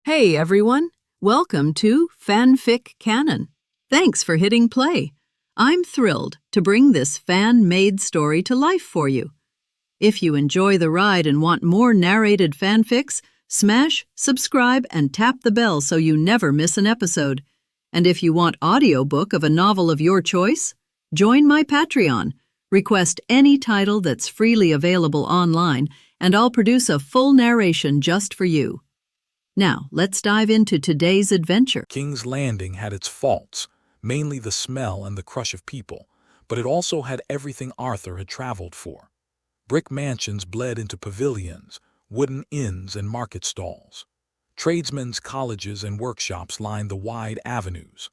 Hey everyone, welcome to FanFic Canon. Thanks for hitting play. I'm thrilled to bring this fan-made story to life for you. If you enjoy the ride and want more narrated fanfics, smash, subscribe, and tap the bell so you never miss an episode. And if you want audiobook of a novel of your choice, join my Patreon. Request any title that's freely available online, and I'll produce a full narration just for you. Now, let's dive into today's adventure. King's Landing had its faults, mainly the smell and the crush of people, but it also had everything Arthur had traveled for. Brick mansions bled into pavilions, wooden inns and market stalls. Tradesmen's colleges and workshops lined the wide avenues.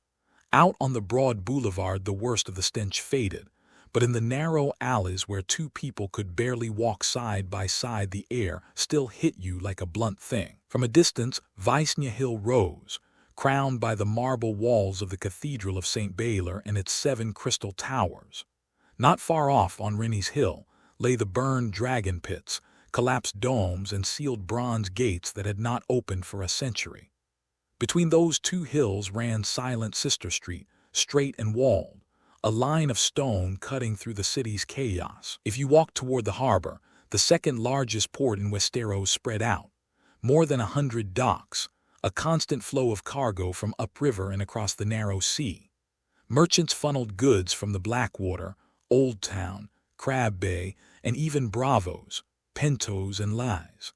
Out on the broad boulevard the worst of the stench faded, but in the narrow alleys where two people could barely walk side by side the air still hit you like a blunt thing. From a distance, Vysnia Hill rose, crowned by the marble walls of the Cathedral of St. Baylor and its 7 crystal towers. Not far off on Rennie's Hill lay the burned dragon pits, collapsed domes and sealed bronze gates that had not opened for a century. Between those two hills ran silent Sister Street, straight and walled, a line of stone cutting through the city's chaos. If you walked toward the harbor, the second largest port in Westeros spread out. More than 100 docks, a constant flow of cargo from upriver and across the narrow sea. Merchants funneled goods from the Blackwater, Old Town, Crab Bay, and even Bravos, Pentos, and Lies.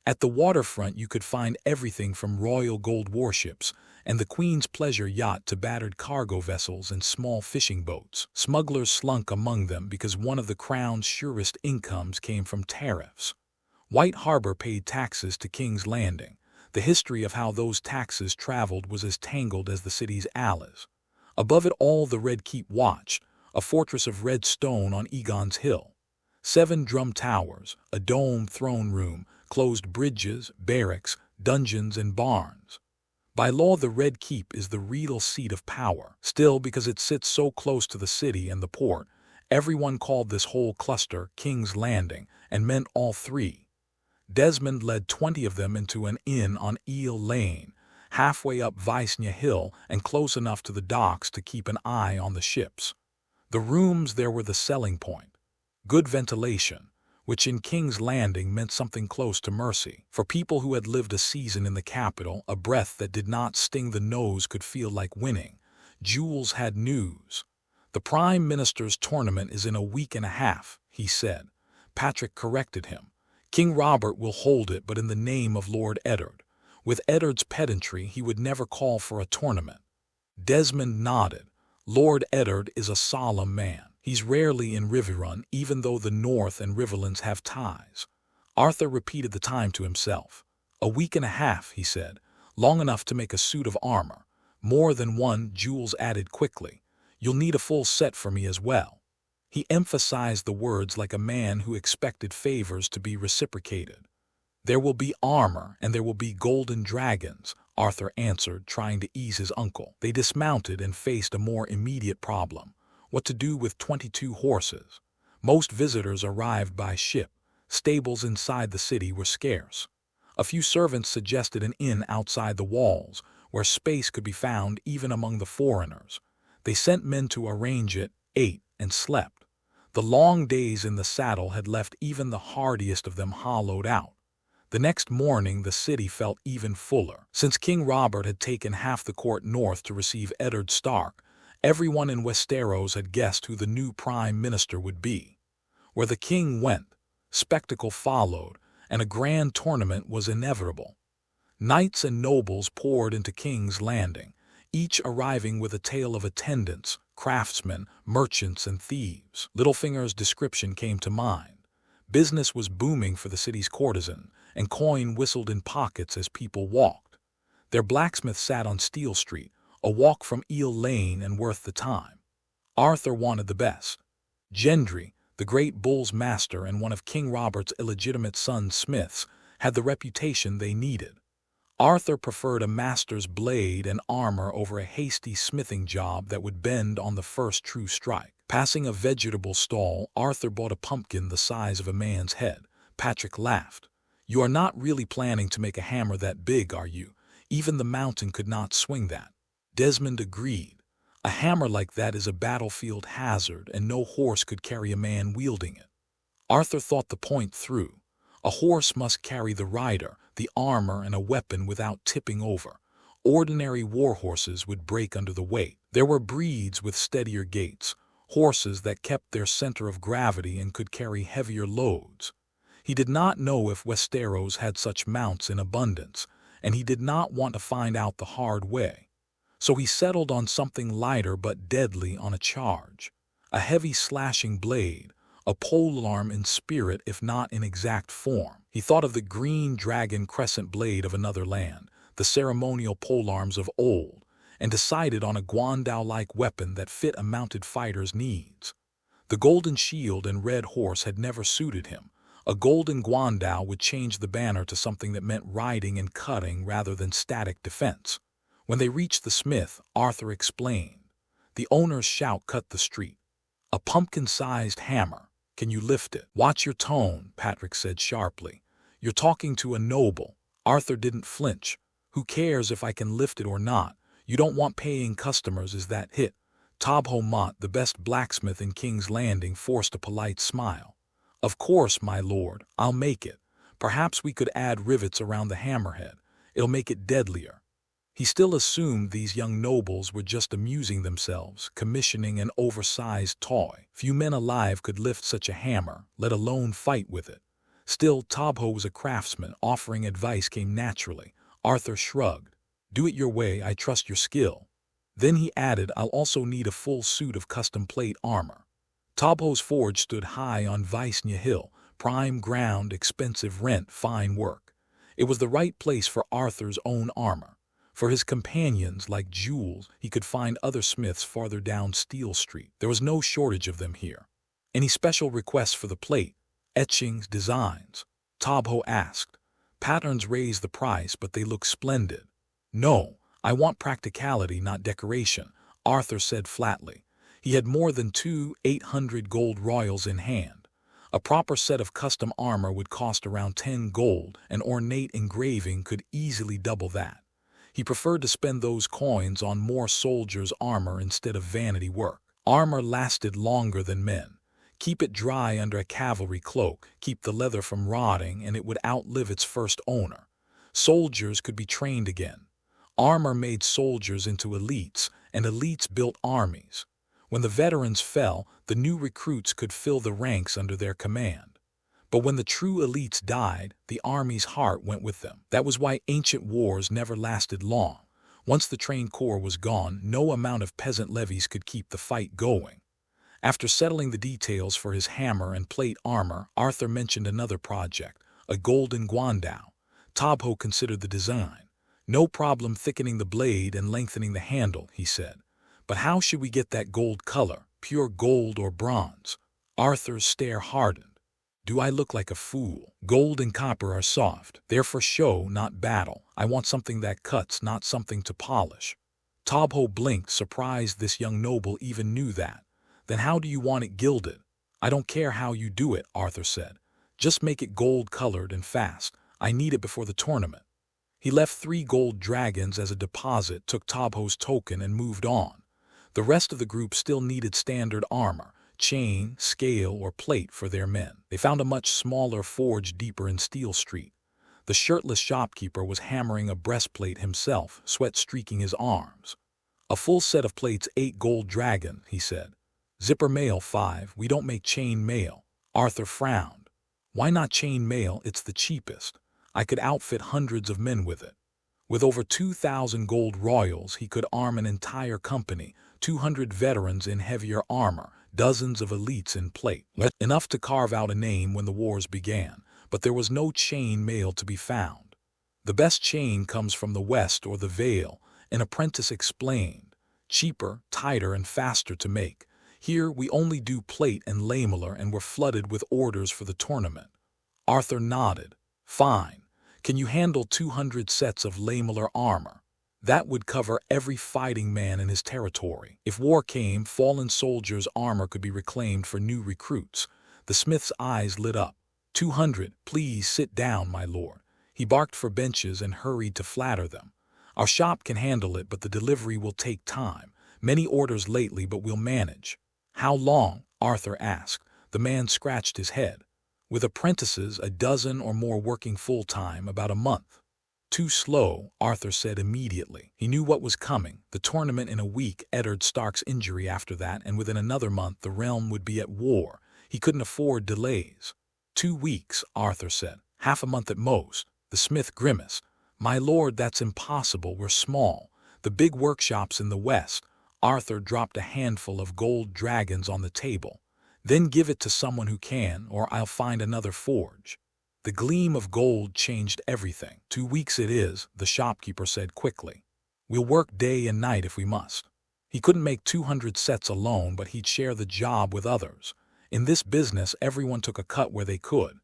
At the waterfront you could find everything from royal gold warships and the Queen's pleasure yacht to battered cargo vessels and small fishing boats. Smugglers slunk among them because one of the Crown's surest incomes came from tariffs. White Harbor paid taxes to King's Landing. The history of how those taxes traveled was as tangled as the city's alleys. Above it all the Red Keep watched, a fortress of red stone on Egon's Hill. 7 drum towers, a dome throne room, closed bridges, barracks, dungeons, and barns. By law the Red Keep is the real seat of power. Still, because it sits so close to the city and the port, everyone called this whole cluster King's Landing and meant all 3. Desmond led 20 of them into an inn on Eel Lane, halfway up Vysnia Hill and close enough to the docks to keep an eye on the ships. The rooms there were the selling point. Good ventilation, which in King's Landing meant something close to mercy. For people who had lived a season in the capital, a breath that did not sting the nose could feel like winning. Jules had news. "The Prime Minister's tournament is in a week and a half," he said. Patrick corrected him. "King Robert will hold it, but in the name of Lord Eddard. With Eddard's pedantry, he would never call for a tournament." Desmond nodded. "Lord Eddard is a solemn man. He's rarely in Riverrun, even though the North and Riverlands have ties." Arthur repeated the time to himself. "A week and a half," he said. "Long enough to make a suit of armor." "More than one," Jules added quickly. "You'll need a full set for me as well." He emphasized the words like a man who expected favors to be reciprocated. "There will be armor, and there will be golden dragons," Arthur answered, trying to ease his uncle. They dismounted and faced a more immediate problem: what to do with 22 horses. Most visitors arrived by ship. Stables inside the city were scarce. A few servants suggested an inn outside the walls, where space could be found even among the foreigners. They sent men to arrange it, ate, and slept. The long days in the saddle had left even the hardiest of them hollowed out. The next morning the city felt even fuller. Since King Robert had taken half the court north to receive Eddard Stark, everyone in Westeros had guessed who the new Prime Minister would be. Where the king went, spectacle followed, and a grand tournament was inevitable. Knights and nobles poured into King's Landing, each arriving with a tale of attendants, craftsmen, merchants, and thieves. Littlefinger's description came to mind. Business was booming for the city's courtesan, and coin whistled in pockets as people walked. Their blacksmith sat on Steel Street, a walk from Eel Lane and worth the time. Arthur wanted the best. Gendry, the great bull's master and one of King Robert's illegitimate sons' smiths, had the reputation they needed. Arthur preferred a master's blade and armor over a hasty smithing job that would bend on the first true strike. Passing a vegetable stall, Arthur bought a pumpkin the size of a man's head. Patrick laughed. "You are not really planning to make a hammer that big, are you? Even the mountain could not swing that. Desmond agreed. A hammer like that is a battlefield hazard, and no horse could carry a man wielding it. Arthur thought the point through. A horse must carry the rider, the armor, and a weapon without tipping over. Ordinary war horses would break under the weight. There were breeds with steadier gaits, horses that kept their center of gravity and could carry heavier loads. He did not know if Westeros had such mounts in abundance, and he did not want to find out the hard way. So he settled on something lighter but deadly on a charge. A heavy slashing blade, a polearm in spirit if not in exact form. He thought of the green dragon crescent blade of another land, the ceremonial polearms of old, and decided on a guandao-like weapon that fit a mounted fighter's needs. The golden shield and red horse had never suited him. A golden guandao would change the banner to something that meant riding and cutting rather than static defense. When they reached the smith, Arthur explained. The owner's shout cut the street. "A pumpkin-sized hammer. Can you lift it?" "Watch your tone," Patrick said sharply. "You're talking to a noble." Arthur didn't flinch. "Who cares if I can lift it or not? You don't want paying customers, is that it?" Tobho Mott, the best blacksmith in King's Landing, forced a polite smile. "Of course, my lord, I'll make it. Perhaps we could add rivets around the hammerhead. It'll make it deadlier." He still assumed these young nobles were just amusing themselves, commissioning an oversized toy. Few men alive could lift such a hammer, let alone fight with it. Still, Tobho was a craftsman. Offering advice came naturally. Arthur shrugged. "Do it your way, I trust your skill." Then he added, "I'll also need a full suit of custom plate armor." Tobho's forge stood high on Vicenia Hill, prime ground, expensive rent, fine work. It was the right place for Arthur's own armor. For his companions, like Jules, he could find other smiths farther down Steel Street. There was no shortage of them here. "Any special requests for the plate? Etchings, designs?" Tobho asked. "Patterns raise the price, but they look splendid." "No, I want practicality, not decoration," Arthur said flatly. He had more than 800 gold royals in hand. A proper set of custom armor would cost around 10 gold, and ornate engraving could easily double that. He preferred to spend those coins on more soldiers' armor instead of vanity work. Armor lasted longer than men. Keep it dry under a cavalry cloak, keep the leather from rotting, and it would outlive its first owner. Soldiers could be trained again. Armor made soldiers into elites, and elites built armies. When the veterans fell, the new recruits could fill the ranks under their command. But when the true elites died, the army's heart went with them. That was why ancient wars never lasted long. Once the trained corps was gone, no amount of peasant levies could keep the fight going. After settling the details for his hammer and plate armor, Arthur mentioned another project, a golden guandao. Tobho considered the design. "No problem thickening the blade and lengthening the handle," he said. "But how should we get that gold color, pure gold or bronze?" Arthur's stare hardened. "Do I look like a fool? Gold and copper are soft. They're for show, not battle. I want something that cuts, not something to polish." Tobho blinked, surprised this young noble even knew that. "Then how do you want it gilded?" "I don't care how you do it," Arthur said. "Just make it gold-colored and fast. I need it before the tournament." He left 3 gold dragons as a deposit, took Tobho's token, and moved on. The rest of the group still needed standard armor, chain, scale, or plate for their men. They found a much smaller forge deeper in Steel Street. The shirtless shopkeeper was hammering a breastplate himself, sweat streaking his arms. "A full set of plates, 8 gold dragon," he said. "Zipper mail 5, we don't make chain mail." Arthur frowned. "Why not chain mail? It's the cheapest. I could outfit hundreds of men with it." With over 2,000 gold royals, he could arm an entire company, 200 veterans in heavier armor, dozens of elites in plate. Enough to carve out a name when the wars began, but there was no chain mail to be found. "The best chain comes from the West or the Vale," an apprentice explained. "Cheaper, tighter, and faster to make. Here we only do plate and lamellar, and we're flooded with orders for the tournament." Arthur nodded. "Fine. Can you handle 200 sets of lamellar armor?" That would cover every fighting man in his territory. If war came, fallen soldiers' armor could be reclaimed for new recruits. The smith's eyes lit up. 200, please sit down, my lord." He barked for benches and hurried to flatter them. Our shop can handle it, but the delivery will take time. Many orders lately, but we'll manage." "How long?" Arthur asked. The man scratched his head. "With apprentices, a dozen or more working full-time, about a month." "Too slow," Arthur said immediately. He knew what was coming. The tournament in a week, Eddard Stark's injury after that, and within another month the realm would be at war. He couldn't afford delays. 2 weeks, Arthur said. "Half a month at most." The smith grimaced. "My lord, that's impossible. We're small. The big workshops in the west." Arthur dropped a handful of gold dragons on the table. "Then give it to someone who can, or I'll find another forge." The gleam of gold changed everything. 2 weeks it is," the shopkeeper said quickly. "We'll work day and night if we must." He couldn't make 200 sets alone, but he'd share the job with others. In this business, everyone took a cut where they could.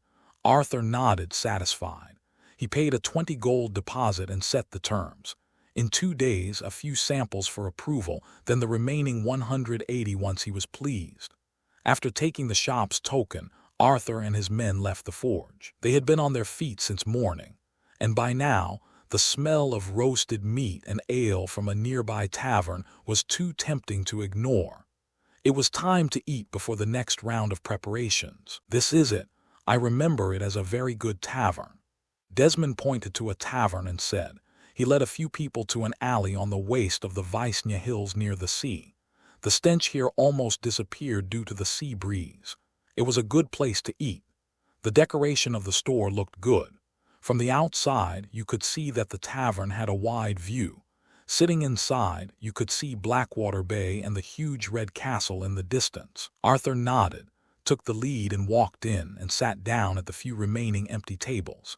Arthur nodded, satisfied. He paid a 20 gold deposit and set the terms. In 2 days, a few samples for approval, then the remaining 180 once he was pleased. After taking the shop's token, Arthur and his men left the forge. They had been on their feet since morning, and by now, the smell of roasted meat and ale from a nearby tavern was too tempting to ignore. It was time to eat before the next round of preparations. "This is it. I remember it as a very good tavern." Desmond pointed to a tavern and said. He led a few people to an alley on the waist of the Vysnya Hills near the sea. The stench here almost disappeared due to the sea breeze. It was a good place to eat. The decoration of the store looked good. From the outside, you could see that the tavern had a wide view. Sitting inside, you could see Blackwater Bay and the huge red castle in the distance. Arthur nodded, took the lead and walked in and sat down at the few remaining empty tables.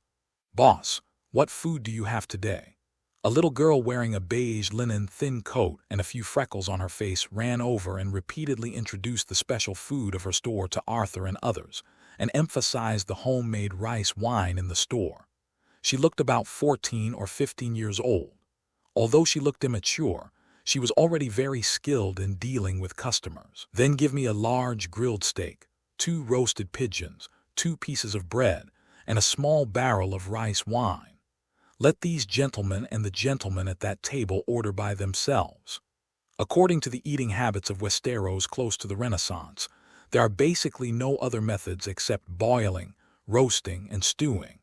"Boss, what food do you have today?" A little girl wearing a beige linen thin coat and a few freckles on her face ran over and repeatedly introduced the special food of her store to Arthur and others, and emphasized the homemade rice wine in the store. She looked about 14 or 15 years old. Although she looked immature, she was already very skilled in dealing with customers. "Then give me a large grilled steak, 2 roasted pigeons, 2 pieces of bread, and a small barrel of rice wine. Let these gentlemen and the gentlemen at that table order by themselves." According to the eating habits of Westeros close to the Renaissance, there are basically no other methods except boiling, roasting, and stewing.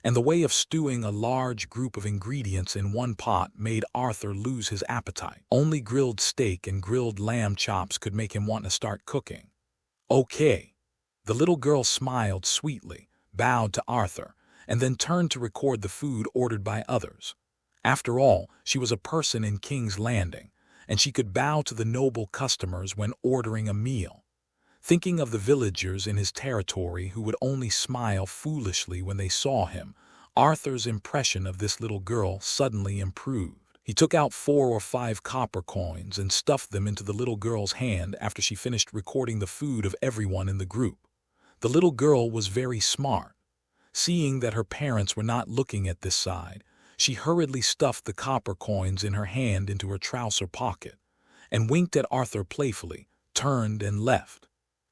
And the way of stewing a large group of ingredients in one pot made Arthur lose his appetite. Only grilled steak and grilled lamb chops could make him want to start cooking. "Okay." The little girl smiled sweetly, bowed to Arthur, and then turned to record the food ordered by others. After all, she was a person in King's Landing, and she could bow to the noble customers when ordering a meal. Thinking of the villagers in his territory who would only smile foolishly when they saw him, Arthur's impression of this little girl suddenly improved. He took out 4 or 5 copper coins and stuffed them into the little girl's hand after she finished recording the food of everyone in the group. The little girl was very smart. Seeing that her parents were not looking at this side, she hurriedly stuffed the copper coins in her hand into her trouser pocket, and winked at Arthur playfully, turned and left.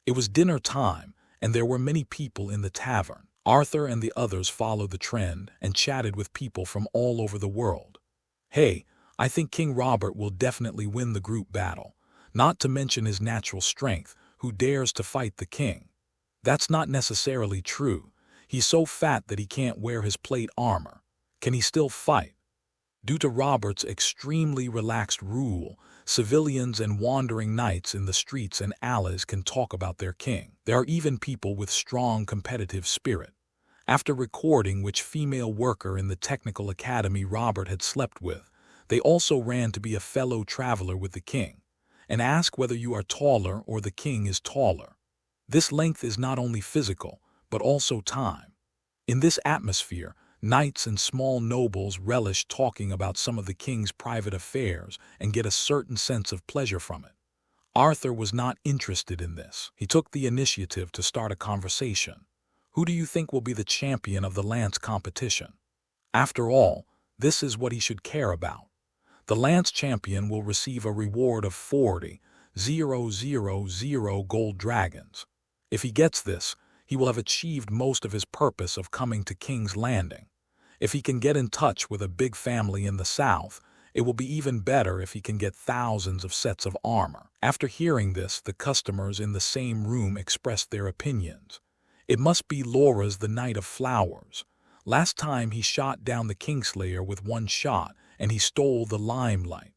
It was dinner time, and there were many people in the tavern. Arthur and the others followed the trend and chatted with people from all over the world. "Hey, I think King Robert will definitely win the group battle, not to mention his natural strength. Who dares to fight the king?" "That's not necessarily true. He's so fat that he can't wear his plate armor. Can he still fight?" Due to Robert's extremely relaxed rule, civilians and wandering knights in the streets and alleys can talk about their king. There are even people with strong competitive spirit. After recording which female worker in the technical academy Robert had slept with, they also ran to be a fellow traveler with the king, and ask whether you are taller or the king is taller. This length is not only physical, but also time. In this atmosphere, knights and small nobles relish talking about some of the king's private affairs and get a certain sense of pleasure from it. Arthur was not interested in this. He took the initiative to start a conversation. "Who do you think will be the champion of the lance competition?" After all, this is what he should care about. The lance champion will receive a reward of 40,000 gold dragons. If he gets this, he will have achieved most of his purpose of coming to King's Landing. If he can get in touch with a big family in the south, it will be even better if he can get thousands of sets of armor. After hearing this, the customers in the same room expressed their opinions. It must be Loras the Knight of Flowers. Last time he shot down the Kingslayer with one shot, and he stole the limelight.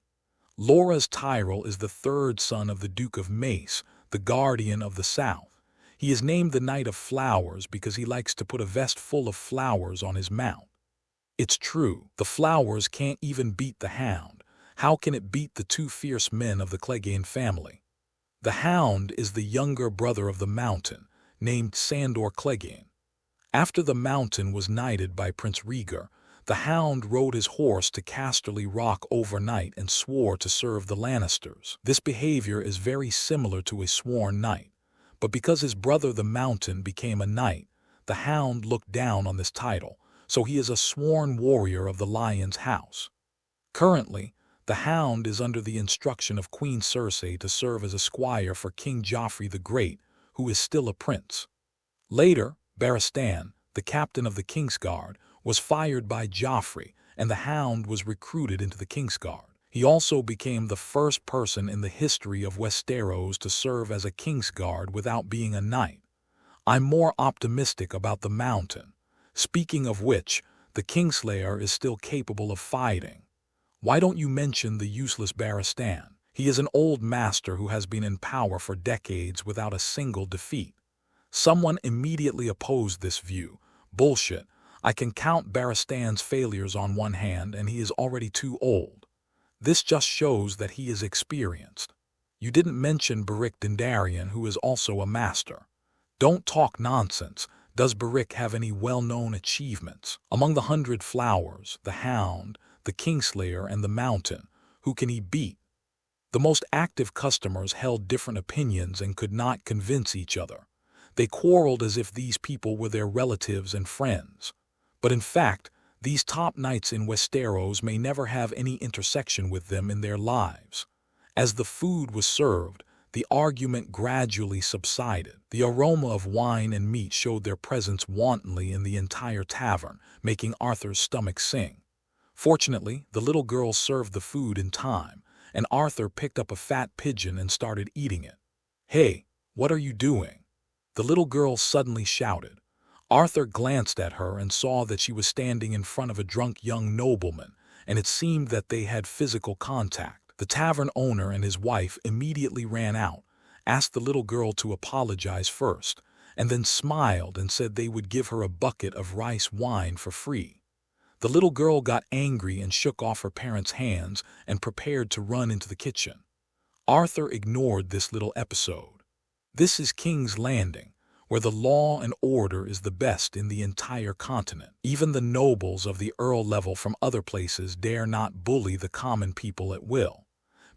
Loras Tyrell is the third son of the Duke of Mace, the Guardian of the South. He is named the Knight of Flowers because he likes to put a vest full of flowers on his mount. It's true, the flowers can't even beat the Hound. How can it beat the two fierce men of the Clegane family? The Hound is the younger brother of the Mountain, named Sandor Clegane. After the Mountain was knighted by Prince Rhaegar, the Hound rode his horse to Casterly Rock overnight and swore to serve the Lannisters. This behavior is very similar to a sworn knight, but because his brother the Mountain became a knight, the Hound looked down on this title, so he is a sworn warrior of the Lion's House. Currently, the Hound is under the instruction of Queen Cersei to serve as a squire for King Joffrey the Great, who is still a prince. Later, Barristan, the captain of the Kingsguard, was fired by Joffrey, and the Hound was recruited into the Kingsguard. He also became the first person in the history of Westeros to serve as a Kingsguard without being a knight. I'm more optimistic about the Mountain. Speaking of which, the Kingslayer is still capable of fighting. Why don't you mention the useless Barristan? He is an old master who has been in power for decades without a single defeat. Someone immediately opposed this view. Bullshit. I can count Barristan's failures on one hand, and he is already too old. This just shows that he is experienced. You didn't mention Beric Dondarrion, who is also a master. Don't talk nonsense. Does Beric have any well-known achievements? Among the 100 Flowers, the Hound, the Kingslayer, and the Mountain, who can he beat? The most active customers held different opinions and could not convince each other. They quarreled as if these people were their relatives and friends. But in fact, these top knights in Westeros may never have any intersection with them in their lives. As the food was served, the argument gradually subsided. The aroma of wine and meat showed their presence wantonly in the entire tavern, making Arthur's stomach sing. Fortunately, the little girl served the food in time, and Arthur picked up a fat pigeon and started eating it. "Hey, what are you doing?" the little girl suddenly shouted. Arthur glanced at her and saw that she was standing in front of a drunk young nobleman, and it seemed that they had physical contact. The tavern owner and his wife immediately ran out, asked the little girl to apologize first, and then smiled and said they would give her a bucket of rice wine for free. The little girl got angry and shook off her parents' hands and prepared to run into the kitchen. Arthur ignored this little episode. This is King's Landing, where the law and order is the best in the entire continent. Even the nobles of the earl level from other places dare not bully the common people at will,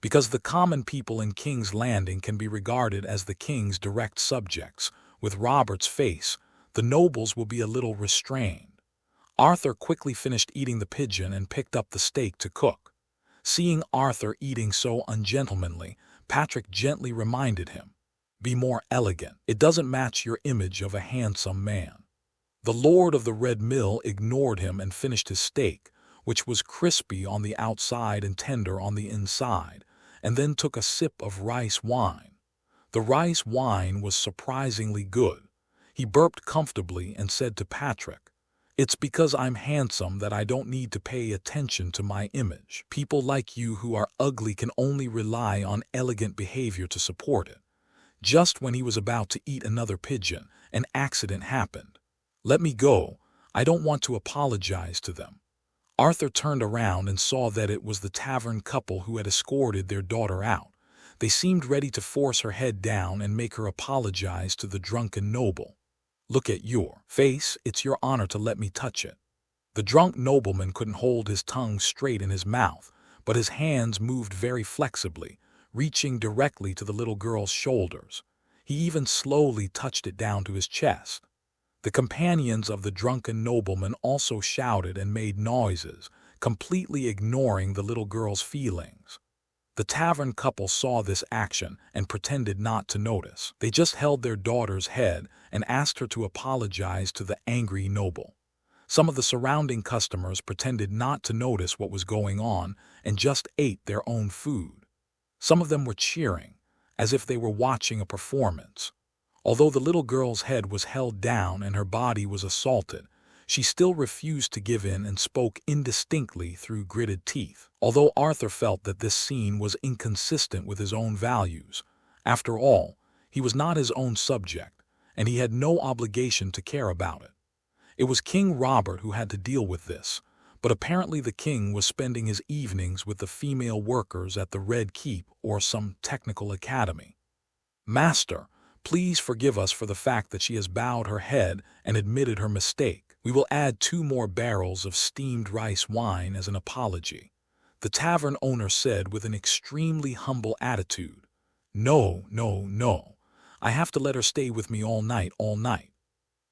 because the common people in King's Landing can be regarded as the king's direct subjects. With Robert's face, the nobles will be a little restrained. Arthur quickly finished eating the pigeon and picked up the steak to cook. Seeing Arthur eating so ungentlemanly, Patrick gently reminded him, "Be more elegant. It doesn't match your image of a handsome man." The Lord of the Red Mill ignored him and finished his steak, which was crispy on the outside and tender on the inside, and then took a sip of rice wine. The rice wine was surprisingly good. He burped comfortably and said to Patrick, "It's because I'm handsome that I don't need to pay attention to my image. People like you who are ugly can only rely on elegant behavior to support it." Just when he was about to eat another pigeon, an accident happened. "Let me go. I don't want to apologize to them." Arthur turned around and saw that it was the tavern couple who had escorted their daughter out. They seemed ready to force her head down and make her apologize to the drunken noble. "Look at your face. It's your honor to let me touch it." The drunk nobleman couldn't hold his tongue straight in his mouth, but his hands moved very flexibly, reaching directly to the little girl's shoulders. He even slowly touched it down to his chest. The companions of the drunken nobleman also shouted and made noises, completely ignoring the little girl's feelings. The tavern couple saw this action and pretended not to notice. They just held their daughter's head and asked her to apologize to the angry noble. Some of the surrounding customers pretended not to notice what was going on and just ate their own food. Some of them were cheering, as if they were watching a performance. Although the little girl's head was held down and her body was assaulted, she still refused to give in and spoke indistinctly through gritted teeth. Although Arthur felt that this scene was inconsistent with his own values, after all, he was not his own subject, and he had no obligation to care about it. It was King Robert who had to deal with this, but apparently the king was spending his evenings with the female workers at the Red Keep or some technical academy. "Master, please forgive us for the fact that she has bowed her head and admitted her mistake. We will add 2 more barrels of steamed rice wine as an apology," the tavern owner said with an extremely humble attitude. "No, no, no. I have to let her stay with me all night, all night."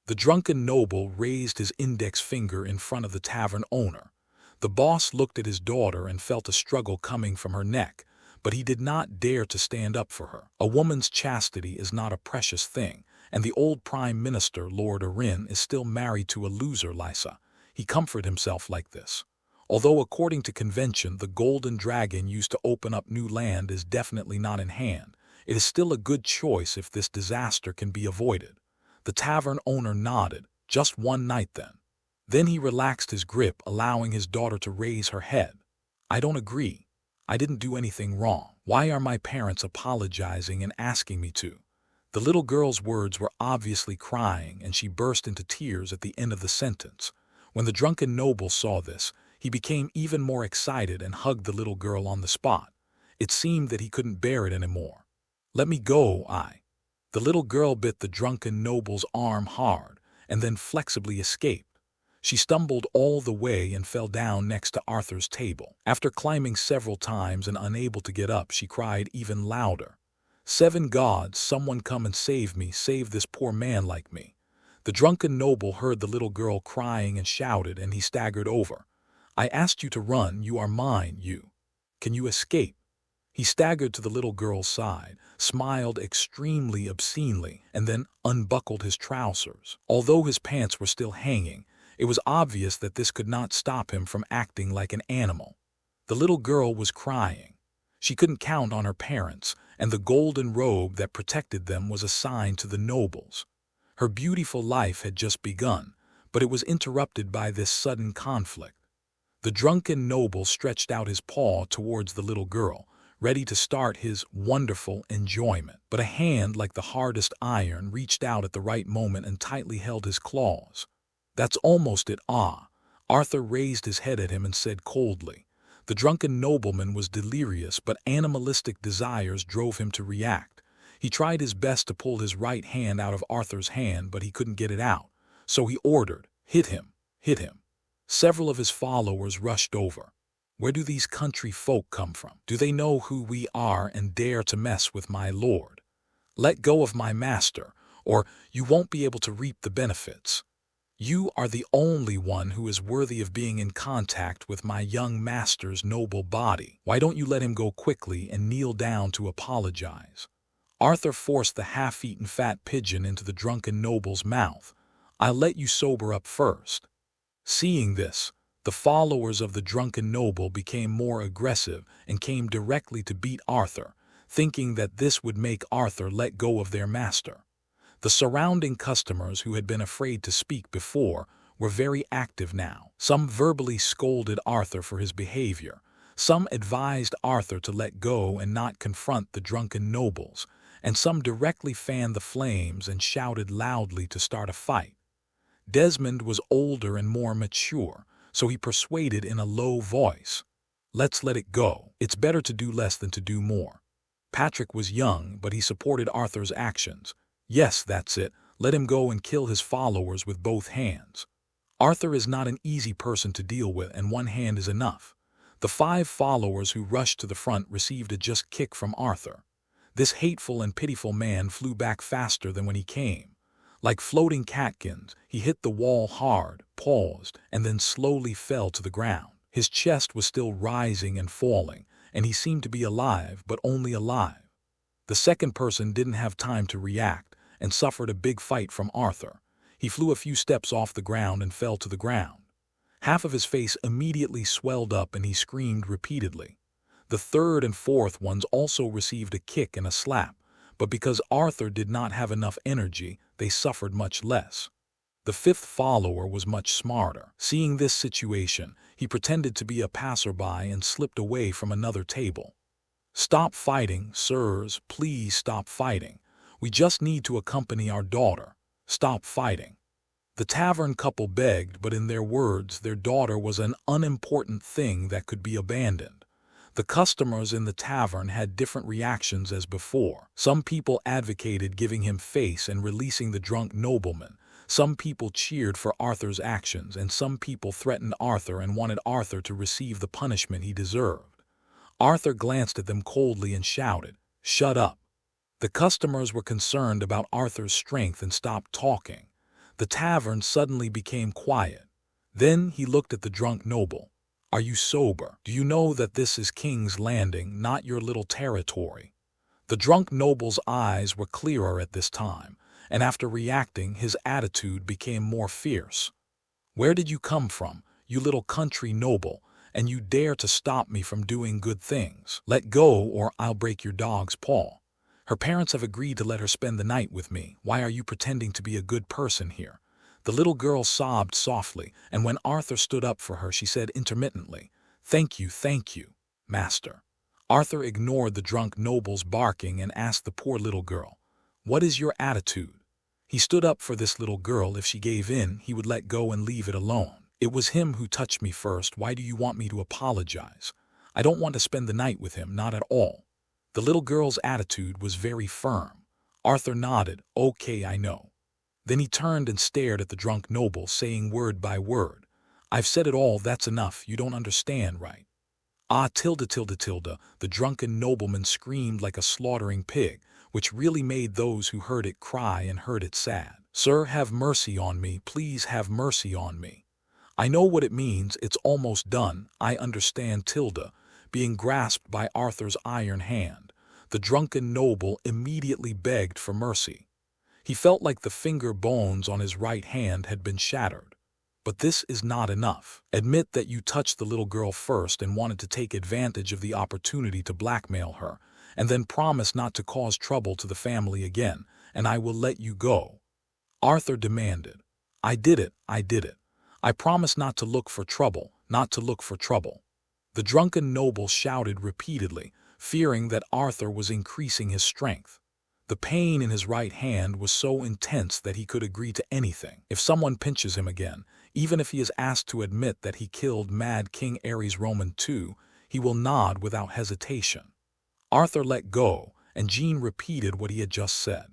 The drunken noble raised his index finger in front of the tavern owner. The boss looked at his daughter and felt a struggle coming from her neck, but he did not dare to stand up for her. A woman's chastity is not a precious thing, and the old Prime Minister, Lord Arryn, is still married to a loser, Lysa. He comforted himself like this. Although according to convention the Golden Dragon used to open up new land is definitely not in hand, it is still a good choice if this disaster can be avoided. The tavern owner nodded. "Just one night then." Then he relaxed his grip, allowing his daughter to raise her head. "I don't agree. I didn't do anything wrong. Why are my parents apologizing and asking me to?" The little girl's words were obviously crying, and she burst into tears at the end of the sentence. When the drunken noble saw this, he became even more excited and hugged the little girl on the spot. It seemed that he couldn't bear it anymore. "Let me go, I." The little girl bit the drunken noble's arm hard, and then flexibly escaped. She stumbled all the way and fell down next to Arthur's table. After climbing several times and unable to get up, she cried even louder. "7 gods, someone come and save me, save this poor man like me." The drunken noble heard the little girl crying and shouted, and he staggered over. "I asked you to run, you are mine, you. Can you escape?" He staggered to the little girl's side, smiled extremely obscenely, and then unbuckled his trousers. Although his pants were still hanging, it was obvious that this could not stop him from acting like an animal. The little girl was crying. She couldn't count on her parents, and the golden robe that protected them was assigned to the nobles. Her beautiful life had just begun, but it was interrupted by this sudden conflict. The drunken noble stretched out his paw towards the little girl, ready to start his wonderful enjoyment. But a hand like the hardest iron reached out at the right moment and tightly held his claws. "That's almost it, ah." Arthur raised his head at him and said coldly. The drunken nobleman was delirious, but animalistic desires drove him to react. He tried his best to pull his right hand out of Arthur's hand, but he couldn't get it out. So he ordered, "Hit him, hit him." Several of his followers rushed over. "Where do these country folk come from? Do they know who we are and dare to mess with my lord? Let go of my master, or you won't be able to reap the benefits. You are the only one who is worthy of being in contact with my young master's noble body. Why don't you let him go quickly and kneel down to apologize?" Arthur forced the half-eaten fat pigeon into the drunken noble's mouth. "I'll let you sober up first." Seeing this, the followers of the drunken noble became more aggressive and came directly to beat Arthur, thinking that this would make Arthur let go of their master. The surrounding customers, who had been afraid to speak before, were very active now. Some verbally scolded Arthur for his behavior. Some advised Arthur to let go and not confront the drunken nobles, and some directly fanned the flames and shouted loudly to start a fight. Desmond was older and more mature, so he persuaded in a low voice, "Let's let it go. It's better to do less than to do more." Patrick was young, but he supported Arthur's actions. "Yes, that's it. Let him go and kill his followers with both hands." Arthur is not an easy person to deal with, and one hand is enough. The 5 followers who rushed to the front received a just kick from Arthur. This hateful and pitiful man flew back faster than when he came. Like floating catkins, he hit the wall hard, paused, and then slowly fell to the ground. His chest was still rising and falling, and he seemed to be alive, but only alive. The second person didn't have time to react and suffered a big fight from Arthur. He flew a few steps off the ground and fell to the ground. Half of his face immediately swelled up and he screamed repeatedly. The third and fourth ones also received a kick and a slap, but because Arthur did not have enough energy, they suffered much less. The fifth follower was much smarter. Seeing this situation, he pretended to be a passerby and slipped away from another table. "Stop fighting, sirs, please stop fighting. We just need to accompany our daughter. Stop fighting." The tavern couple begged, but in their words, their daughter was an unimportant thing that could be abandoned. The customers in the tavern had different reactions as before. Some people advocated giving him face and releasing the drunk nobleman. Some people cheered for Arthur's actions, and some people threatened Arthur and wanted Arthur to receive the punishment he deserved. Arthur glanced at them coldly and shouted, "Shut up." The customers were concerned about Arthur's strength and stopped talking. The tavern suddenly became quiet. Then he looked at the drunk noble. "Are you sober? Do you know that this is King's Landing, not your little territory?" The drunk noble's eyes were clearer at this time, and after reacting, his attitude became more fierce. "Where did you come from, you little country noble, and you dare to stop me from doing good things? Let go or I'll break your dog's paw. Her parents have agreed to let her spend the night with me. Why are you pretending to be a good person here?" The little girl sobbed softly, and when Arthur stood up for her, she said intermittently, thank you, master." Arthur ignored the drunk noble's barking and asked the poor little girl, "What is your attitude?" He stood up for this little girl. If she gave in, he would let go and leave it alone. "It was him who touched me first. Why do you want me to apologize? I don't want to spend the night with him, not at all." The little girl's attitude was very firm. Arthur nodded, "Okay, I know." Then he turned and stared at the drunk noble, saying word by word, "I've said it all, that's enough, you don't understand, right?" "Ah, tilde. The drunken nobleman screamed like a slaughtering pig, which really made those who heard it cry and heard it sad. "Sir, have mercy on me, please have mercy on me. I know what it means, it's almost done, I understand tilde." Being grasped by Arthur's iron hand, the drunken noble immediately begged for mercy. He felt like the finger bones on his right hand had been shattered. "But this is not enough. Admit that you touched the little girl first and wanted to take advantage of the opportunity to blackmail her, and then promise not to cause trouble to the family again, and I will let you go." Arthur demanded. I did it. I promise not to look for trouble, not to look for trouble." The drunken noble shouted repeatedly, fearing that Arthur was increasing his strength. The pain in his right hand was so intense that he could agree to anything. If someone pinches him again, even if he is asked to admit that he killed Mad King Ares Roman II, he will nod without hesitation. Arthur let go, and Jean repeated what he had just said.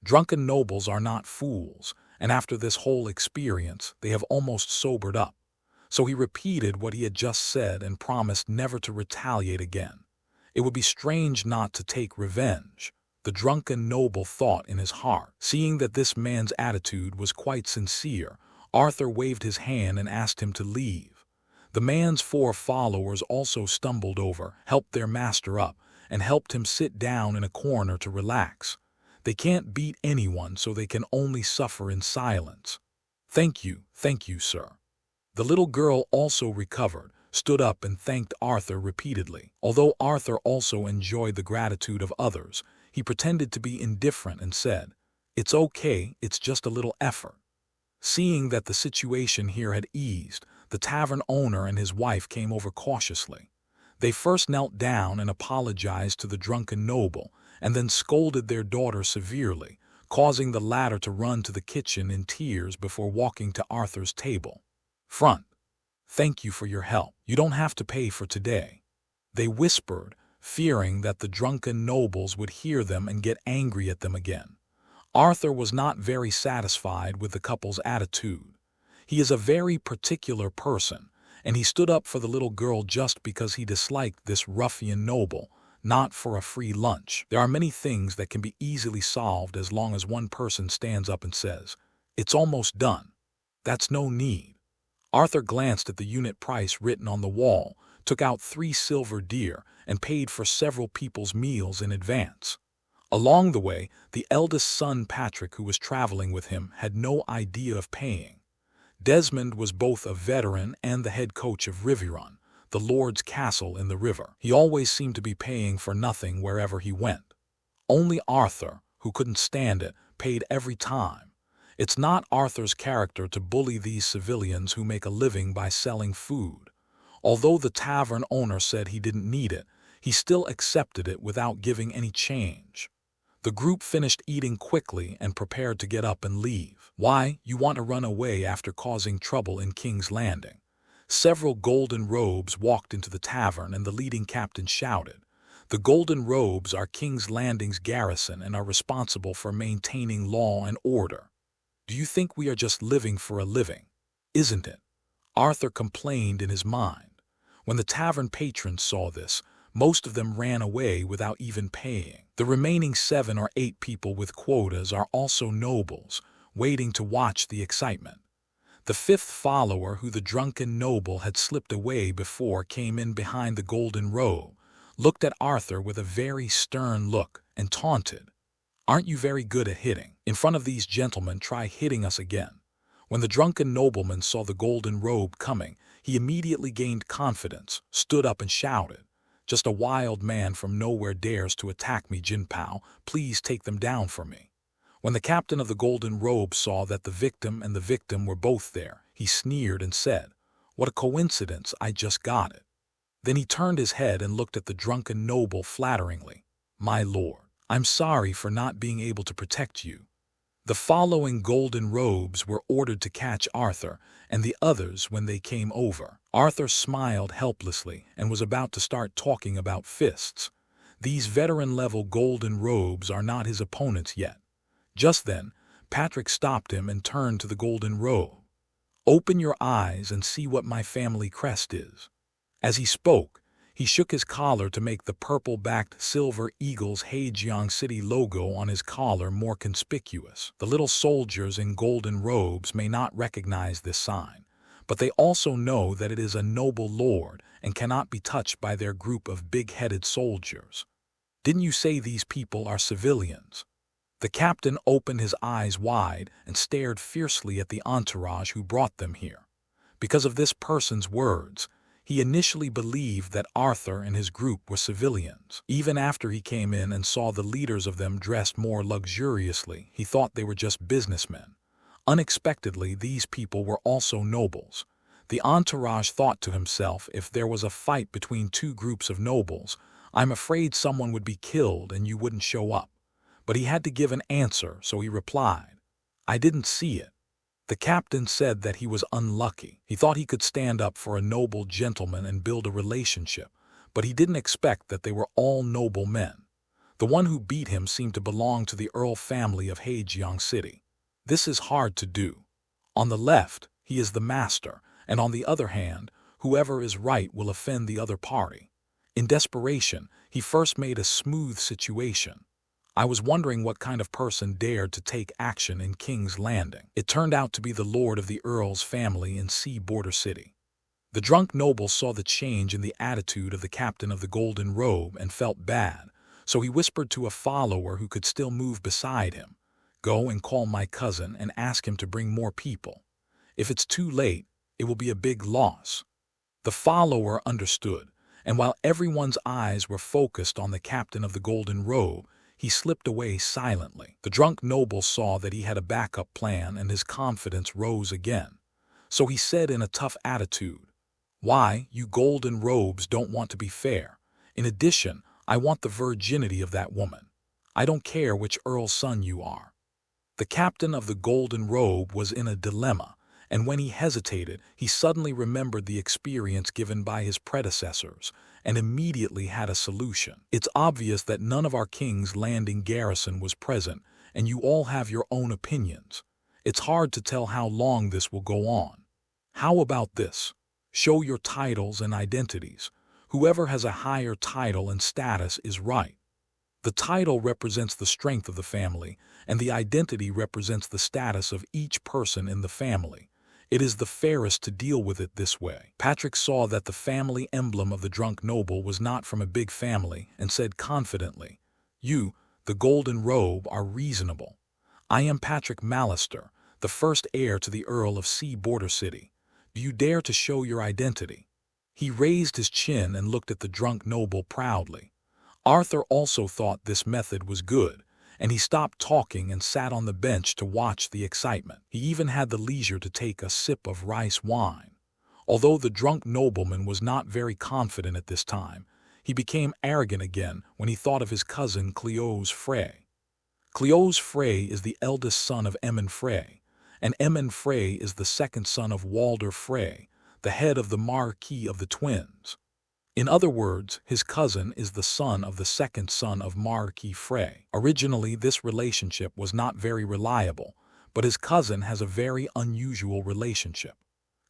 Drunken nobles are not fools, and after this whole experience, they have almost sobered up. So he repeated what he had just said and promised never to retaliate again. It would be strange not to take revenge, the drunken noble thought in his heart. Seeing that this man's attitude was quite sincere, Arthur waved his hand and asked him to leave. The man's 4 followers also stumbled over, helped their master up, and helped him sit down in a corner to relax. They can't beat anyone, so they can only suffer in silence. Thank you, sir." The little girl also recovered, stood up and thanked Arthur repeatedly. Although Arthur also enjoyed the gratitude of others, he pretended to be indifferent and said, "It's okay, it's just a little effort." Seeing that the situation here had eased, the tavern owner and his wife came over cautiously. They first knelt down and apologized to the drunken noble, and then scolded their daughter severely, causing the latter to run to the kitchen in tears before walking to Arthur's table. "Front. Thank you for your help. You don't have to pay for today," they whispered, fearing that the drunken nobles would hear them and get angry at them again. Arthur was not very satisfied with the couple's attitude. He is a very particular person, and he stood up for the little girl just because he disliked this ruffian noble, not for a free lunch. There are many things that can be easily solved as long as one person stands up and says, "It's almost done." That's no need. Arthur glanced at the unit price written on the wall, took out 3 silver deer, and paid for several people's meals in advance. Along the way, the eldest son Patrick, who was traveling with him, had no idea of paying. Desmond was both a veteran and the head coach of Riverrun, the Lord's castle in the river. He always seemed to be paying for nothing wherever he went. Only Arthur, who couldn't stand it, paid every time. It's not Arthur's character to bully these civilians who make a living by selling food. Although the tavern owner said he didn't need it, he still accepted it without giving any change. The group finished eating quickly and prepared to get up and leave. Why, you want to run away after causing trouble in King's Landing? Several golden robes walked into the tavern and the leading captain shouted, "The golden robes are King's Landing's garrison and are responsible for maintaining law and order. Do you think we are just living for a living? Isn't it?" Arthur complained in his mind. When the tavern patrons saw this, most of them ran away without even paying. The remaining 7 or 8 people with quotas are also nobles, waiting to watch the excitement. The 5th follower, who the drunken noble had slipped away before, came in behind the golden robe, looked at Arthur with a very stern look, and taunted, "Aren't you very good at hitting? In front of these gentlemen, try hitting us again." When the drunken nobleman saw the golden robe coming, he immediately gained confidence, stood up and shouted, "Just a wild man from nowhere dares to attack me, Jinpao. Please take them down for me." When the captain of the golden robe saw that the victim and the victim were both there, he sneered and said, "What a coincidence, I just got it." Then he turned his head and looked at the drunken noble flatteringly. "My lord, I'm sorry for not being able to protect you." The following golden robes were ordered to catch Arthur and the others when they came over. Arthur smiled helplessly and was about to start talking about fists. These veteran-level golden robes are not his opponents yet. Just then, Patrick stopped him and turned to the golden robe. "Open your eyes and see what my family crest is." As he spoke, he shook his collar to make the purple-backed silver eagle's Haejeong City logo on his collar more conspicuous. The little soldiers in golden robes may not recognize this sign, but they also know that it is a noble lord and cannot be touched by their group of big-headed soldiers. "Didn't you say these people are civilians?" The captain opened his eyes wide and stared fiercely at the entourage who brought them here. Because of this person's words, he initially believed that Arthur and his group were civilians. Even after he came in and saw the leaders of them dressed more luxuriously, he thought they were just businessmen. Unexpectedly, these people were also nobles. The entourage thought to himself, if there was a fight between 2 groups of nobles, I'm afraid someone would be killed and you wouldn't show up. But he had to give an answer, so he replied, "I didn't see it." The captain said that he was unlucky. He thought he could stand up for a noble gentleman and build a relationship, but he didn't expect that they were all noble men. The one who beat him seemed to belong to the Earl family of Haejeong City. This is hard to do. On the left, he is the master, and on the other hand, whoever is right will offend the other party. In desperation, he first made a smooth situation. I was wondering what kind of person dared to take action in King's Landing. It turned out to be the lord of the Earl's family in Sea Border City. The drunk noble saw the change in the attitude of the captain of the golden robe and felt bad, so he whispered to a follower who could still move beside him, "Go and call my cousin and ask him to bring more people. If it's too late, it will be a big loss." The follower understood, and while everyone's eyes were focused on the captain of the golden robe, he slipped away silently. The drunk noble saw that he had a backup plan and his confidence rose again. So he said in a tough attitude, "Why, you golden robes don't want to be fair. In addition, I want the virginity of that woman. I don't care which earl's son you are." The captain of the golden robe was in a dilemma, and when he hesitated, he suddenly remembered the experience given by his predecessors and immediately had a solution. "It's obvious that none of our King's Landing garrison was present, and you all have your own opinions. It's hard to tell how long this will go on. How about this? Show your titles and identities. Whoever has a higher title and status is right. The title represents the strength of the family, and the identity represents the status of each person in the family. It is the fairest to deal with it this way." Patrick saw that the family emblem of the drunk noble was not from a big family and said confidently, "You, the the Golden Robe, are reasonable. I am Patrick Mallister, the first heir to the Earl of Sea Border City. Do you dare to show your identity?" He raised his chin and looked at the drunk noble proudly. Arthur also thought this method was good, and he stopped talking and sat on the bench to watch the excitement. He even had the leisure to take a sip of rice wine. Although the drunk nobleman was not very confident at this time, he became arrogant again when he thought of his cousin Cleos Frey. Cleos Frey is the eldest son of Emmon Frey, and Emmon Frey is the second son of Walder Frey, the head of the Marquis of the Twins. In other words, his cousin is the son of the second son of Marquis Frey. Originally, this relationship was not very reliable, but his cousin has a very unusual relationship.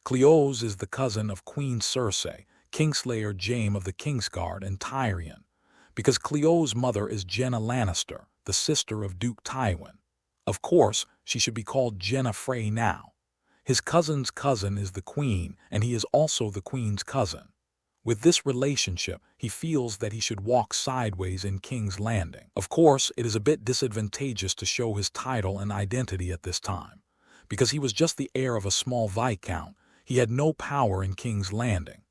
Cleos is the cousin of Queen Cersei, Kingslayer Jaime of the Kingsguard, and Tyrion, because Cleos' mother is Jenna Lannister, the sister of Duke Tywin. Of course, she should be called Jenna Frey now. His cousin's cousin is the queen, and he is also the queen's cousin. With this relationship, he feels that he should walk sideways in King's Landing. Of course, it is a bit disadvantageous to show his title and identity at this time. Because he was just the heir of a small viscount, he had no power in King's Landing.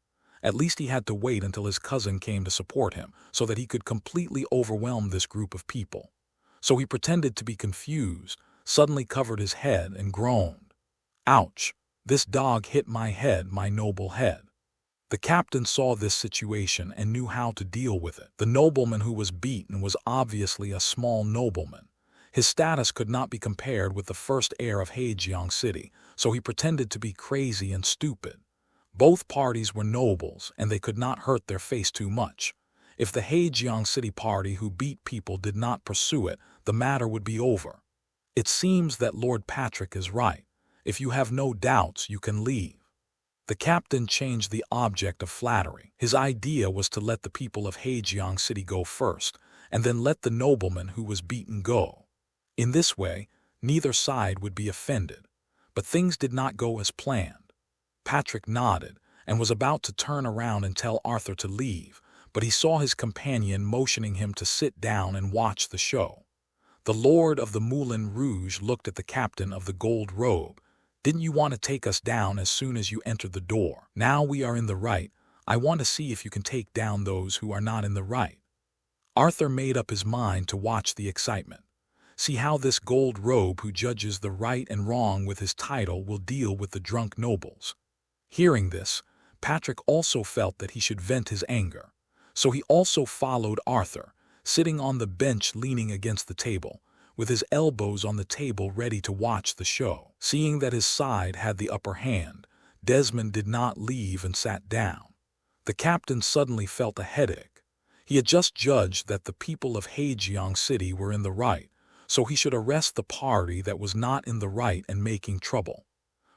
At least he had to wait until his cousin came to support him, so that he could completely overwhelm this group of people. So he pretended to be confused, suddenly covered his head, and groaned. "Ouch! This dog hit my head, my noble head." The captain saw this situation and knew how to deal with it. The nobleman who was beaten was obviously a small nobleman. His status could not be compared with the first heir of Haejeong City, so he pretended to be crazy and stupid. Both parties were nobles, and they could not hurt their face too much. If the Haejeong City party who beat people did not pursue it, the matter would be over. It seems that Lord Patrick is right. If you have no doubts, you can leave. The captain changed the object of flattery. His idea was to let the people of Haejeong City go first, and then let the nobleman who was beaten go. In this way, neither side would be offended. But things did not go as planned. Patrick nodded and was about to turn around and tell Arthur to leave, but he saw his companion motioning him to sit down and watch the show. The Lord of the Moulin Rouge looked at the captain of the Gold Robe. "Didn't you want to take us down as soon as you entered the door? Now we are in the right. I want to see if you can take down those who are not in the right." Arthur made up his mind to watch the excitement. See how this Gold Robe who judges the right and wrong with his title will deal with the drunk nobles. Hearing this, Patrick also felt that he should vent his anger. So he also followed Arthur, sitting on the bench leaning against the table, with his elbows on the table ready to watch the show. Seeing that his side had the upper hand, Desmond did not leave and sat down. The captain suddenly felt a headache. He had just judged that the people of Haejeong City were in the right, so he should arrest the party that was not in the right and making trouble.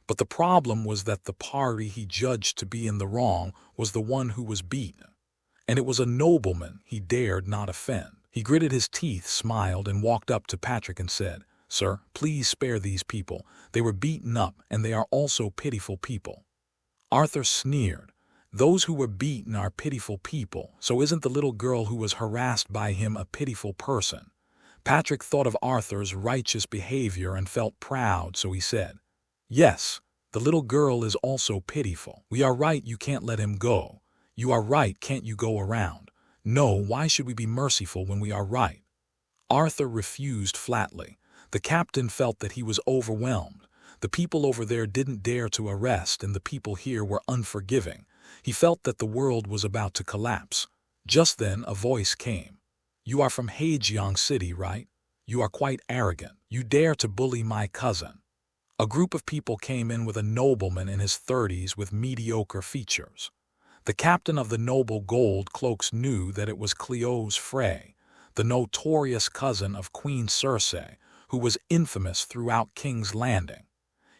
But the problem was that the party he judged to be in the wrong was the one who was beaten. And it was a nobleman he dared not offend. He gritted his teeth, smiled, and walked up to Patrick and said, "Sir, please spare these people. They were beaten up, and they are also pitiful people." Arthur sneered. "Those who were beaten are pitiful people, so isn't the little girl who was harassed by him a pitiful person?" Patrick thought of Arthur's righteous behavior and felt proud, so he said, "Yes, the little girl is also pitiful. We are right, you can't let him go. You are right, can't you go around? No, why should we be merciful when we are right?" Arthur refused flatly. The captain felt that he was overwhelmed. The people over there didn't dare to arrest, and the people here were unforgiving. He felt that the world was about to collapse. Just then a voice came. "You are from Haejeong City, right? You are quite arrogant. You dare to bully my cousin." A group of people came in with a nobleman in his 30s with mediocre features. The captain of the noble gold cloaks knew that it was Cleos Frey, the notorious cousin of Queen Cersei, who was infamous throughout King's Landing.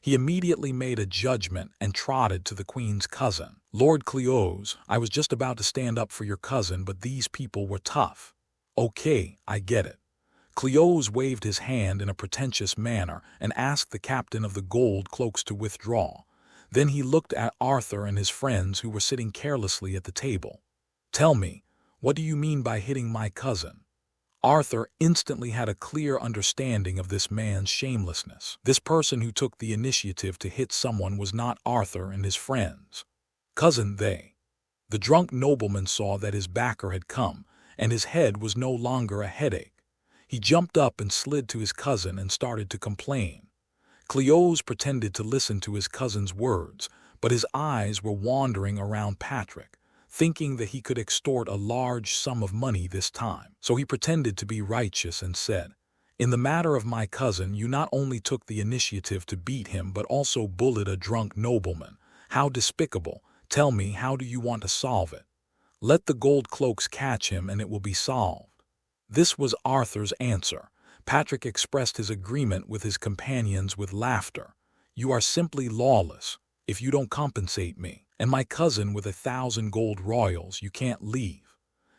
He immediately made a judgment and trotted to the queen's cousin. "Lord Cleos, I was just about to stand up for your cousin, but these people were tough." "Okay, I get it." Cleos waved his hand in a pretentious manner and asked the captain of the gold cloaks to withdraw. Then he looked at Arthur and his friends who were sitting carelessly at the table. "Tell me, what do you mean by hitting my cousin?" Arthur instantly had a clear understanding of this man's shamelessness. This person who took the initiative to hit someone was not Arthur and his friends. Cousin they. The drunk nobleman saw that his backer had come, and his head was no longer a headache. He jumped up and slid to his cousin and started to complain. Cleos pretended to listen to his cousin's words, but his eyes were wandering around Patrick, thinking that he could extort a large sum of money this time. So he pretended to be righteous and said, "In the matter of my cousin, you not only took the initiative to beat him but also bullied a drunk nobleman. How despicable! Tell me, how do you want to solve it? Let the gold cloaks catch him and it will be solved." This was Arthur's answer. Patrick expressed his agreement with his companions with laughter. "You are simply lawless. If you don't compensate me and my cousin with 1,000 gold royals, you can't leave."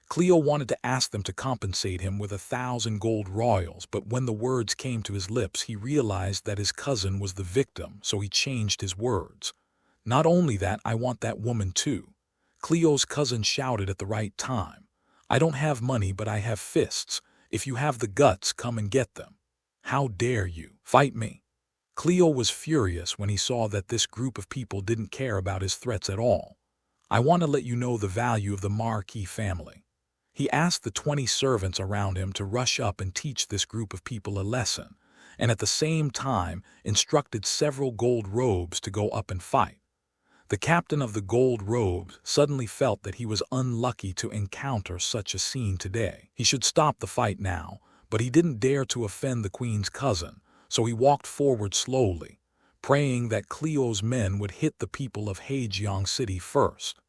Cleo wanted to ask them to compensate him with 1,000 gold royals, but when the words came to his lips, he realized that his cousin was the victim, so he changed his words. "Not only that, I want that woman too." Cleo's cousin shouted at the right time, "I don't have money, but I have fists. If you have the guts, come and get them." "How dare you fight me?" Cleo was furious when he saw that this group of people didn't care about his threats at all. "I want to let you know the value of the Marquis family." He asked the 20 servants around him to rush up and teach this group of people a lesson, and at the same time instructed several gold robes to go up and fight. The captain of the gold robes suddenly felt that he was unlucky to encounter such a scene today. He should stop the fight now, but he didn't dare to offend the queen's cousin, so he walked forward slowly, praying that Cleo's men would hit the people of Haejeong City first.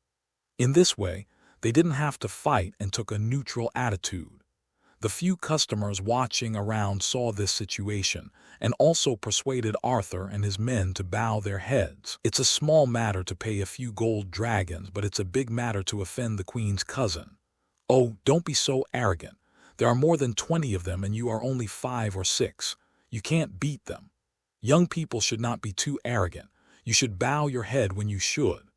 In this way, they didn't have to fight and took a neutral attitude. The few customers watching around saw this situation and also persuaded Arthur and his men to bow their heads. It's a small matter to pay a few gold dragons, but it's a big matter to offend the queen's cousin. "Oh, don't be so arrogant. There are more than 20 of them and you are only 5 or 6. You can't beat them. Young people should not be too arrogant. You should bow your head when you should."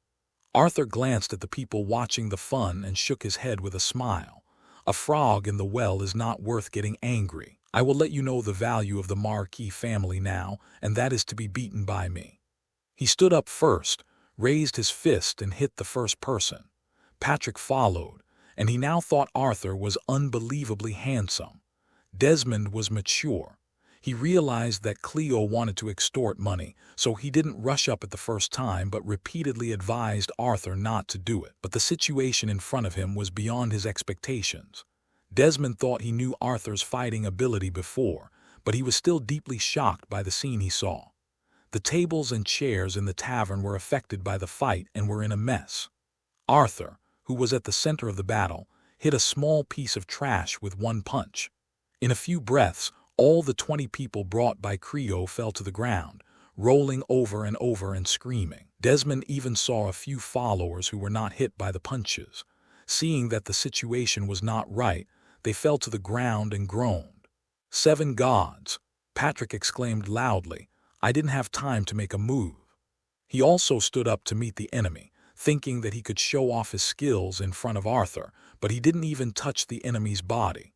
Arthur glanced at the people watching the fun and shook his head with a smile. "A frog in the well is not worth getting angry. I will let you know the value of the Marquis family now, and that is to be beaten by me." He stood up first, raised his fist and hit the first person. Patrick followed, and he now thought Arthur was unbelievably handsome. Desmond was mature. He realized that Cleo wanted to extort money, so he didn't rush up at the first time but repeatedly advised Arthur not to do it. But the situation in front of him was beyond his expectations. Desmond thought he knew Arthur's fighting ability before, but he was still deeply shocked by the scene he saw. The tables and chairs in the tavern were affected by the fight and were in a mess. Arthur, who was at the center of the battle, hit a small piece of trash with one punch. In a few breaths, all the 20 people brought by Cleo fell to the ground, rolling over and screaming. Desmond even saw a few followers who were not hit by the punches. Seeing that the situation was not right, they fell to the ground and groaned. "7 gods!" Patrick exclaimed loudly. "I didn't have time to make a move." He also stood up to meet the enemy, thinking that he could show off his skills in front of Arthur, but he didn't even touch the enemy's body.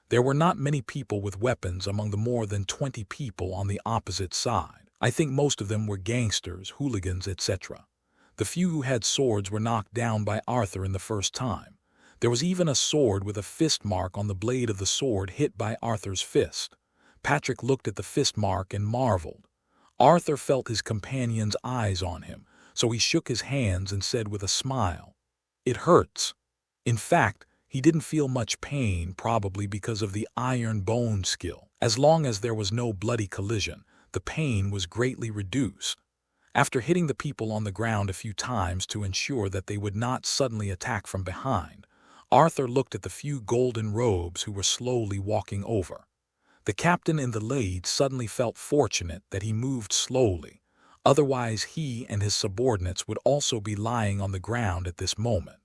There were not many people with weapons among the more than 20 people on the opposite side. I think most of them were gangsters, hooligans, etc. The few who had swords were knocked down by Arthur in the first time. There was even a sword with a fist mark on the blade of the sword hit by Arthur's fist. Patrick looked at the fist mark and marveled. Arthur felt his companion's eyes on him, so he shook his hands and said with a smile, "It hurts." In fact, he didn't feel much pain, probably because of the iron bone skill. As long as there was no bloody collision, the pain was greatly reduced. After hitting the people on the ground a few times to ensure that they would not suddenly attack from behind, Arthur looked at the few golden robes who were slowly walking over. The captain in the lead suddenly felt fortunate that he moved slowly. Otherwise, he and his subordinates would also be lying on the ground at this moment.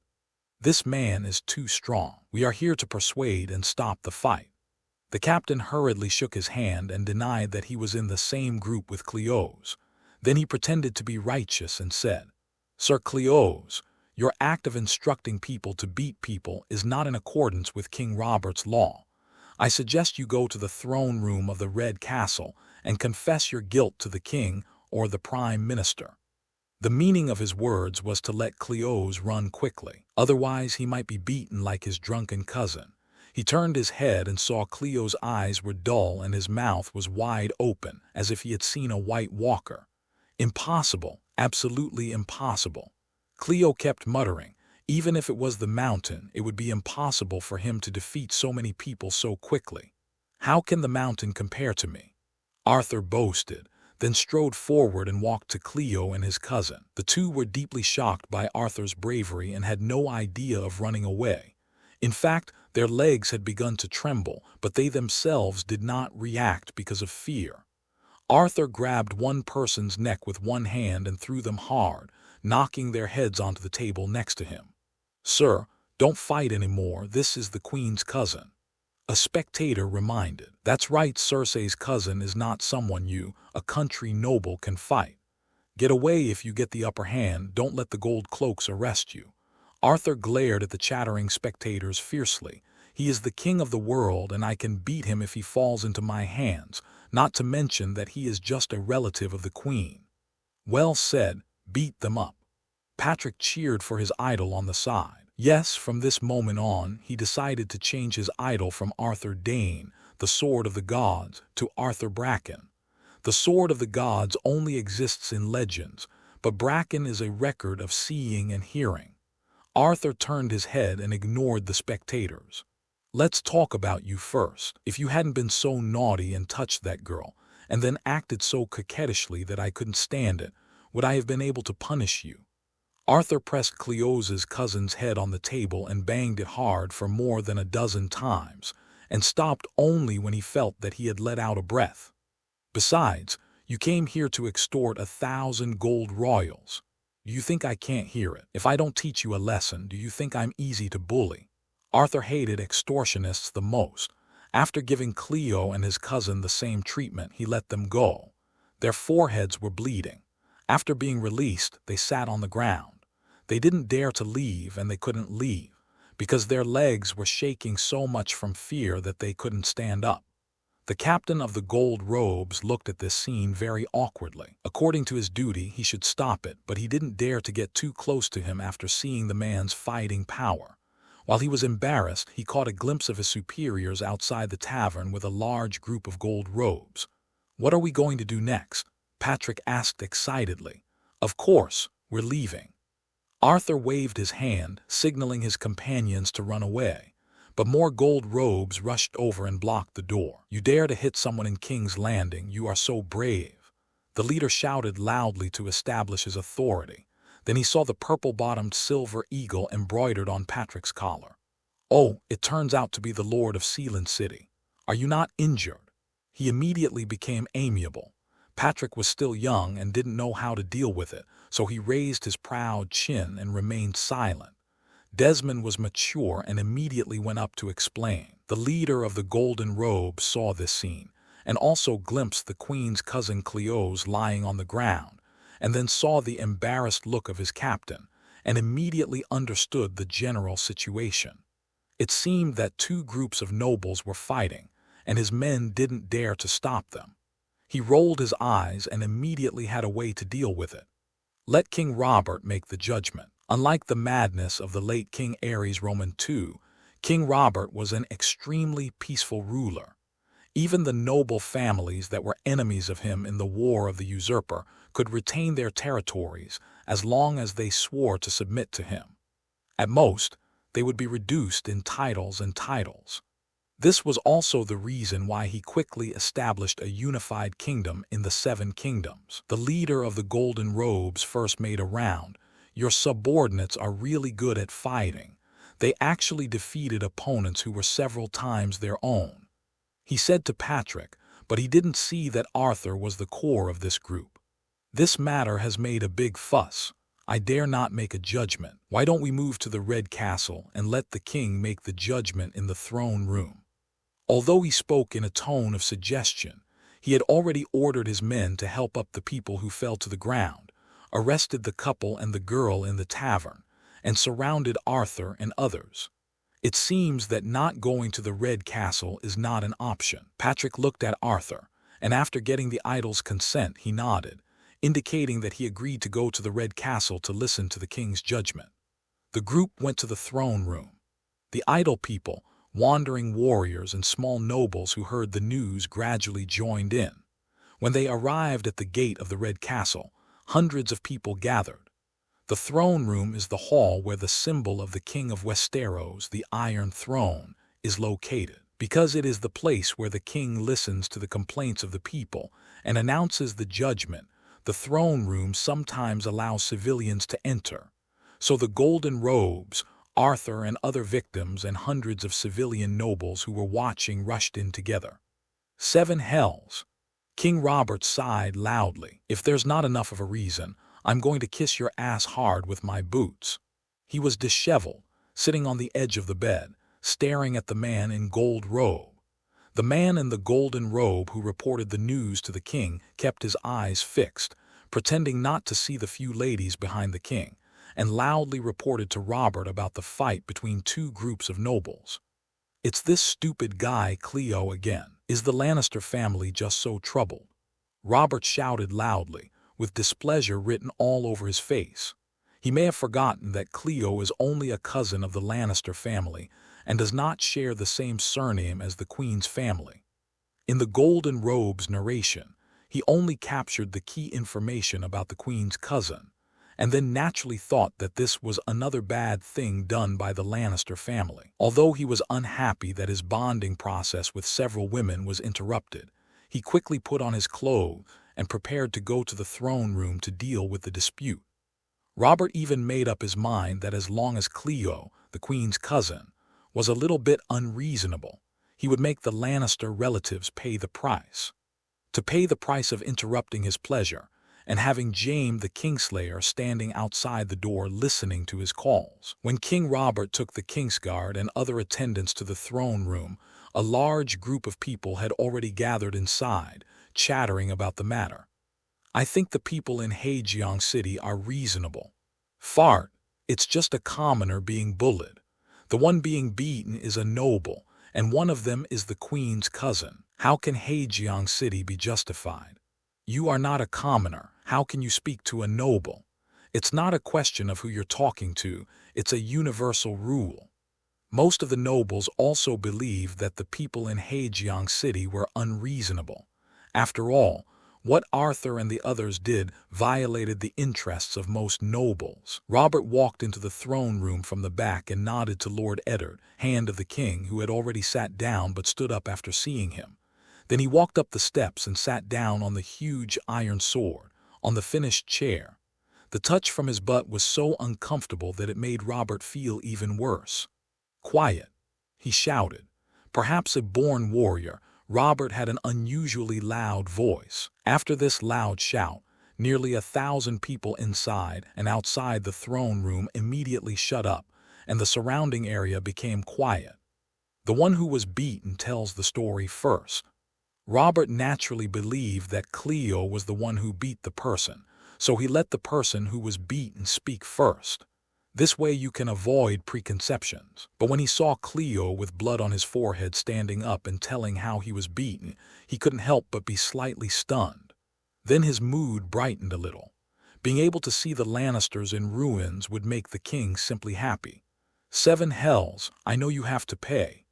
"This man is too strong. We are here to persuade and stop the fight." The captain hurriedly shook his hand and denied that he was in the same group with Cleos. Then he pretended to be righteous and said, "Sir Cleos, your act of instructing people to beat people is not in accordance with King Robert's law. I suggest you go to the throne room of the Red Castle and confess your guilt to the king or the prime minister." The meaning of his words was to let Cleo's run quickly. Otherwise, he might be beaten like his drunken cousin. He turned his head and saw Cleo's eyes were dull and his mouth was wide open, as if he had seen a white walker. Impossible, absolutely impossible. Cleo kept muttering, even if it was the mountain, it would be impossible for him to defeat so many people so quickly. "How can the mountain compare to me?" Arthur boasted, then strode forward and walked to Cleo and his cousin. The two were deeply shocked by Arthur's bravery and had no idea of running away. In fact, their legs had begun to tremble, but they themselves did not react because of fear. Arthur grabbed one person's neck with one hand and threw them hard, knocking their heads onto the table next to him. "Sir, don't fight anymore, this is the Queen's cousin." A spectator reminded. "That's right, Cersei's cousin is not someone you, a country noble, can fight. Get away if you get the upper hand, don't let the gold cloaks arrest you." Arthur glared at the chattering spectators fiercely. "He is the king of the world and I can beat him if he falls into my hands, not to mention that he is just a relative of the Queen." "Well said, beat them up." Patrick cheered for his idol on the side. Yes, from this moment on, he decided to change his idol from Arthur Dane, the Sword of the Gods, to Arthur Bracken. The Sword of the Gods only exists in legends, but Bracken is a record of seeing and hearing. Arthur turned his head and ignored the spectators. "Let's talk about you first. If you hadn't been so naughty and touched that girl, and then acted so coquettishly that I couldn't stand it, would I have been able to punish you?" Arthur pressed Cleo's cousin's head on the table and banged it hard for more than a dozen times, and stopped only when he felt that he had let out a breath. "Besides, you came here to extort 1,000 gold royals. Do you think I can't hear it? If I don't teach you a lesson, do you think I'm easy to bully?" Arthur hated extortionists the most. After giving Cleo and his cousin the same treatment, he let them go. Their foreheads were bleeding. After being released, they sat on the ground. They didn't dare to leave, and they couldn't leave, because their legs were shaking so much from fear that they couldn't stand up. The captain of the gold robes looked at this scene very awkwardly. According to his duty, he should stop it, but he didn't dare to get too close to him after seeing the man's fighting power. While he was embarrassed, he caught a glimpse of his superiors outside the tavern with a large group of gold robes. "What are we going to do next?" Patrick asked excitedly. "Of course, we're leaving." Arthur waved his hand, signaling his companions to run away, but more gold robes rushed over and blocked the door. "You dare to hit someone in King's Landing, you are so brave." The leader shouted loudly to establish his authority. Then he saw the purple-bottomed silver eagle embroidered on Patrick's collar. "Oh, it turns out to be the Lord of Sealand City. Are you not injured?" He immediately became amiable. Patrick was still young and didn't know how to deal with it, so he raised his proud chin and remained silent. Desmond was mature and immediately went up to explain. The leader of the Golden Robe saw this scene, and also glimpsed the Queen's cousin Cleo's lying on the ground, and then saw the embarrassed look of his captain, and immediately understood the general situation. It seemed that two groups of nobles were fighting, and his men didn't dare to stop them. He rolled his eyes and immediately had a way to deal with it. Let King Robert make the judgment. Unlike the madness of the late King Ares Roman II, King Robert was an extremely peaceful ruler. Even the noble families that were enemies of him in the War of the Usurper could retain their territories as long as they swore to submit to him. At most, they would be reduced in titles and titles. This was also the reason why he quickly established a unified kingdom in the Seven Kingdoms. The leader of the Golden Robes first made a round. "Your subordinates are really good at fighting. They actually defeated opponents who were several times their own," he said to Patrick, but he didn't see that Arthur was the core of this group. "This matter has made a big fuss. I dare not make a judgment. Why don't we move to the Red Castle and let the king make the judgment in the throne room?" Although he spoke in a tone of suggestion, he had already ordered his men to help up the people who fell to the ground, arrested the couple and the girl in the tavern, and surrounded Arthur and others. It seems that not going to the Red Castle is not an option. Patrick looked at Arthur, and after getting the idol's consent, he nodded, indicating that he agreed to go to the Red Castle to listen to the king's judgment. The group went to the throne room. The idol people, wandering warriors, and small nobles who heard the news gradually joined in. When they arrived at the gate of the Red Castle, hundreds of people gathered. The throne room is the hall where the symbol of the King of Westeros, the Iron Throne, is located, because it is the place where the king listens to the complaints of the people and announces the judgment. The throne room sometimes allows civilians to enter. So the golden robes, Arthur and other victims, and hundreds of civilian nobles who were watching rushed in together. 7 hells. King Robert sighed loudly. If there's not enough of a reason, I'm going to kiss your ass hard with my boots. He was disheveled, sitting on the edge of the bed, staring at the man in gold robe. The man in the golden robe who reported the news to the king kept his eyes fixed, pretending not to see the few ladies behind the king, and loudly reported to Robert about the fight between 2 groups of nobles. It's this stupid guy Cleo again. Is the Lannister family just so troubled? Robert shouted loudly, with displeasure written all over his face. He may have forgotten that Cleo is only a cousin of the Lannister family and does not share the same surname as the Queen's family. In the Golden Robe's narration, he only captured the key information about the Queen's cousin, and then naturally thought that this was another bad thing done by the Lannister family. Although he was unhappy that his bonding process with several women was interrupted, he quickly put on his clothes and prepared to go to the throne room to deal with the dispute. Robert even made up his mind that as long as Cleo, the Queen's cousin, was a little bit unreasonable, he would make the Lannister relatives pay the price. To pay the price of interrupting his pleasure, and having Jaime the Kingslayer standing outside the door listening to his calls. When King Robert took the Kingsguard and other attendants to the throne room, a large group of people had already gathered inside, chattering about the matter. I think the people in Haejeong City are reasonable. Fart, it's just a commoner being bullied. The one being beaten is a noble, and one of them is the Queen's cousin. How can Haejeong City be justified? You are not a commoner. How can you speak to a noble? It's not a question of who you're talking to, it's a universal rule. Most of the nobles also believed that the people in Haejeong City were unreasonable. After all, what Arthur and the others did violated the interests of most nobles. Robert walked into the throne room from the back and nodded to Lord Eddard, Hand of the King, who had already sat down but stood up after seeing him. Then he walked up the steps and sat down on the huge iron sword, on the finished chair. The touch from his butt was so uncomfortable that it made Robert feel even worse. Quiet, he shouted. Perhaps a born warrior, Robert had an unusually loud voice. After this loud shout, nearly 1,000 people inside and outside the throne room immediately shut up, and the surrounding area became quiet. The one who was beaten tells the story first. Robert naturally believed that Cleo was the one who beat the person, so he let the person who was beaten speak first. This way you can avoid preconceptions. But when he saw Cleo with blood on his forehead standing up and telling how he was beaten, he couldn't help but be slightly stunned. Then his mood brightened a little. Being able to see the Lannisters in ruins would make the king simply happy. 7 hells, I know you have to pay.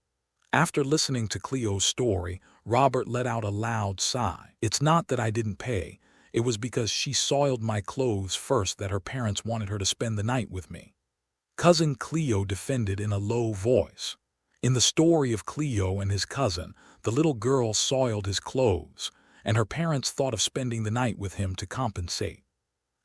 After listening to Cleo's story, Robert let out a loud sigh. It's not that I didn't pay. It was because she soiled my clothes first that her parents wanted her to spend the night with me. Cousin Cleo defended in a low voice. In the story of Cleo and his cousin, the little girl soiled his clothes, and her parents thought of spending the night with him to compensate.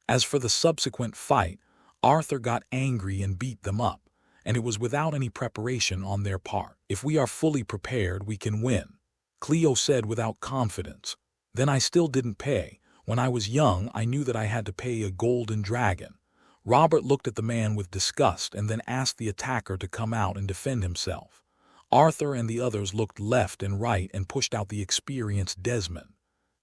As for the subsequent fight, Arthur got angry and beat them up, and it was without any preparation on their part. If we are fully prepared, we can win, Cleo said without confidence. Then I still didn't pay. When I was young, I knew that I had to pay a golden dragon. Robert looked at the man with disgust and then asked the attacker to come out and defend himself. Arthur and the others looked left and right and pushed out the experienced Desmond.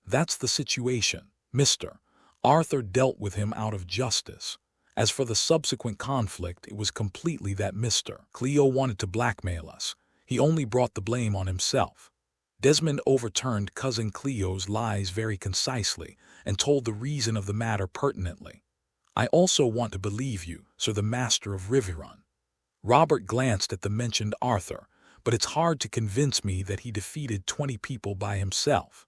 That's the situation, mister. Arthur dealt with him out of justice. As for the subsequent conflict, it was completely that Mr. Cleo wanted to blackmail us. He only brought the blame on himself. Desmond overturned Cousin Cleo's lies very concisely and told the reason of the matter pertinently. I also want to believe you, Sir the Master of Riverrun. Robert glanced at the mentioned Arthur, but it's hard to convince me that he defeated 20 people by himself.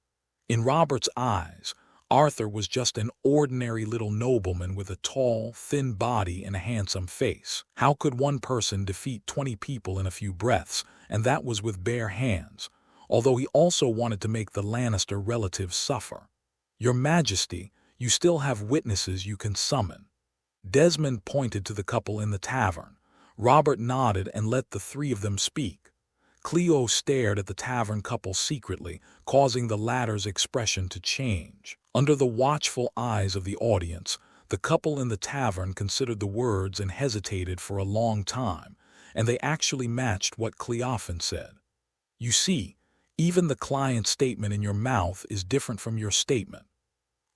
In Robert's eyes, Arthur was just an ordinary little nobleman with a tall, thin body and a handsome face. How could one person defeat 20 people in a few breaths, and that was with bare hands, although he also wanted to make the Lannister relatives suffer? Your Majesty, you still have witnesses you can summon. Desmond pointed to the couple in the tavern. Robert nodded and let the three of them speak. Cleo stared at the tavern couple secretly, causing the latter's expression to change. Under the watchful eyes of the audience, the couple in the tavern considered the words and hesitated for a long time, and they actually matched what Cleophon said. You see, even the client's statement in your mouth is different from your statement.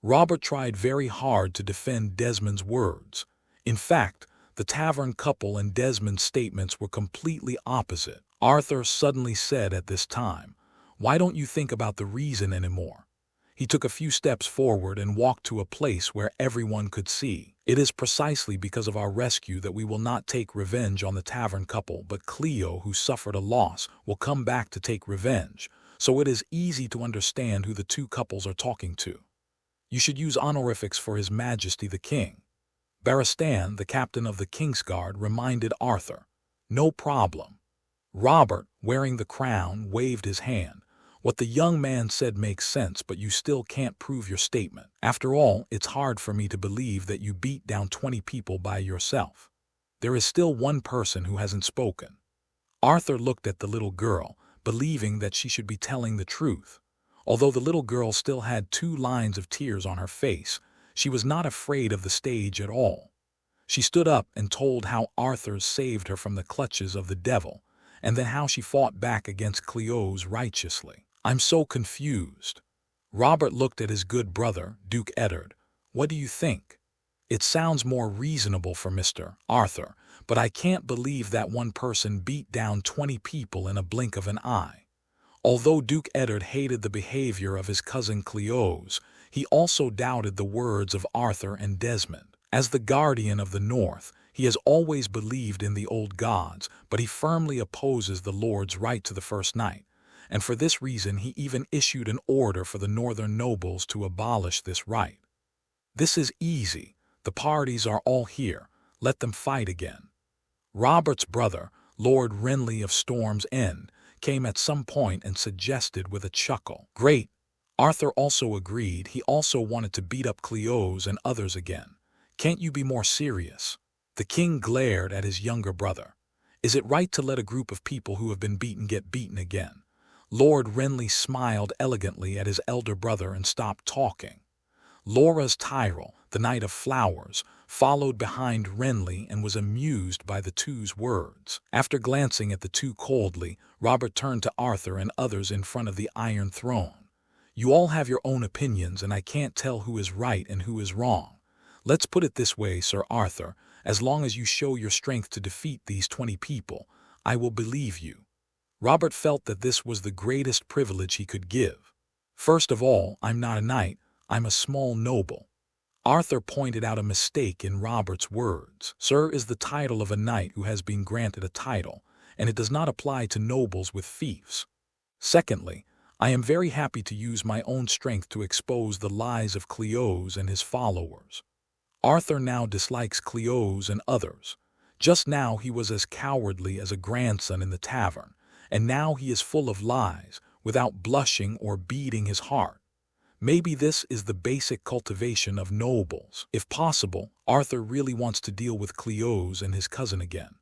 Robert tried very hard to defend Desmond's words. In fact, the tavern couple and Desmond's statements were completely opposite. Arthur suddenly said at this time, "Why don't you think about the reason anymore?" He took a few steps forward and walked to a place where everyone could see. It is precisely because of our rescue that we will not take revenge on the tavern couple, but Cleo, who suffered a loss, will come back to take revenge, so it is easy to understand who the two couples are talking to. You should use honorifics for His Majesty the King. Barristan, the captain of the Kingsguard, reminded Arthur. No problem. Robert, wearing the crown, waved his hand. What the young man said makes sense, but you still can't prove your statement. After all, it's hard for me to believe that you beat down 20 people by yourself. There is still one person who hasn't spoken. Arthur looked at the little girl, believing that she should be telling the truth. Although the little girl still had 2 lines of tears on her face, she was not afraid of the stage at all. She stood up and told how Arthur saved her from the clutches of the devil, and then how she fought back against Cleo's righteously. I'm so confused. Robert looked at his good brother, Duke Eddard. What do you think? It sounds more reasonable for Mr. Arthur, but I can't believe that one person beat down 20 people in a blink of an eye. Although Duke Eddard hated the behavior of his cousin Cleo's, he also doubted the words of Arthur and Desmond. As the guardian of the North, he has always believed in the old gods, but he firmly opposes the Lord's right to the first night, and for this reason he even issued an order for the northern nobles to abolish this right. This is easy. The parties are all here. Let them fight again. Robert's brother, Lord Renly of Storm's End, came at some point and suggested with a chuckle. Great. Arthur also agreed. He also wanted to beat up Cleo's and others again. Can't you be more serious? The king glared at his younger brother. Is it right to let a group of people who have been beaten get beaten again? Lord Renly smiled elegantly at his elder brother and stopped talking. Loras Tyrell, the Knight of Flowers, followed behind Renly and was amused by the two's words. After glancing at the two coldly, Robert turned to Arthur and others in front of the Iron Throne. You all have your own opinions, and I can't tell who is right and who is wrong. Let's put it this way, Sir Arthur. As long as you show your strength to defeat these 20 people, I will believe you. Robert felt that this was the greatest privilege he could give. First of all, I'm not a knight, I'm a small noble. Arthur pointed out a mistake in Robert's words. Sir is the title of a knight who has been granted a title, and it does not apply to nobles with fiefs. Secondly, I am very happy to use my own strength to expose the lies of Cleo's and his followers. Arthur now dislikes Cleo's and others. Just now he was as cowardly as a grandson in the tavern, and now he is full of lies, without blushing or beating his heart. Maybe this is the basic cultivation of nobles. If possible, Arthur really wants to deal with Cleo's and his cousin again.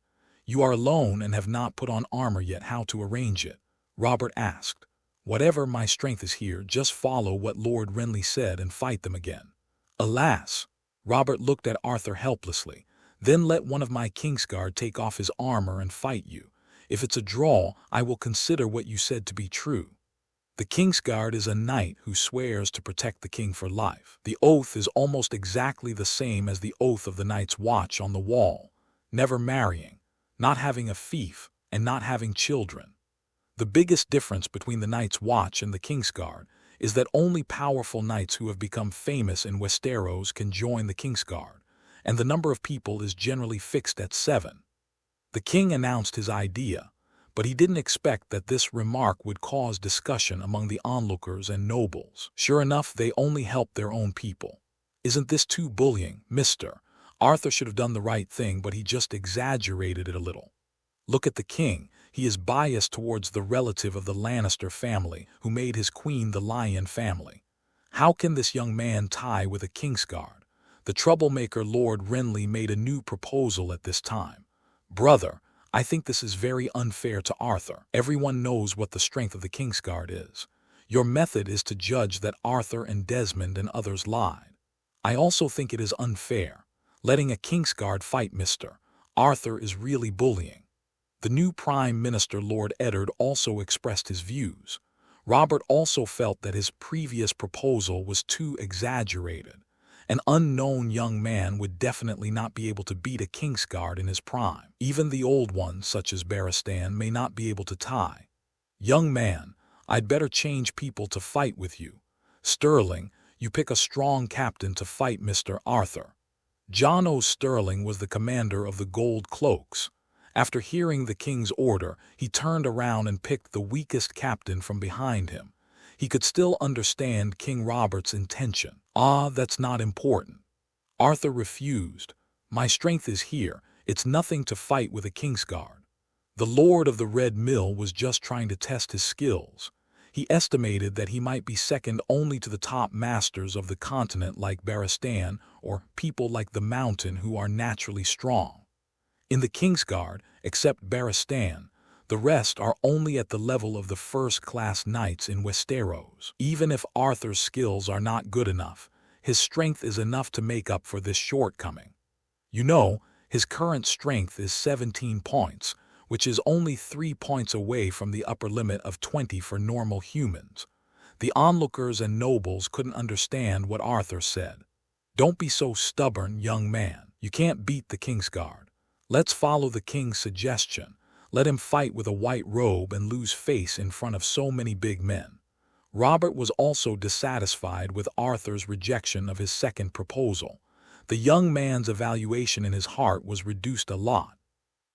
You are alone and have not put on armor yet. How to arrange it? Robert asked. Whatever, my strength is here. Just follow what Lord Renly said and fight them again. Alas! Robert looked at Arthur helplessly. Then let one of my Kingsguard take off his armor and fight you. If it's a draw, I will consider what you said to be true. The Kingsguard is a knight who swears to protect the king for life. The oath is almost exactly the same as the oath of the Night's Watch on the wall: never marrying, not having a fief, and not having children. The biggest difference between the Night's Watch and the Kingsguard is that only powerful knights who have become famous in Westeros can join the Kingsguard, and the number of people is generally fixed at 7. The king announced his idea, but he didn't expect that this remark would cause discussion among the onlookers and nobles. Sure enough, they only helped their own people. Isn't this too bullying, mister? Arthur should have done the right thing, but he just exaggerated it a little. Look at the king. He is biased towards the relative of the Lannister family who made his queen the Lion family. How can this young man tie with a Kingsguard? The troublemaker Lord Renly made a new proposal at this time. Brother, I think this is very unfair to Arthur. Everyone knows what the strength of the Kingsguard is. Your method is to judge that Arthur and Desmond and others lied. I also think it is unfair. Letting a Kingsguard fight Mr. Arthur is really bullying. The new Prime Minister Lord Eddard also expressed his views. Robert also felt that his previous proposal was too exaggerated. An unknown young man would definitely not be able to beat a Kingsguard in his prime. Even the old ones, such as Barristan, may not be able to tie. Young man, I'd better change people to fight with you. Sterling, you pick a strong captain to fight Mr. Arthur. John O. Sterling was the commander of the Gold Cloaks. After hearing the king's order, he turned around and picked the weakest captain from behind him. He could still understand King Robert's intention. Ah, that's not important. Arthur refused. My strength is here. It's nothing to fight with a Kingsguard. The Lord of the Red Mill was just trying to test his skills. He estimated that he might be second only to the top masters of the continent like Barristan or people like the Mountain who are naturally strong. In the Kingsguard, except Barristan, the rest are only at the level of the first-class knights in Westeros. Even if Arthur's skills are not good enough, his strength is enough to make up for this shortcoming. You know, his current strength is 17 points, which is only 3 points away from the upper limit of 20 for normal humans. The onlookers and nobles couldn't understand what Arthur said. Don't be so stubborn, young man. You can't beat the Kingsguard. Let's follow the king's suggestion. Let him fight with a white robe and lose face in front of so many big men. Robert was also dissatisfied with Arthur's rejection of his second proposal. The young man's evaluation in his heart was reduced a lot.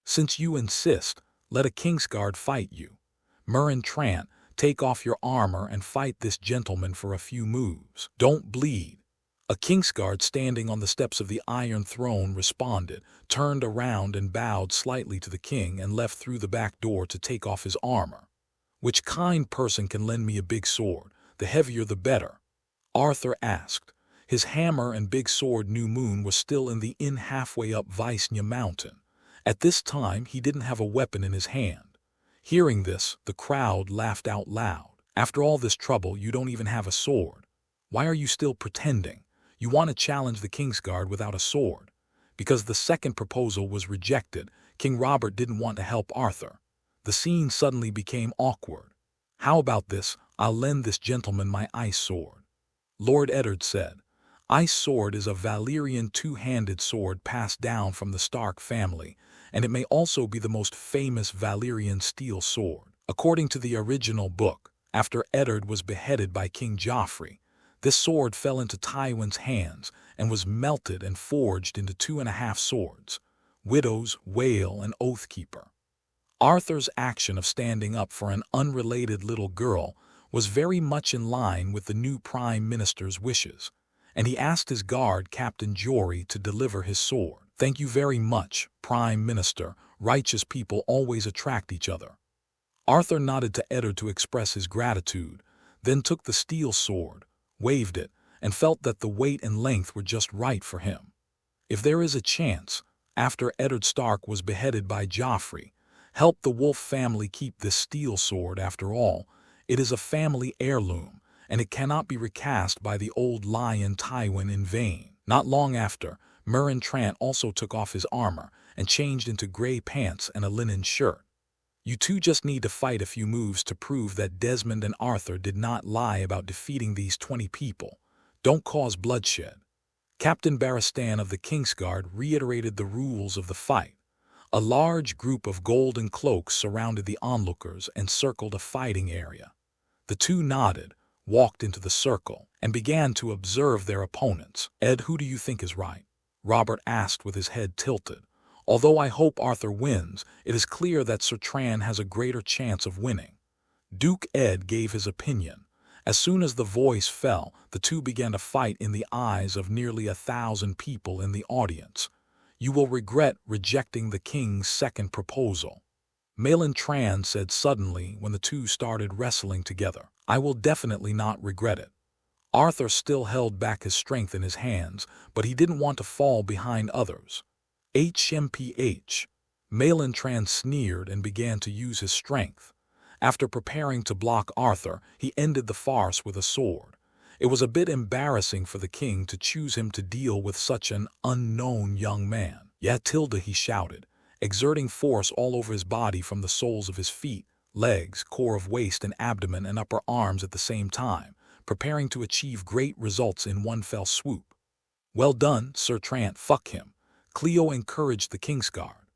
Since you insist, let a Kingsguard fight you. Meryn Trant, take off your armor and fight this gentleman for a few moves. Don't bleed. A Kingsguard standing on the steps of the Iron Throne responded, turned around and bowed slightly to the king and left through the back door to take off his armor. Which kind person can lend me a big sword? The heavier the better. Arthur asked. His hammer and big sword New Moon was still in the inn halfway up Vicenya Mountain. At this time he didn't have a weapon in his hand. Hearing this, the crowd laughed out loud. After all this trouble, you don't even have a sword. Why are you still pretending? You want to challenge the Kingsguard without a sword. Because the second proposal was rejected, King Robert didn't want to help Arthur. The scene suddenly became awkward. How about this? I'll lend this gentleman my ice sword. Lord Eddard said. Ice sword is a Valyrian two-handed sword passed down from the Stark family, and it may also be the most famous Valyrian steel sword. According to the original book, after Eddard was beheaded by King Joffrey, this sword fell into Tywin's hands and was melted and forged into 2.5 swords, Widow's, Wail, and Oathkeeper. Arthur's action of standing up for an unrelated little girl was very much in line with the new Prime Minister's wishes, and he asked his guard, Captain Jory, to deliver his sword. Thank you very much, Prime Minister. Righteous people always attract each other. Arthur nodded to Eddard to express his gratitude, then took the steel sword, waved it, and felt that the weight and length were just right for him. If there is a chance, after Eddard Stark was beheaded by Joffrey, help the Wolf family keep this steel sword. After all, it is a family heirloom, and it cannot be recast by the old lion Tywin in vain. Not long after, Meryn Trant also took off his armor and changed into gray pants and a linen shirt. You two just need to fight a few moves to prove that Desmond and Arthur did not lie about defeating these 20 people. Don't cause bloodshed. Captain Barristan of the Kingsguard reiterated the rules of the fight. A large group of golden cloaks surrounded the onlookers and circled a fighting area. The two nodded, walked into the circle, and began to observe their opponents. "Ed, who do you think is right?" Robert asked with his head tilted. "Although I hope Arthur wins, it is clear that Sir Tran has a greater chance of winning." Duke Ed gave his opinion. As soon as the voice fell, the two began to fight in the eyes of nearly 1,000 people in the audience. "You will regret rejecting the king's second proposal," Malin Tran said suddenly when the two started wrestling together. "I will definitely not regret it." Arthur still held back his strength in his hands, but he didn't want to fall behind others. HMPH. Malin Tran sneered and began to use his strength. After preparing to block Arthur, he ended the farce with a sword. It was a bit embarrassing for the king to choose him to deal with such an unknown young man. "Yeah, Tilda," he shouted, exerting force all over his body from the soles of his feet, legs, core of waist and abdomen and upper arms at the same time, preparing to achieve great results in one fell swoop. "Well done, Sir Tran, fuck him," Cleo encouraged the Kingsguard.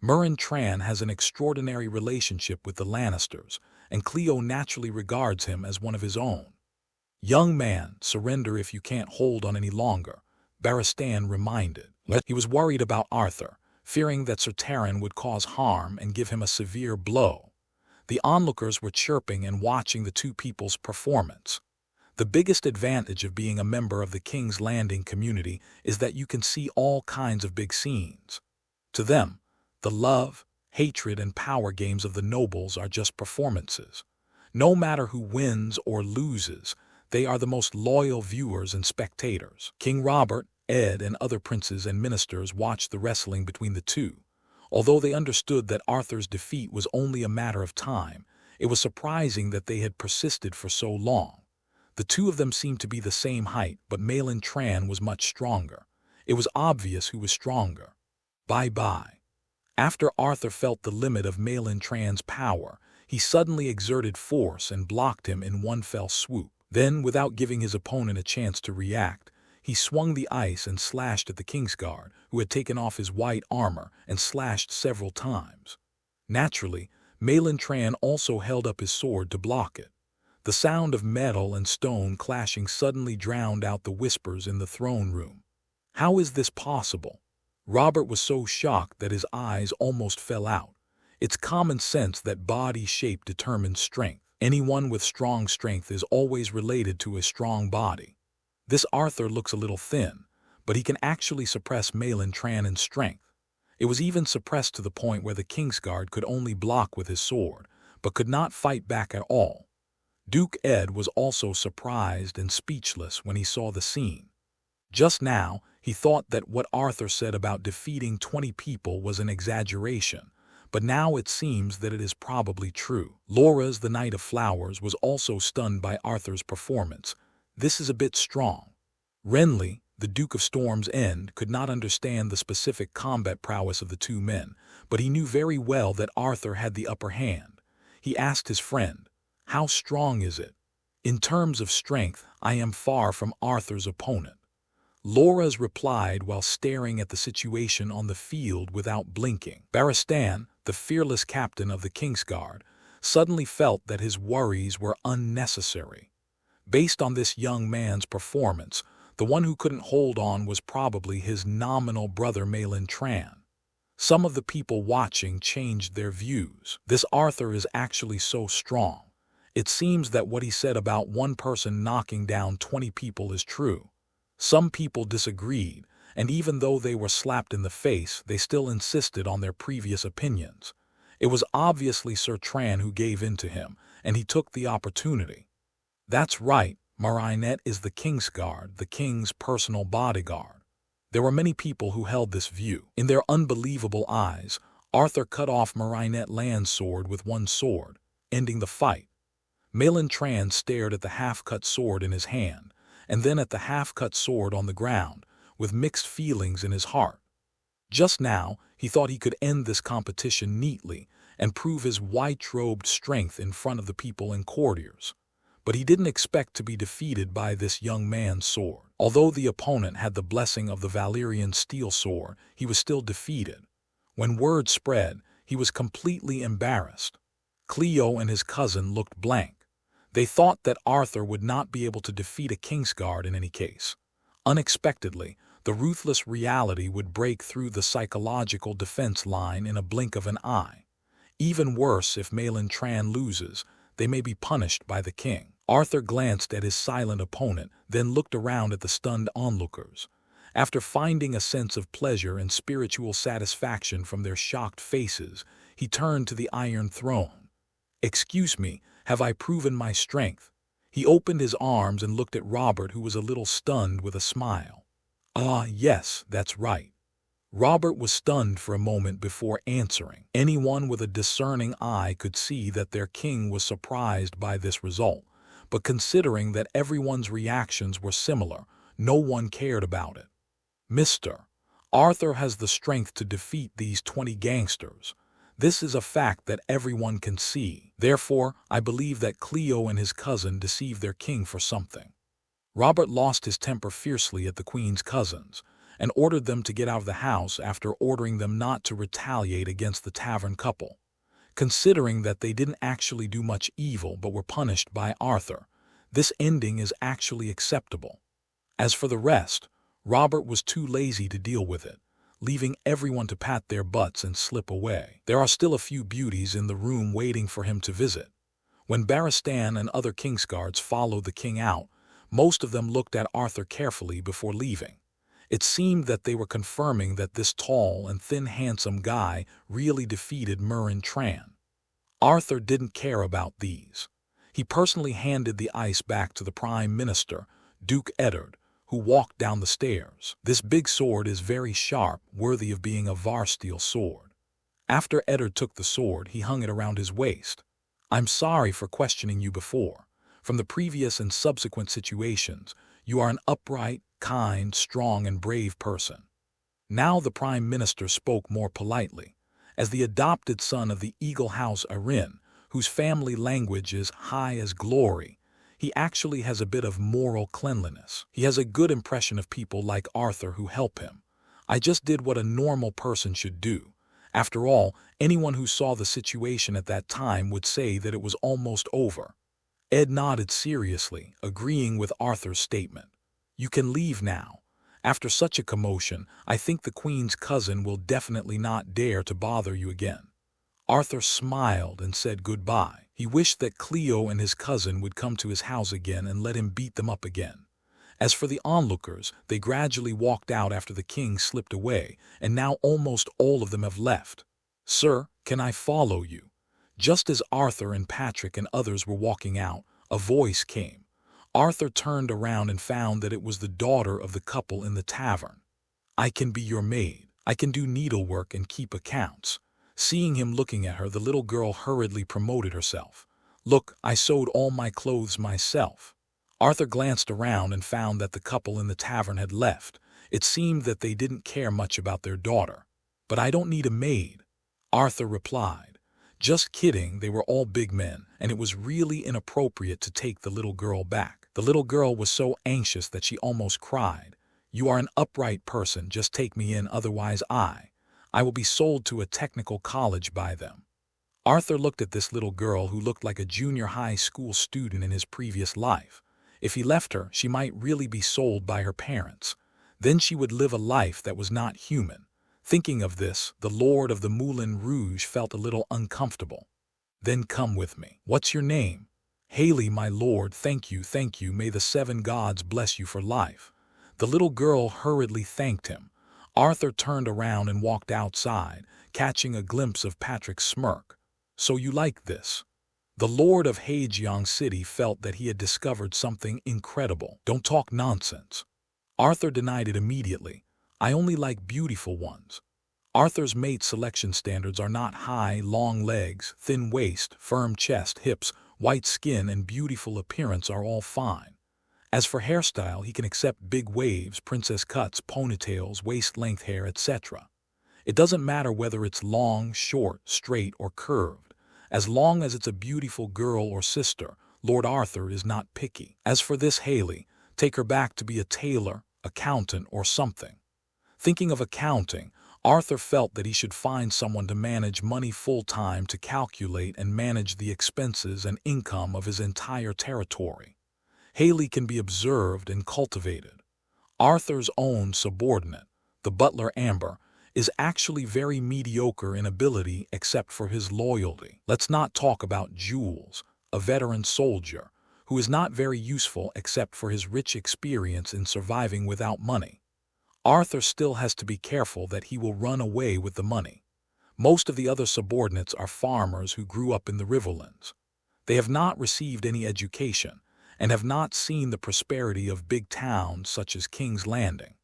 Meryn Tran has an extraordinary relationship with the Lannisters, and Cleo naturally regards him as one of his own. "Young man, surrender if you can't hold on any longer," Barristan reminded. He was worried about Arthur, fearing that Sir Taren would cause harm and give him a severe blow. The onlookers were chirping and watching the two people's performance. The biggest advantage of being a member of the King's Landing community is that you can see all kinds of big scenes. To them, the love, hatred, and power games of the nobles are just performances. No matter who wins or loses, they are the most loyal viewers and spectators. King Robert, Ed, and other princes and ministers watched the wrestling between the two. Although they understood that Arthur's defeat was only a matter of time, it was surprising that they had persisted for so long. The two of them seemed to be the same height, but Malin Tran was much stronger. It was obvious who was stronger. Bye-bye. After Arthur felt the limit of Malin Tran's power, he suddenly exerted force and blocked him in one fell swoop. Then, without giving his opponent a chance to react, he swung the ice and slashed at the Kingsguard, who had taken off his white armor and slashed several times. Naturally, Malin Tran also held up his sword to block it. The sound of metal and stone clashing suddenly drowned out the whispers in the throne room. How is this possible? Robert was so shocked that his eyes almost fell out. It's common sense that body shape determines strength. Anyone with strong strength is always related to a strong body. This Arthur looks a little thin, but he can actually suppress Malin Tran in strength. It was even suppressed to the point where the Kingsguard could only block with his sword, but could not fight back at all. Duke Ed was also surprised and speechless when he saw the scene. Just now, he thought that what Arthur said about defeating 20 people was an exaggeration, but now it seems that it is probably true. Loras, the Knight of Flowers, was also stunned by Arthur's performance. This is a bit strong. Renly, the Duke of Storm's End, could not understand the specific combat prowess of the two men, but he knew very well that Arthur had the upper hand. He asked his friend, "How strong is it?" "In terms of strength, I am far from Arthur's opponent." Loras replied while staring at the situation on the field without blinking. Barristan, the fearless captain of the Kingsguard, suddenly felt that his worries were unnecessary. Based on this young man's performance, the one who couldn't hold on was probably his nominal brother Malin Tran. Some of the people watching changed their views. This Arthur is actually so strong. It seems that what he said about one person knocking down 20 people is true. Some people disagreed, and even though they were slapped in the face, they still insisted on their previous opinions. It was obviously Sir Tran who gave in to him, and he took the opportunity. That's right, Marinette is the Kingsguard, the king's personal bodyguard. There were many people who held this view. In their unbelievable eyes, Arthur cut off Marinette Land's sword with one sword, ending the fight. Malin Tran stared at the half-cut sword in his hand, and then at the half-cut sword on the ground, with mixed feelings in his heart. Just now, he thought he could end this competition neatly, and prove his white-robed strength in front of the people and courtiers. But he didn't expect to be defeated by this young man's sword. Although the opponent had the blessing of the Valyrian steel sword, he was still defeated. When word spread, he was completely embarrassed. Cleo and his cousin looked blank. They thought that Arthur would not be able to defeat a Kingsguard in any case. Unexpectedly, the ruthless reality would break through the psychological defense line in a blink of an eye. Even worse, if Malin Tran loses, they may be punished by the king. Arthur glanced at his silent opponent, then looked around at the stunned onlookers. After finding a sense of pleasure and spiritual satisfaction from their shocked faces, he turned to the Iron Throne. "Excuse me, have I proven my strength?" He opened his arms and looked at Robert, who was a little stunned, with a smile. "Ah, yes, that's right." Robert was stunned for a moment before answering. Anyone with a discerning eye could see that their king was surprised by this result, but considering that everyone's reactions were similar, no one cared about it. "Mr. Arthur has the strength to defeat these 20 gangsters. This is a fact that everyone can see. Therefore, I believe that Cleo and his cousin deceived their king for something." Robert lost his temper fiercely at the Queen's cousins, and ordered them to get out of the house after ordering them not to retaliate against the tavern couple. Considering that they didn't actually do much evil but were punished by Arthur, this ending is actually acceptable. As for the rest, Robert was too lazy to deal with it, leaving everyone to pat their butts and slip away. There are still a few beauties in the room waiting for him to visit. When Barristan and other Kingsguards followed the king out, most of them looked at Arthur carefully before leaving. It seemed that they were confirming that this tall and thin handsome guy really defeated Meryn Tran. Arthur didn't care about these. He personally handed the ice back to the Prime Minister, Duke Eddard, who walked down the stairs. "This big sword is very sharp, worthy of being a Varsteel sword." After Eddard took the sword, he hung it around his waist. "I'm sorry for questioning you before. From the previous and subsequent situations, you are an upright, kind, strong, and brave person." Now the Prime Minister spoke more politely. As the adopted son of the Eagle House Arryn, whose family language is high as glory, he actually has a bit of moral cleanliness. He has a good impression of people like Arthur who help him. "I just did what a normal person should do. After all, anyone who saw the situation at that time would say that it was almost over." Ed nodded seriously, agreeing with Arthur's statement. "You can leave now. After such a commotion, I think the Queen's cousin will definitely not dare to bother you again." Arthur smiled and said goodbye. He wished that Cleo and his cousin would come to his house again and let him beat them up again. As for the onlookers, they gradually walked out after the king slipped away, and now almost all of them have left. "Sir, can I follow you?" Just as Arthur and Patrick and others were walking out, a voice came. Arthur turned around and found that it was the daughter of the couple in the tavern. "I can be your maid. I can do needlework and keep accounts." Seeing him looking at her, the little girl hurriedly promoted herself. "Look, I sewed all my clothes myself." Arthur glanced around and found that the couple in the tavern had left. It seemed that they didn't care much about their daughter. "But I don't need a maid," Arthur replied. "Just kidding, they were all big men, and it was really inappropriate to take the little girl back." The little girl was so anxious that she almost cried. "You are an upright person, just take me in, otherwise I will be sold to a technical college by them." Arthur looked at this little girl who looked like a junior high school student in his previous life. If he left her, she might really be sold by her parents. Then she would live a life that was not human. Thinking of this, the Lord of the Moulin Rouge felt a little uncomfortable. "Then come with me." "What's your name?" "Haley, my lord, thank you, may the 7 gods bless you for life." The little girl hurriedly thanked him. Arthur turned around and walked outside, catching a glimpse of Patrick's smirk. "So you like this?" The Lord of Haejeong City felt that he had discovered something incredible. "Don't talk nonsense." Arthur denied it immediately. "I only like beautiful ones." Arthur's mate selection standards are not high, long legs, thin waist, firm chest, hips, white skin, and beautiful appearance are all fine. As for hairstyle, he can accept big waves, princess cuts, ponytails, waist-length hair, etc. It doesn't matter whether it's long, short, straight, or curved. As long as it's a beautiful girl or sister, Lord Arthur is not picky. As for this Haley, take her back to be a tailor, accountant, or something. Thinking of accounting, Arthur felt that he should find someone to manage money full-time to calculate and manage the expenses and income of his entire territory. Haley can be observed and cultivated. Arthur's own subordinate, the butler Amber, is actually very mediocre in ability except for his loyalty. Let's not talk about Jules, a veteran soldier, who is not very useful except for his rich experience in surviving without money. Arthur still has to be careful that he will run away with the money. Most of the other subordinates are farmers who grew up in the Riverlands. They have not received any education and have not seen the prosperity of big towns such as King's Landing.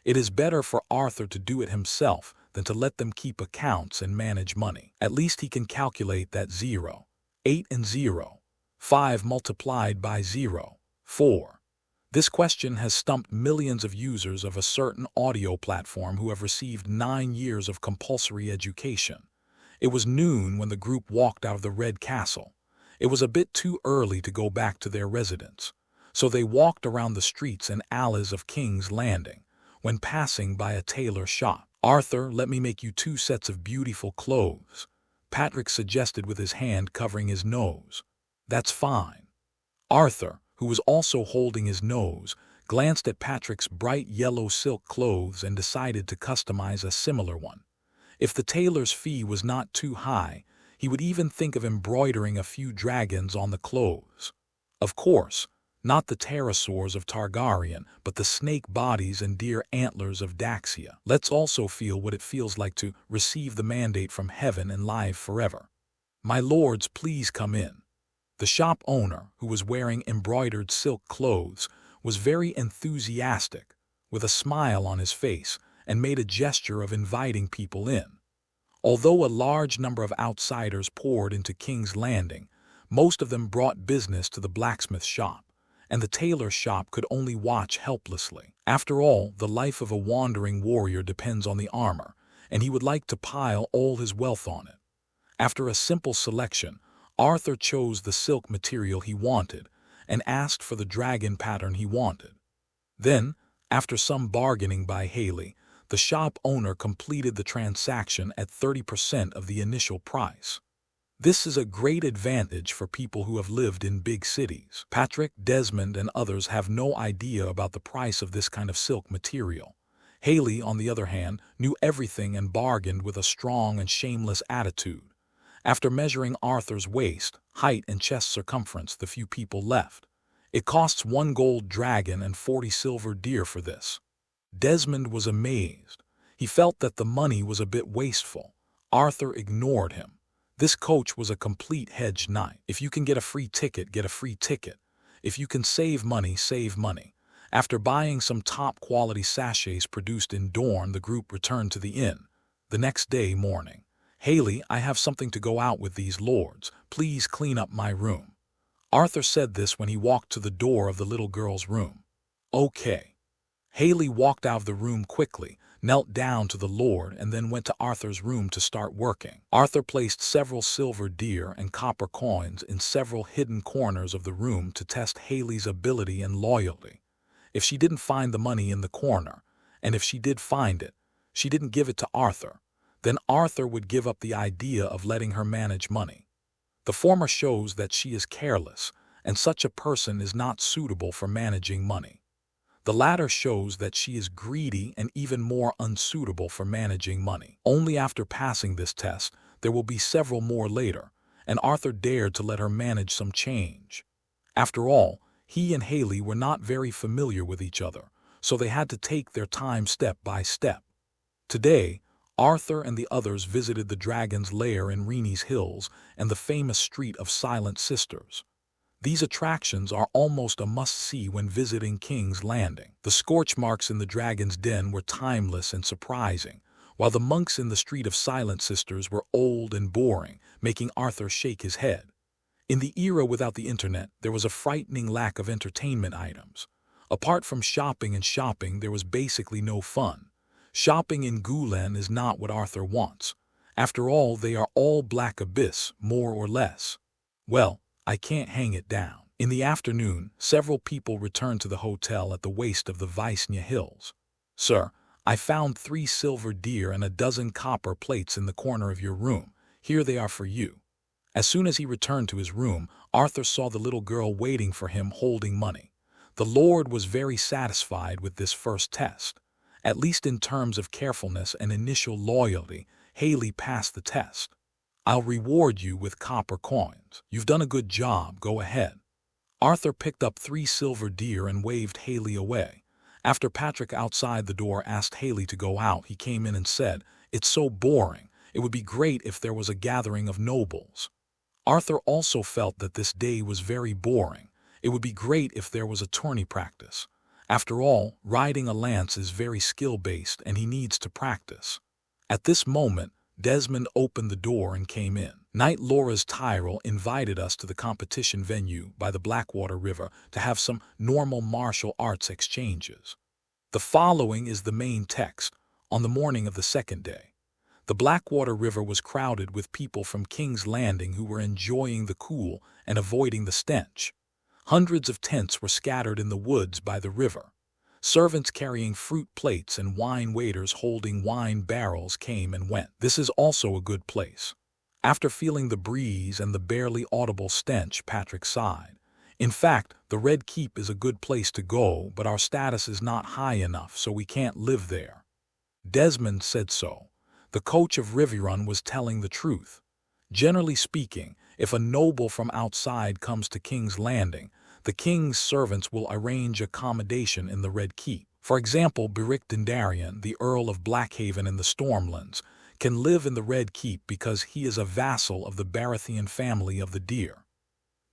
It is better for Arthur to do it himself than to let them keep accounts and manage money. At least he can calculate that 0, 8 and 0, 5 multiplied by 0, 4. This question has stumped millions of users of a certain audio platform who have received 9 years of compulsory education. It was noon when the group walked out of the Red Castle. It was a bit too early to go back to their residence, so they walked around the streets and alleys of King's Landing when passing by a tailor shop. "Arthur, let me make you 2 sets of beautiful clothes," Patrick suggested with his hand covering his nose. "That's fine." Arthur, who was also holding his nose, glanced at Patrick's bright yellow silk clothes and decided to customize a similar one. If the tailor's fee was not too high, he would even think of embroidering a few dragons on the clothes. Of course, not the pterosaurs of Targaryen, but the snake bodies and deer antlers of Daxia. Let's also feel what it feels like to receive the mandate from heaven and live forever. "My lords, please come in." The shop owner, who was wearing embroidered silk clothes, was very enthusiastic, with a smile on his face, and made a gesture of inviting people in. Although a large number of outsiders poured into King's Landing, most of them brought business to the blacksmith shop, and the tailor shop could only watch helplessly. After all, the life of a wandering warrior depends on the armor, and he would like to pile all his wealth on it. After a simple selection, Arthur chose the silk material he wanted and asked for the dragon pattern he wanted. Then, after some bargaining by Haley, the shop owner completed the transaction at 30% of the initial price. This is a great advantage for people who have lived in big cities. Patrick, Desmond, and others have no idea about the price of this kind of silk material. Haley, on the other hand, knew everything and bargained with a strong and shameless attitude. After measuring Arthur's waist, height, and chest circumference, the few people left. "It costs 1 gold dragon and 40 silver deer for this." Desmond was amazed. He felt that the money was a bit wasteful. Arthur ignored him. This coach was a complete hedge knight. If you can get a free ticket, get a free ticket. If you can save money, save money. After buying some top-quality sachets produced in Dorne, the group returned to the inn. The next day morning. "Haley, I have something to go out with these lords. Please clean up my room." Arthur said this when he walked to the door of the little girl's room. "Okay." Haley walked out of the room quickly, knelt down to the lord, and then went to Arthur's room to start working. Arthur placed several silver deer and copper coins in several hidden corners of the room to test Haley's ability and loyalty. If she didn't find the money in the corner, and if she did find it, she didn't give it to Arthur, then Arthur would give up the idea of letting her manage money. The former shows that she is careless, and such a person is not suitable for managing money. The latter shows that she is greedy and even more unsuitable for managing money. Only after passing this test, there will be several more later, and Arthur dared to let her manage some change. After all, he and Haley were not very familiar with each other, so they had to take their time step by step. Today, Arthur and the others visited the dragon's lair in Reni's Hills and the famous Street of Silent Sisters. These attractions are almost a must-see when visiting King's Landing. The scorch marks in the dragon's den were timeless and surprising, while the monks in the Street of Silent Sisters were old and boring, making Arthur shake his head. In the era without the internet, there was a frightening lack of entertainment items. Apart from shopping and shopping, there was basically no fun. Shopping in Gulen is not what Arthur wants. After all, they are all Black Abyss, more or less. Well, I can't hang it down. In the afternoon, several people returned to the hotel at the waist of the Vysnya Hills. Sir, I found 3 silver deer and a dozen copper plates in the corner of your room. Here they are for you. As soon as he returned to his room, Arthur saw the little girl waiting for him holding money. The Lord was very satisfied with this first test. At least in terms of carefulness and initial loyalty, Haley passed the test. I'll reward you with copper coins. You've done a good job, go ahead. Arthur picked up 3 silver deer and waved Haley away. After Patrick outside the door asked Haley to go out, he came in and said, "It's so boring. It would be great if there was a gathering of nobles." Arthur also felt that this day was very boring. It would be great if there was a tourney practice. After all, riding a lance is very skill-based and he needs to practice. At this moment, Desmond opened the door and came in. Knight Loras Tyrell invited us to the competition venue by the Blackwater River to have some normal martial arts exchanges. The following is the main text. On the morning of the second day, the Blackwater River was crowded with people from King's Landing who were enjoying the cool and avoiding the stench. Hundreds of tents were scattered in the woods by the river. Servants carrying fruit plates and wine waiters holding wine barrels came and went. This is also a good place. After feeling the breeze and the barely audible stench, Patrick sighed. In fact, the Red Keep is a good place to go, but our status is not high enough, so we can't live there. Desmond said so. The coach of Riverrun was telling the truth. Generally speaking, if a noble from outside comes to King's Landing, the king's servants will arrange accommodation in the Red Keep. For example, Beric Dondarrion, the Earl of Blackhaven in the Stormlands, can live in the Red Keep because he is a vassal of the Baratheon family of the Deer.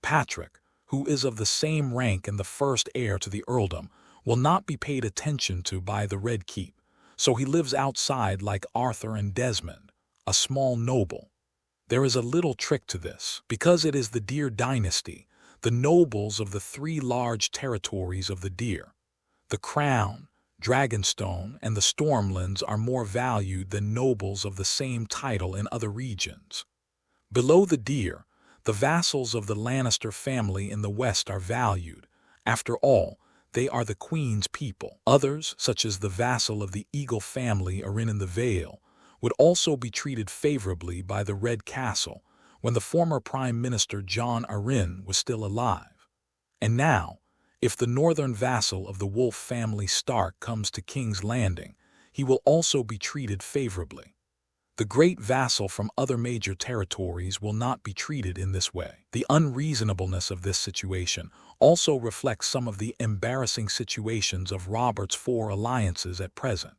Patrick, who is of the same rank and the first heir to the earldom, will not be paid attention to by the Red Keep, so he lives outside like Arthur and Desmond, a small noble. There is a little trick to this. Because it is the Deer dynasty, the nobles of the 3 large territories of the Deer, the Crown, Dragonstone, and the Stormlands are more valued than nobles of the same title in other regions. Below the Deer, the vassals of the Lannister family in the west are valued. After all, they are the Queen's people. Others, such as the vassal of the Eagle family Arryn in the Vale, would also be treated favorably by the Red Castle when the former Prime Minister Jon Arryn was still alive. And now, if the northern vassal of the Wolf family Stark comes to King's Landing, he will also be treated favorably. The great vassal from other major territories will not be treated in this way. The unreasonableness of this situation also reflects some of the embarrassing situations of Robert's 4 alliances at present.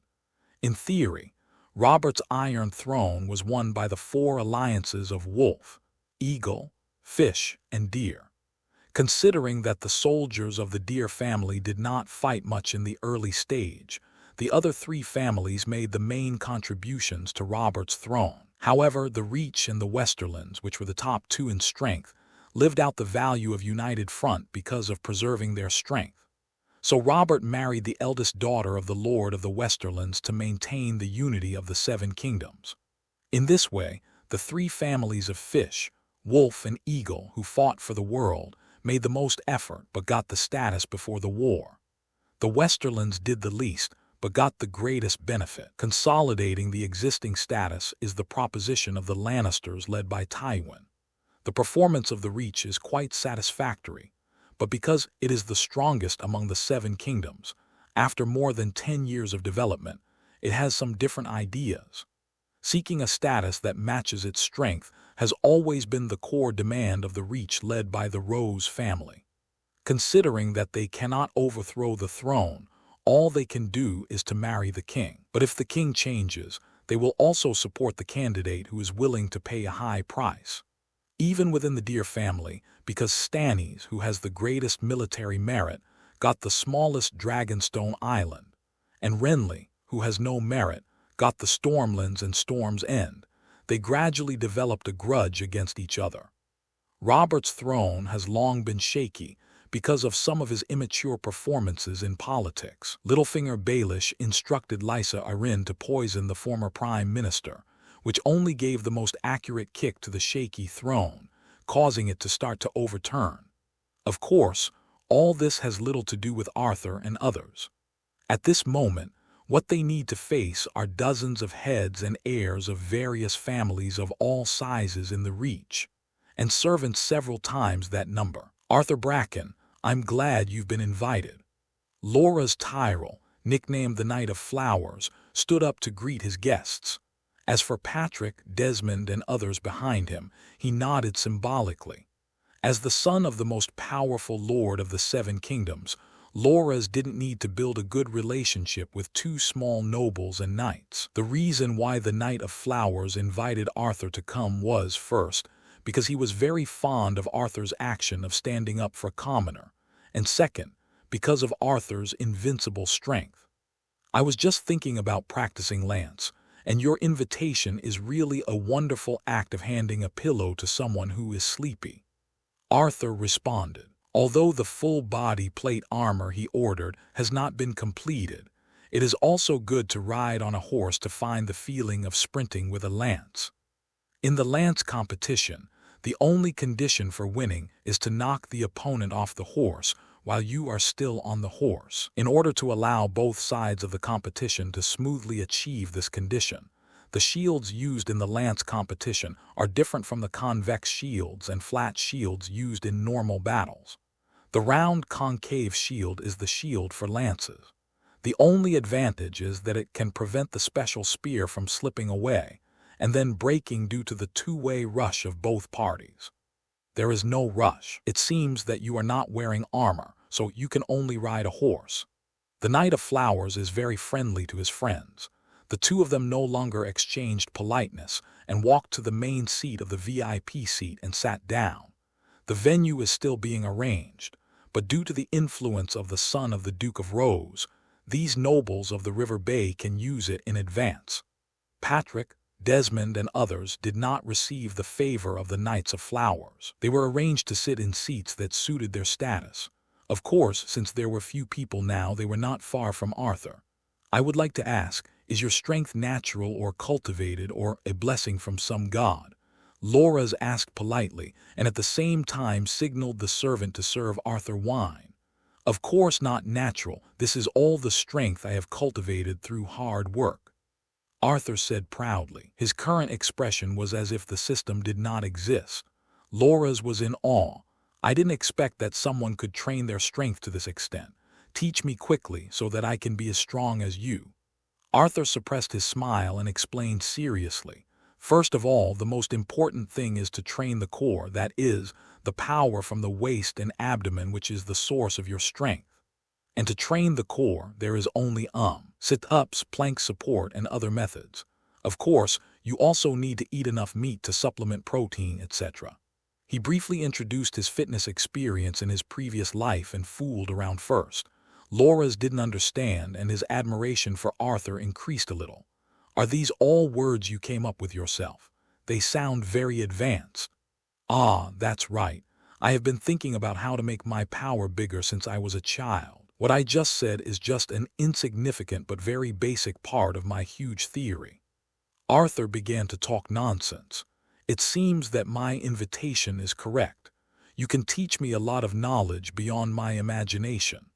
In theory, Robert's Iron Throne was won by the 4 alliances of Wolf, Eagle, Fish, and Deer. Considering that the soldiers of the Deer family did not fight much in the early stage, the other 3 families made the main contributions to Robert's throne. However, the Reach and the Westerlands, which were the top 2 in strength, lived out the value of United Front because of preserving their strength. So Robert married the eldest daughter of the Lord of the Westerlands to maintain the unity of the 7 kingdoms. In this way, the 3 families of Fish, Wolf, and Eagle who fought for the world made the most effort but got the status before the war. The Westerlands did the least but got the greatest benefit. Consolidating the existing status is the proposition of the Lannisters led by Tywin. The performance of the Reach is quite satisfactory, but because it is the strongest among the 7 kingdoms, after more than 10 years of development, it has some different ideas. Seeking a status that matches its strength has always been the core demand of the Reach led by the Rose family. Considering that they cannot overthrow the throne, all they can do is to marry the king. But if the king changes, they will also support the candidate who is willing to pay a high price. Even within the Deer family, because Stannis, who has the greatest military merit, got the smallest Dragonstone island, and Renly, who has no merit, got the Stormlands and Storm's End, they gradually developed a grudge against each other. Robert's throne has long been shaky because of some of his immature performances in politics. Littlefinger Baelish instructed Lysa Arryn to poison the former prime minister, which only gave the most accurate kick to the shaky throne, causing it to start to overturn. Of course, all this has little to do with Arthur and others. At this moment, what they need to face are dozens of heads and heirs of various families of all sizes in the Reach, and servants several times that number. Arthur Bracken, I'm glad you've been invited. Loras Tyrell, nicknamed the Knight of Flowers, stood up to greet his guests. As for Patrick, Desmond, and others behind him, he nodded symbolically. As the son of the most powerful lord of the Seven Kingdoms, Loras didn't need to build a good relationship with two small nobles and knights. The reason why the Knight of Flowers invited Arthur to come was, first, because he was very fond of Arthur's action of standing up for a commoner, and second, because of Arthur's invincible strength. I was just thinking about practicing lance, and your invitation is really a wonderful act of handing a pillow to someone who is sleepy. Arthur responded. Although the full body plate armor he ordered has not been completed, it is also good to ride on a horse to find the feeling of sprinting with a lance. In the lance competition, the only condition for winning is to knock the opponent off the horse while you are still on the horse. In order to allow both sides of the competition to smoothly achieve this condition, the shields used in the lance competition are different from the convex shields and flat shields used in normal battles. The round concave shield is the shield for lances. The only advantage is that it can prevent the special spear from slipping away and then breaking due to the two-way rush of both parties. There is no rush. It seems that you are not wearing armor, so you can only ride a horse. The Knight of Flowers is very friendly to his friends. The two of them no longer exchanged politeness and walked to the main seat of the VIP seat and sat down. The venue is still being arranged, but due to the influence of the son of the Duke of Rose, these nobles of the River Bay can use it in advance. Patrick, Desmond, and others did not receive the favor of the Knights of Flowers. They were arranged to sit in seats that suited their status. Of course, since there were few people now, they were not far from Arthur. I would like to ask, is your strength natural or cultivated or a blessing from some god? Loras asked politely, and at the same time signaled the servant to serve Arthur wine. Of course not natural, this is all the strength I have cultivated through hard work. Arthur said proudly. His current expression was as if the system did not exist. Loras was in awe. I didn't expect that someone could train their strength to this extent. Teach me quickly so that I can be as strong as you. Arthur suppressed his smile and explained seriously. First of all, the most important thing is to train the core, that is, the power from the waist and abdomen, which is the source of your strength. And to train the core, there is only sit-ups, plank support, and other methods. Of course, you also need to eat enough meat to supplement protein, etc. He briefly introduced his fitness experience in his previous life and fooled around first. Loras didn't understand, and his admiration for Arthur increased a little. Are these all words you came up with yourself? They sound very advanced. Ah, that's right. I have been thinking about how to make my power bigger since I was a child. What I just said is just an insignificant but very basic part of my huge theory. Arthur began to talk nonsense. It seems that my invitation is correct. You can teach me a lot of knowledge beyond my imagination.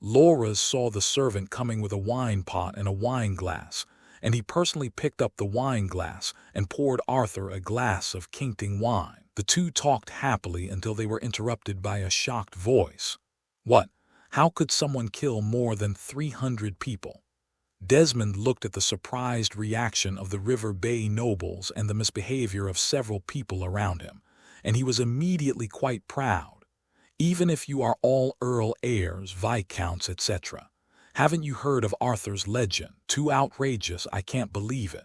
Loras saw the servant coming with a wine pot and a wine glass, and he personally picked up the wine glass and poured Arthur a glass of Kingting wine. The two talked happily until they were interrupted by a shocked voice. What? How could someone kill more than 300 people? Desmond looked at the surprised reaction of the River Bay nobles and the misbehavior of several people around him, and he was immediately quite proud. Even if you are all Earl heirs, Viscounts, etc. Haven't you heard of Arthur's legend? Too outrageous, I can't believe it.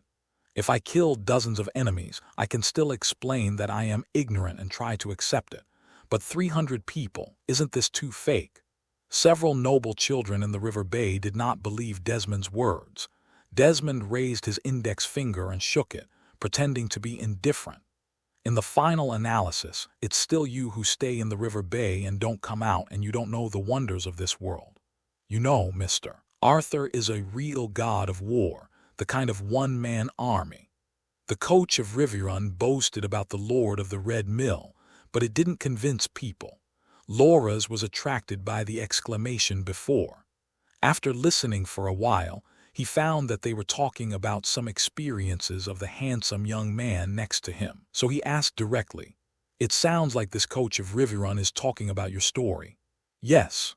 If I killed dozens of enemies, I can still explain that I am ignorant and try to accept it. But 300 people, isn't this too fake? Several noble children in the River Bay did not believe Desmond's words. Desmond raised his index finger and shook it, pretending to be indifferent. In the final analysis, it's still you who stay in the river bay and don't come out, and you don't know the wonders of this world. You know, Mr. Arthur is a real god of war, the kind of one-man army. The coach of Riverrun boasted about the Lord of the Red Mill, but it didn't convince people. Loras was attracted by the exclamation before. After listening for a while, he found that they were talking about some experiences of the handsome young man next to him. So he asked directly, "It sounds like this coach of Riverrun is talking about your story." Yes.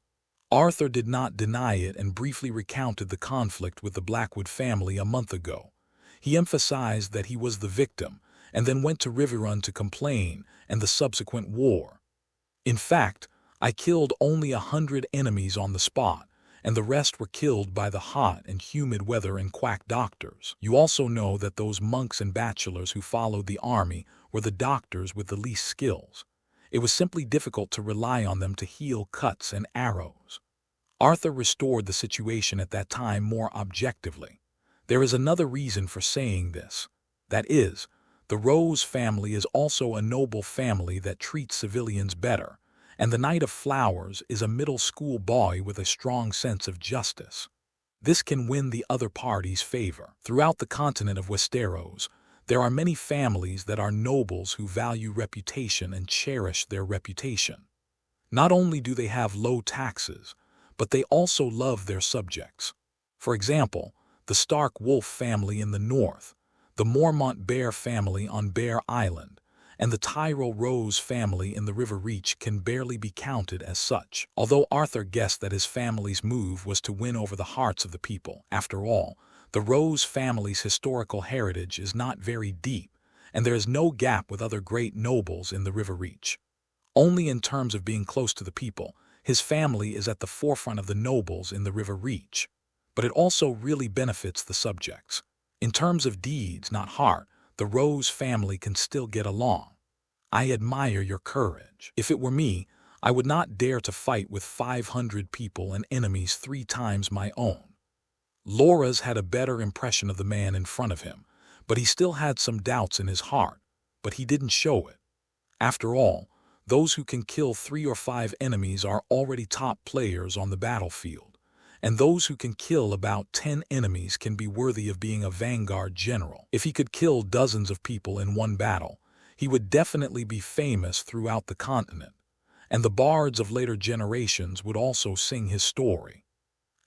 Arthur did not deny it and briefly recounted the conflict with the Blackwood family a month ago. He emphasized that he was the victim, and then went to Riverrun to complain, and the subsequent war. "In fact, I killed only 100 enemies on the spot, and the rest were killed by the hot and humid weather and quack doctors. You also know that those monks and bachelors who followed the army were the doctors with the least skills. It was simply difficult to rely on them to heal cuts and arrows." Arthur restored the situation at that time more objectively. There is another reason for saying this. That is, the Rose family is also a noble family that treats civilians better, and the Knight of Flowers is a middle school boy with a strong sense of justice. This can win the other party's favor. Throughout the continent of Westeros, there are many families that are nobles who value reputation and cherish their reputation. Not only do they have low taxes, but they also love their subjects. For example, the Stark Wolf family in the north, the Mormont Bear family on Bear Island, and the Tyrell Rose family in the River Reach can barely be counted as such. Although Arthur guessed that his family's move was to win over the hearts of the people, after all, the Rose family's historical heritage is not very deep, and there is no gap with other great nobles in the River Reach. Only in terms of being close to the people, his family is at the forefront of the nobles in the River Reach. But it also really benefits the subjects. In terms of deeds, not heart, the Rose family can still get along. I admire your courage. If it were me, I would not dare to fight with 500 people and enemies 3 times my own. Loras had a better impression of the man in front of him, but he still had some doubts in his heart, but he didn't show it. After all, those who can kill 3 or 5 enemies are already top players on the battlefield. And those who can kill about 10 enemies can be worthy of being a vanguard general. If he could kill dozens of people in one battle, he would definitely be famous throughout the continent, and the bards of later generations would also sing his story.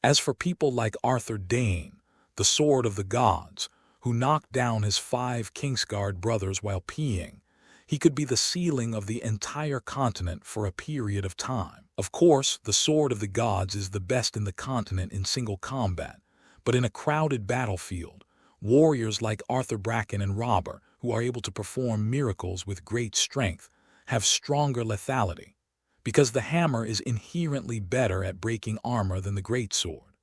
As for people like Arthur Dayne, the Sword of the Gods, who knocked down his 5 Kingsguard brothers while peeing, he could be the ceiling of the entire continent for a period of time. Of course, the Sword of the Gods is the best in the continent in single combat, but in a crowded battlefield, warriors like Arthur Bracken and Robert, who are able to perform miracles with great strength, have stronger lethality, because the hammer is inherently better at breaking armor than the greatsword.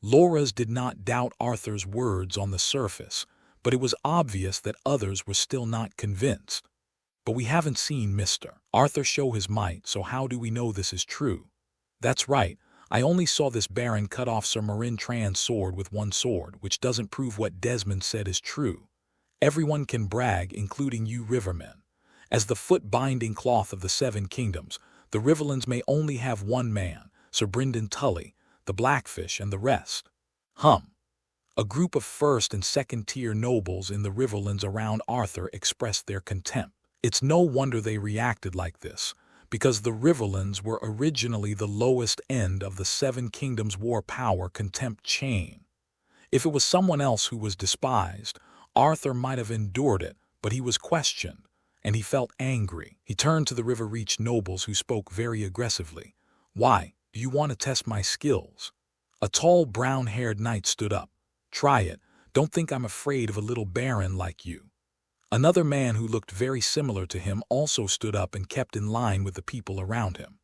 Loras did not doubt Arthur's words on the surface, but it was obvious that others were still not convinced. But we haven't seen Mr. Arthur show his might, so how do we know this is true? That's right, I only saw this Baron cut off Sir Marin Tran's sword with one sword, which doesn't prove what Desmond said is true. Everyone can brag, including you Rivermen. As the foot-binding cloth of the 7 kingdoms, the Riverlands may only have one man, Sir Brynden Tully, the Blackfish, and the rest. A group of first- and second-tier nobles in the Riverlands around Arthur expressed their contempt. It's no wonder they reacted like this, because the Riverlands were originally the lowest end of the 7 Kingdoms war power contempt chain. If it was someone else who was despised, Arthur might have endured it, but he was questioned, and he felt angry. He turned to the River Reach nobles who spoke very aggressively. "Why, do you want to test my skills?" A tall brown-haired knight stood up. "Try it. Don't think I'm afraid of a little baron like you." Another man who looked very similar to him also stood up and kept in line with the people around him.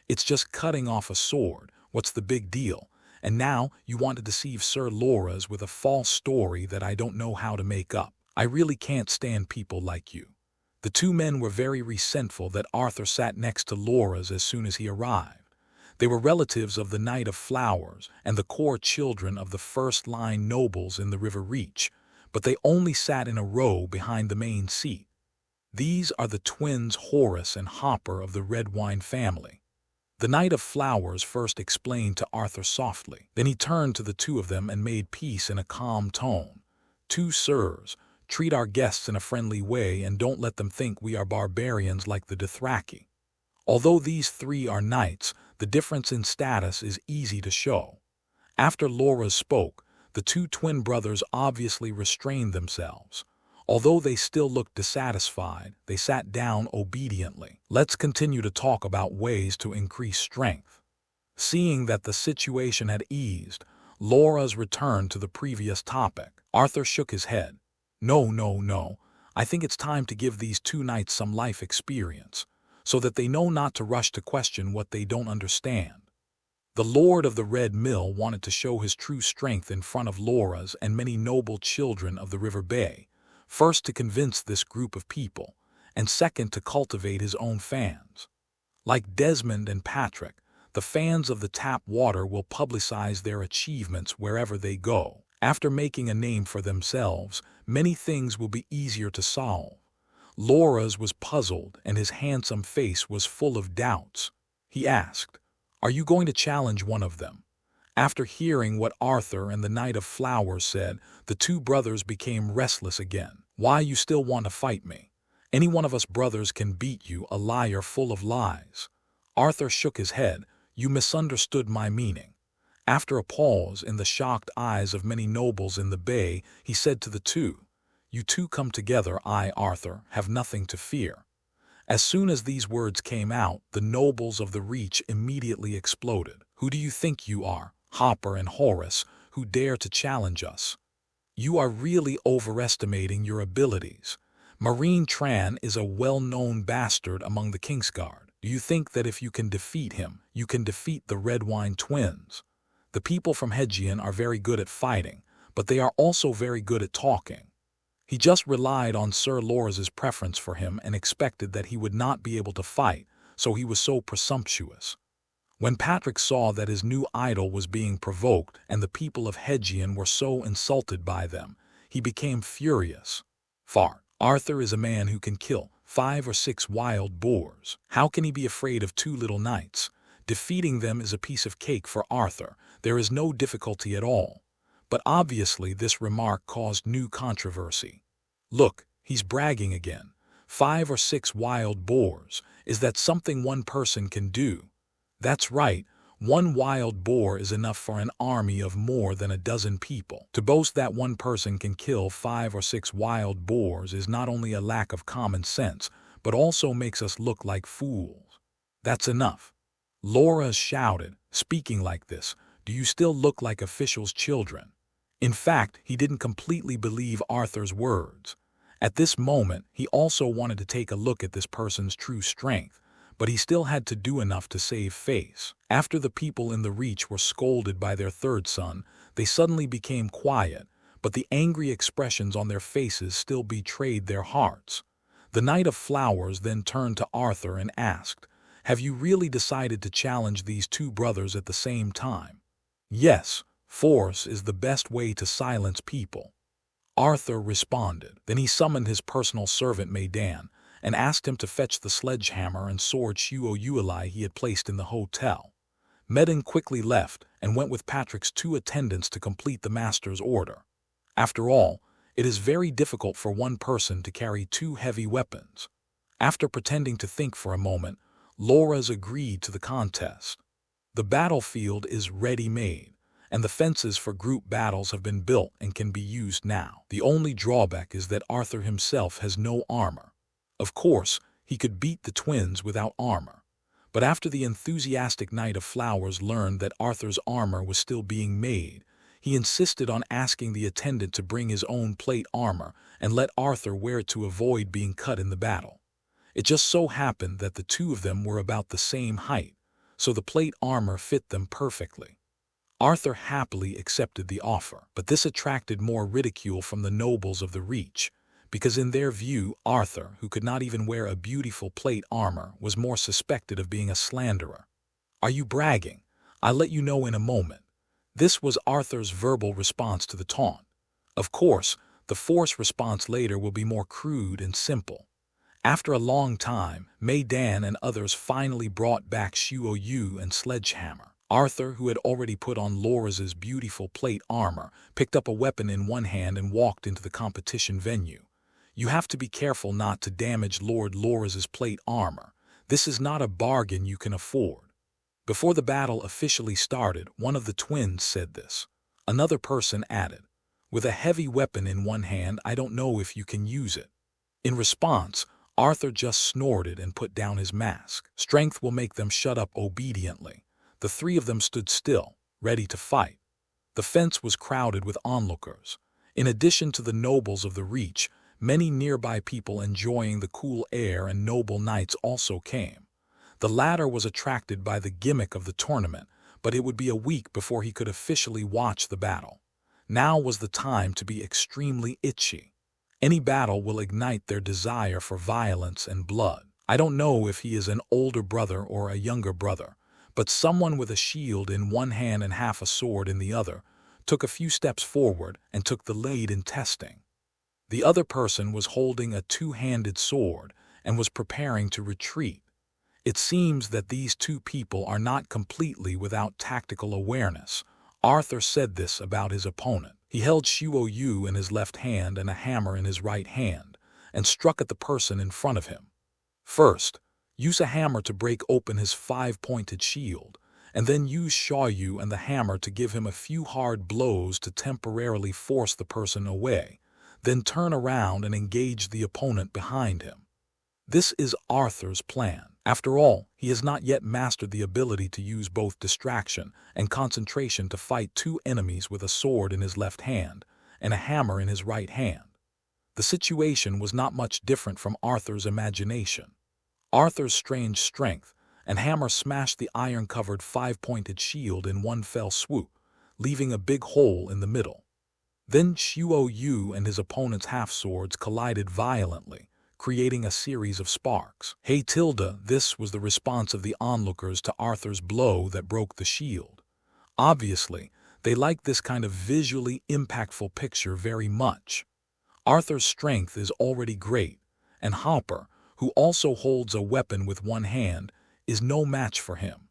"It's just cutting off a sword. What's the big deal? And now you want to deceive Sir Loras with a false story that I don't know how to make up. I really can't stand people like you." The 2 men were very resentful that Arthur sat next to Loras as soon as he arrived. They were relatives of the Knight of Flowers and the core children of the first-line nobles in the River Reach, but they only sat in a row behind the main seat. These are the twins Horus and Hopper of the red wine family. The Knight of Flowers first explained to Arthur softly. Then he turned to the two of them and made peace in a calm tone. "Two sirs, treat our guests in a friendly way and don't let them think we are barbarians like the Dothraki. Although these three are knights, the difference in status is easy to show." After Loras spoke, the two twin brothers obviously restrained themselves. Although they still looked dissatisfied, they sat down obediently. "Let's continue to talk about ways to increase strength." Seeing that the situation had eased, Loras returned to the previous topic. Arthur shook his head. No. I think it's time to give these two knights some life experience, so that they know not to rush to question what they don't understand." The Lord of the Red Mill wanted to show his true strength in front of Loras and many noble children of the River Bay, first to convince this group of people, and second to cultivate his own fans. Like Desmond and Patrick, the fans of the tap water will publicize their achievements wherever they go. After making a name for themselves, many things will be easier to solve. Loras was puzzled and his handsome face was full of doubts. He asked, "Are you going to challenge one of them?" After hearing what Arthur and the Knight of Flowers said, the two brothers became restless again. "Why you still want to fight me? Any one of us brothers can beat you, a liar full of lies." Arthur shook his head. "You misunderstood my meaning." After a pause in the shocked eyes of many nobles in the bay, he said to the two, "You two come together. I, Arthur, have nothing to fear." As soon as these words came out, the nobles of the Reach immediately exploded. "Who do you think you are, Hopper and Horus, who dare to challenge us? You are really overestimating your abilities. Marine Tran is a well-known bastard among the Kingsguard. Do you think that if you can defeat him, you can defeat the Red Wine twins? The people from Hedgian are very good at fighting, but they are also very good at talking." He just relied on Sir Loras's preference for him and expected that he would not be able to fight, so he was so presumptuous. When Patrick saw that his new idol was being provoked and the people of Hedgian were so insulted by them, he became furious. Arthur is a man who can kill 5 or 6 wild boars. How can he be afraid of 2 little knights? Defeating them is a piece of cake for Arthur. There is no difficulty at all. But obviously this remark caused new controversy. "Look, he's bragging again. 5 or 6 wild boars. Is that something one person can do?" "That's right. 1 wild boar is enough for an army of more than a dozen people. To boast that one person can kill 5 or 6 wild boars is not only a lack of common sense, but also makes us look like fools." "That's enough." Loras shouted, "Speaking like this, do you still look like officials' children?" In fact, he didn't completely believe Arthur's words. At this moment, he also wanted to take a look at this person's true strength, but he still had to do enough to save face. After the people in the Reach were scolded by their third son, they suddenly became quiet, but the angry expressions on their faces still betrayed their hearts. The Knight of Flowers then turned to Arthur and asked, "Have you really decided to challenge these 2 brothers at the same time?" "Yes, force is the best way to silence people," Arthur responded. Then he summoned his personal servant Maidan and asked him to fetch the sledgehammer and sword Shuo-Yuilai he had placed in the hotel. Medin quickly left and went with Patrick's 2 attendants to complete the master's order. After all, it is very difficult for one person to carry 2 heavy weapons. After pretending to think for a moment, Loras agreed to the contest. The battlefield is ready-made, and the fences for group battles have been built and can be used now. The only drawback is that Arthur himself has no armor. Of course, he could beat the twins without armor. But after the enthusiastic Knight of Flowers learned that Arthur's armor was still being made, he insisted on asking the attendant to bring his own plate armor and let Arthur wear it to avoid being cut in the battle. It just so happened that the 2 of them were about the same height, so the plate armor fit them perfectly. Arthur happily accepted the offer, but this attracted more ridicule from the nobles of the Reach, because in their view, Arthur, who could not even wear a beautiful plate armor, was more suspected of being a slanderer. "Are you bragging? I'll let you know in a moment." This was Arthur's verbal response to the taunt. Of course, the force response later will be more crude and simple. After a long time, Maydan and others finally brought back Shuo and Sledgehammer. Arthur, who had already put on Lores's beautiful plate armor, picked up a weapon in one hand and walked into the competition venue. You have to be careful not to damage Lord Lores's plate armor. This is not a bargain you can afford. Before the battle officially started, one of the twins said this. Another person added, "With a heavy weapon in one hand, I don't know if you can use it." In response, Arthur just snorted and put down his mask. Strength will make them shut up obediently. The three of them stood still, ready to fight. The fence was crowded with onlookers. In addition to the nobles of the Reach, many nearby people enjoying the cool air and noble knights also came. The latter was attracted by the gimmick of the tournament, but it would be a week before he could officially watch the battle. Now was the time to be extremely itchy. Any battle will ignite their desire for violence and blood. I don't know if he is an older brother or a younger brother, but someone with a shield in one hand and half a sword in the other took a few steps forward and took the lead in testing. The other person was holding a two-handed sword and was preparing to retreat. It seems that these two people are not completely without tactical awareness. Arthur said this about his opponent. He held Shuo in his left hand and a hammer in his right hand, and struck at the person in front of him. First, use a hammer to break open his five-pointed shield, and then use Shuo and the hammer to give him a few hard blows to temporarily force the person away, then turn around and engage the opponent behind him. This is Arthur's plan. After all, he has not yet mastered the ability to use both distraction and concentration to fight two enemies with a sword in his left hand and a hammer in his right hand. The situation was not much different from Arthur's imagination. Arthur's strange strength and hammer smashed the iron-covered five-pointed shield in one fell swoop, leaving a big hole in the middle. Then Shuo and his opponent's half-swords collided violently, creating a series of sparks. "Hey Tilda," this was the response of the onlookers to Arthur's blow that broke the shield. Obviously, they liked this kind of visually impactful picture very much. Arthur's strength is already great, and Hopper, who also holds a weapon with one hand, is no match for him.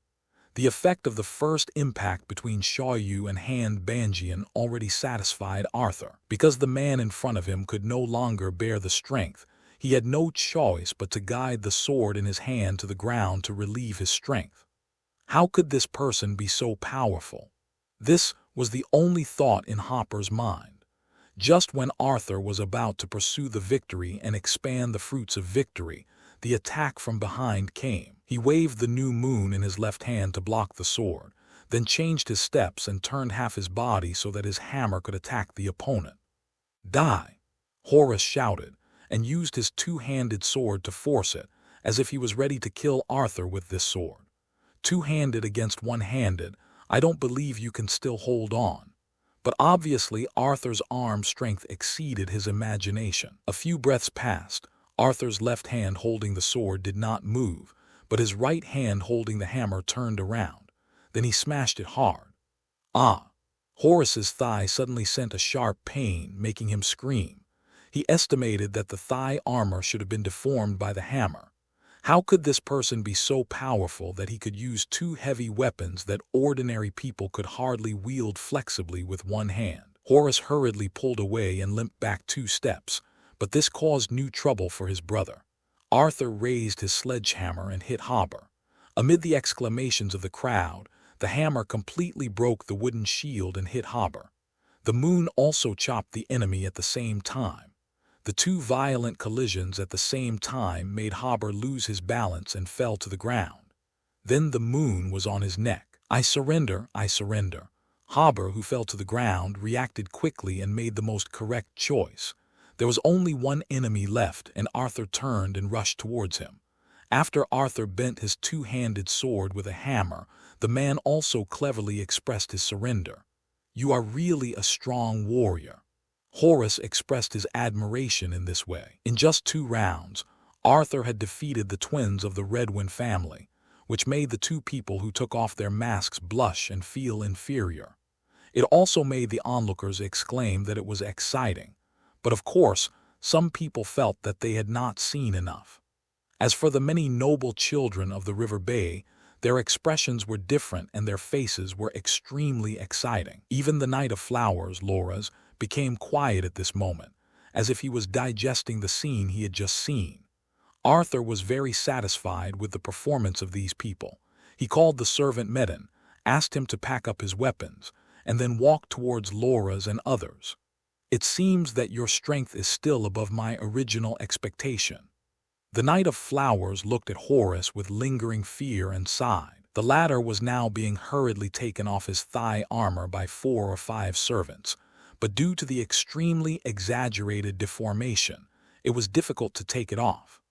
The effect of the first impact between Shuo and Hand Banjian already satisfied Arthur. Because the man in front of him could no longer bear the strength, he had no choice but to guide the sword in his hand to the ground to relieve his strength. How could this person be so powerful? This was the only thought in Hopper's mind. Just when Arthur was about to pursue the victory and expand the fruits of victory, the attack from behind came. He waved the new moon in his left hand to block the sword, then changed his steps and turned half his body so that his hammer could attack the opponent. "Die!" Horus shouted, and used his two-handed sword to force it, as if he was ready to kill Arthur with this sword. Two-handed against one-handed, I don't believe you can still hold on. But obviously Arthur's arm strength exceeded his imagination. A few breaths passed. Arthur's left hand holding the sword did not move, but his right hand holding the hammer turned around. Then he smashed it hard. Ah! Horus's thigh suddenly sent a sharp pain, making him scream. He estimated that the thigh armor should have been deformed by the hammer. How could this person be so powerful that he could use two heavy weapons that ordinary people could hardly wield flexibly with one hand? Horus hurriedly pulled away and limped back 2 steps, but this caused new trouble for his brother. Arthur raised his sledgehammer and hit Hopper. Amid the exclamations of the crowd, the hammer completely broke the wooden shield and hit Hopper. The moon also chopped the enemy at the same time. The two violent collisions at the same time made Hopper lose his balance and fell to the ground. Then the moon was on his neck. "I surrender, I surrender." Hopper, who fell to the ground, reacted quickly and made the most correct choice. There was only one enemy left, and Arthur turned and rushed towards him. After Arthur bent his two-handed sword with a hammer, the man also cleverly expressed his surrender. "You are really a strong warrior." Horus expressed his admiration in this way. In just 2 rounds, Arthur had defeated the twins of the Redwyne family, which made the two people who took off their masks blush and feel inferior. It also made the onlookers exclaim that it was exciting. But of course, some people felt that they had not seen enough. As for the many noble children of the River Bay, their expressions were different and their faces were extremely exciting. Even the Knight of Flowers, Loras, became quiet at this moment, as if he was digesting the scene he had just seen. Arthur was very satisfied with the performance of these people. He called the servant Medon, asked him to pack up his weapons, and then walked towards Loras and others. "It seems that your strength is still above my original expectation." The Knight of Flowers looked at Horus with lingering fear and sighed. The latter was now being hurriedly taken off his thigh armor by 4 or 5 servants, but due to the extremely exaggerated deformation, it was difficult to take it off.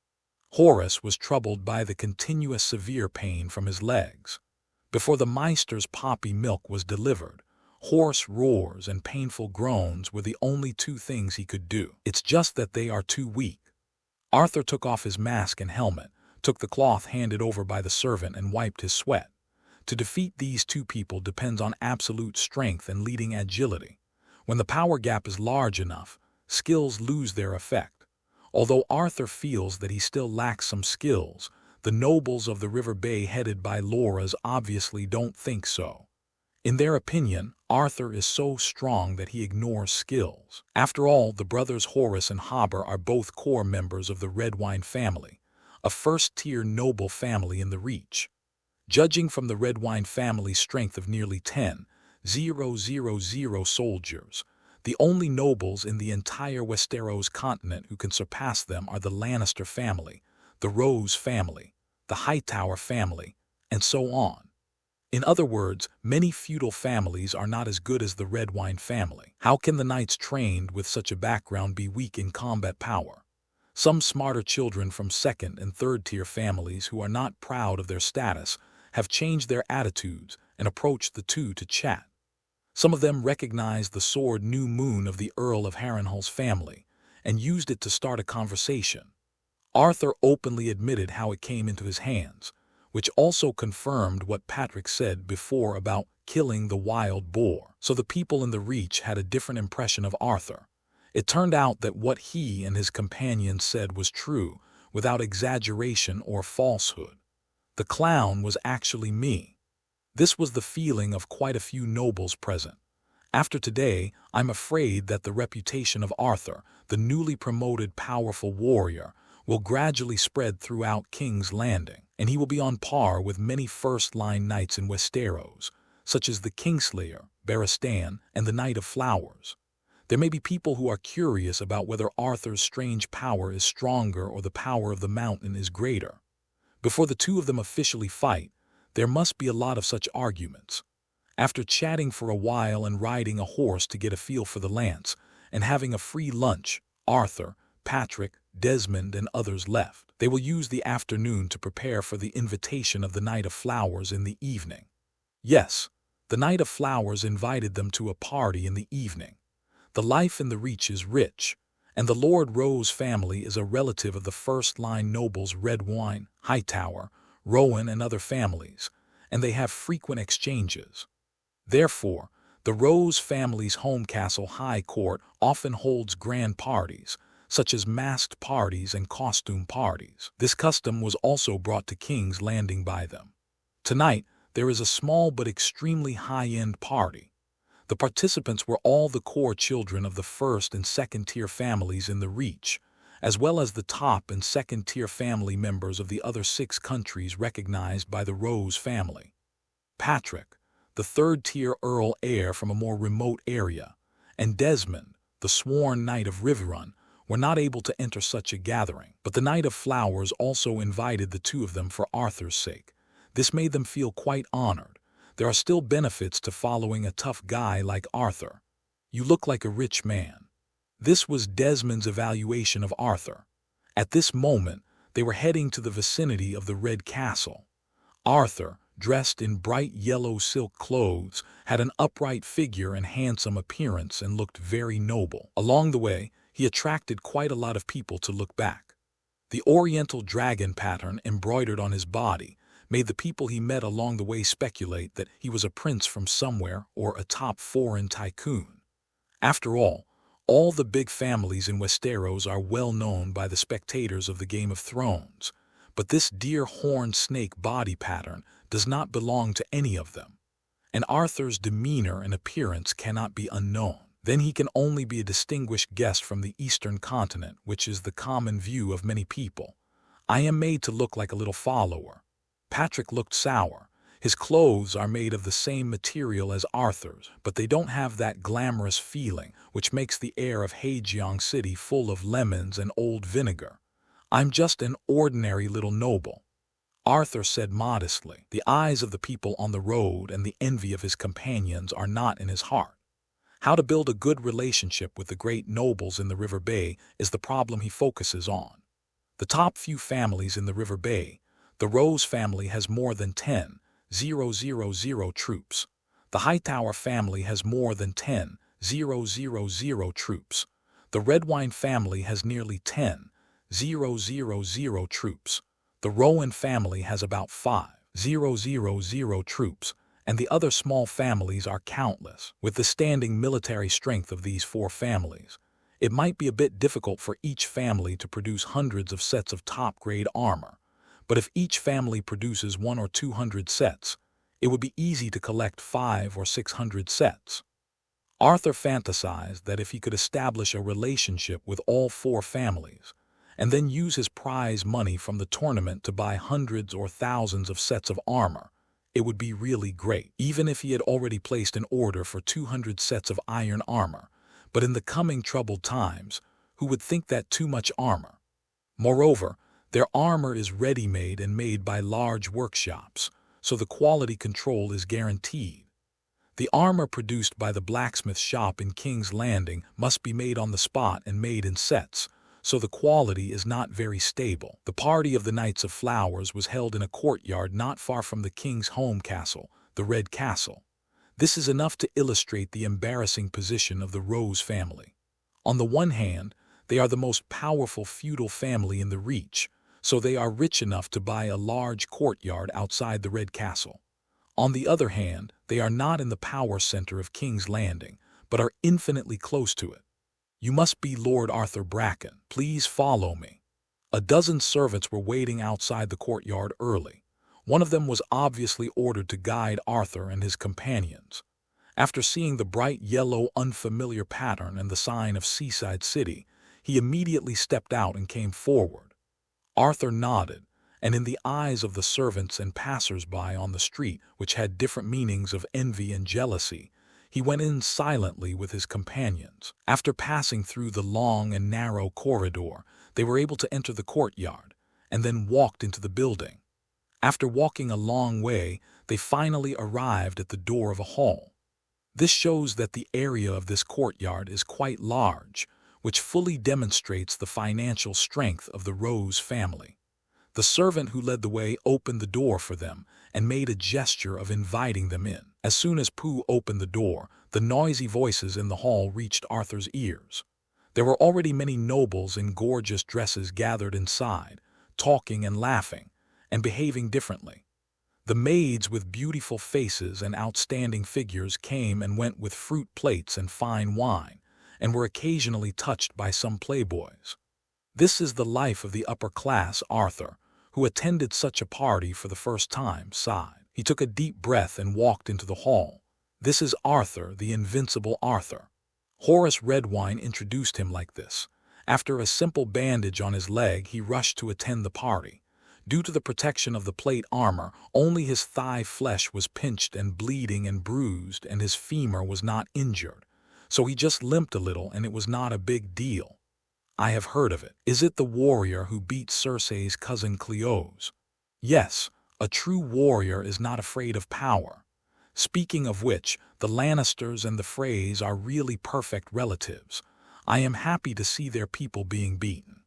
Horus was troubled by the continuous severe pain from his legs. Before the Meister's poppy milk was delivered, hoarse roars and painful groans were the only 2 things he could do. "It's just that they are too weak." Arthur took off his mask and helmet, took the cloth handed over by the servant and wiped his sweat. To defeat these 2 people depends on absolute strength and leading agility. When the power gap is large enough, skills lose their effect. Although Arthur feels that he still lacks some skills, the nobles of the River Bay headed by Loras obviously don't think so. In their opinion, Arthur is so strong that he ignores skills. After all, the brothers Horus and Haber are both core members of the Redwine family, a first-tier noble family in the Reach. Judging from the Redwine family's strength of nearly 10,000 soldiers, the only nobles in the entire Westeros continent who can surpass them are the Lannister family, the Rose family, the Hightower family, and so on. In other words, many feudal families are not as good as the Redwine family. How can the knights trained with such a background be weak in combat power? Some smarter children from 2nd and 3rd-tier families who are not proud of their status have changed their attitudes and approached the 2 to chat. Some of them recognized the sword New Moon of the Earl of Harrenhal's family and used it to start a conversation. Arthur openly admitted how it came into his hands, which also confirmed what Patrick said before about killing the wild boar. So the people in the Reach had a different impression of Arthur. It turned out that what he and his companions said was true, without exaggeration or falsehood. The clown was actually me. This was the feeling of quite a few nobles present. After today, I'm afraid that the reputation of Arthur, the newly promoted powerful warrior, will gradually spread throughout King's Landing, and he will be on par with many first-line knights in Westeros, such as the Kingslayer, Barristan, and the Knight of Flowers. There may be people who are curious about whether Arthur's strange power is stronger or the power of the mountain is greater. Before the 2 of them officially fight, there must be a lot of such arguments. After chatting for a while and riding a horse to get a feel for the lance, and having a free lunch, Arthur, Patrick, Desmond, and others left. They will use the afternoon to prepare for the invitation of the Knight of Flowers in the evening. Yes, the Knight of Flowers invited them to a party in the evening. The life in the Reach is rich, and the Lord Rose family is a relative of the first-line nobles Redwine, Hightower, Rowan, and other families, and they have frequent exchanges. Therefore, the Rose family's home castle High Court often holds grand parties, such as masked parties and costume parties. This custom was also brought to King's Landing by them. Tonight, there is a small but extremely high-end party. The participants were all the core children of the 1st and 2nd-tier families in the Reach, as well as the top and 2nd-tier family members of the other 6 countries recognized by the Rose family. Patrick, the 3rd-tier Earl heir from a more remote area, and Desmond, the sworn Knight of Riverrun, were not able to enter such a gathering, but the Knight of Flowers also invited the 2 of them for Arthur's sake. This made them feel quite honored. There are still benefits to following a tough guy like Arthur. "You look like a rich man." This was Desmond's evaluation of Arthur. At this moment, they were heading to the vicinity of the Red Castle. Arthur, dressed in bright yellow silk clothes, had an upright figure and handsome appearance and looked very noble. Along the way, he attracted quite a lot of people to look back. The oriental dragon pattern embroidered on his body made the people he met along the way speculate that he was a prince from somewhere or a top foreign tycoon. After all the big families in Westeros are well known by the spectators of the Game of Thrones, but this deer horn snake body pattern does not belong to any of them. And Arthur's demeanor and appearance cannot be unknown. Then he can only be a distinguished guest from the eastern continent, which is the common view of many people. I am made to look like a little follower. Patrick looked sour. His clothes are made of the same material as Arthur's, but they don't have that glamorous feeling which makes the air of Haejeong City full of lemons and old vinegar. I'm just an ordinary little noble. Arthur said modestly. The eyes of the people on the road and the envy of his companions are not in his heart. How to build a good relationship with the great nobles in the River Bay is the problem he focuses on. The top few families in the River Bay, the Rose family has more than 10,000 troops. The Hightower family has more than 10,000 troops. The Redwine family has nearly 10,000 troops. The Rowan family has about 5,000 troops, and the other small families are countless. With the standing military strength of these 4 families, it might be a bit difficult for each family to produce hundreds of sets of top-grade armor, but if each family produces 100 or 200 sets, it would be easy to collect 500 or 600 sets. Arthur fantasized that if he could establish a relationship with all 4 families, and then use his prize money from the tournament to buy hundreds or thousands of sets of armor, it would be really great, even if he had already placed an order for 200 sets of iron armor. But in the coming troubled times, who would think that too much armor? Moreover, their armor is ready-made and made by large workshops, so the quality control is guaranteed. The armor produced by the blacksmith shop in King's Landing must be made on the spot and made in sets, so the quality is not very stable. The party of the Knights of Flowers was held in a courtyard not far from the king's home castle, the Red Castle. This is enough to illustrate the embarrassing position of the Rose family. On the one hand, they are the most powerful feudal family in the Reach, so they are rich enough to buy a large courtyard outside the Red Castle. On the other hand, they are not in the power center of King's Landing, but are infinitely close to it. You must be Lord Arthur Bracken. Please follow me. A dozen servants were waiting outside the courtyard early. One of them was obviously ordered to guide Arthur and his companions. After seeing the bright yellow unfamiliar pattern and the sign of Seaside City, he immediately stepped out and came forward. Arthur nodded, and in the eyes of the servants and passers-by on the street, which had different meanings of envy and jealousy, he went in silently with his companions. After passing through the long and narrow corridor, they were able to enter the courtyard, and then walked into the building. After walking a long way, they finally arrived at the door of a hall. This shows that the area of this courtyard is quite large, which fully demonstrates the financial strength of the Rose family. The servant who led the way opened the door for them and made a gesture of inviting them in. As soon as Pooh opened the door, the noisy voices in the hall reached Arthur's ears. There were already many nobles in gorgeous dresses gathered inside, talking and laughing, and behaving differently. The maids with beautiful faces and outstanding figures came and went with fruit plates and fine wine, and were occasionally touched by some playboys. This is the life of the upper class. Arthur, who attended such a party for the first time, sighed. He took a deep breath and walked into the hall. This is Arthur, the invincible Arthur. Horace Redwine introduced him like this. After a simple bandage on his leg, he rushed to attend the party. Due to the protection of the plate armor, only his thigh flesh was pinched and bleeding and bruised, and his femur was not injured. So he just limped a little, and it was not a big deal. I have heard of it. Is it the warrior who beat Cersei's cousin Cleos? Yes, a true warrior is not afraid of power. Speaking of which, the Lannisters and the Freys are really perfect relatives. I am happy to see their people being beaten.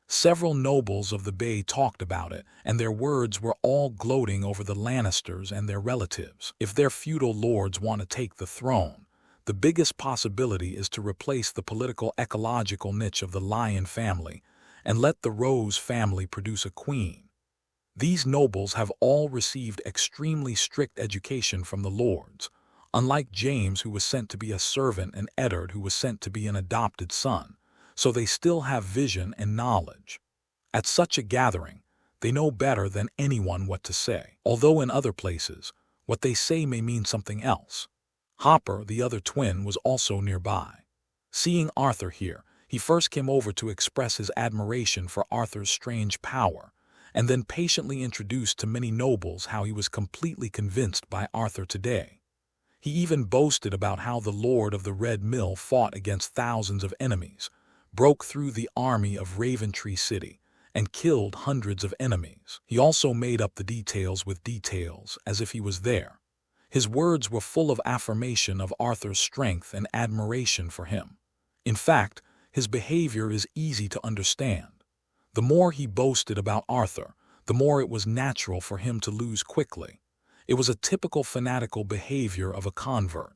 Several nobles of the Bay talked about it, and their words were all gloating over the Lannisters and their relatives. If their feudal lords want to take the throne, the biggest possibility is to replace the political ecological niche of the Lion family and let the Rose family produce a queen. These nobles have all received extremely strict education from the lords, unlike James, who was sent to be a servant, and Eddard, who was sent to be an adopted son, so they still have vision and knowledge. At such a gathering, They know better than anyone what to say, although in other places, what they say may mean something else. Hopper, the other twin, was also nearby. Seeing Arthur here, he first came over to express his admiration for Arthur's strange power, and then patiently introduced to many nobles how he was completely convinced by Arthur today. He even boasted about how the Lord of the Red Mill fought against thousands of enemies, broke through the army of Raventree City, and killed hundreds of enemies. He also made up the details with details, as if he was there. His words were full of affirmation of Arthur's strength and admiration for him. In fact, his behavior is easy to understand. The more he boasted about Arthur, the more it was natural for him to lose quickly. It was a typical fanatical behavior of a convert.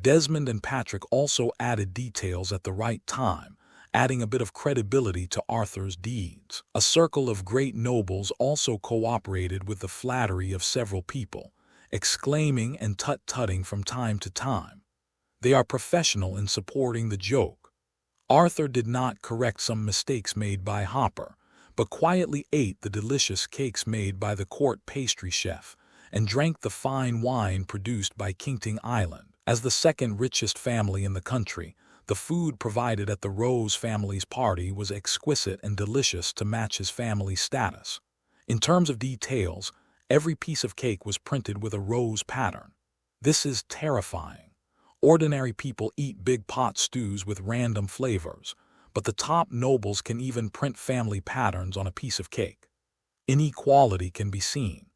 Desmond and Patrick also added details at the right time, adding a bit of credibility to Arthur's deeds. A circle of great nobles also cooperated with the flattery of several people, exclaiming and tut-tutting from time to time. They are professional in supporting the joke. Arthur did not correct some mistakes made by Hopper, but quietly ate the delicious cakes made by the court pastry chef and drank the fine wine produced by Kingting Island. As the second richest family in the country, the food provided at the Rose family's party was exquisite and delicious to match his family's status. In terms of details, every piece of cake was printed with a rose pattern. This is terrifying. Ordinary people eat big pot stews with random flavors, but the top nobles can even print family patterns on a piece of cake. Inequality can be seen.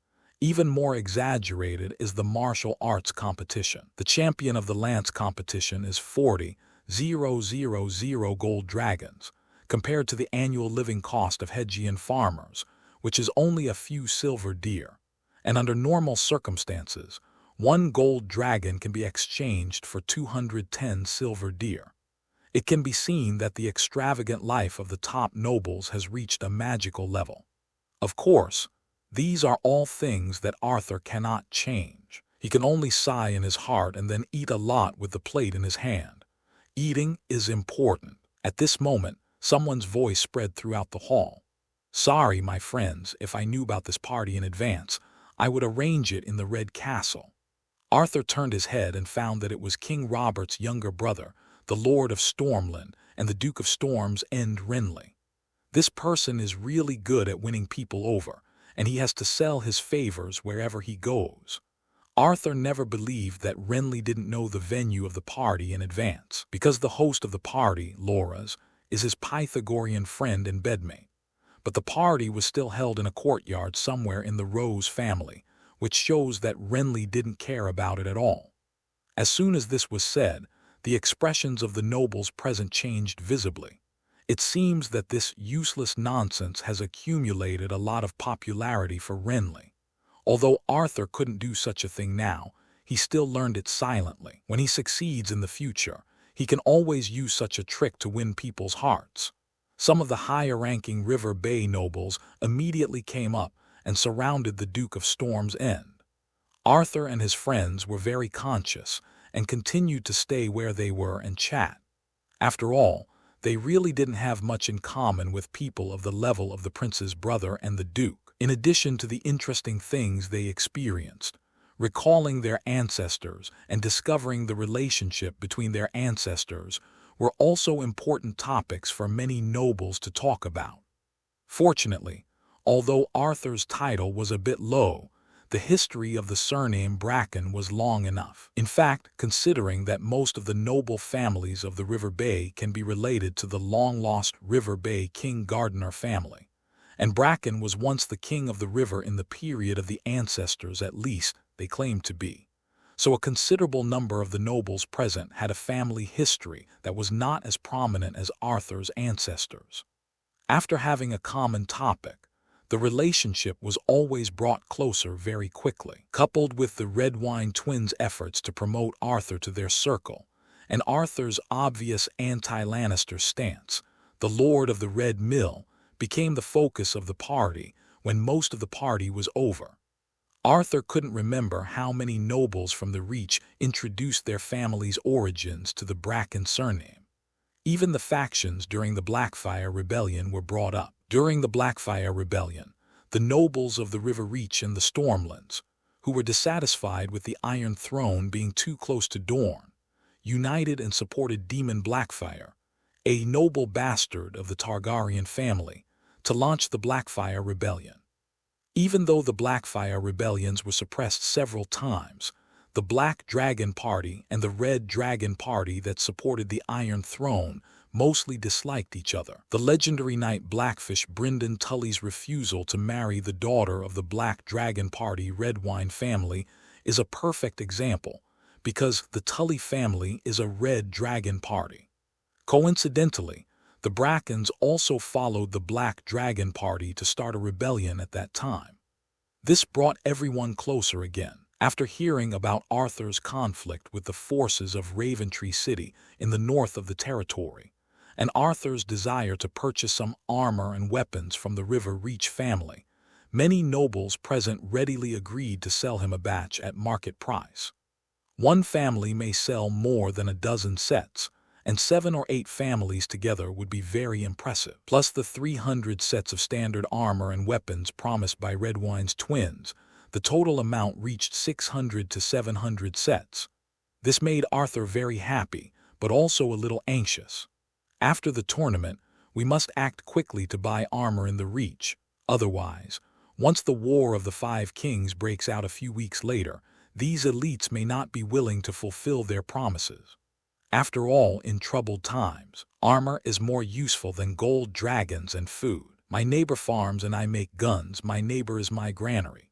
Even more exaggerated is the martial arts competition. The champion of the lance competition is 40,000 gold dragons, compared to the annual living cost of Hedgian farmers, which is only a few silver deer. And under normal circumstances, 1 gold dragon can be exchanged for 210 silver deer. It can be seen that the extravagant life of the top nobles has reached a magical level. Of course, these are all things that Arthur cannot change. He can only sigh in his heart and then eat a lot with the plate in his hand. Eating is important. At this moment, someone's voice spread throughout the hall. "Sorry, my friends, if I knew about this party in advance, I would arrange it in the Red Castle." Arthur turned his head and found that it was King Robert's younger brother, the Lord of Stormland and the Duke of Storm's End Renly. This person is really good at winning people over, and he has to sell his favors wherever he goes. Arthur never believed that Renly didn't know the venue of the party in advance, because the host of the party, Laura's, is his Pythagorean friend and bedmate. But the party was still held in a courtyard somewhere in the Rose family, which shows that Renly didn't care about it at all. As soon as this was said, the expressions of the nobles present changed visibly. It seems that this useless nonsense has accumulated a lot of popularity for Renly. Although Arthur couldn't do such a thing now, he still learned it silently. When he succeeds in the future, he can always use such a trick to win people's hearts. Some of the higher-ranking River Bay nobles immediately came up and surrounded the Duke of Storm's End. Arthur and his friends were very conscious and continued to stay where they were and chat. After all, they really didn't have much in common with people of the level of the prince's brother and the duke. In addition to the interesting things they experienced, recalling their ancestors and discovering the relationship between their ancestors were also important topics for many nobles to talk about. Fortunately, although Arthur's title was a bit low, the history of the surname Bracken was long enough. In fact, considering that most of the noble families of the River Bay can be related to the long-lost River Bay King Gardener family, and Bracken was once the king of the river in the period of the ancestors at least they claimed to be. So a considerable number of the nobles present had a family history that was not as prominent as Arthur's ancestors. After having a common topic, the relationship was always brought closer very quickly. Coupled with the Redwine twins' efforts to promote Arthur to their circle, and Arthur's obvious anti-Lannister stance, the Lord of the Red Mill became the focus of the party when most of the party was over. Arthur couldn't remember how many nobles from the Reach introduced their family's origins to the Bracken surname. Even the factions during the Blackfyre Rebellion were brought up. During the Blackfyre Rebellion, the nobles of the River Reach and the Stormlands, who were dissatisfied with the Iron Throne being too close to Dorne, united and supported Daemon Blackfyre, a noble bastard of the Targaryen family, to launch the Blackfyre Rebellion. Even though the Blackfyre rebellions were suppressed several times, the Black Dragon Party and the Red Dragon Party that supported the Iron Throne mostly disliked each other. The legendary knight Blackfish Brynden Tully's refusal to marry the daughter of the Black Dragon Party Redwyne family is a perfect example, because the Tully family is a Red Dragon Party. Coincidentally, the Brackens also followed the Black Dragon Party to start a rebellion at that time. This brought everyone closer again. After hearing about Arthur's conflict with the forces of Raventree City in the north of the territory, and Arthur's desire to purchase some armor and weapons from the River Reach family, many nobles present readily agreed to sell him a batch at market price. One family may sell more than a dozen sets, and 7 or 8 families together would be very impressive. Plus the 300 sets of standard armor and weapons promised by Redwyne's twins, the total amount reached 600 to 700 sets. This made Arthur very happy, but also a little anxious. After the tournament, we must act quickly to buy armor in the Reach. Otherwise, once the War of the Five Kings breaks out a few weeks later, these elites may not be willing to fulfill their promises. After all, in troubled times, armor is more useful than gold dragons and food. My neighbor farms and I make guns. My neighbor is my granary.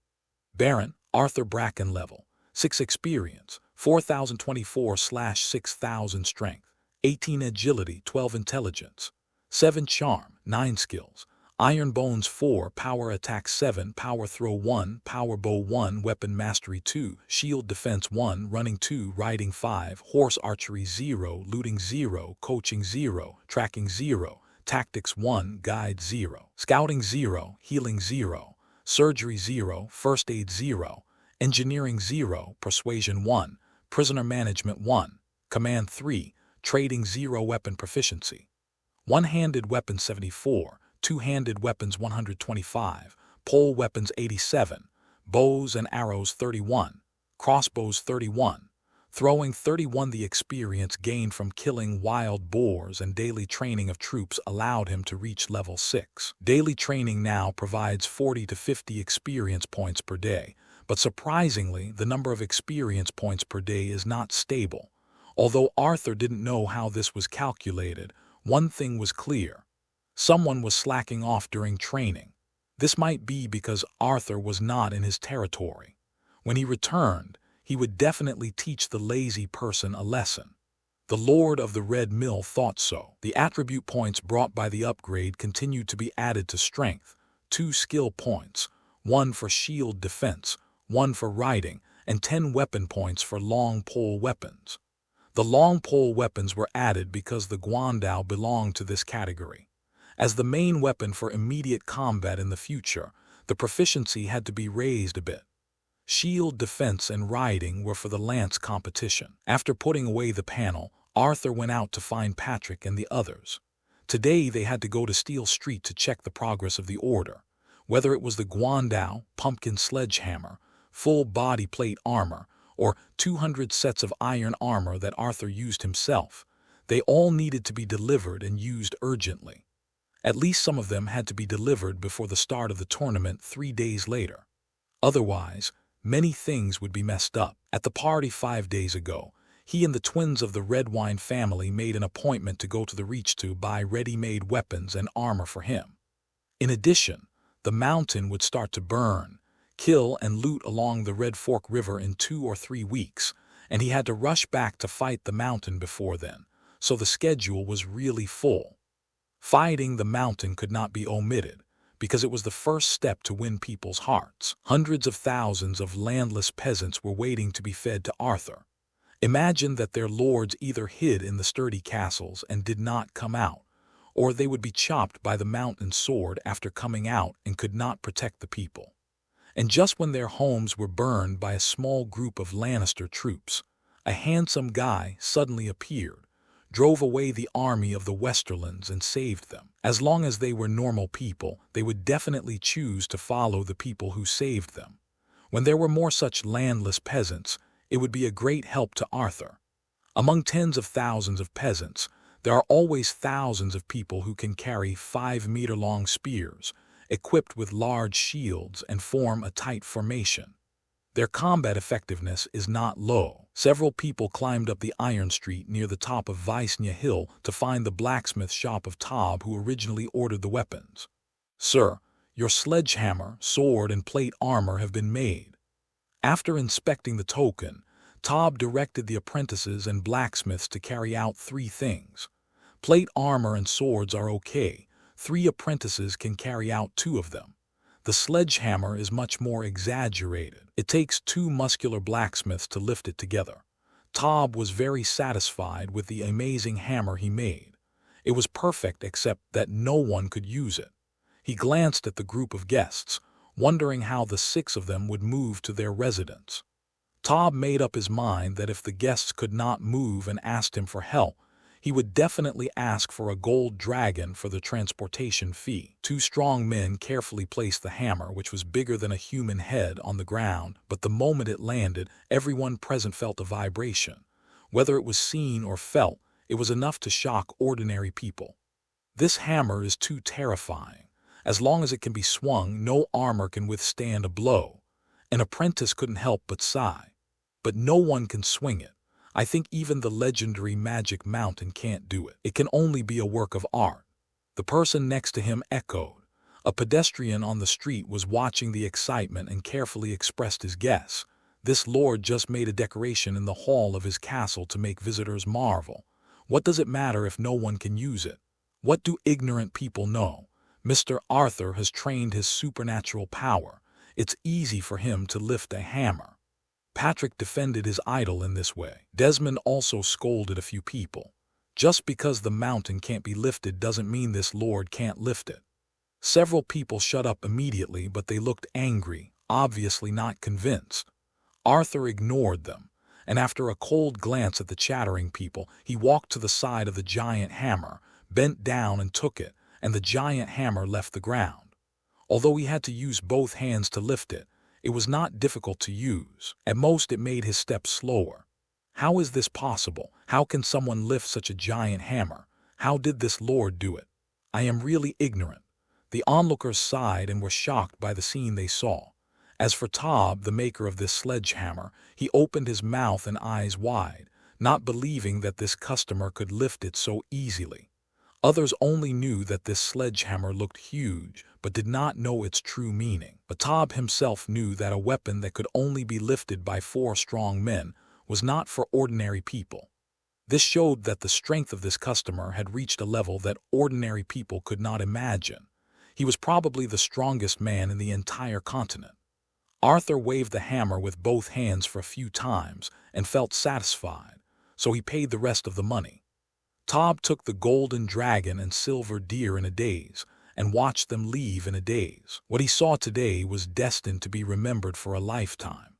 Baron, Arthur Bracken level, 6 experience, 4024/6000 strength, 18 agility, 12 intelligence, 7 charm, 9 skills, Iron Bones 4, Power Attack 7, Power Throw 1, Power Bow 1, Weapon Mastery 2, Shield Defense 1, Running 2, Riding 5, Horse Archery 0, Looting 0, Coaching 0, Tracking 0, Tactics 1, Guide 0, Scouting 0, Healing 0, Surgery 0, First Aid 0, Engineering 0, Persuasion 1, Prisoner Management 1, Command 3, Trading 0, Weapon Proficiency. One-handed weapons 74, two-handed weapons 125, pole weapons 87, bows and arrows 31, crossbows 31, throwing 31. The experience gained from killing wild boars and daily training of troops allowed him to reach level 6. Daily training now provides 40 to 50 experience points per day, but surprisingly, the number of experience points per day is not stable. Although Arthur didn't know how this was calculated, one thing was clear. Someone was slacking off during training. This might be because Arthur was not in his territory. When he returned, he would definitely teach the lazy person a lesson. The Lord of the Red Mill thought so. The attribute points brought by the upgrade continued to be added to strength, 2 skill points, 1 for shield defense, 1 for riding, and 10 weapon points for long pole weapons. The long pole weapons were added because the Guandao belonged to this category. As the main weapon for immediate combat in the future, the proficiency had to be raised a bit. Shield defense and riding were for the lance competition. After putting away the panel, Arthur went out to find Patrick and the others. Today they had to go to Steel Street to check the progress of the order. Whether it was the Guandao, pumpkin sledgehammer, full body plate armor, or 200 sets of iron armor that Arthur used himself, they all needed to be delivered and used urgently. At least some of them had to be delivered before the start of the tournament 3 days later. Otherwise, many things would be messed up. At the party 5 days ago, he and the twins of the Redwyne family made an appointment to go to the Reach to buy ready-made weapons and armor for him. In addition, the mountain would start to burn, kill and loot along the Red Fork River in 2 or 3 weeks, and he had to rush back to fight the mountain before then, so the schedule was really full. Fighting the mountain could not be omitted, because it was the first step to win people's hearts. Hundreds of thousands of landless peasants were waiting to be fed to Arthur. Imagine that their lords either hid in the sturdy castles and did not come out, or they would be chopped by the mountain sword after coming out and could not protect the people. And just when their homes were burned by a small group of Lannister troops, a handsome guy suddenly appeared, drove away the army of the Westerlands and saved them. As long as they were normal people, they would definitely choose to follow the people who saved them. When there were more such landless peasants, it would be a great help to Arthur. Among tens of thousands of peasants, there are always thousands of people who can carry 5-meter-long spears, equipped with large shields, and form a tight formation. Their combat effectiveness is not low. Several people climbed up the Iron Street near the top of Visnya Hill to find the blacksmith shop of Tob, who originally ordered the weapons. "Sir, your sledgehammer, sword, and plate armor have been made." After inspecting the token, Tob directed the apprentices and blacksmiths to carry out 3 things. Plate armor and swords are okay. 3 apprentices can carry out 2 of them. The sledgehammer is much more exaggerated. It takes 2 muscular blacksmiths to lift it together. Tob was very satisfied with the amazing hammer he made. It was perfect except that no one could use it. He glanced at the group of guests, wondering how the 6 of them would move to their residence. Tob made up his mind that if the guests could not move and asked him for help, he would definitely ask for a gold dragon for the transportation fee. 2 strong men carefully placed the hammer, which was bigger than a human head, on the ground, but the moment it landed, everyone present felt a vibration. Whether it was seen or felt, it was enough to shock ordinary people. This hammer is too terrifying. As long as it can be swung, no armor can withstand a blow. An apprentice couldn't help but sigh. But no one can swing it. I think even the legendary Magic Mountain can't do it. It can only be a work of art. The person next to him echoed. A pedestrian on the street was watching the excitement and carefully expressed his guess. This lord just made a decoration in the hall of his castle to make visitors marvel. What does it matter if no one can use it? What do ignorant people know? Mr. Arthur has trained his supernatural power. It's easy for him to lift a hammer. Patrick defended his idol in this way. Desmond also scolded a few people. Just because the mountain can't be lifted doesn't mean this lord can't lift it. Several people shut up immediately, but they looked angry, obviously not convinced. Arthur ignored them, and after a cold glance at the chattering people, he walked to the side of the giant hammer, bent down and took it, and the giant hammer left the ground. Although he had to use both hands to lift it, it was not difficult to use. At most, it made his steps slower. How is this possible? How can someone lift such a giant hammer? How did this lord do it? I am really ignorant. The onlookers sighed and were shocked by the scene they saw. As for Tob, the maker of this sledgehammer, he opened his mouth and eyes wide, not believing that this customer could lift it so easily. Others only knew that this sledgehammer looked huge, but did not know its true meaning. But Tob himself knew that a weapon that could only be lifted by 4 strong men was not for ordinary people. This showed that the strength of this customer had reached a level that ordinary people could not imagine. He was probably the strongest man in the entire continent. Arthur waved the hammer with both hands for a few times and felt satisfied, so he paid the rest of the money. Tob took the golden dragon and silver deer in a daze, and watched them leave in a daze. What he saw today was destined to be remembered for a lifetime.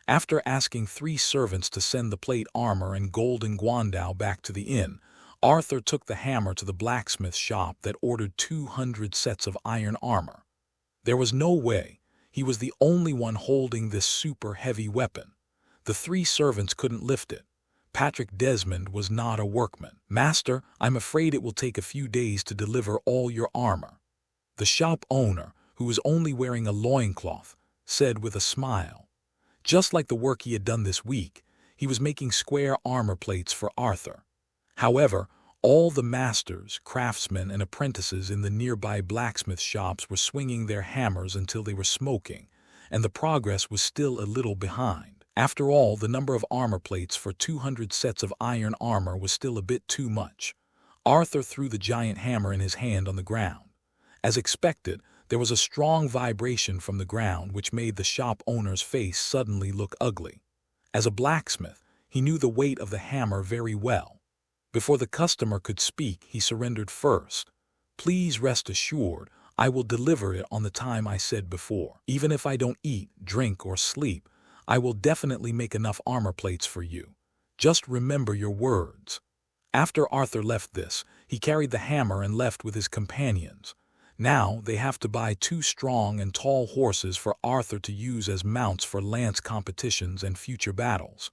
After asking 3 servants to send the plate armor and golden guandao back to the inn, Arthur took the hammer to the blacksmith shop that ordered 200 sets of iron armor. There was no way. He was the only one holding this super heavy weapon. The 3 servants couldn't lift it. Patrick Desmond was not a workman. "Master, I'm afraid it will take a few days to deliver all your armor." The shop owner, who was only wearing a loincloth, said with a smile. Just like the work he had done this week, he was making square armor plates for Arthur. However, all the masters, craftsmen, and apprentices in the nearby blacksmith shops were swinging their hammers until they were smoking, and the progress was still a little behind. After all, the number of armor plates for 200 sets of iron armor was still a bit too much. Arthur threw the giant hammer in his hand on the ground. As expected, there was a strong vibration from the ground which made the shop owner's face suddenly look ugly. As a blacksmith, he knew the weight of the hammer very well. Before the customer could speak, he surrendered first. "Please rest assured, I will deliver it on the time I said before. Even if I don't eat, drink, or sleep, I will definitely make enough armor plates for you. Just remember your words." After Arthur left this, he carried the hammer and left with his companions. Now they have to buy 2 strong and tall horses for Arthur to use as mounts for lance competitions and future battles.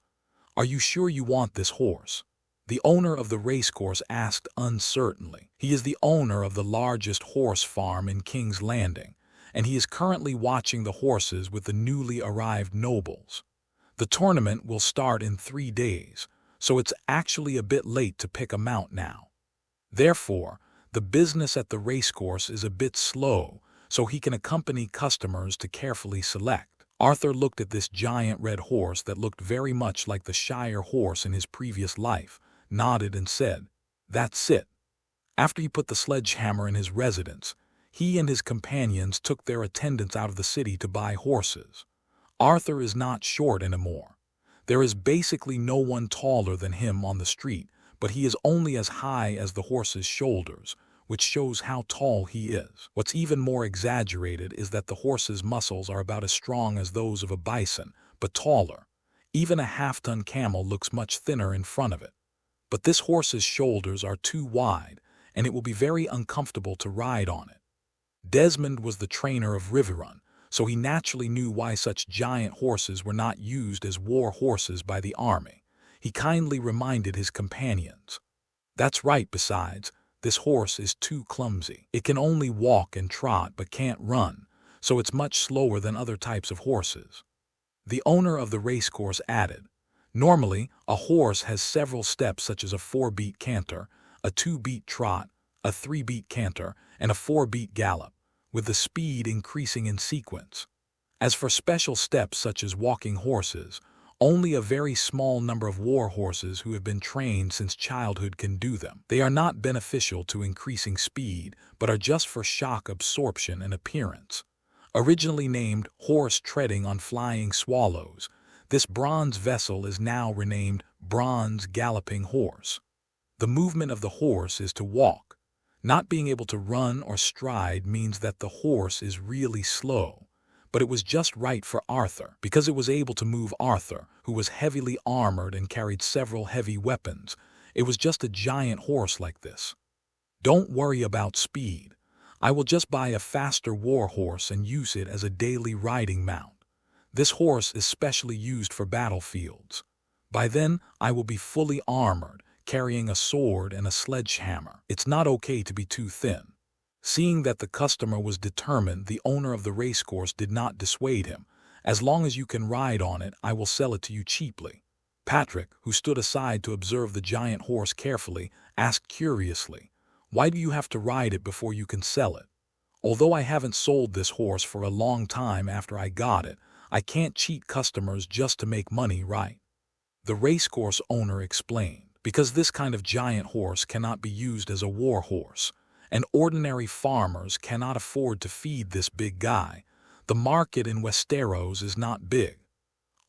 "Are you sure you want this horse?" the owner of the racecourse asked uncertainly. He is the owner of the largest horse farm in King's Landing, and he is currently watching the horses with the newly arrived nobles. The tournament will start in 3 days, so it's actually a bit late to pick a mount now. Therefore, the business at the racecourse is a bit slow, so he can accompany customers to carefully select. Arthur looked at this giant red horse that looked very much like the Shire horse in his previous life, nodded and said, "That's it." After he put the sledgehammer in his residence, he and his companions took their attendants out of the city to buy horses. Arthur is not short anymore. There is basically no one taller than him on the street, but he is only as high as the horse's shoulders, which shows how tall he is. What's even more exaggerated is that the horse's muscles are about as strong as those of a bison, but taller. Even a half-ton camel looks much thinner in front of it. But this horse's shoulders are too wide, and it will be very uncomfortable to ride on it. Desmond was the trainer of Riverrun, so he naturally knew why such giant horses were not used as war horses by the army. He kindly reminded his companions. "That's right, besides, this horse is too clumsy. It can only walk and trot but can't run, so it's much slower than other types of horses." The owner of the racecourse added, "Normally, a horse has several steps such as a 4-beat canter, a 2-beat trot, a 3-beat canter, and a 4-beat gallop, with the speed increasing in sequence. As for special steps such as walking horses, only a very small number of war horses who have been trained since childhood can do them. They are not beneficial to increasing speed, but are just for shock absorption and appearance." Originally named Horse Treading on Flying Swallows, this bronze vessel is now renamed Bronze Galloping Horse. The movement of the horse is to walk. Not being able to run or stride means that the horse is really slow. But it was just right for Arthur, because it was able to move Arthur, who was heavily armored and carried several heavy weapons. It was just a giant horse like this. "Don't worry about speed. I will just buy a faster war horse and use it as a daily riding mount. This horse is specially used for battlefields. By then, I will be fully armored, carrying a sword and a sledgehammer. It's not okay to be too thin." Seeing that the customer was determined, the owner of the racecourse did not dissuade him. "As long as you can ride on it, I will sell it to you cheaply." Patrick, who stood aside to observe the giant horse carefully, asked curiously, "Why do you have to ride it before you can sell it?" "Although I haven't sold this horse for a long time after I got it, I can't cheat customers just to make money, right?" The racecourse owner explained, "Because this kind of giant horse cannot be used as a war horse, and ordinary farmers cannot afford to feed this big guy. The market in Westeros is not big.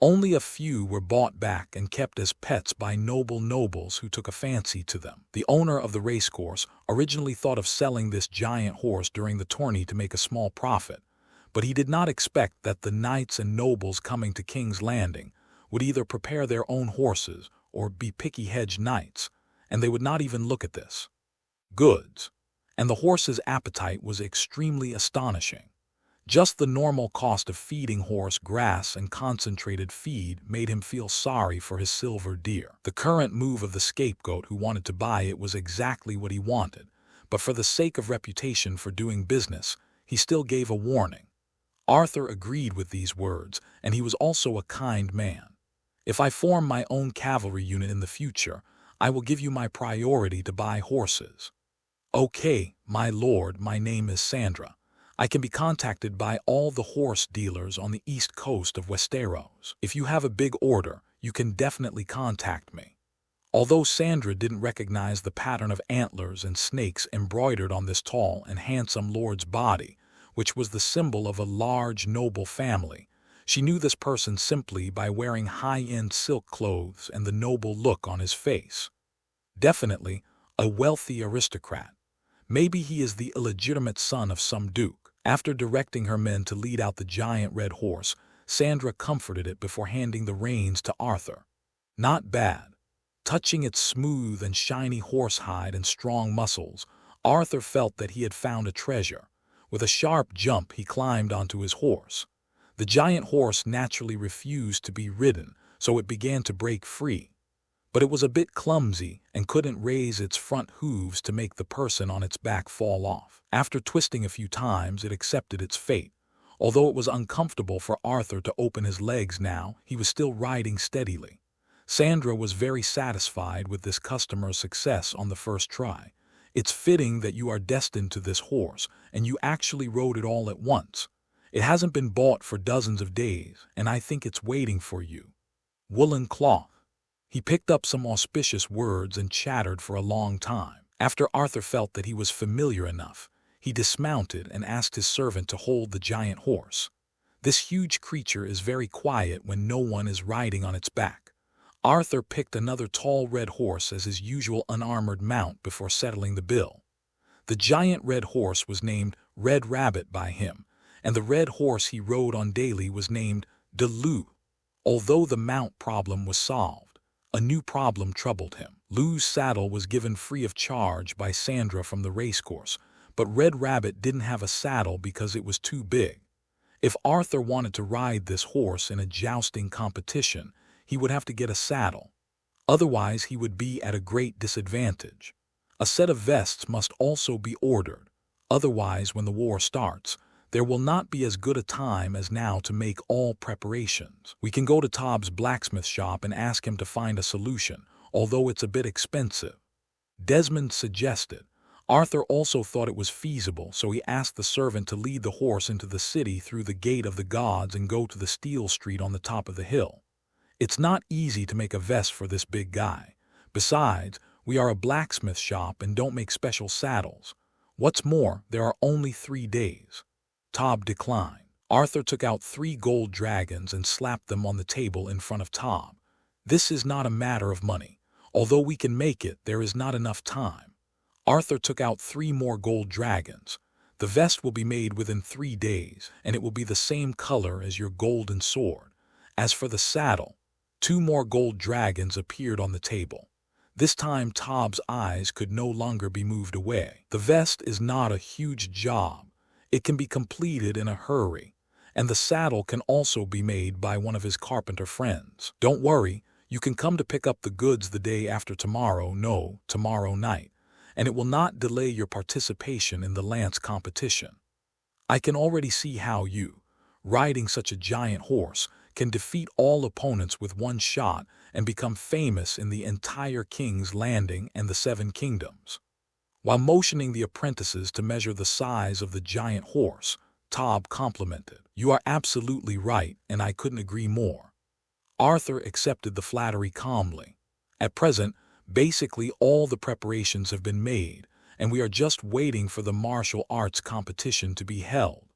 Only a few were bought back and kept as pets by nobles who took a fancy to them." The owner of the racecourse originally thought of selling this giant horse during the tourney to make a small profit, but he did not expect that the knights and nobles coming to King's Landing would either prepare their own horses or be picky-hedged knights, and they would not even look at this goods. And the horse's appetite was extremely astonishing. Just the normal cost of feeding horse grass and concentrated feed made him feel sorry for his silver deer. The current move of the scapegoat who wanted to buy it was exactly what he wanted, but for the sake of reputation for doing business, he still gave a warning. Arthur agreed with these words, and he was also a kind man. "If I form my own cavalry unit in the future, I will give you my priority to buy horses." "Okay, my lord, my name is Sandra. I can be contacted by all the horse dealers on the east coast of Westeros. If you have a big order, you can definitely contact me." Although Sandra didn't recognize the pattern of antlers and snakes embroidered on this tall and handsome lord's body, which was the symbol of a large noble family, she knew this person simply by wearing high-end silk clothes and the noble look on his face. Definitely a wealthy aristocrat. Maybe he is the illegitimate son of some duke. After directing her men to lead out the giant red horse, Sandra comforted it before handing the reins to Arthur. "Not bad. Touching its smooth and shiny horsehide and strong muscles, Arthur felt that he had found a treasure. With a sharp jump, he climbed onto his horse. The giant horse naturally refused to be ridden, so it began to break free. But it was a bit clumsy and couldn't raise its front hooves to make the person on its back fall off. After twisting a few times, it accepted its fate. Although it was uncomfortable for Arthur to open his legs now, he was still riding steadily. Sandra was very satisfied with this customer's success on the first try. It's fitting that you are destined to this horse, and you actually rode it all at once. It hasn't been bought for dozens of days, and I think it's waiting for you. Woolen cloth. He picked up some auspicious words and chattered for a long time. After Arthur felt that he was familiar enough, he dismounted and asked his servant to hold the giant horse. This huge creature is very quiet when no one is riding on its back. Arthur picked another tall red horse as his usual unarmored mount before settling the bill. The giant red horse was named Red Rabbit by him, and the red horse he rode on daily was named Delou. Although the mount problem was solved, a new problem troubled him. Lou's saddle was given free of charge by Sandra from the racecourse, but Red Rabbit didn't have a saddle because it was too big. If Arthur wanted to ride this horse in a jousting competition, he would have to get a saddle. Otherwise, he would be at a great disadvantage. A set of vests must also be ordered. Otherwise, when the war starts, there will not be as good a time as now to make all preparations. We can go to Tobb's blacksmith shop and ask him to find a solution, although it's a bit expensive. Desmond suggested. Arthur also thought it was feasible, so he asked the servant to lead the horse into the city through the Gate of the Gods and go to the steel street on the top of the hill. It's not easy to make a vest for this big guy. Besides, we are a blacksmith shop and don't make special saddles. What's more, there are only 3 days. Tobb declined. Arthur took out 3 gold dragons and slapped them on the table in front of Tobb. This is not a matter of money. Although we can make it, there is not enough time. Arthur took out 3 more gold dragons. The vest will be made within 3 days, and it will be the same color as your golden sword. As for the saddle, 2 more gold dragons appeared on the table. This time Tobb's eyes could no longer be moved away. The vest is not a huge job. It can be completed in a hurry, and the saddle can also be made by one of his carpenter friends. Don't worry, you can come to pick up the goods the day after tomorrow, no, tomorrow night, and it will not delay your participation in the lance competition. I can already see how you, riding such a giant horse, can defeat all opponents with one shot and become famous in the entire King's Landing and the 7 Kingdoms. While motioning the apprentices to measure the size of the giant horse, Tobb complimented. You are absolutely right, and I couldn't agree more. Arthur accepted the flattery calmly. At present, basically all the preparations have been made, and we are just waiting for the martial arts competition to be held.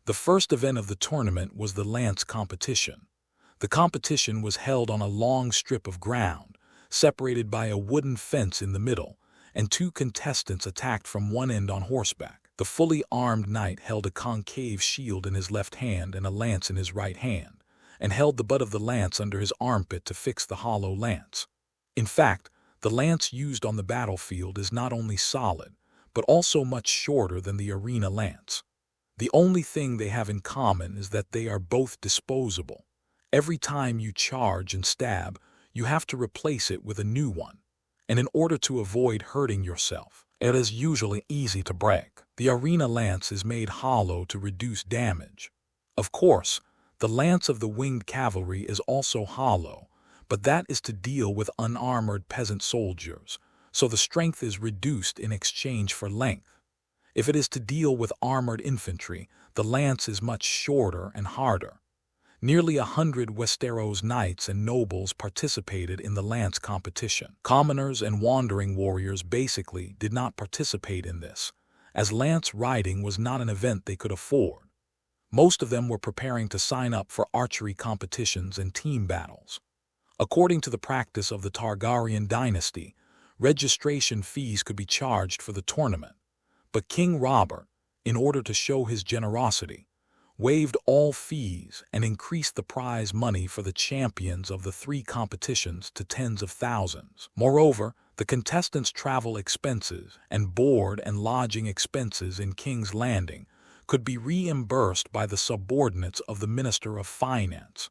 The first event of the tournament was the lance competition. The competition was held on a long strip of ground, separated by a wooden fence in the middle, and 2 contestants attacked from one end on horseback. The fully armed knight held a concave shield in his left hand and a lance in his right hand, and held the butt of the lance under his armpit to fix the hollow lance. In fact, the lance used on the battlefield is not only solid, but also much shorter than the arena lance. The only thing they have in common is that they are both disposable. Every time you charge and stab, you have to replace it with a new one. And in order to avoid hurting yourself, it is usually easy to break. The arena lance is made hollow to reduce damage. Of course, the lance of the winged cavalry is also hollow, but that is to deal with unarmored peasant soldiers, so the strength is reduced in exchange for length. If it is to deal with armored infantry, the lance is much shorter and harder. Nearly 100 Westeros knights and nobles participated in the lance competition. Commoners and wandering warriors basically did not participate in this, as lance riding was not an event they could afford. Most of them were preparing to sign up for archery competitions and team battles. According to the practice of the Targaryen dynasty, registration fees could be charged for the tournament. But King Robert, in order to show his generosity, waived all fees, and increased the prize money for the champions of the 3 competitions to tens of thousands. Moreover, the contestants' travel expenses and board and lodging expenses in King's Landing could be reimbursed by the subordinates of the Minister of Finance.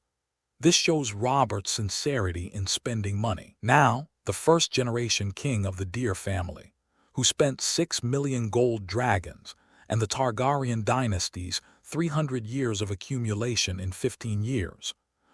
This shows Robert's sincerity in spending money. Now, the first-generation king of the Deer family, who spent 6 million gold dragons, and the Targaryen dynasty's 300 years of accumulation in 15 years,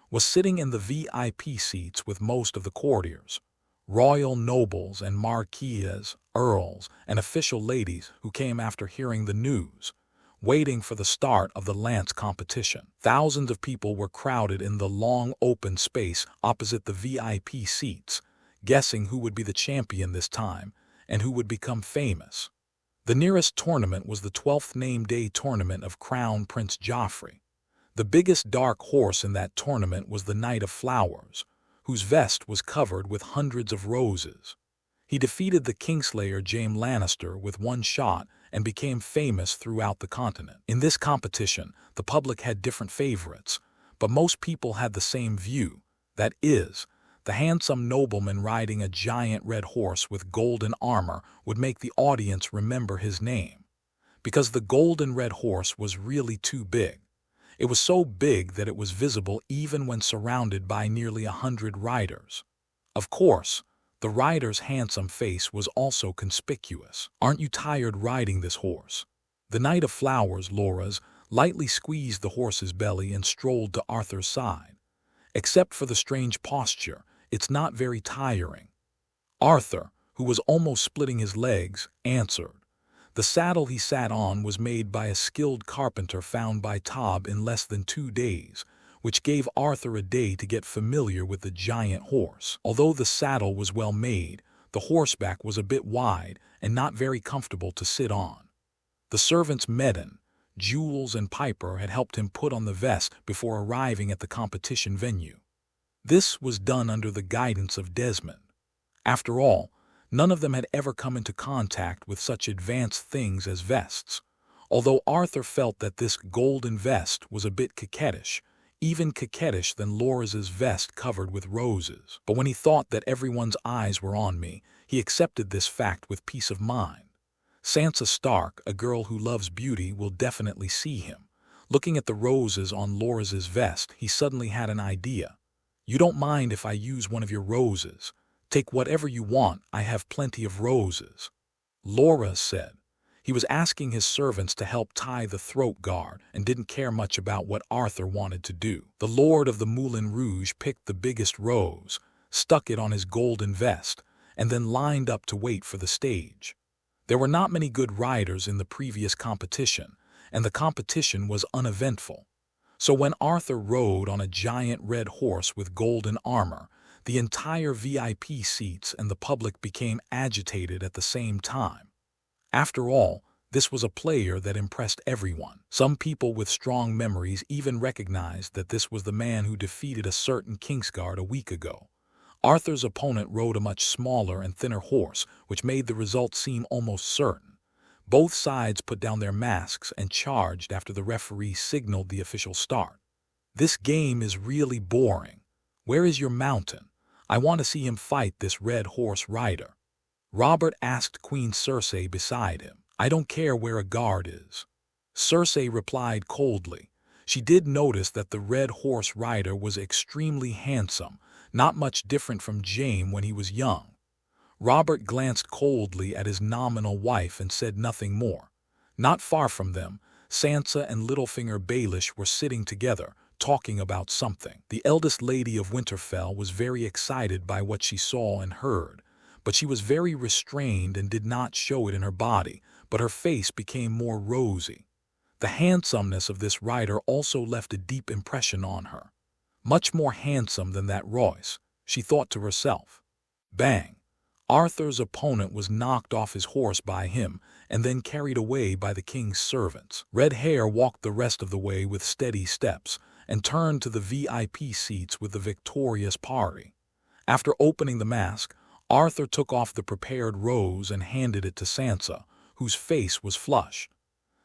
was sitting in the VIP seats with most of the courtiers, royal nobles and marquises, earls, and official ladies who came after hearing the news, waiting for the start of the lance competition. Thousands of people were crowded in the long open space opposite the VIP seats, guessing who would be the champion this time and who would become famous. The nearest tournament was the 12th name day tournament of Crown Prince Joffrey. The biggest dark horse in that tournament was the Knight of Flowers, whose vest was covered with hundreds of roses. He defeated the Kingslayer Jaime Lannister with one shot and became famous throughout the continent. In this competition, the public had different favorites, but most people had the same view, that is, the handsome nobleman riding a giant red horse with golden armor would make the audience remember his name, because the golden red horse was really too big. It was so big that it was visible even when surrounded by nearly 100 riders. Of course, the rider's handsome face was also conspicuous. "Aren't you tired riding this horse?" The Knight of Flowers, Loras, lightly squeezed the horse's belly and strolled to Arthur's side. "Except for the strange posture, it's not very tiring." Arthur, who was almost splitting his legs, answered. The saddle he sat on was made by a skilled carpenter found by Tob in less than 2 days, which gave Arthur a day to get familiar with the giant horse. Although the saddle was well made, the horseback was a bit wide and not very comfortable to sit on. The servants Medon, Jules, and Piper had helped him put on the vest before arriving at the competition venue. This was done under the guidance of Desmond. After all, none of them had ever come into contact with such advanced things as vests, although Arthur felt that this golden vest was a bit coquettish, even coquettish than Loras's vest covered with roses. But when he thought that everyone's eyes were on me, he accepted this fact with peace of mind. Sansa Stark, a girl who loves beauty, will definitely see him. Looking at the roses on Loras's vest, he suddenly had an idea. "You don't mind if I use one of your roses? Take whatever you want, I have plenty of roses," Loras said. He was asking his servants to help tie the throat guard and didn't care much about what Arthur wanted to do. The Lord of the Moulin Rouge picked the biggest rose, stuck it on his golden vest, and then lined up to wait for the stage. There were not many good riders in the previous competition, and the competition was uneventful. So when Arthur rode on a giant red horse with golden armor, the entire VIP seats and the public became agitated at the same time. After all, this was a player that impressed everyone. Some people with strong memories even recognized that this was the man who defeated a certain Kingsguard a week ago. Arthur's opponent rode a much smaller and thinner horse, which made the result seem almost certain. Both sides put down their masks and charged after the referee signaled the official start. "This game is really boring. Where is your mountain? I want to see him fight this red horse rider," Robert asked Queen Cersei beside him. "I don't care where a guard is," Cersei replied coldly. She did notice that the red horse rider was extremely handsome, not much different from Jaime when he was young. Robert glanced coldly at his nominal wife and said nothing more. Not far from them, Sansa and Littlefinger Baelish were sitting together, talking about something. The eldest lady of Winterfell was very excited by what she saw and heard, but she was very restrained and did not show it in her body, but her face became more rosy. The handsomeness of this rider also left a deep impression on her. Much more handsome than that Royce, she thought to herself. Bang! Arthur's opponent was knocked off his horse by him and then carried away by the king's servants. Red Hair walked the rest of the way with steady steps and turned to the VIP seats with the victorious party. After opening the mask, Arthur took off the prepared rose and handed it to Sansa, whose face was flushed.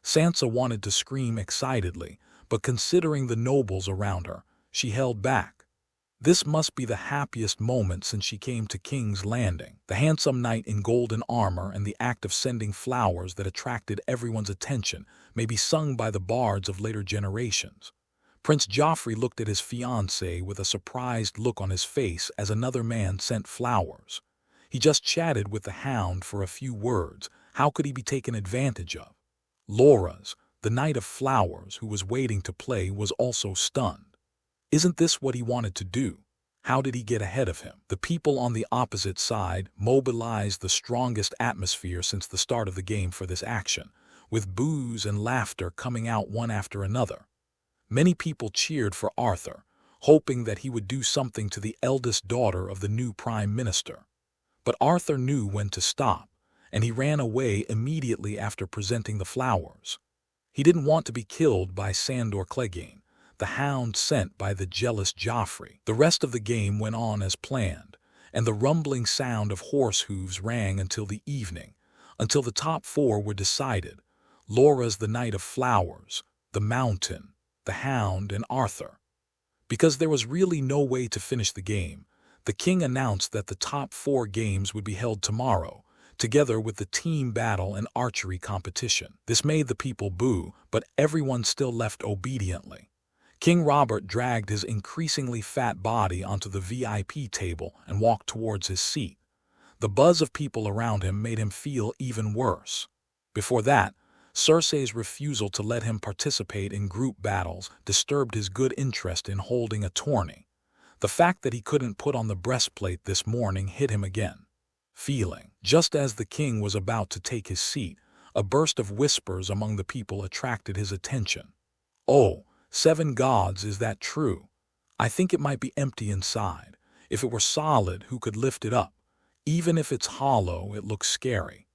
Sansa wanted to scream excitedly, but considering the nobles around her, she held back. This must be the happiest moment since she came to King's Landing. The handsome knight in golden armor and the act of sending flowers that attracted everyone's attention may be sung by the bards of later generations. Prince Joffrey looked at his fiancée with a surprised look on his face as another man sent flowers. He just chatted with the Hound for a few words. How could he be taken advantage of? Loras, the Knight of Flowers who was waiting to play, was also stunned. Isn't this what he wanted to do? How did he get ahead of him? The people on the opposite side mobilized the strongest atmosphere since the start of the game for this action, with boos and laughter coming out one after another. Many people cheered for Arthur, hoping that he would do something to the eldest daughter of the new prime minister. But Arthur knew when to stop, and he ran away immediately after presenting the flowers. He didn't want to be killed by Sandor Clegane, the Hound sent by the jealous Joffrey. The rest of the game went on as planned, and the rumbling sound of horse hooves rang until the evening, until the top four were decided: Loras the Knight of Flowers, the Mountain, the Hound, and Arthur. Because there was really no way to finish the game, the king announced that the top 4 games would be held tomorrow, together with the team battle and archery competition. This made the people boo, but everyone still left obediently. King Robert dragged his increasingly fat body onto the VIP table and walked towards his seat. The buzz of people around him made him feel even worse. Before that, Cersei's refusal to let him participate in group battles disturbed his good interest in holding a tourney. The fact that he couldn't put on the breastplate this morning hit him again. Just as the king was about to take his seat, a burst of whispers among the people attracted his attention. "Oh, 7 gods, is that true? I think it might be empty inside. If it were solid, who could lift it up? Even if it's hollow, it looks scary."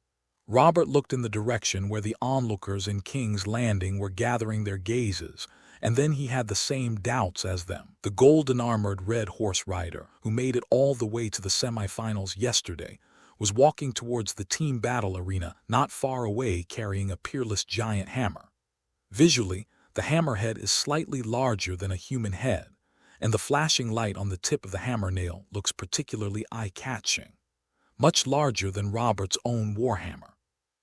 Robert looked in the direction where the onlookers in King's Landing were gathering their gazes, and then he had the same doubts as them. The golden-armored red horse rider, who made it all the way to the semifinals yesterday, was walking towards the team battle arena not far away, carrying a peerless giant hammer. Visually, the hammerhead is slightly larger than a human head, and the flashing light on the tip of the hammer nail looks particularly eye-catching. Much larger than Robert's own warhammer.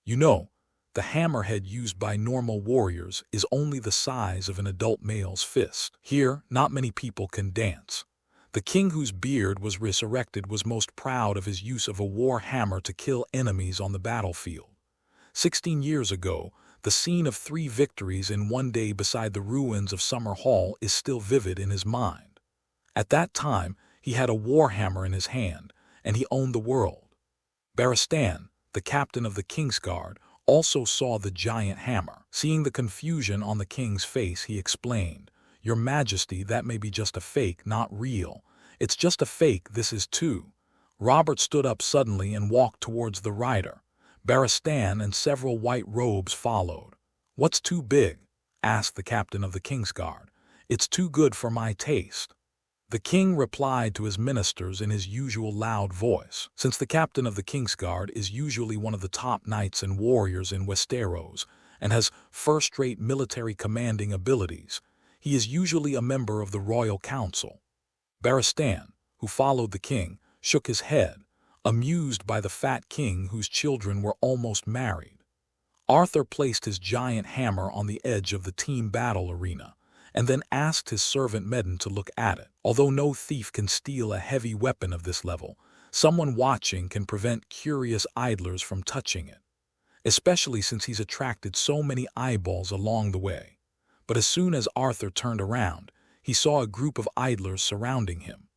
You know, the hammerhead used by normal warriors is only the size of an adult male's fist. Here, not many people can dance. The king, whose beard was resurrected, was most proud of his use of a war hammer to kill enemies on the battlefield. 16 years ago, the scene of 3 victories in one day beside the ruins of Summer Hall is still vivid in his mind. At that time, he had a war hammer in his hand, and he owned the world. Barristan, the captain of the Kingsguard, also saw the giant hammer. Seeing the confusion on the king's face, he explained, "Your Majesty, that may be just a fake, not real. It's just a fake, this is too." Robert stood up suddenly and walked towards the rider. Barristan and several white robes followed. "What's too big?" asked the captain of the Kingsguard. "It's too good for my taste." The king replied to his ministers in his usual loud voice. Since the captain of the Kingsguard is usually one of the top knights and warriors in Westeros and has first-rate military commanding abilities, he is usually a member of the royal council. Barristan, who followed the king, shook his head, amused by the fat king whose children were almost married. Arthur placed his giant hammer on the edge of the team battle arena, and then asked his servant Medon to look at it. Although no thief can steal a heavy weapon of this level, someone watching can prevent curious idlers from touching it, especially since he's attracted so many eyeballs along the way. But as soon as Arthur turned around, he saw a group of idlers surrounding him.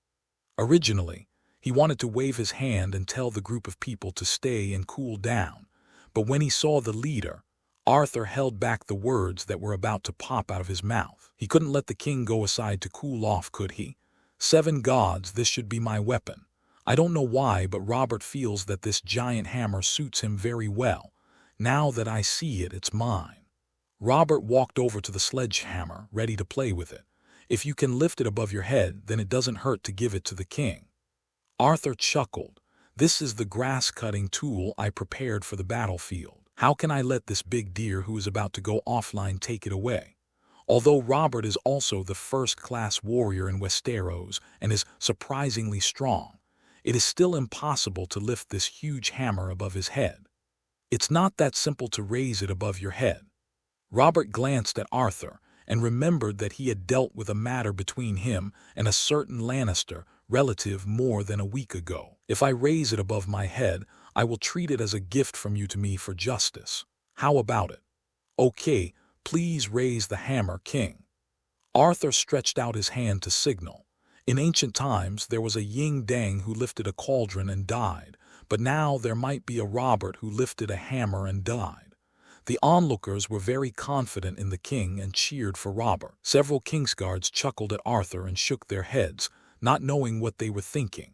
Originally, he wanted to wave his hand and tell the group of people to stay and cool down, but when he saw the leader, Arthur held back the words that were about to pop out of his mouth. He couldn't let the king go aside to cool off, could he? 7 gods, this should be my weapon. I don't know why, but Robert feels that this giant hammer suits him very well. Now that I see it, it's mine. Robert walked over to the sledgehammer, ready to play with it. If you can lift it above your head, then it doesn't hurt to give it to the king. Arthur chuckled. This is the grass-cutting tool I prepared for the battlefield. How can I let this big deer who is about to go offline take it away? Although Robert is also the first-class warrior in Westeros and is surprisingly strong, it is still impossible to lift this huge hammer above his head. It's not that simple to raise it above your head. Robert glanced at Arthur and remembered that he had dealt with a matter between him and a certain Lannister relative more than a week ago. If I raise it above my head, I will treat it as a gift from you to me for justice. How about it? Okay, please raise the hammer, King. Arthur stretched out his hand to signal. In ancient times, there was a Ying Dang who lifted a cauldron and died, but now there might be a Robert who lifted a hammer and died. The onlookers were very confident in the king and cheered for Robert. Several Kingsguards chuckled at Arthur and shook their heads, not knowing what they were thinking.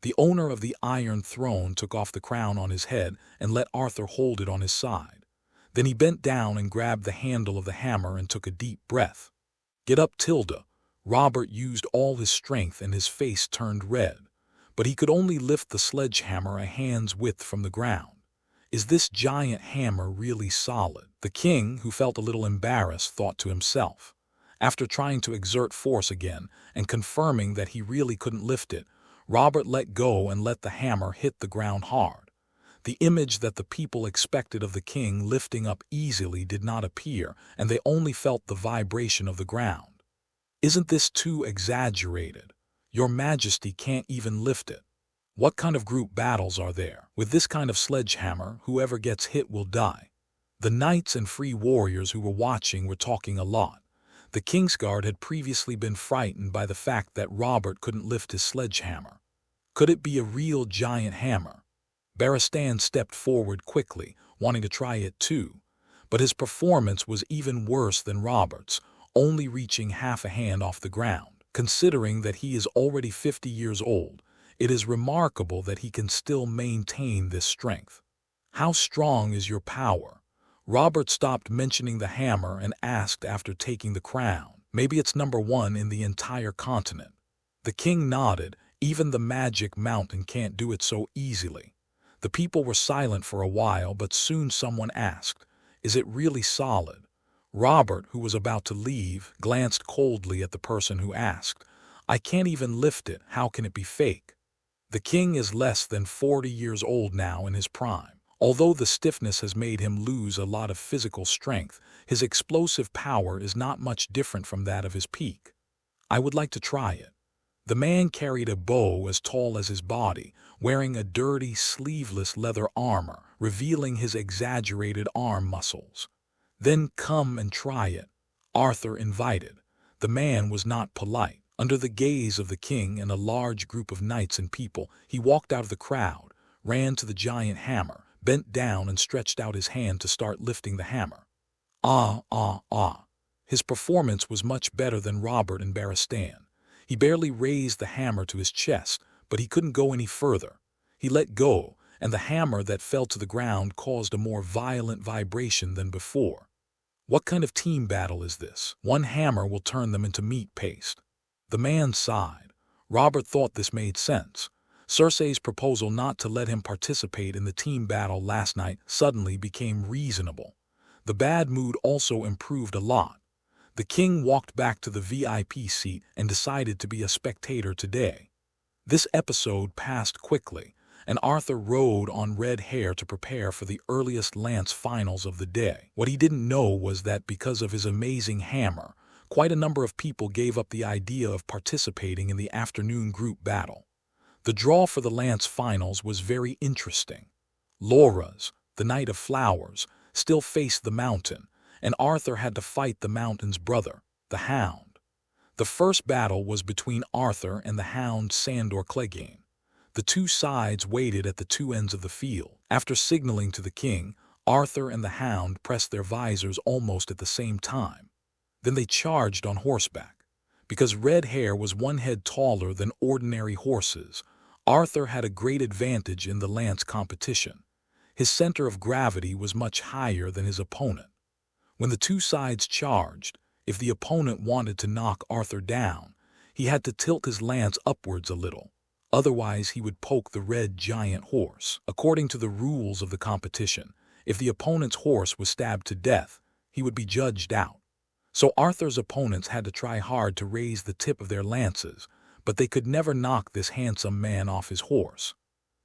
The owner of the Iron Throne took off the crown on his head and let Arthur hold it on his side. Then he bent down and grabbed the handle of the hammer and took a deep breath. "Get up, Tilda." Robert used all his strength and his face turned red, but he could only lift the sledgehammer a hand's width from the ground. Is this giant hammer really solid? The king, who felt a little embarrassed, thought to himself. After trying to exert force again and confirming that he really couldn't lift it, Robert let go and let the hammer hit the ground hard. The image that the people expected of the king lifting up easily did not appear, and they only felt the vibration of the ground. "Isn't this too exaggerated? Your Majesty can't even lift it. What kind of group battles are there? With this kind of sledgehammer, whoever gets hit will die." The knights and free warriors who were watching were talking a lot. The Kingsguard had previously been frightened by the fact that Robert couldn't lift his sledgehammer. Could it be a real giant hammer? Barristan stepped forward quickly, wanting to try it too, but his performance was even worse than Robert's, only reaching half a hand off the ground. Considering that he is already 50 years old, it is remarkable that he can still maintain this strength. "How strong is your power?" Robert stopped mentioning the hammer and asked after taking the crown. "Maybe it's #1 in the entire continent." The king nodded. "Even the magic mountain can't do it so easily." The people were silent for a while, but soon someone asked, "Is it really solid?" Robert, who was about to leave, glanced coldly at the person who asked. "I can't even lift it. How can it be fake?" The king is less than 40 years old now, in his prime. Although the stiffness has made him lose a lot of physical strength, his explosive power is not much different from that of his peak. "I would like to try it." The man carried a bow as tall as his body, wearing a dirty, sleeveless leather armor, revealing his exaggerated arm muscles. "Then come and try it," Arthur invited. The man was not polite. Under the gaze of the king and a large group of knights and people, he walked out of the crowd, ran to the giant hammer, bent down and stretched out his hand to start lifting the hammer. His performance was much better than Robert and Barristan. He barely raised the hammer to his chest, but he couldn't go any further. He let go, and the hammer that fell to the ground caused a more violent vibration than before. "What kind of team battle is this? One hammer will turn them into meat paste." The man sighed. Robert thought this made sense. Cersei's proposal not to let him participate in the team battle last night suddenly became reasonable. The bad mood also improved a lot. The king walked back to the VIP seat and decided to be a spectator today. This episode passed quickly, and Arthur rode on red hare to prepare for the earliest lance finals of the day. What he didn't know was that because of his amazing hammer, quite a number of people gave up the idea of participating in the afternoon group battle. The draw for the lance finals was very interesting. Loras, the Knight of Flowers, still faced the Mountain, and Arthur had to fight the Mountain's brother, the Hound. The first battle was between Arthur and the Hound Sandor Clegane. The two sides waited at the two ends of the field. After signaling to the king, Arthur and the Hound pressed their visors almost at the same time. Then they charged on horseback. Because red hare was one head taller than ordinary horses, Arthur had a great advantage in the lance competition. His center of gravity was much higher than his opponent. When the two sides charged, if the opponent wanted to knock Arthur down, he had to tilt his lance upwards a little. Otherwise, he would poke the red giant horse. According to the rules of the competition, if the opponent's horse was stabbed to death, he would be judged out. So Arthur's opponents had to try hard to raise the tip of their lances, but they could never knock this handsome man off his horse.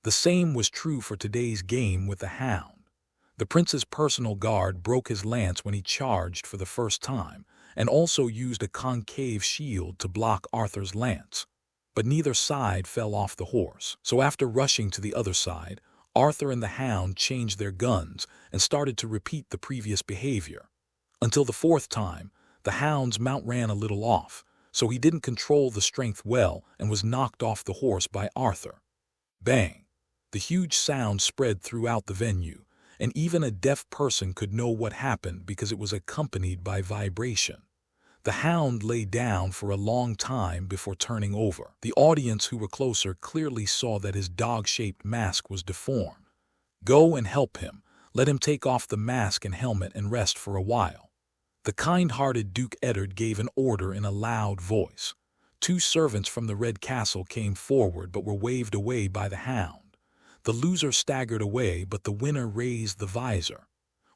The same was true for today's game with the hound. The prince's personal guard broke his lance when he charged for the first time, and also used a concave shield to block Arthur's lance. But neither side fell off the horse. So after rushing to the other side, Arthur and the hound changed their guns and started to repeat the previous behavior. Until the fourth time, the hound's mount ran a little off, so he didn't control the strength well and was knocked off the horse by Arthur. Bang! The huge sound spread throughout the venue, and even a deaf person could know what happened because it was accompanied by vibration. The hound lay down for a long time before turning over. The audience who were closer clearly saw that his dog-shaped mask was deformed. Go and help him. Let him take off the mask and helmet and rest for a while. The kind-hearted Duke Eddard gave an order in a loud voice. 2 servants from the Red Castle came forward but were waved away by the hound. The loser staggered away, but the winner raised the visor.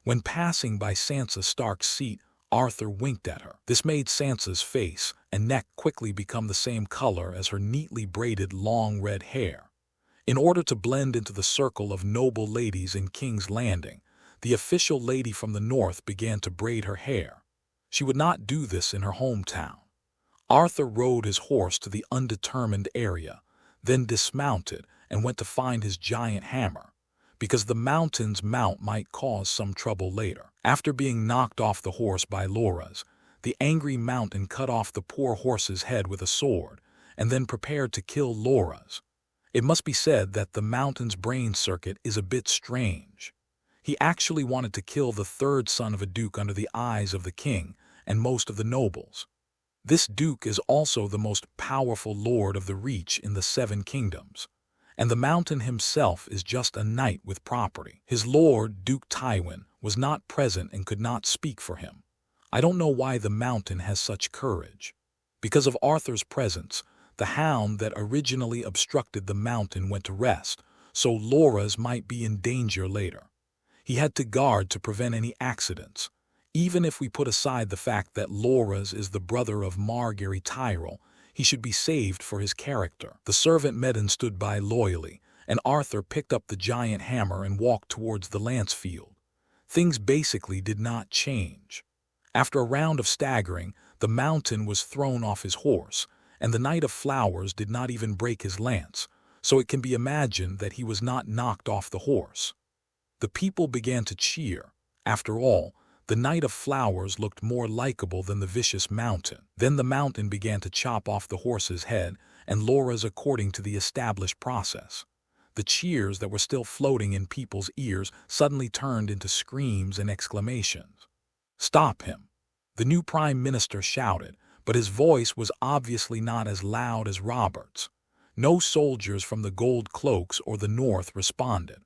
When passing by Sansa Stark's seat, Arthur winked at her. This made Sansa's face and neck quickly become the same color as her neatly braided long red hair. In order to blend into the circle of noble ladies in King's Landing, the official lady from the north began to braid her hair. She would not do this in her hometown. Arthur rode his horse to the undetermined area, then dismounted and went to find his giant hammer, because the mountain's mount might cause some trouble later. After being knocked off the horse by Loras, the angry mountain cut off the poor horse's head with a sword, and then prepared to kill Loras. It must be said that the mountain's brain circuit is a bit strange. He actually wanted to kill the 3rd son of a duke under the eyes of the king and most of the nobles. This duke is also the most powerful lord of the Reach in the 7 kingdoms, and the mountain himself is just a knight with property. His lord, Duke Tywin, was not present and could not speak for him. I don't know why the mountain has such courage. Because of Arthur's presence, the hound that originally obstructed the mountain went to rest, so Loras might be in danger later. He had to guard to prevent any accidents. Even if we put aside the fact that Loras is the brother of Margaery Tyrell, he should be saved for his character. The servant Medon stood by loyally, and Arthur picked up the giant hammer and walked towards the lance field. Things basically did not change. After a round of staggering, the mountain was thrown off his horse, and the Knight of Flowers did not even break his lance, so it can be imagined that he was not knocked off the horse. The people began to cheer. After all, the Knight of Flowers looked more likable than the vicious mountain. Then the mountain began to chop off the horse's head, and Loras according to the established process. The cheers that were still floating in people's ears suddenly turned into screams and exclamations. "Stop him!" The new Prime Minister shouted, but his voice was obviously not as loud as Robert's. No soldiers from the Gold Cloaks or the North responded.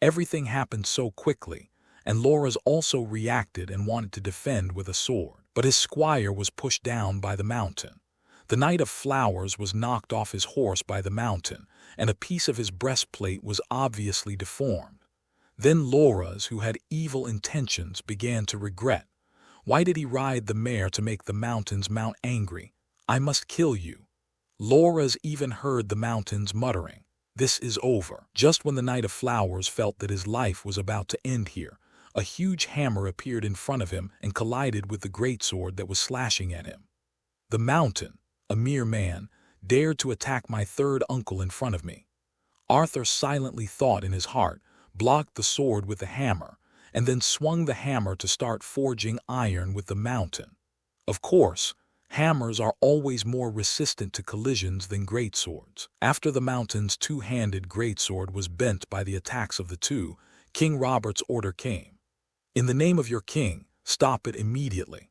Everything happened so quickly, and Loras also reacted and wanted to defend with a sword. But his squire was pushed down by the mountain. The Knight of Flowers was knocked off his horse by the mountain, and a piece of his breastplate was obviously deformed. Then Loras, who had evil intentions, began to regret. Why did he ride the mare to make the mountain's mount angry? "I must kill you." Loras even heard the mountains muttering, "This is over." Just when the Knight of Flowers felt that his life was about to end here, a huge hammer appeared in front of him and collided with the greatsword that was slashing at him. The mountain, a mere man, dared to attack my 3rd uncle in front of me. Arthur silently thought in his heart, blocked the sword with the hammer, and then swung the hammer to start forging iron with the mountain. Of course, hammers are always more resistant to collisions than greatswords. After the mountain's 2-handed greatsword was bent by the attacks of the two, King Robert's order came. "In the name of your king, stop it immediately."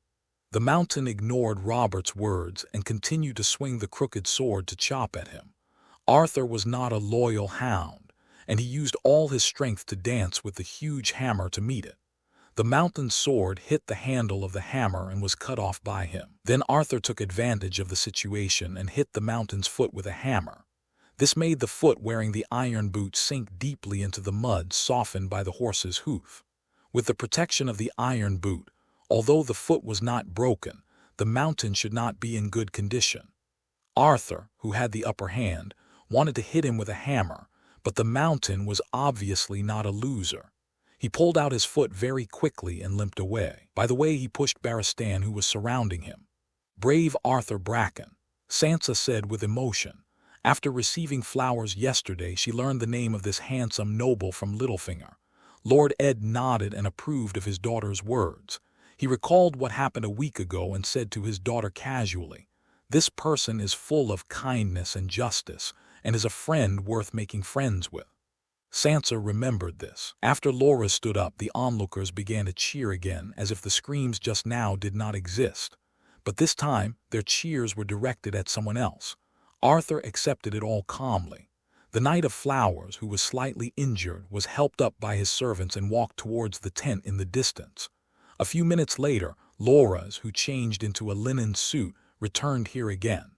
The mountain ignored Robert's words and continued to swing the crooked sword to chop at him. Arthur was not a loyal hound, and he used all his strength to dance with the huge hammer to meet it. The mountain's sword hit the handle of the hammer and was cut off by him. Then Arthur took advantage of the situation and hit the mountain's foot with a hammer. This made the foot wearing the iron boot sink deeply into the mud softened by the horse's hoof. With the protection of the iron boot, Although the foot was not broken, the mountain should not be in good condition. Arthur, who had the upper hand, wanted to hit him with a hammer, but the mountain was obviously not a loser. He pulled out his foot very quickly and limped away. By the way, he pushed Barristan, who was surrounding him. "Brave Arthur Bracken," Sansa said with emotion. After receiving flowers yesterday, she learned the name of this handsome noble from Littlefinger. Lord Ed nodded and approved of his daughter's words. He recalled what happened a week ago and said to his daughter casually, "This person is full of kindness and justice, and is a friend worth making friends with." Sansa remembered this. After Laura stood up, the onlookers began to cheer again, as if the screams just now did not exist. But this time, their cheers were directed at someone else. Arthur accepted it all calmly. The Knight of Flowers, who was slightly injured, was helped up by his servants and walked towards the tent in the distance. A few minutes later, Laura's, who changed into a linen suit, returned here again.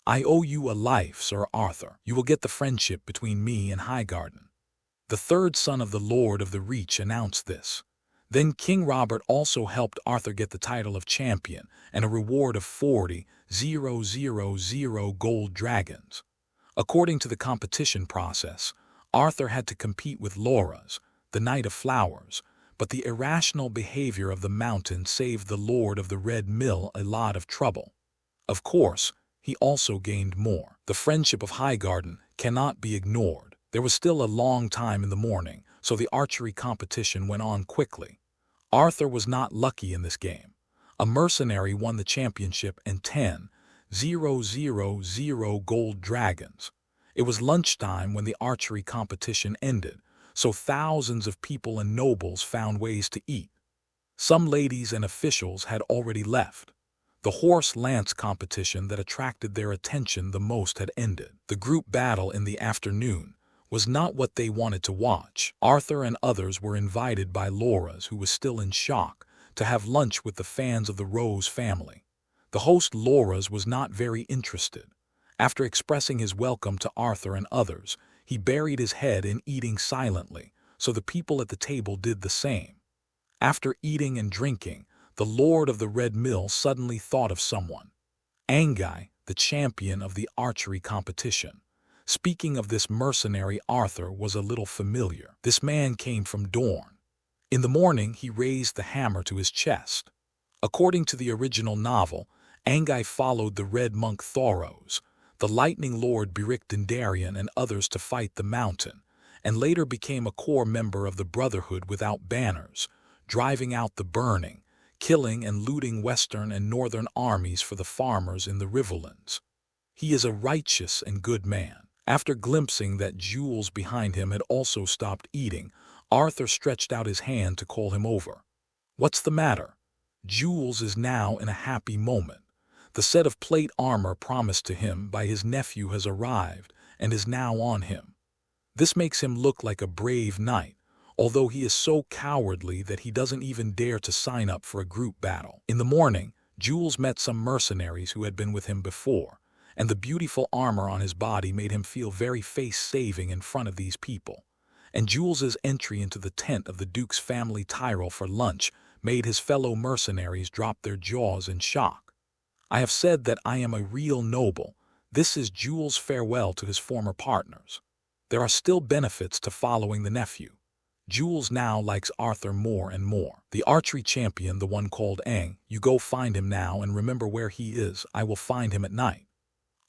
"I owe you a life, Sir Arthur. You will get the friendship between me and Highgarden." The third son of the Lord of the Reach announced this. Then King Robert also helped Arthur get the title of champion and a reward of 40,000 gold dragons. According to the competition process, Arthur had to compete with Laura's, the Knight of Flowers, but the irrational behavior of the mountain saved the Lord of the Red Mill a lot of trouble. Of course, he also gained more. The friendship of Highgarden cannot be ignored. There was still a long time in the morning, so the archery competition went on quickly. Arthur was not lucky in this game. A mercenary won the championship and 10,000 gold dragons. It was lunchtime when the archery competition ended, so thousands of people and nobles found ways to eat. Some ladies and officials had already left. The horse lance competition that attracted their attention the most had ended. The group battle in the afternoon was not what they wanted to watch. Arthur and others were invited by Laura's, who was still in shock, to have lunch with the fans of the Rose family. The host Laura's was not very interested. After expressing his welcome to Arthur and others, he buried his head in eating silently, so the people at the table did the same. After eating and drinking, the Lord of the Red Mill suddenly thought of someone. Angai, the champion of the archery competition. Speaking of this mercenary, Arthur was a little familiar. This man came from Dorne. In the morning, he raised the hammer to his chest. According to the original novel, Angai followed the Red Monk Thoros, the Lightning Lord Beric Dondarrion and others to fight the mountain, and later became a core member of the Brotherhood without banners, driving out the burning, killing and looting western and northern armies for the farmers in the Riverlands. He is a righteous and good man. After glimpsing that Jules behind him had also stopped eating, Arthur stretched out his hand to call him over. "What's the matter?" Jules is now in a happy moment. The set of plate armor promised to him by his nephew has arrived and is now on him. This makes him look like a brave knight, although he is so cowardly that he doesn't even dare to sign up for a group battle. In the morning, Jules met some mercenaries who had been with him before, and the beautiful armor on his body made him feel very face-saving in front of these people. And Jules's entry into the tent of the Duke's family Tyrell for lunch made his fellow mercenaries drop their jaws in shock. I have said that I am a real noble. This is Jules' farewell to his former partners. There are still benefits to following the nephew. Jules now likes Arthur more and more. The archery champion, the one called Aang, you go find him now and remember where he is. I will find him at night.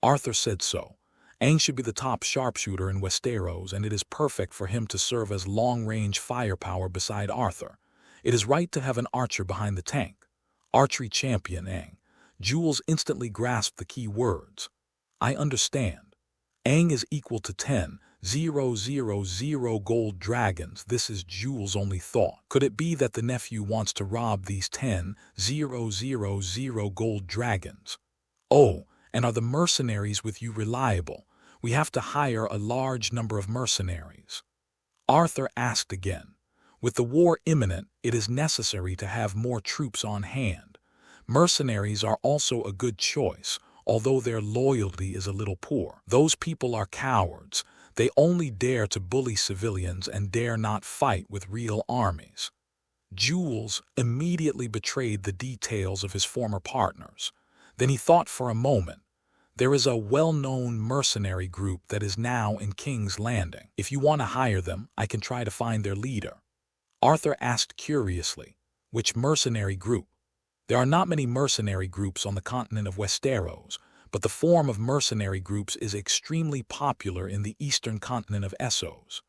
Arthur said so. Aang should be the top sharpshooter in Westeros, and it is perfect for him to serve as long-range firepower beside Arthur. It is right to have an archer behind the tank. Archery champion Aang. Jules instantly grasped the key words. I understand. Aang is equal to 10,000 gold dragons. This is Jules' only thought. Could it be that the nephew wants to rob these 10,000 gold dragons? Oh, and are the mercenaries with you reliable? We have to hire a large number of mercenaries. Arthur asked again. With the war imminent, it is necessary to have more troops on hand. Mercenaries are also a good choice, although their loyalty is a little poor. Those people are cowards. They only dare to bully civilians and dare not fight with real armies. Jules immediately betrayed the details of his former partners. Then he thought for a moment. There is a well-known mercenary group that is now in King's Landing. If you want to hire them, I can try to find their leader. Arthur asked curiously, which mercenary group? There are not many mercenary groups on the continent of Westeros, but the form of mercenary groups is extremely popular in the eastern continent of Essos.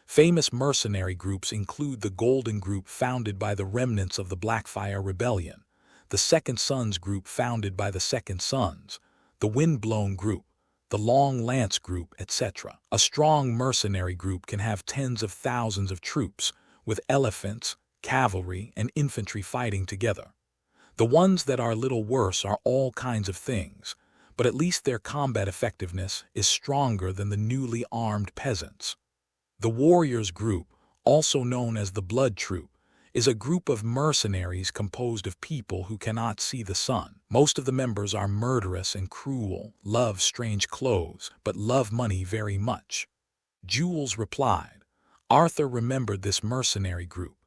Famous mercenary groups include the Golden Group founded by the remnants of the Blackfire Rebellion, the Second Sons Group founded by the Second Sons, the Windblown Group, the Long Lance Group, etc. A strong mercenary group can have tens of thousands of troops, with elephants, cavalry, and infantry fighting together. The ones that are a little worse are all kinds of things, but at least their combat effectiveness is stronger than the newly armed peasants. The Warriors Group, also known as the Blood Troop, is a group of mercenaries composed of people who cannot see the sun. Most of the members are murderous and cruel, love strange clothes, but love money very much. Jules replied. Arthur remembered this mercenary group.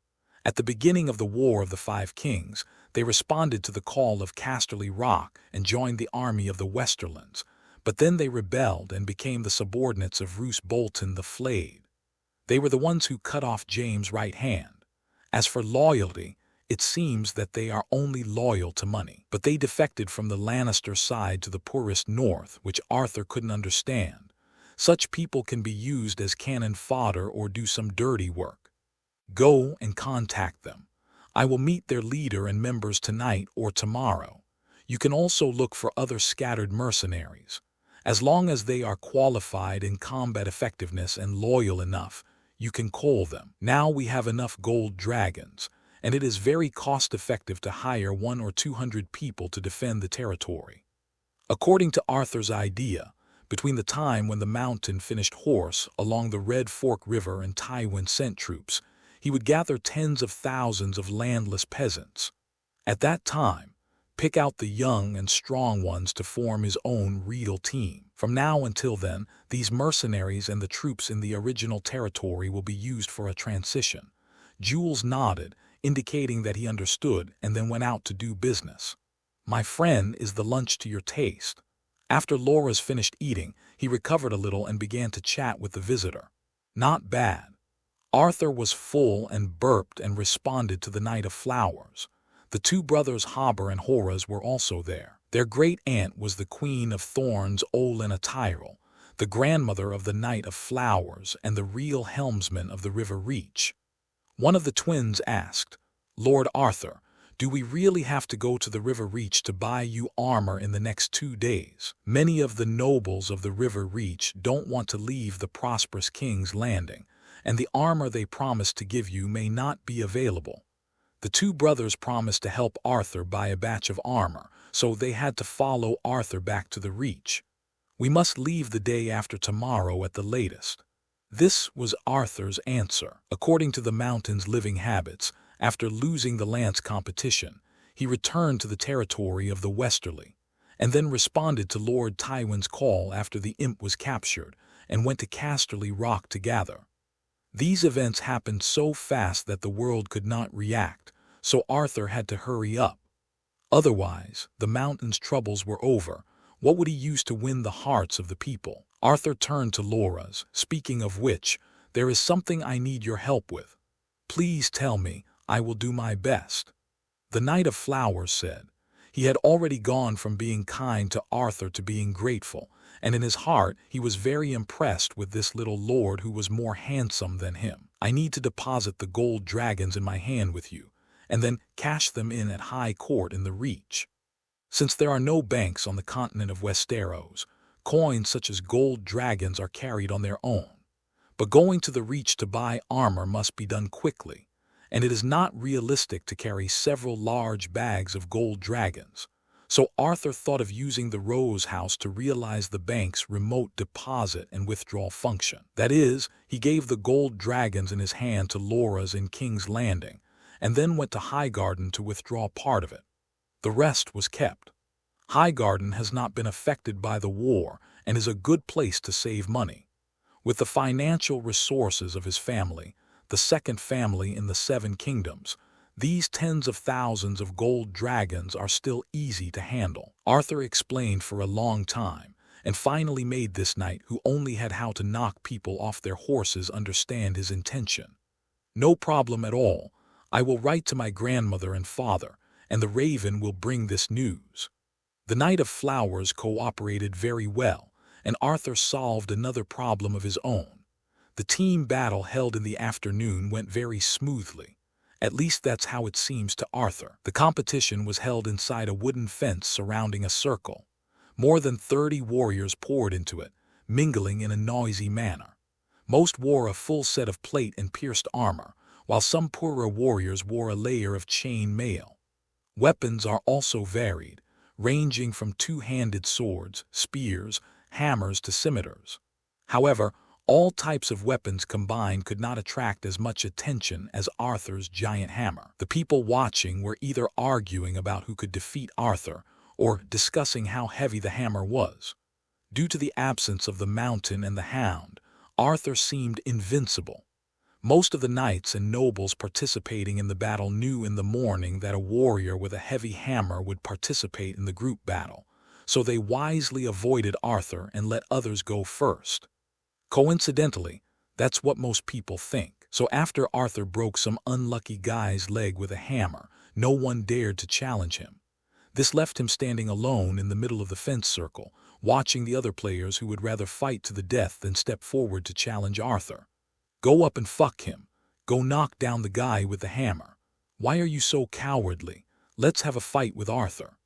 At the beginning of the War of the Five Kings, they responded to the call of Casterly Rock and joined the army of the Westerlands, but then they rebelled and became the subordinates of Roose Bolton the Flayed. They were the ones who cut off James' right hand. As for loyalty, it seems that they are only loyal to money. But they defected from the Lannister side to the poorest north, which Arthur couldn't understand. Such people can be used as cannon fodder or do some dirty work. Go and contact them. I will meet their leader and members tonight or tomorrow. You can also look for other scattered mercenaries. As long as they are qualified in combat effectiveness and loyal enough, you can call them. Now we have enough gold dragons, and it is very cost-effective to hire 100 or 200 people to defend the territory. According to Arthur's idea, between the time when the Mountain finished horse along the Red Fork River and Tywin sent troops, he would gather tens of thousands of landless peasants. At that time, pick out the young and strong ones to form his own real team. From now until then, these mercenaries and the troops in the original territory will be used for a transition. Jules nodded, indicating that he understood, and then went out to do business. My friend, is the lunch to your taste? After Loras finished eating, he recovered a little and began to chat with the visitor. Not bad. Arthur was full and burped and responded to the Knight of Flowers. The two brothers Hobber and Horaz were also there. Their great-aunt was the Queen of Thorns Olenna Tyrell, the grandmother of the Knight of Flowers and the real helmsman of the River Reach. One of the twins asked, Lord Arthur, do we really have to go to the River Reach to buy you armor in the next 2 days? Many of the nobles of the River Reach don't want to leave the prosperous King's Landing, and the armor they promised to give you may not be available. The two brothers promised to help Arthur buy a batch of armor, so they had to follow Arthur back to the Reach. We must leave the day after tomorrow at the latest. This was Arthur's answer. According to the Mountain's living habits, after losing the lance competition, he returned to the territory of the Westerly, and then responded to Lord Tywin's call after the imp was captured, and went to Casterly Rock to gather. These events happened so fast that the world could not react, so Arthur had to hurry up. Otherwise, the Mountain's troubles were over. What would he use to win the hearts of the people? Arthur turned to Loras, speaking of which, there is something I need your help with. Please tell me, I will do my best. The Knight of Flowers said. He had already gone from being kind to Arthur to being grateful, and in his heart he was very impressed with this little lord who was more handsome than him. I need to deposit the gold dragons in my hand with you, and then cash them in at High Court in the Reach. Since there are no banks on the continent of Westeros, coins such as gold dragons are carried on their own. But going to the Reach to buy armor must be done quickly, and it is not realistic to carry several large bags of gold dragons. So Arthur thought of using the Rose House to realize the bank's remote deposit and withdrawal function. That is, he gave the gold dragons in his hand to Loras in King's Landing, and then went to Highgarden to withdraw part of it. The rest was kept. Highgarden has not been affected by the war and is a good place to save money. With the financial resources of his family, the second family in the Seven Kingdoms, These tens of thousands of gold dragons are still easy to handle. Arthur explained for a long time, and finally made this knight who only had how to knock people off their horses understand his intention. No problem at all. I will write to my grandmother and father, and the raven will bring this news. The Knight of Flowers cooperated very well, and Arthur solved another problem of his own. The team battle held in the afternoon went very smoothly. At least that's how it seems to Arthur. The competition was held inside a wooden fence surrounding a circle. More than 30 warriors poured into it, mingling in a noisy manner. Most wore a full set of plate and pierced armor, while some poorer warriors wore a layer of chain mail. Weapons are also varied, ranging from two-handed swords, spears, hammers to scimitars. However, all types of weapons combined could not attract as much attention as Arthur's giant hammer. The people watching were either arguing about who could defeat Arthur or discussing how heavy the hammer was. Due to the absence of the mountain and the hound, Arthur seemed invincible. Most of the knights and nobles participating in the battle knew in the morning that a warrior with a heavy hammer would participate in the group battle, so they wisely avoided Arthur and let others go first. Coincidentally, that's what most people think. So after Arthur broke some unlucky guy's leg with a hammer, no one dared to challenge him. This left him standing alone in the middle of the fence circle, watching the other players who would rather fight to the death than step forward to challenge Arthur. Go up and fuck him. Go knock down the guy with the hammer. Why are you so cowardly? Let's have a fight with Arthur.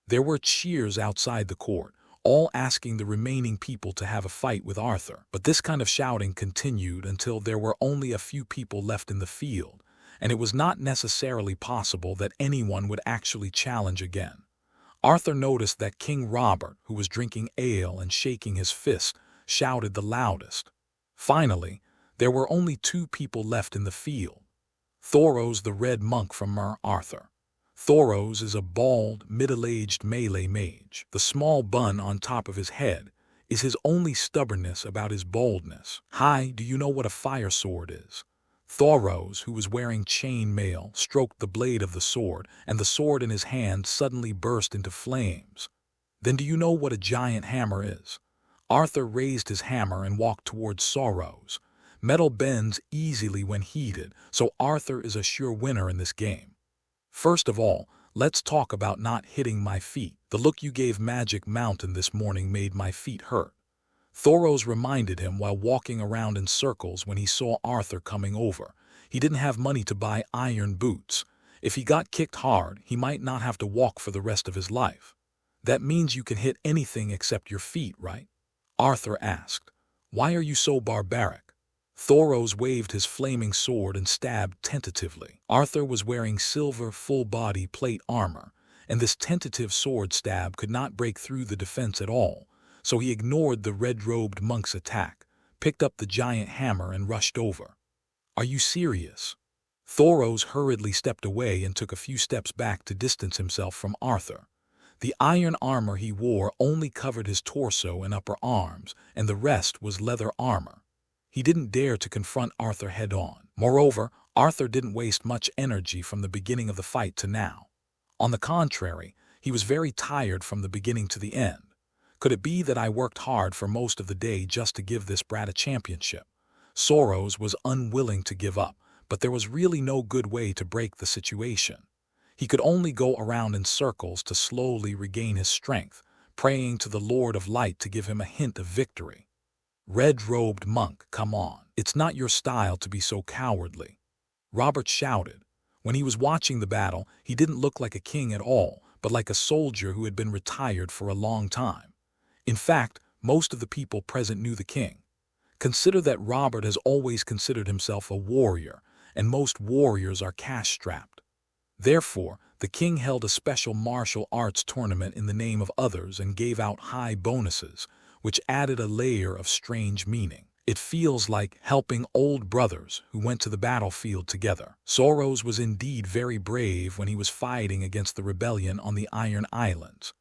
There were cheers outside the court, all asking the remaining people to have a fight with Arthur. But this kind of shouting continued until there were only a few people left in the field, and it was not necessarily possible that anyone would actually challenge again. Arthur noticed that King Robert, who was drinking ale and shaking his fist, shouted the loudest. Finally, there were only 2 people left in the field. Thoros the Red Monk from Mer Arthur. Thoros is a bald, middle-aged melee mage. The small bun on top of his head is his only stubbornness about his boldness. Hi, do you know what a fire sword is? Thoros, who was wearing chain mail, stroked the blade of the sword, and the sword in his hand suddenly burst into flames. Then do you know what a giant hammer is? Arthur raised his hammer and walked towards Thoros. Metal bends easily when heated, so Arthur is a sure winner in this game. First of all, let's talk about not hitting my feet. The look you gave Magic Mountain this morning made my feet hurt. Thoros reminded him while walking around in circles when he saw Arthur coming over. He didn't have money to buy iron boots. If he got kicked hard, he might not have to walk for the rest of his life. That means you can hit anything except your feet, right? Arthur asked. Why are you so barbaric? Thoros waved his flaming sword and stabbed tentatively. Arthur was wearing silver full-body plate armor, and this tentative sword stab could not break through the defense at all, so he ignored the red-robed monk's attack, picked up the giant hammer and rushed over. Are you serious? Thoros hurriedly stepped away and took a few steps back to distance himself from Arthur. The iron armor he wore only covered his torso and upper arms, and the rest was leather armor. He didn't dare to confront Arthur head-on. Moreover, Arthur didn't waste much energy from the beginning of the fight to now. On the contrary, he was very tired from the beginning to the end. Could it be that I worked hard for most of the day just to give this brat a championship? Thoros was unwilling to give up, but there was really no good way to break the situation. He could only go around in circles to slowly regain his strength, praying to the Lord of Light to give him a hint of victory. Red-robed monk, come on. It's not your style to be so cowardly. Robert shouted. When he was watching the battle, he didn't look like a king at all, but like a soldier who had been retired for a long time. In fact, most of the people present knew the king. Consider that Robert has always considered himself a warrior, and most warriors are cash-strapped. Therefore, the king held a special martial arts tournament in the name of others and gave out high bonuses, which added a layer of strange meaning. It feels like helping old brothers who went to the battlefield together. Thoros was indeed very brave when he was fighting against the rebellion on the Iron Islands.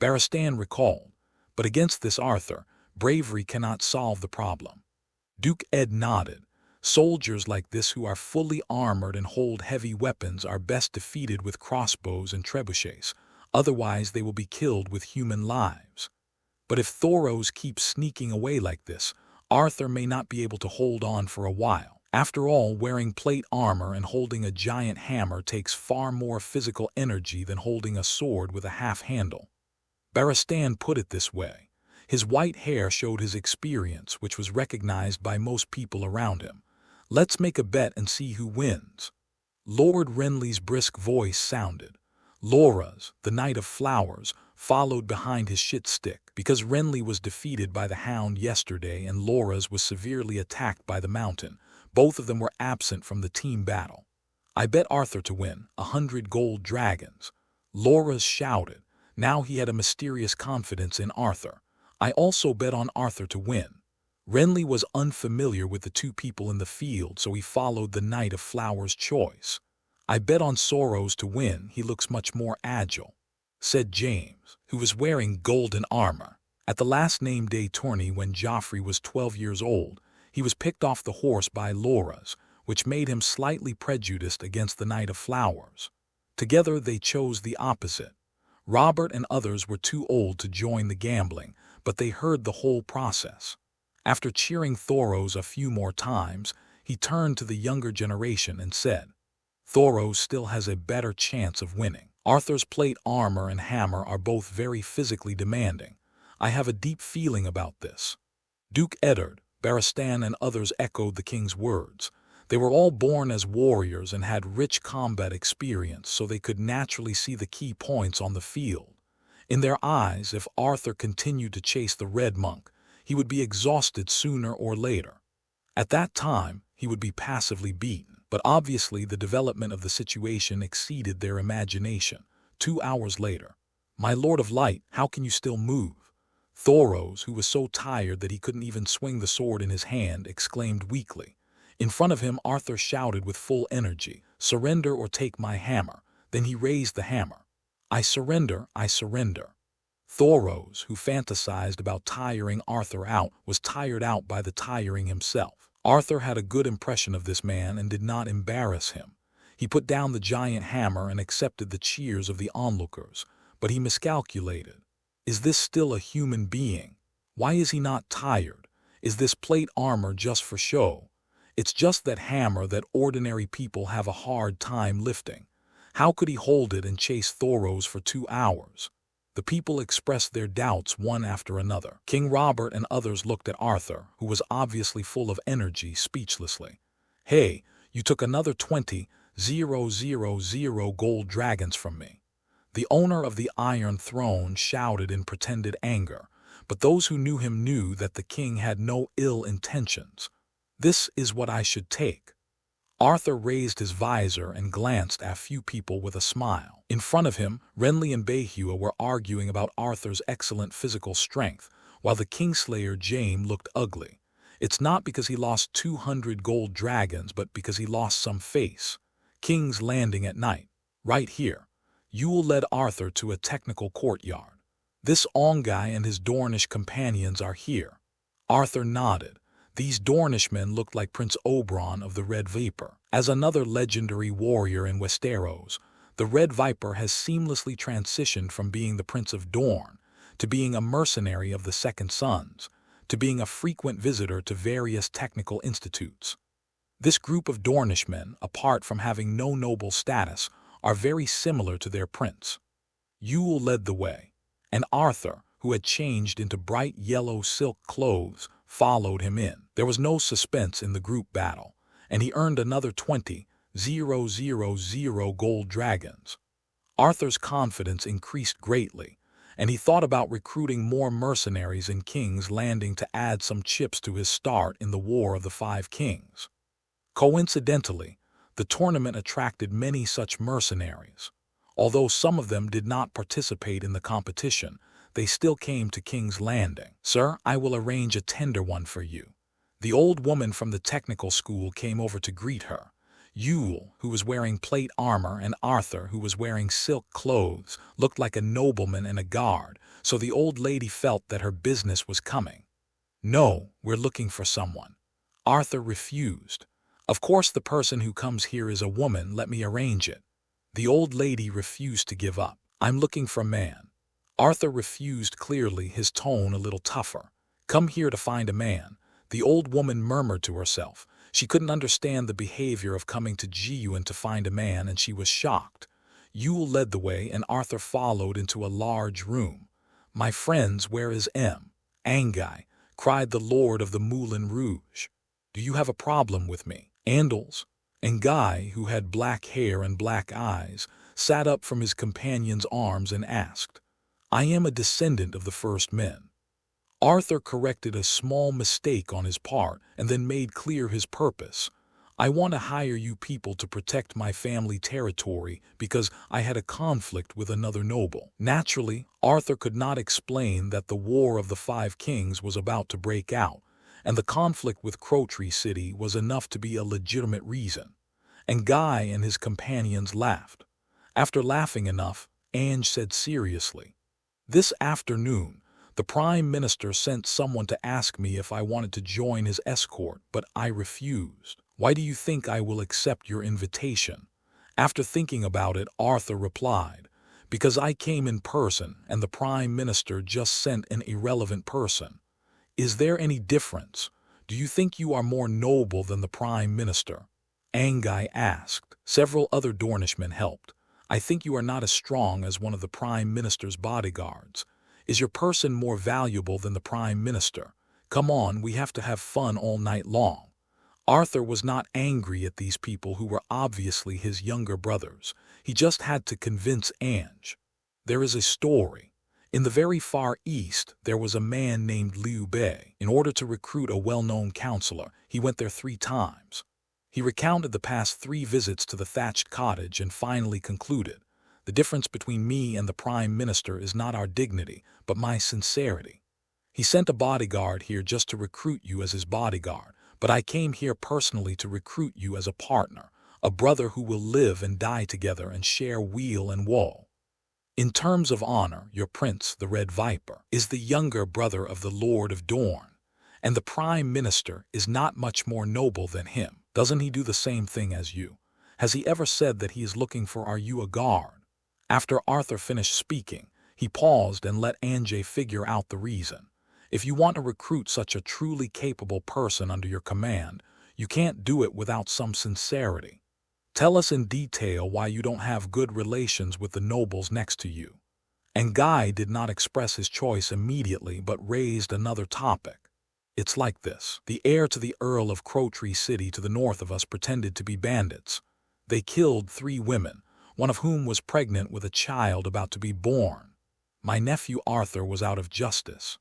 Barristan recalled, but against this Arthur, bravery cannot solve the problem. Duke Ed nodded. Soldiers like this who are fully armored and hold heavy weapons are best defeated with crossbows and trebuchets, otherwise they will be killed with human lives. But if Thoros keeps sneaking away like this, Arthur may not be able to hold on for a while. After all, wearing plate armor and holding a giant hammer takes far more physical energy than holding a sword with a half handle. Barristan put it this way. His white hair showed his experience, which was recognized by most people around him. Let's make a bet and see who wins. Lord Renly's brisk voice sounded. Loras, the Knight of Flowers, followed behind his shit stick, because Renly was defeated by the Hound yesterday and Loras was severely attacked by the Mountain. Both of them were absent from the team battle. I bet Arthur to win, 100 gold dragons. Loras shouted. Now he had a mysterious confidence in Arthur. I also bet on Arthur to win. Renly was unfamiliar with the two people in the field, so he followed the Knight of Flowers' choice. I bet on Soros to win, he looks much more agile, said James, who was wearing golden armor. At the last name day tourney when Joffrey was 12 years old, he was picked off the horse by Loras, which made him slightly prejudiced against the Knight of Flowers. Together they chose the opposite. Robert and others were too old to join the gambling, but they heard the whole process. After cheering Thoros a few more times, he turned to the younger generation and said, Thoros still has a better chance of winning. Arthur's plate armor and hammer are both very physically demanding. I have a deep feeling about this. Duke Eddard, Barristan and others echoed the king's words. They were all born as warriors and had rich combat experience, so they could naturally see the key points on the field. In their eyes, if Arthur continued to chase the Red Monk, he would be exhausted sooner or later. At that time, he would be passively beaten. But obviously the development of the situation exceeded their imagination. 2 hours later, My Lord of Light, how can you still move? Thoros, who was so tired that he couldn't even swing the sword in his hand, exclaimed weakly. In front of him, Arthur shouted with full energy, Surrender or take my hammer. Then he raised the hammer. I surrender, I surrender. Thoros, who fantasized about tiring Arthur out, was tired out by the tiring himself. Arthur had a good impression of this man and did not embarrass him. He put down the giant hammer and accepted the cheers of the onlookers, but he miscalculated. Is this still a human being? Why is he not tired? Is this plate armor just for show? It's just that hammer that ordinary people have a hard time lifting. How could he hold it and chase Thoros for 2 hours? The people expressed their doubts one after another. King Robert and others looked at Arthur, who was obviously full of energy, speechlessly. Hey, you took another 20,000 gold dragons from me. The owner of the Iron Throne shouted in pretended anger, but those who knew him knew that the king had no ill intentions. This is what I should take. Arthur raised his visor and glanced at a few people with a smile. In front of him, Renly and Behua were arguing about Arthur's excellent physical strength, while the Kingslayer Jaime looked ugly. It's not because he lost 200 gold dragons, but because he lost some face. King's Landing at night. Right here. Yule led Arthur to a technical courtyard. This Ongai and his Dornish companions are here. Arthur nodded. These Dornishmen looked like Prince Oberyn of the Red Viper. As another legendary warrior in Westeros, the Red Viper has seamlessly transitioned from being the Prince of Dorne to being a mercenary of the Second Sons, to being a frequent visitor to various technical institutes. This group of Dornishmen, apart from having no noble status, are very similar to their prince. Yule led the way, and Arthur, who had changed into bright yellow silk clothes, followed him in. There was no suspense in the group battle, and he earned another 20,000 gold dragons. Arthur's confidence increased greatly, and he thought about recruiting more mercenaries in King's Landing to add some chips to his start in the War of the Five Kings. Coincidentally, the tournament attracted many such mercenaries. Although some of them did not participate in the competition, they still came to King's Landing. Sir, I will arrange a tender one for you. The old woman from the technical school came over to greet her. Yule, who was wearing plate armor, and Arthur, who was wearing silk clothes, looked like a nobleman and a guard, so the old lady felt that her business was coming. No, we're looking for someone. Arthur refused. Of course the person who comes here is a woman, let me arrange it. The old lady refused to give up. I'm looking for a man. Arthur refused clearly, his tone a little tougher. Come here to find a man. The old woman murmured to herself. She couldn't understand the behavior of coming to Jiuan to find a man, and she was shocked. Yule led the way, and Arthur followed into a large room. My friends, where is Angai? Cried the Lord of the Moulin Rouge. Do you have a problem with me? Angai, who had black hair and black eyes, sat up from his companion's arms and asked, I am a descendant of the first men. Arthur corrected a small mistake on his part and then made clear his purpose. I want to hire you people to protect my family territory because I had a conflict with another noble. Naturally, Arthur could not explain that the War of the Five Kings was about to break out, and the conflict with Crowtree City was enough to be a legitimate reason. And Guy and his companions laughed. After laughing enough, Ange said seriously, This afternoon, the Prime Minister sent someone to ask me if I wanted to join his escort, but I refused. Why do you think I will accept your invitation? After thinking about it, Arthur replied, Because I came in person and the Prime Minister just sent an irrelevant person. Is there any difference? Do you think you are more noble than the Prime Minister? Angai asked. Several other Dornishmen helped. I think you are not as strong as one of the Prime Minister's bodyguards. Is your person more valuable than the Prime Minister? Come on, we have to have fun all night long. Arthur was not angry at these people who were obviously his younger brothers. He just had to convince Ange. There is a story. In the very far east, there was a man named Liu Bei. In order to recruit a well-known counselor, he went there 3 times. He recounted the past 3 visits to the thatched cottage and finally concluded, The difference between me and the Prime Minister is not our dignity, but my sincerity. He sent a bodyguard here just to recruit you as his bodyguard, but I came here personally to recruit you as a partner, a brother who will live and die together and share weal and woe. In terms of honor, your prince, the Red Viper, is the younger brother of the Lord of Dorne, and the Prime Minister is not much more noble than him. Doesn't he do the same thing as you? Has he ever said that he is looking for are you a guard? After Arthur finished speaking, he paused and let Ange figure out the reason. If you want to recruit such a truly capable person under your command, you can't do it without some sincerity. Tell us in detail why you don't have good relations with the nobles next to you. And Guy did not express his choice immediately but raised another topic. It's like this. The heir to the Earl of Crowtree City to the north of us pretended to be bandits. They killed 3 women, one of whom was pregnant with a child about to be born. My nephew Arthur was out of justice.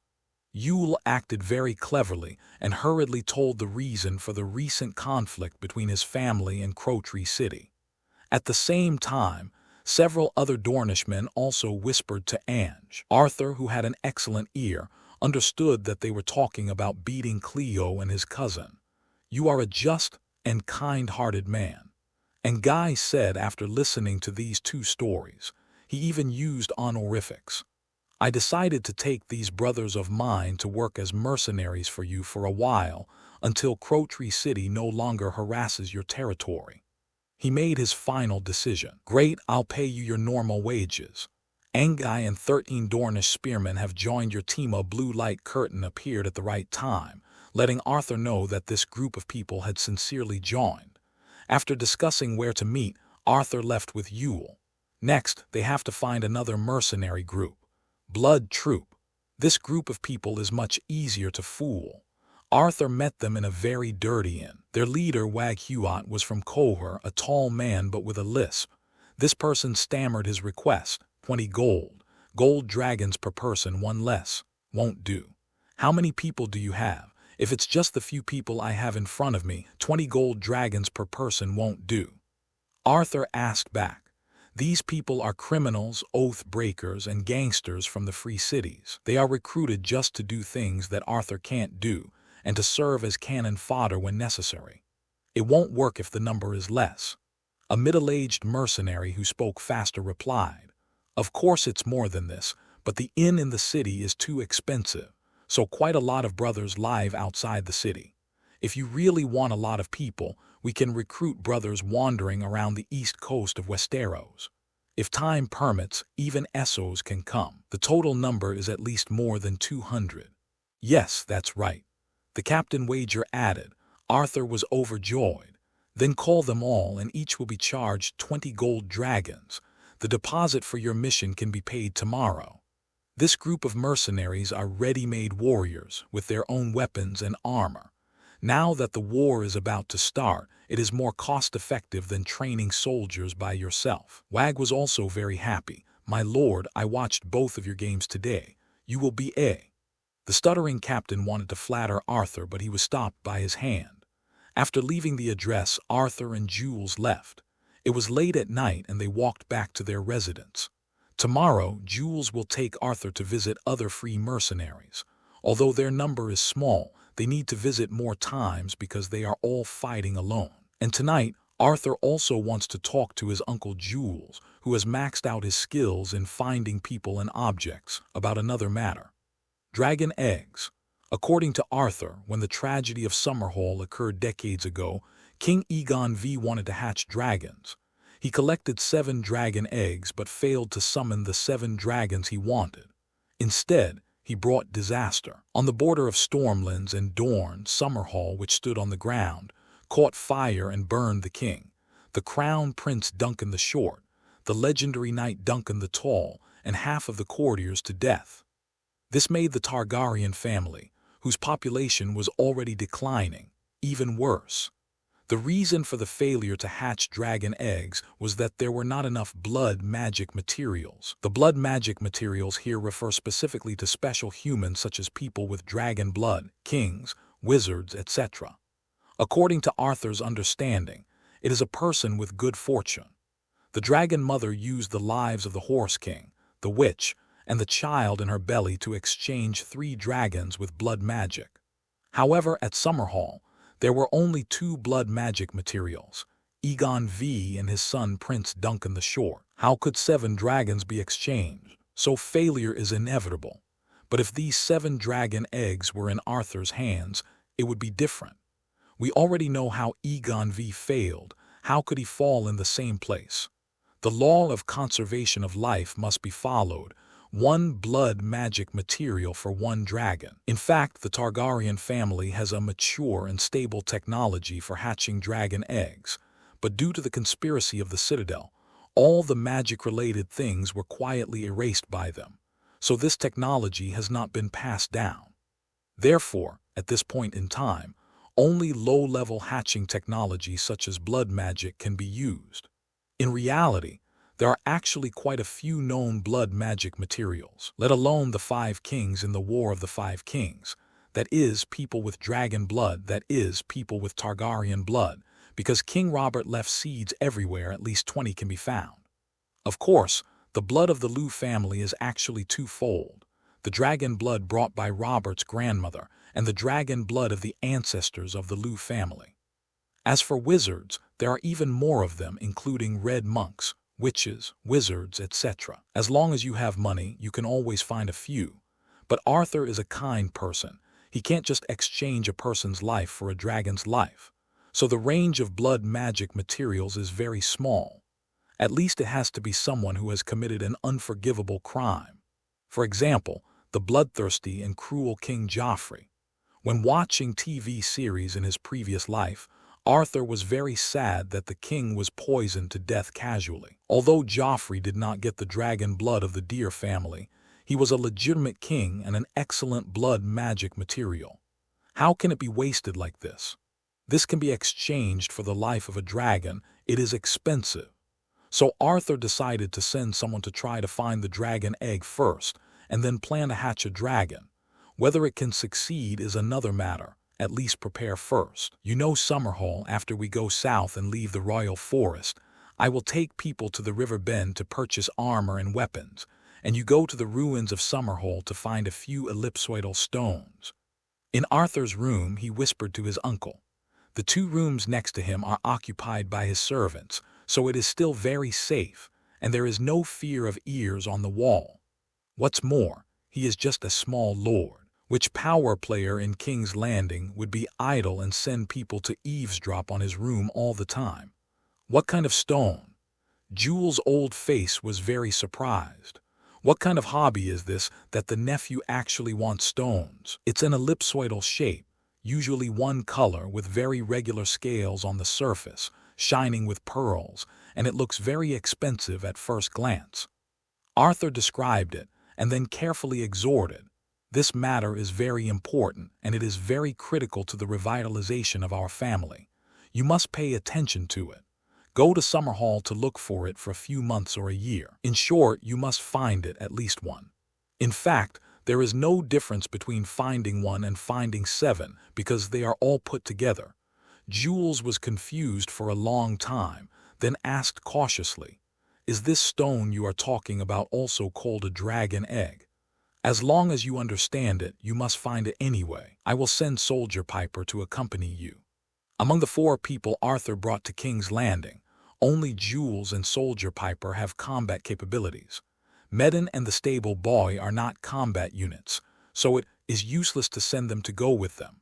Yule acted very cleverly and hurriedly told the reason for the recent conflict between his family and Crowtree City. At the same time, several other Dornishmen also whispered to Ange. Arthur, who had an excellent ear, understood that they were talking about beating Cleo and his cousin. You are a just and kind-hearted man. And Guy said after listening to these 2 stories, he even used honorifics. I decided to take these brothers of mine to work as mercenaries for you for a while until Crowtree City no longer harasses your territory. He made his final decision. Great, I'll pay you your normal wages. Angai and 13 Dornish spearmen have joined your team. A blue light curtain appeared at the right time, letting Arthur know that this group of people had sincerely joined. After discussing where to meet, Arthur left with Yule. Next, they have to find another mercenary group. Blood Troop. This group of people is much easier to fool. Arthur met them in a very dirty inn. Their leader, Wag Huot, was from Qohor, a tall man but with a lisp. This person stammered his request, 20 gold. Gold dragons per person, 1 less. Won't do. How many people do you have? If it's just the few people I have in front of me, 20 gold dragons per person won't do. Arthur asked back. These people are criminals, oath breakers, and gangsters from the free cities. They are recruited just to do things that Arthur can't do, and to serve as cannon fodder when necessary. It won't work if the number is less. A middle-aged mercenary who spoke faster replied, Of course it's more than this, but the inn in the city is too expensive, so quite a lot of brothers live outside the city. If you really want a lot of people, we can recruit brothers wandering around the east coast of Westeros. If time permits, even Essos can come. The total number is at least more than 200. Yes, that's right. The Captain Wager added. Arthur was overjoyed. Then call them all and each will be charged 20 gold dragons. The deposit for your mission can be paid tomorrow. This group of mercenaries are ready-made warriors with their own weapons and armor. Now that the war is about to start, it is more cost-effective than training soldiers by yourself. Wag was also very happy. My lord, I watched both of your games today. You will be A. The stuttering captain wanted to flatter Arthur, but he was stopped by his hand. After leaving the address, Arthur and Jules left. It was late at night and they walked back to their residence. Tomorrow, Jules will take Arthur to visit other free mercenaries. Although their number is small, they need to visit more times because they are all fighting alone. And tonight, Arthur also wants to talk to his uncle Jules, who has maxed out his skills in finding people and objects, about another matter. Dragon eggs. According to Arthur, when the tragedy of Summerhall occurred decades ago, King Aegon V wanted to hatch dragons. He collected 7 dragon eggs but failed to summon the 7 dragons he wanted. Instead, he brought disaster. On the border of Stormlands and Dorne, Summerhall, which stood on the ground, caught fire and burned the king, the crown prince Duncan the Short, the legendary knight Duncan the Tall, and half of the courtiers to death. This made the Targaryen family, whose population was already declining, even worse. The reason for the failure to hatch dragon eggs was that there were not enough blood magic materials. The blood magic materials here refer specifically to special humans such as people with dragon blood, kings, wizards, etc. According to Arthur's understanding, it is a person with good fortune. The dragon mother used the lives of the horse king, the witch, and the child in her belly to exchange 3 dragons with blood magic. However, at Summerhall, there were only 2 blood magic materials, Aegon V and his son Prince Duncan the Short. How could 7 dragons be exchanged? So failure is inevitable. But if these 7 dragon eggs were in Arthur's hands, it would be different. We already know how Aegon V failed. How could he fall in the same place? The law of conservation of life must be followed. 1 blood magic material for 1 dragon. In fact, the Targaryen family has a mature and stable technology for hatching dragon eggs, but due to the conspiracy of the Citadel, all the magic-related things were quietly erased by them, so this technology has not been passed down. Therefore, at this point in time, only low-level hatching technology such as blood magic can be used. In reality, there are actually quite a few known blood magic materials, let alone the 5 kings in the War of the 5 Kings. That is, people with dragon blood, that is, people with Targaryen blood, because King Robert left seeds everywhere, at least 20 can be found. Of course, the blood of the Lou family is actually twofold, the dragon blood brought by Robert's grandmother, and the dragon blood of the ancestors of the Lou family. As for wizards, there are even more of them, including red monks, witches, wizards, etc. As long as you have money, you can always find a few. But Arthur is a kind person. He can't just exchange a person's life for a dragon's life. So the range of blood magic materials is very small. At least it has to be someone who has committed an unforgivable crime. For example, the bloodthirsty and cruel King Joffrey. When watching TV series in his previous life, Arthur was very sad that the king was poisoned to death casually. Although Joffrey did not get the dragon blood of the Deer family, he was a legitimate king and an excellent blood magic material. How can it be wasted like this? This can be exchanged for the life of a dragon. It is expensive. So Arthur decided to send someone to try to find the dragon egg first, and then plan to hatch a dragon. Whether it can succeed is another matter. At least prepare first. You know Summerhall, after we go south and leave the royal forest, I will take people to the river bend to purchase armor and weapons, and you go to the ruins of Summerhall to find a few ellipsoidal stones. In Arthur's room, he whispered to his uncle. The 2 rooms next to him are occupied by his servants, so it is still very safe, and there is no fear of ears on the wall. What's more, he is just a small lord. Which power player in King's Landing would be idle and send people to eavesdrop on his room all the time? What kind of stone? Jules' old face was very surprised. What kind of hobby is this that the nephew actually wants stones? It's an ellipsoidal shape, usually one color with very regular scales on the surface, shining with pearls, and it looks very expensive at first glance. Arthur described it, and then carefully exhorted, "This matter is very important, and it is very critical to the revitalization of our family. You must pay attention to it. Go to Summerhall to look for it for a few months or a year. In short, you must find it, at least one. In fact, there is no difference between finding one and finding 7, because they are all put together." Jules was confused for a long time, then asked cautiously, "Is this stone you are talking about also called a dragon egg? As long as you understand it, you must find it anyway. I will send Soldier Piper to accompany you." Among the 4 people Arthur brought to King's Landing, only Jules and Soldier Piper have combat capabilities. Medon and the stable boy are not combat units, so it is useless to send them to go with them.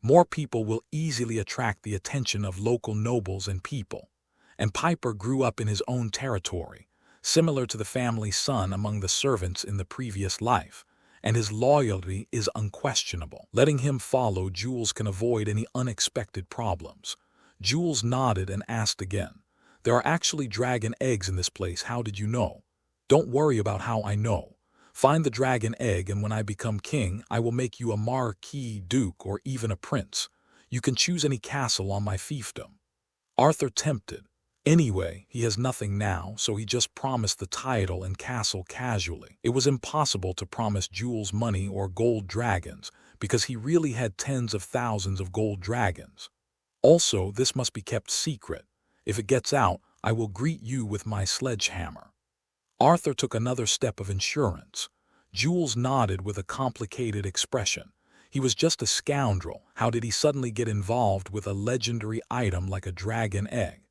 More people will easily attract the attention of local nobles and people. And Piper grew up in his own territory, similar to the family son among the servants in the previous life, and his loyalty is unquestionable. Letting him follow Jules can avoid any unexpected problems. Jules nodded and asked again, "There are actually dragon eggs in this place, how did you know?" "Don't worry about how I know. Find the dragon egg, and when I become king, I will make you a marquis, duke, or even a prince. You can choose any castle on my fiefdom." Arthur tempted. Anyway, he has nothing now, so he just promised the title and castle casually. It was impossible to promise Jules money or gold dragons, because he really had tens of thousands of gold dragons. Also, this must be kept secret. If it gets out, I will greet you with my sledgehammer. Arthur took another step of insurance. Jules nodded with a complicated expression. He was just a scoundrel. How did he suddenly get involved with a legendary item like a dragon egg?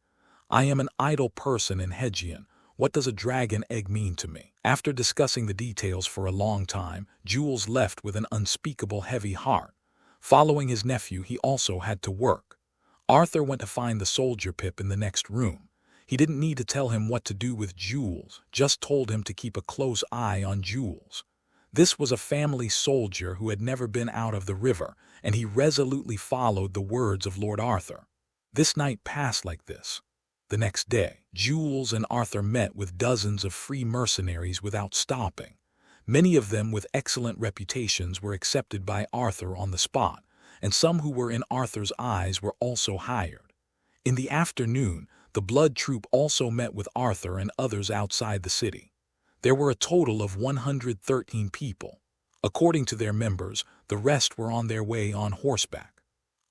"I am an idle person in Hegian. What does a dragon egg mean to me?" After discussing the details for a long time, Jules left with an unspeakable heavy heart. Following his nephew, he also had to work. Arthur went to find the soldier Pip in the next room. He didn't need to tell him what to do with Jules, just told him to keep a close eye on Jules. This was a family soldier who had never been out of the river, and he resolutely followed the words of Lord Arthur. This night passed like this. The next day, Jules and Arthur met with dozens of free mercenaries without stopping. Many of them with excellent reputations were accepted by Arthur on the spot, and some who were in Arthur's eyes were also hired. In the afternoon, the Blood Troop also met with Arthur and others outside the city. There were a total of 113 people. According to their members, the rest were on their way on horseback.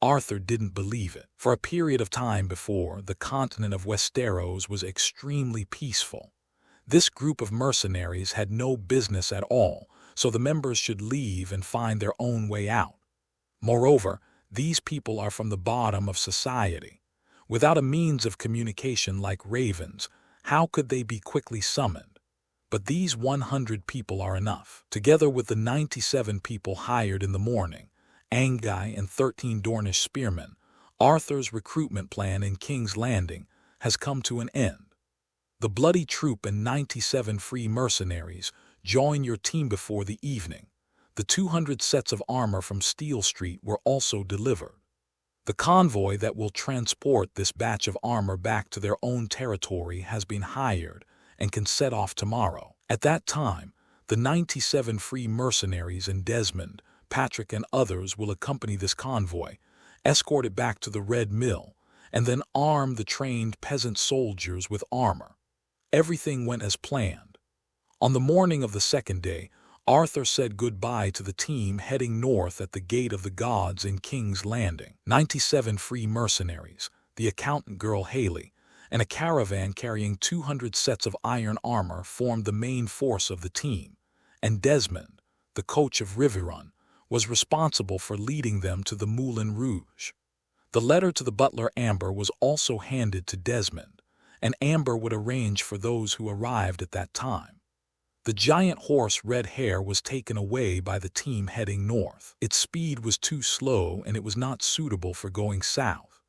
Arthur didn't believe it. For a period of time before, the continent of Westeros was extremely peaceful. This group of mercenaries had no business at all, so the members should leave and find their own way out. Moreover, these people are from the bottom of society. Without a means of communication like ravens, how could they be quickly summoned? But these 100 people are enough. Together with the 97 people hired in the morning, Angai and 13 Dornish spearmen, Arthur's recruitment plan in King's Landing has come to an end. The Bloody Troop and 97 free mercenaries join your team before the evening. The 200 sets of armor from Steel Street were also delivered. The convoy that will transport this batch of armor back to their own territory has been hired and can set off tomorrow. At that time, the 97 free mercenaries and Desmond, Patrick and others will accompany this convoy, escort it back to the Red Mill, and then arm the trained peasant soldiers with armor. Everything went as planned. On the morning of the second day, Arthur said goodbye to the team heading north at the Gate of the Gods in King's Landing. 97 free mercenaries, the accountant girl Haley, and a caravan carrying 200 sets of iron armor formed the main force of the team, and Desmond, the coach of Riverrun, was responsible for leading them to the Moulin Rouge. The letter to the butler Amber was also handed to Desmond, and Amber would arrange for those who arrived at that time. The giant horse Red Hare was taken away by the team heading north. Its speed was too slow and it was not suitable for going south.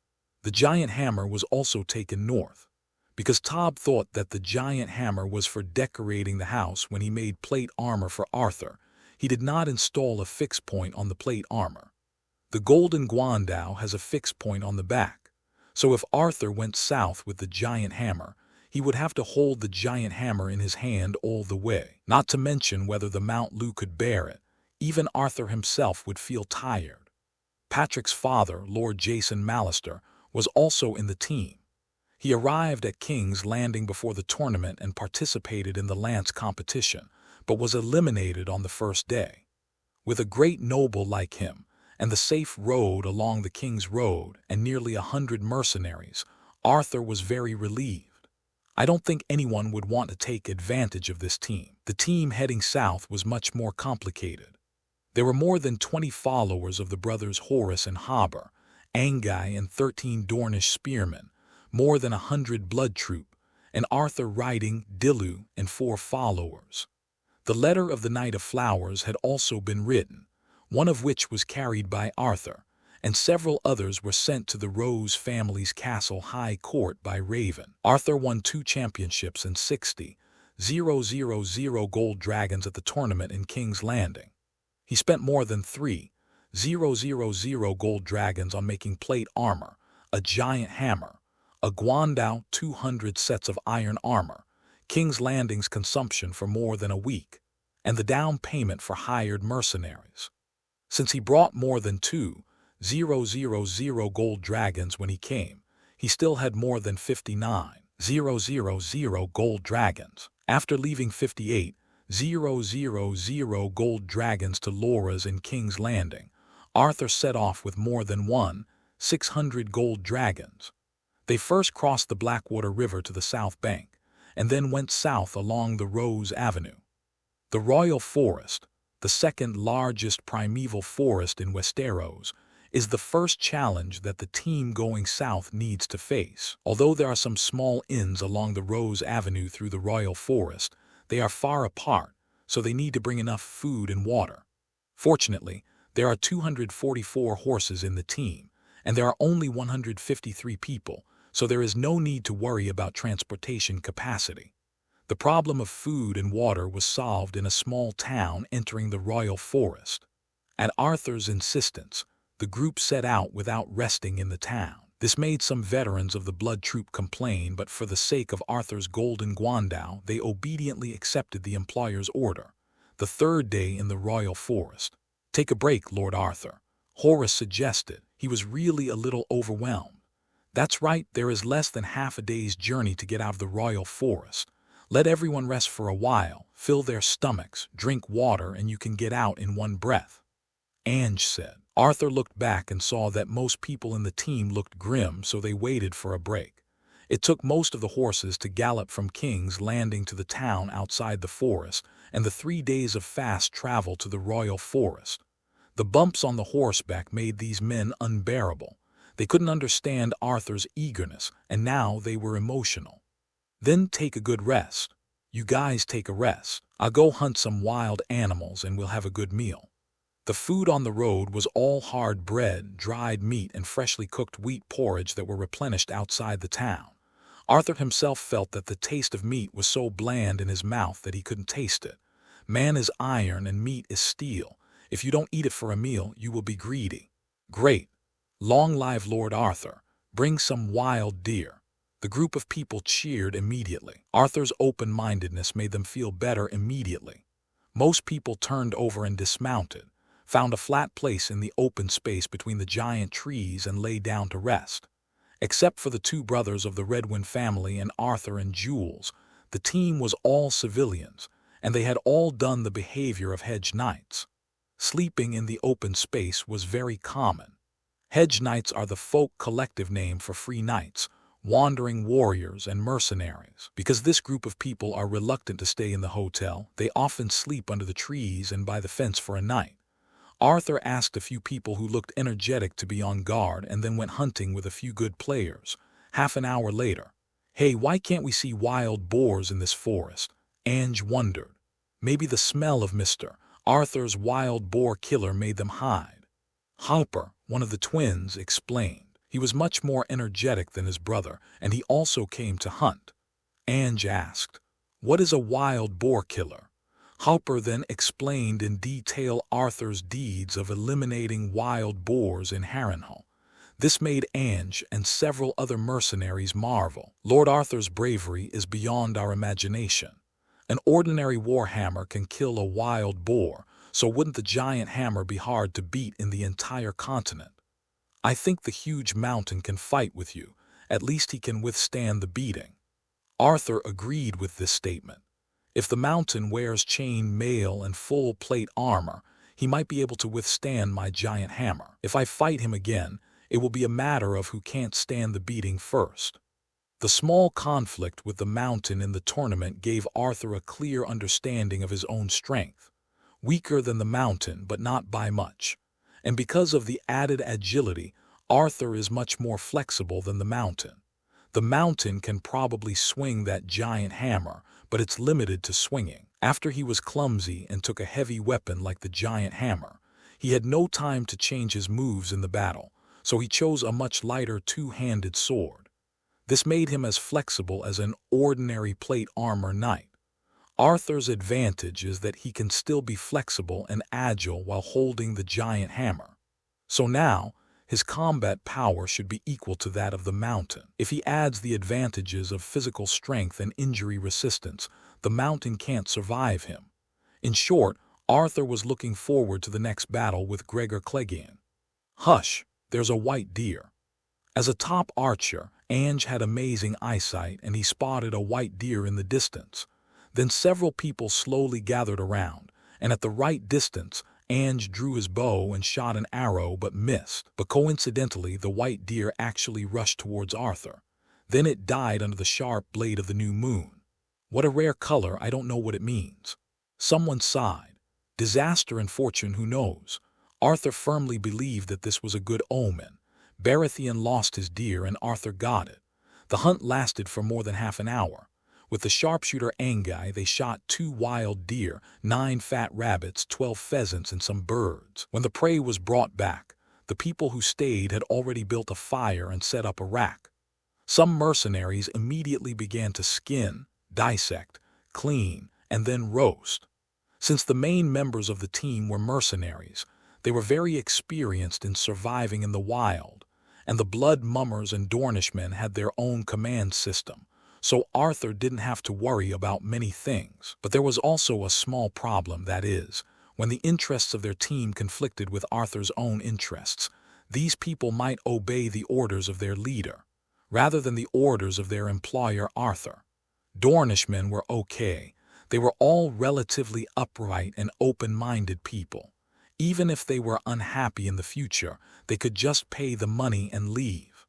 The giant hammer was also taken north, because Tob thought that the giant hammer was for decorating the house when he made plate armor for Arthur. He did not install a fixed point on the plate armor. The golden guandao has a fixed point on the back, so if Arthur went south with the giant hammer, he would have to hold the giant hammer in his hand all the way, not to mention whether the Mount Lu could bear it. Even Arthur himself would feel tired. Patrick's father, Lord Jason Mallister, was also in the team. He arrived at King's Landing before the tournament and participated in the lance competition, but was eliminated on the first day. With a great noble like him, and the safe road along the King's Road, and nearly 100 mercenaries, Arthur was very relieved. I don't think anyone would want to take advantage of this team. The team heading south was much more complicated. There were more than 20 followers of the brothers Horus and Haber, Angai and 13 Dornish spearmen, more than 100 blood troop, and Arthur riding Dillu and 4 followers. The letter of the Knight of Flowers had also been written, one of which was carried by Arthur, and several others were sent to the Rose family's castle high court by Raven. Arthur won 2 championships and 60,000 gold dragons at the tournament in King's Landing. He spent more than 3,000 gold dragons on making plate armor, a giant hammer, a guandao, 200 sets of iron armor, King's Landing's consumption for more than a week, and the down payment for hired mercenaries. Since he brought more than 2,000 gold dragons when he came, he still had more than 59,000 gold dragons. After leaving 58,000 gold dragons to Laura's in King's Landing, Arthur set off with more than 1,600 gold dragons. They first crossed the Blackwater River to the south bank, and then went south along the Rose Avenue. The Royal Forest, the second largest primeval forest in Westeros, is the first challenge that the team going south needs to face. Although there are some small inns along the Rose Avenue through the Royal Forest, they are far apart, so they need to bring enough food and water. Fortunately, there are 244 horses in the team, and there are only 153 people, so there is no need to worry about transportation capacity. The problem of food and water was solved in a small town entering the Royal Forest. At Arthur's insistence, the group set out without resting in the town. This made some veterans of the Blood Troop complain, but for the sake of Arthur's golden guandao, they obediently accepted the employer's order. The third day in the Royal Forest. "Take a break, Lord Arthur," Horus suggested. He was really a little overwhelmed. "That's right, there is less than half a day's journey to get out of the Royal Forest. Let everyone rest for a while, fill their stomachs, drink water, and you can get out in one breath," Ange said. Arthur looked back and saw that most people in the team looked grim, so they waited for a break. It took most of the horses to gallop from King's Landing to the town outside the forest, and the 3 days of fast travel to the Royal Forest. The bumps on the horseback made these men unbearable. They couldn't understand Arthur's eagerness, and now they were emotional. "Then take a good rest. You guys take a rest. I'll go hunt some wild animals and we'll have a good meal." The food on the road was all hard bread, dried meat, and freshly cooked wheat porridge that were replenished outside the town. Arthur himself felt that the taste of meat was so bland in his mouth that he couldn't taste it. Man is iron and meat is steel. If you don't eat it for a meal, you will be greedy. "Great. Long live Lord Arthur. Bring some wild deer." The group of people cheered immediately. Arthur's open-mindedness made them feel better immediately. Most people turned over and dismounted, found a flat place in the open space between the giant trees and lay down to rest. Except for the 2 brothers of the Redwyne family and Arthur and Jules, the team was all civilians, and they had all done the behavior of hedge knights. Sleeping in the open space was very common. Hedge knights are the folk collective name for free knights, wandering warriors, and mercenaries. Because this group of people are reluctant to stay in the hotel, they often sleep under the trees and by the fence for a night. Arthur asked a few people who looked energetic to be on guard and then went hunting with a few good players. Half an hour later, "Hey, why can't we see wild boars in this forest?" Ange wondered. Maybe the smell of Mr. Arthur's wild boar killer made them hide. Hopper, one of the twins, explained. He was much more energetic than his brother, and he also came to hunt. Ange asked, "What is a wild boar killer?" Hopper then explained in detail Arthur's deeds of eliminating wild boars in Harrenhal. This made Ange and several other mercenaries marvel. Lord Arthur's bravery is beyond our imagination. An ordinary warhammer can kill a wild boar, so wouldn't the giant hammer be hard to beat in the entire continent? I think the huge mountain can fight with you. At least he can withstand the beating. Arthur agreed with this statement. If the mountain wears chain mail and full plate armor, he might be able to withstand my giant hammer. If I fight him again, it will be a matter of who can't stand the beating first. The small conflict with the mountain in the tournament gave Arthur a clear understanding of his own strength. Weaker than the mountain, but not by much. And because of the added agility, Arthur is much more flexible than the mountain. The mountain can probably swing that giant hammer, but it's limited to swinging. After he was clumsy and took a heavy weapon like the giant hammer, he had no time to change his moves in the battle, so he chose a much lighter two-handed sword. This made him as flexible as an ordinary plate armor knight. Arthur's advantage is that he can still be flexible and agile while holding the giant hammer. So now, his combat power should be equal to that of the mountain. If he adds the advantages of physical strength and injury resistance, the mountain can't survive him. In short, Arthur was looking forward to the next battle with Gregor Clegane. Hush, there's a white deer. As a top archer, Ange had amazing eyesight and he spotted a white deer in the distance. Then several people slowly gathered around, and at the right distance, Ange drew his bow and shot an arrow but missed. But coincidentally, the white deer actually rushed towards Arthur. Then it died under the sharp blade of the new moon. What a rare color, I don't know what it means. Someone sighed. Disaster and fortune, who knows? Arthur firmly believed that this was a good omen. Baratheon lost his deer and Arthur got it. The hunt lasted for more than half an hour. With the sharpshooter Angai, they shot 2 wild deer, 9 fat rabbits, 12 pheasants, and some birds. When the prey was brought back, the people who stayed had already built a fire and set up a rack. Some mercenaries immediately began to skin, dissect, clean, and then roast. Since the main members of the team were mercenaries, they were very experienced in surviving in the wild, and the blood mummers and Dornishmen had their own command system. So Arthur didn't have to worry about many things. But there was also a small problem, that is, when the interests of their team conflicted with Arthur's own interests, these people might obey the orders of their leader, rather than the orders of their employer Arthur. Dornishmen were okay. They were all relatively upright and open-minded people. Even if they were unhappy in the future, they could just pay the money and leave.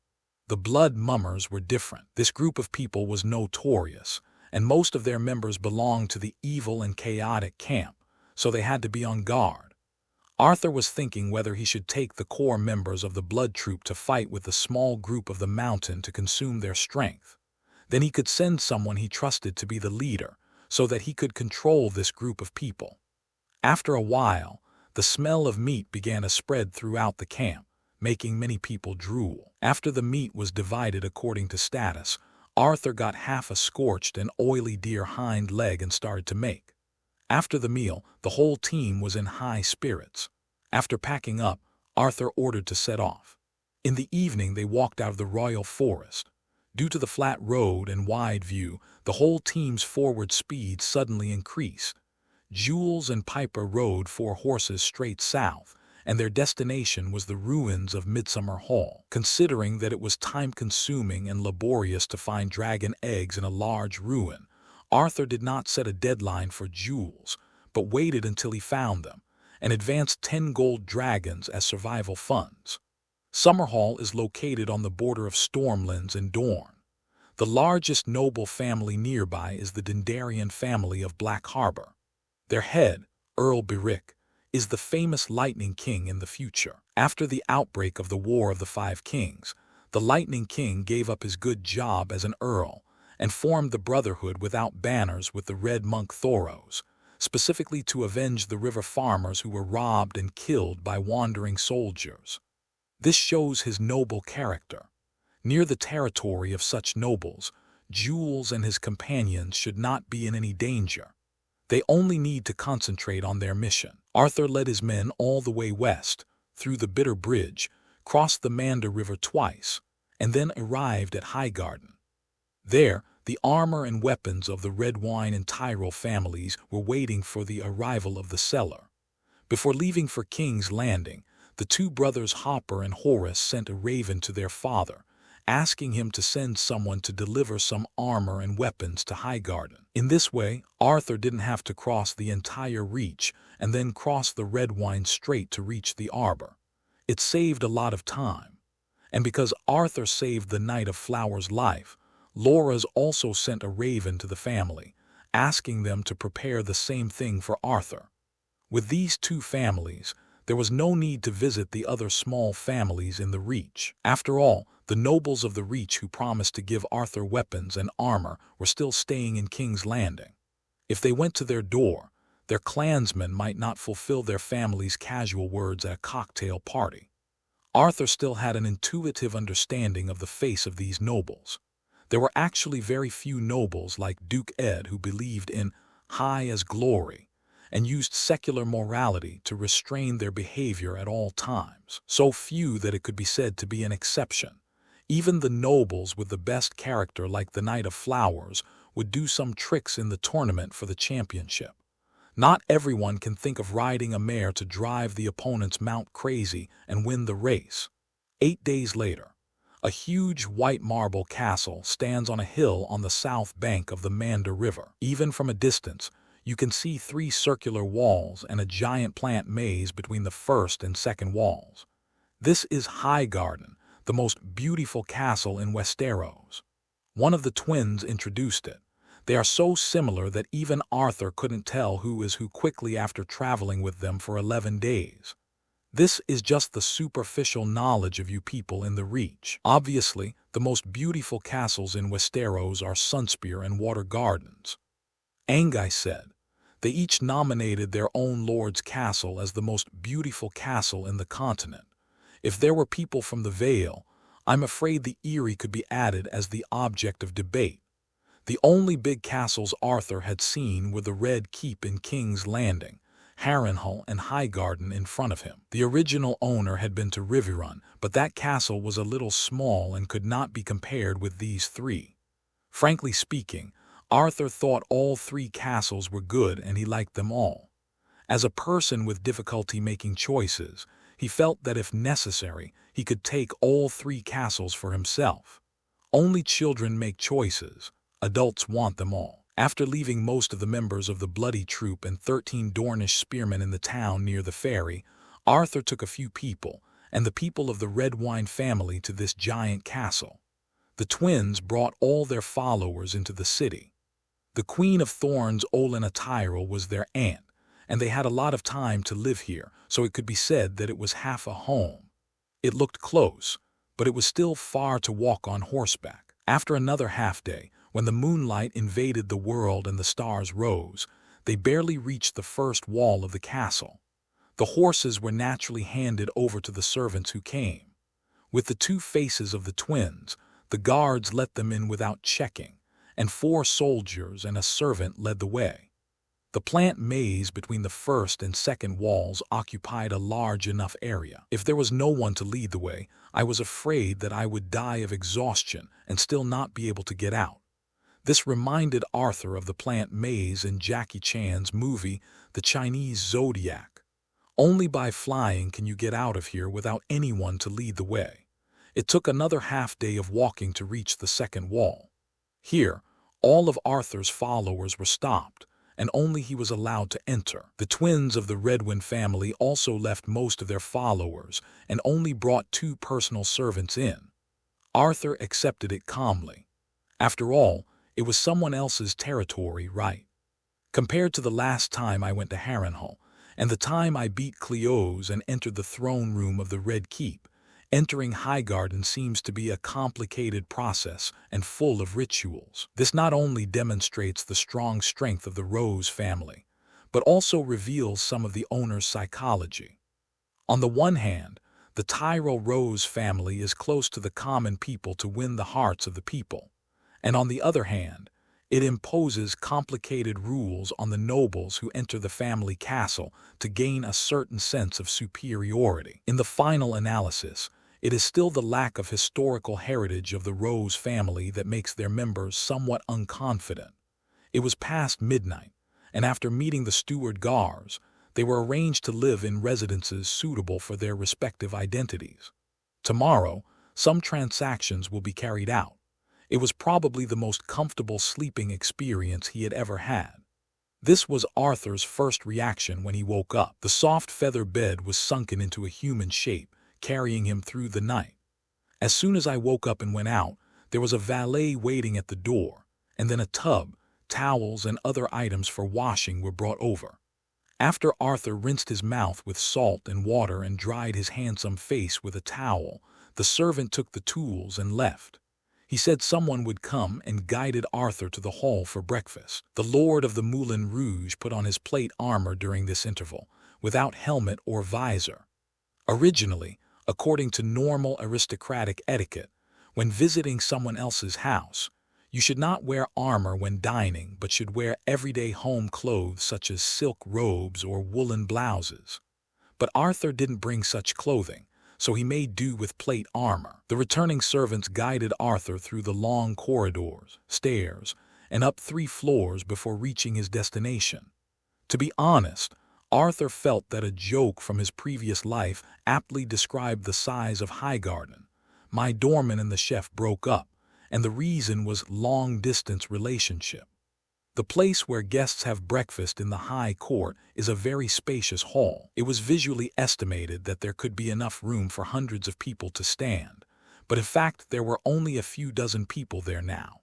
The blood mummers were different. This group of people was notorious, and most of their members belonged to the evil and chaotic camp, so they had to be on guard. Arthur was thinking whether he should take the core members of the blood troop to fight with the small group of the mountain to consume their strength. Then he could send someone he trusted to be the leader, so that he could control this group of people. After a while, the smell of meat began to spread throughout the camp, making many people drool. After the meat was divided according to status, Arthur got half a scorched and oily deer hind leg and started to make. After the meal, the whole team was in high spirits. After packing up, Arthur ordered to set off. In the evening, they walked out of the royal forest. Due to the flat road and wide view, the whole team's forward speed suddenly increased. Jules and Piper rode 4 horses straight south, and their destination was the ruins of Midsummer Hall. Considering that it was time-consuming and laborious to find dragon eggs in a large ruin, Arthur did not set a deadline for Jules, but waited until he found them, and advanced 10 gold dragons as survival funds. Summerhall is located on the border of Stormlands and Dorne. The largest noble family nearby is the Dendarian family of Black Harbor. Their head, Earl Beric, is the famous Lightning King in the future. After the outbreak of the War of the 5 Kings, the Lightning King gave up his good job as an earl and formed the Brotherhood without banners with the Red Monk Thoros. specifically to avenge the river farmers who were robbed and killed by wandering soldiers. This shows his noble character. Near the territory of such nobles, Jules and his companions should not be in any danger. They only need to concentrate on their mission. Arthur led his men all the way west, through the Bitter Bridge, crossed the Mander River twice, and then arrived at Highgarden. There, the armor and weapons of the Redwyne and Tyrell families were waiting for the arrival of the seller. Before leaving for King's Landing, the two brothers Hopper and Horace sent a raven to their father, asking him to send someone to deliver some armor and weapons to Highgarden. In this way, Arthur didn't have to cross the entire Reach and then cross the Redwyne Strait to reach the arbor. It saved a lot of time. And because Arthur saved the Knight of Flowers' life, Laura's also sent a raven to the family, asking them to prepare the same thing for Arthur. With these two families, there was no need to visit the other small families in the Reach. After all, the nobles of the Reach who promised to give Arthur weapons and armor were still staying in King's Landing. If they went to their door, their clansmen might not fulfill their family's casual words at a cocktail party. Arthur still had an intuitive understanding of the face of these nobles. There were actually very few nobles like Duke Ed who believed in high as glory and used secular morality to restrain their behavior at all times. So few that it could be said to be an exception. Even the nobles with the best character like the Knight of Flowers would do some tricks in the tournament for the championship. Not everyone can think of riding a mare to drive the opponent's mount crazy and win the race. 8 days later, a huge white marble castle stands on a hill on the south bank of the Mander River. Even from a distance, you can see 3 circular walls and a giant plant maze between the first and second walls. This is Highgarden, the most beautiful castle in Westeros. One of the twins introduced it. They are so similar that even Arthur couldn't tell who is who quickly after traveling with them for 11 days. This is just the superficial knowledge of you people in the Reach. Obviously, the most beautiful castles in Westeros are Sunspear and Water Gardens. Angai said, they each nominated their own lord's castle as the most beautiful castle in the continent. If there were people from the Vale, I'm afraid the Eyrie could be added as the object of debate. The only big castles Arthur had seen were the Red Keep in King's Landing, Harrenhal and Highgarden in front of him. The original owner had been to Riverrun, but that castle was a little small and could not be compared with these 3. Frankly speaking, Arthur thought all 3 castles were good and he liked them all. As a person with difficulty making choices, he felt that if necessary, he could take all 3 castles for himself. Only children make choices. Adults want them all. After leaving most of the members of the Bloody Troop and 13 Dornish spearmen in the town near the ferry, Arthur took a few people, and the people of the Redwyne family to this giant castle. The twins brought all their followers into the city. The Queen of Thorns Olenna Tyrell was their aunt, and they had a lot of time to live here, so it could be said that it was half a home. It looked close, but it was still far to walk on horseback. After another half-day, when the moonlight invaded the world and the stars rose, they barely reached the first wall of the castle. The horses were naturally handed over to the servants who came. With the 2 faces of the twins, the guards let them in without checking, and 4 soldiers and a servant led the way. The plant maze between the first and second walls occupied a large enough area. If there was no one to lead the way, I was afraid that I would die of exhaustion and still not be able to get out. This reminded Arthur of the plant maze in Jackie Chan's movie, The Chinese Zodiac. Only by flying can you get out of here without anyone to lead the way. It took another half-day of walking to reach the second wall. Here, all of Arthur's followers were stopped, and only he was allowed to enter. The twins of the Redwyne family also left most of their followers and only brought 2 personal servants in. Arthur accepted it calmly. After all, it was someone else's territory, right? Compared to the last time I went to Harrenhal, and the time I beat Cleos and entered the throne room of the Red Keep, entering Highgarden seems to be a complicated process and full of rituals. This not only demonstrates the strong strength of the Rose family, but also reveals some of the owner's psychology. On the one hand, the Tyrell Rose family is close to the common people to win the hearts of the people, and on the other hand, it imposes complicated rules on the nobles who enter the family castle to gain a certain sense of superiority. In the final analysis, it is still the lack of historical heritage of the Rose family that makes their members somewhat unconfident. It was past midnight, and after meeting the steward Gars, they were arranged to live in residences suitable for their respective identities. Tomorrow, some transactions will be carried out. It was probably the most comfortable sleeping experience he had ever had. This was Arthur's first reaction when he woke up. The soft feather bed was sunken into a human shape, carrying him through the night. As soon as I woke up and went out, there was a valet waiting at the door, and then a tub, towels, and other items for washing were brought over. After Arthur rinsed his mouth with salt and water and dried his handsome face with a towel, the servant took the tools and left. He said someone would come and guided Arthur to the hall for breakfast. The Lord of the Moulin Rouge put on his plate armor during this interval, without helmet or visor. Originally, according to normal aristocratic etiquette, when visiting someone else's house, you should not wear armor when dining, but should wear everyday home clothes such as silk robes or woolen blouses. But Arthur didn't bring such clothing, so he made do with plate armor. The returning servants guided Arthur through the long corridors, stairs, and up 3 floors before reaching his destination. To be honest, Arthur felt that a joke from his previous life aptly described the size of Highgarden. My doorman and the chef broke up, and the reason was long-distance relationship. The place where guests have breakfast in the High Court is a very spacious hall. It was visually estimated that there could be enough room for hundreds of people to stand, but in fact there were only a few dozen people there now.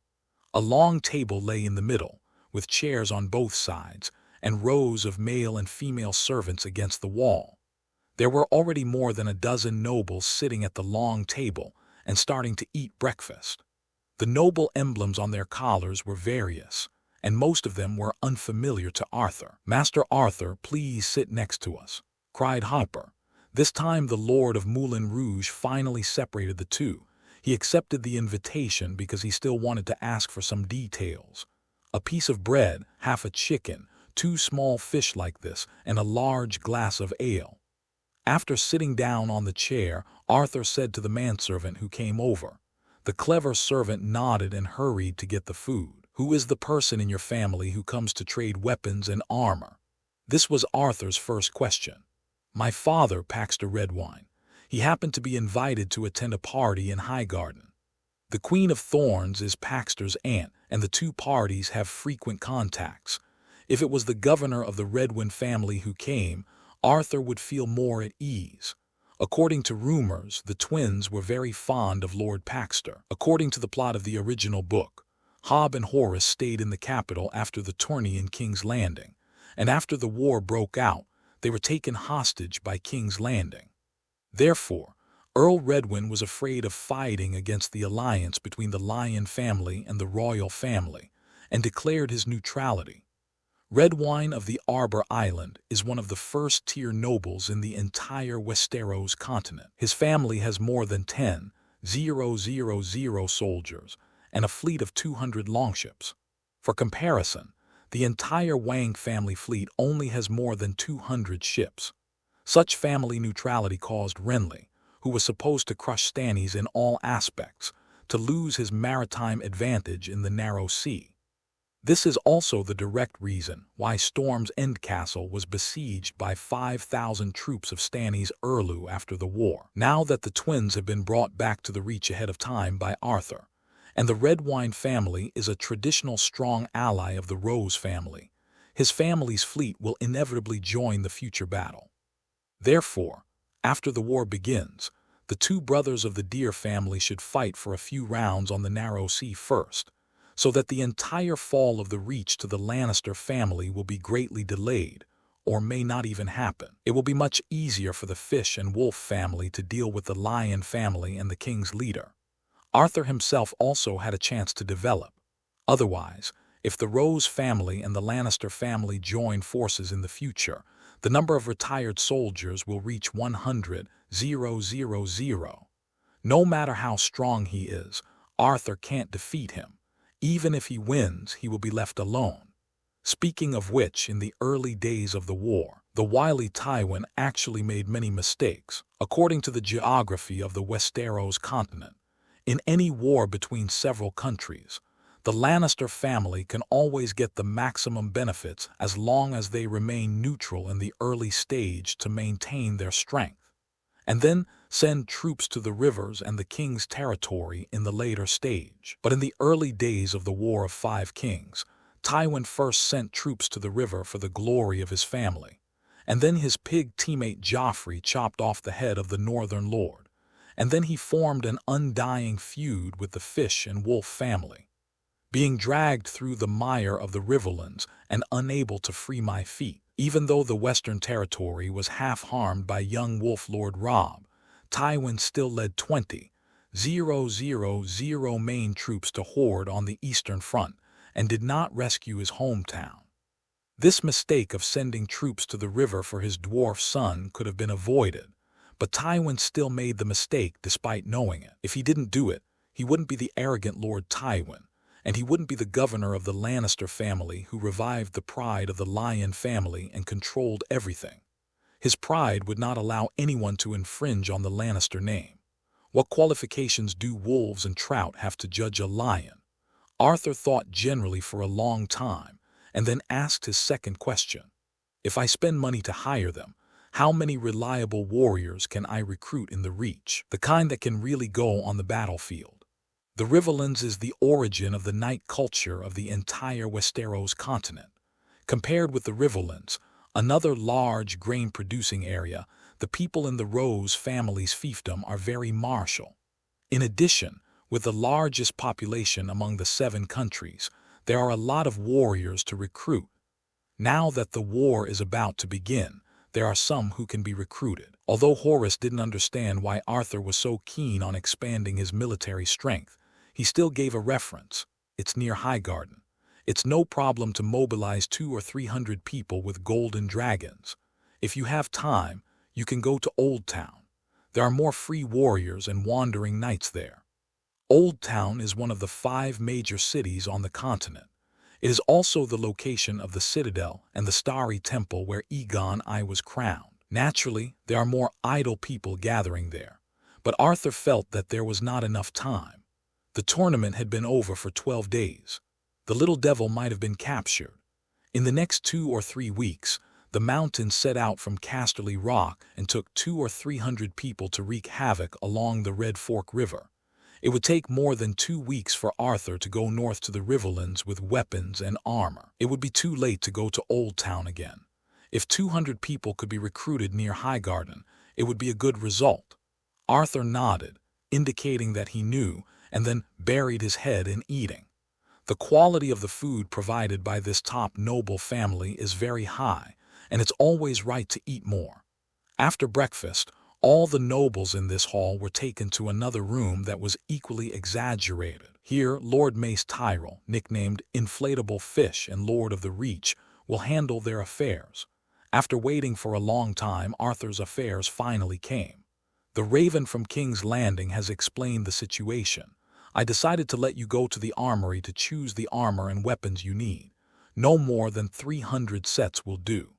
A long table lay in the middle, with chairs on both sides, and rows of male and female servants against the wall. There were already more than a dozen nobles sitting at the long table and starting to eat breakfast. The noble emblems on their collars were various, and most of them were unfamiliar to Arthur. "Master Arthur, please sit next to us," cried Hopper. This time the Lord of Moulin Rouge finally separated the two. He accepted the invitation because he still wanted to ask for some details. A piece of bread, half a chicken, 2 small fish like this, and a large glass of ale. After sitting down on the chair, Arthur said to the manservant who came over. The clever servant nodded and hurried to get the food. "Who is the person in your family who comes to trade weapons and armor?" This was Arthur's first question. "My father packs the red wine. He happened to be invited to attend a party in Highgarden. The Queen of Thorns is Paxter's aunt, and the 2 parties have frequent contacts. If it was the governor of the Redwyn family who came, Arthur would feel more at ease. According to rumors, the twins were very fond of Lord Paxter. According to the plot of the original book, Hobb and Horace stayed in the capital after the tourney in King's Landing, and after the war broke out, they were taken hostage by King's Landing. Therefore, Earl Redwyn was afraid of fighting against the alliance between the Lion family and the royal family, and declared his neutrality. Redwyn of the Arbor Island is one of the first-tier nobles in the entire Westeros continent. His family has more than 10,000 soldiers, and a fleet of 200 longships. For comparison, the entire Wang family fleet only has more than 200 ships. Such family neutrality caused Renly, who was supposed to crush Stannis in all aspects, to lose his maritime advantage in the narrow sea. This is also the direct reason why Storm's End Castle was besieged by 5,000 troops of Stannis' Earlu after the war. Now that the twins have been brought back to the Reach ahead of time by Arthur, and the Redwyn family is a traditional strong ally of the Rose family, his family's fleet will inevitably join the future battle. Therefore, after the war begins, the 2 brothers of the Deer family should fight for a few rounds on the narrow sea first, so that the entire fall of the Reach to the Lannister family will be greatly delayed, or may not even happen. It will be much easier for the Fish and Wolf family to deal with the Lion family and the King's leader. Arthur himself also had a chance to develop. Otherwise, If the Rose family and the Lannister family join forces in the future, the number of retired soldiers will reach 100,000. No matter how strong he is, Arthur can't defeat him. Even if he wins, he will be left alone. Speaking of which, in the early days of the war, the wily Tywin actually made many mistakes. According to the geography of the Westeros continent, in any war between several countries, the Lannister family can always get the maximum benefits as long as they remain neutral in the early stage to maintain their strength, and then send troops to the rivers and the king's territory in the later stage. But in the early days of the War of Five Kings, Tywin first sent troops to the river for the glory of his family, and then his pig teammate Joffrey chopped off the head of the Northern Lord, and then he formed an undying feud with the Fish and Wolf family. Being dragged through the mire of the riverlands and unable to free my feet, even though the Western Territory was half harmed by young Wolf Lord Robb, Tywin still led 20,000 main troops to Horde on the Eastern Front and did not rescue his hometown. This mistake of sending troops to the river for his dwarf son could have been avoided, but Tywin still made the mistake despite knowing it. If he didn't do it, he wouldn't be the arrogant Lord Tywin, and he wouldn't be the governor of the Lannister family who revived the pride of the Lion family and controlled everything. His pride would not allow anyone to infringe on the Lannister name. What qualifications do wolves and trout have to judge a lion? Arthur thought generally for a long time, and then asked his second question. If I spend money to hire them, how many reliable warriors can I recruit in the Reach? The kind that can really go on the battlefield. The Riverlands is the origin of the night culture of the entire Westeros continent. Compared with the Riverlands, another large grain-producing area, the people in the Rose family's fiefdom are very martial. In addition, with the largest population among the 7 countries, there are a lot of warriors to recruit. Now that the war is about to begin, there are some who can be recruited. Although Horus didn't understand why Arthur was so keen on expanding his military strength, he still gave a reference. It's near Highgarden. It's no problem to mobilize 200 or 300 people with golden dragons. If you have time, you can go to Old Town. There are more free warriors and wandering knights there. Old Town is one of the 5 major cities on the continent. It is also the location of the Citadel and the Starry Temple where Aegon I was crowned. Naturally, there are more idle people gathering there, but Arthur felt that there was not enough time. The tournament had been over for 12 days. The little devil might have been captured. In the next 2 or 3 weeks, the Mountains set out from Casterly Rock and took 200 or 300 people to wreak havoc along the Red Fork River. It would take more than 2 weeks for Arthur to go north to the Riverlands with weapons and armor. It would be too late to go to Old Town again. If 200 people could be recruited near Highgarden, it would be a good result. Arthur nodded, indicating that he knew, and then buried his head in eating. The quality of the food provided by this top noble family is very high, and it's always right to eat more. After breakfast, all the nobles in this hall were taken to another room that was equally exaggerated. Here, Lord Mace Tyrell, nicknamed Inflatable Fish and Lord of the Reach, will handle their affairs. After waiting for a long time, Arthur's affairs finally came. The Raven from King's Landing has explained the situation. I decided to let you go to the armory to choose the armor and weapons you need. No more than 300 sets will do.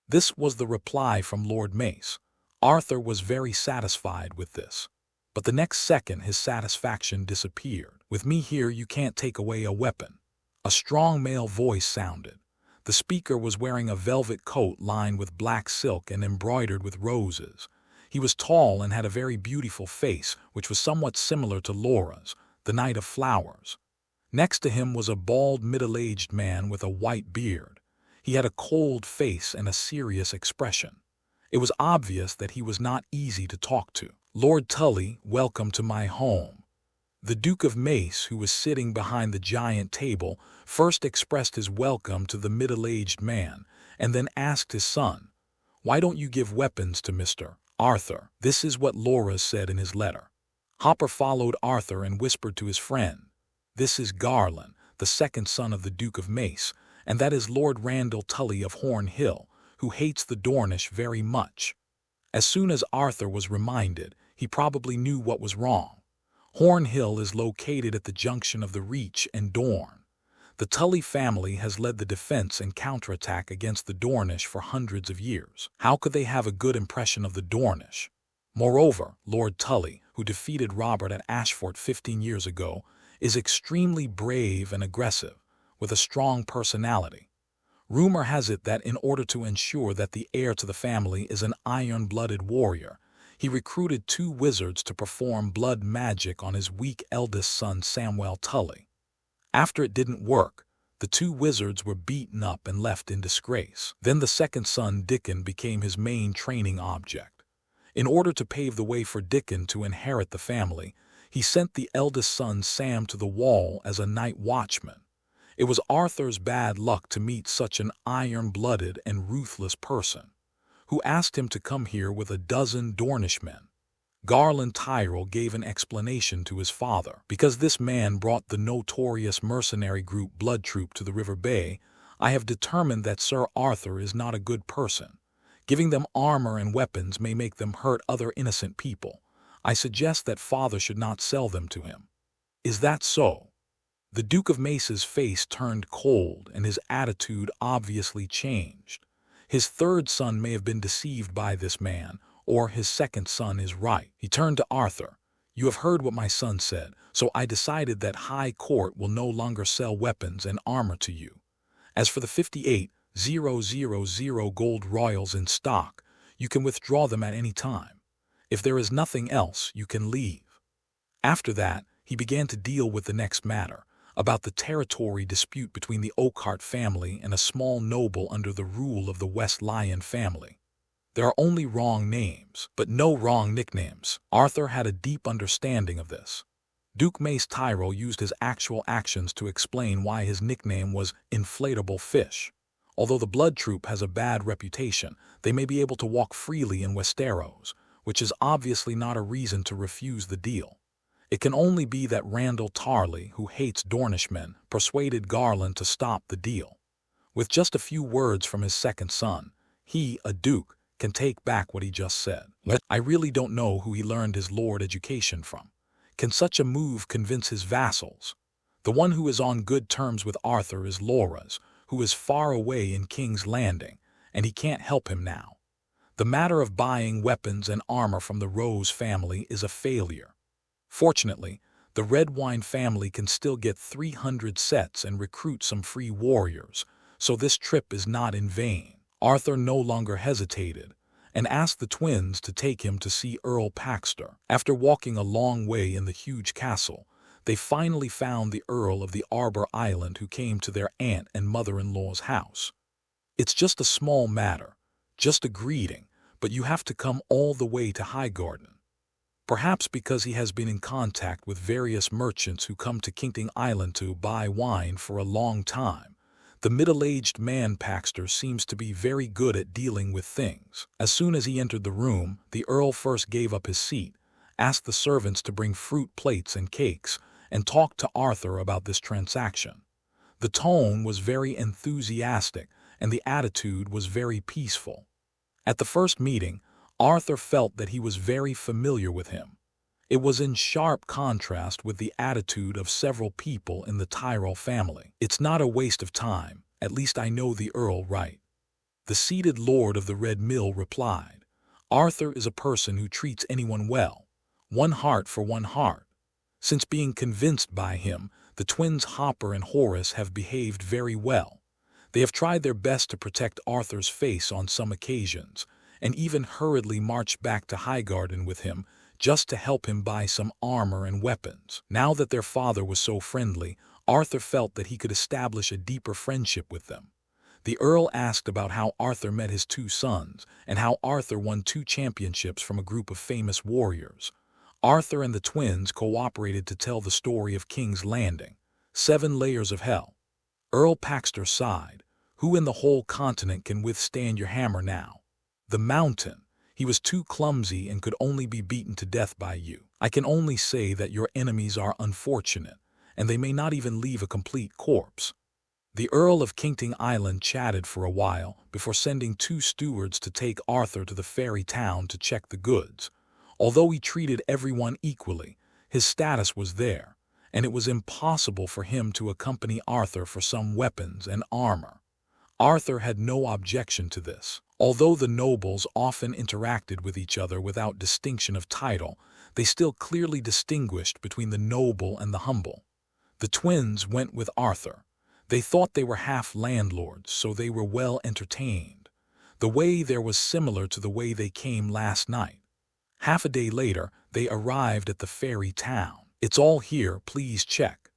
This was the reply from Lord Mace. Arthur was very satisfied with this. But the next second his satisfaction disappeared. With me here you can't take away a weapon. A strong male voice sounded. The speaker was wearing a velvet coat lined with black silk and embroidered with roses. He was tall and had a very beautiful face, which was somewhat similar to Laura's, the Knight of Flowers. Next to him was a bald, middle-aged man with a white beard. He had a cold face and a serious expression. It was obvious that he was not easy to talk to. Lord Tully, welcome to my home. The Duke of Mace, who was sitting behind the giant table, first expressed his welcome to the middle-aged man, and then asked his son, "Why don't you give weapons to Mr. Arthur?" This is what Laura said in his letter. Hopper followed Arthur and whispered to his friend, "This is Garland, the second son of the Duke of Mace, and that is Lord Randall Tully of Horn Hill, who hates the Dornish very much. As soon as Arthur was reminded, he probably knew what was wrong. Horn Hill is located at the junction of the Reach and Dorne. The Tully family has led the defense and counterattack against the Dornish for hundreds of years. How could they have a good impression of the Dornish? Moreover, Lord Tully, who defeated Robert at Ashford 15 years ago, is extremely brave and aggressive, with a strong personality. Rumor has it that in order to ensure that the heir to the family is an iron-blooded warrior, he recruited 2 wizards to perform blood magic on his weak eldest son Samwell Tully. After it didn't work, the 2 wizards were beaten up and left in disgrace. Then the second son, Dickon, became his main training object. In order to pave the way for Dickon to inherit the family, he sent the eldest son Sam to the Wall as a night watchman. It was Arthur's bad luck to meet such an iron-blooded and ruthless person, who asked him to come here with a dozen Dornish men. Garland Tyrell gave an explanation to his father. Because this man brought the notorious mercenary group Blood Troop to the River Bay, I have determined that Sir Arthur is not a good person. Giving them armor and weapons may make them hurt other innocent people. I suggest that father should not sell them to him. Is that so? The Duke of Mace's face turned cold and his attitude obviously changed. His third son may have been deceived by this man, or his second son is right. He turned to Arthur. You have heard what my son said, so I decided that High Court will no longer sell weapons and armor to you. As for the 58,000 gold royals in stock, you can withdraw them at any time. If there is nothing else, you can leave. After that, he began to deal with the next matter, about the territory dispute between the Oakhart family and a small noble under the rule of the West Lion family. There are only wrong names, but no wrong nicknames. Arthur had a deep understanding of this. Duke Mace Tyrell used his actual actions to explain why his nickname was Inflatable Fish. Although the Blood Troop has a bad reputation, they may be able to walk freely in Westeros, which is obviously not a reason to refuse the deal. It can only be that Randall Tarley, who hates Dornishmen, persuaded Garland to stop the deal. With just a few words from his second son, he, a duke, can take back what he just said. I really don't know who he learned his lord education from. Can such a move convince his vassals? The one who is on good terms with Arthur is Loras, who is far away in King's Landing, and he can't help him now. The matter of buying weapons and armor from the Rose family is a failure. Fortunately, the Redwine family can still get 300 sets and recruit some free warriors, so this trip is not in vain. Arthur no longer hesitated, and asked the twins to take him to see Earl Paxter. After walking a long way in the huge castle, they finally found the Earl of the Arbor Island, who came to their aunt and mother-in-law's house. It's just a small matter, just a greeting, but you have to come all the way to Highgarden. Perhaps because he has been in contact with various merchants who come to Kingting Island to buy wine for a long time, the middle-aged man Paxter seems to be very good at dealing with things. As soon as he entered the room, the Earl first gave up his seat, asked the servants to bring fruit plates and cakes, and talked to Arthur about this transaction. The tone was very enthusiastic, and the attitude was very peaceful. At the first meeting, Arthur felt that he was very familiar with him. It was in sharp contrast with the attitude of several people in the Tyrell family. It's not a waste of time, at least I know the Earl right. The seated Lord of the Red Mill replied, Arthur is a person who treats anyone well, one heart for one heart. Since being convinced by him, the twins Hopper and Horace have behaved very well. They have tried their best to protect Arthur's face on some occasions, and even hurriedly marched back to Highgarden with him just to help him buy some armor and weapons. Now that their father was so friendly, Arthur felt that he could establish a deeper friendship with them. The Earl asked about how Arthur met his 2 sons, and how Arthur won 2 championships from a group of famous warriors. Arthur and the twins cooperated to tell the story of King's Landing, 7 layers of hell. Earl Paxter sighed. Who in the whole continent can withstand your hammer now? The Mountain. He was too clumsy and could only be beaten to death by you. I can only say that your enemies are unfortunate, and they may not even leave a complete corpse. The Earl of Kingting Island chatted for a while before sending 2 stewards to take Arthur to the ferry town to check the goods. Although he treated everyone equally, his status was there, and it was impossible for him to accompany Arthur for some weapons and armor. Arthur had no objection to this. Although the nobles often interacted with each other without distinction of title, they still clearly distinguished between the noble and the humble. The twins went with Arthur. They thought they were half landlords, so they were well entertained. The way there was similar to the way they came last night. Half a day later, they arrived at the ferry town. "It's all here, please check."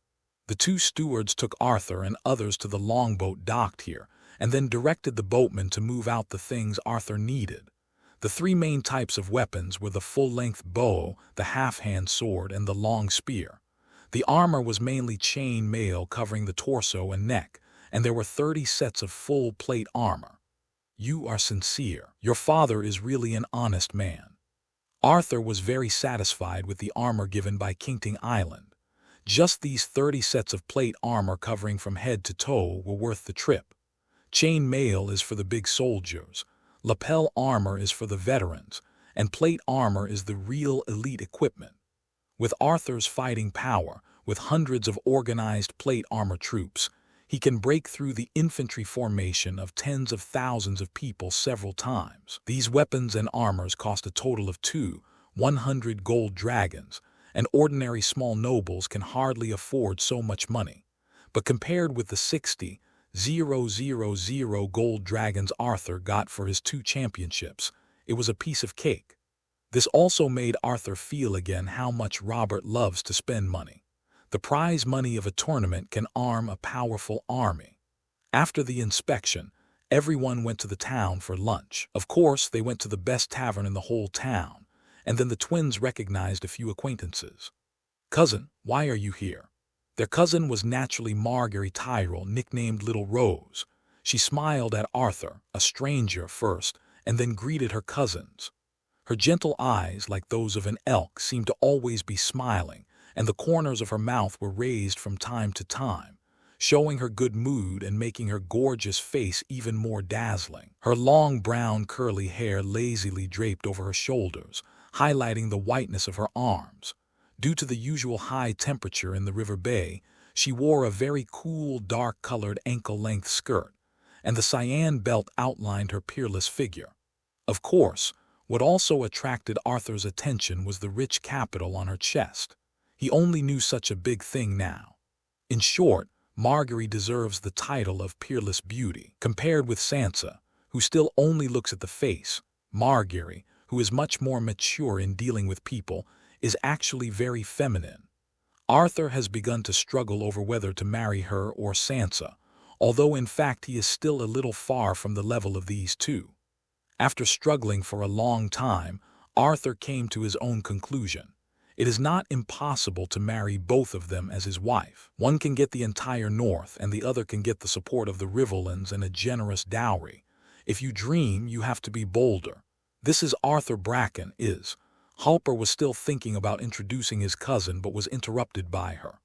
The 2 stewards took Arthur and others to the longboat docked here, and then directed the boatmen to move out the things Arthur needed. The 3 main types of weapons were the full-length bow, the half-hand sword, and the long spear. The armor was mainly chain mail covering the torso and neck, and there were 30 sets of full plate armor. "You are sincere. Your father is really an honest man." Arthur was very satisfied with the armor given by Kingting Island. Just these 30 sets of plate armor covering from head to toe were worth the trip. Chain mail is for the big soldiers, lapel armor is for the veterans, and plate armor is the real elite equipment. With Arthur's fighting power, with hundreds of organized plate armor troops, he can break through the infantry formation of tens of thousands of people several times. These weapons and armors cost a total of 100 gold dragons, and ordinary small nobles can hardly afford so much money. But compared with the 60,000 gold dragons Arthur got for his 2 championships, it was a piece of cake. This also made Arthur feel again how much Robert loves to spend money. The prize money of a tournament can arm a powerful army. After the inspection, everyone went to the town for lunch. Of course, they went to the best tavern in the whole town, and then the twins recognized a few acquaintances. "Cousin, why are you here?" Their cousin was naturally Margaery Tyrell, nicknamed Little Rose. She smiled at Arthur, a stranger, first, and then greeted her cousins. Her gentle eyes, like those of an elk, seemed to always be smiling, and the corners of her mouth were raised from time to time, showing her good mood and making her gorgeous face even more dazzling. Her long brown curly hair lazily draped over her shoulders, highlighting the whiteness of her arms. Due to the usual high temperature in the River Bay, she wore a very cool, dark-colored ankle-length skirt, and the cyan belt outlined her peerless figure. Of course, what also attracted Arthur's attention was the rich capital on her chest. He only knew such a big thing now. In short, Margaery deserves the title of peerless beauty. Compared with Sansa, who still only looks at the face, Margaery, who is much more mature in dealing with people, is actually very feminine. Arthur has begun to struggle over whether to marry her or Sansa, although in fact he is still a little far from the level of these 2. After struggling for a long time, Arthur came to his own conclusion. It is not impossible to marry both of them as his wife. One can get the entire North, and the other can get the support of the Riverlands and a generous dowry. If you dream, you have to be bolder. This is Arthur Bracken, Halper was still thinking about introducing his cousin but was interrupted by her.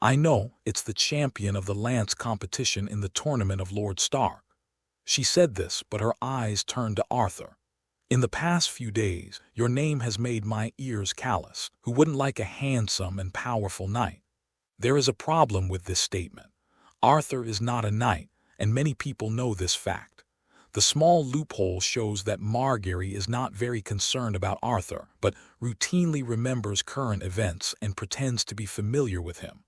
"I know, it's the champion of the lance competition in the tournament of Lord Stark." She said this, but her eyes turned to Arthur. "In the past few days, your name has made my ears callous. Who wouldn't like a handsome and powerful knight?" There is a problem with this statement. Arthur is not a knight, and many people know this fact. The small loophole shows that Margaery is not very concerned about Arthur, but routinely remembers current events and pretends to be familiar with him.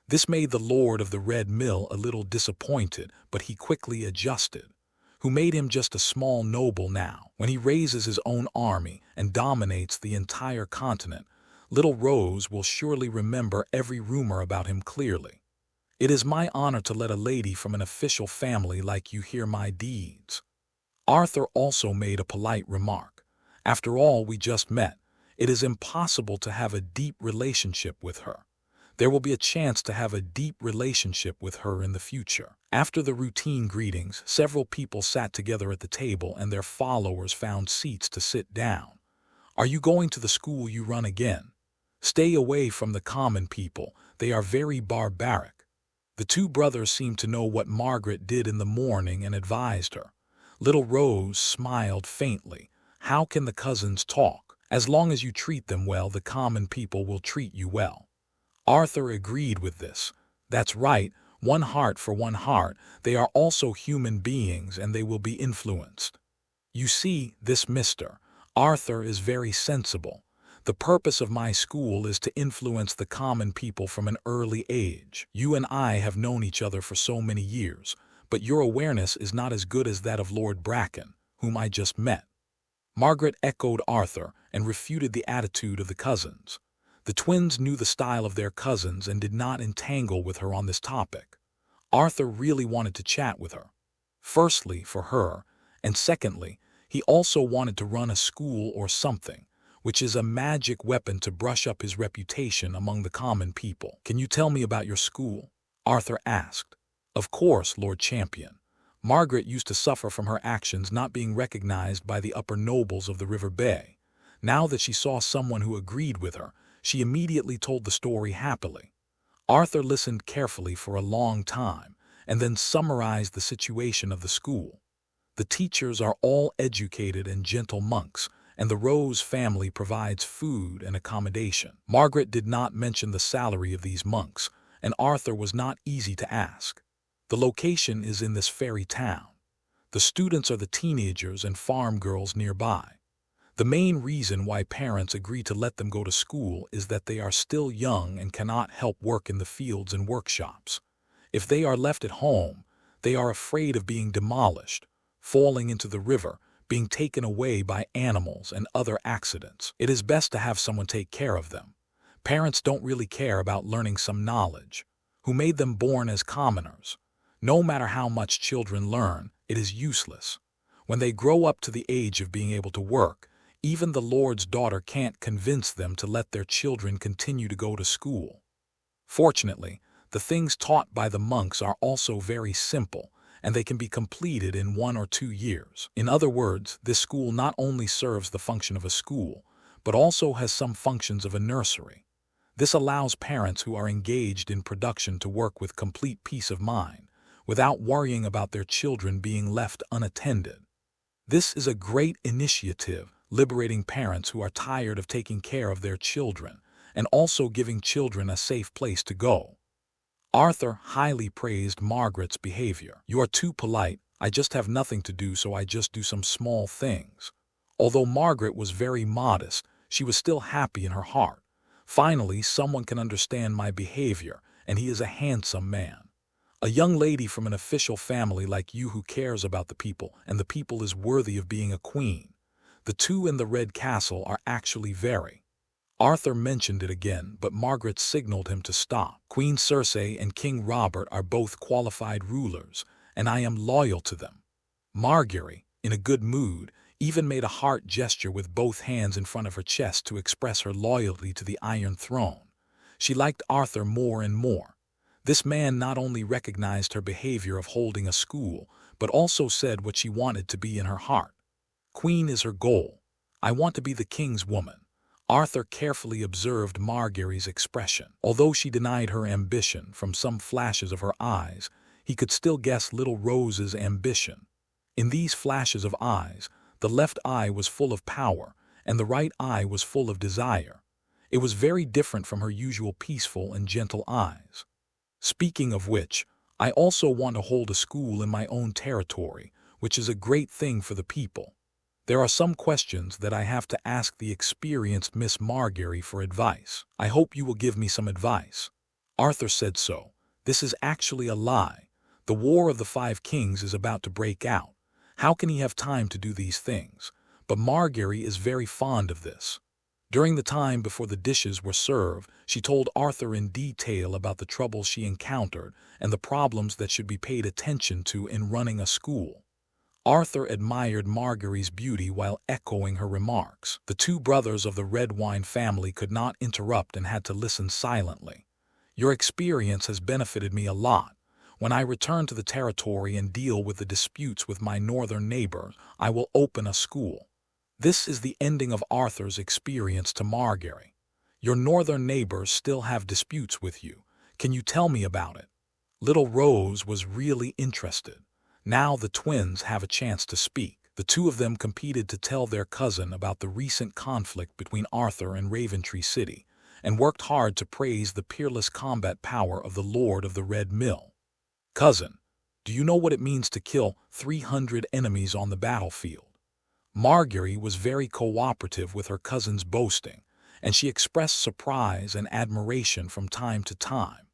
This made the Lord of the Red Mill a little disappointed, but he quickly adjusted. Who made him just a small noble now? When he raises his own army and dominates the entire continent, Little Rose will surely remember every rumor about him clearly. It is my honor to let a lady from an official family like you hear my deeds. Arthur also made a polite remark. After all, we just met. It is impossible to have a deep relationship with her. There will be a chance to have a deep relationship with her in the future. After the routine greetings, several people sat together at the table and their followers found seats to sit down. "Are you going to the school you run again? Stay away from the common people. They are very barbaric. The two brothers seemed to know what Margaret did in the morning and advised her. Little Rose smiled faintly. How can the cousins talk? As long as you treat them well, the common people will treat you well. Arthur agreed with this. That's right, one heart for one heart. They are also human beings and they will be influenced. You see, this Mr. Arthur is very sensible. The purpose of my school is to influence the common people from an early age. You and I have known each other for so many years, but your awareness is not as good as that of Lord Bracken, whom I just met. Margaret echoed Arthur and refuted the attitude of the cousins. The twins knew the style of their cousins and did not entangle with her on this topic. Arthur really wanted to chat with her. Firstly, for her, and secondly, he also wanted to run a school or something, which is a magic weapon to brush up his reputation among the common people. Can you tell me about your school? Arthur asked. Of course, Lord Champion. Margaret used to suffer from her actions not being recognized by the upper nobles of the River Bay. Now that she saw someone who agreed with her, she immediately told the story happily. Arthur listened carefully for a long time, and then summarized the situation of the school. The teachers are all educated and gentle monks, and the Rose family provides food and accommodation. Margaret did not mention the salary of these monks, and Arthur was not easy to ask. The location is in this fairy town. The students are the teenagers and farm girls nearby. The main reason why parents agree to let them go to school is that they are still young and cannot help work in the fields and workshops. If they are left at home, they are afraid of being demolished, falling into the river, being taken away by animals and other accidents. It is best to have someone take care of them. Parents don't really care about learning some knowledge. Who made them born as commoners? No matter how much children learn, it is useless. When they grow up to the age of being able to work, even the Lord's daughter can't convince them to let their children continue to go to school. Fortunately, the things taught by the monks are also very simple, and they can be completed in 1 or 2 years. In other words, this school not only serves the function of a school, but also has some functions of a nursery. This allows parents who are engaged in production to work with complete peace of mind, without worrying about their children being left unattended. This is a great initiative, liberating parents who are tired of taking care of their children, and also giving children a safe place to go. Arthur highly praised Margaret's behavior. You are too polite. I just have nothing to do, so I just do some small things. Although Margaret was very modest, she was still happy in her heart. Finally, someone can understand my behavior, and he is a handsome man. A young lady from an official family like you who cares about the people, and the people is worthy of being a queen. The two in the Red Castle are actually very. Arthur mentioned it again, but Margaret signaled him to stop. Queen Cersei and King Robert are both qualified rulers, and I am loyal to them. Margaery, in a good mood, even made a heart gesture with both hands in front of her chest to express her loyalty to the Iron Throne. She liked Arthur more and more. This man not only recognized her behavior of holding a school, but also said what she wanted to be in her heart. Queen is her goal. I want to be the king's woman. Arthur carefully observed Margaery's expression. Although she denied her ambition from some flashes of her eyes, he could still guess little Rose's ambition. In these flashes of eyes, the left eye was full of power, and the right eye was full of desire. It was very different from her usual peaceful and gentle eyes. Speaking of which, I also want to hold a school in my own territory, which is a great thing for the people. There are some questions that I have to ask the experienced Miss Margaery for advice. I hope you will give me some advice. Arthur said so. This is actually a lie. The War of the Five Kings is about to break out. How can he have time to do these things? But Margaery is very fond of this. During the time before the dishes were served, she told Arthur in detail about the troubles she encountered and the problems that should be paid attention to in running a school. Arthur admired Margaery's beauty while echoing her remarks. The two brothers of the red wine family could not interrupt and had to listen silently. Your experience has benefited me a lot. When I return to the territory and deal with the disputes with my northern neighbors, I will open a school. This is the ending of Arthur's experience to Margaery. Your northern neighbors still have disputes with you, Can you tell me about it?" Little Rose was really interested. Now the twins have a chance to speak. The two of them competed to tell their cousin about the recent conflict between Arthur and Raventree City, and worked hard to praise the peerless combat power of the Lord of the Red Mill. "Cousin, do you know what it means to kill 300 enemies on the battlefield?" Marjorie was very cooperative with her cousin's boasting, and she expressed surprise and admiration from time to time.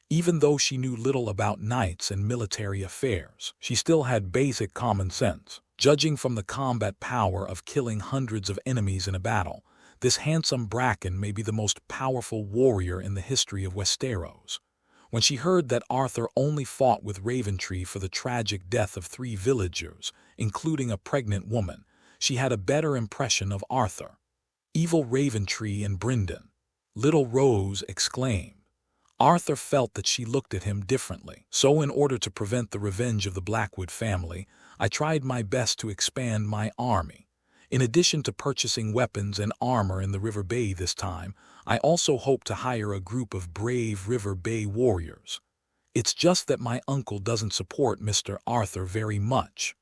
Even though she knew little about knights and military affairs, she still had basic common sense. Judging from the combat power of killing hundreds of enemies in a battle, this handsome Bracken may be the most powerful warrior in the history of Westeros. When she heard that Arthur only fought with Raventree for the tragic death of 3 villagers, including a pregnant woman, she had a better impression of Arthur. "Evil Raventree and Brynden," Little Rose exclaimed. Arthur felt that she looked at him differently. "So in order to prevent the revenge of the Blackwood family, I tried my best to expand my army. In addition to purchasing weapons and armor in the River Bay this time, I also hope to hire a group of brave River Bay warriors. It's just that my uncle doesn't support Mr. Arthur very much,"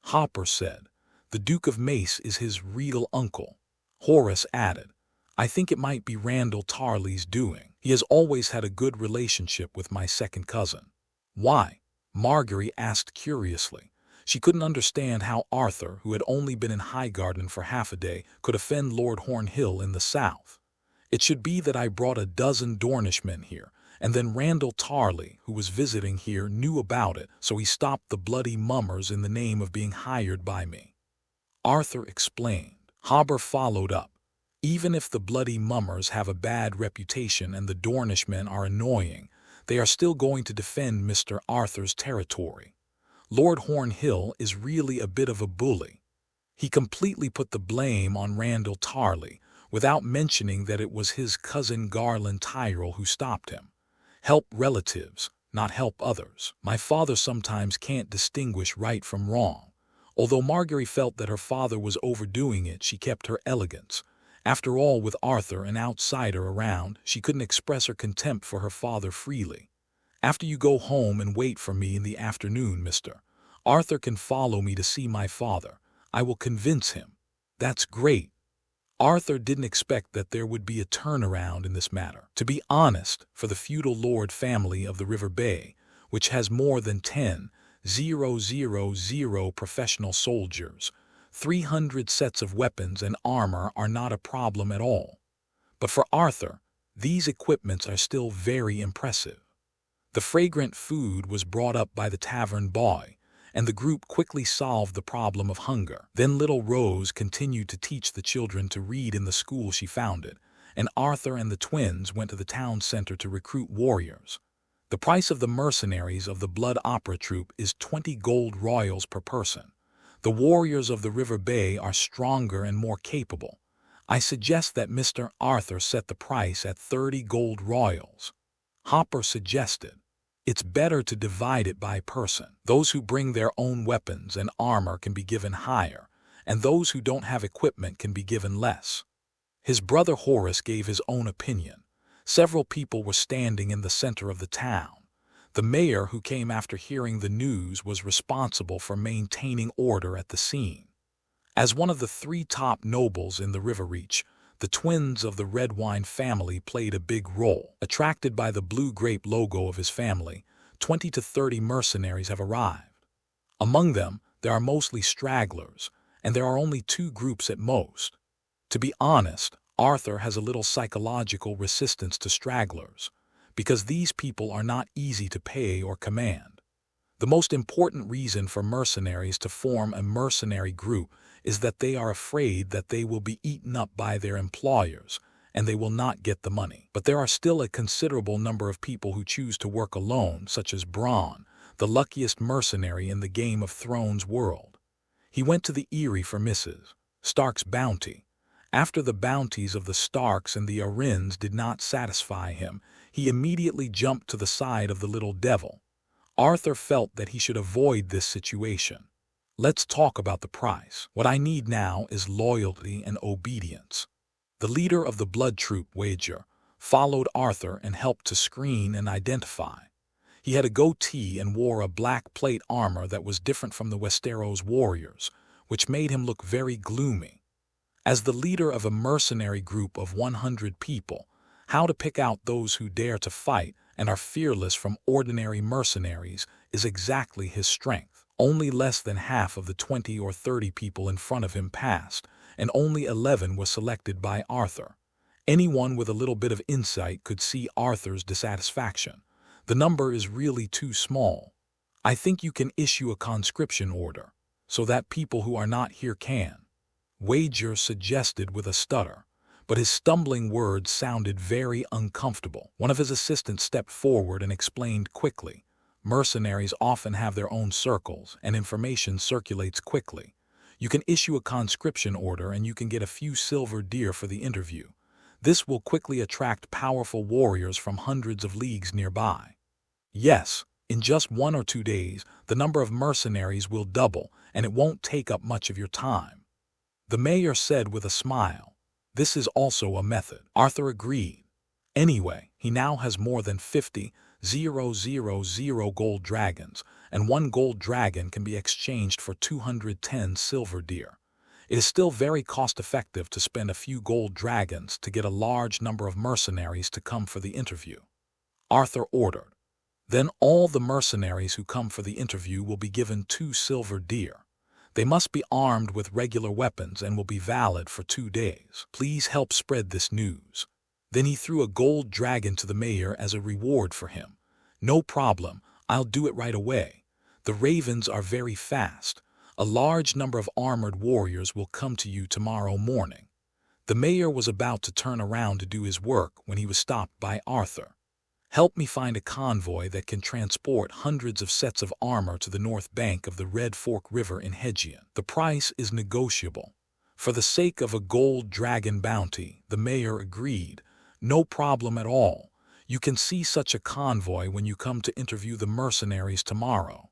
Hopper said. "The Duke of Mace is his real uncle." Horace added, "I think it might be Randall Tarley's doing. He has always had a good relationship with my second cousin." "Why?" Marjorie asked curiously. She couldn't understand how Arthur, who had only been in Highgarden for half a day, could offend Lord Hornhill in the south. "It should be that I brought a dozen Dornishmen here, and then Randall Tarley, who was visiting here, knew about it, so he stopped the bloody mummers in the name of being hired by me," Arthur explained. Hobber followed up. "Even if the bloody mummers have a bad reputation and the Dornishmen are annoying, they are still going to defend Mr. Arthur's territory. Lord Hornhill is really a bit of a bully. He completely put the blame on Randall Tarley, without mentioning that it was his cousin Garland Tyrell who stopped him. Help relatives, not help others. My father sometimes can't distinguish right from wrong." Although Marjorie felt that her father was overdoing it, she kept her elegance. After all, with Arthur, an outsider, around, she couldn't express her contempt for her father freely. "After you go home and wait for me in the afternoon, Mr. Arthur can follow me to see my father. I will convince him." "That's great." Arthur didn't expect that there would be a turnaround in this matter. To be honest, for the feudal lord family of the River Bay, which has more than 10,000 professional soldiers, 300 sets of weapons and armor are not a problem at all. But for Arthur, these equipments are still very impressive. The fragrant food was brought up by the tavern boy, and the group quickly solved the problem of hunger. Then Little Rose continued to teach the children to read in the school she founded, and Arthur and the twins went to the town center to recruit warriors. The price of the mercenaries of the Blood Opera Troupe is 20 gold royals per person. The warriors of the River Bay are stronger and more capable. I suggest that Mr. Arthur set the price at 30 gold royals," Hopper suggested. "It's better to divide it by person. Those who bring their own weapons and armor can be given higher, and those who don't have equipment can be given less." His brother Horace gave his own opinion. Several people were standing in the center of the town. The mayor, who came after hearing the news, was responsible for maintaining order at the scene. As one of the 3 top nobles in the River Reach, the twins of the Redwine family played a big role. Attracted by the blue grape logo of his family, 20 to 30 mercenaries have arrived. Among them, there are mostly stragglers, and there are only 2 groups at most. To be honest, Arthur has a little psychological resistance to stragglers, because these people are not easy to pay or command. The most important reason for mercenaries to form a mercenary group is that they are afraid that they will be eaten up by their employers, and they will not get the money. But there are still a considerable number of people who choose to work alone, such as Bronn, the luckiest mercenary in the Game of Thrones world. He went to the Eyrie for Mrs. Stark's bounty. After the bounties of the Starks and the Arryns did not satisfy him, he immediately jumped to the side of the little devil. Arthur felt that he should avoid this situation. "Let's talk about the price. What I need now is loyalty and obedience." The leader of the blood troop wager, followed Arthur and helped to screen and identify. He had a goatee and wore a black plate armor that was different from the Westeros warriors, which made him look very gloomy. As the leader of a mercenary group of 100 people, how to pick out those who dare to fight and are fearless from ordinary mercenaries is exactly his strength. Only less than half of the 20 or 30 people in front of him passed, and only 11 were selected by Arthur. Anyone with a little bit of insight could see Arthur's dissatisfaction. The number is really too small. I think you can issue a conscription order, so that people who are not here can. Wager suggested with a stutter, but his stumbling words sounded very uncomfortable. One of his assistants stepped forward and explained quickly. Mercenaries often have their own circles, and information circulates quickly. You can issue a conscription order and you can get a few silver deer for the interview. This will quickly attract powerful warriors from hundreds of leagues nearby. Yes, in just 1 or 2 days, the number of mercenaries will double, and it won't take up much of your time. The mayor said with a smile. This is also a method. Arthur agreed. Anyway, he now has more than 50,000 gold dragons, and 1 gold dragon can be exchanged for 210 silver deer. It is still very cost-effective to spend a few gold dragons to get a large number of mercenaries to come for the interview. Arthur ordered. Then all the mercenaries who come for the interview will be given 2 silver deer. They must be armed with regular weapons and will be valid for 2 days. Please help spread this news. Then he threw a gold dragon to the mayor as a reward for him. No problem, I'll do it right away. The ravens are very fast. A large number of armored warriors will come to you tomorrow morning. The mayor was about to turn around to do his work when he was stopped by Arthur. Help me find a convoy that can transport hundreds of sets of armor to the north bank of the Red Fork River in Hedgian. The price is negotiable. For the sake of a gold dragon bounty, the mayor agreed. No problem at all. You can see such a convoy when you come to interview the mercenaries tomorrow.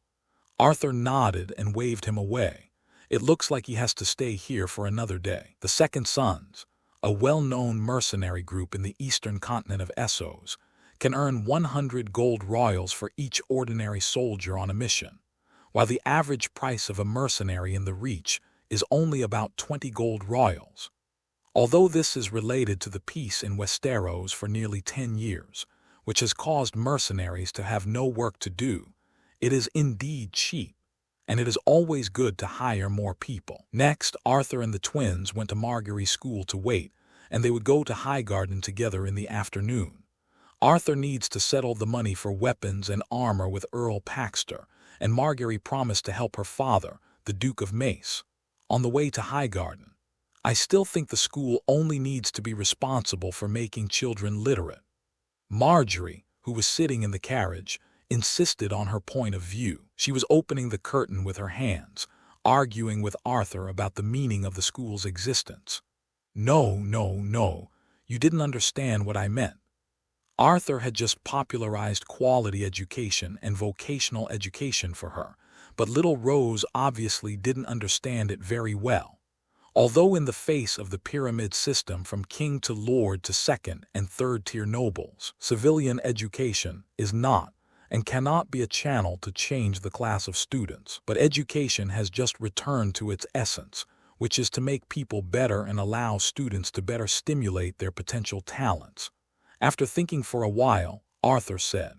Arthur nodded and waved him away. It looks like he has to stay here for another day. The Second Sons, a well-known mercenary group in the eastern continent of Essos, can earn 100 gold royals for each ordinary soldier on a mission, while the average price of a mercenary in the Reach is only about 20 gold royals. Although this is related to the peace in Westeros for nearly 10 years, which has caused mercenaries to have no work to do, it is indeed cheap, and it is always good to hire more people. Next, Arthur and the twins went to Margaery School to wait, and they would go to Highgarden together in the afternoon. Arthur needs to settle the money for weapons and armor with Earl Paxter, and Margaery promised to help her father, the Duke of Mace. On the way to Highgarden, I still think the school only needs to be responsible for making children literate. Marjorie, who was sitting in the carriage, insisted on her point of view. She was opening the curtain with her hands, arguing with Arthur about the meaning of the school's existence. No, you didn't understand what I meant. Arthur had just popularized quality education and vocational education for her, but little Rose obviously didn't understand it very well. Although in the face of the pyramid system from king to lord to second and third tier nobles, civilian education is not and cannot be a channel to change the class of students. But education has just returned to its essence, which is to make people better and allow students to better stimulate their potential talents. After thinking for a while, Arthur said,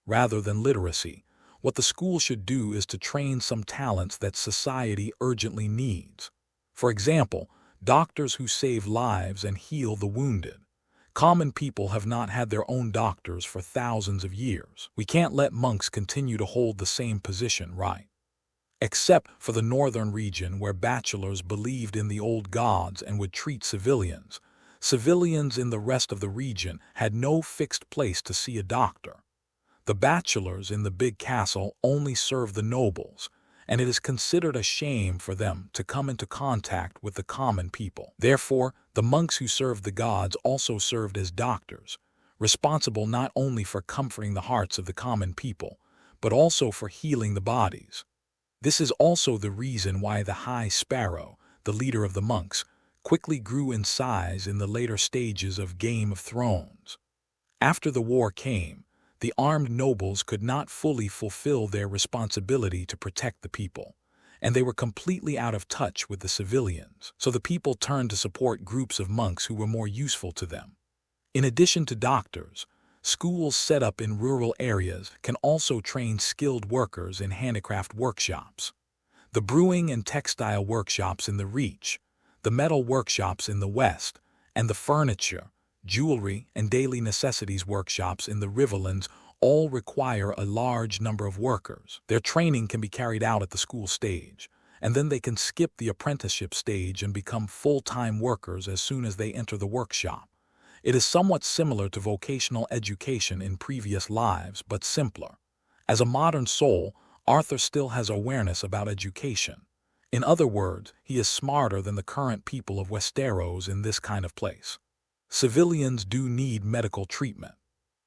rather than literacy, what the school should do is to train some talents that society urgently needs. For example, doctors who save lives and heal the wounded. Common people have not had their own doctors for thousands of years. We can't let monks continue to hold the same position, right? Except for the northern region where bachelors believed in the old gods and would treat civilians. Civilians in the rest of the region had no fixed place to see a doctor. The bachelors in the big castle only served the nobles, and it is considered a shame for them to come into contact with the common people. Therefore, the monks who served the gods also served as doctors, responsible not only for comforting the hearts of the common people, but also for healing the bodies. This is also the reason why the High Sparrow, the leader of the monks, quickly grew in size in the later stages of Game of Thrones. After the war came, the armed nobles could not fully fulfill their responsibility to protect the people, and they were completely out of touch with the civilians, so the people turned to support groups of monks who were more useful to them. In addition to doctors, schools set up in rural areas can also train skilled workers in handicraft workshops. The brewing and textile workshops in the Reach, the metal workshops in the West, and the furniture, jewelry, and daily necessities workshops in the Riverlands all require a large number of workers. Their training can be carried out at the school stage, and then they can skip the apprenticeship stage and become full-time workers as soon as they enter the workshop. It is somewhat similar to vocational education in previous lives, but simpler. As a modern soul, Arthur still has awareness about education. In other words, he is smarter than the current people of Westeros in this kind of place. Civilians do need medical treatment.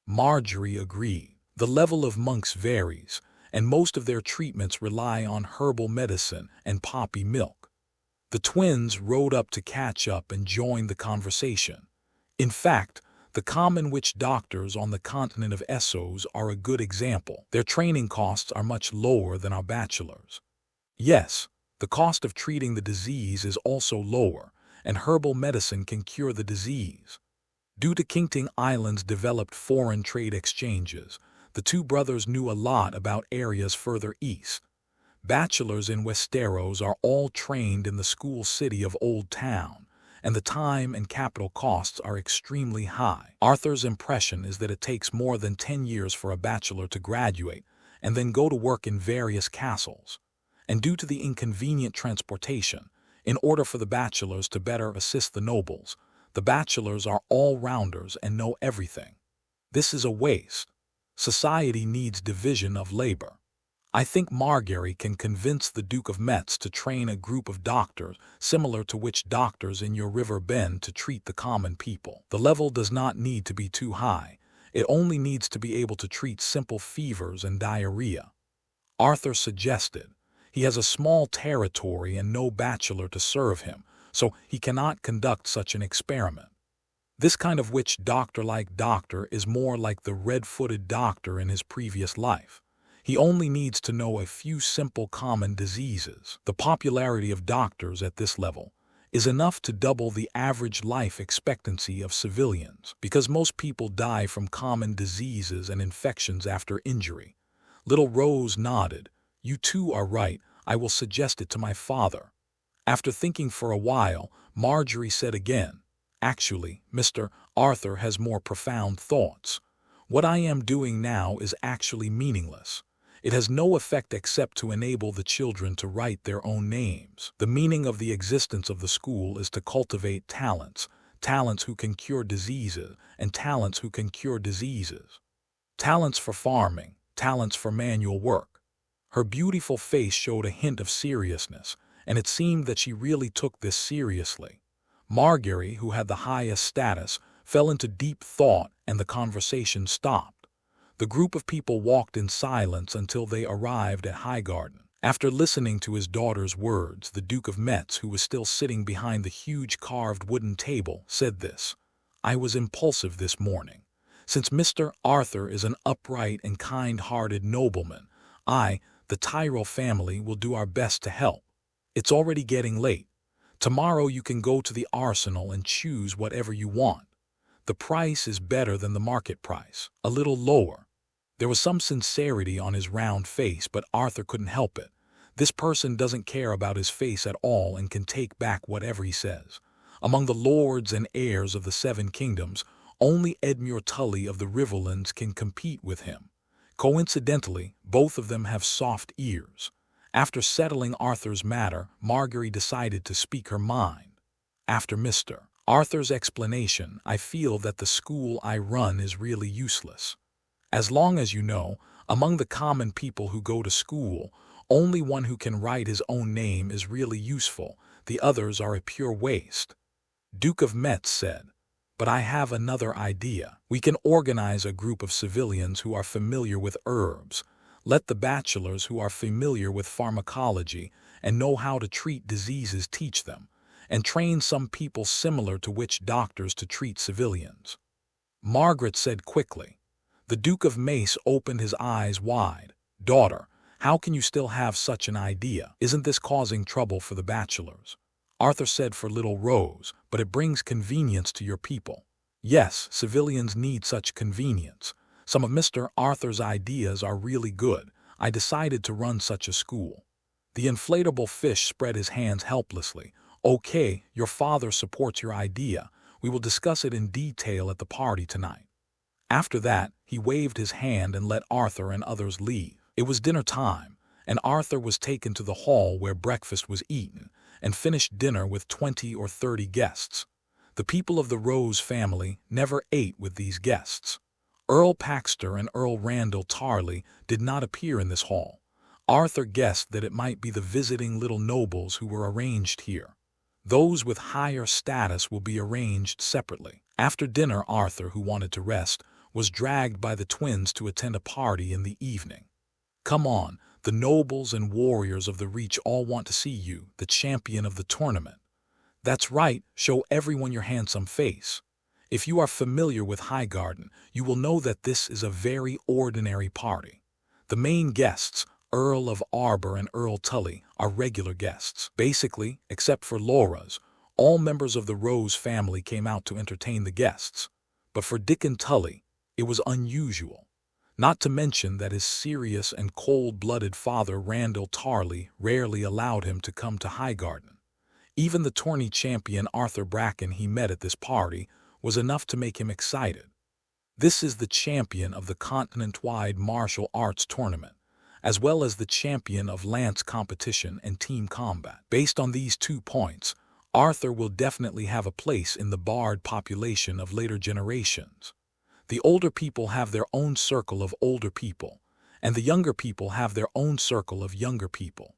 Marjorie agreed. The level of monks varies, and most of their treatments rely on herbal medicine and poppy milk. The twins rode up to catch up and join the conversation. In fact, the common witch doctors on the continent of Essos are a good example. Their training costs are much lower than our bachelors. Yes, the cost of treating the disease is also lower, and herbal medicine can cure the disease. Due to Kingting Island's developed foreign trade exchanges, the two brothers knew a lot about areas further east. Bachelors in Westeros are all trained in the school city of Old Town, and the time and capital costs are extremely high. Arthur's impression is that it takes more than 10 years for a bachelor to graduate and then go to work in various castles. And due to the inconvenient transportation, in order for the bachelors to better assist the nobles, the bachelors are all-rounders and know everything. This is a waste. Society needs division of labor. I think Margaery can convince the Duke of Metz to train a group of doctors similar to witch doctors in your River Bend to treat the common people. The level does not need to be too high. It only needs to be able to treat simple fevers and diarrhea. Arthur suggested. He has a small territory and no bachelor to serve him, so he cannot conduct such an experiment. This kind of witch doctor-like doctor is more like the red-footed doctor in his previous life. He only needs to know a few simple common diseases. The popularity of doctors at this level is enough to double the average life expectancy of civilians, because most people die from common diseases and infections after injury. Little Rose nodded. You two are right. I will suggest it to my father. After thinking for a while, Marjorie said again, Actually, Mr. Arthur has more profound thoughts. What I am doing now is actually meaningless. It has no effect except to enable the children to write their own names. The meaning of the existence of the school is to cultivate talents, talents who can cure diseases, and talents who can cure diseases. Talents for farming, talents for manual work. Her beautiful face showed a hint of seriousness, and it seemed that she really took this seriously. Margaery, who had the highest status, fell into deep thought and the conversation stopped. The group of people walked in silence until they arrived at Highgarden. After listening to his daughter's words, the Duke of Metz, who was still sitting behind the huge carved wooden table, said this. I was impulsive this morning. Since Mr. Arthur is an upright and kind-hearted nobleman, the Tyrell family, will do our best to help. It's already getting late. Tomorrow you can go to the arsenal and choose whatever you want. The price is better than the market price, a little lower. There was some sincerity on his round face, but Arthur couldn't help it. This person doesn't care about his face at all and can take back whatever he says. Among the lords and heirs of the Seven Kingdoms, only Edmure Tully of the Riverlands can compete with him. Coincidentally, both of them have soft ears. After settling Arthur's matter, Margaery decided to speak her mind. After Mr. Arthur's explanation, I feel that the school I run is really useless. As long as you know, among the common people who go to school, only one who can write his own name is really useful. The others are a pure waste. Duke of Metz said, But I have another idea. We can organize a group of civilians who are familiar with herbs. Let the bachelors who are familiar with pharmacology and know how to treat diseases teach them, and train some people similar to witch doctors to treat civilians. Margaret said quickly. The Duke of Mace opened his eyes wide. Daughter, how can you still have such an idea? Isn't this causing trouble for the bachelors? Arthur said for little Rose, but it brings convenience to your people. Yes, civilians need such convenience. Some of Mr. Arthur's ideas are really good. I decided to run such a school. The inflatable fish spread his hands helplessly. Okay, your father supports your idea. We will discuss it in detail at the party tonight. After that, he waved his hand and let Arthur and others leave. It was dinner time, and Arthur was taken to the hall where breakfast was eaten, and finished dinner with 20 or 30 guests. The people of the Rose family never ate with these guests. Earl Paxter and Earl Randall Tarley did not appear in this hall. Arthur guessed that it might be the visiting little nobles who were arranged here. Those with higher status will be arranged separately. After dinner, Arthur, who wanted to rest, was dragged by the twins to attend a party in the evening. Come on, the nobles and warriors of the Reach all want to see you, the champion of the tournament. That's right, show everyone your handsome face. If you are familiar with Highgarden, you will know that this is a very ordinary party. The main guests, Earl of Arbor and Earl Tully, are regular guests. Basically, except for Laura's, all members of the Rose family came out to entertain the guests. But for Dickon Tully, it was unusual. Not to mention that his serious and cold-blooded father Randall Tarley rarely allowed him to come to Highgarden. Even the tourney champion Arthur Bracken he met at this party was enough to make him excited. This is the champion of the continent-wide martial arts tournament, as well as the champion of lance competition and team combat. Based on these 2 points, Arthur will definitely have a place in the bard population of later generations. The older people have their own circle of older people, and the younger people have their own circle of younger people.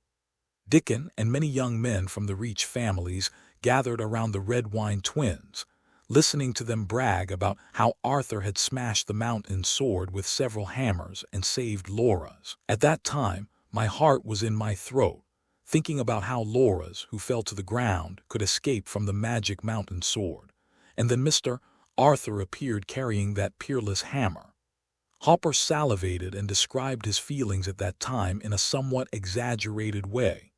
Dickon and many young men from the Reach families gathered around the Redwine twins, listening to them brag about how Arthur had smashed the mountain sword with several hammers and saved Laura's. At that time, my heart was in my throat, thinking about how Laura's, who fell to the ground, could escape from the magic mountain sword. And then Mr. Arthur appeared carrying that peerless hammer. Hopper salivated and described his feelings at that time in a somewhat exaggerated way.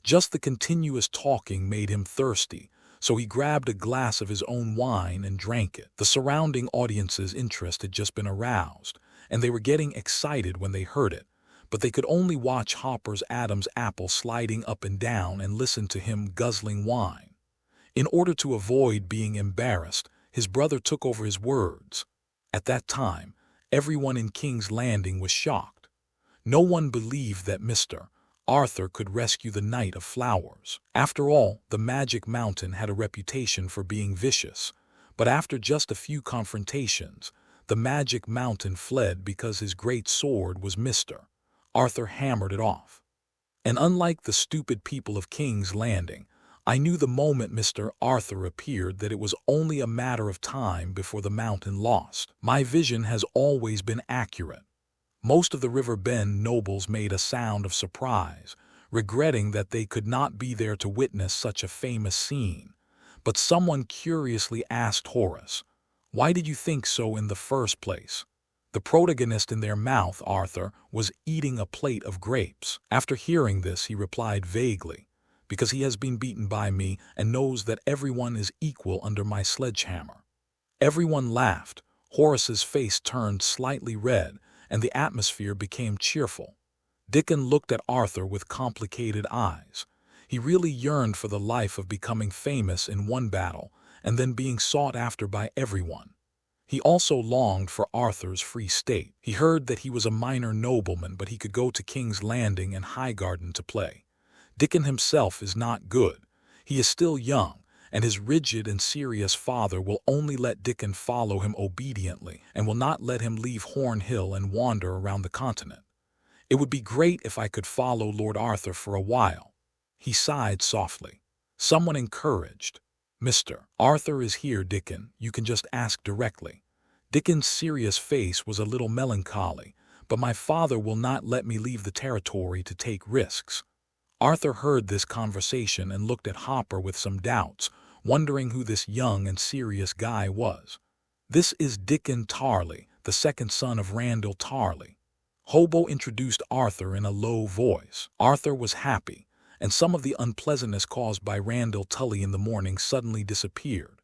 Just the continuous talking made him thirsty, so he grabbed a glass of his own wine and drank it. The surrounding audience's interest had just been aroused, and they were getting excited when they heard it, but they could only watch Hopper's Adam's apple sliding up and down and listen to him guzzling wine. In order to avoid being embarrassed, his brother took over his words. At that time, everyone in King's Landing was shocked. No one believed that Mr. Arthur could rescue the Knight of Flowers. After all, the Magic Mountain had a reputation for being vicious, but after just a few confrontations, the Magic Mountain fled because his great sword was Mr. Arthur hammered it off. And unlike the stupid people of King's Landing, I knew the moment Mr. Arthur appeared that it was only a matter of time before the mountain lost. My vision has always been accurate. Most of the River Bend nobles made a sound of surprise, regretting that they could not be there to witness such a famous scene. But someone curiously asked Horace, "Why did you think so in the first place?" The protagonist in their mouth, Arthur, was eating a plate of grapes. After hearing this, he replied vaguely, "Because he has been beaten by me and knows that everyone is equal under my sledgehammer." Everyone laughed. Horace's face turned slightly red, and the atmosphere became cheerful. Dickon looked at Arthur with complicated eyes. He really yearned for the life of becoming famous in one battle and then being sought after by everyone. He also longed for Arthur's free state. He heard that he was a minor nobleman, but he could go to King's Landing and Highgarden to play. Dickon himself is not good. He is still young, and his rigid and serious father will only let Dickon follow him obediently and will not let him leave Horn Hill and wander around the continent. It would be great if I could follow Lord Arthur for a while. He sighed softly. Someone encouraged, "Mr. Arthur is here, Dickon. You can just ask directly." Dickon's serious face was a little melancholy, but my father will not let me leave the territory to take risks. Arthur heard this conversation and looked at Hopper with some doubts, wondering who this young and serious guy was. "This is Dickon Tarley, the second son of Randyll Tarley." Hobo introduced Arthur in a low voice. Arthur was happy, and some of the unpleasantness caused by Randyll Tully in the morning suddenly disappeared.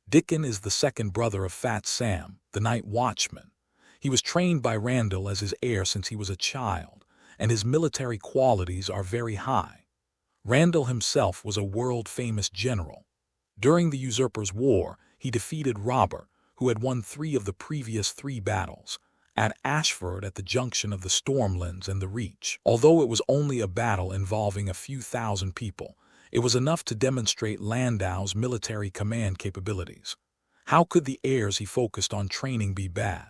Dickon is the second brother of Fat Sam, the night watchman. He was trained by Randyll as his heir since he was a child, and his military qualities are very high. Randyll himself was a world-famous general. During the Usurpers' War, he defeated Robert, who had won 3 of the previous 3 battles, at Ashford at the junction of the Stormlands and the Reach. Although it was only a battle involving a few thousand people, it was enough to demonstrate Landau's military command capabilities. How could the heirs he focused on training be bad?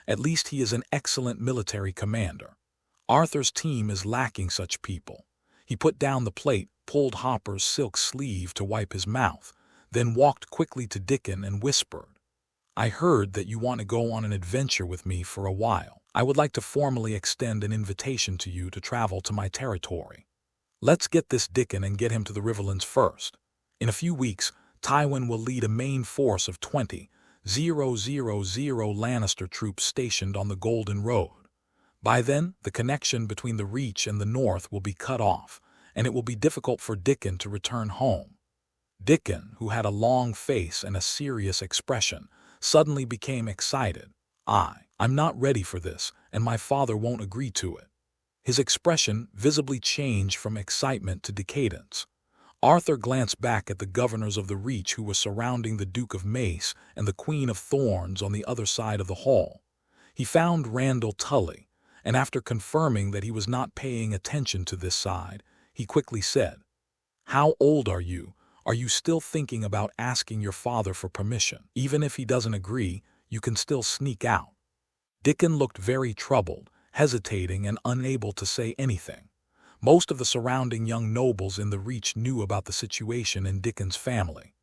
At least he is an excellent military commander. Arthur's team is lacking such people. He put down the plate, pulled Hopper's silk sleeve to wipe his mouth, then walked quickly to Dickon and whispered, "I heard that you want to go on an adventure with me for a while. I would like to formally extend an invitation to you to travel to my territory. Let's get this Dickon and get him to the Riverlands first. In a few weeks, Tywin will lead a main force of 20,000 Lannister troops stationed on the Golden Road. By then, the connection between the Reach and the North will be cut off, and it will be difficult for Dickon to return home." Dickon, who had a long face and a serious expression, suddenly became excited. I'm not ready for this, and my father won't agree to it." His expression visibly changed from excitement to decadence. Arthur glanced back at the governors of the Reach who were surrounding the Duke of Mace and the Queen of Thorns on the other side of the hall. He found Randyll Tully, and after confirming that he was not paying attention to this side, he quickly said, "How old are you? Are you still thinking about asking your father for permission? Even if he doesn't agree, you can still sneak out." Dickon looked very troubled, hesitating and unable to say anything. Most of the surrounding young nobles in the Reach knew about the situation in Dickon's family.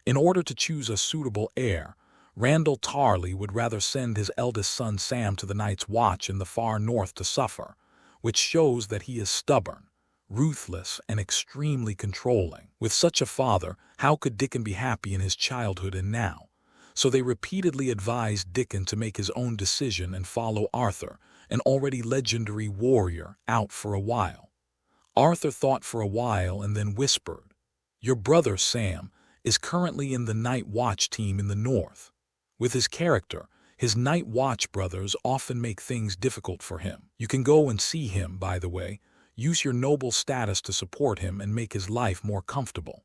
In order to choose a suitable heir, Randyll Tarley would rather send his eldest son Sam to the Night's Watch in the far north to suffer, which shows that he is stubborn, ruthless, and extremely controlling. With such a father, how could Dickon be happy in his childhood and now? So they repeatedly advised Dickon to make his own decision and follow Arthur, an already legendary warrior, out for a while. Arthur thought for a while and then whispered, "Your brother, Sam, is currently in the Night Watch team in the north. With his character, his Night Watch brothers often make things difficult for him. You can go and see him, by the way. Use your noble status to support him and make his life more comfortable."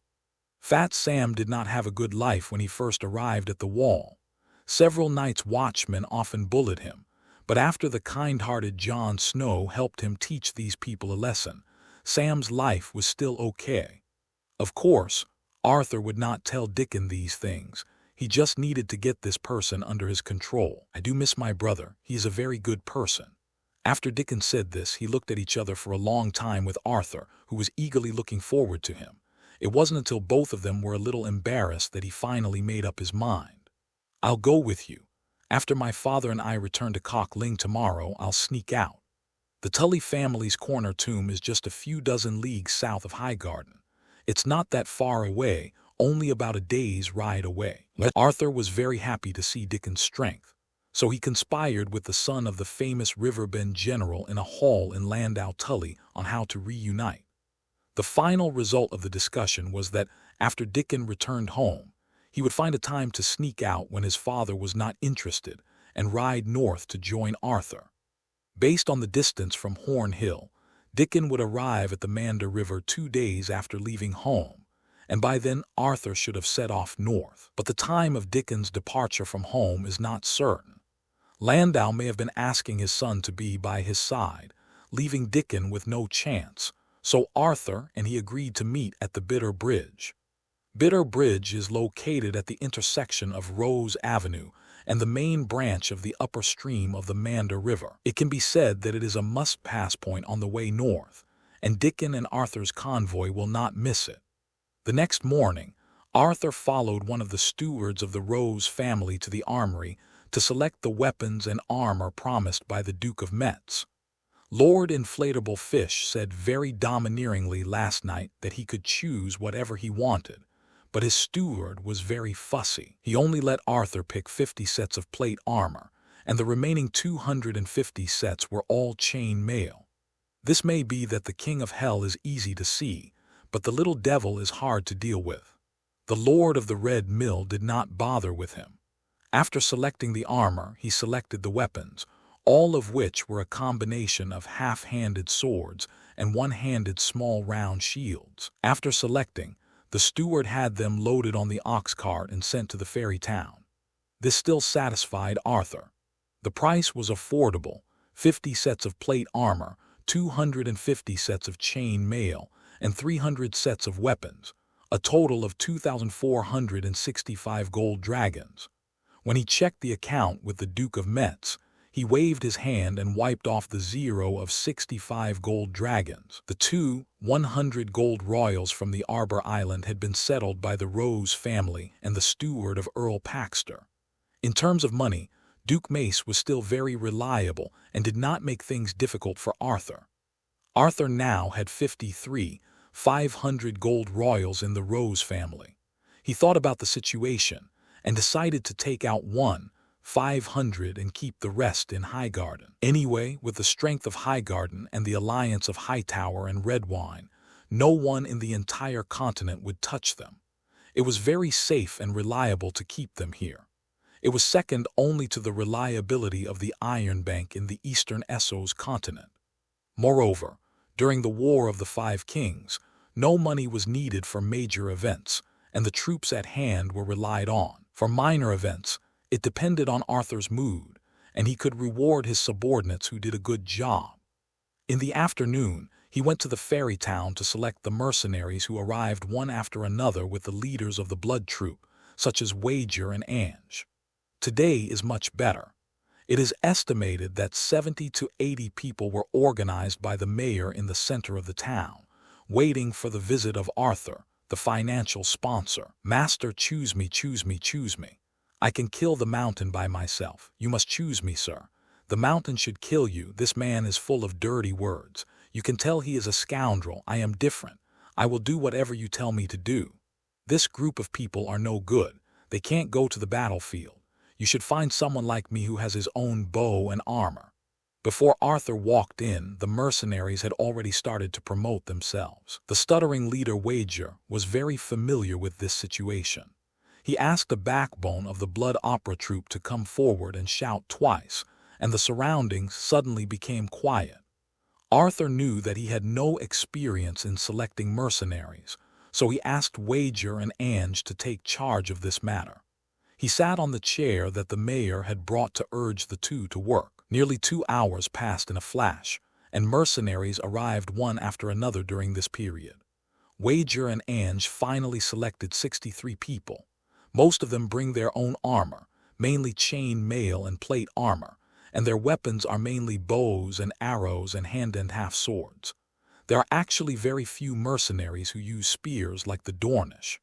Fat Sam did not have a good life when he first arrived at the Wall. Several Night's Watchmen often bullied him, but after the kind-hearted Jon Snow helped him teach these people a lesson, Sam's life was still okay. Of course, Arthur would not tell Dickon these things. He just needed to get this person under his control. "I do miss my brother. He is a very good person." After Dickon said this, he looked at each other for a long time with Arthur, who was eagerly looking forward to him. It wasn't until both of them were a little embarrassed that he finally made up his mind. "I'll go with you. After my father and I return to Cockling tomorrow, I'll sneak out. The Tully family's corner tomb is just a few dozen leagues south of Highgarden. It's not that far away, only about a day's ride away." Arthur was very happy to see Dickon's strength, so he conspired with the son of the famous Riverbend general in a hall in Landau Tully on how to reunite. The final result of the discussion was that after Dickon returned home, he would find a time to sneak out when his father was not interested and ride north to join Arthur. Based on the distance from Horn Hill, Dickon would arrive at the Mander River 2 days after leaving home, and by then Arthur should have set off north. But the time of Dickon's departure from home is not certain. Landau may have been asking his son to be by his side, leaving Dickon with no chance, so Arthur and he agreed to meet at the Bitter Bridge. Bitter Bridge is located at the intersection of Rose Avenue and the main branch of the upper stream of the Mander River. It can be said that it is a must-pass point on the way north, and Dickon and Arthur's convoy will not miss it. The next morning, Arthur followed one of the stewards of the Rose family to the armory to select the weapons and armor promised by the Duke of Metz. Lord Inflatable Fish said very domineeringly last night that he could choose whatever he wanted, But his steward was very fussy. He only let Arthur pick 50 sets of plate armor, and the remaining 250 sets were all chain mail. This may be that the King of Hell is easy to see, but the little devil is hard to deal with. The Lord of the Red Mill did not bother with him. After selecting the armor, he selected the weapons, all of which were a combination of half-handed swords and one-handed small round shields. After selecting, the steward had them loaded on the ox cart and sent to the fairy town. This still satisfied Arthur. The price was affordable: 50 sets of plate armor, 250 sets of chain mail, and 300 sets of weapons, a total of 2,465 gold dragons. When he checked the account with the Duke of Metz, he waved his hand and wiped off the 0 of 65 gold dragons. The 100 gold royals from the Arbor Island had been settled by the Rose family and the steward of Earl Paxter. In terms of money, Duke Mace was still very reliable and did not make things difficult for Arthur. Arthur now had 500 gold royals in the Rose family. He thought about the situation and decided to take out 500 and keep the rest in Highgarden. Anyway, with the strength of Highgarden and the alliance of Hightower and Redwine, no one in the entire continent would touch them. It was very safe and reliable to keep them here. It was second only to the reliability of the Iron Bank in the eastern Essos continent. Moreover, during the War of the Five Kings, no money was needed for major events, and the troops at hand were relied on. For minor events, it depended on Arthur's mood, and he could reward his subordinates who did a good job. In the afternoon, he went to the fairy town to select the mercenaries who arrived one after another with the leaders of the blood troop, such as Wager and Ange. Today is much better. It is estimated that 70 to 80 people were organized by the mayor in the center of the town, waiting for the visit of Arthur, the financial sponsor. "Master, choose me, choose me, choose me. I can kill the mountain by myself. You must choose me, sir. The mountain should kill you. This man is full of dirty words. You can tell he is a scoundrel. I am different. I will do whatever you tell me to do. This group of people are no good. They can't go to the battlefield. You should find someone like me who has his own bow and armor." Before Arthur walked in, the mercenaries had already started to promote themselves. The stuttering leader Wager was very familiar with this situation. He asked the backbone of the blood opera troupe to come forward and shout twice, and the surroundings suddenly became quiet. Arthur knew that he had no experience in selecting mercenaries, so he asked Wager and Ange to take charge of this matter. He sat on the chair that the mayor had brought to urge the two to work. Nearly 2 hours passed in a flash, and mercenaries arrived one after another during this period. Wager and Ange finally selected 63 people. Most of them bring their own armor, mainly chain mail and plate armor, and their weapons are mainly bows and arrows and hand-and-half swords. There are actually very few mercenaries who use spears like the Dornish.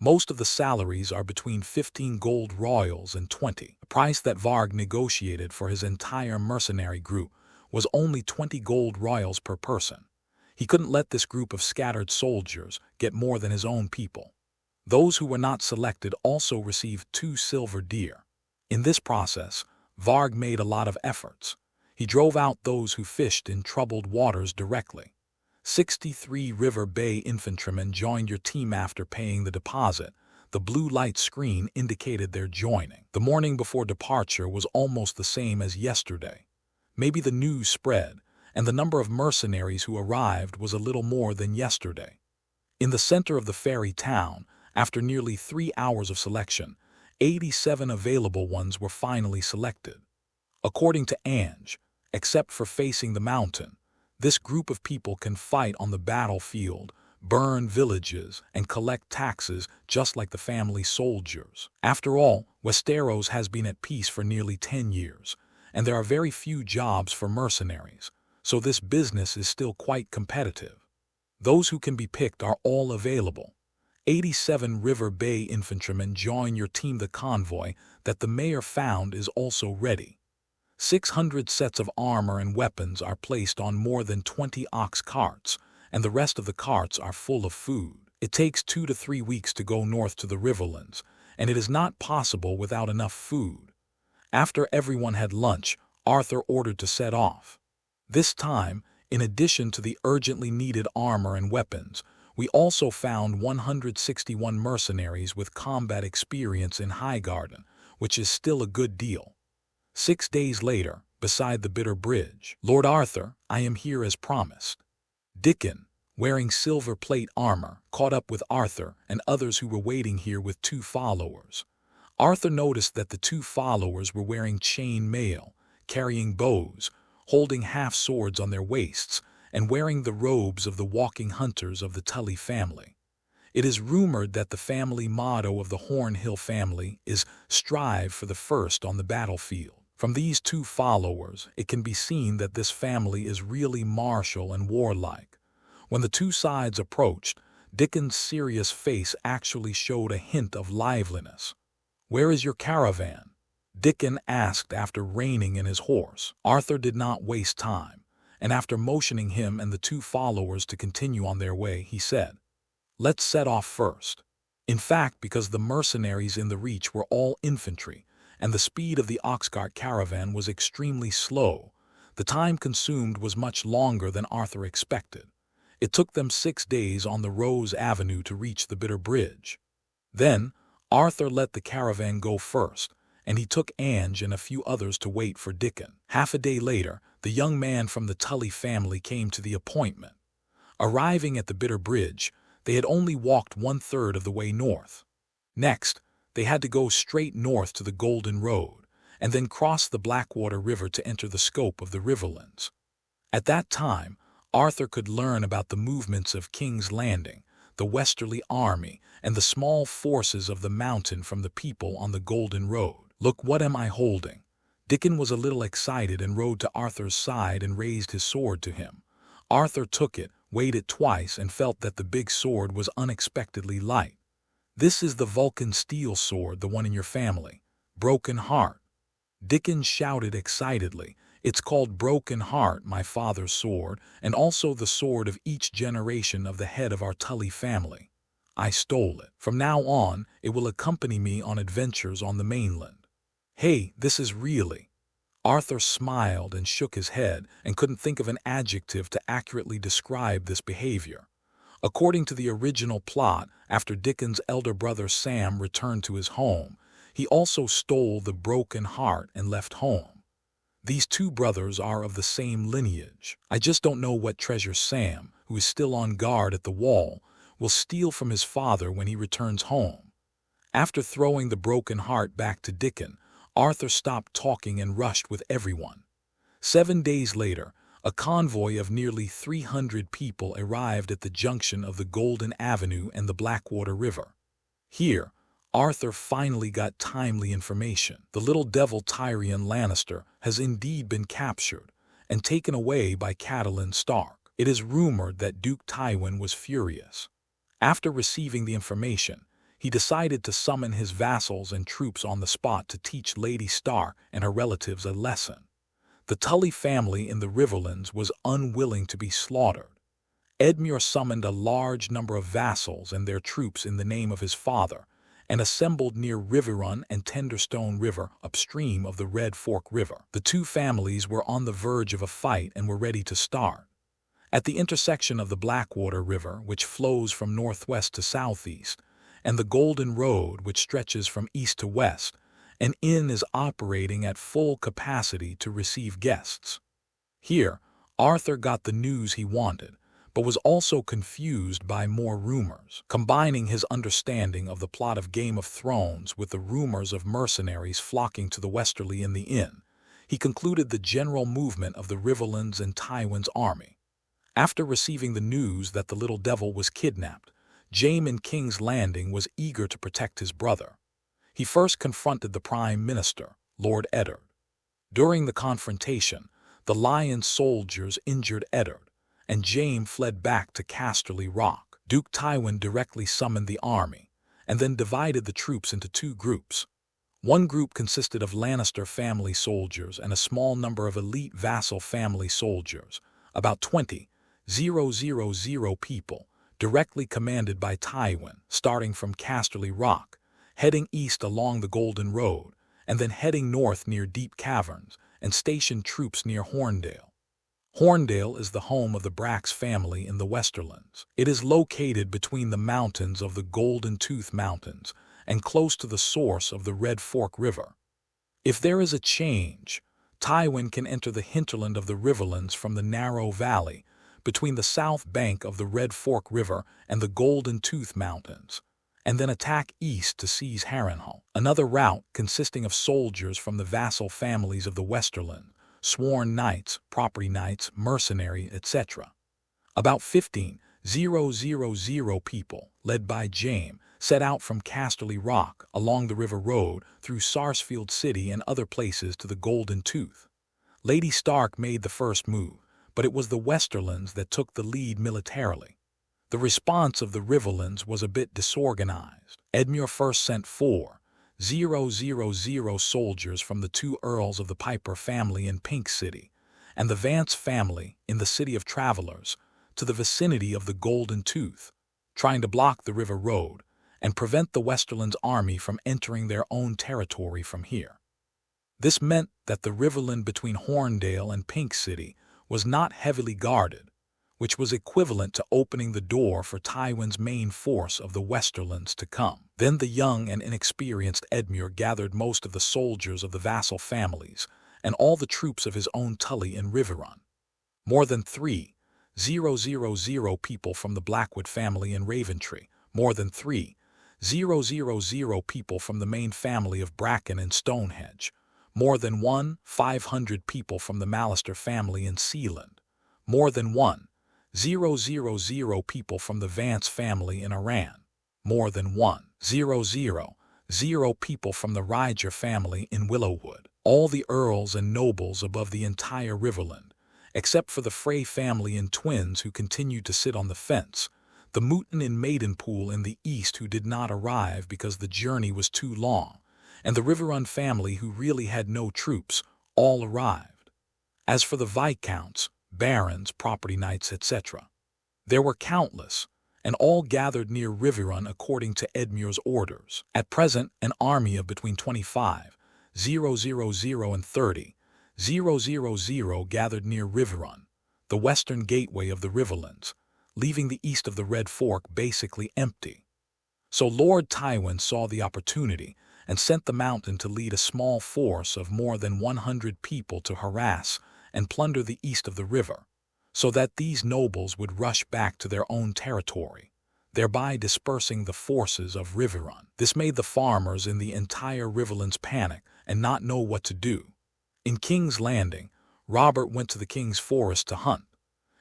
Most of the salaries are between 15 gold royals and 20. The price that Varg negotiated for his entire mercenary group was only 20 gold royals per person. He couldn't let this group of scattered soldiers get more than his own people. Those who were not selected also received 2 silver deer. In this process, Varg made a lot of efforts. He drove out those who fished in troubled waters directly. 63 River Bay infantrymen joined your team after paying the deposit. The blue light screen indicated their joining. The morning before departure was almost the same as yesterday. Maybe the news spread, and the number of mercenaries who arrived was a little more than yesterday. In the center of the fairy town, after nearly 3 hours of selection, 87 available ones were finally selected. According to Ange, except for facing the mountain, this group of people can fight on the battlefield, burn villages, and collect taxes just like the family soldiers. After all, Westeros has been at peace for nearly 10 years, and there are very few jobs for mercenaries, so this business is still quite competitive. Those who can be picked are all available. 87 River Bay infantrymen join your team. The convoy that the mayor found is also ready. 600 sets of armor and weapons are placed on more than 20 ox carts, and the rest of the carts are full of food. It takes 2 to 3 weeks to go north to the Riverlands, and it is not possible without enough food. After everyone had lunch, Arthur ordered to set off. This time, in addition to the urgently needed armor and weapons, we also found 161 mercenaries with combat experience in Highgarden, which is still a good deal. 6 days later, beside the Bitter Bridge, "Lord Arthur, I am here as promised." Dickon, wearing silver plate armor, caught up with Arthur and others who were waiting here with 2 followers. Arthur noticed that the 2 followers were wearing chain mail, carrying bows, holding half-swords on their waists, and wearing the robes of the walking hunters of the Tully family. It is rumored that the family motto of the Hornhill family is "Strive for the first on the battlefield." From these 2 followers, it can be seen that this family is really martial and warlike. When the 2 sides approached, Dickon's serious face actually showed a hint of liveliness. "Where is your caravan?" Dickon asked after reining in his horse. Arthur did not waste time, and after motioning him and the 2 followers to continue on their way, he said, "Let's set off first." In fact, because the mercenaries in the Reach were all infantry, and the speed of the Oxcart caravan was extremely slow, the time consumed was much longer than Arthur expected. It took them 6 days on the Rose Avenue to reach the Bitter Bridge. Then, Arthur let the caravan go first, and he took Ange and a few others to wait for Dickon. Half a day later, the young man from the Tully family came to the appointment. Arriving at the Bitter Bridge, they had only walked 1/3 of the way north. Next, they had to go straight north to the Golden Road, and then cross the Blackwater River to enter the scope of the Riverlands. At that time, Arthur could learn about the movements of King's Landing, the Westerly army, and the small forces of the mountain from the people on the Golden Road. "Look, what am I holding?" Dickon was a little excited and rode to Arthur's side and raised his sword to him. Arthur took it, weighed it twice, and felt that the big sword was unexpectedly light. "This is the Vulcan steel sword, the one in your family. Broken Heart." Dickon shouted excitedly, "It's called Broken Heart, my father's sword, and also the sword of each generation of the head of our Tully family. I stole it. From now on, it will accompany me on adventures on the mainland." "Hey, this is really—" Arthur smiled and shook his head and couldn't think of an adjective to accurately describe this behavior. According to the original plot, after Dickon's elder brother Sam returned to his home, he also stole the Broken Heart and left home. These 2 brothers are of the same lineage. I just don't know what treasure Sam, who is still on guard at the wall, will steal from his father when he returns home. After throwing the Broken Heart back to Dickon, Arthur stopped talking and rushed with everyone. 7 days later, a convoy of nearly 300 people arrived at the junction of the Golden Avenue and the Blackwater River. Here, Arthur finally got timely information. The little devil Tyrion Lannister has indeed been captured and taken away by Catelyn Stark. It is rumored that Duke Tywin was furious. After receiving the information, he decided to summon his vassals and troops on the spot to teach Lady Stark and her relatives a lesson. The Tully family in the Riverlands was unwilling to be slaughtered. Edmure summoned a large number of vassals and their troops in the name of his father, and assembled near Riverrun and Tenderstone River upstream of the Red Fork River. The 2 families were on the verge of a fight and were ready to start. At the intersection of the Blackwater River, which flows from northwest to southeast, and the Golden Road, which stretches from east to west, an inn is operating at full capacity to receive guests. Here, Arthur got the news he wanted, but was also confused by more rumors. Combining his understanding of the plot of Game of Thrones with the rumors of mercenaries flocking to the Westerly in the inn, he concluded the general movement of the Riverlands and Tywin's army. After receiving the news that the little devil was kidnapped, Jaime in King's Landing was eager to protect his brother. He first confronted the Prime Minister, Lord Eddard. During the confrontation, the Lion soldiers injured Eddard, and Jaime fled back to Casterly Rock. Duke Tywin directly summoned the army, and then divided the troops into 2 groups. One group consisted of Lannister family soldiers and a small number of elite vassal family soldiers, about 20,000 people, directly commanded by Tywin, starting from Casterly Rock, heading east along the Golden Road, and then heading north near Deep Caverns, and stationed troops near Horndale. Horndale is the home of the Brax family in the Westerlands. It is located between the mountains of the Golden Tooth Mountains and close to the source of the Red Fork River. If there is a change, Tywin can enter the hinterland of the Riverlands from the narrow valley between the south bank of the Red Fork River and the Golden Tooth Mountains, and then attack east to seize Harrenhal. Another route consisting of soldiers from the vassal families of the Westerland, sworn knights, property knights, mercenary, etc. About 15,000 people, led by Jaime, set out from Casterly Rock along the River Road through Sarsfield City and other places to the Golden Tooth. Lady Stark made the first move, but it was the Westerlands that took the lead militarily. The response of the Riverlands was a bit disorganized. Edmure first sent 4,000 soldiers from the two earls of the Piper family in Pink City and the Vance family in the City of Travelers to the vicinity of the Golden Tooth, trying to block the River Road and prevent the Westerlands army from entering their own territory from here. This meant that the Riverland between Horndale and Pink City was not heavily guarded, which was equivalent to opening the door for Tywin's main force of the Westerlands to come. Then the young and inexperienced Edmure gathered most of the soldiers of the vassal families and all the troops of his own Tully in Riverrun. More than 3,000 people from the Blackwood family in Raventree, more than 3,000 people from the main family of Bracken in Stonehenge, more than 1,500 people from the Mallister family in Sealand, more than 1,000 people from the Vance family in Iran, more than 1,000 people from the Ryger family in Willowwood, all the earls and nobles above the entire Riverland, except for the Frey family in Twins who continued to sit on the fence, the Mooten in Maidenpool in the east who did not arrive because the journey was too long, and the Riverrun family who really had no troops, all arrived. As for the viscounts, barons, property knights, etc., there were countless, and all gathered near Riverrun according to Edmure's orders. At present, an army of between 25,000 and 30,000 gathered near Riverrun, the western gateway of the Riverlands, leaving the east of the Red Fork basically empty. So Lord Tywin saw the opportunity and sent the Mountain to lead a small force of more than 100 people to harass and plunder the east of the river, so that these nobles would rush back to their own territory, thereby dispersing the forces of Riverrun. This made the farmers in the entire Riverlands panic and not know what to do. In King's Landing, Robert went to the King's Forest to hunt.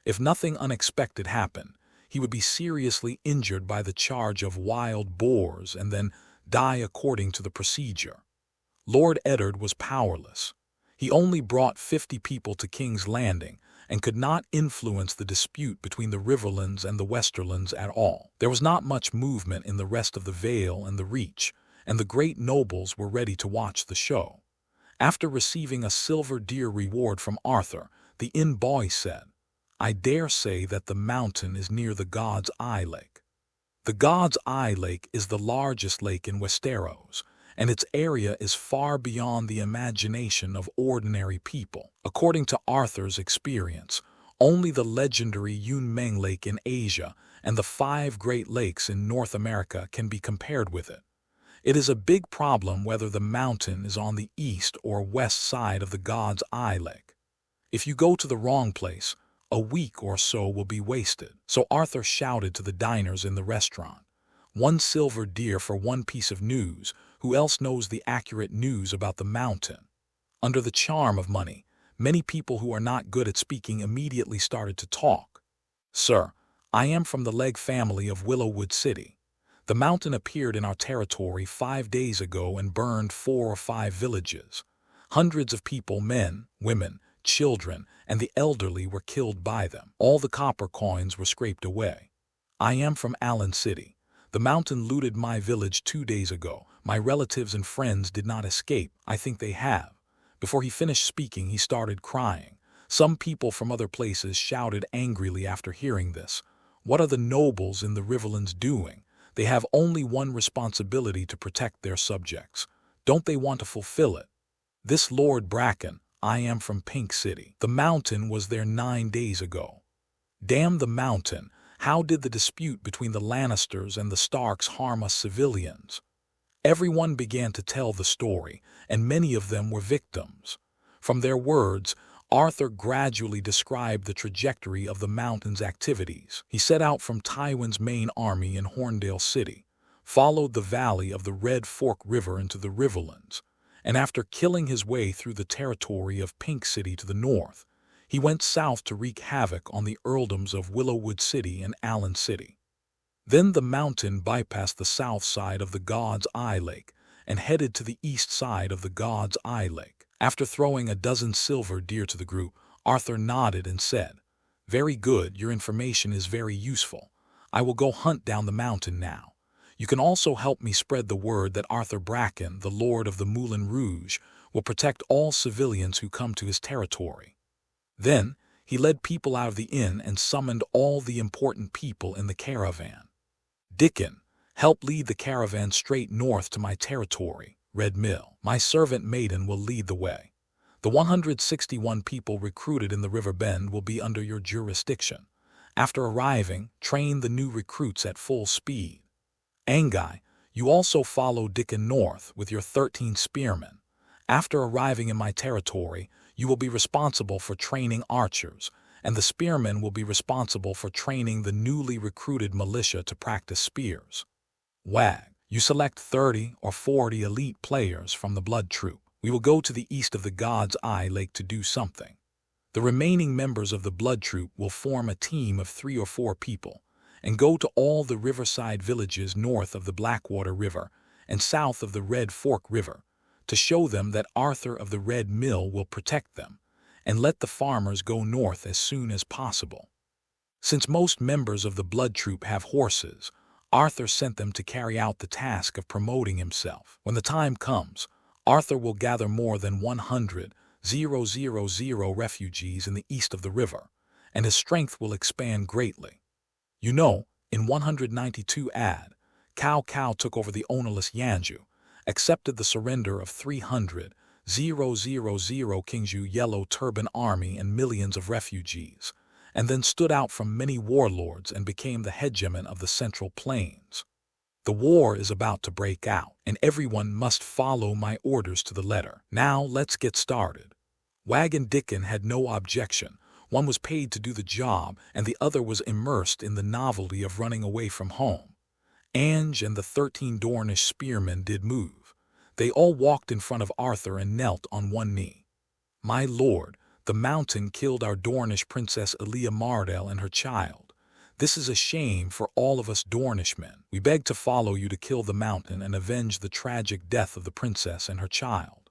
If nothing unexpected happened, he would be seriously injured by the charge of wild boars and then die according to the procedure. Lord Eddard was powerless. He only brought 50 people to King's Landing and could not influence the dispute between the Riverlands and the Westerlands at all. There was not much movement in the rest of the Vale and the Reach, and the great nobles were ready to watch the show. After receiving a silver deer reward from Arthur, the inn boy said, "I dare say that the mountain is near the God's Eye Lake." The God's Eye Lake is the largest lake in Westeros, and its area is far beyond the imagination of ordinary people. According to Arthur's experience, only the legendary Yunmeng Lake in Asia and the 5 Great Lakes in North America can be compared with it. It is a big problem whether the mountain is on the east or west side of the God's Eye Lake. If you go to the wrong place, a week or so will be wasted. So Arthur shouted to the diners in the restaurant, "1 silver deer for 1 piece of news. Who else knows the accurate news about the mountain?" Under the charm of money, many people who are not good at speaking immediately started to talk. "Sir, I am from the Legg family of Willowwood City. The mountain appeared in our territory 5 days ago and burned 4 or 5 villages. Hundreds of people, men, women, children, and the elderly were killed by them. All the copper coins were scraped away. I am from Allen City. The mountain looted my village 2 days ago. My relatives and friends did not escape. I think they have." Before he finished speaking, he started crying. Some people from other places shouted angrily after hearing this. What are the nobles in the Riverlands doing? They have only one responsibility to protect their subjects. Don't they want to fulfill it? This Lord Bracken, I am from Pink City. The mountain was there 9 days ago. Damn the mountain, how did the dispute between the Lannisters and the Starks harm us civilians? Everyone began to tell the story, and many of them were victims. From their words, Arthur gradually described the trajectory of the mountain's activities. He set out from Tywin's main army in Horndale City, followed the valley of the Red Fork River into the Riverlands, and after killing his way through the territory of Pink City to the north, he went south to wreak havoc on the earldoms of Willowwood City and Allen City. Then the mountain bypassed the south side of the God's Eye Lake and headed to the east side of the God's Eye Lake. After throwing a dozen silver deer to the group, Arthur nodded and said, "Very good, your information is very useful. I will go hunt down the mountain now. You can also help me spread the word that Arthur Bracken, the Lord of the Moulin Rouge, will protect all civilians who come to his territory." Then he led people out of the inn and summoned all the important people in the caravan. "Dickon, help lead the caravan straight north to my territory, Red Mill. My servant Maiden will lead the way. The 161 people recruited in the River Bend will be under your jurisdiction. After arriving, train the new recruits at full speed. Angai, you also follow Dickon north with your 13 spearmen. After arriving in my territory, you will be responsible for training archers, and the spearmen will be responsible for training the newly recruited militia to practice spears. Wag, you select 30 or 40 elite players from the Blood Troop. We will go to the east of the God's Eye Lake to do something. The remaining members of the Blood Troop will form a team of 3 or 4 people and go to all the riverside villages north of the Blackwater River and south of the Red Fork River to show them that Arthur of the Red Mill will protect them, and let the farmers go north as soon as possible. Since most members of the Blood Troop have horses, Arthur sent them to carry out the task of promoting himself. When the time comes, Arthur will gather more than 100,000 refugees in the east of the river, and his strength will expand greatly. You know, in 192 AD, Cao Cao took over the ownerless Yanju, accepted the surrender of 300,000 Kingzhu Yellow Turban army and millions of refugees, and then stood out from many warlords and became the hegemon of the Central Plains. The war is about to break out, and everyone must follow my orders to the letter. Now let's get started. Wag and Dickon had no objection. One was paid to do the job, and the other was immersed in the novelty of running away from home. Ange and the 13 Dornish spearmen did move. They all walked in front of Arthur and knelt on one knee. "My lord, the mountain killed our Dornish princess Elia Mardell and her child. This is a shame for all of us Dornish men. We beg to follow you to kill the mountain and avenge the tragic death of the princess and her child.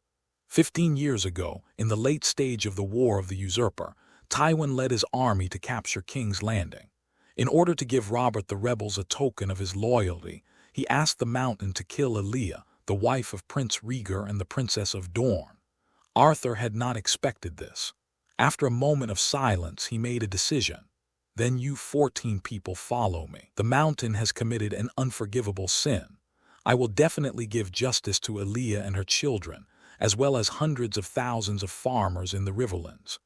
15 years ago, in the late stage of the War of the Usurper, Tywin led his army to capture King's Landing. In order to give Robert the rebels a token of his loyalty, he asked the mountain to kill Elia, the wife of Prince Rhaegar and the Princess of Dorne. Arthur had not expected this. After a moment of silence, he made a decision. Then you 14 people follow me. The mountain has committed an unforgivable sin. I will definitely give justice to Elia and her children, as well as hundreds of thousands of farmers in the Riverlands.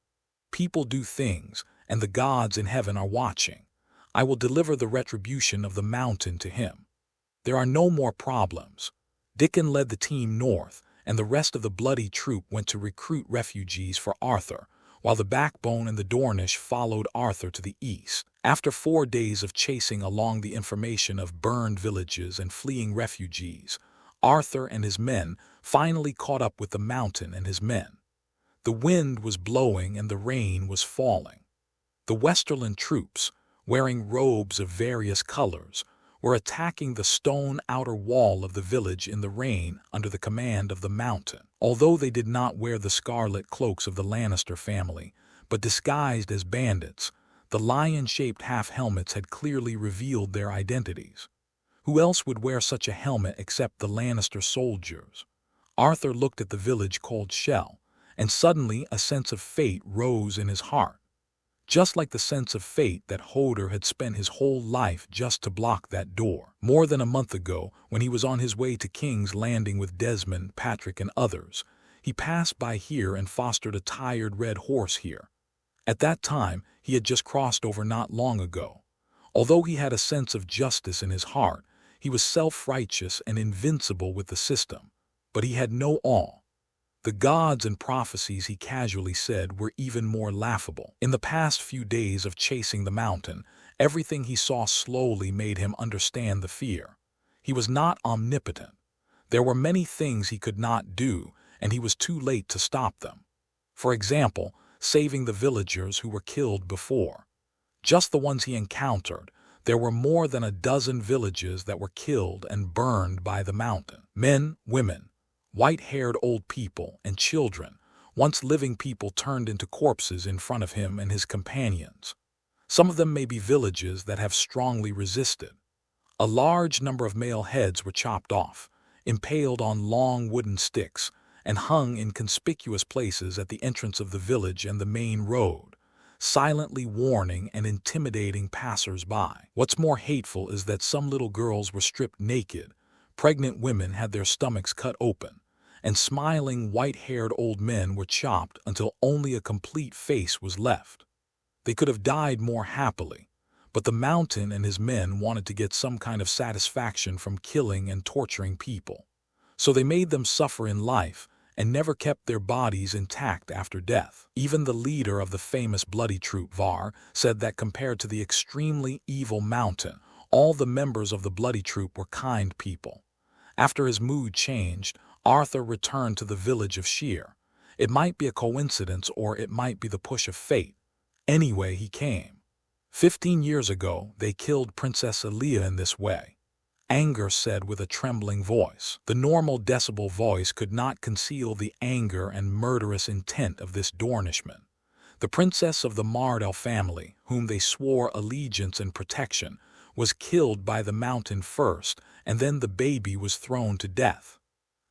People do things, and the gods in heaven are watching. I will deliver the retribution of the mountain to him. There are no more problems." Dickon led the team north, and the rest of the bloody troop went to recruit refugees for Arthur, while the Backbone and the Dornish followed Arthur to the east. After 4 days of chasing along the information of burned villages and fleeing refugees, Arthur and his men finally caught up with the mountain and his men. The wind was blowing and the rain was falling. The Westerland troops, wearing robes of various colors, were attacking the stone outer wall of the village in the rain under the command of the mountain. Although they did not wear the scarlet cloaks of the Lannister family, but disguised as bandits, the lion-shaped half-helmets had clearly revealed their identities. Who else would wear such a helmet except the Lannister soldiers? Arthur looked at the village called Shell, and suddenly a sense of fate rose in his heart. just like the sense of fate that Hodor had spent his whole life just to block that door. More than a month ago, when he was on his way to King's Landing with Desmond, Patrick, and others, he passed by here and fostered a tired red horse here. At that time, he had just crossed over not long ago. Although he had a sense of justice in his heart, he was self-righteous and invincible with the system. But he had no awe. The gods and prophecies, he casually said, were even more laughable. In the past few days of chasing the mountain, everything he saw slowly made him understand the fear. He was not omnipotent. There were many things he could not do, and he was too late to stop them. For example, saving the villagers who were killed before. Just the ones he encountered, there were more than a dozen villages that were killed and burned by the mountain. Men, women, white-haired old people, and children, once living people, turned into corpses in front of him and his companions. Some of them may be villages that have strongly resisted. A large number of male heads were chopped off, impaled on long wooden sticks, and hung in conspicuous places at the entrance of the village and the main road, silently warning and intimidating passers-by. What's more hateful is that some little girls were stripped naked, pregnant women had their stomachs cut open, and smiling white-haired old men were chopped until only a complete face was left. They could have died more happily, but the Mountain and his men wanted to get some kind of satisfaction from killing and torturing people. So they made them suffer in life and never kept their bodies intact after death. Even the leader of the famous bloody troop, Var, said that compared to the extremely evil Mountain, all the members of the bloody troop were kind people. After his mood changed, Arthur returned to the village of Sheer. It might be a coincidence or it might be the push of fate. Anyway, he came. 15 years ago, they killed Princess Elia in this way. Anger said with a trembling voice. The normal decibel voice could not conceal the anger and murderous intent of this Dornishman. The princess of the Mardell family, whom they swore allegiance and protection, was killed by the Mountain first, and then the baby was thrown to death.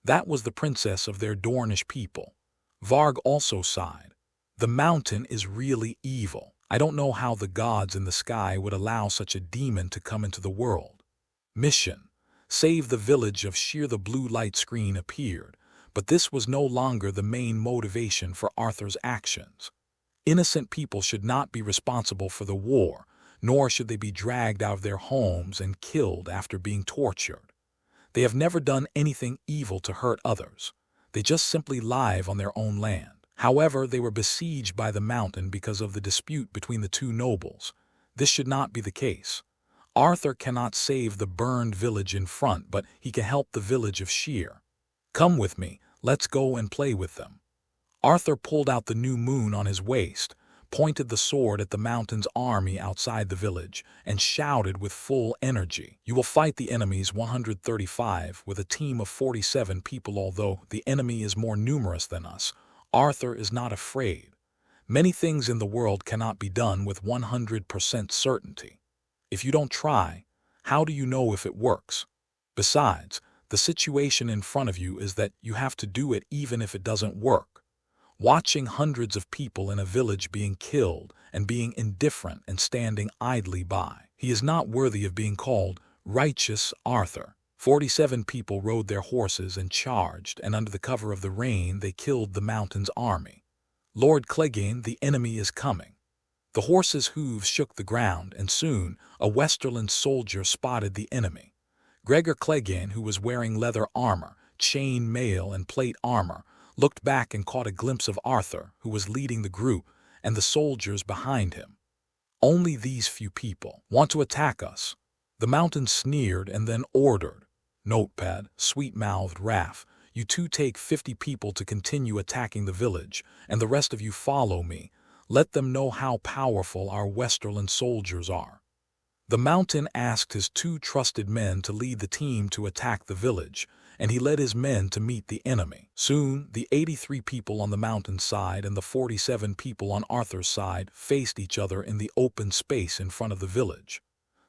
That was the princess of their Dornish people. Varg also sighed. The Mountain is really evil. I don't know how the gods in the sky would allow such a demon to come into the world. Mission: save the village of Sheer. The blue light screen appeared, but this was no longer the main motivation for Arthur's actions. Innocent people should not be responsible for the war, nor should they be dragged out of their homes and killed after being tortured. They have never done anything evil to hurt others. They just simply live on their own land. However, they were besieged by the Mountain because of the dispute between the two nobles. This should not be the case. Arthur cannot save the burned village in front, but he can help the village of Sheer. Come with me, let's go and play with them. Arthur pulled out the new moon on his waist, pointed the sword at the Mountain's army outside the village, and shouted with full energy, "You will fight the enemy's 135 with a team of 47 people. Although the enemy is more numerous than us, Arthur is not afraid. Many things in the world cannot be done with 100% certainty. If you don't try, how do you know if it works? Besides, the situation in front of you is that you have to do it even if it doesn't work. Watching hundreds of people in a village being killed and being indifferent and standing idly by. He is not worthy of being called righteous Arthur." 47 people rode their horses and charged, and under the cover of the rain they killed the Mountain's army. "Lord Clegane, the enemy is coming." The horses' hooves shook the ground, and soon a Westerland soldier spotted the enemy. Gregor Clegane, who was wearing leather armor, chain mail, and plate armor, looked back and caught a glimpse of Arthur, who was leading the group, and the soldiers behind him. "Only these few people want to attack us." The Mountain sneered and then ordered, "Notepad, sweet-mouthed Raff, you two take 50 people to continue attacking the village, and the rest of you follow me. Let them know how powerful our Westerland soldiers are." The Mountain asked his 2 trusted men to lead the team to attack the village, and he led his men to meet the enemy. Soon, the 83 people on the Mountain's side and the 47 people on Arthur's side faced each other in the open space in front of the village.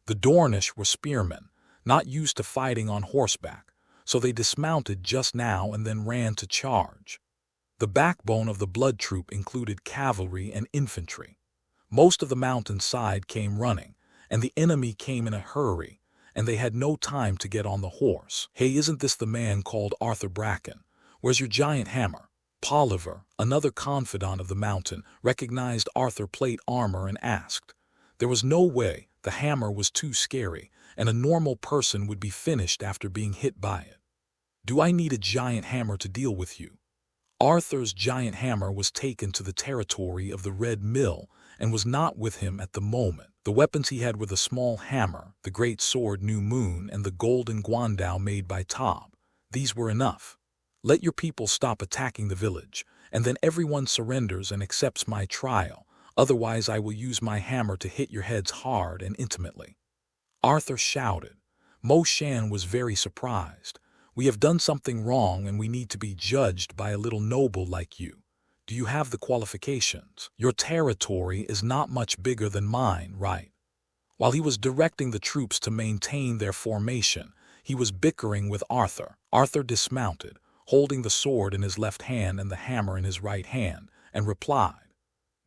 The Dornish were spearmen, not used to fighting on horseback, so they dismounted just now and then ran to charge. The backbone of the blood troop included cavalry and infantry. Most of the mountainside came running, and the enemy came in a hurry, and they had no time to get on the horse. "Hey, isn't this the man called Arthur Bracken? Where's your giant hammer?" Polliver, another confidant of the mountain, recognized Arthur plate armor and asked. There was no way, the hammer was too scary, and a normal person would be finished after being hit by it. "Do I need a giant hammer to deal with you?" Arthur's giant hammer was taken to the territory of the Red Mill and was not with him at the moment. The weapons he had were the small hammer, the great sword New Moon, and the golden guandao made by Tob. These were enough. "Let your people stop attacking the village, and then everyone surrenders and accepts my trial. Otherwise I will use my hammer to hit your heads hard and intimately." Arthur shouted. Moshan was very surprised. "We have done something wrong and we need to be judged by a little noble like you. Do you have the qualifications? Your territory is not much bigger than mine, right?" While he was directing the troops to maintain their formation, he was bickering with Arthur. Arthur dismounted, holding the sword in his left hand and the hammer in his right hand, and replied,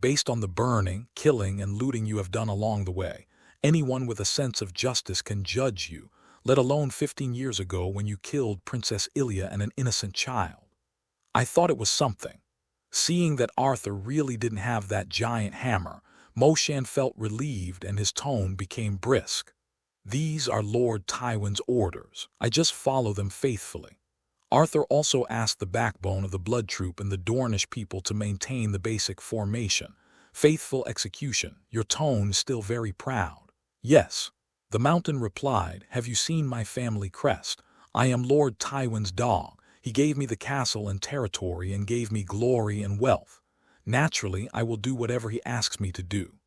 "Based on the burning, killing, and looting you have done along the way, anyone with a sense of justice can judge you, let alone 15 years ago when you killed Princess Ilya and an innocent child." I thought it was something. Seeing that Arthur really didn't have that giant hammer, Moshan felt relieved and his tone became brisk. "These are Lord Tywin's orders. I just follow them faithfully." Arthur also asked the backbone of the Blood Troop and the Dornish people to maintain the basic formation. "Faithful execution. Your tone is still very proud." "Yes." The mountain replied, "Have you seen my family crest? I am Lord Tywin's dog. He gave me the castle and territory and gave me glory and wealth. Naturally, I will do whatever he asks me to do.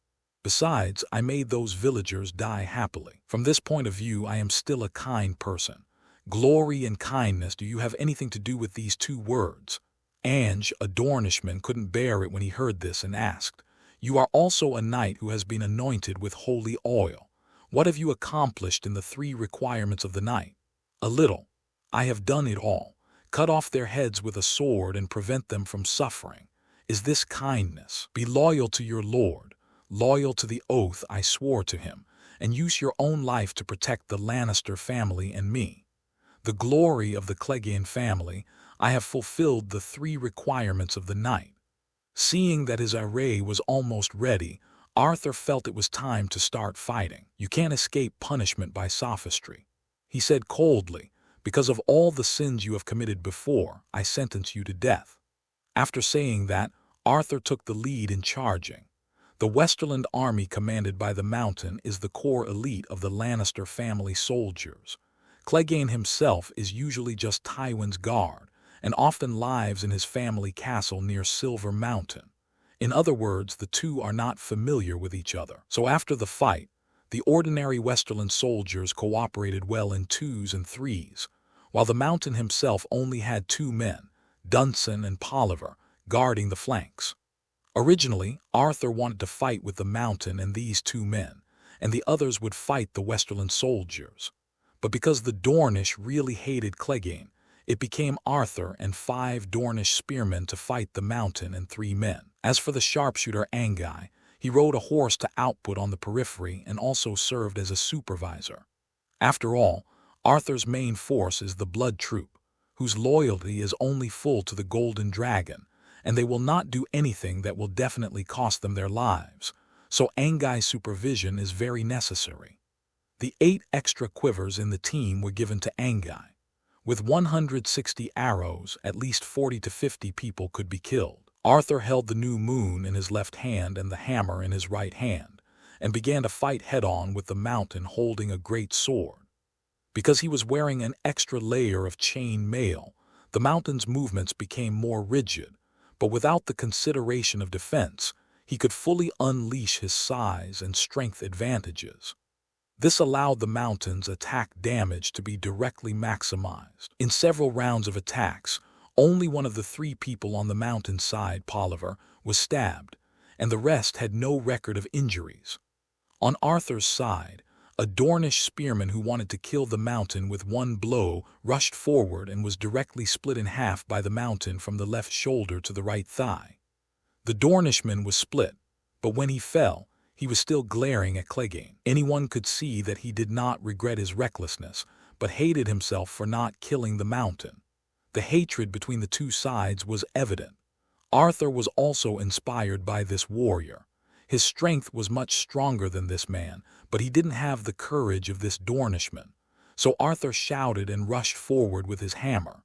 Besides, I made those villagers die happily. From this point of view, I am still a kind person. Glory and kindness, do you have anything to do with these two words?" Ange, a Dornishman, couldn't bear it when he heard this and asked, "You are also a knight who has been anointed with holy oil. What have you accomplished in the 3 requirements of the knight?" "A little. I have done it all. Cut off their heads with a sword and prevent them from suffering. Is this kindness? Be loyal to your lord, loyal to the oath I swore to him, and use your own life to protect the Lannister family and me. The glory of the Clegane family, I have fulfilled the 3 requirements of the knight." Seeing that his array was almost ready, Arthur felt it was time to start fighting. "You can't escape punishment by sophistry," he said coldly. "Because of all the sins you have committed before, I sentence you to death." After saying that, Arthur took the lead in charging. The Westerland army commanded by the Mountain is the core elite of the Lannister family soldiers. Clegane himself is usually just Tywin's guard, and often lives in his family castle near Silver Mountain. In other words, the two are not familiar with each other. So after the fight, the ordinary Westerland soldiers cooperated well in 2s and 3s, while the Mountain himself only had 2 men, Dunson and Polliver, guarding the flanks. Originally, Arthur wanted to fight with the Mountain and these 2 men, and the others would fight the Westerland soldiers. But because the Dornish really hated Clegane, it became Arthur and 5 Dornish spearmen to fight the Mountain and 3 men. As for the sharpshooter Angai, he rode a horse to output on the periphery and also served as a supervisor. After all, Arthur's main force is the Blood Troop, whose loyalty is only full to the Golden Dragon, and they will not do anything that will definitely cost them their lives, so Angai's supervision is very necessary. The 8 extra quivers in the team were given to Angai. With 160 arrows, at least 40 to 50 people could be killed. Arthur held the New Moon in his left hand and the hammer in his right hand, and began to fight head-on with the Mountain holding a great sword. Because he was wearing an extra layer of chain mail, the Mountain's movements became more rigid, but without the consideration of defense, he could fully unleash his size and strength advantages. This allowed the Mountain's attack damage to be directly maximized. In several rounds of attacks, only one of the 3 people on the Mountain side, Polliver, was stabbed, and the rest had no record of injuries. On Arthur's side, a Dornish spearman who wanted to kill the Mountain with 1 blow rushed forward and was directly split in half by the Mountain from the left shoulder to the right thigh. The Dornishman was split, But when he fell, he was still glaring at Clegane. Anyone could see that he did not regret his recklessness, but hated himself for not killing the mountain. The hatred between the two sides was evident. Arthur was also inspired by this warrior. His strength was much stronger than this man, but he didn't have the courage of this Dornishman. So Arthur shouted and rushed forward with his hammer.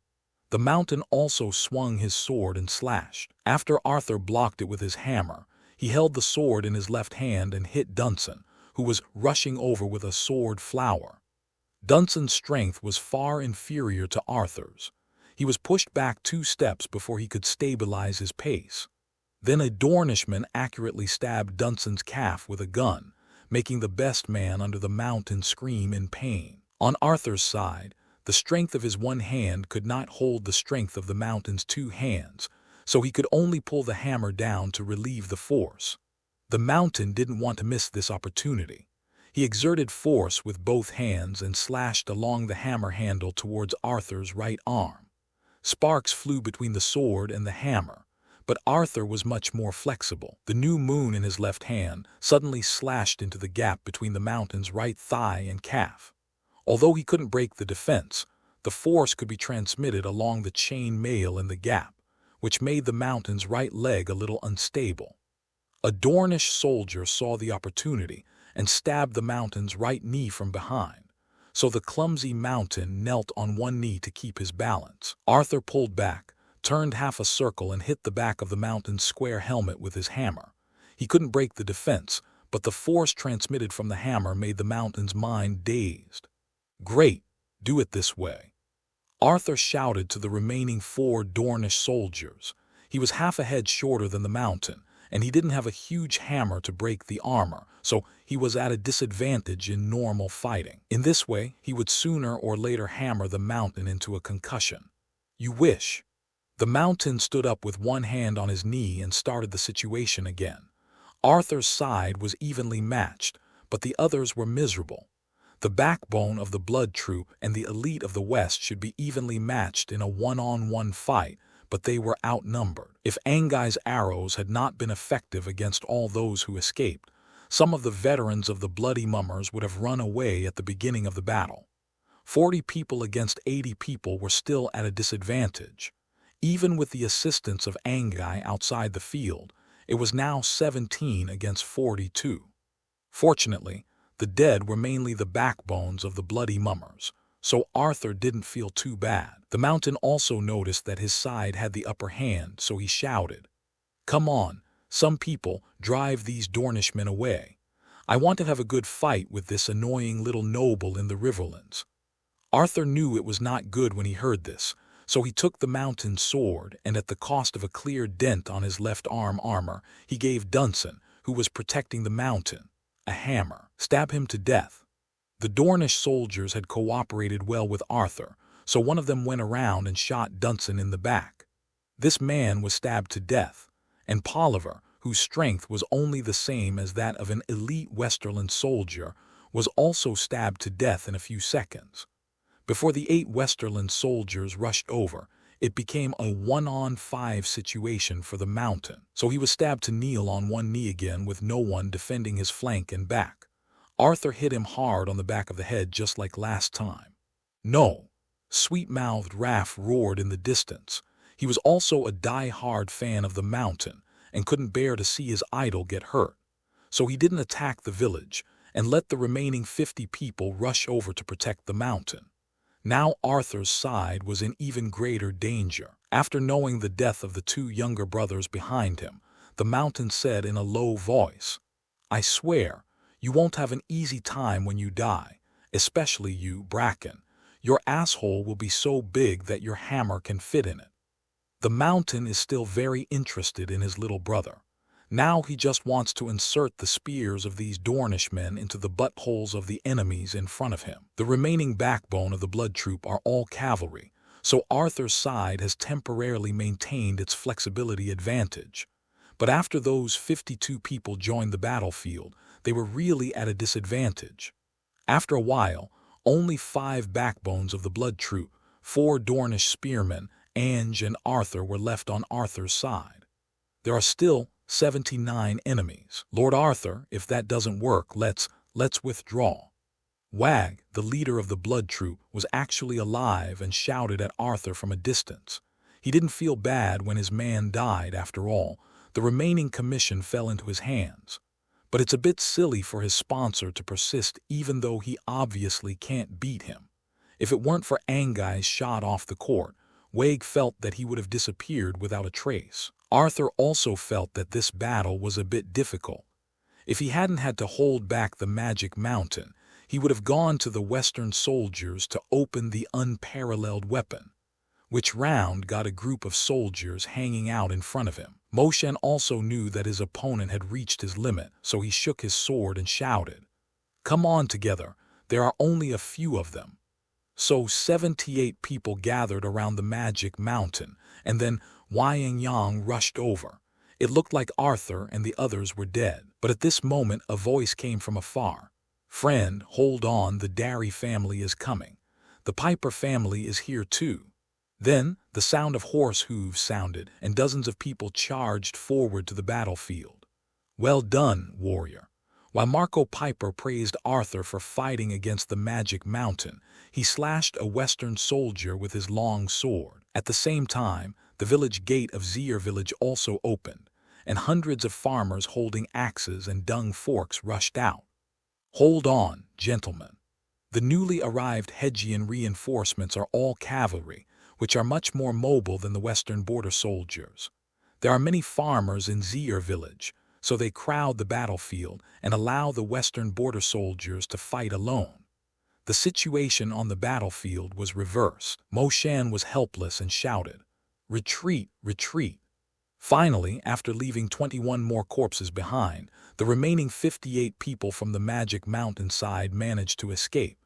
The mountain also swung his sword and slashed. After Arthur blocked it with his hammer, he held the sword in his left hand and hit Dunsen, who was rushing over with a sword flower. Dunsen's strength was far inferior to Arthur's. He was pushed back 2 steps before he could stabilize his pace. Then a Dornishman accurately stabbed Dunsen's calf with a gun, making the best man under the mountain scream in pain. On Arthur's side, the strength of his one hand could not hold the strength of the mountain's 2 hands, so he could only pull the hammer down to relieve the force. The mountain didn't want to miss this opportunity. He exerted force with both hands and slashed along the hammer handle towards Arthur's right arm. Sparks flew between the sword and the hammer, but Arthur was much more flexible. The new moon in his left hand suddenly slashed into the gap between the mountain's right thigh and calf. Although he couldn't break the defense, the force could be transmitted along the chain mail in the gap, which made the mountain's right leg a little unstable. A Dornish soldier saw the opportunity and stabbed the mountain's right knee from behind, so the clumsy mountain knelt on one knee to keep his balance. Arthur pulled back, turned half a circle and hit the back of the mountain's square helmet with his hammer. He couldn't break the defense, but the force transmitted from the hammer made the mountain's mind dazed. "Great, do it this way," Arthur shouted to the remaining 4 Dornish soldiers. He was half a head shorter than the mountain, and he didn't have a huge hammer to break the armor, so he was at a disadvantage in normal fighting. In this way, he would sooner or later hammer the mountain into a concussion. "You wish." The mountain stood up with one hand on his knee and started the situation again. Arthur's side was evenly matched, but the others were miserable. The backbone of the Blood Troop and the elite of the West should be evenly matched in a one-on-one fight, but they were outnumbered. If Angai's arrows had not been effective against all those who escaped, some of the veterans of the Bloody Mummers would have run away at the beginning of the battle. 40 people against 80 people were still at a disadvantage. Even with the assistance of Angai outside the field, it was now 17 against 42. Fortunately, the dead were mainly the backbones of the Bloody Mummers, so Arthur didn't feel too bad. The mountain also noticed that his side had the upper hand, so he shouted, "Come on, some people, drive these Dornishmen away. I want to have a good fight with this annoying little noble in the Riverlands." Arthur knew it was not good when he heard this, so he took the mountain's sword, and at the cost of a clear dent on his left arm armor, he gave Dunsen, who was protecting the mountain, a hammer. "Stab him to death." The Dornish soldiers had cooperated well with Arthur, so one of them went around and shot Dunsen in the back. This man was stabbed to death, and Polliver, whose strength was only the same as that of an elite Westerland soldier, was also stabbed to death in a few seconds. Before the 8 Westerland soldiers rushed over, it became a 1-on-5 situation for the mountain, so he was stabbed to kneel on one knee again with no one defending his flank and back. Arthur hit him hard on the back of the head just like last time. "No!" Sweet-mouthed Raff roared in the distance. He was also a die-hard fan of the mountain and couldn't bear to see his idol get hurt. So he didn't attack the village and let the remaining 50 people rush over to protect the mountain. Now Arthur's side was in even greater danger. After knowing the death of the 2 younger brothers behind him, the mountain said in a low voice, "I swear, you won't have an easy time when you die, especially you, Bracken. Your asshole will be so big that your hammer can fit in it." The mountain is still very interested in his little brother. Now he just wants to insert the spears of these Dornishmen into the buttholes of the enemies in front of him. The remaining backbone of the Blood Troop are all cavalry, so Arthur's side has temporarily maintained its flexibility advantage. But after those 52 people joined the battlefield, they were really at a disadvantage. After a while, only 5 backbones of the Blood Troop, 4 Dornish spearmen, Ange and Arthur were left on Arthur's side. There are still 79 enemies. Lord Arthur, if that doesn't work, let's withdraw. Wag, the leader of the blood troop, was actually alive and shouted at Arthur from a distance. He didn't feel bad when his man died, after all. The remaining commission fell into his hands. But it's a bit silly for his sponsor to persist even though he obviously can't beat him. If it weren't for Angai's shot off the court, Wag felt that he would have disappeared without a trace. Arthur also felt that this battle was a bit difficult. If he hadn't had to hold back the magic mountain, he would have gone to the Western soldiers to open the unparalleled weapon, which round got a group of soldiers hanging out in front of him. Moshen also knew that his opponent had reached his limit, so he shook his sword and shouted, "Come on together, there are only a few of them." So 78 people gathered around the magic mountain, and then Wang Yang rushed over. It looked like Arthur and the others were dead. But at this moment a voice came from afar. "Friend, hold on, the Darry family is coming. The Piper family is here too." Then the sound of horse hooves sounded, and dozens of people charged forward to the battlefield. "Well done, warrior." While Marco Piper praised Arthur for fighting against the magic mountain, he slashed a Western soldier with his long sword. At the same time, the village gate of Zier village also opened, and hundreds of farmers holding axes and dung forks rushed out. "Hold on, gentlemen. The newly arrived Hedgian reinforcements are all cavalry, which are much more mobile than the Western border soldiers. There are many farmers in Zier village, so they crowd the battlefield and allow the Western border soldiers to fight alone." The situation on the battlefield was reversed. Moshen was helpless and shouted, "Retreat, retreat." Finally, after leaving 21 more corpses behind, the remaining 58 people from the magic mountainside managed to escape.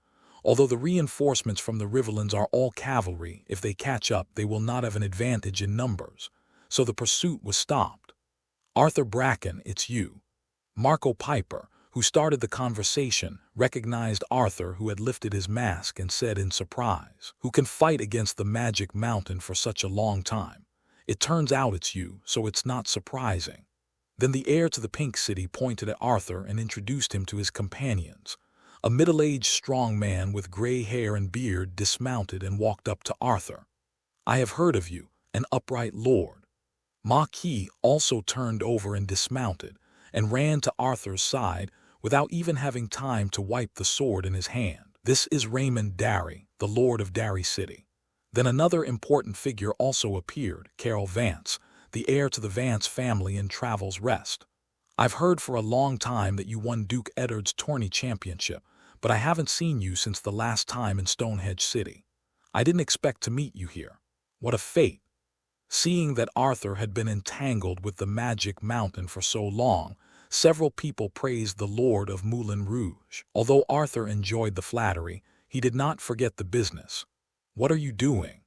Although the reinforcements from the Riverlands are all cavalry, if they catch up they will not have an advantage in numbers, so the pursuit was stopped. "Arthur Bracken, it's you." Marco Piper, who started the conversation, recognized Arthur, who had lifted his mask, and said in surprise, "Who can fight against the magic mountain for such a long time? It turns out it's you, so it's not surprising." Then the heir to the Pink City pointed at Arthur and introduced him to his companions. A middle-aged strong man with gray hair and beard dismounted and walked up to Arthur. "I have heard of you, an upright lord." Maquis also turned over and dismounted, and ran to Arthur's side without even having time to wipe the sword in his hand. "This is Raymond Darry, the Lord of Darry City." Then another important figure also appeared, Carol Vance, the heir to the Vance family in Travel's Rest. "I've heard for a long time that you won Duke Eddard's tourney championship, but I haven't seen you since the last time in Stonehenge City. I didn't expect to meet you here. What a fate." Seeing that Arthur had been entangled with the magic mountain for so long, several people praised the Lord of Moulin Rouge. Although Arthur enjoyed the flattery, he did not forget the business. "What are you doing?"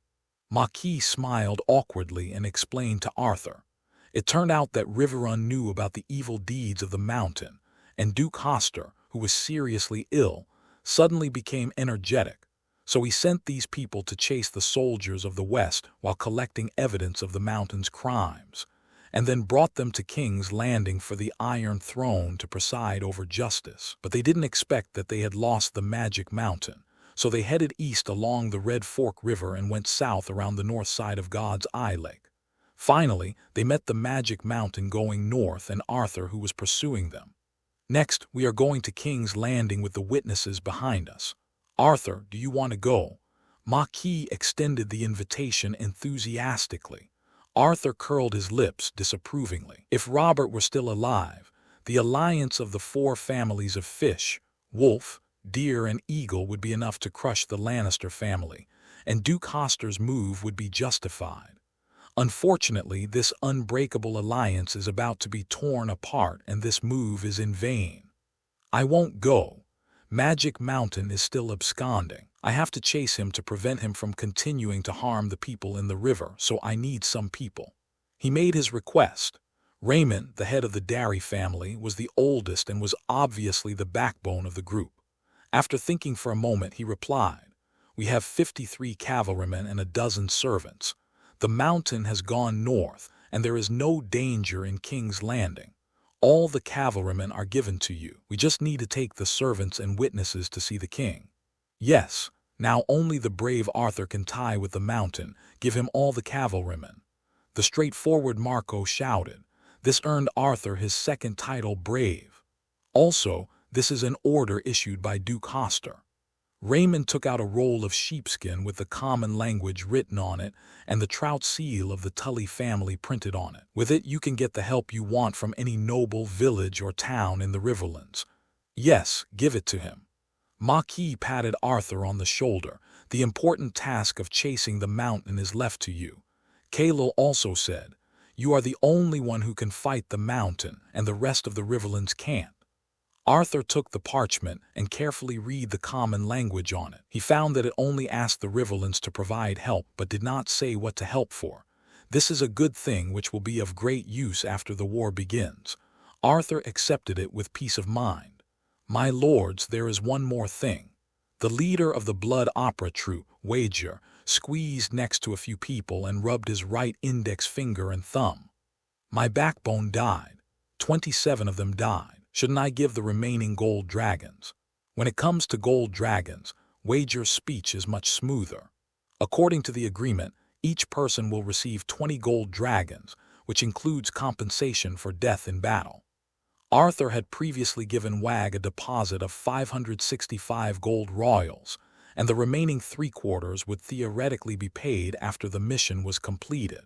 Maquis smiled awkwardly and explained to Arthur. It turned out that Riverrun knew about the evil deeds of the mountain, and Duke Hoster, who was seriously ill, suddenly became energetic. So he sent these people to chase the soldiers of the West while collecting evidence of the mountain's crimes, and then brought them to King's Landing for the Iron Throne to preside over justice. But they didn't expect that they had lost the magic mountain, so they headed east along the Red Fork River and went south around the north side of God's Eye Lake. Finally, they met the magic mountain going north and Arthur, who was pursuing them. "Next, we are going to King's Landing with the witnesses behind us. Arthur, do you want to go?" Maquis extended the invitation enthusiastically. Arthur curled his lips disapprovingly. If Robert were still alive, the alliance of the 4 families of fish, wolf, deer, and eagle would be enough to crush the Lannister family, and Duke Hoster's move would be justified. Unfortunately, this unbreakable alliance is about to be torn apart, and this move is in vain. "I won't go. Magic Mountain is still absconding. I have to chase him to prevent him from continuing to harm the people in the river, so I need some people." He made his request. Raymond, the head of the Darry family, was the oldest and was obviously the backbone of the group. After thinking for a moment, he replied, "We have 53 cavalrymen and a dozen servants. The mountain has gone north, and there is no danger in King's Landing. All the cavalrymen are given to you. We just need to take the servants and witnesses to see the king. Yes, now only the brave Arthur can tie with the mountain. Give him all the cavalrymen." The straightforward Marco shouted. This earned Arthur his second title, Brave. Also, this is an order issued by Duke Hoster. Raymond took out a roll of sheepskin with the common language written on it and the trout seal of the Tully family printed on it. With it you can get the help you want from any noble village or town in the Riverlands. Yes, give it to him. Marquis patted Arthur on the shoulder. The important task of chasing the mountain is left to you. Kalil also said, "You are the only one who can fight the mountain, and the rest of the Riverlands can't." Arthur took the parchment and carefully read the common language on it. He found that it only asked the Riverlands to provide help but did not say what to help for. This is a good thing which will be of great use after the war begins. Arthur accepted it with peace of mind. "My lords, there is one more thing." The leader of the blood opera troupe, Wager, squeezed next to a few people and rubbed his right index finger and thumb. "My backbone died. 27 of them died. Shouldn't I give the remaining gold dragons?" When it comes to gold dragons, Wager's speech is much smoother. According to the agreement, each person will receive 20 gold dragons, which includes compensation for death in battle. Arthur had previously given Wag a deposit of 565 gold royals, and the remaining 3/4 would theoretically be paid after the mission was completed.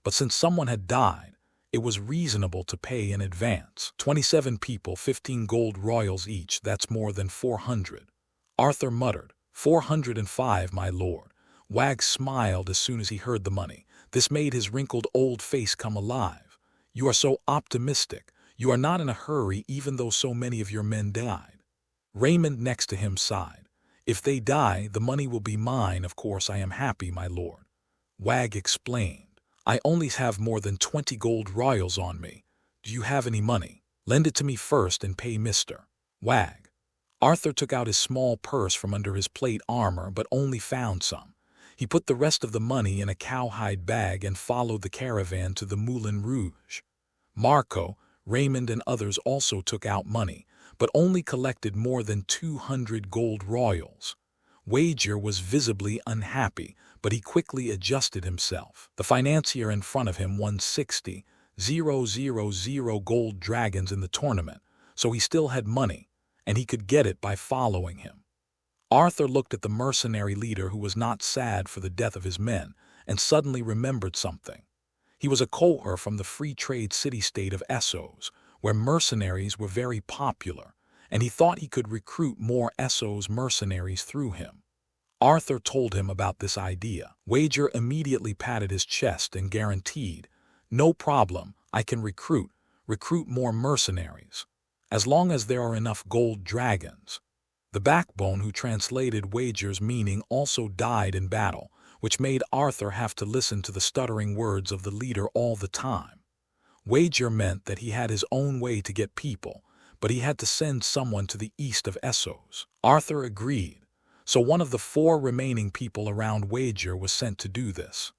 But since someone had died, it was reasonable to pay in advance. 27 people, 15 gold royals each, that's more than 400. Arthur muttered, 405, my lord. Wag smiled as soon as he heard the money. This made his wrinkled old face come alive. You are so optimistic. You are not in a hurry even though so many of your men died. Raymond next to him sighed. If they die, the money will be mine. Of course I am happy, my lord. Wag explained. I only have more than 20 gold royals on me. Do you have any money? Lend it to me first and pay Mr. Wag. Arthur took out his small purse from under his plate armor but only found some. He put the rest of the money in a cowhide bag and followed the caravan to the Moulin Rouge. Marco, Raymond and others also took out money, but only collected more than 200 gold royals. Wager was visibly unhappy, but he quickly adjusted himself. The financier in front of him won 60,000 gold dragons in the tournament, so he still had money, and he could get it by following him. Arthur looked at the mercenary leader who was not sad for the death of his men, and suddenly remembered something. He was a cohort from the free trade city-state of Essos, where mercenaries were very popular, and he thought he could recruit more Essos mercenaries through him. Arthur told him about this idea. Wager immediately patted his chest and guaranteed, "No problem, I can recruit more mercenaries, as long as there are enough gold dragons." The backbone who translated Wager's meaning also died in battle, which made Arthur have to listen to the stuttering words of the leader all the time. Wager meant that he had his own way to get people, but he had to send someone to the east of Essos. Arthur agreed. So one of the 4 remaining people around Wager was sent to do this.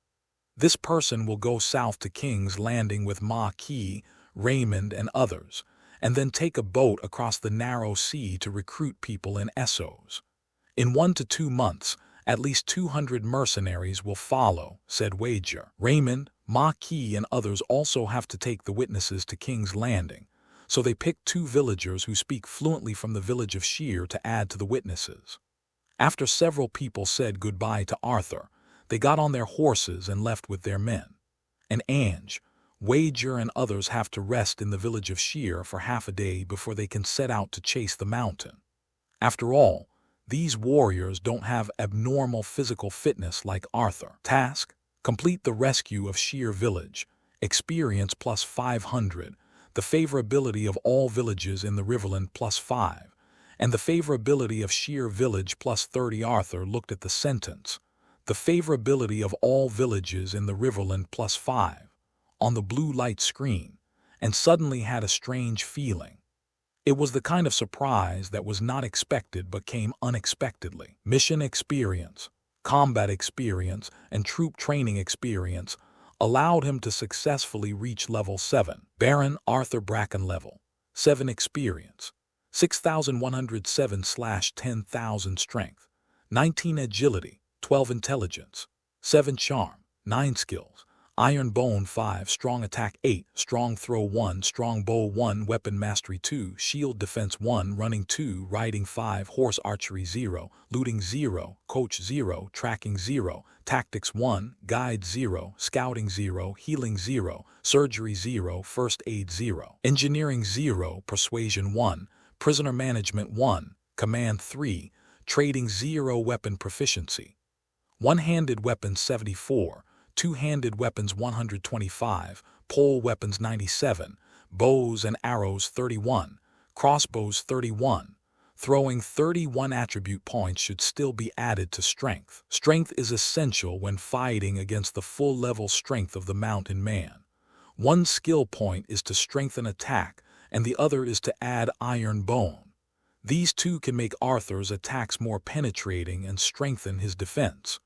This person will go south to King's Landing with Marquis, Raymond, and others, and then take a boat across the narrow sea to recruit people in Essos. In 1 to 2 months, at least 200 mercenaries will follow, said Wager. Raymond, Marquis, and others also have to take the witnesses to King's Landing, so they picked 2 villagers who speak fluently from the village of Sheer to add to the witnesses. After several people said goodbye to Arthur, they got on their horses and left with their men. And Ange, Wager, and others have to rest in the village of Sheer for half a day before they can set out to chase the mountain. After all, these warriors don't have abnormal physical fitness like Arthur. Task: complete the rescue of Sheer village. Experience plus 500. The favorability of all villages in the Riverland plus 5. And the favorability of Sheer village plus 30. Arthur looked at the sentence. The favorability of all villages in the Riverland plus 5 on the blue light screen, and suddenly had a strange feeling. It was the kind of surprise that was not expected but came unexpectedly. Mission experience, combat experience, and troop training experience, allowed him to successfully reach level 7. Baron Arthur Bracken level 7 experience, 6,107/10,000 strength, 19 agility, 12 intelligence, 7 charm, 9 skills, iron bone 5, strong attack 8, strong throw 1, strong bow 1, weapon mastery 2, shield defense 1, running 2, riding 5, horse archery 0, looting 0, coach 0, tracking 0, tactics 1, guide 0, scouting 0, healing 0, surgery 0, first aid 0, engineering 0, persuasion 1, prisoner management 1, command 3, trading 0, weapon proficiency, one-handed weapons 74, two-handed weapons 125, pole weapons 97, bows and arrows 31, crossbows 31. Throwing 31 attribute points should still be added to strength. Strength is essential when fighting against the full level strength of the mountain man. One skill point is to strengthen attack, and the other is to add iron bone. These two can make Arthur's attacks more penetrating and strengthen his defense.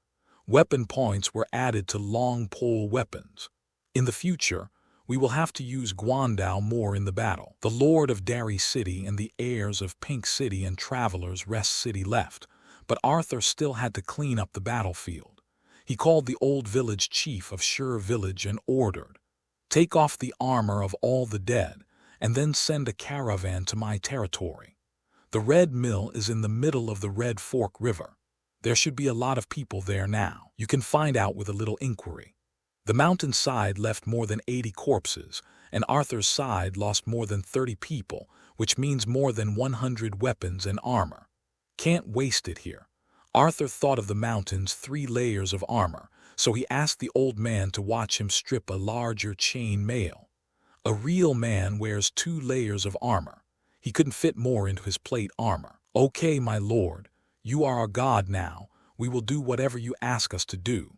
Weapon points were added to long pole weapons. In the future, we will have to use Gwandao more in the battle. The Lord of Derry City and the heirs of Pink City and Travelers Rest City left, but Arthur still had to clean up the battlefield. He called the old village chief of Sure Village and ordered, "Take off the armor of all the dead, and then send a caravan to my territory. The Red Mill is in the middle of the Red Fork River. There should be a lot of people there now. You can find out with a little inquiry." The mountainside left more than 80 corpses, and Arthur's side lost more than 30 people, which means more than 100 weapons and armor. Can't waste it here. Arthur thought of the mountain's 3 layers of armor, so he asked the old man to watch him strip a larger chain mail. A real man wears 2 layers of armor. He couldn't fit more into his plate armor. "Okay, my lord. You are our god now. We will do whatever you ask us to do."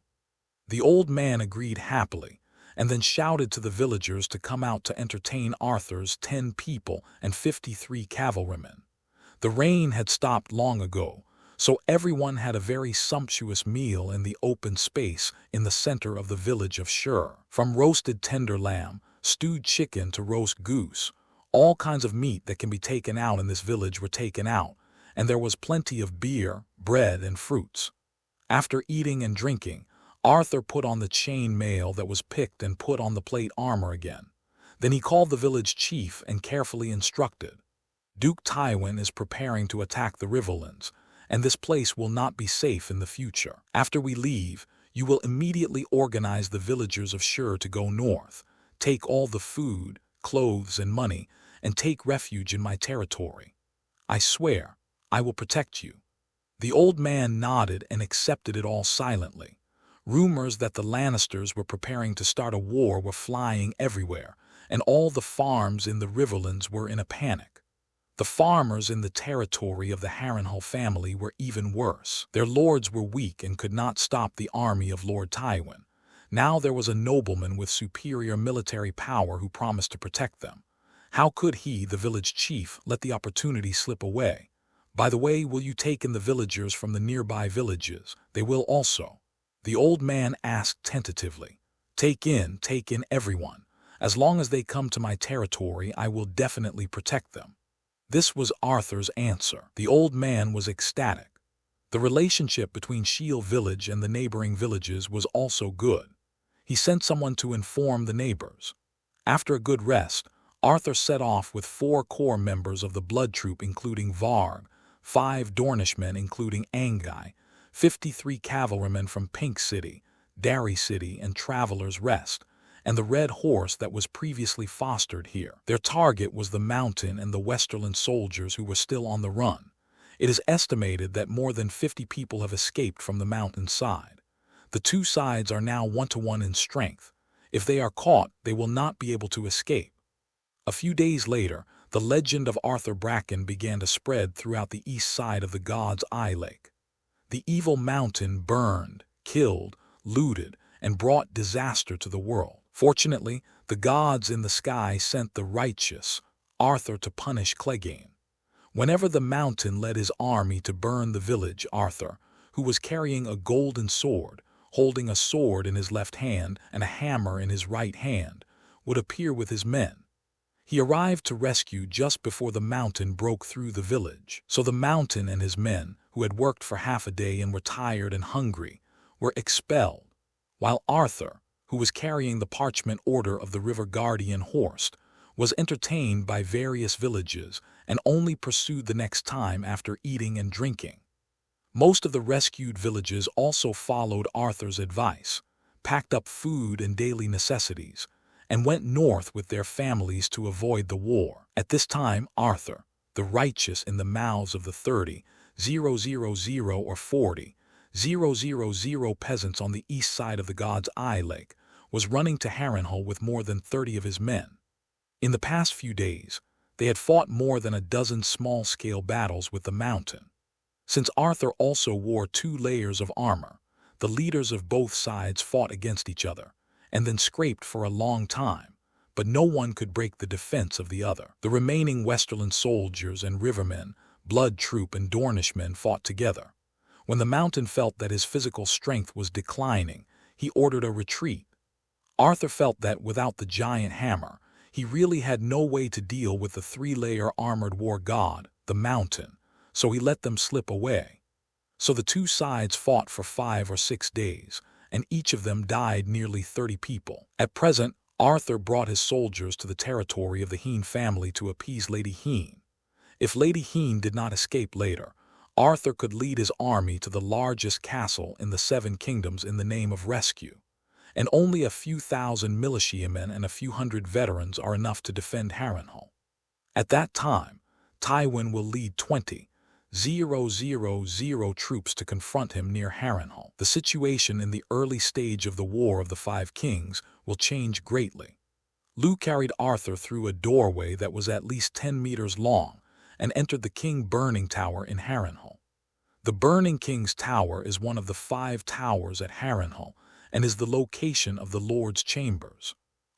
The old man agreed happily, and then shouted to the villagers to come out to entertain Arthur's 10 people and 53 cavalrymen. The rain had stopped long ago, so everyone had a very sumptuous meal in the open space in the center of the village of Sure. From roasted tender lamb, stewed chicken to roast goose, all kinds of meat that can be taken out in this village were taken out, and there was plenty of beer, bread, and fruits. After eating and drinking, Arthur put on the chain mail that was picked and put on the plate armor again. Then he called the village chief and carefully instructed, "Duke Tywin is preparing to attack the Riverlands, and this place will not be safe in the future. After we leave, you will immediately organize the villagers of Sure to go north, take all the food, clothes, and money, and take refuge in my territory. I swear, I will protect you." The old man nodded and accepted it all silently. Rumors that the Lannisters were preparing to start a war were flying everywhere, and all the farms in the Riverlands were in a panic. The farmers in the territory of the Harrenhal family were even worse. Their lords were weak and could not stop the army of Lord Tywin. Now there was a nobleman with superior military power who promised to protect them. How could he, the village chief, let the opportunity slip away? "By the way, will you take in the villagers from the nearby villages? They will also." The old man asked tentatively. Take in everyone. As long as they come to my territory, I will definitely protect them." This was Arthur's answer. The old man was ecstatic. The relationship between Shield Village and the neighboring villages was also good. He sent someone to inform the neighbors. After a good rest, Arthur set off with 4 core members of the blood troop including Varg, 5 Dornishmen including Angai, 53 cavalrymen from Pink City, Derry City, and Travelers Rest, and the red horse that was previously fostered here. Their target was the mountain and the Westerland soldiers who were still on the run. It is estimated that more than 50 people have escaped from the mountain side. The two sides are now 1-to-1 in strength. If they are caught, they will not be able to escape. A few days later, the legend of Arthur Bracken began to spread throughout the east side of the God's Eye Lake. The evil mountain burned, killed, looted, and brought disaster to the world. Fortunately, the gods in the sky sent the righteous, Arthur, to punish Clegane. Whenever the mountain led his army to burn the village, Arthur, who was carrying a golden sword, holding a sword in his left hand and a hammer in his right hand, would appear with his men. He arrived to rescue just before the Mountain broke through the village. So the Mountain and his men, who had worked for half a day and were tired and hungry, were expelled, while Arthur, who was carrying the parchment order of the river guardian Horst, was entertained by various villages and only pursued the next time after eating and drinking. Most of the rescued villages also followed Arthur's advice, packed up food and daily necessities, and went north with their families to avoid the war. At this time, Arthur, the righteous in the mouths of the 30,000 or 40,000 peasants on the east side of the God's Eye Lake, was running to Harrenhal with more than 30 of his men. In the past few days, they had fought more than a dozen small-scale battles with the Mountain. Since Arthur also wore 2 layers of armor, the leaders of both sides fought against each other, and then scraped for a long time, but no one could break the defense of the other. The remaining Westerland soldiers and rivermen, blood troop and Dornishmen fought together. When the Mountain felt that his physical strength was declining, he ordered a retreat. Arthur felt that without the giant hammer, he really had no way to deal with the 3-layer armored war god, the Mountain, so he let them slip away. So the 2 sides fought for 5 or 6 days, and each of them died nearly 30 people. At present, Arthur brought his soldiers to the territory of the Heen family to appease Lady Heen. If Lady Heen did not escape later, Arthur could lead his army to the largest castle in the 7 kingdoms in the name of rescue, and only a few thousand militiamen and a few hundred veterans are enough to defend Harrenhal. At that time, Tywin will lead 20,000 troops to confront him near Harrenhal. The situation in the early stage of the War of the 5 Kings will change greatly. Lew carried Arthur through a doorway that was at least 10 meters long and entered the King Burning Tower in Harrenhal. The Burning King's Tower is one of the 5 towers at Harrenhal and is the location of the Lord's Chambers.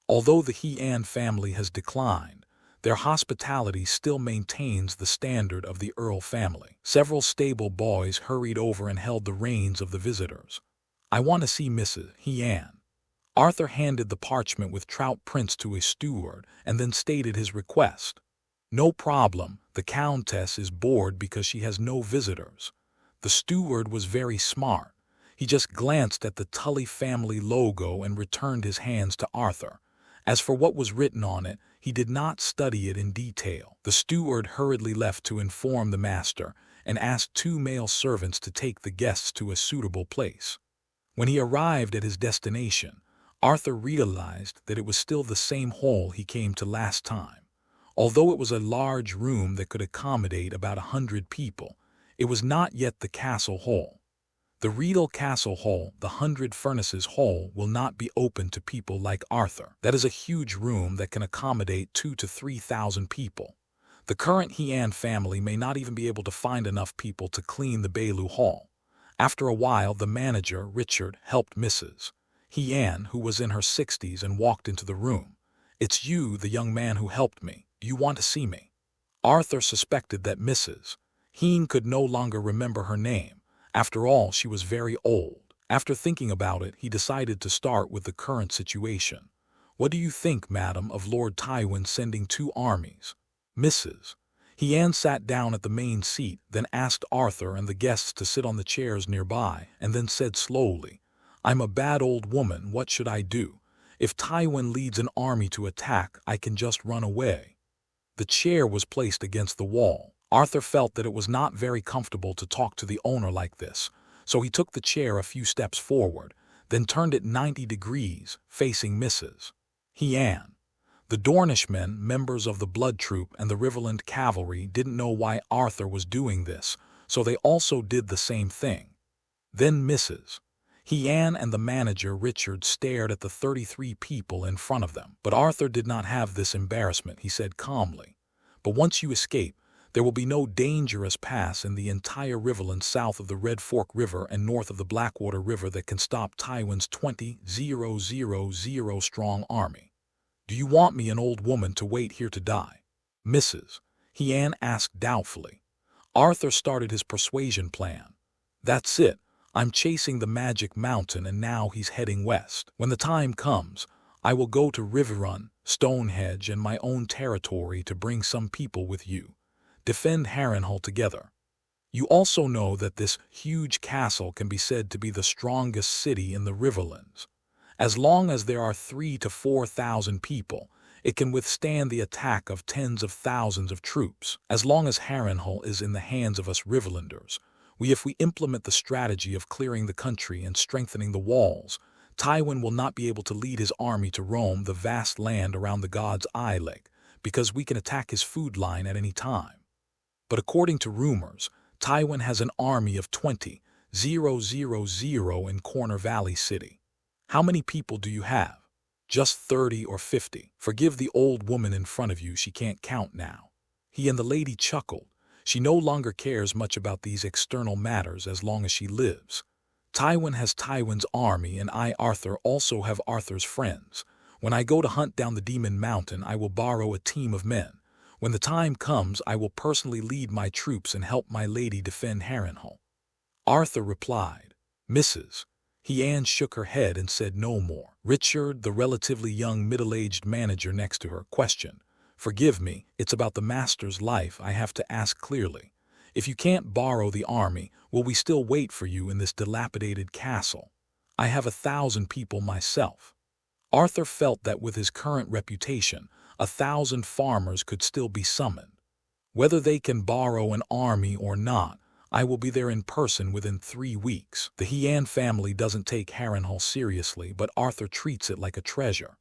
Although the Heen family has declined, their hospitality still maintains the standard of the Earl family. Several stable boys hurried over and held the reins of the visitors. "I want to see Mrs. Heen." Arthur handed the parchment with Trout Prince to a steward and then stated his request. "No problem, the Countess is bored because she has no visitors." The steward was very smart. He just glanced at the Tully family logo and returned his hands to Arthur. As for what was written on it, he did not study it in detail. The steward hurriedly left to inform the master and asked 2 male servants to take the guests to a suitable place. When he arrived at his destination, Arthur realized that it was still the same hall he came to last time. Although it was a large room that could accommodate about 100 people, it was not yet the castle hall. The Riedel Castle Hall, the 100 Furnaces Hall, will not be open to people like Arthur. That is a huge room that can accommodate 2,000 to 3,000 people. The current Heen family may not even be able to find enough people to clean the Baelu Hall. After a while, the manager, Richard, helped Mrs. Heen, who was in her 60s, and walked into the room. "It's you, the young man who helped me. Do you want to see me?" Arthur suspected that Mrs. Heen could no longer remember her name. After all, she was very old. After thinking about it, he decided to start with the current situation. "What do you think, madam, of Lord Tywin sending 2 armies? Mrs. Heen sat down at the main seat, then asked Arthur and the guests to sit on the chairs nearby, and then said slowly, "I'm a bad old woman, what should I do? If Tywin leads an army to attack, I can just run away." The chair was placed against the wall. Arthur felt that it was not very comfortable to talk to the owner like this, so he took the chair a few steps forward, then turned it 90 degrees, facing Mrs. Heen. The Dornishmen, members of the Blood Troop and the Riverland Cavalry, didn't know why Arthur was doing this, so they also did the same thing. Then Mrs. Heen and the manager, Richard, stared at the 33 people in front of them. But Arthur did not have this embarrassment. He said calmly, "But once you escape, there will be no dangerous pass in the entire Riverland south of the Red Fork River and north of the Blackwater River that can stop Tywin's 20,000 strong army. Do you want me, an old woman, to wait here to die?" Mrs. Heen asked doubtfully. Arthur started his persuasion plan. "That's it. I'm chasing the magic mountain and now he's heading west. When the time comes, I will go to Riverrun, Stonehenge, and my own territory to bring some people with you. Defend Harrenhal together. You also know that this huge castle can be said to be the strongest city in the Riverlands. As long as there are 3,000 to 4,000 people, it can withstand the attack of tens of thousands of troops. As long as Harrenhal is in the hands of us Riverlanders, if we implement the strategy of clearing the country and strengthening the walls, Tywin will not be able to lead his army to roam the vast land around the God's Eye Lake, because we can attack his food line at any time. But according to rumors, Tywin has an army of 20,000 in Corner Valley City. How many people do you have? Just 30 or 50. Forgive the old woman in front of you, she can't count now. He and the lady chuckled. She no longer cares much about these external matters as long as she lives. Tywin has Tywin's army, and I, Arthur, also have Arthur's friends. When I go to hunt down the Demon Mountain, I will borrow a team of men. When the time comes, I will personally lead my troops and help my lady defend Harrenhal. Arthur replied, Mrs. Anne shook her head and said no more. Richard, the relatively young middle-aged manager next to her, questioned, Forgive me, it's about the master's life I have to ask clearly. If you can't borrow the army, will we still wait for you in this dilapidated castle? I have 1,000 people myself. Arthur felt that with his current reputation, 1,000 farmers could still be summoned. Whether they can borrow an army or not, I will be there in person within 3 weeks. The Hyan family doesn't take Harrenhal seriously, but Arthur treats it like a treasure.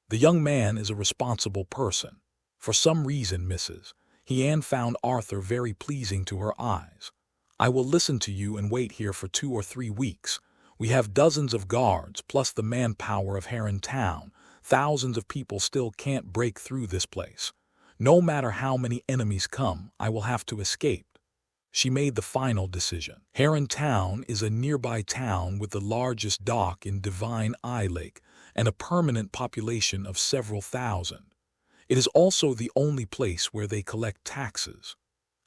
The young man is a responsible person. For some reason, Mrs. Hyan found Arthur very pleasing to her eyes. I will listen to you and wait here for 2 or 3 weeks. We have dozens of guards, plus the manpower of Harren Town. Thousands of people still can't break through this place. No matter how many enemies come, I will have to escape. She made the final decision. Harren Town is a nearby town with the largest dock in Divine Eye Lake and a permanent population of several thousand. It is also the only place where they collect taxes.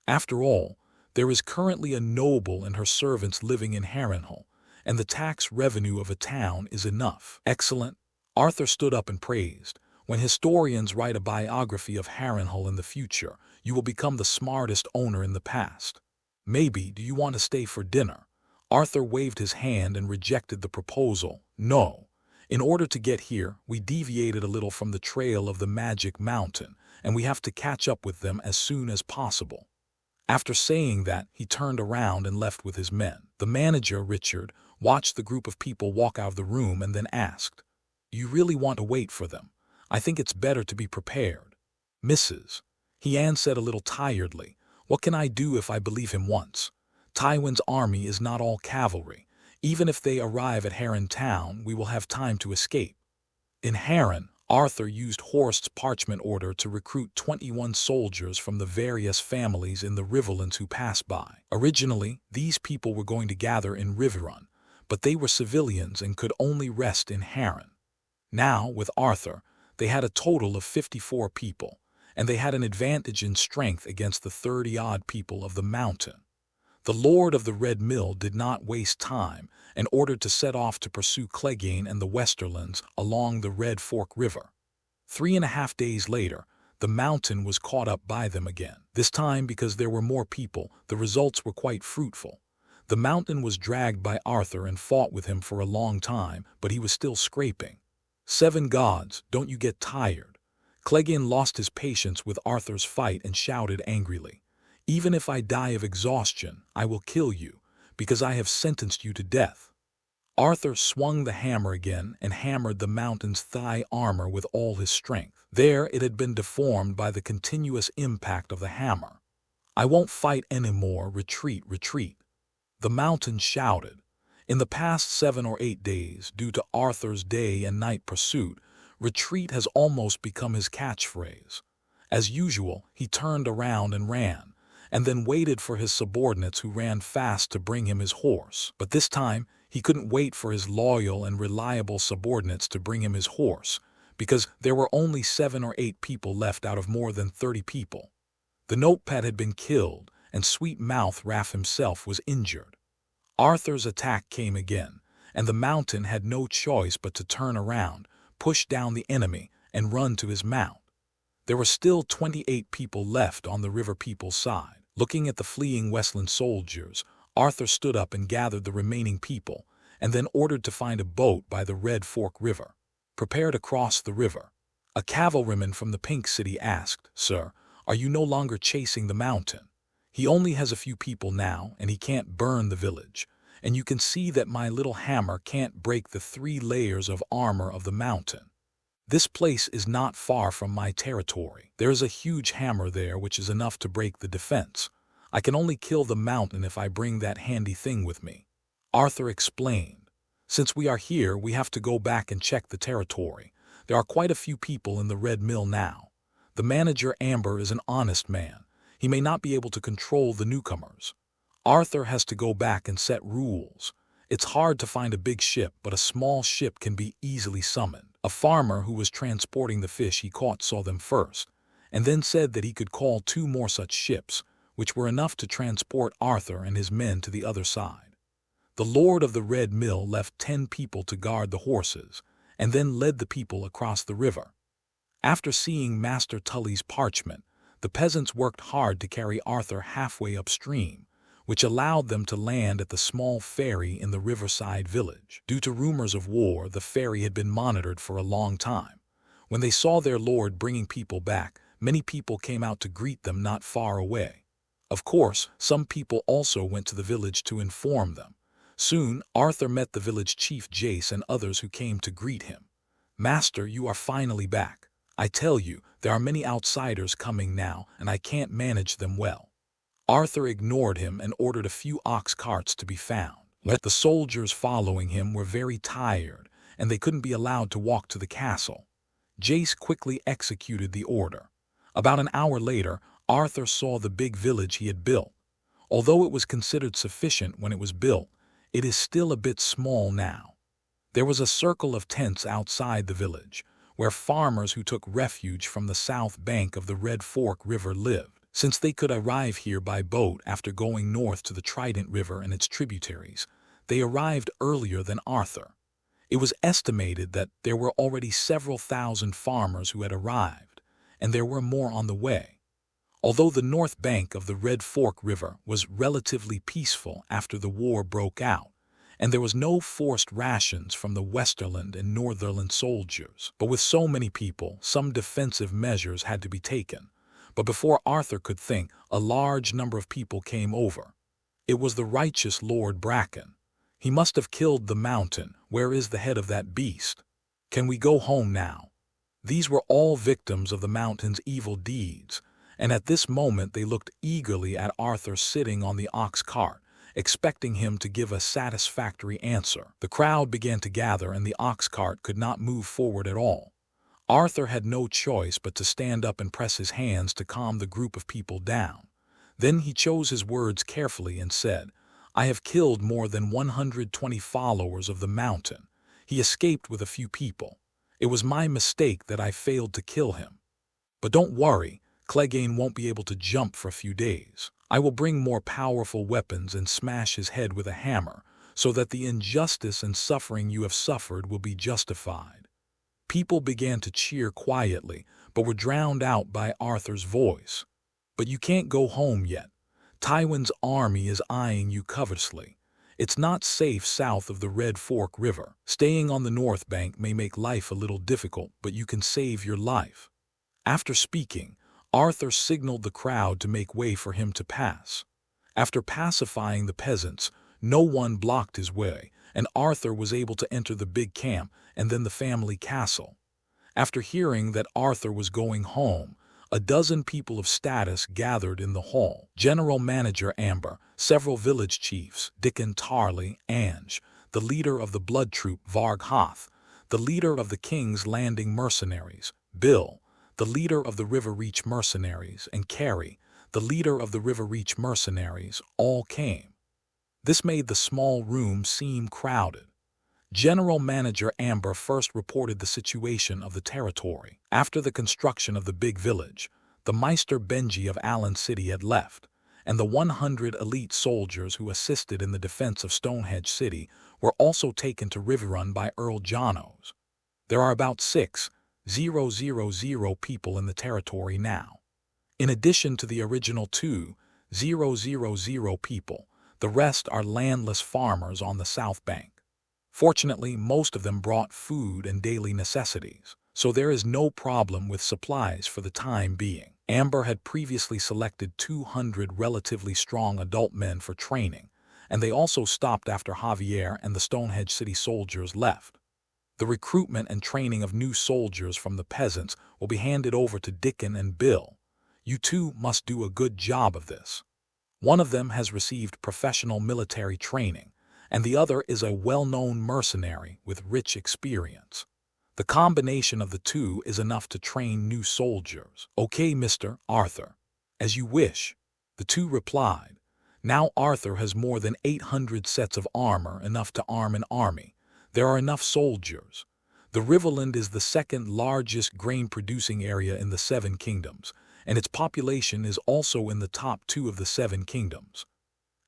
After all, there is currently a noble and her servants living in Harrenhal, and the tax revenue of a town is enough. Excellent. Arthur stood up and praised. When historians write a biography of Harrenhal in the future, you will become the smartest owner in the past. Maybe, do you want to stay for dinner? Arthur waved his hand and rejected the proposal. No. In order to get here, we deviated a little from the trail of the magic mountain, and we have to catch up with them as soon as possible. After saying that, he turned around and left with his men. The manager, Richard, watched the group of people walk out of the room and then asked, You really want to wait for them? I think it's better to be prepared. Mrs. Hyan said a little tiredly, What can I do if I believe him once? Tywin's army is not all cavalry. Even if they arrive at Harren Town, we will have time to escape. In Harren, Arthur used Horst's parchment order to recruit 21 soldiers from the various families in the Riverlands who passed by. Originally, these people were going to gather in Riverrun, but they were civilians and could only rest in Harren. Now, with Arthur, they had a total of 54 people, and they had an advantage in strength against the 30-odd people of the mountain. The Lord of the Red Mill did not waste time and ordered to set off to pursue Clegane and the Westerlands along the Red Fork River. 3.5 days later, the mountain was caught up by them again. This time, because there were more people, the results were quite fruitful. The mountain was dragged by Arthur and fought with him for a long time, but he was still scraping. 7 gods, don't you get tired? Clegane lost his patience with Arthur's fight and shouted angrily, Even if I die of exhaustion, I will kill you, because I have sentenced you to death. Arthur swung the hammer again and hammered the mountain's thigh armor with all his strength. There it had been deformed by the continuous impact of the hammer. I won't fight anymore, retreat, retreat. The mountain shouted. In the past 7 or 8 days, due to Arthur's day and night pursuit, retreat has almost become his catchphrase. As usual, he turned around and ran, and then waited for his subordinates who ran fast to bring him his horse. But this time, he couldn't wait for his loyal and reliable subordinates to bring him his horse, because there were only 7 or 8 people left out of more than 30 people. The notepad had been killed, and Sweet Mouth Raff himself was injured. Arthur's attack came again, and the mountain had no choice but to turn around, push down the enemy, and run to his mount. There were still 28 people left on the river people's side. Looking at the fleeing Westland soldiers, Arthur stood up and gathered the remaining people, and then ordered to find a boat by the Red Fork River. Prepare to cross the river. A cavalryman from the Pink City asked, "Sir, are you no longer chasing the mountain? He only has a few people now, and he can't burn the village. And you can see that my little hammer can't break the 3 layers of armor of the mountain. This place is not far from my territory. There is a huge hammer there which is enough to break the defense. I can only kill the mountain if I bring that handy thing with me." Arthur explained, "Since we are here, we have to go back and check the territory. There are quite a few people in the Red Mill now. The manager Amber is an honest man. He may not be able to control the newcomers. Arthur has to go back and set rules. It's hard to find a big ship, but a small ship can be easily summoned. A farmer who was transporting the fish he caught saw them first, and then said that he could call 2 more such ships, which were enough to transport Arthur and his men to the other side. The Lord of the Red Mill left 10 people to guard the horses, and then led the people across the river. After seeing Master Tully's parchment, the peasants worked hard to carry Arthur halfway upstream, which allowed them to land at the small ferry in the riverside village. Due to rumors of war, the ferry had been monitored for a long time. When they saw their lord bringing people back, many people came out to greet them not far away. Of course, some people also went to the village to inform them. Soon, Arthur met the village chief Jace and others who came to greet him. "Master, you are finally back. I tell you, there are many outsiders coming now, and I can't manage them well." Arthur ignored him and ordered a few ox carts to be found. The soldiers following him were very tired, and they couldn't be allowed to walk to the castle. Jace quickly executed the order. About an hour later, Arthur saw the big village he had built. Although it was considered sufficient when it was built, it is still a bit small now. There was a circle of tents outside the village, where farmers who took refuge from the south bank of the Red Fork River lived. Since they could arrive here by boat after going north to the Trident River and its tributaries, they arrived earlier than Arthur. It was estimated that there were already several thousand farmers who had arrived, and there were more on the way. Although the north bank of the Red Fork River was relatively peaceful after the war broke out, and there was no forced rations from the Westerland and Northerland soldiers, but with so many people, some defensive measures had to be taken. But before Arthur could think, a large number of people came over. It was the righteous Lord Bracken. "He must have killed the mountain. Where is the head of that beast? Can we go home now?" These were all victims of the mountain's evil deeds, and at this moment they looked eagerly at Arthur sitting on the ox cart, expecting him to give a satisfactory answer. The crowd began to gather, and the ox cart could not move forward at all. Arthur had no choice but to stand up and press his hands to calm the group of people down. Then he chose his words carefully and said, "I have killed more than 120 followers of the mountain. He escaped with a few people. It was my mistake that I failed to kill him. But don't worry, Clegane won't be able to jump for a few days. I will bring more powerful weapons and smash his head with a hammer, so that the injustice and suffering you have suffered will be justified." People began to cheer quietly, but were drowned out by Arthur's voice. "But you can't go home yet. Tywin's army is eyeing you covetously. It's not safe south of the Red Fork River. Staying on the north bank may make life a little difficult, but you can save your life." After speaking, Arthur signaled the crowd to make way for him to pass. After pacifying the peasants, no one blocked his way, and Arthur was able to enter the big camp and then the family castle. After hearing that Arthur was going home, a dozen people of status gathered in the hall. General Manager Amber, several village chiefs, Dickon Tarley, Ange, the leader of the blood troop Varg Hoth, the leader of the King's Landing mercenaries, Bill, the leader of the River Reach mercenaries, and Carrie, the leader of the River Reach mercenaries, all came. This made the small room seem crowded. General Manager Amber first reported the situation of the territory. After the construction of the big village, the Meister Benji of Allen City had left, and the 100 elite soldiers who assisted in the defense of Stonehenge City were also taken to Riverrun by Earl Janos. There are about 6,000 people in the territory now. In addition to the original 2,000 people, the rest are landless farmers on the south bank. Fortunately, most of them brought food and daily necessities, so there is no problem with supplies for the time being. Amber had previously selected 200 relatively strong adult men for training, and they also stopped after Javier and the Stonehenge City soldiers left. The recruitment and training of new soldiers from the peasants will be handed over to Dickon and Bill. You two must do a good job of this. One of them has received professional military training, and the other is a well-known mercenary with rich experience. The combination of the two is enough to train new soldiers. Okay, Mr. Arthur. As you wish, the two replied. Now Arthur has more than 800 sets of armor, enough to arm an army. There are enough soldiers. The Riverland is the second largest grain-producing area in the Seven Kingdoms, and its population is also in the top 2 of the Seven Kingdoms.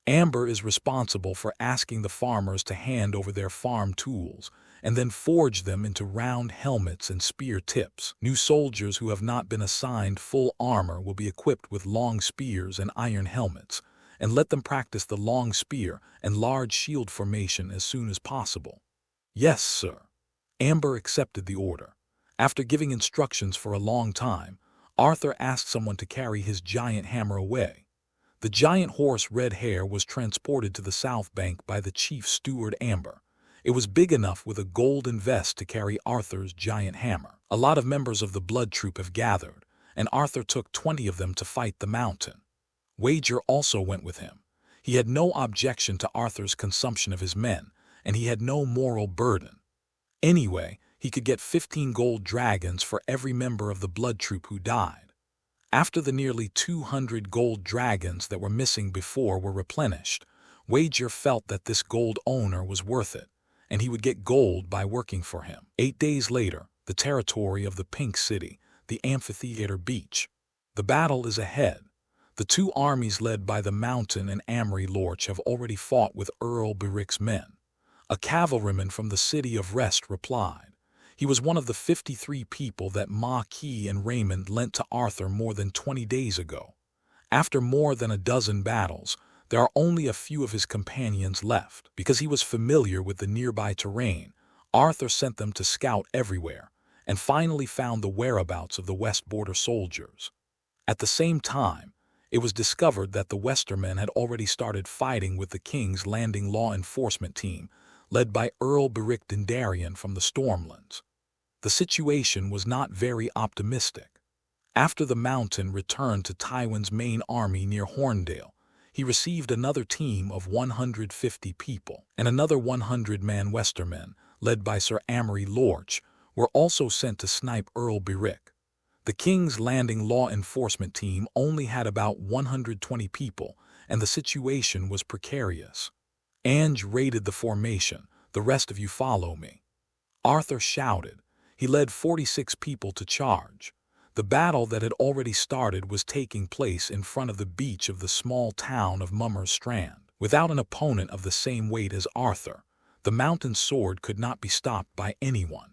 Amber is responsible for asking the farmers to hand over their farm tools and then forge them into round helmets and spear tips. New soldiers who have not been assigned full armor will be equipped with long spears and iron helmets, and let them practice the long spear and large shield formation as soon as possible. Yes, sir. Amber accepted the order. After giving instructions for a long time, Arthur asked someone to carry his giant hammer away. The giant horse Red Hair was transported to the south bank by the chief steward Amber. It was big enough with a golden vest to carry Arthur's giant hammer. A lot of members of the blood troop have gathered, and Arthur took 20 of them to fight the mountain. Wager also went with him. He had no objection to Arthur's consumption of his men, and he had no moral burden. Anyway, he could get 15 gold dragons for every member of the blood troop who died. After the nearly 200 gold dragons that were missing before were replenished, Wager felt that this gold owner was worth it, and he would get gold by working for him. 8 days later, the territory of the Pink City, the amphitheater beach. The battle is ahead. The two armies led by the Mountain and Amory Lorch have already fought with Earl Berick's men. A cavalryman from the city of Rest replied. He was one of the 53 people that Marquis and Raymond lent to Arthur more than 20 days ago. After more than a dozen battles, there are only a few of his companions left. Because he was familiar with the nearby terrain, Arthur sent them to scout everywhere, and finally found the whereabouts of the West Border soldiers. At the same time, it was discovered that the Westermen had already started fighting with the King's Landing law enforcement team, led by Earl Beric Dondarrion from the Stormlands. The situation was not very optimistic. After the Mountain returned to Tywin's main army near Horndale, he received another team of 150 people, and another 100-man Westermen, led by Sir Amory Lorch, were also sent to snipe Earl Beric. The King's Landing law enforcement team only had about 120 people, and the situation was precarious. Ange raided the formation. The rest of you follow me. Arthur shouted. He led 46 people to charge. The battle that had already started was taking place in front of the beach of the small town of Mummer's Strand. Without an opponent of the same weight as Arthur, the Mountain sword could not be stopped by anyone.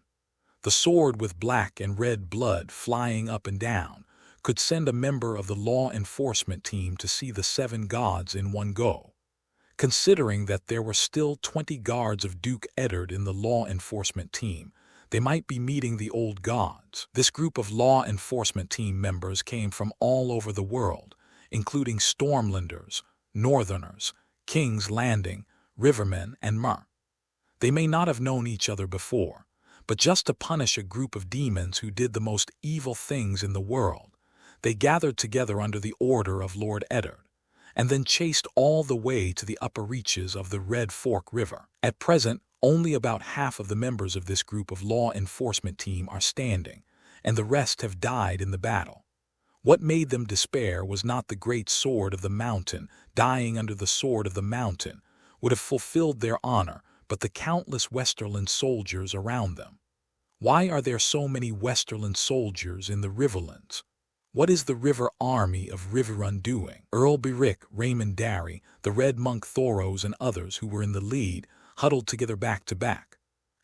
The sword with black and red blood flying up and down could send a member of the law enforcement team to see the 7 gods in one go. Considering that there were still 20 guards of Duke Eddard in the law enforcement team, they might be meeting the old gods. This group of law enforcement team members came from all over the world, including Stormlanders, Northerners, King's Landing, Rivermen, and Mer. They may not have known each other before, but just to punish a group of demons who did the most evil things in the world, they gathered together under the order of Lord Eddard, and then chased all the way to the upper reaches of the Red Fork River. At present, only about half of the members of this group of law enforcement team are standing, and the rest have died in the battle. What made them despair was not the great sword of the Mountain. Dying under the sword of the Mountain would have fulfilled their honor, but the countless Westerland soldiers around them. Why are there so many Westerland soldiers in the Riverlands? What is the river army of Riverrun doing? Earl Beric, Raymond Darry, the Red Monk Thoros, and others who were in the lead huddled together back to back.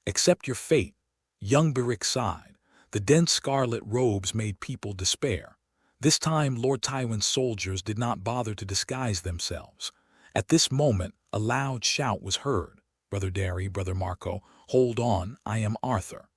Accept your fate, young Beric sighed. The dense scarlet robes made people despair. This time Lord Tywin's soldiers did not bother to disguise themselves. At this moment, a loud shout was heard. Brother Darry, Brother Marco, hold on, I am Arthur.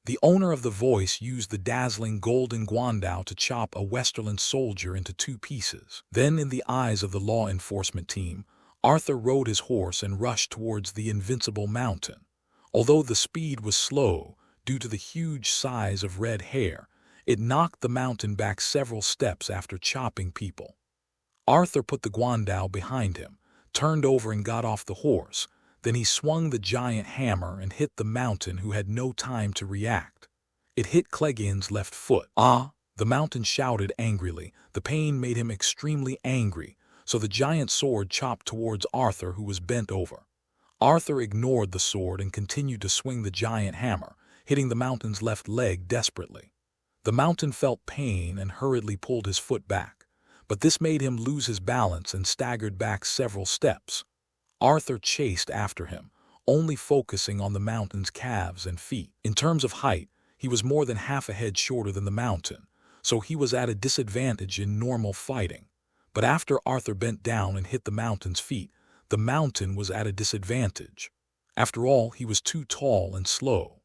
The owner of the voice used the dazzling golden guandao to chop a Westerland soldier into two pieces. Then, in the eyes of the law enforcement team, Arthur rode his horse and rushed towards the invincible mountain. Although the speed was slow, due to the huge size of red hair, it knocked the mountain back several steps after chopping people. Arthur put the guandao behind him, turned over and got off the horse. Then he swung the giant hammer and hit the mountain, who had no time to react. It hit Clegane's left foot. Ah! The mountain shouted angrily. The pain made him extremely angry, so the giant sword chopped towards Arthur, who was bent over. Arthur ignored the sword and continued to swing the giant hammer, hitting the mountain's left leg desperately. The mountain felt pain and hurriedly pulled his foot back, but this made him lose his balance and staggered back several steps. Arthur chased after him, only focusing on the mountain's calves and feet. In terms of height, he was more than half a head shorter than the mountain, so he was at a disadvantage in normal fighting. But after Arthur bent down and hit the mountain's feet, the mountain was at a disadvantage. After all, he was too tall and slow.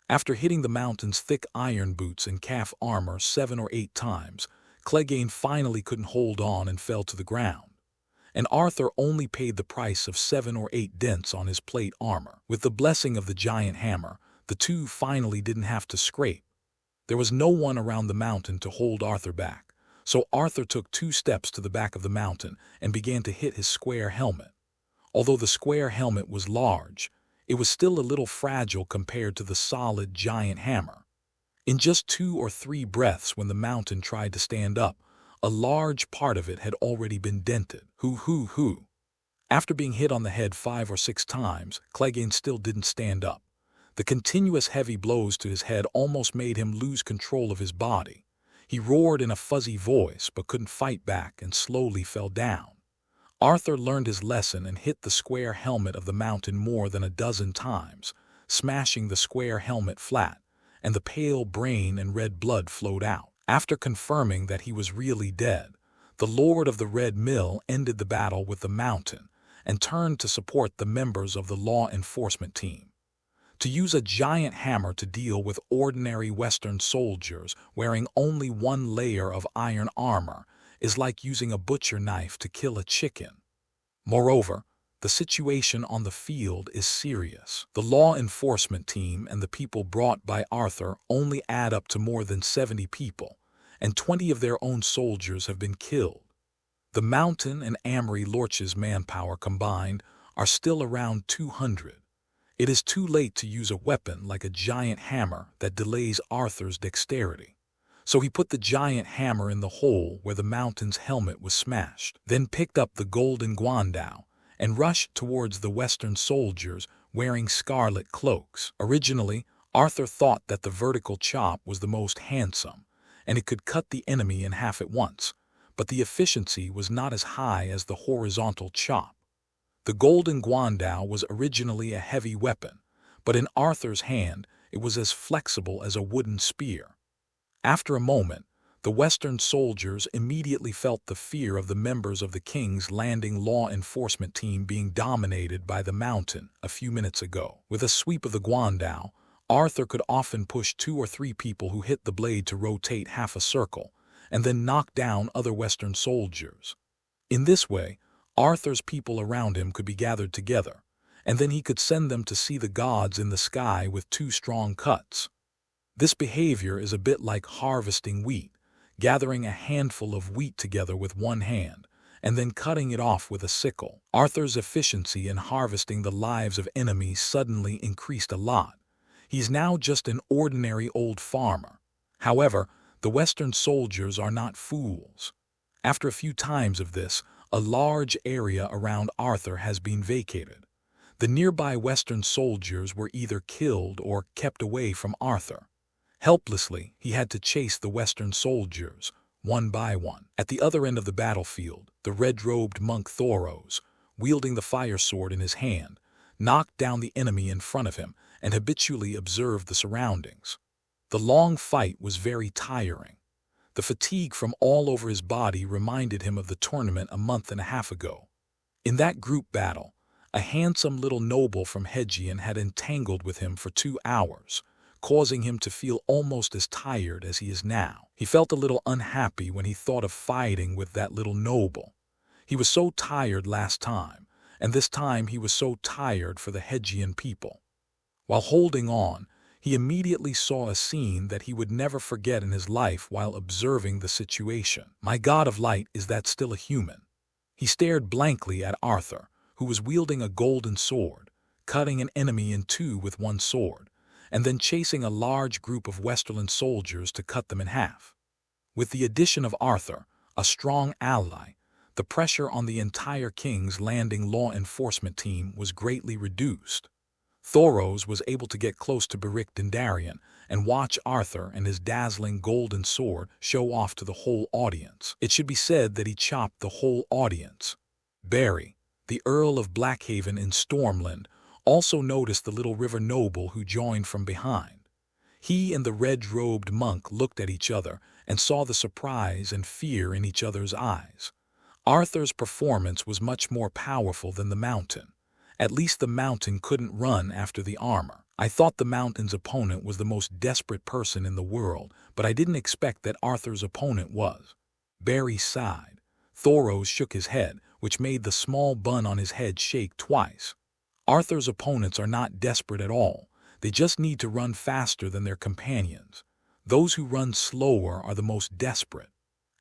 After hitting the mountain's thick iron boots and calf armor 7 or 8 times, Clegane finally couldn't hold on and fell to the ground. And Arthur only paid the price of 7 or 8 dents on his plate armor. With the blessing of the giant hammer, the two finally didn't have to scrape. There was no one around the mountain to hold Arthur back, so Arthur took 2 steps to the back of the mountain and began to hit his square helmet. Although the square helmet was large, it was still a little fragile compared to the solid giant hammer. In just 2 or 3 breaths, when the mountain tried to stand up, a large part of it had already been dented. Hoo. After being hit on the head 5 or 6 times, Clegane still didn't stand up. The continuous heavy blows to his head almost made him lose control of his body. He roared in a fuzzy voice but couldn't fight back and slowly fell down. Arthur learned his lesson and hit the square helmet of the mountain more than a dozen times, smashing the square helmet flat, and the pale brain and red blood flowed out. After confirming that he was really dead, the Lord of the Red Mill ended the battle with the mountain and turned to support the members of the law enforcement team. To use a giant hammer to deal with ordinary Western soldiers wearing only 1 layer of iron armor is like using a butcher knife to kill a chicken. Moreover, the situation on the field is serious. The law enforcement team and the people brought by Arthur only add up to more than 70 people, and 20 of their own soldiers have been killed. The Mountain and Amory Lorch's manpower combined are still around 200. It is too late to use a weapon like a giant hammer that delays Arthur's dexterity. So he put the giant hammer in the hole where the Mountain's helmet was smashed, then picked up the golden guandao and rushed towards the Western soldiers wearing scarlet cloaks. Originally, Arthur thought that the vertical chop was the most handsome, and it could cut the enemy in half at once, but the efficiency was not as high as the horizontal chop. The golden guandao was originally a heavy weapon, but in Arthur's hand it was as flexible as a wooden spear. After a moment, the Western soldiers immediately felt the fear of the members of the King's Landing law enforcement team being dominated by the Mountain a few minutes ago. With a sweep of the guandao, Arthur could often push 2 or 3 people who hit the blade to rotate half a circle, and then knock down other Western soldiers. In this way, Arthur's people around him could be gathered together, and then he could send them to see the gods in the sky with 2 strong cuts. This behavior is a bit like harvesting wheat, gathering a handful of wheat together with one hand, and then cutting it off with a sickle. Arthur's efficiency in harvesting the lives of enemies suddenly increased a lot. He's now just an ordinary old farmer. However, the Western soldiers are not fools. After a few times of this, a large area around Arthur has been vacated. The nearby Western soldiers were either killed or kept away from Arthur. Helplessly, he had to chase the Western soldiers, one by one. At the other end of the battlefield, the red-robed monk Thoros, wielding the fire sword in his hand, knocked down the enemy in front of him and habitually observed the surroundings. The long fight was very tiring. The fatigue from all over his body reminded him of the tournament a month and a half ago. In that group battle, a handsome little noble from Hegion had entangled with him for 2 hours, causing him to feel almost as tired as he is now. He felt a little unhappy when he thought of fighting with that little noble. He was so tired last time, and this time he was so tired for the Hegion people. While holding on, he immediately saw a scene that he would never forget in his life while observing the situation. My god of light, is that still a human? He stared blankly at Arthur, who was wielding a golden sword, cutting an enemy in two with one sword, and then chasing a large group of Westerland soldiers to cut them in half. With the addition of Arthur, a strong ally, the pressure on the entire King's Landing law enforcement team was greatly reduced. Thoros was able to get close to Beric Dondarrion and watch Arthur and his dazzling golden sword show off to the whole audience. It should be said that he chopped the whole audience. Barry, the Earl of Blackhaven in Stormland, also noticed the little river noble who joined from behind. He and the red-robed monk looked at each other and saw the surprise and fear in each other's eyes. Arthur's performance was much more powerful than the mountain. At least the mountain couldn't run after the armor. I thought the mountain's opponent was the most desperate person in the world, but I didn't expect that Arthur's opponent was. Barry sighed. Thoros shook his head, which made the small bun on his head shake twice. Arthur's opponents are not desperate at all. They just need to run faster than their companions. Those who run slower are the most desperate.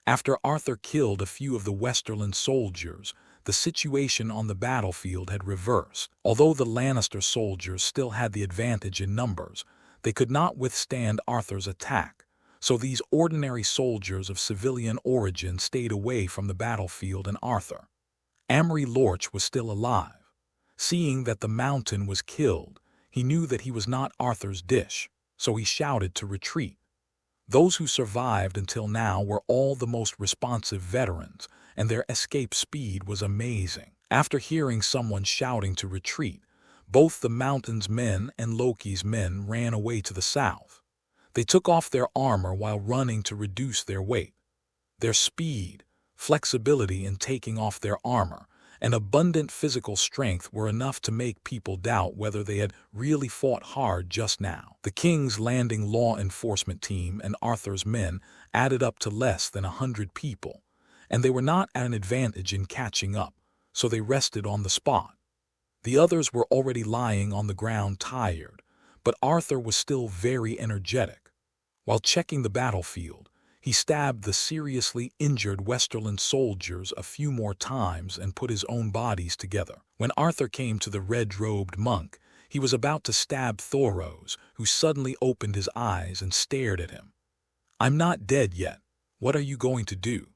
After Arthur killed a few of the Westerland soldiers, the situation on the battlefield had reversed. Although the Lannister soldiers still had the advantage in numbers, they could not withstand Arthur's attack, so these ordinary soldiers of civilian origin stayed away from the battlefield and Arthur. Amory Lorch was still alive. Seeing that the mountain was killed, he knew that he was not Arthur's dish, so he shouted to retreat. Those who survived until now were all the most responsive veterans, and their escape speed was amazing. After hearing someone shouting to retreat, both the mountain's men and Loki's men ran away to the south. They took off their armor while running to reduce their weight. Their speed, flexibility in taking off their armor, and abundant physical strength were enough to make people doubt whether they had really fought hard just now. The King's Landing law enforcement team and Arthur's men added up to less than 100 people, and they were not at an advantage in catching up, so they rested on the spot. The others were already lying on the ground tired, but Arthur was still very energetic. While checking the battlefield, he stabbed the seriously injured Westerland soldiers a few more times and put his own bodies together. When Arthur came to the red-robed monk, he was about to stab Thoros, who suddenly opened his eyes and stared at him. "I'm not dead yet. What are you going to do?"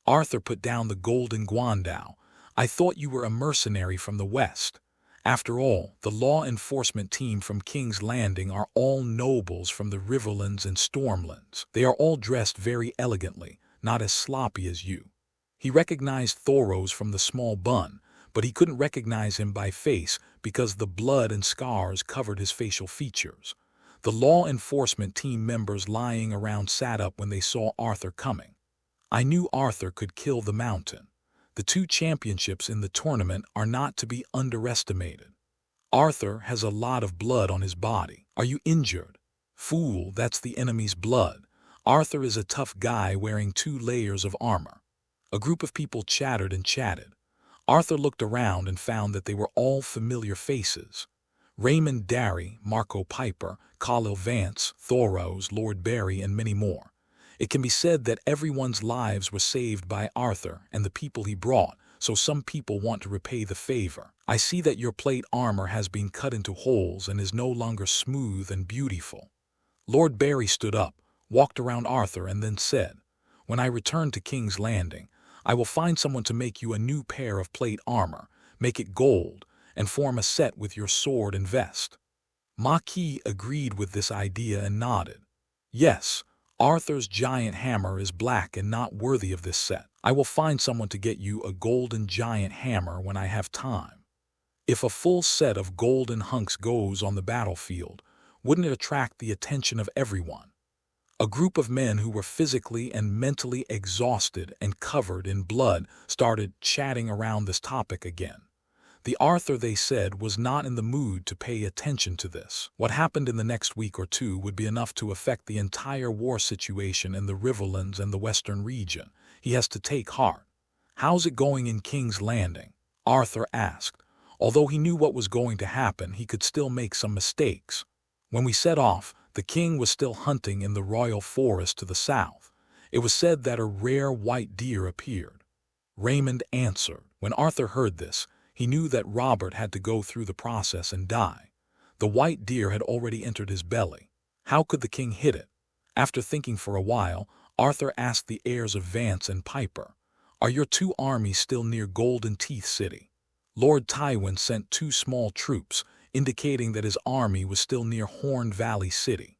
Arthur put down the golden guandao. "I thought you were a mercenary from the west. After all, the law enforcement team from King's Landing are all nobles from the Riverlands and Stormlands. They are all dressed very elegantly, not as sloppy as you." He recognized Thoros from the small bun, but he couldn't recognize him by face because the blood and scars covered his facial features. The law enforcement team members lying around sat up when they saw Arthur coming. I knew Arthur could kill the mountain. The 2 championships in the tournament are not to be underestimated. Arthur has a lot of blood on his body. Are you injured? Fool, that's the enemy's blood. Arthur is a tough guy wearing 2 layers of armor. A group of people chattered and chatted. Arthur looked around and found that they were all familiar faces. Raymond Darry, Marco Piper, Khalil Vance, Thoros, Lord Barry, and many more. It can be said that everyone's lives were saved by Arthur and the people he brought, so some people want to repay the favor. I see that your plate armor has been cut into holes and is no longer smooth and beautiful. Lord Barry stood up, walked around Arthur, and then said, "When I return to King's Landing, I will find someone to make you a new pair of plate armor, make it gold, and form a set with your sword and vest." Maki agreed with this idea and nodded. Yes, Arthur's giant hammer is black and not worthy of this set. I will find someone to get you a golden giant hammer when I have time. If a full set of golden hunks goes on the battlefield, wouldn't it attract the attention of everyone? A group of men who were physically and mentally exhausted and covered in blood started chatting around this topic again. The Arthur, they said, was not in the mood to pay attention to this. What happened in the next week or two would be enough to affect the entire war situation in the Riverlands and the Western region. He has to take heart. How's it going in King's Landing? Arthur asked. Although he knew what was going to happen, he could still make some mistakes. When we set off, the king was still hunting in the royal forest to the south. It was said that a rare white deer appeared. Raymond answered. When Arthur heard this, he knew that Robert had to go through the process and die. The white deer had already entered his belly. How could the king hit it? After thinking for a while, Arthur asked the heirs of Vance and Piper, "Are your two armies still near Golden Teeth City?" Lord Tywin sent 2 small troops, indicating that his army was still near Horn Valley City.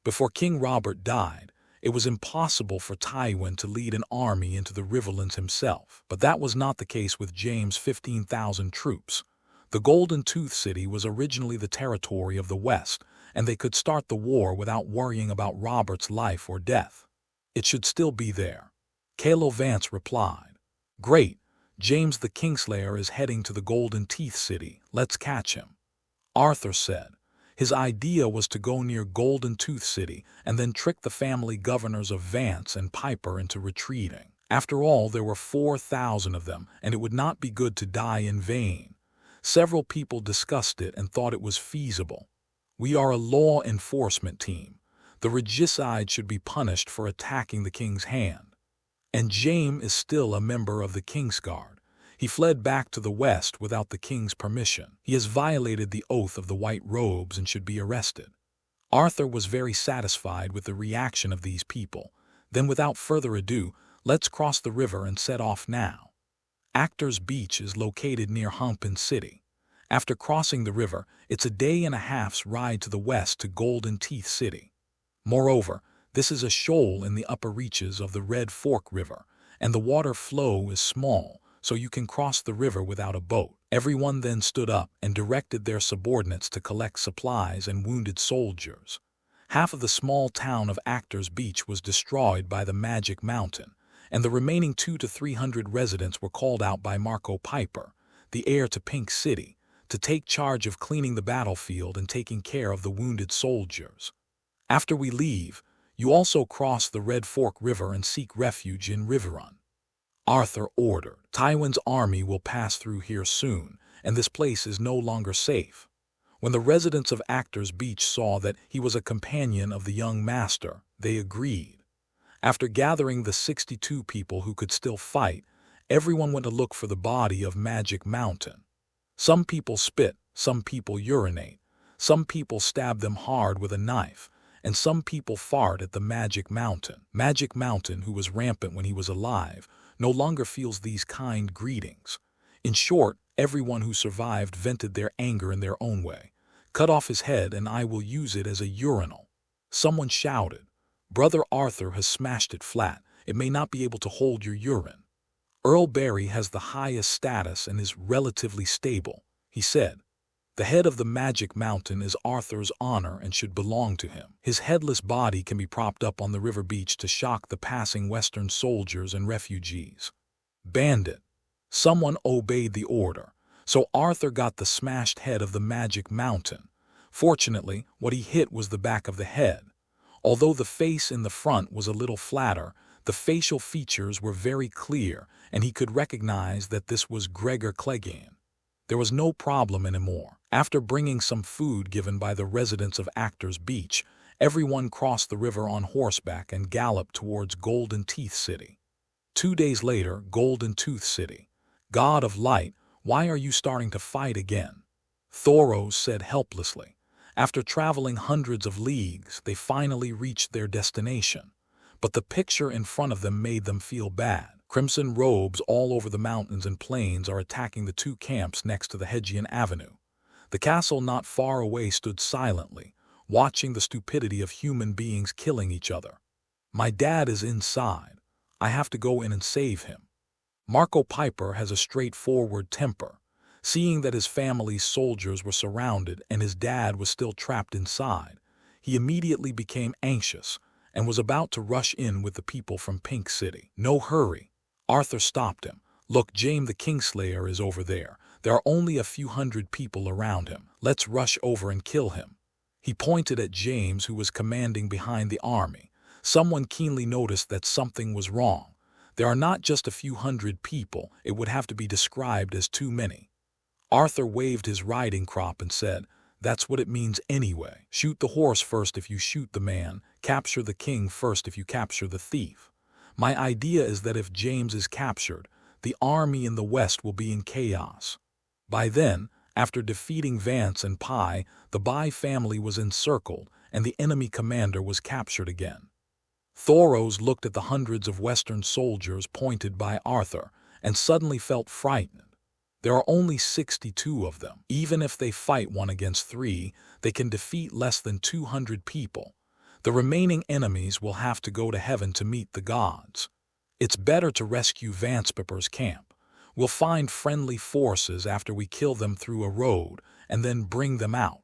Before King Robert died, it was impossible for Tywin to lead an army into the Riverlands himself, but that was not the case with James' 15,000 troops. The Golden Tooth City was originally the territory of the West, and they could start the war without worrying about Robert's life or death. It should still be there. Calo Vance replied, "Great, James the Kingslayer is heading to the Golden Teeth City. Let's catch him." Arthur said. His idea was to go near Golden Tooth City and then trick the family governors of Vance and Piper into retreating. After all, there were 4,000 of them, and it would not be good to die in vain. Several people discussed it and thought it was feasible. "We are a law enforcement team. The regicide should be punished for attacking the king's hand. And Jaime is still a member of the Kingsguard. He fled back to the west without the king's permission. He has violated the oath of the White Robes and should be arrested." Arthur was very satisfied with the reaction of these people. Then, without further ado, let's cross the river and set off now. Actors Beach is located near Hempin City. After crossing the river, it's a day and a half's ride to the west to Golden Teeth City. Moreover, this is a shoal in the upper reaches of the Red Fork River, and the water flow is small, so you can cross the river without a boat. Everyone then stood up and directed their subordinates to collect supplies and wounded soldiers. Half of the small town of Actors Beach was destroyed by the Magic Mountain, and the remaining 200 to 300 residents were called out by Marco Piper, the heir to Pink City, to take charge of cleaning the battlefield and taking care of the wounded soldiers. "After we leave, you also cross the Red Fork River and seek refuge in Riverrun," Arthur ordered. "Tywin's army will pass through here soon, and this place is no longer safe." When the residents of Actors Beach saw that he was a companion of the young master, they agreed. After gathering the 62 people who could still fight, everyone went to look for the body of Magic Mountain. Some people spit, some people urinate, some people stab them hard with a knife, and some people fart at the Magic Mountain. Magic Mountain, who was rampant when he was alive, no longer feels these kind greetings. In short, everyone who survived vented their anger in their own way. "Cut off his head and I will use it as a urinal." Someone shouted, "Brother Arthur has smashed it flat. It may not be able to hold your urine." "Earl Barry has the highest status and is relatively stable," he said. "The head of the Magic Mountain is Arthur's honor and should belong to him. His headless body can be propped up on the river beach to shock the passing Western soldiers and refugees." "Bandit." Someone obeyed the order, so Arthur got the smashed head of the Magic Mountain. Fortunately, what he hit was the back of the head. Although the face in the front was a little flatter, the facial features were very clear, and he could recognize that this was Gregor Clegane. There was no problem anymore. After bringing some food given by the residents of Actors Beach, everyone crossed the river on horseback and galloped towards Golden Teeth City. 2 days later, Golden Tooth City. "God of Light, why are you starting to fight again?" Thoros said helplessly. After traveling hundreds of leagues, they finally reached their destination. But the picture in front of them made them feel bad. Crimson robes all over the mountains and plains are attacking the 2 camps next to the Hedgian Avenue. The castle not far away stood silently, watching the stupidity of human beings killing each other. My dad is inside. I have to go in and save him. Marco Piper has a straightforward temper. Seeing that his family's soldiers were surrounded and his dad was still trapped inside, he immediately became anxious and was about to rush in with the people from Pink City. No hurry. Arthur stopped him. Look, Jaime the Kingslayer is over there. There are only a few hundred people around him. Let's rush over and kill him. He pointed at James, who was commanding behind the army. Someone keenly noticed that something was wrong. There are not just a few hundred people. It would have to be described as too many. Arthur waved his riding crop and said, "That's what it means anyway. Shoot the horse first if you shoot the man. Capture the king first if you capture the thief. My idea is that if James is captured, the army in the west will be in chaos." By then, after defeating Vance and Pye, the Bye family was encircled and the enemy commander was captured again. Thoros looked at the hundreds of Western soldiers pointed by Arthur and suddenly felt frightened. There are only 62 of them. Even if they fight 1 against 3, they can defeat less than 200 people. The remaining enemies will have to go to heaven to meet the gods. It's better to rescue Vance Piper's camp. We'll find friendly forces after we kill them through a road and then bring them out.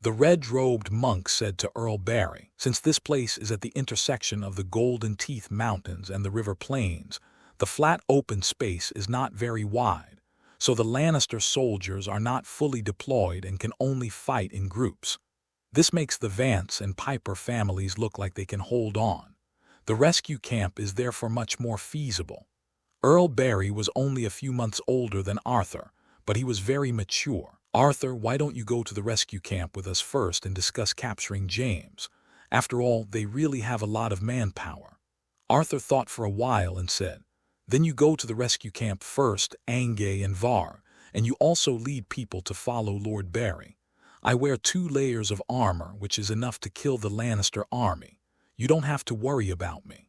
The red-robed monk said to Earl Barry, "Since this place is at the intersection of the Golden Teeth Mountains and the River Plains, the flat open space is not very wide. So the Lannister soldiers are not fully deployed and can only fight in groups. This makes the Vance and Piper families look like they can hold on. The rescue camp is therefore much more feasible." Earl Barry was only a few months older than Arthur, but he was very mature. "Arthur, why don't you go to the rescue camp with us first and discuss capturing James? After all, they really have a lot of manpower." Arthur thought for a while and said, "Then you go to the rescue camp first, Angay and Var, and you also lead people to follow Lord Barry. I wear 2 layers of armor, which is enough to kill the Lannister army. You don't have to worry about me.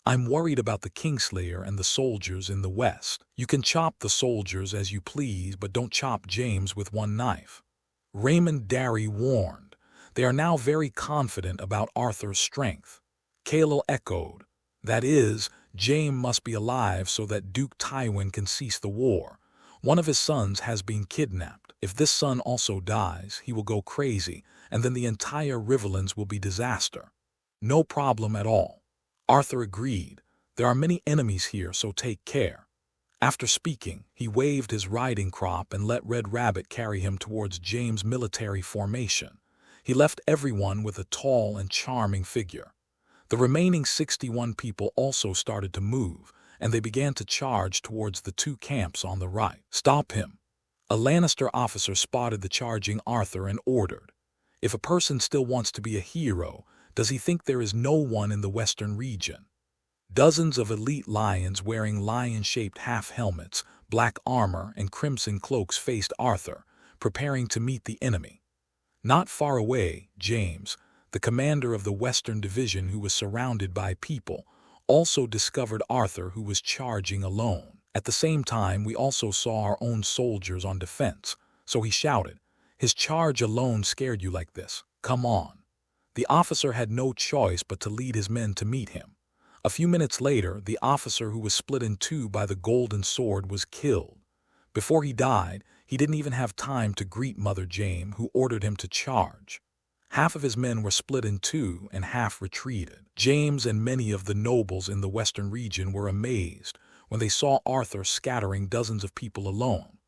I'm worried about the Kingslayer and the soldiers in the west. You can chop the soldiers as you please, but don't chop James with 1 knife." Raymond Darry warned. "They are now very confident about Arthur's strength." Kaelil echoed, "That is, Jaime must be alive so that Duke Tywin can cease the war. One of his sons has been kidnapped. If this son also dies, he will go crazy, and then the entire Riverlands will be disaster." "No problem at all," Arthur agreed. "There are many enemies here, so take care." After speaking, he waved his riding crop and let Red Rabbit carry him towards James' military formation. He left everyone with a tall and charming figure. The remaining 61 people also started to move, and they began to charge towards the 2 camps on the right. "Stop him." A Lannister officer spotted the charging Arthur and ordered, "If a person still wants to be a hero, does he think there is no one in the western region?" Dozens of elite lions wearing lion-shaped half-helmets, black armor, and crimson cloaks faced Arthur, preparing to meet the enemy. Not far away, James, the commander of the Western Division who was surrounded by people, also discovered Arthur, who was charging alone. At the same time, we also saw our own soldiers on defense, so he shouted, "His charge alone scared you like this? Come on." The officer had no choice but to lead his men to meet him. A few minutes later, the officer who was split in 2 by the golden sword was killed. Before he died, he didn't even have time to greet Mother Jaime, who ordered him to charge. Half of his men were split in 2 and half retreated. James and many of the nobles in the western region were amazed when they saw Arthur scattering dozens of people alone.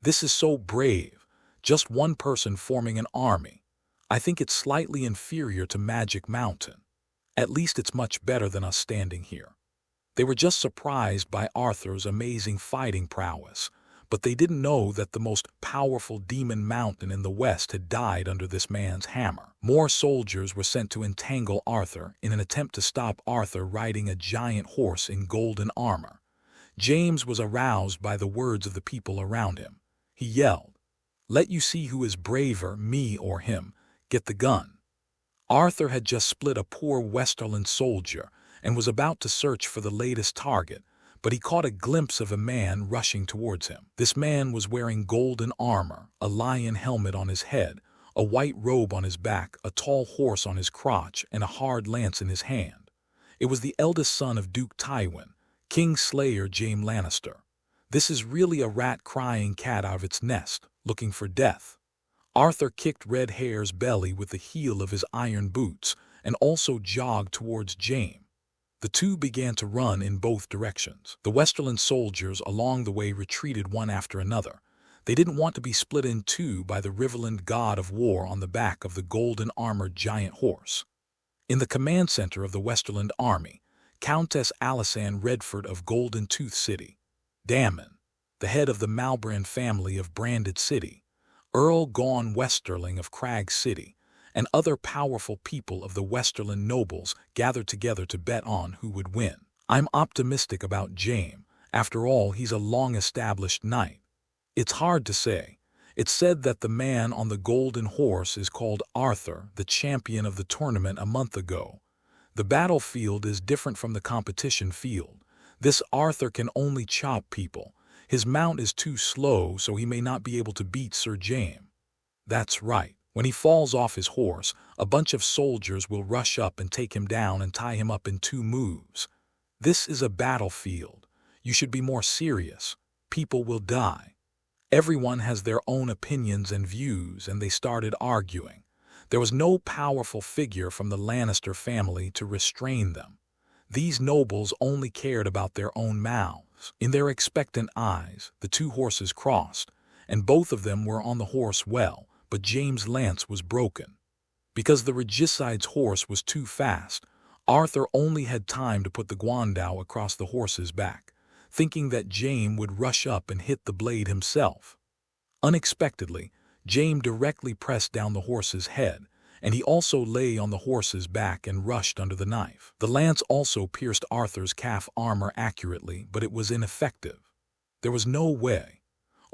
"This is so brave, just 1 person forming an army. I think it's slightly inferior to Magic Mountain. At least it's much better than us standing here." They were just surprised by Arthur's amazing fighting prowess, but they didn't know that the most powerful demon mountain in the west had died under this man's hammer. More soldiers were sent to entangle Arthur in an attempt to stop Arthur riding a giant horse in golden armor. James was aroused by the words of the people around him. He yelled, "Let you see who is braver, me or him. Get the gun." Arthur had just split a poor Westerland soldier and was about to search for the latest target, but he caught a glimpse of a man rushing towards him. This man was wearing golden armor, a lion helmet on his head, a white robe on his back, a tall horse on his crotch, and a hard lance in his hand. It was the eldest son of Duke Tywin, King Slayer Jaime Lannister. This is really a rat crying cat out of its nest, looking for death. Arthur kicked Red Hair's belly with the heel of his iron boots and also jogged towards Jaime. The two began to run in both directions. The Westerland soldiers along the way retreated one after another. They didn't want to be split in two by the Riverland god of war on the back of the golden-armored giant horse. In the command center of the Westerland army, Countess Alysanne Redford of Golden Tooth City, Dammon, the head of the Malbrand family of Branded City, Earl Gawn Westerling of Crag City, and other powerful people of the Westerland nobles gathered together to bet on who would win. I'm optimistic about Jaime. After all, he's a long-established knight. It's hard to say. It's said that the man on the golden horse is called Arthur, the champion of the tournament a month ago. The battlefield is different from the competition field. This Arthur can only chop people. His mount is too slow, so he may not be able to beat Sir Jaime. That's right. When he falls off his horse, a bunch of soldiers will rush up and take him down and tie him up in 2 moves. This is a battlefield. You should be more serious. People will die. Everyone has their own opinions and views, and they started arguing. There was no powerful figure from the Lannister family to restrain them. These nobles only cared about their own mouths. In their expectant eyes, the 2 horses crossed, and both of them were on the horse well, but Jaime's lance was broken. Because the regicide's horse was too fast, Arthur only had time to put the guandao across the horse's back, thinking that Jaime would rush up and hit the blade himself. Unexpectedly, Jaime directly pressed down the horse's head, and he also lay on the horse's back and rushed under the knife. The lance also pierced Arthur's calf armor accurately, but it was ineffective. There was no way.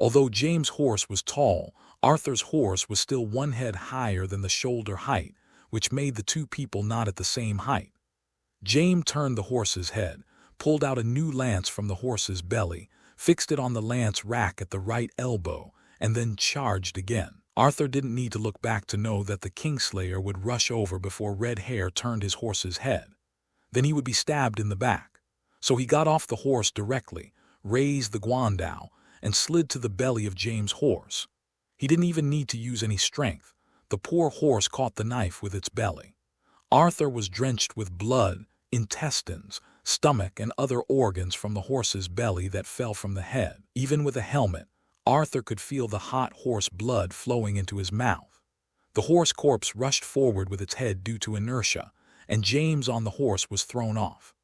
Although Jaime's horse was tall, Arthur's horse was still 1 head higher than the shoulder height, which made the 2 people not at the same height. Jaime turned the horse's head, pulled out a new lance from the horse's belly, fixed it on the lance rack at the right elbow, and then charged again. Arthur didn't need to look back to know that the Kingslayer would rush over before Red Hair turned his horse's head. Then he would be stabbed in the back. So he got off the horse directly, raised the guandao, and slid to the belly of Jaime's horse. He didn't even need to use any strength. The poor horse caught the knife with its belly. Arthur was drenched with blood, intestines, stomach, and other organs from the horse's belly that fell from the head. Even with a helmet, Arthur could feel the hot horse blood flowing into his mouth. The horse corpse rushed forward with its head due to inertia, and Jaime on the horse was thrown off.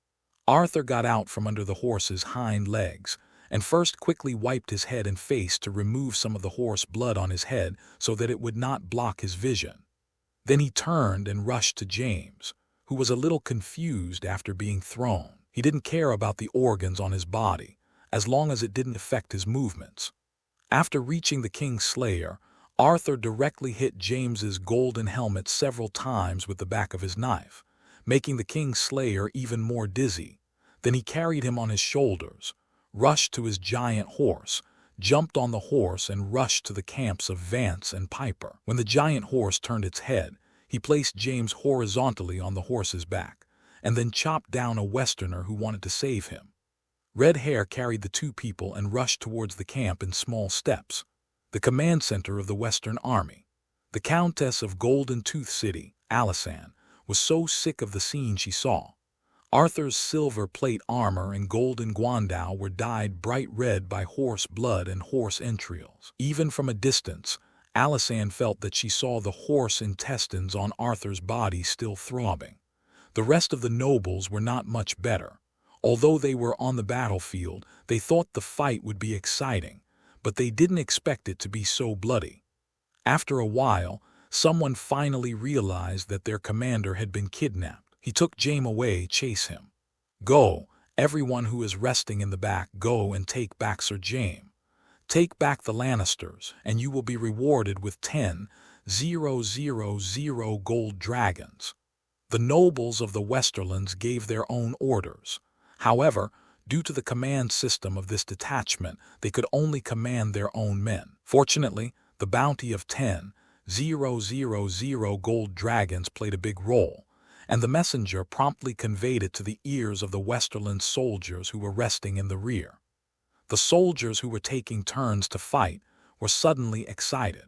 Arthur got out from under the horse's hind legs, and first quickly wiped his head and face to remove some of the horse blood on his head so that it would not block his vision. Then he turned and rushed to Jaime, who was a little confused after being thrown. He didn't care about the organs on his body, as long as it didn't affect his movements. After reaching the Kingslayer, Arthur directly hit James's golden helmet several times with the back of his knife, making the Kingslayer even more dizzy. Then he carried him on his shoulders, rushed to his giant horse, jumped on the horse, and rushed to the camps of Vance and Piper. When the giant horse turned its head, he placed Jaime horizontally on the horse's back, and then chopped down a Westerner who wanted to save him. Red Hair carried the 2 people and rushed towards the camp in small steps, the command center of the Western Army. The Countess of Golden Tooth City, Alysanne, was so sick of the scene she saw. Arthur's silver plate armor and golden guandao were dyed bright red by horse blood and horse entrails. Even from a distance, Alysanne felt that she saw the horse intestines on Arthur's body still throbbing. The rest of the nobles were not much better. Although they were on the battlefield, they thought the fight would be exciting, but they didn't expect it to be so bloody. After a while, someone finally realized that their commander had been kidnapped. He took Jaime away. Chase him. Go, everyone who is resting in the back, go and take back Sir Jaime. Take back the Lannisters, and you will be rewarded with 10,000 gold dragons. The nobles of the Westerlands gave their own orders. However, due to the command system of this detachment, they could only command their own men. Fortunately, the bounty of 10,000 gold dragons played a big role, and the messenger promptly conveyed it to the ears of the Westerland soldiers who were resting in the rear. The soldiers who were taking turns to fight were suddenly excited.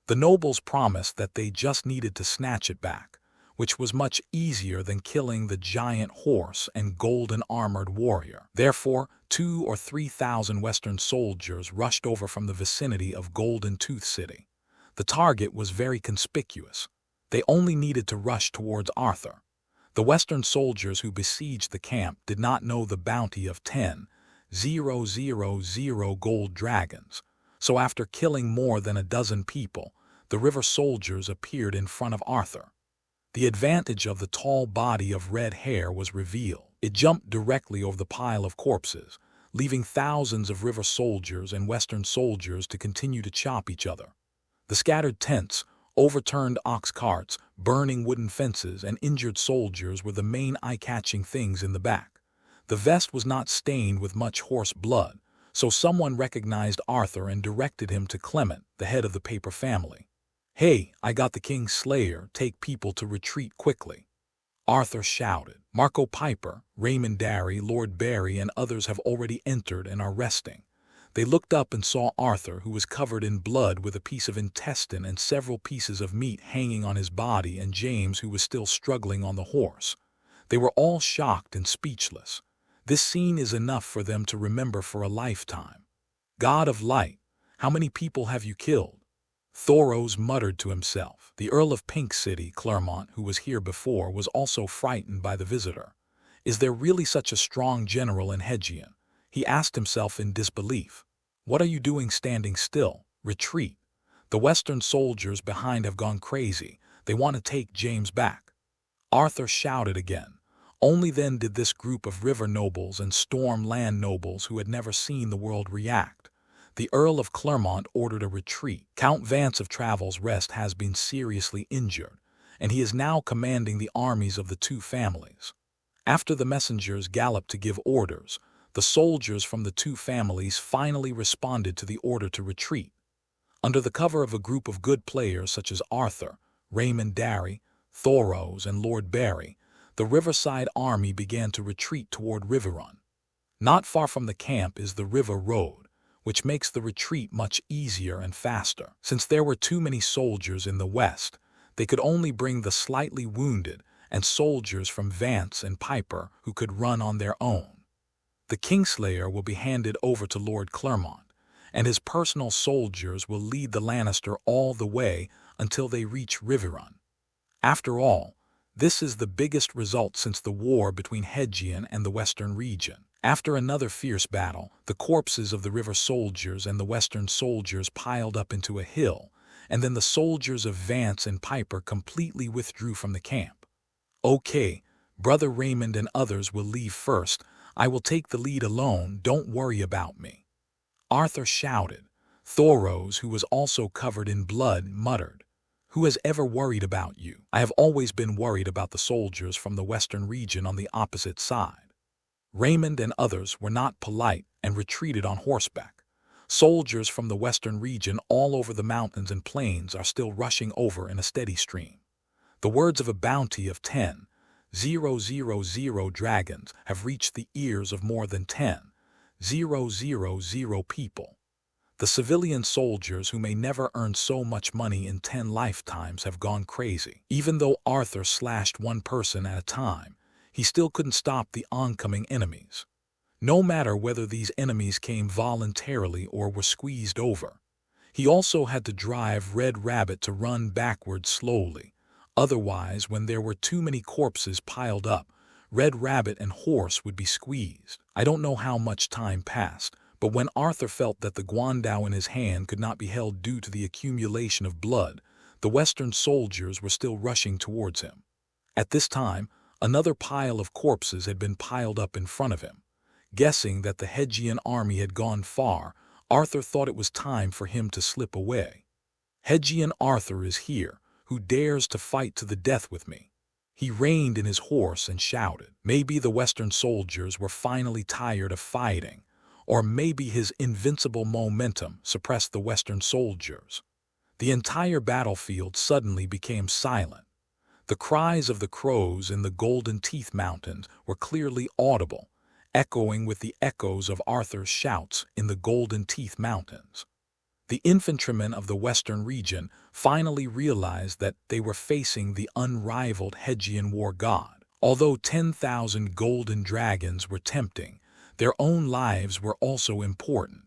The nobles promised that they just needed to snatch it back, which was much easier than killing the giant horse and golden-armored warrior. Therefore, 2,000 or 3,000 Western soldiers rushed over from the vicinity of Golden Tooth City. The target was very conspicuous. They only needed to rush towards Arthur. The Western soldiers who besieged the camp did not know the bounty of 10,000 gold dragons, so after killing more than a dozen people, the river soldiers appeared in front of Arthur. The advantage of the tall body of red hair was revealed. It jumped directly over the pile of corpses, leaving thousands of river soldiers and Western soldiers to continue to chop each other. The scattered tents, overturned ox carts, burning wooden fences, and injured soldiers were the main eye-catching things in the back. The vest was not stained with much horse blood, so someone recognized Arthur and directed him to Clement, the head of the paper family. "Hey, I got the King's Slayer, take people to retreat quickly," Arthur shouted. "Marco Piper, Raymond Darry, Lord Barry, and others have already entered and are resting." They looked up and saw Arthur, who was covered in blood with a piece of intestine and several pieces of meat hanging on his body, and James, who was still struggling on the horse. They were all shocked and speechless. This scene is enough for them to remember for a lifetime. "God of Light, how many people have you killed?" Thoros muttered to himself. The Earl of Pink City, Clermont, who was here before, was also frightened by the visitor. Is there really such a strong general in Hedgian? He asked himself in disbelief. "What are you doing standing still? Retreat. The Western soldiers behind have gone crazy. They want to take James back." Arthur shouted again. Only then did this group of river nobles and storm land nobles who had never seen the world react. The Earl of Clermont ordered a retreat. Count Vance of Travel's Rest has been seriously injured, and he is now commanding the armies of the two families. After the messengers galloped to give orders, the soldiers from the two families finally responded to the order to retreat. Under the cover of a group of good players such as Arthur, Raymond Darry, Thoros, and Lord Barry, the Riverside army began to retreat toward Riverrun. Not far from the camp is the River Road, which makes the retreat much easier and faster. Since there were too many soldiers in the west, they could only bring the slightly wounded and soldiers from Vance and Piper who could run on their own. The Kingslayer will be handed over to Lord Clermont, and his personal soldiers will lead the Lannister all the way until they reach Riverrun. After all, this is the biggest result since the war between Hedgian and the Western region. After another fierce battle, the corpses of the river soldiers and the Western soldiers piled up into a hill, and then the soldiers of Vance and Piper completely withdrew from the camp. "Okay, Brother Raymond and others will leave first. I will take the lead alone, don't worry about me," Arthur shouted. Thoros, who was also covered in blood, muttered, "Who has ever worried about you? I have always been worried about the soldiers from the Western region on the opposite side." Raymond and others were not polite and retreated on horseback. Soldiers from the Western region all over the mountains and plains are still rushing over in a steady stream. The words of a bounty of 10,000 dragons have reached the ears of more than 10,000 people. The civilian soldiers who may never earn so much money in 10 lifetimes have gone crazy. Even though Arthur slashed one person at a time, he still couldn't stop the oncoming enemies. No matter whether these enemies came voluntarily or were squeezed over. He also had to drive Red Rabbit to run backwards slowly. Otherwise, when there were too many corpses piled up, Red Rabbit and horse would be squeezed. I don't know how much time passed, but when Arthur felt that the guandao in his hand could not be held due to the accumulation of blood, the Western soldiers were still rushing towards him. At this time, another pile of corpses had been piled up in front of him. Guessing that the Hedgian army had gone far, Arthur thought it was time for him to slip away. "Hedgian Arthur is here, who dares to fight to the death with me." He reined in his horse and shouted. Maybe the Western soldiers were finally tired of fighting, or maybe his invincible momentum suppressed the Western soldiers. The entire battlefield suddenly became silent. The cries of the crows in the Golden Teeth Mountains were clearly audible, echoing with the echoes of Arthur's shouts in the Golden Teeth Mountains. The infantrymen of the western region finally realized that they were facing the unrivaled Hedgian war god. Although 10,000 golden dragons were tempting, their own lives were also important.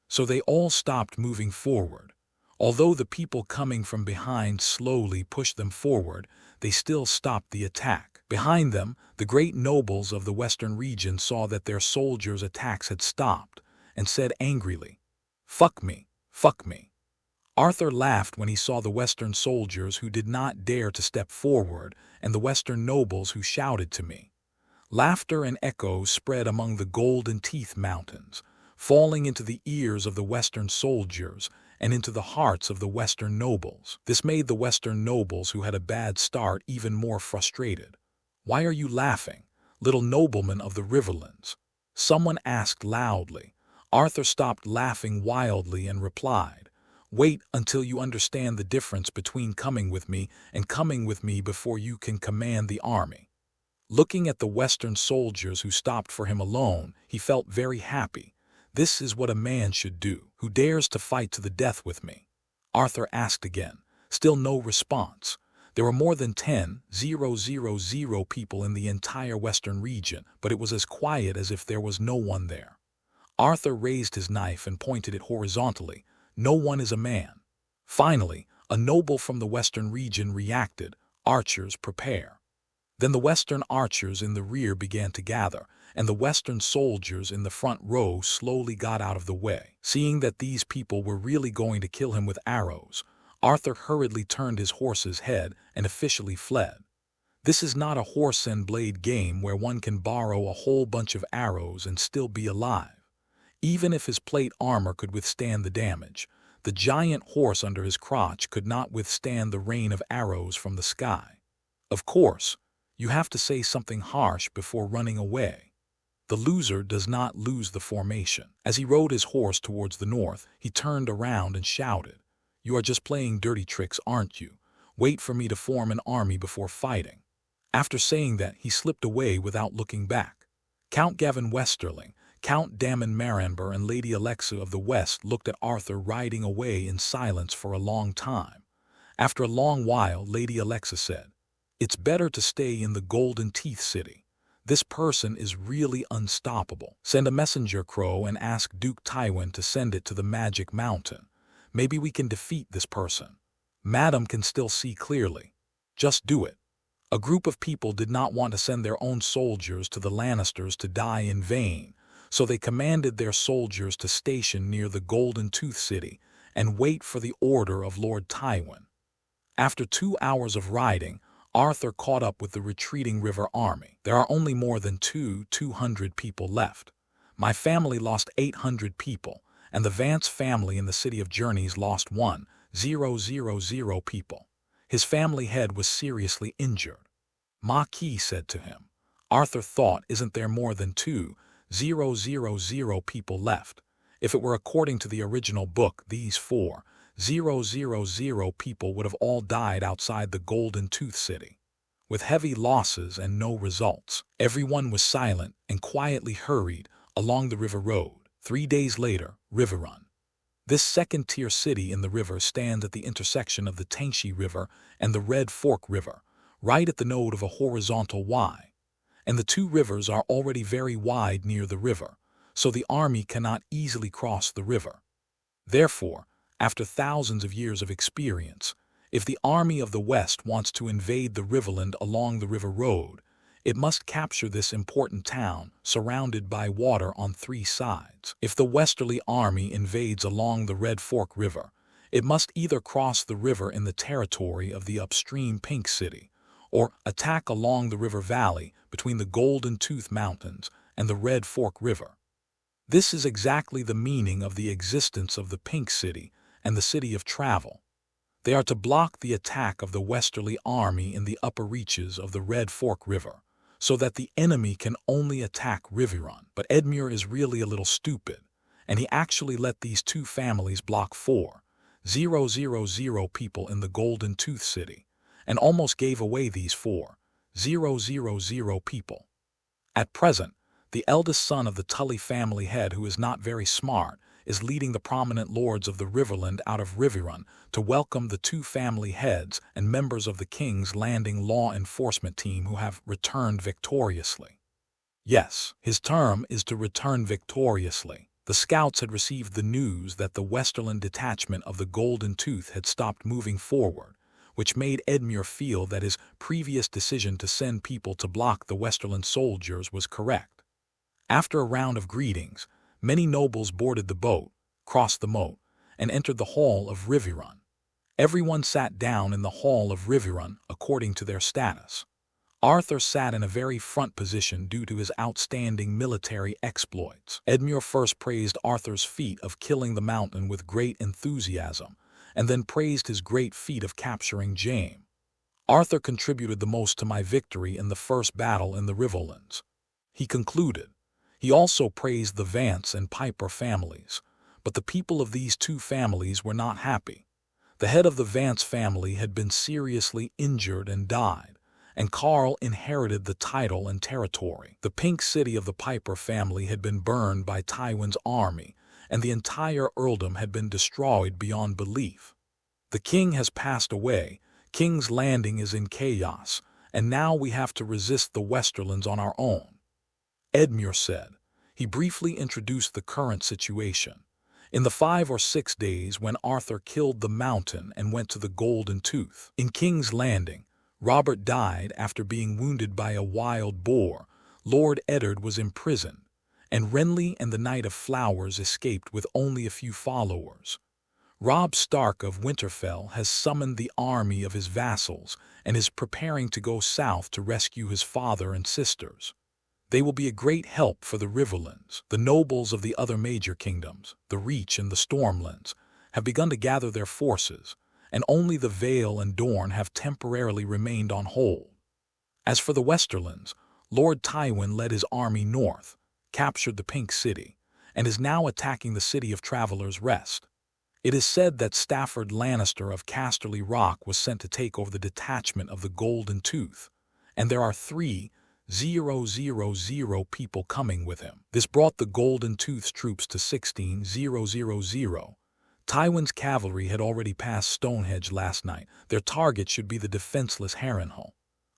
So they all stopped moving forward. Although the people coming from behind slowly pushed them forward, they still stopped the attack. Behind them, the great nobles of the western region saw that their soldiers' attacks had stopped and said angrily, "Fuck me, fuck me." Arthur laughed when he saw the western soldiers who did not dare to step forward and the western nobles who shouted to me. Laughter and echoes spread among the Golden Teeth Mountains, falling into the ears of the western soldiers and into the hearts of the western nobles. This made the western nobles who had a bad start even more frustrated. "Why are you laughing, little noblemen of the Riverlands?" someone asked loudly. Arthur stopped laughing wildly and replied, "Wait until you understand the difference between coming with me and coming with me before you can command the army." Looking at the western soldiers who stopped for him alone, he felt very happy. This is what a man should do. "Who dares to fight to the death with me?" Arthur asked again. Still no response. There were more than 10,000 people in the entire western region, but it was as quiet as if there was no one there. Arthur raised his knife and pointed it horizontally. "No one is a man." Finally, a noble from the western region reacted, "Archers, prepare." Then the western archers in the rear began to gather, and the western soldiers in the front row slowly got out of the way. Seeing that these people were really going to kill him with arrows, Arthur hurriedly turned his horse's head and officially fled. This is not a horse and blade game where one can borrow a whole bunch of arrows and still be alive. Even if his plate armor could withstand the damage, the giant horse under his crotch could not withstand the rain of arrows from the sky. Of course, you have to say something harsh before running away. The loser does not lose the formation. As he rode his horse towards the north, he turned around and shouted, "You are just playing dirty tricks, aren't you? Wait for me to form an army before fighting." After saying that, he slipped away without looking back. Count Gavin Westerling, Count Daemon Maranber, and Lady Alexa of the West looked at Arthur riding away in silence for a long time. After a long while, Lady Alexa said, "It's better to stay in the Golden Teeth City. This person is really unstoppable. Send a messenger crow and ask Duke Tywin to send it to the Magic Mountain. Maybe we can defeat this person. Madam can still see clearly. Just do it." A group of people did not want to send their own soldiers to the Lannisters to die in vain, so they commanded their soldiers to station near the Golden Tooth City and wait for the order of Lord Tywin. After 2 hours of riding, Arthur caught up with the retreating river army. "There are only more than 200 people left. My family lost 800 people, and the Vance family in the City of Journeys lost 1,000 people. His family head was seriously injured." Maquis said to him. Arthur thought, "Isn't there more than 2,000 people left? If it were according to the original book, these 4,000 people would have all died outside the Golden Tooth City." With heavy losses and no results, everyone was silent and quietly hurried along the river road. 3 days later, River Run. This second-tier city in the river stands at the intersection of the Tanshi River and the Red Fork River, right at the node of a horizontal Y. And the two rivers are already very wide near the river, so the army cannot easily cross the river. Therefore, after thousands of years of experience, if the army of the West wants to invade the Riverland along the river road, it must capture this important town surrounded by water on 3 sides. If the Westerly army invades along the Red Fork River, it must either cross the river in the territory of the upstream Pink City, or attack along the river valley between the Golden Tooth Mountains and the Red Fork River. This is exactly the meaning of the existence of the Pink City and the City of Travel. They are to block the attack of the Westerly army in the upper reaches of the Red Fork River, so that the enemy can only attack Riverrun. But Edmure is really a little stupid, and he actually let these two families block 4,000 people in the Golden Tooth City, and almost gave away these 4,000 people. At present, the eldest son of the Tully family head, who is not very smart, is leading the prominent lords of the Riverland out of Riverrun to welcome the 2 family heads and members of the King's Landing law enforcement team who have returned victoriously. Yes, his term is to return victoriously. The scouts had received the news that the Westerland detachment of the Golden Tooth had stopped moving forward, which made Edmure feel that his previous decision to send people to block the Westerland soldiers was correct. After a round of greetings, many nobles boarded the boat, crossed the moat, and entered the Hall of Riverrun. Everyone sat down in the Hall of Riverrun according to their status. Arthur sat in a very front position due to his outstanding military exploits. Edmure first praised Arthur's feat of killing the mountain with great enthusiasm, and then praised his great feat of capturing Jaime. Arthur contributed the most to my victory in the first battle in the Riverlands, he concluded. He also praised the Vance and Piper families, but the people of these 2 families were not happy. The head of the Vance family had been seriously injured and died, and Carl inherited the title and territory. The Pink City of the Piper family had been burned by Tywin's army, and the entire earldom had been destroyed beyond belief. The king has passed away, King's Landing is in chaos, and now we have to resist the Westerlands on our own, Edmure said. He briefly introduced the current situation. In the 5 or 6 days when Arthur killed the Mountain and went to the Golden Tooth in King's Landing, Robert died after being wounded by a wild boar, Lord Eddard was imprisoned, and Renly and the Knight of Flowers escaped with only a few followers. Robb Stark of Winterfell has summoned the army of his vassals and is preparing to go south to rescue his father and sisters. They will be a great help for the Riverlands. The nobles of the other major kingdoms, the Reach and the Stormlands, have begun to gather their forces, and only the Vale and Dorne have temporarily remained on hold. As for the Westerlands, Lord Tywin led his army north, captured the Pink City, and is now attacking the city of Travelers' Rest. It is said that Stafford Lannister of Casterly Rock was sent to take over the detachment of the Golden Tooth, and there are 3,000 people coming with him. This brought the Golden Tooth's troops to 16,000. Tywin's cavalry had already passed Stonehenge last night. Their target should be the defenseless Harrenhal.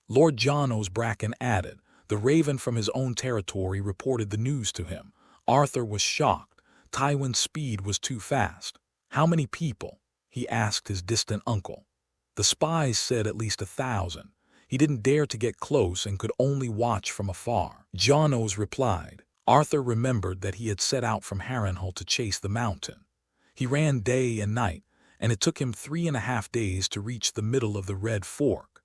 Lord Janos Bracken added. The Raven from his own territory reported the news to him. Arthur was shocked. Tywin's speed was too fast. How many people? He asked his distant uncle. The spies said at least 1,000. He didn't dare to get close and could only watch from afar. Janos replied. Arthur remembered that he had set out from Harrenhal to chase the Mountain. He ran day and night, and it took him 3.5 days to reach the middle of the Red Fork.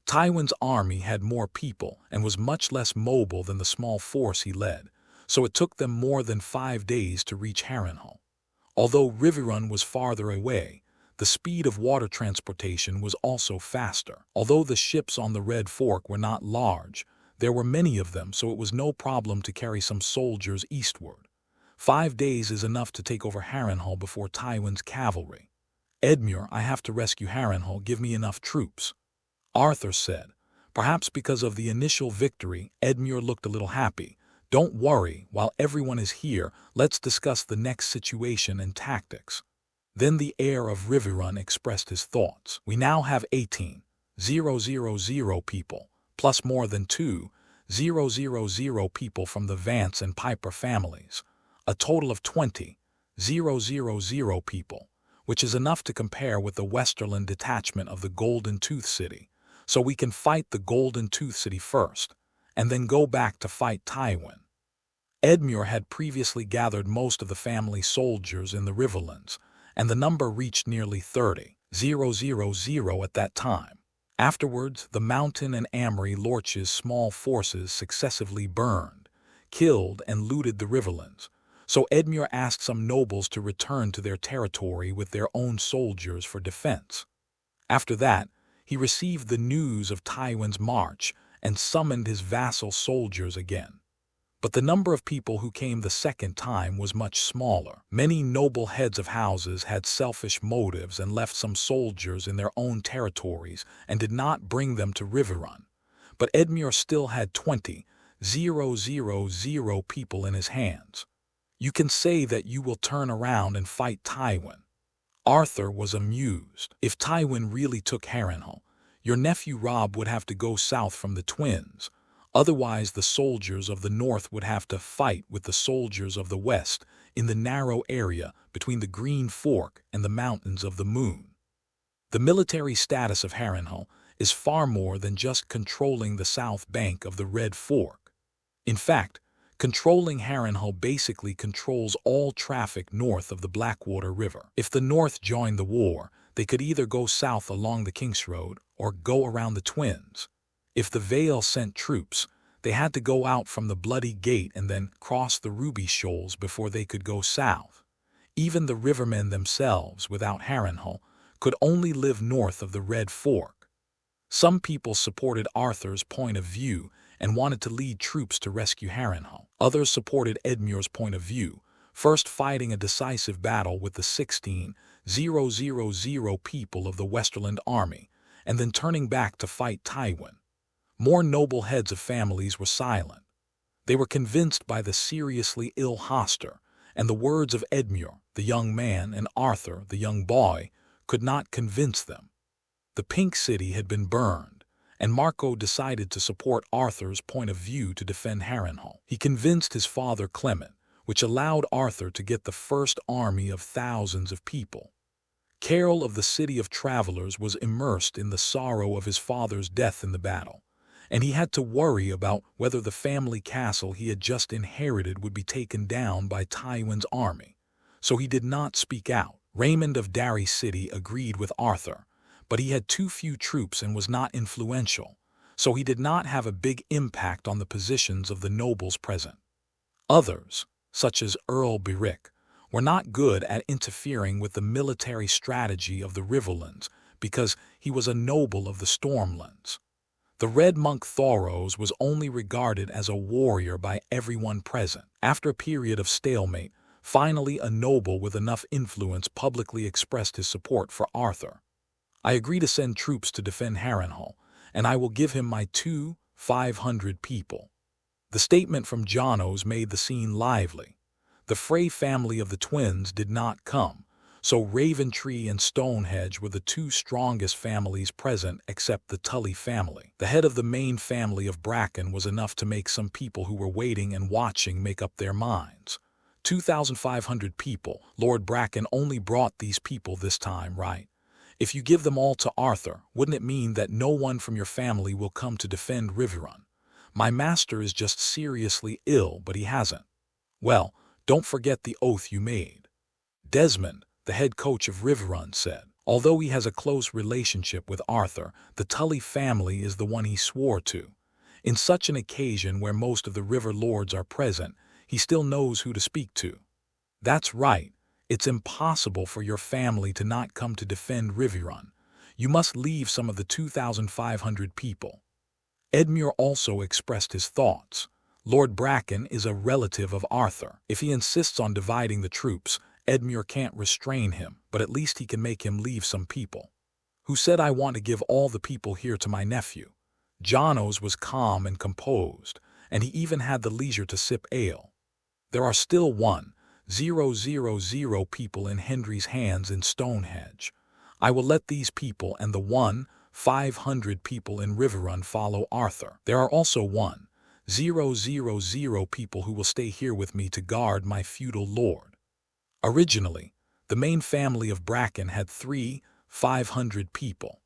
Tywin's army had more people and was much less mobile than the small force he led, so it took them more than 5 days to reach Harrenhal. Although Riverrun was farther away, the speed of water transportation was also faster. Although the ships on the Red Fork were not large, there were many of them, so it was no problem to carry some soldiers eastward. 5 days is enough to take over Harrenhal before Tywin's cavalry. Edmure, I have to rescue Harrenhal. Give me enough troops, Arthur said. Perhaps because of the initial victory, Edmure looked a little happy. Don't worry, while everyone is here, let's discuss the next situation and tactics. Then the heir of Riverrun expressed his thoughts. We now have 18,000 people, plus more than 2,000 people from the Vance and Piper families. A total of 20,000 people, which is enough to compare with the Westerland detachment of the Golden Tooth City. So we can fight the Golden Tooth City first, and then go back to fight Tywin. Edmure had previously gathered most of the family soldiers in the Riverlands, and the number reached nearly 30,000 at that time. Afterwards, the Mountain and Amory Lorch's small forces successively burned, killed, and looted the Riverlands, so Edmure asked some nobles to return to their territory with their own soldiers for defense. After that, he received the news of Tywin's march and summoned his vassal soldiers again. But the number of people who came the second time was much smaller. Many noble heads of houses had selfish motives and left some soldiers in their own territories and did not bring them to Riverrun. But Edmure still had 20,000 people in his hands. You can say that you will turn around and fight Tywin. Arthur was amused. If Tywin really took Harrenhal, your nephew Robb would have to go south from the twins. Otherwise, the soldiers of the north would have to fight with the soldiers of the west in the narrow area between the Green Fork and the Mountains of the Moon. The military status of Harrenhal is far more than just controlling the south bank of the Red Fork. In fact, controlling Harrenhal basically controls all traffic north of the Blackwater River. If the North joined the war, they could either go south along the King's Road or go around the Twins. If the Vale sent troops, they had to go out from the Bloody Gate and then cross the Ruby Shoals before they could go south. Even the rivermen themselves, without Harrenhal, could only live north of the Red Fork. Some people supported Arthur's point of view and wanted to lead troops to rescue Harrenhal. Others supported Edmure's point of view, first fighting a decisive battle with the 16,000 people of the Westerland army, and then turning back to fight Tywin. More noble heads of families were silent. They were convinced by the seriously ill Hoster, and the words of Edmure, the young man, and Arthur, the young boy, could not convince them. The Pink City had been burned, and Marco decided to support Arthur's point of view to defend Harrenhal. He convinced his father Clement, which allowed Arthur to get the first army of thousands of people. Carol of the City of Travelers was immersed in the sorrow of his father's death in the battle, and he had to worry about whether the family castle he had just inherited would be taken down by Tywin's army. So he did not speak out. Raymond of Derry City agreed with Arthur, but he had too few troops and was not influential, so he did not have a big impact on the positions of the nobles present. Others, such as Earl Beric, were not good at interfering with the military strategy of the Riverlands because he was a noble of the Stormlands. The Red Monk Thoros was only regarded as a warrior by everyone present. After a period of stalemate, finally a noble with enough influence publicly expressed his support for Arthur. I agree to send troops to defend Harrenhal, and I will give him my 500 people. The statement from Janos made the scene lively. The Frey family of the twins did not come, so Raventree and Stonehenge were the two strongest families present except the Tully family. The head of the main family of Bracken was enough to make some people who were waiting and watching make up their minds. 2,500 people. Lord Bracken only brought these people this time, right? If you give them all to Arthur, wouldn't it mean that no one from your family will come to defend Riverrun? My master is just seriously ill, but he hasn't. Well, don't forget the oath you made. Desmond, the head coach of Riverrun, said. Although he has a close relationship with Arthur, the Tully family is the one he swore to. In such an occasion where most of the river lords are present, he still knows who to speak to. That's right. It's impossible for your family to not come to defend Riverrun. You must leave some of the 2,500 people. Edmure also expressed his thoughts. Lord Bracken is a relative of Arthur. If he insists on dividing the troops, Edmure can't restrain him, but at least he can make him leave some people. Who said I want to give all the people here to my nephew? Janos was calm and composed, and he even had the leisure to sip ale. There are still 1,000 people in Hendry's hands in Stonehenge. I will let these people and the 1,500 people in Riverrun follow Arthur. There are also 1,000 people who will stay here with me to guard my feudal lord. Originally, the main family of Bracken had 3,500 people.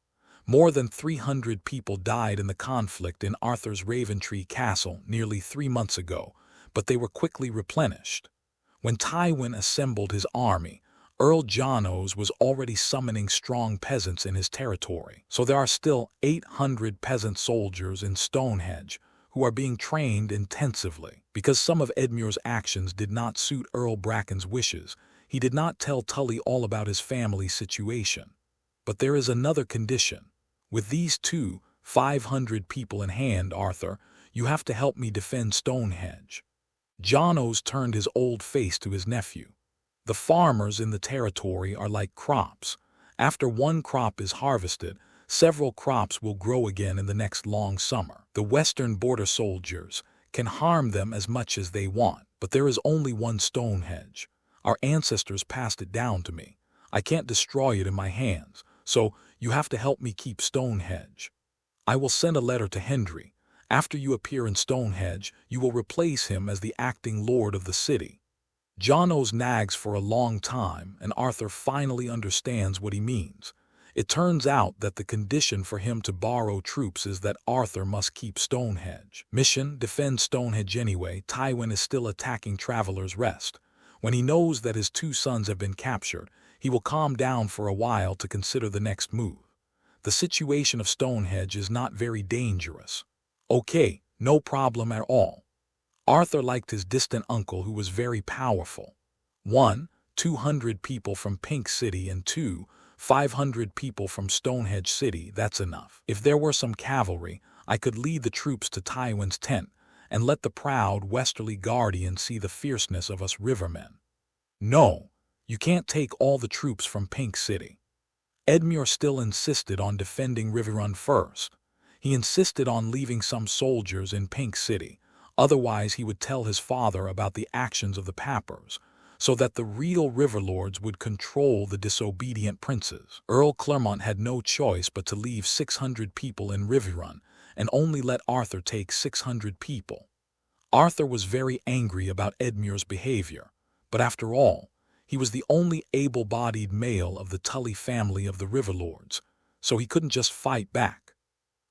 More than 300 people died in the conflict in Arthur's Raventree Castle nearly 3 months ago, but they were quickly replenished. When Tywin assembled his army, Earl Janos was already summoning strong peasants in his territory, so there are still 800 peasant soldiers in Stonehenge who are being trained intensively. Because some of Edmure's actions did not suit Earl Bracken's wishes, he did not tell Tully all about his family's situation. But there is another condition. With these 2,500 people in hand, Arthur, you have to help me defend Stonehenge. Jonos turned his old face to his nephew. The farmers in the territory are like crops. After one crop is harvested, several crops will grow again in the next long summer. The western border soldiers can harm them as much as they want, but there is only one Stonehenge. Our ancestors passed it down to me. I can't destroy it in my hands, so you have to help me keep Stonehenge. I will send a letter to Hendry. After you appear in Stonehenge, you will replace him as the acting lord of the city. Jonos nags for a long time, and Arthur finally understands what he means. It turns out that the condition for him to borrow troops is that Arthur must keep Stonehenge. Mission: defend Stonehenge anyway. Tywin is still attacking Traveler's Rest. When he knows that his 2 sons have been captured, he will calm down for a while to consider the next move. The situation of Stonehenge is not very dangerous. Okay, no problem at all. Arthur liked his distant uncle who was very powerful. 1, 200 people from Pink City, and 2, 500 people from Stonehenge City. That's enough. If there were some cavalry, I could lead the troops to Tywin's tent and let the proud Westerly Guardian see the fierceness of us rivermen. No, you can't take all the troops from Pink City. Edmure still insisted on defending Riverrun first. He insisted on leaving some soldiers in Pink City, otherwise he would tell his father about the actions of the Pappers, so that the real Riverlords would control the disobedient princes. Earl Clermont had no choice but to leave 600 people in Riverrun and only let Arthur take 600 people. Arthur was very angry about Edmure's behavior, but after all, he was the only able-bodied male of the Tully family of the Riverlords, so he couldn't just fight back.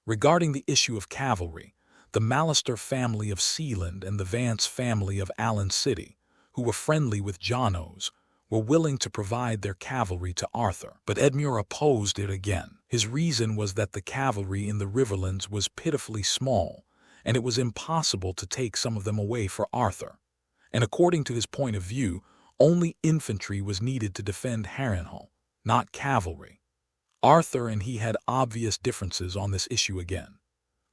Regarding the issue of cavalry, the Mallister family of Sealand and the Vance family of Allen City, who were friendly with Jonos, were willing to provide their cavalry to Arthur. But Edmure opposed it again. His reason was that the cavalry in the Riverlands was pitifully small, and it was impossible to take some of them away for Arthur. And according to his point of view, only infantry was needed to defend Harrenhal, not cavalry. Arthur and he had obvious differences on this issue again.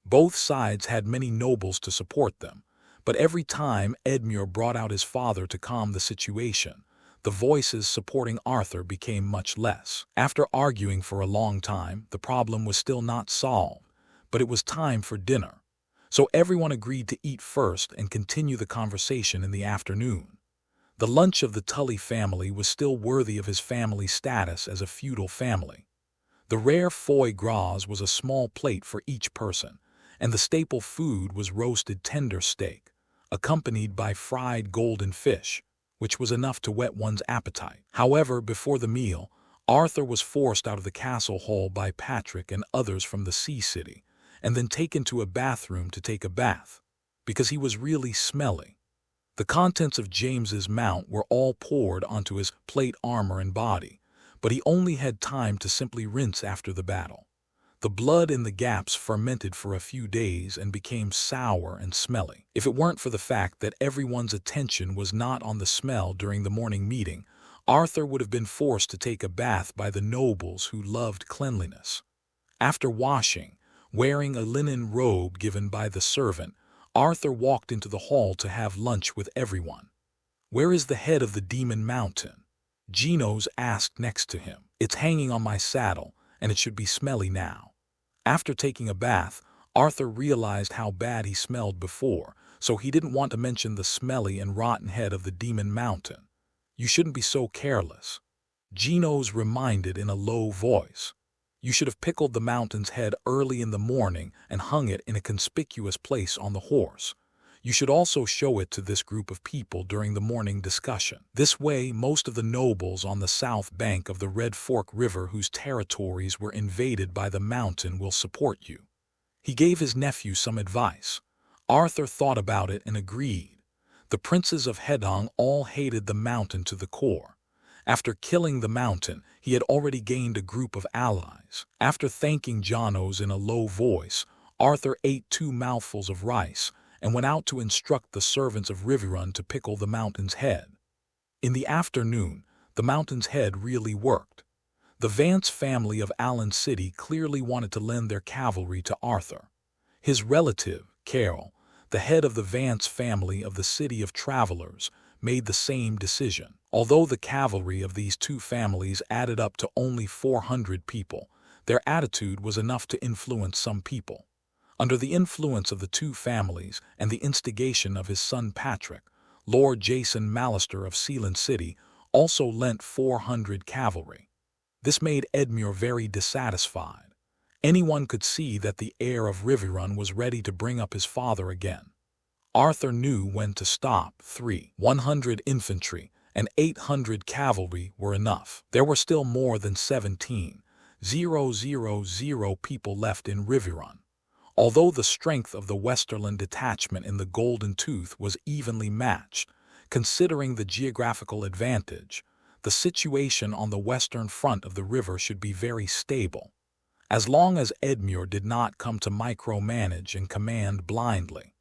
Both sides had many nobles to support them, but every time Edmure brought out his father to calm the situation, the voices supporting Arthur became much less. After arguing for a long time, the problem was still not solved, but it was time for dinner. So everyone agreed to eat first and continue the conversation in the afternoon. The lunch of the Tully family was still worthy of his family's status as a feudal family. The rare foie gras was a small plate for each person, and the staple food was roasted tender steak, accompanied by fried golden fish, which was enough to whet one's appetite. However, before the meal, Arthur was forced out of the castle hall by Patrick and others from the Sea City, and then taken to a bathroom to take a bath, because he was really smelly. The contents of James's mount were all poured onto his plate armor and body, but he only had time to simply rinse after the battle. The blood in the gaps fermented for a few days and became sour and smelly. If it weren't for the fact that everyone's attention was not on the smell during the morning meeting, Arthur would have been forced to take a bath by the nobles who loved cleanliness. After washing, wearing a linen robe given by the servant, Arthur walked into the hall to have lunch with everyone. "Where is the head of the Demon Mountain?" Jonos asked next to him. "It's hanging on my saddle, and it should be smelly now." After taking a bath, Arthur realized how bad he smelled before, so he didn't want to mention the smelly and rotten head of the Demon Mountain. "You shouldn't be so careless," Jonos reminded in a low voice. "You should have pickled the mountain's head early in the morning and hung it in a conspicuous place on the horse. You should also show it to this group of people during the morning discussion. This way, most of the nobles on the south bank of the Red Fork River whose territories were invaded by the mountain will support you." He gave his nephew some advice. Arthur thought about it and agreed. The princes of Hedong all hated the mountain to the core. After killing the mountain, he had already gained a group of allies. After thanking Jonos in a low voice, Arthur ate 2 mouthfuls of rice and went out to instruct the servants of Riverrun to pickle the mountain's head. In the afternoon, the mountain's head really worked. The Vance family of Allen City clearly wanted to lend their cavalry to Arthur. His relative, Carol, The head of the Vance family of the City of Travelers made the same decision. Although the cavalry of these two families added up to only 400 people, their attitude was enough to influence some people. Under the influence of the two families and the instigation of his son Patrick, Lord Jason Mallister of Sealand City also lent 400 cavalry. This made Edmure very dissatisfied. Anyone could see that the heir of Riverrun was ready to bring up his father again. Arthur knew when to stop. 100 infantry and 800 cavalry were enough. There were still more than 17,000 people left in Riverrun. Although the strength of the Westerland detachment in the Golden Tooth was evenly matched, considering the geographical advantage, the situation on the western front of the river should be very stable, as long as Edmure did not come to micromanage and command blindly.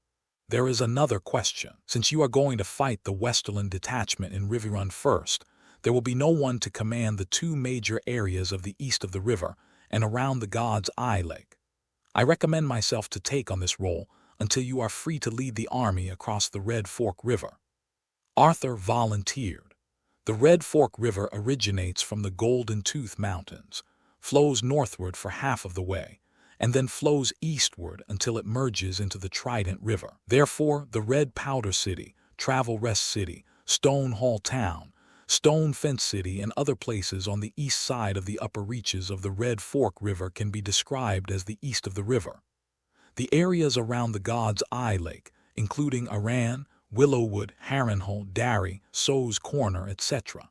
There is another question. Since you are going to fight the Westerland detachment in Riverrun first, there will be no one to command the two major areas of the east of the river and around the God's Eye Lake. I recommend myself to take on this role until you are free to lead the army across the Red Fork River. Arthur volunteered. The Red Fork River originates from the Golden Tooth Mountains, flows northward for half of the way, and then flows eastward until it merges into the Trident River. Therefore, the Red Powder City, Travel Rest City, Stone Hall Town, Stone Fence City, and other places on the east side of the upper reaches of the Red Fork River can be described as the east of the river. The areas around the God's Eye Lake, including Aran, Willowwood, Harrenhal, Darry, So's Corner, etc.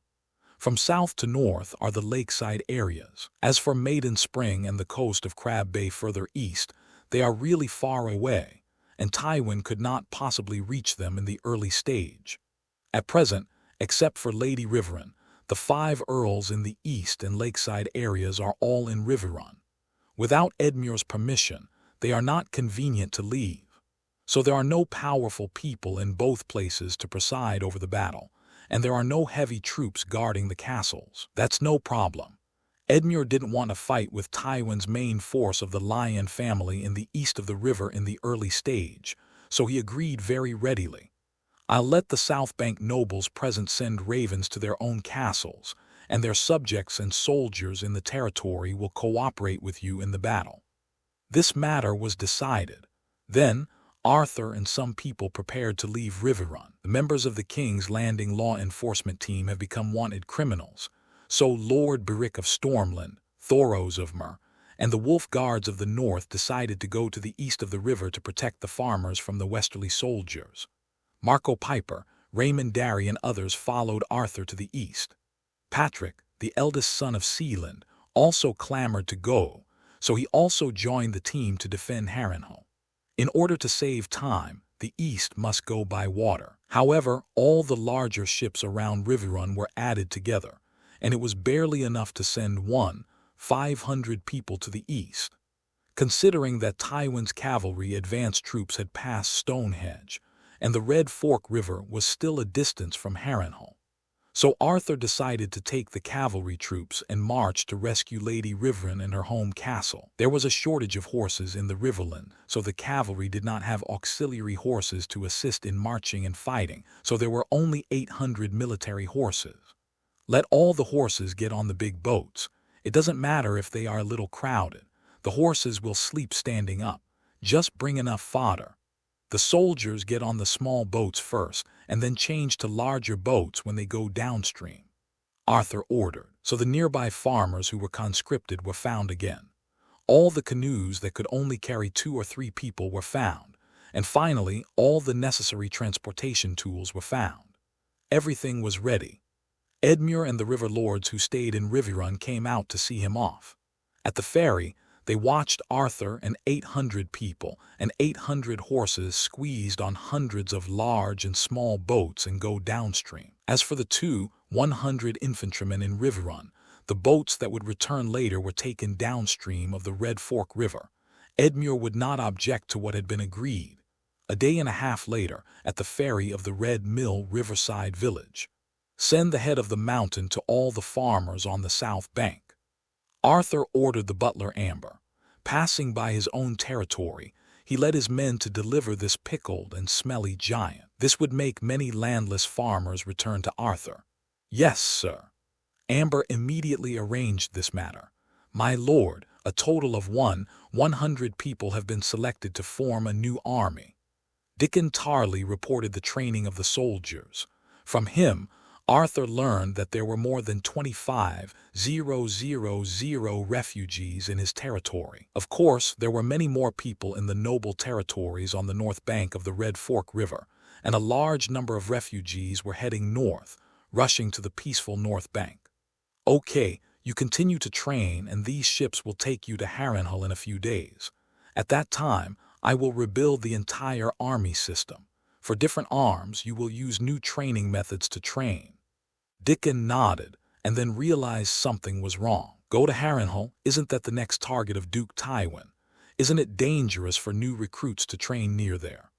From south to north are the lakeside areas. As for Maiden Spring and the coast of Crab Bay further east, they are really far away, and Tywin could not possibly reach them in the early stage. At present, except for Lady Riverrun, the 5 earls in the east and lakeside areas are all in Riverrun. Without Edmure's permission, they are not convenient to leave. So there are no powerful people in both places to preside over the battle, and there are no heavy troops guarding the castles. That's no problem. Edmure didn't want to fight with Tywin's main force of the Lion family in the east of the river in the early stage, so he agreed very readily. I'll let the South Bank nobles present send ravens to their own castles, and their subjects and soldiers in the territory will cooperate with you in the battle. This matter was decided. Then, Arthur and some people prepared to leave Riverrun. The members of the King's Landing law enforcement team have become wanted criminals, so Lord Beric of Stormland, Thoros of Mer, and the Wolf Guards of the North decided to go to the east of the river to protect the farmers from the westerly soldiers. Marco Piper, Raymond Darry, and others followed Arthur to the east. Patrick, the eldest son of Sealand, also clamored to go, so he also joined the team to defend Harrenhal. In order to save time, the east must go by water. However, all the larger ships around Riverrun were added together, and it was barely enough to send 500 people to the east. Considering that Tywin's cavalry advanced troops had passed Stonehenge, and the Red Fork River was still a distance from Harrenhal. So Arthur decided to take the cavalry troops and march to rescue Lady Riverrun and her home castle. There was a shortage of horses in the Riverland, so the cavalry did not have auxiliary horses to assist in marching and fighting, so there were only 800 military horses. Let all the horses get on the big boats. It doesn't matter if they are a little crowded. The horses will sleep standing up. Just bring enough fodder. The soldiers get on the small boats first and then change to larger boats when they go downstream. Arthur ordered, so the nearby farmers who were conscripted were found again. All the canoes that could only carry 2 or 3 people were found, and finally all the necessary transportation tools were found. Everything was ready. Edmure and the river lords who stayed in Riverrun came out to see him off. At the ferry, they watched Arthur and 800 people and 800 horses squeezed on hundreds of large and small boats and go downstream. As for the 100 infantrymen in Riverrun, the boats that would return later were taken downstream of the Red Fork River. Edmure would not object to what had been agreed. A day and a half later, at the ferry of the Red Mill Riverside Village, send the head of the mountain to all the farmers on the south bank. Arthur ordered the butler Amber. Passing by his own territory, He led his men to deliver this pickled and smelly giant. This would make many landless farmers return to Arthur. Yes, sir. Amber immediately arranged this matter. My lord, a total of 100 people have been selected to form a new army. Dickon Tarley reported the training of the soldiers. From him, Arthur learned that there were more than 25,000 refugees in his territory. Of course, there were many more people in the noble territories on the north bank of the Red Fork River, and a large number of refugees were heading north, rushing to the peaceful north bank. Okay, you continue to train, and these ships will take you to Harrenhal in a few days. At that time, I will rebuild the entire army system. For different arms, you will use new training methods to train. Dickon nodded, and then realized something was wrong. Go to Harrenhal? Isn't that the next target of Duke Tywin? Isn't it dangerous for new recruits to train near there?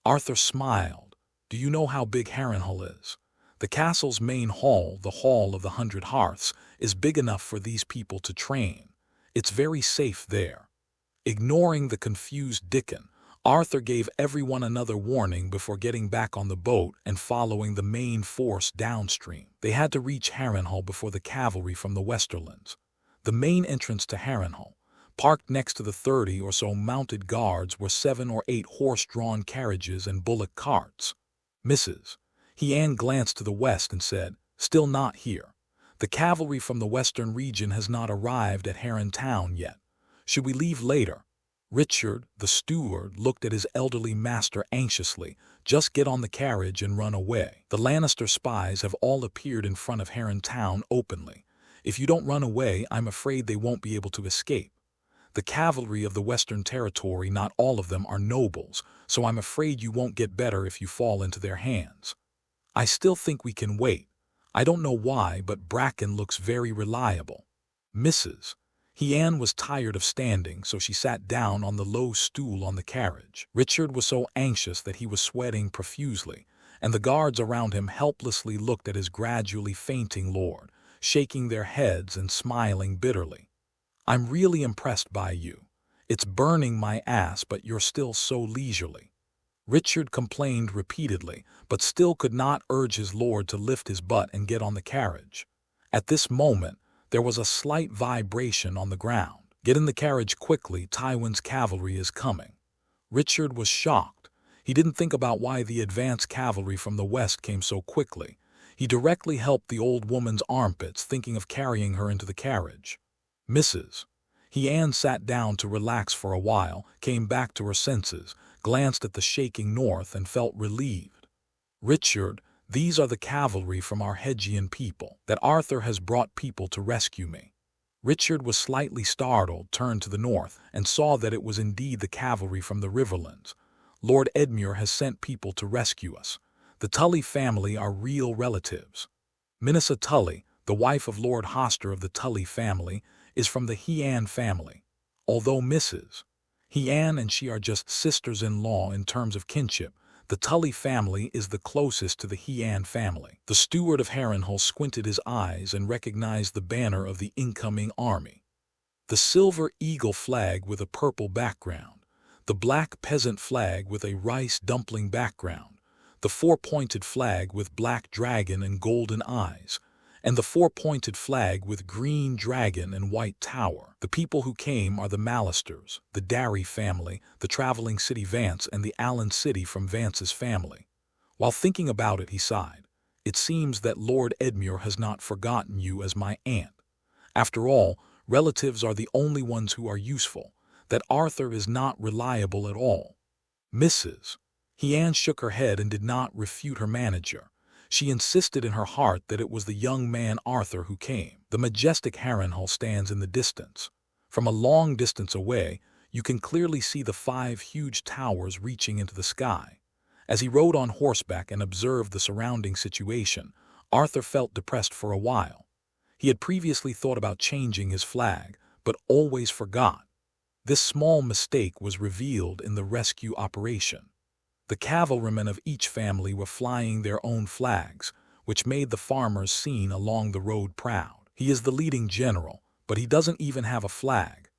Arthur smiled. Do you know how big Harrenhal is? The castle's main hall, the Hall of the 100 Hearths, is big enough for these people to train. It's very safe there. Ignoring the confused Dickon, Arthur gave everyone another warning before getting back on the boat and following the main force downstream. They had to reach Harrenhal before the cavalry from the Westerlands. The main entrance to Harrenhal, parked next to the 30 or so mounted guards, were 7 or 8 horse-drawn carriages and bullock carts. Mrs. Hyann glanced to the west and said, "Still not here. The cavalry from the western region has not arrived at Harren Town yet. Should we leave later?" Richard, the steward, looked at his elderly master anxiously. Just get on the carriage and run away. The Lannister spies have all appeared in front of Harren Town openly. If you don't run away, I'm afraid they won't be able to escape. The cavalry of the Western Territory, not all of them are nobles, so I'm afraid you won't get better if you fall into their hands. I still think we can wait. I don't know why, but Bracken looks very reliable. Mrs. Hyann was tired of standing, so she sat down on the low stool on the carriage. Richard was so anxious that he was sweating profusely, and the guards around him helplessly looked at his gradually fainting lord, shaking their heads and smiling bitterly. I'm really impressed by you. It's burning my ass, but you're still so leisurely. Richard complained repeatedly, but still could not urge his lord to lift his butt and get on the carriage. At this moment, there was a slight vibration on the ground. Get in the carriage quickly, Tywin's cavalry is coming. Richard was shocked. He didn't think about why the advance cavalry from the west came so quickly. He directly helped the old woman's armpits, thinking of carrying her into the carriage. Mrs. Hyann sat down to relax for a while, came back to her senses, glanced at the shaking north, and felt relieved. Richard, these are the cavalry from our Hedgian people, that Arthur has brought people to rescue me. Richard was slightly startled, turned to the north, and saw that it was indeed the cavalry from the Riverlands. Lord Edmure has sent people to rescue us. The Tully family are real relatives. Minissa Tully, the wife of Lord Hoster of the Tully family, is from the Hyann family. Although Mrs. Hyann and she are just sisters-in-law in terms of kinship, the Tully family is the closest to the Hyann family. The steward of Harrenhal squinted his eyes and recognized the banner of the incoming army. The silver eagle flag with a purple background, the black peasant flag with a rice dumpling background, the four-pointed flag with black dragon and golden eyes, and the four-pointed flag with green dragon and white tower. The people who came are the Mallisters, the Darry family, the traveling city Vance, and the Allen city from Vance's family. While thinking about it, he sighed. It seems that Lord Edmure has not forgotten you as my aunt. After all, relatives are the only ones who are useful, that Arthur is not reliable at all. Mrs. Hyann shook her head and did not refute her manager. She insisted in her heart that it was the young man Arthur who came. The majestic Harrenhal stands in the distance. From a long distance away, you can clearly see the 5 huge towers reaching into the sky. As he rode on horseback and observed the surrounding situation, Arthur felt depressed for a while. He had previously thought about changing his flag, but always forgot. This small mistake was revealed in the rescue operation. The cavalrymen of each family were flying their own flags, which made the farmers seen along the road proud. He is the leading general, but he doesn't even have a flag.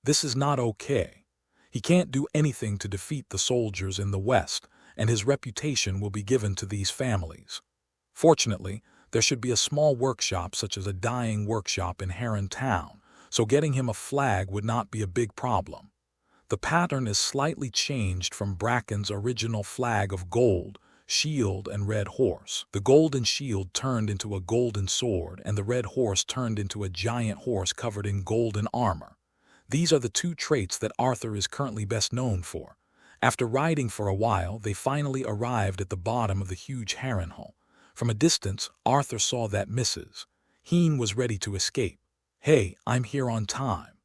This is not okay. He can't do anything to defeat the soldiers in the west, and his reputation will be given to these families. Fortunately, there should be a small workshop such as a dyeing workshop in Heron Town, so getting him a flag would not be a big problem. The pattern is slightly changed from Bracken's original flag of gold, shield, and red horse. The golden shield turned into a golden sword, and the red horse turned into a giant horse covered in golden armor. These are the two traits that Arthur is currently best known for. After riding for a while, they finally arrived at the bottom of the huge Harrenhal. From a distance, Arthur saw that Mrs. Heen was ready to escape. "Hey, I'm here on time."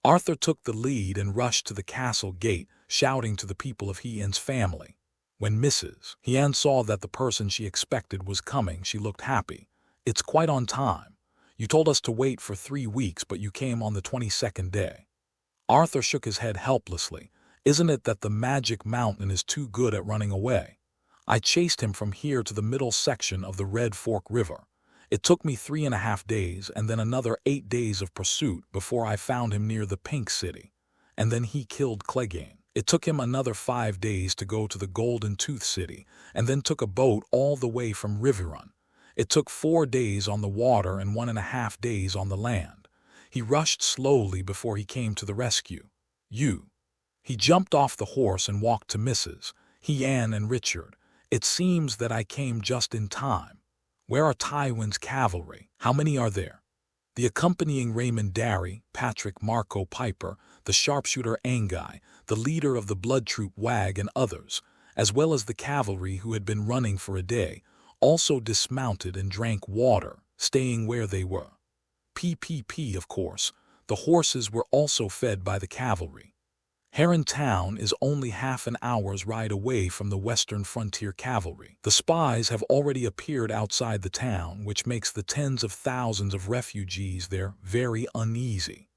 Arthur took the lead and rushed to the castle gate, shouting to the people of Heen's family. When Mrs. Heen saw that the person she expected was coming, she looked happy. "It's quite on time. You told us to wait for 3 weeks, but you came on the 22nd day." Arthur shook his head helplessly. "Isn't it that the magic mountain is too good at running away? I chased him from here to the middle section of the Red Fork River. It took me 3.5 days and then another 8 days of pursuit before I found him near the Pink City. And then he killed Clegane. It took him another 5 days to go to the Golden Tooth City, and then took a boat all the way from Riverrun. It took 4 days on the water and 1.5 days on the land. He rushed slowly before he came to the rescue. You." He jumped off the horse and walked to Mrs. Heen and Richard. "It seems that I came just in time. Where are Tywin's cavalry? How many are there?" The accompanying Raymond Darry, Patrick Marco Piper, the sharpshooter Angai, the leader of the blood troop Wag, and others, as well as the cavalry who had been running for a day, also dismounted and drank water, staying where they were. PPP, of course. The horses were also fed by the cavalry. Heron Town is only half an hour's ride away from the Western Frontier Cavalry. The spies have already appeared outside the town, which makes the tens of thousands of refugees there very uneasy.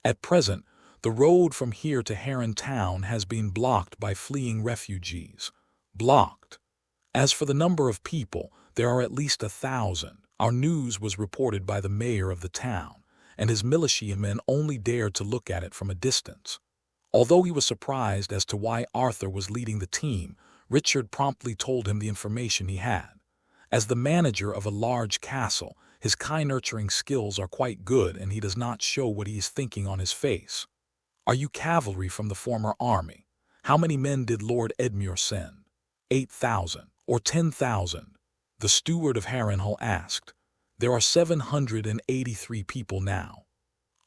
At present, the road from here to Heron Town has been blocked by fleeing refugees. Blocked. As for the number of people, there are at least 1,000. Our news was reported by the mayor of the town, and his militiamen only dared to look at it from a distance. Although he was surprised as to why Arthur was leading the team, Richard promptly told him the information he had. As the manager of a large castle, his kind-nurturing skills are quite good, and he does not show what he is thinking on his face. "Are you cavalry from the former army? How many men did Lord Edmure send?" 8,000, or 10,000, the steward of Harrenhal asked. "There are 783 people now."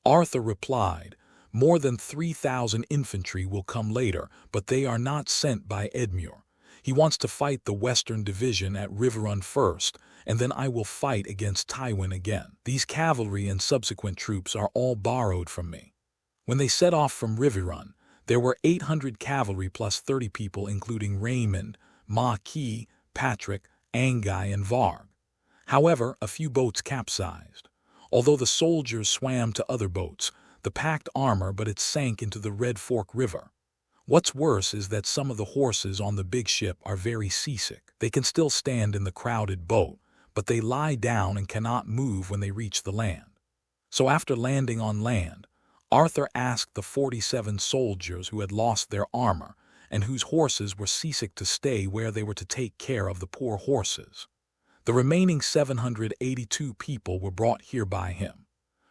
Arthur replied, "More than 3,000 infantry will come later, but they are not sent by Edmure. He wants to fight the Western Division at Riverrun first, and then I will fight against Tywin again. These cavalry and subsequent troops are all borrowed from me." When they set off from Riverrun, there were 800 cavalry plus 30 people including Raymond, Maquis, Patrick, Angai, and Varg. However, a few boats capsized. Although the soldiers swam to other boats, the packed armor, but it sank into the Red Fork River. What's worse is that some of the horses on the big ship are very seasick. They can still stand in the crowded boat, but they lie down and cannot move when they reach the land. So after landing on land, Arthur asked the 47 soldiers who had lost their armor and whose horses were seasick to stay where they were to take care of the poor horses. The remaining 782 people were brought here by him.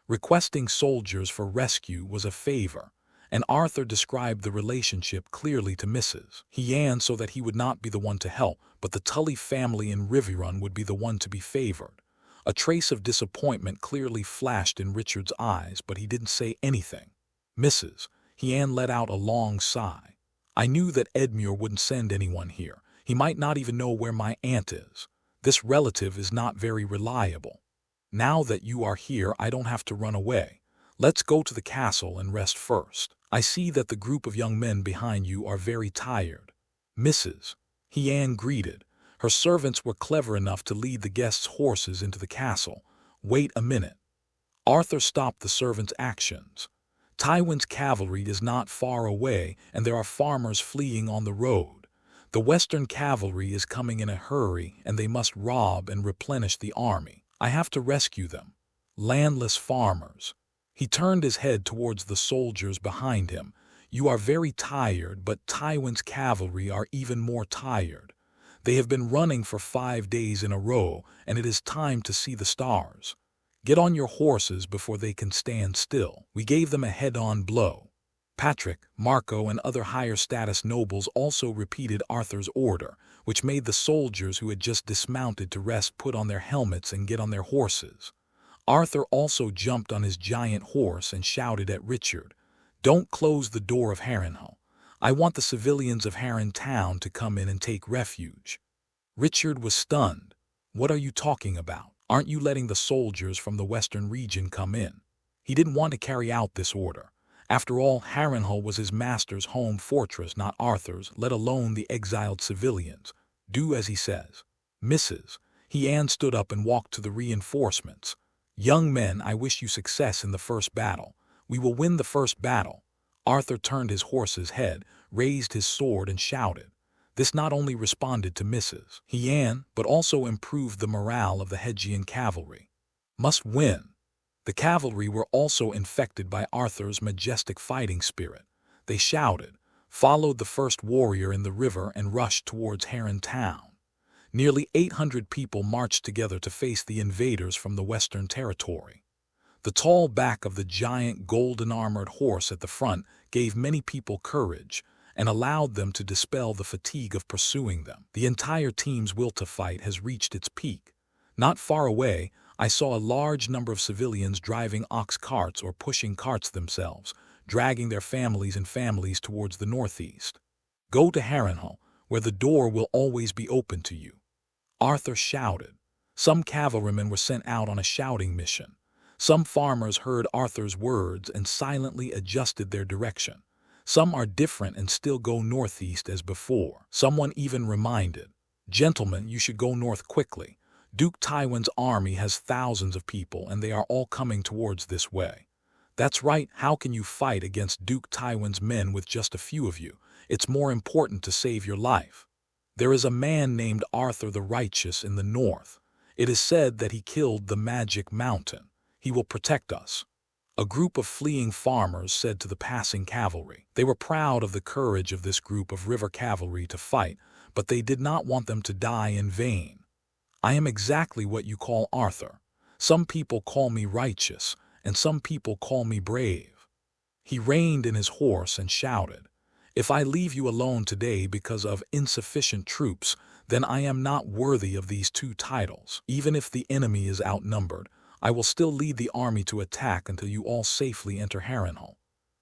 Requesting soldiers for rescue was a favor, and Arthur described the relationship clearly to Mrs. Heen so that he would not be the one to help, but the Tully family in Riverrun would be the one to be favored. A trace of disappointment clearly flashed in Richard's eyes, but he didn't say anything. Mrs. Heen let out a long sigh. "I knew that Edmure wouldn't send anyone here. He might not even know where my aunt is. This relative is not very reliable. Now that you are here, I don't have to run away. Let's go to the castle and rest first. I see that the group of young men behind you are very tired." Mrs. Heen greeted. Her servants were clever enough to lead the guests' horses into the castle. "Wait a minute." Arthur stopped the servants' actions. "Tywin's cavalry is not far away, and there are farmers fleeing on the road. The Western cavalry is coming in a hurry, and they must rob and replenish the army. I have to rescue them. Landless farmers." He turned his head towards the soldiers behind him. You are very tired, but Tywin's cavalry are even more tired. They have been running for 5 days in a row, and it is time to see the stars. Get on your horses before they can stand still. We gave them a head-on blow. Patrick, Marco, and other higher-status nobles also repeated Arthur's order, which made the soldiers who had just dismounted to rest put on their helmets and get on their horses. Arthur also jumped on his giant horse and shouted at Richard, "Don't close the door of Harrenhal. I want the civilians of Harren Town to come in and take refuge." Richard was stunned. "What are you talking about? Aren't you letting the soldiers from the western region come in?" He didn't want to carry out this order. After all, Harrenhal was his master's home fortress, not Arthur's, let alone the exiled civilians. "Do as he says." "Mrs." Anne stood up and walked to the reinforcements. "Young men, I wish you success in the first battle. We will win the first battle." Arthur turned his horse's head, raised his sword, and shouted. This not only responded to Mrs. Anne, but also improved the morale of the Hedgian cavalry. Must win. The cavalry were also infected by Arthur's majestic fighting spirit. They shouted, followed the first warrior in the river, and rushed towards Harren Town. Nearly 800 people marched together to face the invaders from the Western Territory. The tall back of the giant golden-armored horse at the front gave many people courage and allowed them to dispel the fatigue of pursuing them. The entire team's will to fight has reached its peak. Not far away, I saw a large number of civilians driving ox carts or pushing carts themselves, dragging their families towards the northeast. Go to Harrenhal, where the door will always be open to you. Arthur shouted. Some cavalrymen were sent out on a shouting mission. Some farmers heard Arthur's words and silently adjusted their direction. Some are different and still go northeast as before. Someone even reminded, "Gentlemen, you should go north quickly. Duke Tywin's army has thousands of people, and they are all coming towards this way." "That's right, how can you fight against Duke Tywin's men with just a few of you? It's more important to save your life. There is a man named Arthur the Righteous in the north. It is said that he killed the Magic Mountain. He will protect us." A group of fleeing farmers said to the passing cavalry. They were proud of the courage of this group of river cavalry to fight, but they did not want them to die in vain. "I am exactly what you call Arthur. Some people call me righteous, and some people call me brave." He reined in his horse and shouted, "If I leave you alone today because of insufficient troops, then I am not worthy of these 2 titles. Even if the enemy is outnumbered, I will still lead the army to attack until you all safely enter Harrenhal.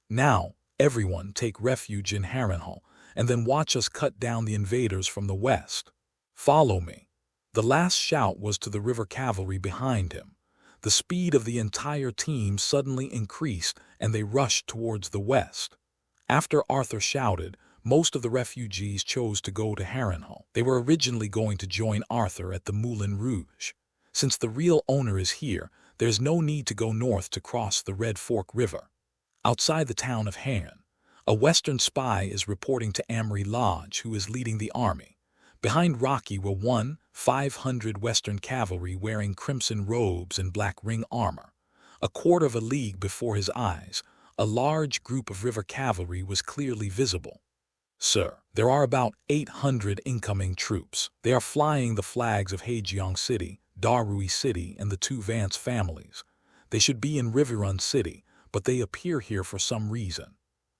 Now, everyone take refuge in Harrenhal, and then watch us cut down the invaders from the west. Follow me." The last shout was to the river cavalry behind him. The speed of the entire team suddenly increased, and they rushed towards the west. After Arthur shouted, most of the refugees chose to go to Harrenhal. They were originally going to join Arthur at the Moulin Rouge. Since the real owner is here, there's no need to go north to cross the Red Fork River. Outside the town of Harren, a western spy is reporting to Amory Lodge, who is leading the army. Behind Rocky were 500 Western cavalry wearing crimson robes and black ring armor. A quarter of a league before his eyes, a large group of river cavalry was clearly visible. "Sir, there are about 800 incoming troops. They are flying the flags of Haejeong City, Darui City, and the 2 Vance families. They should be in Riverrun City, but they appear here for some reason.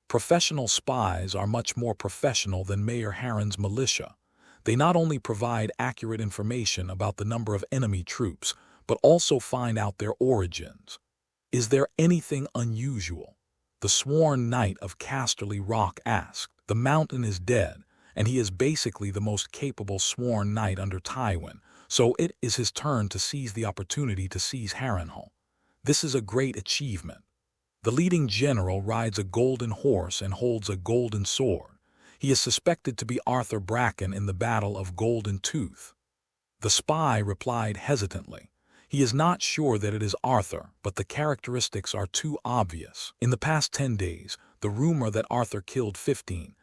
Professional spies are much more professional than Mayor Harren's militia. They not only provide accurate information about the number of enemy troops, but also find out their origins. Is there anything unusual?" The sworn knight of Casterly Rock asked. "The mountain is dead, and he is basically the most capable sworn knight under Tywin, so it is his turn to seize the opportunity to seize Harrenhal. This is a great achievement. The leading general rides a golden horse and holds a golden sword. He is suspected to be Arthur Bracken in the Battle of Golden Tooth." The spy replied hesitantly. He is not sure that it is Arthur, but the characteristics are too obvious. In the past 10 days, the rumor that Arthur killed 15,000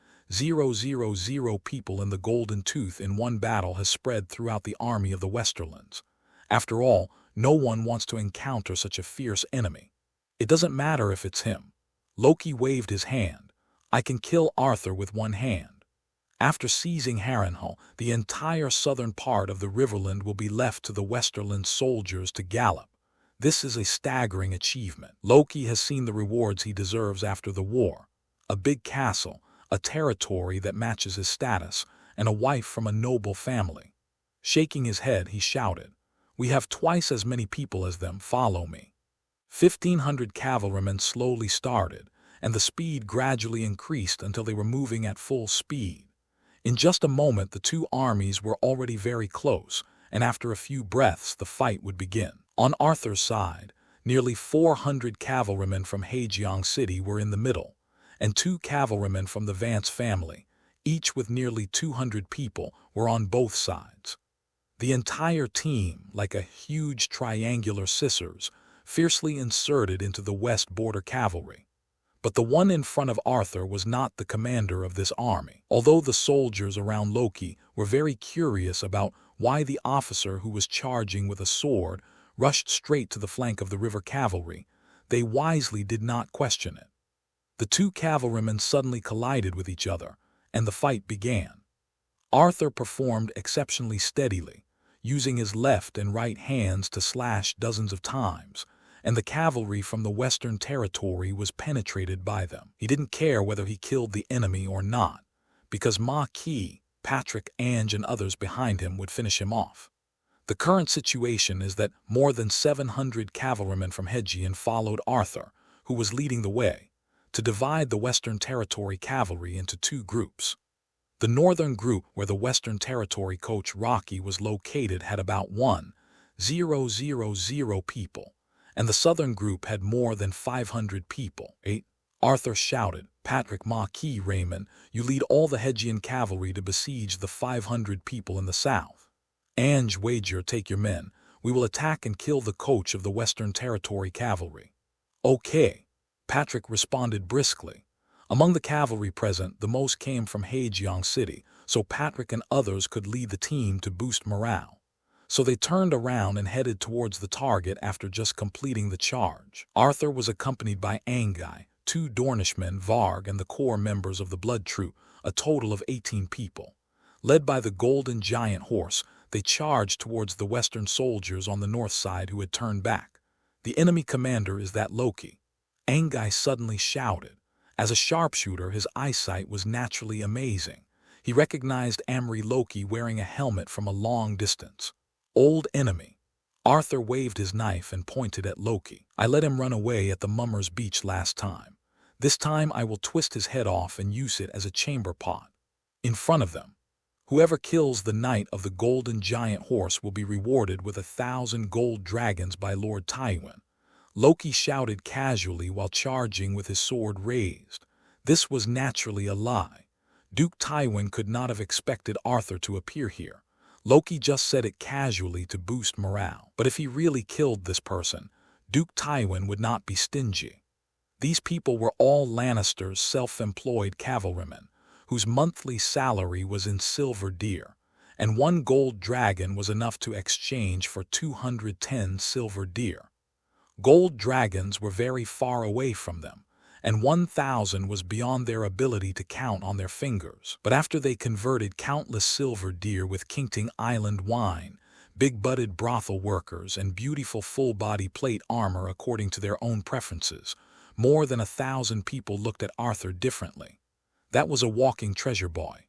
people in the Golden Tooth in one battle has spread throughout the army of the Westerlands. After all, no one wants to encounter such a fierce enemy. It doesn't matter if it's him. Loki waved his hand. I can kill Arthur with one hand. After seizing Harrenhal, the entire southern part of the Riverland will be left to the Westerland soldiers to gallop. This is a staggering achievement. Loki has seen the rewards he deserves after the war. A big castle, a territory that matches his status, and a wife from a noble family. Shaking his head, he shouted, "We have twice as many people as them, follow me." 1,500 cavalrymen slowly started, and the speed gradually increased until they were moving at full speed. In just a moment, the two armies were already very close, and after a few breaths, the fight would begin. On Arthur's side, nearly 400 cavalrymen from Haejeong City were in the middle, and 2 cavalrymen from the Vance family, each with nearly 200 people, were on both sides. The entire team, like a huge triangular scissors, fiercely inserted into the west border cavalry. But the one in front of Arthur was not the commander of this army. Although the soldiers around Loki were very curious about why the officer who was charging with a sword rushed straight to the flank of the river cavalry, they wisely did not question it. The 2 cavalrymen suddenly collided with each other, and the fight began. Arthur performed exceptionally steadily, using his left and right hands to slash dozens of times, and the cavalry from the Western Territory was penetrated by them. He didn't care whether he killed the enemy or not, because Maquis, Patrick, Ange, and others behind him would finish him off. The current situation is that more than 700 cavalrymen from Haejeong followed Arthur, who was leading the way, to divide the Western Territory cavalry into 2 groups. The northern group, where the Western Territory coach Rocky was located, had about 1,000 people, and the southern group had more than 500 people. Arthur shouted, "Patrick Maquis Raymond, you lead all the Haejeong cavalry to besiege the 500 people in the south. Ange Wager, take your men. We will attack and kill the coach of the Western Territory cavalry." "Okay," Patrick responded briskly. Among the cavalry present, the most came from Haejeong City, so Patrick and others could lead the team to boost morale. So they turned around and headed towards the target after just completing the charge. Arthur was accompanied by Angai, 2 Dornishmen, Varg, and the core members of the Blood Troop, a total of 18 people. Led by the Golden Giant Horse, they charged towards the Western soldiers on the north side who had turned back. "The enemy commander is that Loki," Angai suddenly shouted. As a sharpshooter, his eyesight was naturally amazing. He recognized Amri Loki wearing a helmet from a long distance. "Old enemy." Arthur waved his knife and pointed at Loki. "I let him run away at the Mummers Beach last time. This time I will twist his head off and use it as a chamber pot. In front of them. Whoever kills the Knight of the Golden Giant Horse will be rewarded with 1,000 gold dragons by Lord Tywin." Loki shouted casually while charging with his sword raised. This was naturally a lie. Duke Tywin could not have expected Arthur to appear here. Loki just said it casually to boost morale. But if he really killed this person, Duke Tywin would not be stingy. These people were all Lannister's self-employed cavalrymen, whose monthly salary was in silver deer, and 1 gold dragon was enough to exchange for 210 silver deer. Gold dragons were very far away from them, and 1,000 was beyond their ability to count on their fingers. But after they converted countless silver deer with Kingting Island wine, big-butted brothel workers, and beautiful full-body plate armor according to their own preferences, more than 1,000 people looked at Arthur differently. That was a walking treasure boy.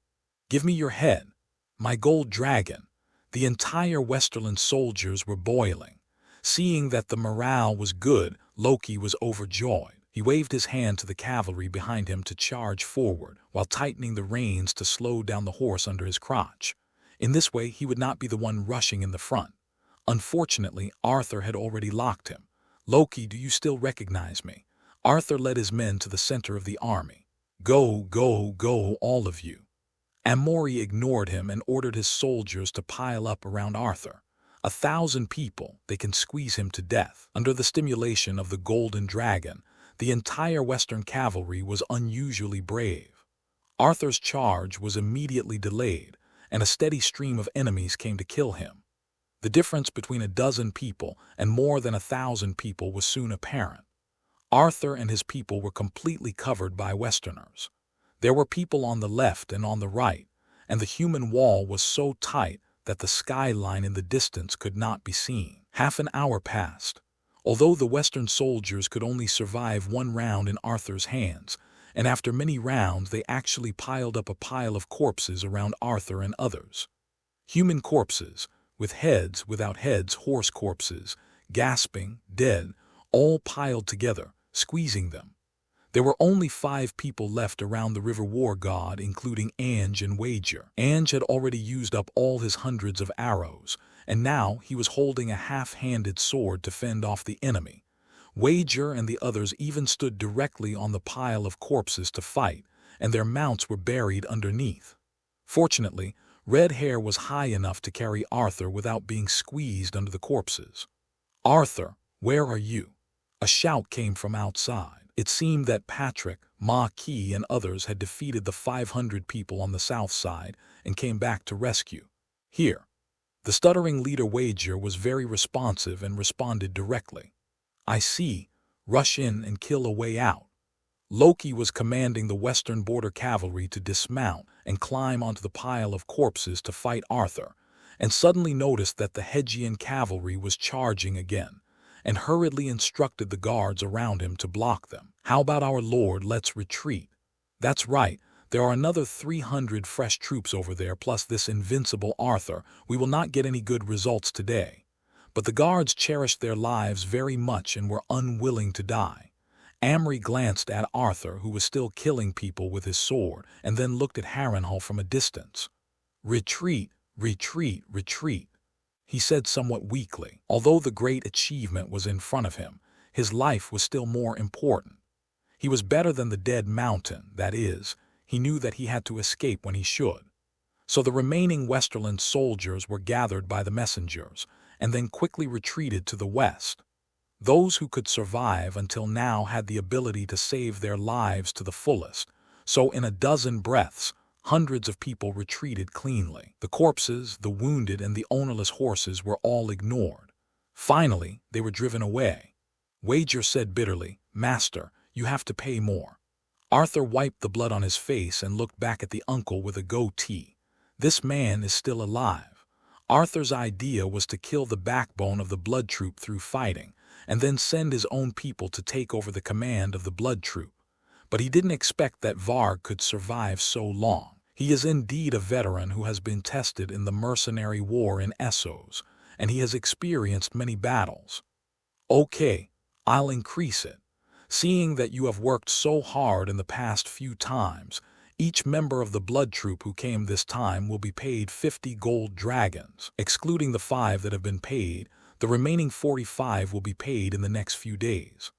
"Give me your head. My gold dragon." The entire Westerland soldiers were boiling. Seeing that the morale was good, Loki was overjoyed. He waved his hand to the cavalry behind him to charge forward, while tightening the reins to slow down the horse under his crotch. In this way, he would not be the one rushing in the front. Unfortunately, Arthur had already locked him. "Loki, do you still recognize me?" Arthur led his men to the center of the army. "Go, go, go, all of you." Amori ignored him and ordered his soldiers to pile up around Arthur. 1,000 people, they can squeeze him to death. Under the stimulation of the Golden Dragon, the entire Western cavalry was unusually brave. Arthur's charge was immediately delayed, and a steady stream of enemies came to kill him. The difference between a dozen people and more than 1,000 people was soon apparent. Arthur and his people were completely covered by Westerners. There were people on the left and on the right, and the human wall was so tight that the skyline in the distance could not be seen. Half an hour passed. Although the Western soldiers could only survive one round in Arthur's hands, and after many rounds they actually piled up a pile of corpses around Arthur and others. Human corpses, with heads, without heads, horse corpses, gasping, dead, all piled together, squeezing them. There were only 5 people left around the River War God, including Ange and Wager. Ange had already used up all his hundreds of arrows, and now he was holding a half-handed sword to fend off the enemy. Wager and the others even stood directly on the pile of corpses to fight, and their mounts were buried underneath. Fortunately, Red Hair was high enough to carry Arthur without being squeezed under the corpses. "Arthur, where are you?" A shout came from outside. It seemed that Patrick, Maquis, and others had defeated the 500 people on the south side and came back to rescue. "Here." The stuttering leader Wager was very responsive and responded directly. "I see. Rush in and kill a way out." Loki was commanding the western border cavalry to dismount and climb onto the pile of corpses to fight Arthur, and suddenly noticed that the Hedgian cavalry was charging again, and hurriedly instructed the guards around him to block them. "How about our lord? Let's retreat." "That's right. There are another 300 fresh troops over there, plus this invincible Arthur. We will not get any good results today." But the guards cherished their lives very much and were unwilling to die. Amory glanced at Arthur, who was still killing people with his sword, and then looked at Harrenhal from a distance. "Retreat, retreat, retreat," he said somewhat weakly. Although the great achievement was in front of him, his life was still more important. He was better than the dead mountain, that is, he knew that he had to escape when he should. So the remaining Westerland soldiers were gathered by the messengers, and then quickly retreated to the west. Those who could survive until now had the ability to save their lives to the fullest, so in a dozen breaths, hundreds of people retreated cleanly. The corpses, the wounded, and the ownerless horses were all ignored. Finally, they were driven away. Wager said bitterly, "Master, you have to pay more." Arthur wiped the blood on his face and looked back at the uncle with a goatee. This man is still alive. Arthur's idea was to kill the backbone of the blood troop through fighting, and then send his own people to take over the command of the blood troop. But he didn't expect that Varg could survive so long. He is indeed a veteran who has been tested in the mercenary war in Essos, and he has experienced many battles. "Okay, I'll increase it. Seeing that you have worked so hard in the past few times, each member of the blood troop who came this time will be paid 50 gold dragons. Excluding the 5 that have been paid, the remaining 45 will be paid in the next few days."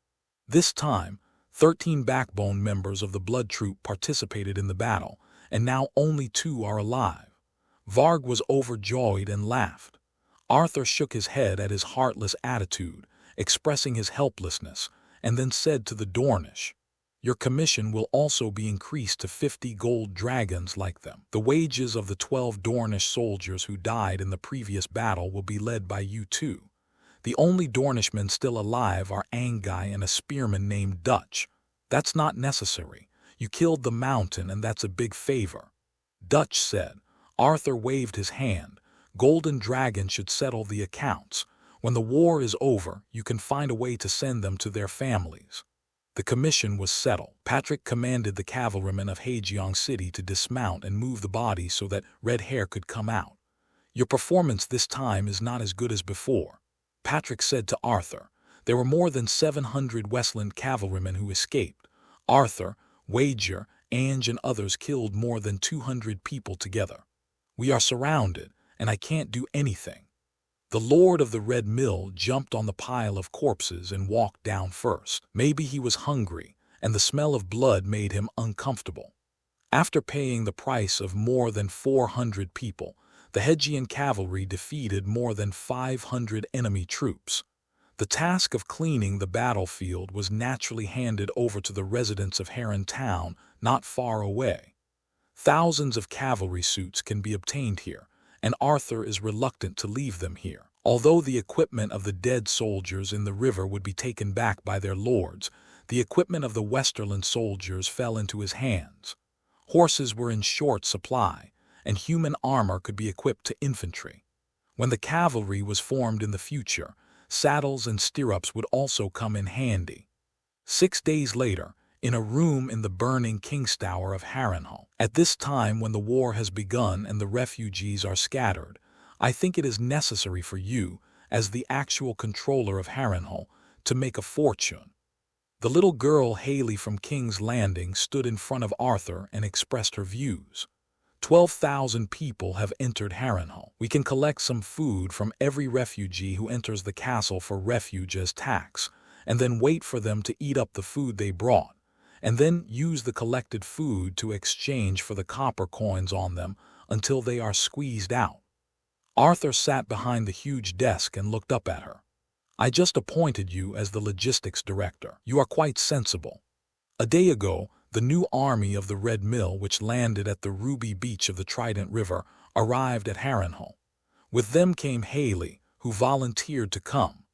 This time, 13 backbone members of the blood troop participated in the battle, and now only 2 are alive. Varg was overjoyed and laughed. Arthur shook his head at his heartless attitude, expressing his helplessness, and then said to the Dornish, "Your commission will also be increased to 50 gold dragons like them. The wages of the 12 Dornish soldiers who died in the previous battle will be led by you too. The only Dornishmen still alive are Angai and a spearman named Dutch. That's not necessary. You killed the mountain, and that's a big favor." Dutch said. Arthur waved his hand. "Golden Dragon should settle the accounts. When the war is over, you can find a way to send them to their families." The commission was settled. Patrick commanded the cavalrymen of Haejeong City to dismount and move the body so that Red Hair could come out. "Your performance this time is not as good as before," Patrick said to Arthur. There were more than 700 Westland cavalrymen who escaped. Arthur, Wager, Ange, and others killed more than 200 people together. "We are surrounded, and I can't do anything." The Lord of the Red Mill jumped on the pile of corpses and walked down first. Maybe he was hungry, and the smell of blood made him uncomfortable. After paying the price of more than 400 people, the Hedgian cavalry defeated more than 500 enemy troops. The task of cleaning the battlefield was naturally handed over to the residents of Heron Town, not far away. Thousands of cavalry suits can be obtained here, and Arthur is reluctant to leave them here. Although the equipment of the dead soldiers in the river would be taken back by their lords, the equipment of the Westerland soldiers fell into his hands. Horses were in short supply, and human armor could be equipped to infantry. When the cavalry was formed in the future, saddles and stirrups would also come in handy. 6 days later, in a room in the burning King's Tower of Harrenhal. At this time when the war has begun and the refugees are scattered, I think it is necessary for you, as the actual controller of Harrenhal, to make a fortune. The little girl Haley from King's Landing stood in front of Arthur and expressed her views. 12,000 people have entered Harrenhal. We can collect some food from every refugee who enters the castle for refuge as tax, and then wait for them to eat up the food they brought, and then use the collected food to exchange for the copper coins on them until they are squeezed out. Arthur sat behind the huge desk and looked up at her. I just appointed you as the logistics director. You are quite sensible. A day ago, the new army of the Red Mill, which landed at the Ruby Beach of the Trident River, arrived at Harrenhal. With them came Haley, who volunteered to come.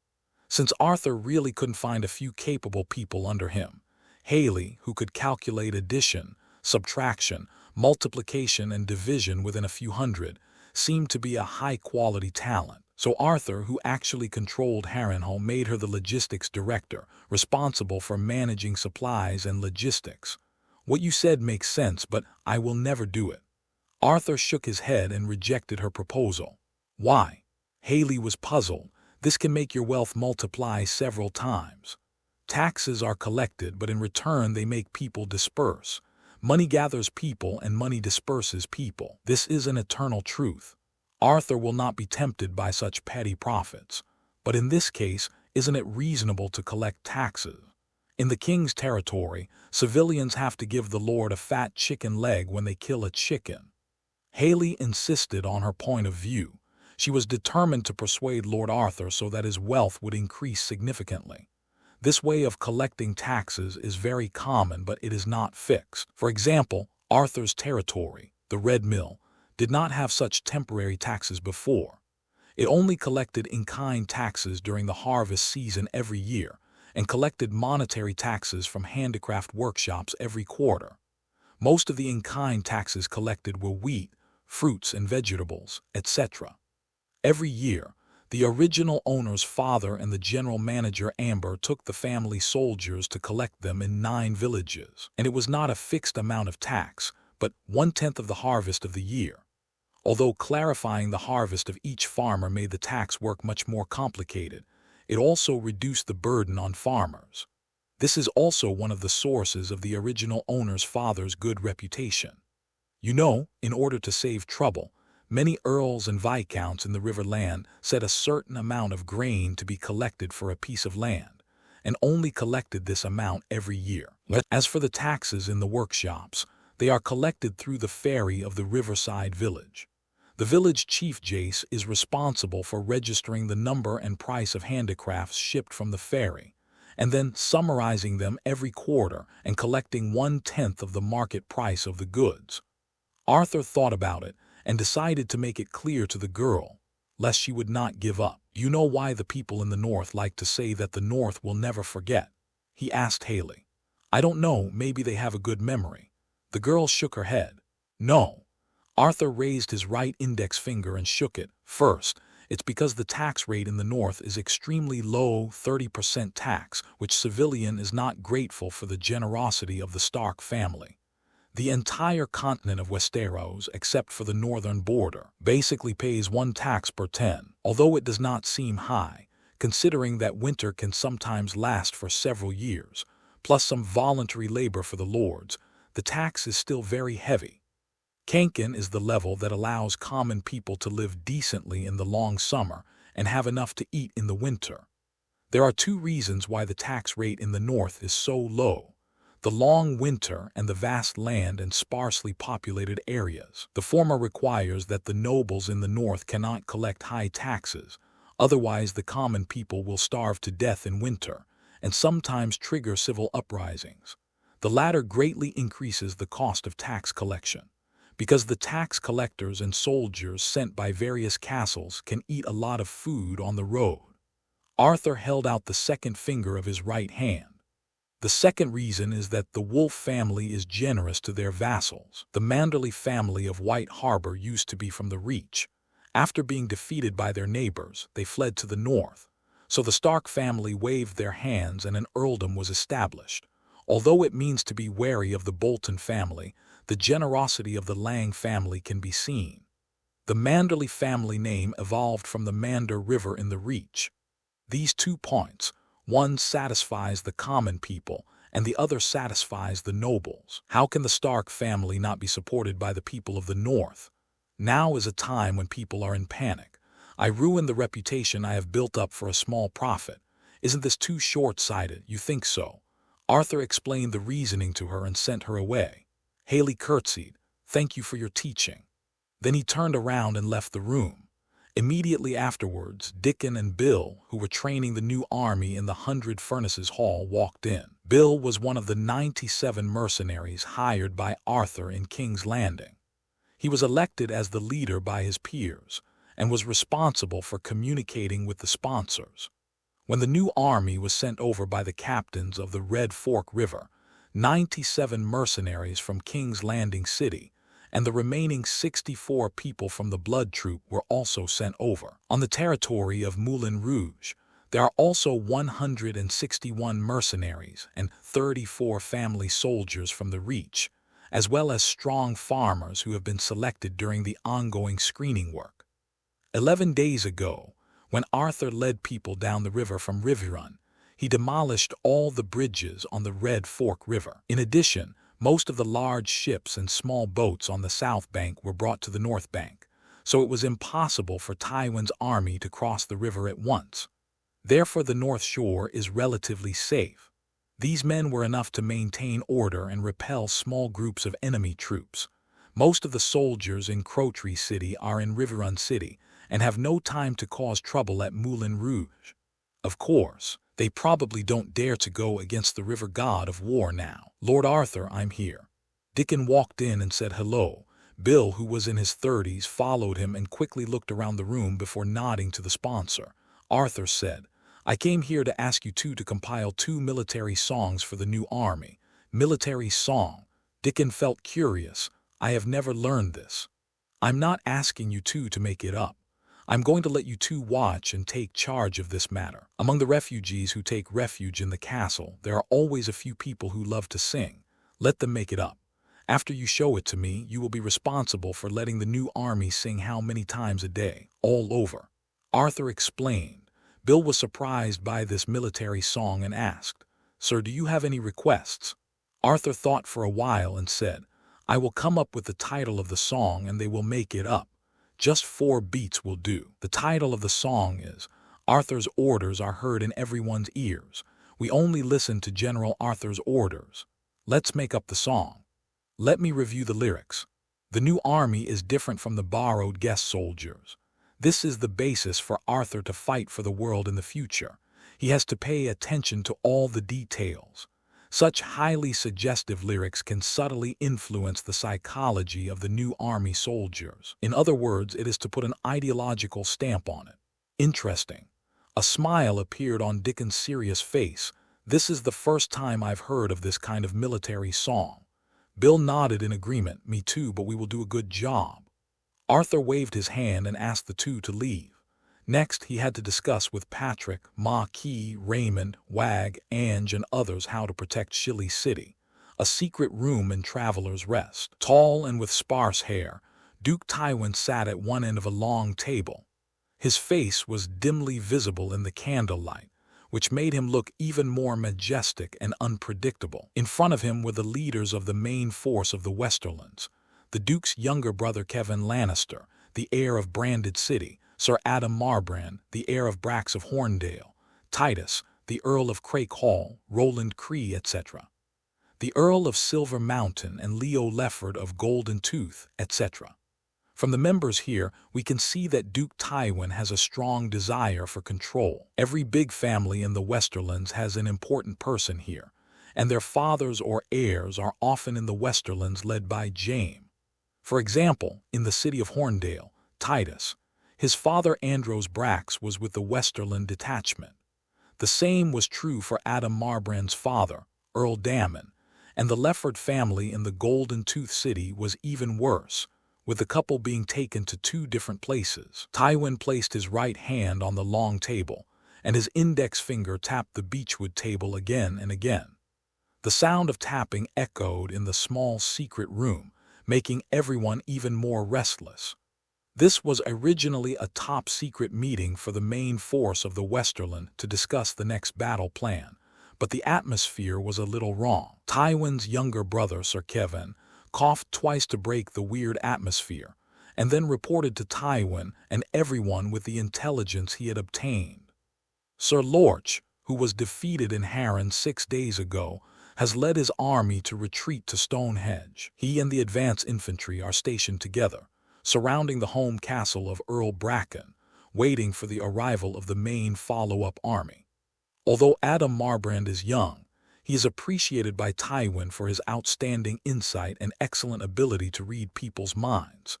Since Arthur really couldn't find a few capable people under him, Haley, who could calculate addition, subtraction, multiplication, and division within a few hundred, seemed to be a high-quality talent. So Arthur, who actually controlled Harrenhal, made her the logistics director, responsible for managing supplies and logistics. What you said makes sense, but I will never do it. Arthur shook his head and rejected her proposal. Why? Haley was puzzled. This can make your wealth multiply several times. Taxes are collected, but in return they make people disperse. Money gathers people and money disperses people. This is an eternal truth. Arthur will not be tempted by such petty profits. But in this case, isn't it reasonable to collect taxes? In the king's territory, civilians have to give the lord a fat chicken leg when they kill a chicken. Haley insisted on her point of view. She was determined to persuade Lord Arthur so that his wealth would increase significantly. This way of collecting taxes is very common, but it is not fixed. For example, Arthur's territory, the Red Mill, did not have such temporary taxes before. It only collected in-kind taxes during the harvest season every year, and collected monetary taxes from handicraft workshops every quarter. Most of the in-kind taxes collected were wheat, fruits and vegetables, etc. Every year, the original owner's father and the general manager Amber took the family soldiers to collect them in 9 villages, and it was not a fixed amount of tax, but 1/10 of the harvest of the year. Although clarifying the harvest of each farmer made the tax work much more complicated, it also reduced the burden on farmers. This is also one of the sources of the original owner's father's good reputation. You know, in order to save trouble, many earls and viscounts in the Riverland set a certain amount of grain to be collected for a piece of land, and only collected this amount every year. As for the taxes in the workshops, they are collected through the ferry of the riverside village. The village chief Jace is responsible for registering the number and price of handicrafts shipped from the ferry, and then summarizing them every quarter and collecting 1/10 of the market price of the goods. Arthur thought about it and decided to make it clear to the girl, lest she would not give up. You know why the people in the North like to say that the North will never forget? He asked Haley. I don't know, maybe they have a good memory. The girl shook her head. No. Arthur raised his right index finger and shook it. First, it's because the tax rate in the North is extremely low, 30% tax, which civilian is not grateful for the generosity of the Stark family. The entire continent of Westeros, except for the northern border, basically pays 1 tax per 10, although it does not seem high, considering that winter can sometimes last for several years, plus some voluntary labor for the lords. The tax is still very heavy. Kankin is the level that allows common people to live decently in the long summer and have enough to eat in the winter. There are 2 reasons why the tax rate in the North is so low: the long winter and the vast land and sparsely populated areas. The former requires that the nobles in the North cannot collect high taxes, otherwise the common people will starve to death in winter, and sometimes trigger civil uprisings. The latter greatly increases the cost of tax collection, because the tax collectors and soldiers sent by various castles can eat a lot of food on the road. Arthur held out the second finger of his right hand. The second reason is that the Wolf family is generous to their vassals. The Manderley family of White Harbor used to be from the Reach. After being defeated by their neighbors, they fled to the north. So the Stark family waved their hands and an earldom was established. Although it means to be wary of the Bolton family, the generosity of the Lang family can be seen. The Manderley family name evolved from the Mander River in the Reach. These 2 points, one satisfies the common people and the other satisfies the nobles. How can the Stark family not be supported by the people of the north? Now is a time when people are in panic. I ruin the reputation I have built up for a small profit. Isn't this too short-sighted? You think so? Arthur explained the reasoning to her and sent her away. Haley curtsied. Thank you for your teaching. Then he turned around and left the room. Immediately afterwards, Dickon and Bill, who were training the new army in the 100 Furnaces Hall, walked in. Bill was one of the 97 mercenaries hired by Arthur in King's Landing. He was elected as the leader by his peers and was responsible for communicating with the sponsors. When the new army was sent over by the captains of the Red Fork River, 97 mercenaries from King's Landing City and the remaining 64 people from the Blood Troop were also sent over. On the territory of Moulin Rouge, there are also 161 mercenaries and 34 family soldiers from the Reach, as well as strong farmers who have been selected during the ongoing screening work. 11 days ago, when Arthur led people down the river from Riverrun, he demolished all the bridges on the Red Fork River. In addition, most of the large ships and small boats on the south bank were brought to the north bank, so it was impossible for Tywin's army to cross the river at once. Therefore, the north shore is relatively safe. These men were enough to maintain order and repel small groups of enemy troops. Most of the soldiers in Crowtree City are in Riverrun City and have no time to cause trouble at Moulin Rouge. Of course, they probably don't dare to go against the river god of war now. Lord Arthur, I'm here. Dickon walked in and said hello. Bill, who was in his 30s, followed him and quickly looked around the room before nodding to the sponsor. Arthur said, I came here to ask you two to compile 2 military songs for the new army. Military song. Dickon felt curious. I have never learned this. I'm not asking you two to make it up. I'm going to let you two watch and take charge of this matter. Among the refugees who take refuge in the castle, there are always a few people who love to sing. Let them make it up. After you show it to me, you will be responsible for letting the new army sing how many times a day, all over. Arthur explained. Bill was surprised by this military song and asked, Sir, do you have any requests? Arthur thought for a while and said, I will come up with the title of the song and they will make it up. Just 4 beats will do. The title of the song is, Arthur's orders are heard in everyone's ears. We only listen to General Arthur's orders. Let's make up the song. Let me review the lyrics. The new army is different from the borrowed guest soldiers. This is the basis for Arthur to fight for the world in the future. He has to pay attention to all the details. Such highly suggestive lyrics can subtly influence the psychology of the new army soldiers. In other words, it is to put an ideological stamp on it. Interesting. A smile appeared on Dickon's serious face. This is the first time I've heard of this kind of military song. Bill nodded in agreement. Me too, but we will do a good job. Arthur waved his hand and asked the two to leave. Next, he had to discuss with Patrick, Marquis, Raymond, Wag, Ange, and others how to protect Shilly City, a secret room in Traveler's Rest. Tall and with sparse hair, Duke Tywin sat at one end of a long table. His face was dimly visible in the candlelight, which made him look even more majestic and unpredictable. In front of him were the leaders of the main force of the Westerlands, the Duke's younger brother Kevin Lannister, the heir of Branded City, Sir Adam Marbrand, the heir of Brax of Horndale, Titus, the Earl of Crake Hall, Roland Cree, etc., the Earl of Silver Mountain, and Leo Lefford of Golden Tooth, etc. From the members here, we can see that Duke Tywin has a strong desire for control. Every big family in the Westerlands has an important person here, and their fathers or heirs are often in the Westerlands led by Jaime. For example, in the city of Horndale, Titus, his father Andros Brax was with the Westerland detachment. The same was true for Adam Marbrand's father, Earl Damon, and the Lefford family in the Golden Tooth City was even worse, with the couple being taken to two different places. Tywin placed his right hand on the long table, and his index finger tapped the beechwood table again and again. The sound of tapping echoed in the small secret room, making everyone even more restless. This was originally a top-secret meeting for the main force of the Westerland to discuss the next battle plan, but the atmosphere was a little wrong. Tywin's younger brother, Sir Kevan, coughed twice to break the weird atmosphere, and then reported to Tywin and everyone with the intelligence he had obtained. Sir Lorch, who was defeated in Harren 6 days ago, has led his army to retreat to Stonehenge. He and the advance infantry are stationed together, surrounding the home castle of Earl Bracken, waiting for the arrival of the main follow-up army. Although Adam Marbrand is young, he is appreciated by Tywin for his outstanding insight and excellent ability to read people's minds.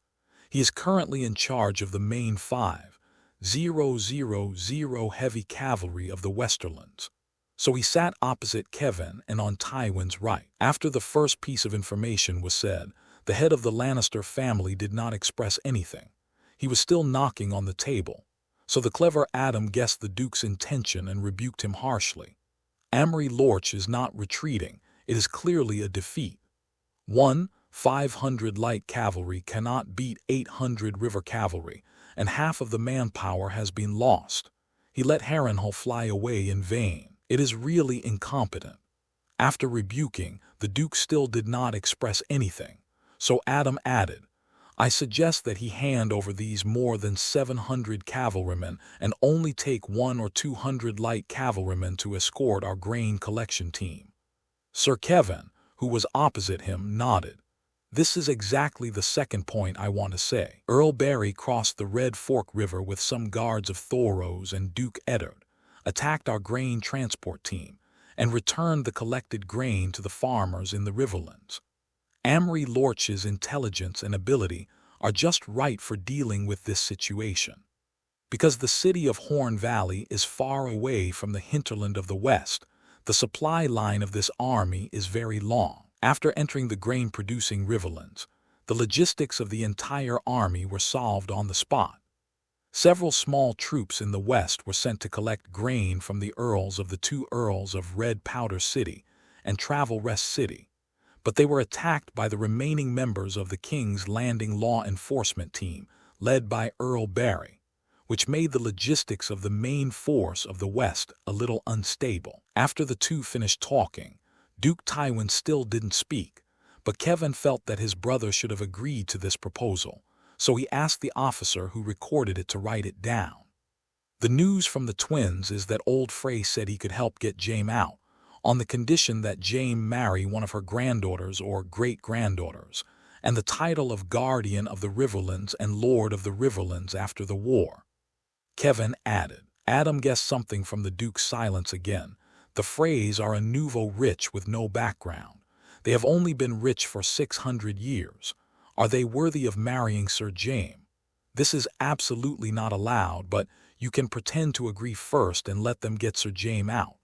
He is currently in charge of the main 5,000 heavy cavalry of the Westerlands, so he sat opposite Kevan and on Tywin's right. After the first piece of information was said, the head of the Lannister family did not express anything. He was still knocking on the table, so the clever Adam guessed the Duke's intention and rebuked him harshly. Amory Lorch is not retreating, it is clearly a defeat. 500 light cavalry cannot beat 800 river cavalry, and half of the manpower has been lost. He let Harrenhal fly away in vain. It is really incompetent. After rebuking, the Duke still did not express anything, so Adam added, I suggest that he hand over these more than 700 cavalrymen and only take 100 or 200 light cavalrymen to escort our grain collection team. Sir Kevan, who was opposite him, nodded. This is exactly the second point I want to say. Earl Barry crossed the Red Fork River with some guards of Thoros and Duke Eddard, attacked our grain transport team, and returned the collected grain to the farmers in the Riverlands. Amory Lorch's intelligence and ability are just right for dealing with this situation. Because the city of Horn Valley is far away from the hinterland of the West, the supply line of this army is very long. After entering the grain-producing Riverlands, the logistics of the entire army were solved on the spot. Several small troops in the west were sent to collect grain from the earls of the 2 earls of Red Powder City and Travel Rest City, but they were attacked by the remaining members of the King's Landing law enforcement team, led by Earl Barry, which made the logistics of the main force of the West a little unstable. After the two finished talking, Duke Tywin still didn't speak, but Kevan felt that his brother should have agreed to this proposal, so he asked the officer who recorded it to write it down. The news from the twins is that old Frey said he could help get Jaime out, on the condition that Jaime marry one of her granddaughters or great-granddaughters, and the title of Guardian of the Riverlands and Lord of the Riverlands after the war. Kevan added. Adam guessed something from the Duke's silence again. The Freys are a nouveau rich with no background. They have only been rich for 600 years. Are they worthy of marrying Sir Jaime? This is absolutely not allowed, but you can pretend to agree first and let them get Sir Jaime out.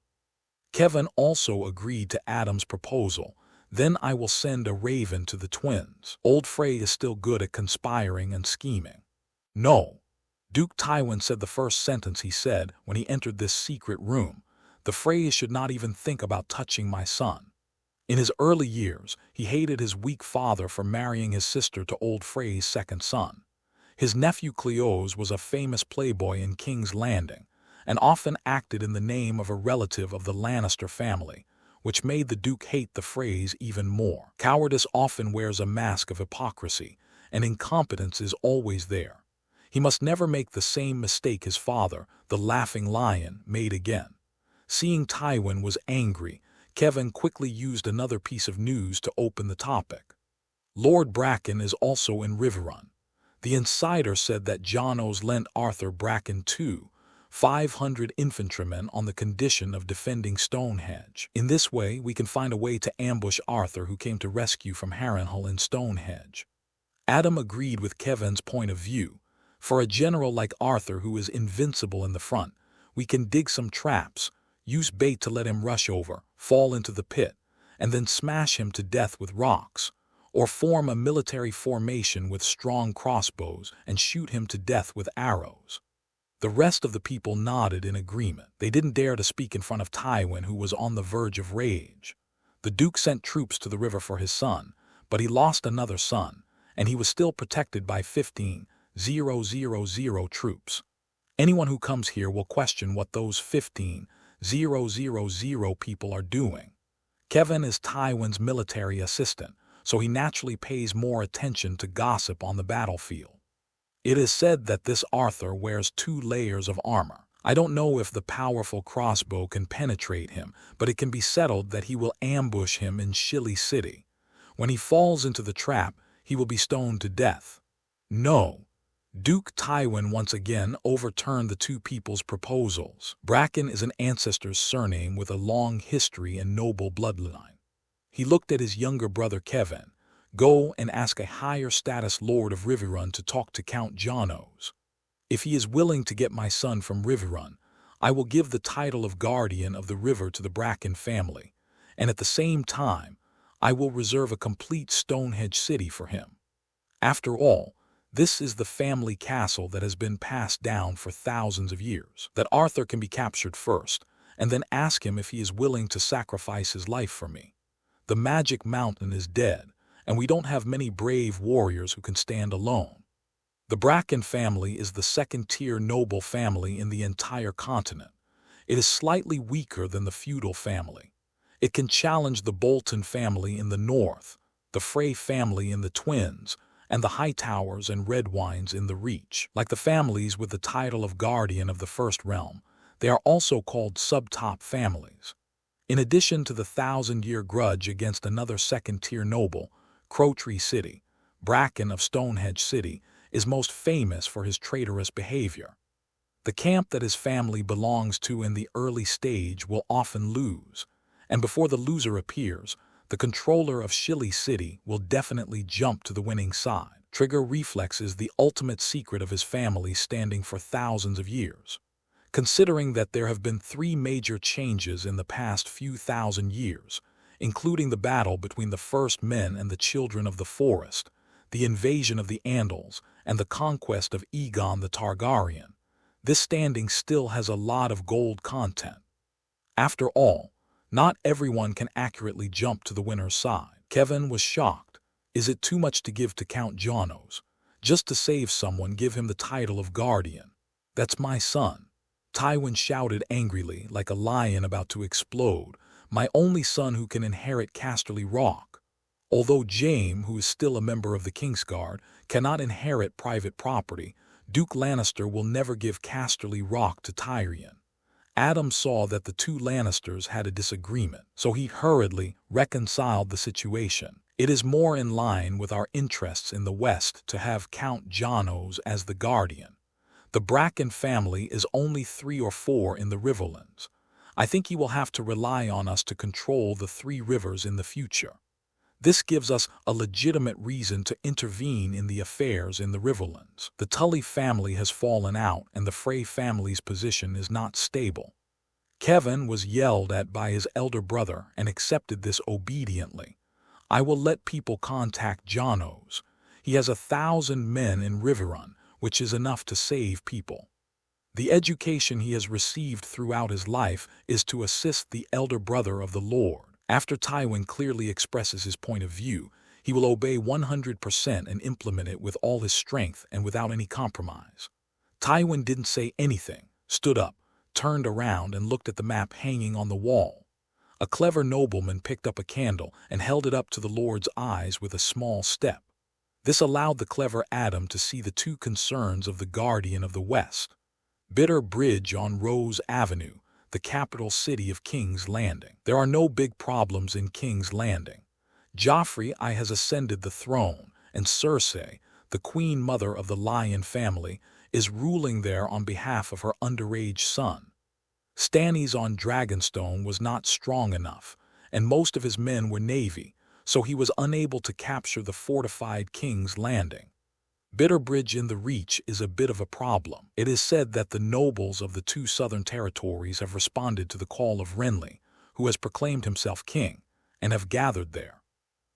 Kevan also agreed to Adam's proposal. Then I will send a raven to the twins. Old Frey is still good at conspiring and scheming. No. Duke Tywin said the first sentence he said when he entered this secret room. The Freys should not even think about touching my son. In his early years, he hated his weak father for marrying his sister to old Frey's second son. His nephew Cleos was a famous playboy in King's Landing, and often acted in the name of a relative of the Lannister family, which made the Duke hate the Freys even more. Cowardice often wears a mask of hypocrisy, and incompetence is always there. He must never make the same mistake his father, the Laughing Lion, made again. Seeing Tywin was angry, Kevan quickly used another piece of news to open the topic. Lord Bracken is also in Riverrun. The insider said that Janos lent Arthur Bracken 500 infantrymen on the condition of defending Stonehenge. In this way, we can find a way to ambush Arthur, who came to rescue from Harrenhal in Stonehenge. Adam agreed with Kevan's point of view. For a general like Arthur, who is invincible in the front, we can dig some traps, use bait to let him rush over, fall into the pit, and then smash him to death with rocks, or form a military formation with strong crossbows and shoot him to death with arrows. The rest of the people nodded in agreement. They didn't dare to speak in front of Tywin, who was on the verge of rage. The Duke sent troops to the river for his son, but he lost another son, and he was still protected by 15,000 troops. Anyone who comes here will question what those 15,000 people are doing. Kevin is Tywin's military assistant, so he naturally pays more attention to gossip on the battlefield. It is said that this Arthur wears 2 layers of armor. I don't know if the powerful crossbow can penetrate him, but it can be settled that he will ambush him in Shilly City. When he falls into the trap, he will be stoned to death. No. Duke Tywin once again overturned the 2 people's proposals. Bracken is an ancestor's surname with a long history and noble bloodline. He looked at his younger brother Kevin. Go and ask a higher status Lord of Riverrun to talk to Count Janos. If he is willing to get my son from Riverrun, I will give the title of Guardian of the River to the Bracken family, and at the same time, I will reserve a complete Stonehenge city for him. After all, this is the family castle that has been passed down for thousands of years. That Arthur can be captured first, and then ask him if he is willing to sacrifice his life for me. The Magic Mountain is dead, and we don't have many brave warriors who can stand alone. The Bracken family is the second-tier noble family in the entire continent. It is slightly weaker than the feudal family. It can challenge the Bolton family in the north, the Frey family in the Twins, and the Hightowers and Redwynes in the Reach. Like the families with the title of Guardian of the First Realm, they are also called sub-top families. In addition to the 1,000-year grudge against another second-tier noble, Crowtree City, Bracken of Stonehenge City, is most famous for his traitorous behavior. The camp that his family belongs to in the early stage will often lose, and before the loser appears, the controller of Shilly City will definitely jump to the winning side. Trigger reflex is the ultimate secret of his family standing for thousands of years. Considering that there have been 3 major changes in the past few thousand years, including the battle between the First Men and the Children of the Forest, the invasion of the Andals, and the conquest of Aegon the Targaryen, this standing still has a lot of gold content. After all, not everyone can accurately jump to the winner's side. Kevin was shocked. Is it too much to give to Count Janos? Just to save someone, give him the title of Guardian. That's my son. Tywin shouted angrily, like a lion about to explode. My only son who can inherit Casterly Rock. Although Jaime, who is still a member of the Kingsguard, cannot inherit private property, Duke Lannister will never give Casterly Rock to Tyrion. Adam saw that the 2 Lannisters had a disagreement, so he hurriedly reconciled the situation. It is more in line with our interests in the West to have Count Janos as the Guardian. The Bracken family is only 3 or 4 in the Riverlands. I think he will have to rely on us to control the 3 rivers in the future. This gives us a legitimate reason to intervene in the affairs in the Riverlands. The Tully family has fallen out, and the Frey family's position is not stable. Kevin was yelled at by his elder brother and accepted this obediently. I will let people contact Janos. He has 1,000 men in Riverrun, which is enough to save people. The education he has received throughout his life is to assist the elder brother of the Lord. After Tywin clearly expresses his point of view, he will obey 100% and implement it with all his strength and without any compromise. Tywin didn't say anything, stood up, turned around and looked at the map hanging on the wall. A clever nobleman picked up a candle and held it up to the Lord's eyes with a small step. This allowed the clever Adam to see the 2 concerns of the Guardian of the West. Bitter Bridge on Rose Avenue, the capital city of King's Landing. There are no big problems in King's Landing. Joffrey I has ascended the throne, and Cersei, the queen mother of the Lion family, is ruling there on behalf of her underage son. Stannis on Dragonstone was not strong enough, and most of his men were navy, so he was unable to capture the fortified King's Landing. Bitterbridge in the Reach is a bit of a problem. It is said that the nobles of the 2 southern territories have responded to the call of Renly, who has proclaimed himself king, and have gathered there.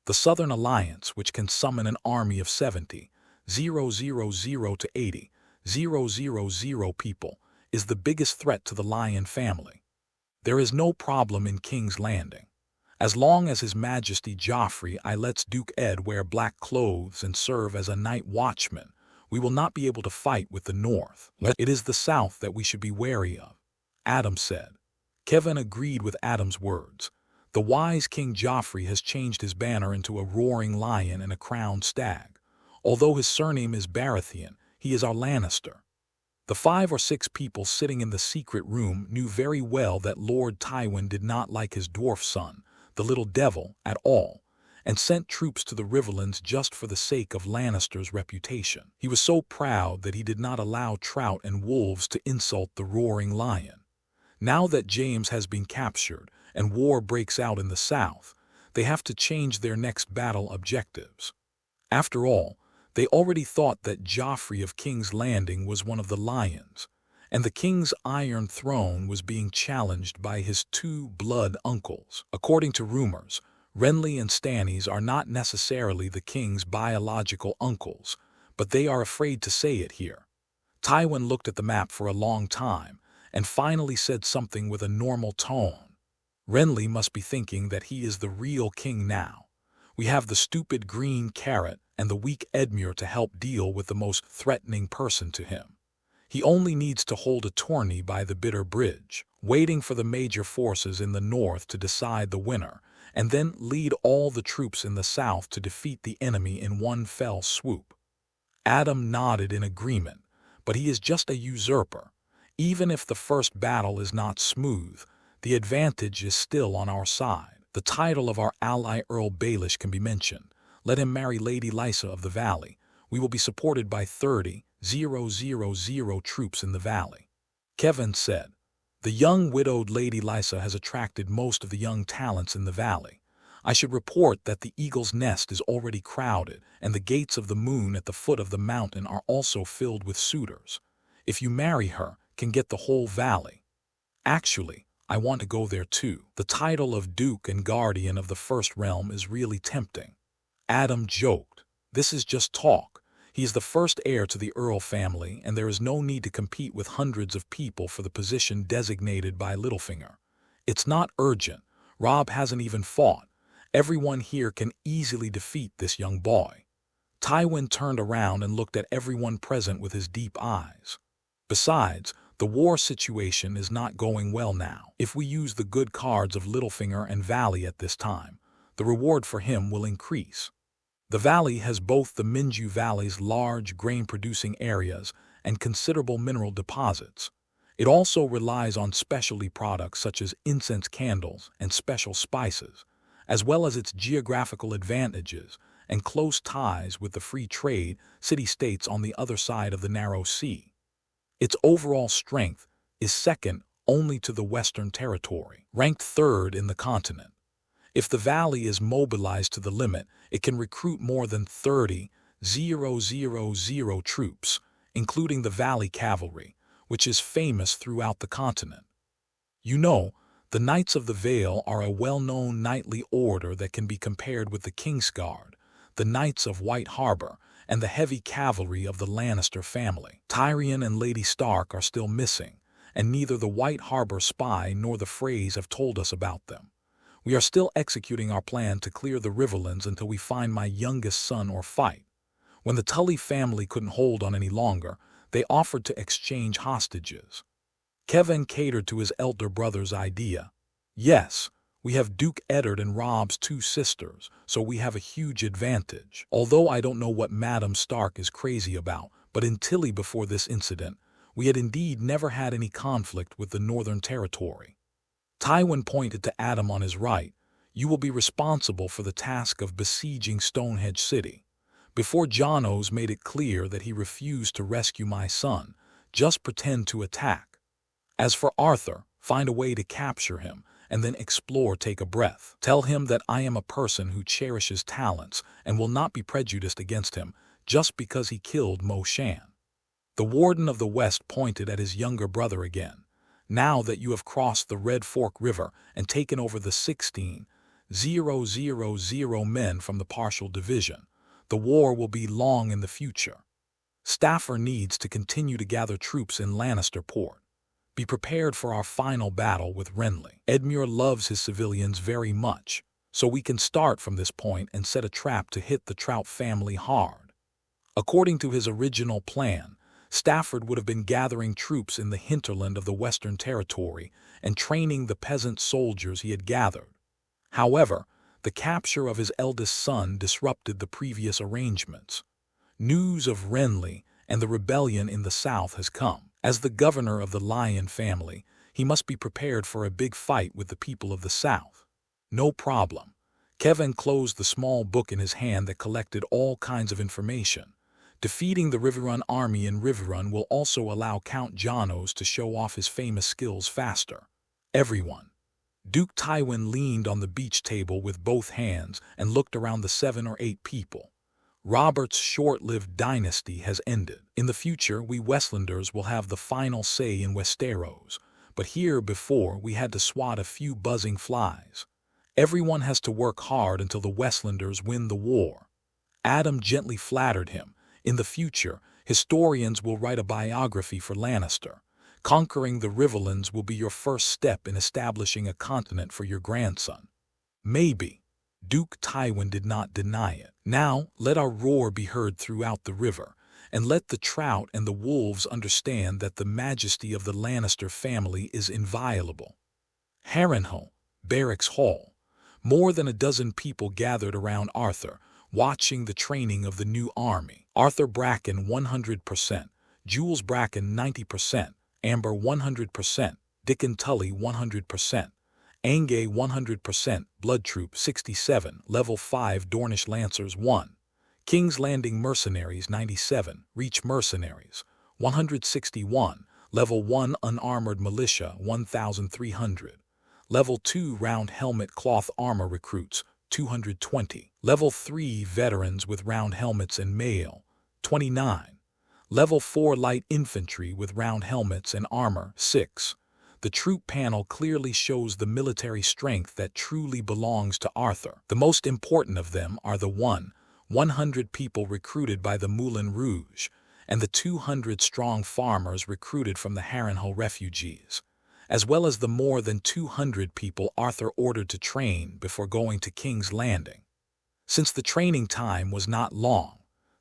The Southern Alliance, which can summon an army of 70,000 to 80,000 people, is the biggest threat to the Lion family. There is no problem in King's Landing. As long as His Majesty Joffrey lets Duke Ed wear black clothes and serve as a night watchman, we will not be able to fight with the North. It is the South that we should be wary of, Adam said. Kevin agreed with Adam's words. The wise King Joffrey has changed his banner into a roaring lion and a crowned stag. Although his surname is Baratheon, he is our Lannister. The 5 or 6 people sitting in the secret room knew very well that Lord Tywin did not like his dwarf son, the little devil, at all, and sent troops to the Riverlands just for the sake of Lannister's reputation. He was so proud that he did not allow trout and wolves to insult the roaring lion. Now that James has been captured and war breaks out in the South, they have to change their next battle objectives. After all, they already thought that Joffrey of King's Landing was one of the lions, and the king's Iron Throne was being challenged by his 2 blood uncles. According to rumors, Renly and Stannis are not necessarily the king's biological uncles, but they are afraid to say it here. Tywin looked at the map for a long time and finally said something with a normal tone. Renly must be thinking that he is the real king now. We have the stupid green carrot and the weak Edmure to help deal with the most threatening person to him. He only needs to hold a tourney by the Bitter Bridge, waiting for the major forces in the north to decide the winner, and then lead all the troops in the south to defeat the enemy in one fell swoop. Adam nodded in agreement, but he is just a usurper. Even if the first battle is not smooth, the advantage is still on our side. The title of our ally Earl Baelish can be mentioned. Let him marry Lady Lysa of the Valley. We will be supported by 30,000 troops in the valley. Kevin said, the young widowed Lady Lysa has attracted most of the young talents in the valley. I should report that the Eagle's Nest is already crowded, and the Gates of the Moon at the foot of the mountain are also filled with suitors. If you marry her, can get the whole valley. Actually, I want to go there too. The title of Duke and Guardian of the First Realm is really tempting. Adam joked. This is just talk. He is the first heir to the Earl family, and there is no need to compete with hundreds of people for the position designated by Littlefinger. It's not urgent. Robb hasn't even fought. Everyone here can easily defeat this young boy. Tywin turned around and looked at everyone present with his deep eyes. Besides, the war situation is not going well now. If we use the good cards of Littlefinger and Valley at this time, the reward for him will increase. The valley has both the Minju Valley's large grain-producing areas and considerable mineral deposits. It also relies on specialty products such as incense candles and special spices, as well as its geographical advantages and close ties with the free trade city-states on the other side of the narrow sea. Its overall strength is second only to the Western Territory, ranked 3rd in the continent. If the valley is mobilized to the limit, it can recruit more than 30,000 troops, including the Valley Cavalry, which is famous throughout the continent. You know, the Knights of the Vale are a well-known knightly order that can be compared with the Kingsguard, the Knights of White Harbor, and the heavy cavalry of the Lannister family. Tyrion and Lady Stark are still missing, and neither the White Harbor spy nor the Freys have told us about them. We are still executing our plan to clear the Riverlands until we find my youngest son or fight. When the Tully family couldn't hold on any longer, they offered to exchange hostages. Kevin catered to his elder brother's idea. Yes, we have Duke Eddard and Robb's 2 sisters, so we have a huge advantage. Although I don't know what Madame Stark is crazy about, but in Tilly before this incident, we had indeed never had any conflict with the Northern Territory. Tywin pointed to Adam on his right. You will be responsible for the task of besieging Stonehenge City. Before Jonos made it clear that he refused to rescue my son, just pretend to attack. As for Arthur, find a way to capture him, and then explore. Take a breath. Tell him that I am a person who cherishes talents and will not be prejudiced against him just because he killed Mo Shan. The Warden of the West pointed at his younger brother again. Now that you have crossed the Red Fork River and taken over the 16,000 men from the partial division, the war will be long in the future. Stafford needs to continue to gather troops in Lannister Port. Be prepared for our final battle with Renly. Edmure loves his civilians very much, so we can start from this point and set a trap to hit the Trout family hard. According to his original plan, Stafford would have been gathering troops in the hinterland of the Western Territory and training the peasant soldiers he had gathered. However, the capture of his eldest son disrupted the previous arrangements. News of Renly and the rebellion in the south has come. As the governor of the Lion family, he must be prepared for a big fight with the people of the south. No problem. Kevin closed the small book in his hand that collected all kinds of information. Defeating the Riverrun army in Riverrun will also allow Count Janos to show off his famous skills faster. Everyone. Duke Tywin leaned on the beach table with both hands and looked around the 7 or 8 people. Robert's short-lived dynasty has ended. In the future, we Westlanders will have the final say in Westeros, but here before we had to swat a few buzzing flies. Everyone has to work hard until the Westlanders win the war. Adam gently flattered him. In the future, historians will write a biography for Lannister. Conquering the Riverlands will be your first step in establishing a continent for your grandson. Maybe. Duke Tywin did not deny it. Now, let our roar be heard throughout the river, and let the trout and the wolves understand that the majesty of the Lannister family is inviolable. Harrenhal, Barracks Hall. More than a dozen people gathered around Arthur, watching the training of the new army. Arthur Bracken 100%, Jules Bracken 90%, Amber 100%, Dickon Tully 100%. Angay 100%, Blood Troop 67, Level 5 Dornish Lancers 1. King's Landing Mercenaries 97, Reach Mercenaries 161, Level 1 Unarmored Militia 1,300. Level 2 Round Helmet Cloth Armor Recruits 220. Level 3 Veterans with Round Helmets and Mail 29. Level 4 Light Infantry with Round Helmets and Armor 6. The troop panel clearly shows the military strength that truly belongs to Arthur. The most important of them are the 100 people recruited by the Moulin Rouge, and the 200-strong farmers recruited from the Harrenhal refugees, as well as the more than 200 people Arthur ordered to train before going to King's Landing. Since the training time was not long,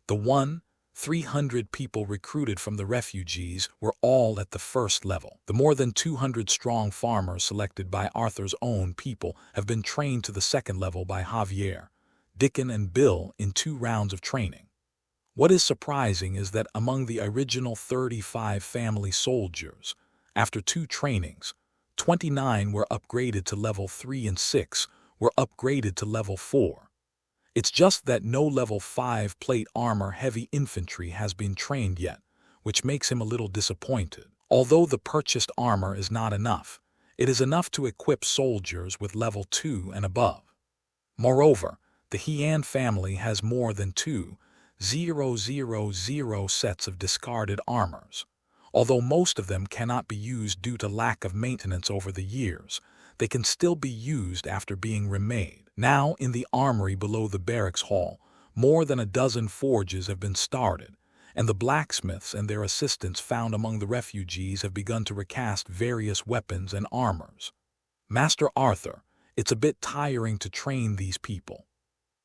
the 300 people recruited from the refugees were all at the first level. The more than 200 strong farmers selected by Arthur's own people have been trained to the second level by Javier, Dickon, and Bill in 2 rounds of training. What is surprising is that among the original 35 family soldiers, after 2 trainings, 29 were upgraded to level 3 and 6 were upgraded to level 4. It's just that no level 5 plate armor heavy infantry has been trained yet, which makes him a little disappointed. Although the purchased armor is not enough, it is enough to equip soldiers with level 2 and above. Moreover, the Heian family has more than 2,000 sets of discarded armors. Although most of them cannot be used due to lack of maintenance over the years, they can still be used after being remade. Now, in the armory below the barracks hall, more than a dozen forges have been started, and the blacksmiths and their assistants found among the refugees have begun to recast various weapons and armors. Master Arthur, it's a bit tiring to train these people.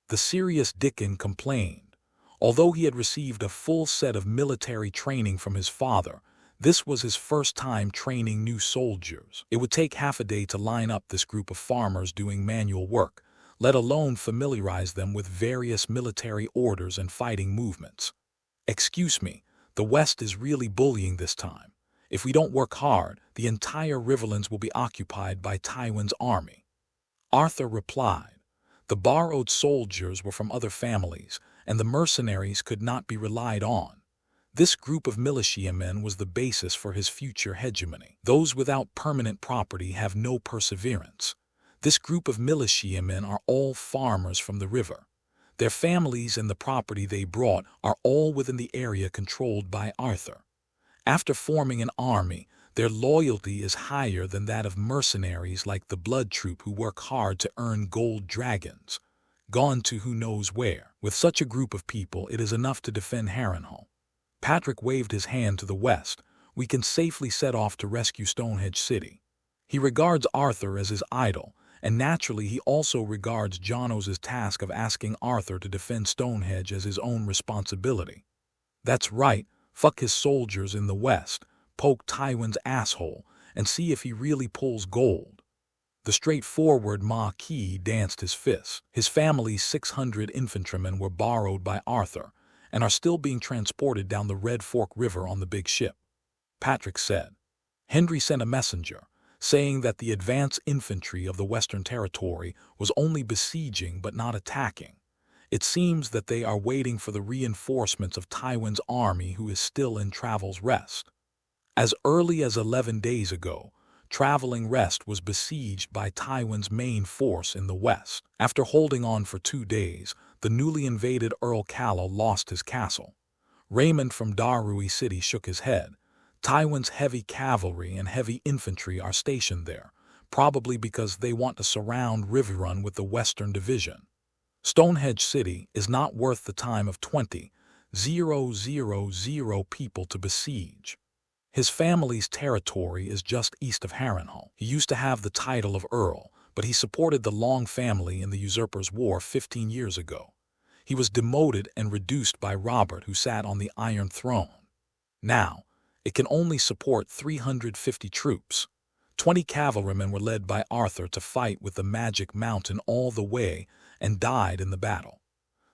The serious Dickon complained. Although he had received a full set of military training from his father, this was his first time training new soldiers. It would take half a day to line up this group of farmers doing manual work, let alone familiarize them with various military orders and fighting movements. Excuse me, the West is really bullying this time. If we don't work hard, the entire Riverlands will be occupied by Tywin's army. Arthur replied. The borrowed soldiers were from other families, and the mercenaries could not be relied on. This group of militiamen was the basis for his future hegemony. Those without permanent property have no perseverance. This group of militiamen are all farmers from the river. Their families and the property they brought are all within the area controlled by Arthur. After forming an army, Their loyalty is higher than that of mercenaries like the Blood Troop who work hard to earn gold dragons, gone to who knows where. With such a group of people, it is enough to defend Harrenhal. Patrick waved his hand to the west. We can safely set off to rescue Stonehenge City. He regards Arthur as his idol, and naturally he also regards Janos's task of asking Arthur to defend Stonehenge as his own responsibility. That's right, fuck his soldiers in the west, poke Tywin's asshole, and see if he really pulls gold. The straightforward Marquis danced his fists. His family's 600 infantrymen were borrowed by Arthur, and are still being transported down the Red Fork River on the big ship. Patrick said. Henry sent a messenger, saying that the advance infantry of the Western Territory was only besieging but not attacking. It seems that they are waiting for the reinforcements of Tywin's army, who is still in Travel's Rest. As early as 11 days ago, Traveling Rest was besieged by Tywin's main force in the west. After holding on for 2 days, the newly invaded Earl Calla lost his castle. Raymond from Darui City shook his head. Tywin's heavy cavalry and heavy infantry are stationed there, probably because they want to surround Riverrun with the Western Division. Stonehenge City is not worth the time of 20,000 people to besiege. His family's territory is just east of Harrenhal. He used to have the title of Earl, but he supported the Long family in the Usurpers' War 15 years ago. He was demoted and reduced by Robert, who sat on the Iron Throne. Now, it can only support 350 troops. 20 cavalrymen were led by Arthur to fight with the Magic Mountain all the way and died in the battle.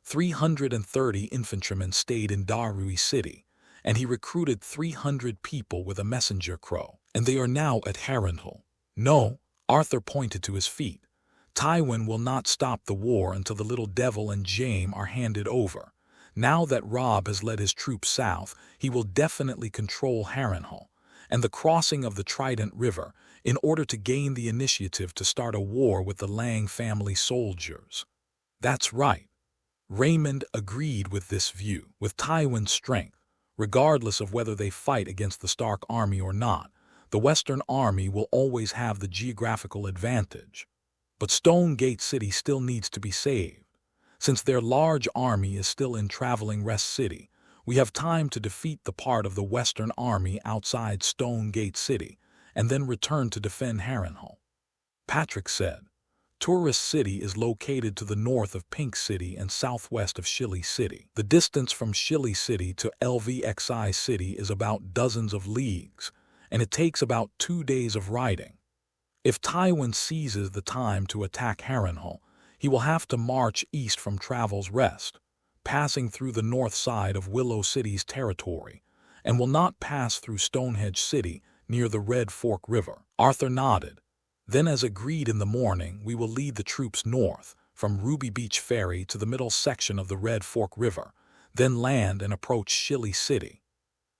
330 infantrymen stayed in Darui City, and he recruited 300 people with a messenger crow, and they are now at Harrenhal. No, Arthur pointed to his feet. Tywin will not stop the war until the Little Devil and Jaime are handed over. Now that Robb has led his troops south, he will definitely control Harrenhal and the crossing of the Trident River in order to gain the initiative to start a war with the Lang family soldiers. That's right. Raymond agreed with this view. With Tywin's strength, regardless of whether they fight against the Stark army or not, the Western army will always have the geographical advantage. But Stone Gate City still needs to be saved. Since their large army is still in Traveling Rest City, we have time to defeat the part of the Western army outside Stone Gate City, and then return to defend Harrenhal. Patrick said. Tourist City is located to the north of Pink City and southwest of Shilly City. The distance from Shilly City to LVXI City is about dozens of leagues, and it takes about 2 days of riding. If Tywin seizes the time to attack Harrenhal, he will have to march east from Travel's Rest, passing through the north side of Willow City's territory, and will not pass through Stonehenge City near the Red Fork River. Arthur nodded. Then, as agreed in the morning, we will lead the troops north, from Ruby Beach Ferry to the middle section of the Red Fork River, then land and approach Shilly City.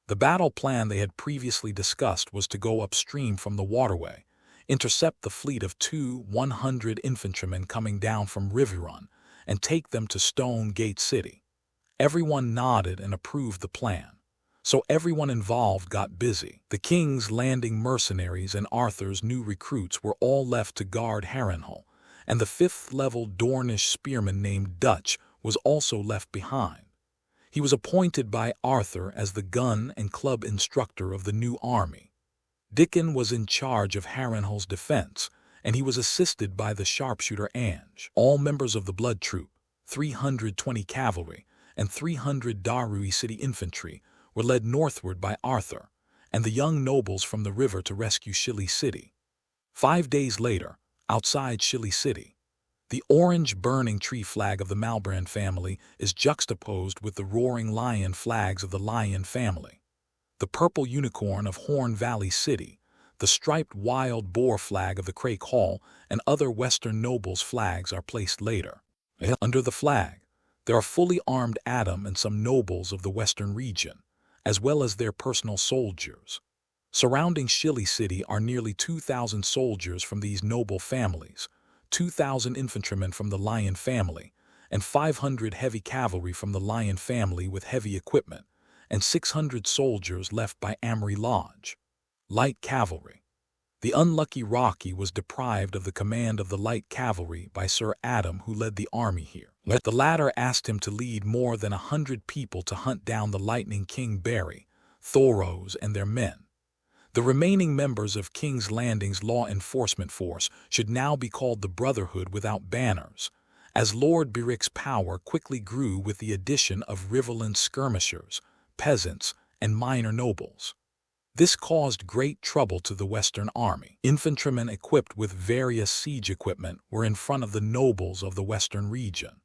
The battle plan they had previously discussed was to go upstream from the waterway, intercept the fleet of 100 infantrymen coming down from Riverrun, and take them to Stone Gate City. Everyone nodded and approved the plan. So everyone involved got busy. The King's Landing mercenaries and Arthur's new recruits were all left to guard Harrenhal, and the 5th-level Dornish spearman named Dutch was also left behind. He was appointed by Arthur as the gun and club instructor of the new army. Dickon was in charge of Harrenhal's defense, and he was assisted by the sharpshooter Ange. All members of the Blood Troop, 320 cavalry, and 300 Darui City infantry were led northward by Arthur and the young nobles from the river to rescue Shilly City. 5 days later, outside Shilly City, the orange burning tree flag of the Malbrand family is juxtaposed with the roaring lion flags of the Lion family, the purple unicorn of Horn Valley City, the striped wild boar flag of the Crake Hall, and other Western nobles' flags are placed later. Under the flag, there are fully armed Adam and some nobles of the Western region, as well as their personal soldiers. Surrounding Shilly City are nearly 2,000 soldiers from these noble families, 2,000 infantrymen from the Lion family, and 500 heavy cavalry from the Lion family with heavy equipment, and 600 soldiers left by Amory Lodge. Light cavalry. The unlucky Rocky was deprived of the command of the light cavalry by Sir Adam, who led the army here. The latter asked him to lead more than 100 people to hunt down the Lightning King Barry, Thoros, and their men. The remaining members of King's Landing's law enforcement force should now be called the Brotherhood Without Banners, as Lord Berick's power quickly grew with the addition of riverland skirmishers, peasants, and minor nobles. This caused great trouble to the Western Army. Infantrymen equipped with various siege equipment were in front of the nobles of the Western region.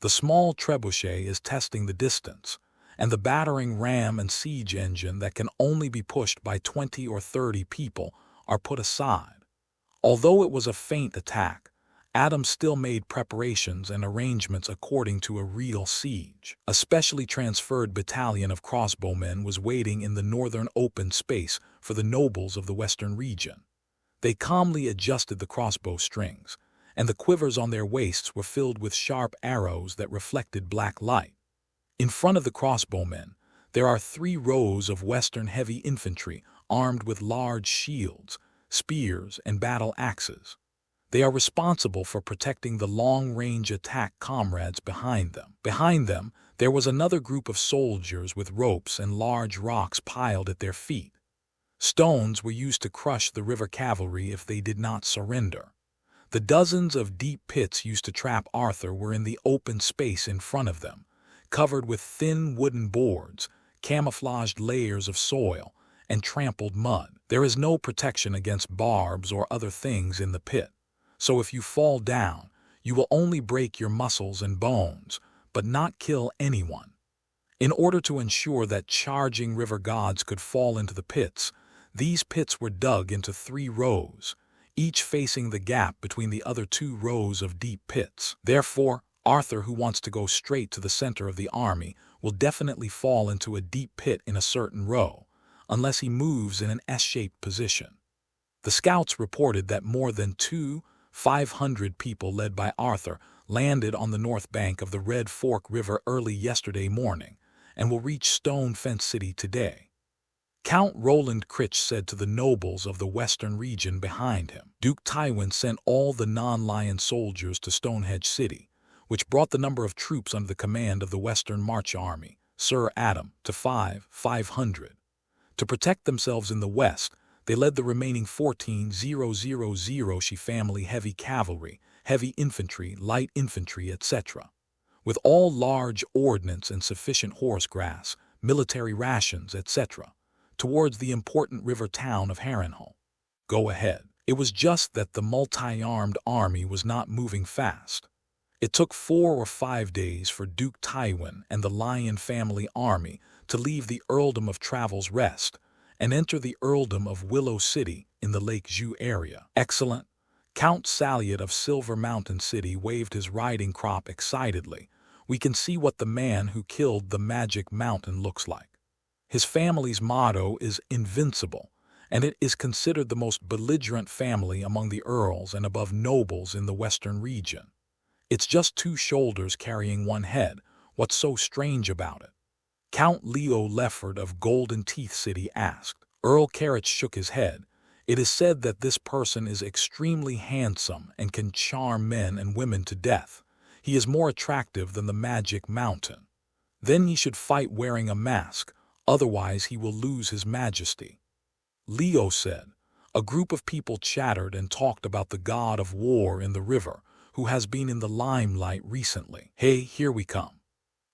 The small trebuchet is testing the distance, and the battering ram and siege engine that can only be pushed by 20 or 30 people are put aside. Although it was a feint attack, Adam still made preparations and arrangements according to a real siege. A specially transferred battalion of crossbowmen was waiting in the northern open space for the nobles of the western region. They calmly adjusted the crossbow strings, and the quivers on their waists were filled with sharp arrows that reflected black light. In front of the crossbowmen, there are 3 rows of western heavy infantry armed with large shields, spears, and battle axes. They are responsible for protecting the long-range attack comrades behind them. Behind them, there was another group of soldiers with ropes and large rocks piled at their feet. Stones were used to crush the river cavalry if they did not surrender. The dozens of deep pits used to trap Arthur were in the open space in front of them, covered with thin wooden boards, camouflaged layers of soil, and trampled mud. There is no protection against barbs or other things in the pit. So if you fall down, you will only break your muscles and bones, but not kill anyone. In order to ensure that charging river gods could fall into the pits, these pits were dug into 3 rows, each facing the gap between the other 2 rows of deep pits. Therefore, Arthur, who wants to go straight to the center of the army, will definitely fall into a deep pit in a certain row, unless he moves in an S-shaped position. The scouts reported that more than 500 people led by Arthur landed on the north bank of the Red Fork River early yesterday morning and will reach Stone Fence City today. Count Roland Critch said to the nobles of the western region behind him. Duke Tywin sent all the non-lion soldiers to Stonehenge City, which brought the number of troops under the command of the Western March Army, Sir Adam, to 500. To protect themselves in the west, they led the remaining 14,000 She family heavy cavalry, heavy infantry, light infantry, etc., with all large ordnance and sufficient horse grass, military rations, etc., towards the important river town of Harrenhal. Go ahead. It was just that the multi-armed army was not moving fast. It took 4 or 5 days for Duke Tywin and the Lion family army to leave the earldom of Travel's Rest and enter the earldom of Willow City in the Lake Zhu area. Excellent. Count Saliot of Silver Mountain City waved his riding crop excitedly. We can see what the man who killed the Magic Mountain looks like. His family's motto is Invincible, and it is considered the most belligerent family among the earls and above nobles in the western region. It's just 2 shoulders carrying 1 head. What's so strange about it? Count Leo Lefford of Golden Teeth City asked. Earl Carrick shook his head. It is said that this person is extremely handsome and can charm men and women to death. He is more attractive than the Magic Mountain. Then he should fight wearing a mask, otherwise he will lose his majesty. Leo said. A group of people chattered and talked about the god of war in the river, who has been in the limelight recently. Hey, here we come.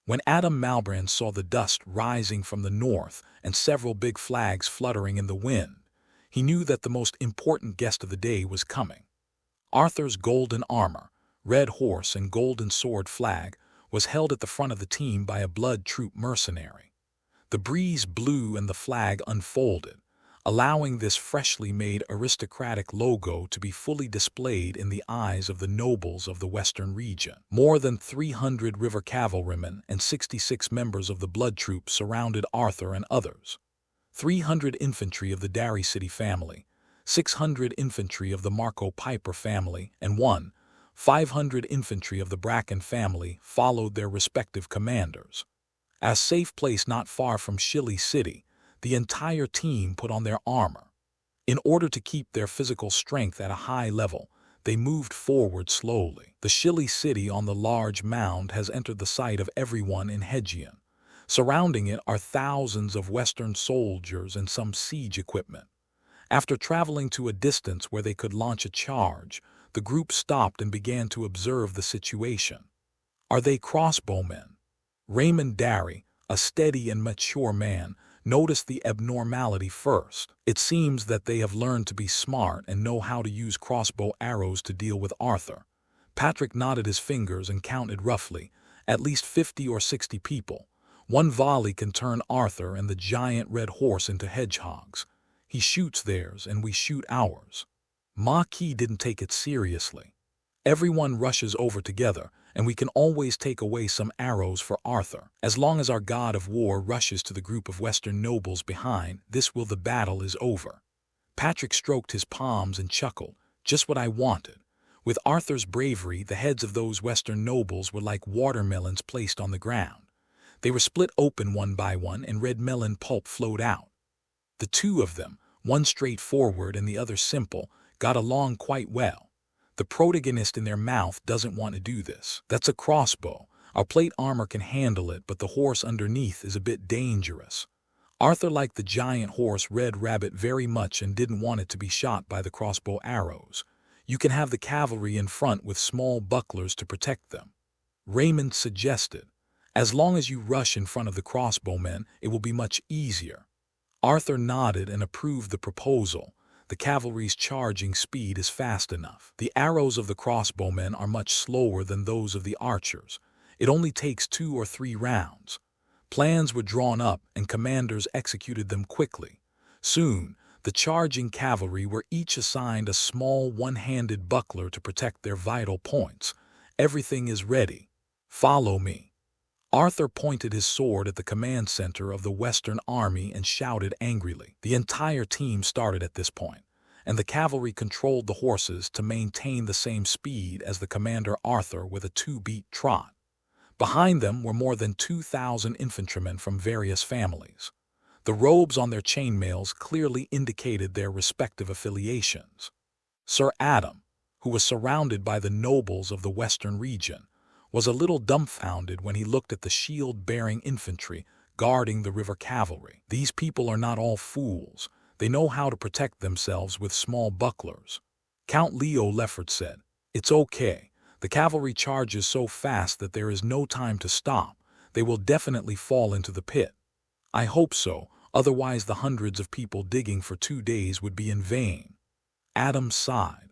When Adam Malbrand saw the dust rising from the north and several big flags fluttering in the wind, he knew that the most important guest of the day was coming. Arthur's golden armor, red horse, and golden sword flag was held at the front of the team by a blood troop mercenary. The breeze blew and the flag unfolded, allowing this freshly made aristocratic logo to be fully displayed in the eyes of the nobles of the western region. More than 300 river cavalrymen and 66 members of the blood troop surrounded Arthur and others. 300 infantry of the Derry City family, 600 infantry of the Marco Piper family, and 500 infantry of the Bracken family followed their respective commanders. At a safe place not far from Shilly City, the entire team put on their armor. In order to keep their physical strength at a high level, they moved forward slowly. The Shilly city on the large mound has entered the sight of everyone in Hedgian. Surrounding it are thousands of Western soldiers and some siege equipment. After traveling to a distance where they could launch a charge, the group stopped and began to observe the situation. Are they crossbowmen? Raymond Darry, a steady and mature man, noticed the abnormality first. It seems that they have learned to be smart and know how to use crossbow arrows to deal with Arthur. Patrick nodded his fingers and counted roughly, at least 50 or 60 people. One volley can turn Arthur and the giant red horse into hedgehogs. He shoots theirs and we shoot ours. Maquis didn't take it seriously. Everyone rushes over together, and we can always take away some arrows for Arthur. As long as our god of war rushes to the group of Western nobles behind, the battle is over. Patrick stroked his palms and chuckled, just what I wanted. With Arthur's bravery, the heads of those Western nobles were like watermelons placed on the ground. They were split open one by one and red melon pulp flowed out. The two of them, one straightforward and the other simple, got along quite well. The protagonist in their mouth doesn't want to do this. That's a crossbow. Our plate armor can handle it, but the horse underneath is a bit dangerous. Arthur liked the giant horse Red Rabbit very much and didn't want it to be shot by the crossbow arrows. You can have the cavalry in front with small bucklers to protect them. Raymond suggested, as long as you rush in front of the crossbowmen, it will be much easier. Arthur nodded and approved the proposal. The cavalry's charging speed is fast enough. The arrows of the crossbowmen are much slower than those of the archers. It only takes 2 or 3 rounds. Plans were drawn up and commanders executed them quickly. Soon, the charging cavalry were each assigned a small one-handed buckler to protect their vital points. Everything is ready. Follow me. Arthur pointed his sword at the command center of the Western Army and shouted angrily. The entire team started at this point, and the cavalry controlled the horses to maintain the same speed as the commander Arthur with a 2-beat trot. Behind them were more than 2,000 infantrymen from various families. The robes on their chainmails clearly indicated their respective affiliations. Sir Adam, who was surrounded by the nobles of the Western region, was a little dumbfounded when he looked at the shield-bearing infantry guarding the river cavalry. These people are not all fools. They know how to protect themselves with small bucklers. Count Leo Leffert said, "It's okay. The cavalry charges so fast that there is no time to stop. They will definitely fall into the pit." "I hope so, otherwise the hundreds of people digging for 2 days would be in vain." Adam sighed.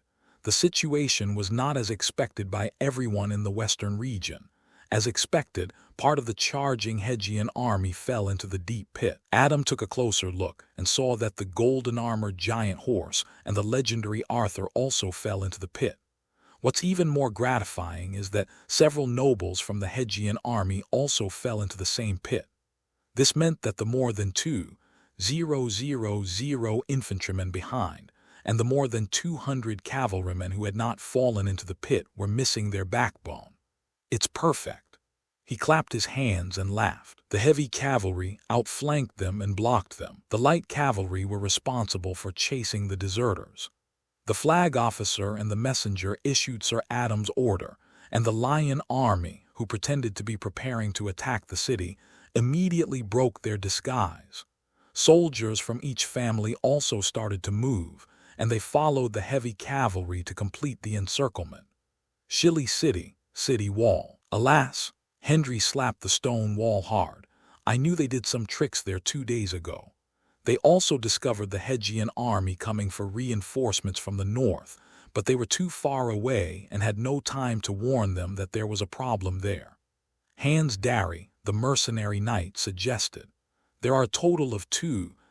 The situation was not as expected by everyone in the Western region. As expected, part of the charging Hedgian army fell into the deep pit. Adam took a closer look and saw that the golden-armored giant horse and the legendary Arthur also fell into the pit. What's even more gratifying is that several nobles from the Hedgian army also fell into the same pit. This meant that the more than 2,000 infantrymen behind and the more than 200 cavalrymen who had not fallen into the pit were missing their backbone. "It's perfect." He clapped his hands and laughed. The heavy cavalry outflanked them and blocked them. The light cavalry were responsible for chasing the deserters. The flag officer and the messenger issued Sir Adam's order, and the Lion Army, who pretended to be preparing to attack the city, immediately broke their disguise. Soldiers from each family also started to move, and they followed the heavy cavalry to complete the encirclement. Shilly City, city wall. Alas, Hendry slapped the stone wall hard. "I knew they did some tricks there 2 days ago." They also discovered the Hedgian army coming for reinforcements from the north, but they were too far away and had no time to warn them that there was a problem there. Hans Darry, the mercenary knight, suggested, "There are a total of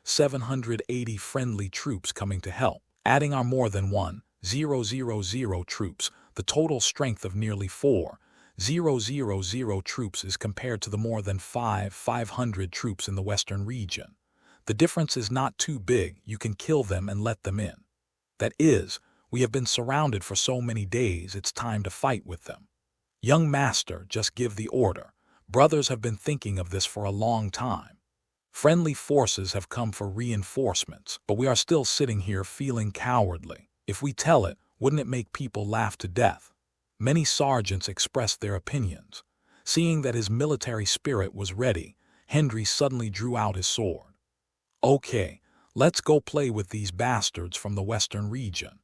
780 friendly troops coming to help. Adding our more than 1,000 troops, the total strength of nearly 4,000 troops is compared to the more than 500 troops in the Western region. The difference is not too big. You can kill them and let them in. That is, we have been surrounded for so many days, it's time to fight with them." "Young master, just give the order. Brothers have been thinking of this for a long time." Friendly forces have come for reinforcements, but we are still sitting here feeling cowardly. If we tell it, wouldn't it make people laugh to death? Many sergeants expressed their opinions. Seeing that his military spirit was ready, Hendry suddenly drew out his sword. Okay, let's go play with these bastards from the western region.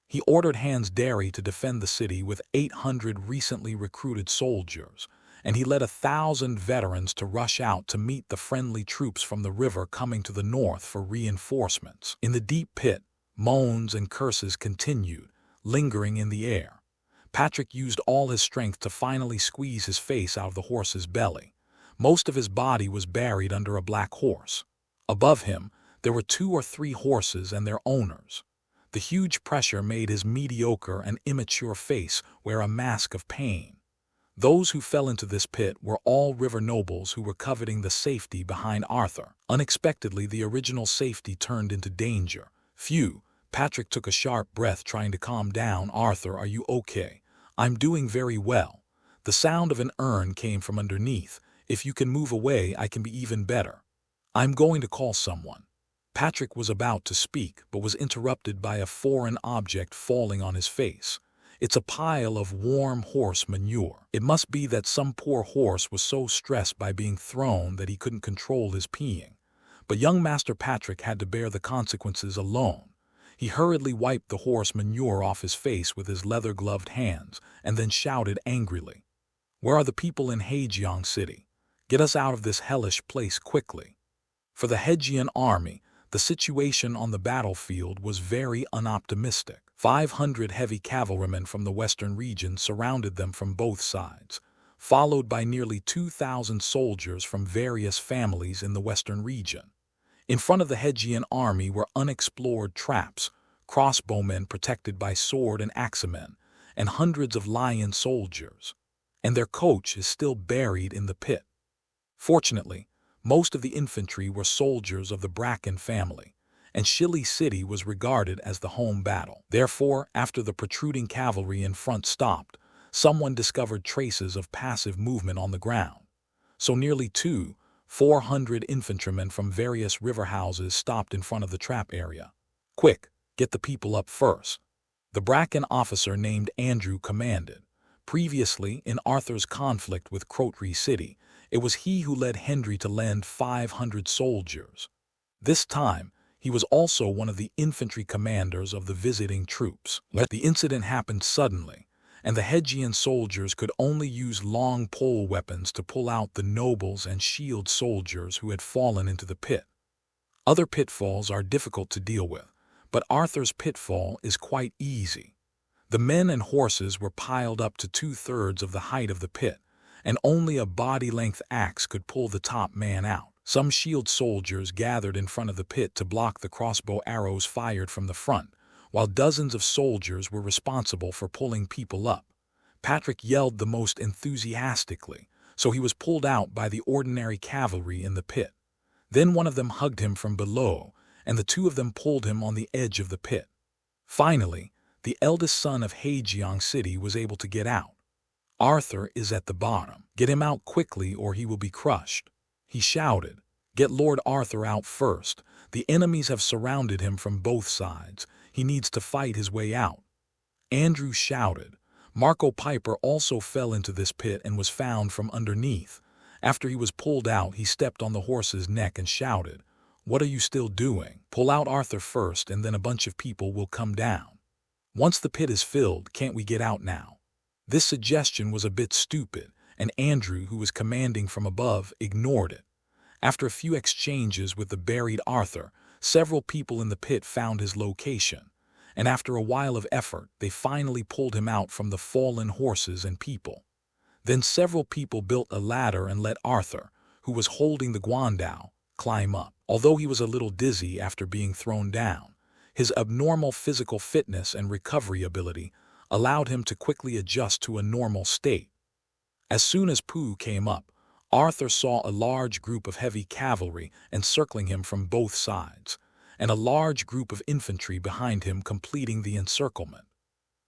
He ordered Hans Derry to defend the city with 800 recently recruited soldiers, and he led 1,000 veterans to rush out to meet the friendly troops from the river coming to the north for reinforcements. In the deep pit, moans and curses continued, lingering in the air. Patrick used all his strength to finally squeeze his face out of the horse's belly. Most of his body was buried under a black horse. Above him, there were 2 or 3 horses and their owners. The huge pressure made his mediocre and immature face wear a mask of pain. Those who fell into this pit were all river nobles who were coveting the safety behind Arthur. Unexpectedly, the original safety turned into danger. Phew! Patrick took a sharp breath, trying to calm down. Arthur, are you okay? I'm doing very well. The sound of an urn came from underneath. If you can move away, I can be even better. I'm going to call someone. Patrick was about to speak, but was interrupted by a foreign object falling on his face. It's a pile of warm horse manure. It must be that some poor horse was so stressed by being thrown that he couldn't control his peeing. But young Master Patrick had to bear the consequences alone. He hurriedly wiped the horse manure off his face with his leather-gloved hands, and then shouted angrily, "Where are the people in Haejeong City? Get us out of this hellish place quickly." For the Haejeon army, the situation on the battlefield was very unoptimistic. 500 heavy cavalrymen from the western region surrounded them from both sides, followed by nearly 2,000 soldiers from various families in the western region. In front of the Haejeon army were unexplored traps, crossbowmen protected by sword and axemen, and hundreds of lion soldiers. And their coach is still buried in the pit. Fortunately, most of the infantry were soldiers of the Bracken family, and Shilly City was regarded as the home battle. Therefore, after the protruding cavalry in front stopped, someone discovered traces of passive movement on the ground. So nearly 400 infantrymen from various river houses stopped in front of the trap area. "Quick, get the people up first." The Bracken officer named Andrew commanded. Previously, in Arthur's conflict with Crotry City, it was he who led Hendry to lend 500 soldiers. This time, he was also one of the infantry commanders of the visiting troops. The incident happened suddenly, and the Haejeon soldiers could only use long pole weapons to pull out the nobles and shield soldiers who had fallen into the pit. Other pitfalls are difficult to deal with, but Arthur's pitfall is quite easy. The men and horses were piled up to 2/3 of the height of the pit, and only a body-length axe could pull the top man out. Some shield soldiers gathered in front of the pit to block the crossbow arrows fired from the front, while dozens of soldiers were responsible for pulling people up. Patrick yelled the most enthusiastically, so he was pulled out by the ordinary cavalry in the pit. Then one of them hugged him from below, and the 2 of them pulled him on the edge of the pit. Finally, the eldest son of Haejeong City was able to get out. "Arthur is at the bottom. Get him out quickly or he will be crushed," he shouted. "Get Lord Arthur out first. The enemies have surrounded him from both sides. He needs to fight his way out." Andrew shouted. Marco Piper also fell into this pit and was found from underneath. After he was pulled out, he stepped on the horse's neck and shouted, "What are you still doing? Pull out Arthur first and then a bunch of people will come down. Once the pit is filled, can't we get out now?" This suggestion was a bit stupid, and Andrew, who was commanding from above, ignored it. After a few exchanges with the buried Arthur, several people in the pit found his location, and after a while of effort, they finally pulled him out from the fallen horses and people. Then several people built a ladder and let Arthur, who was holding the guandao, climb up. Although he was a little dizzy after being thrown down, his abnormal physical fitness and recovery ability allowed him to quickly adjust to a normal state. As soon as Pooh came up, Arthur saw a large group of heavy cavalry encircling him from both sides, and a large group of infantry behind him completing the encirclement.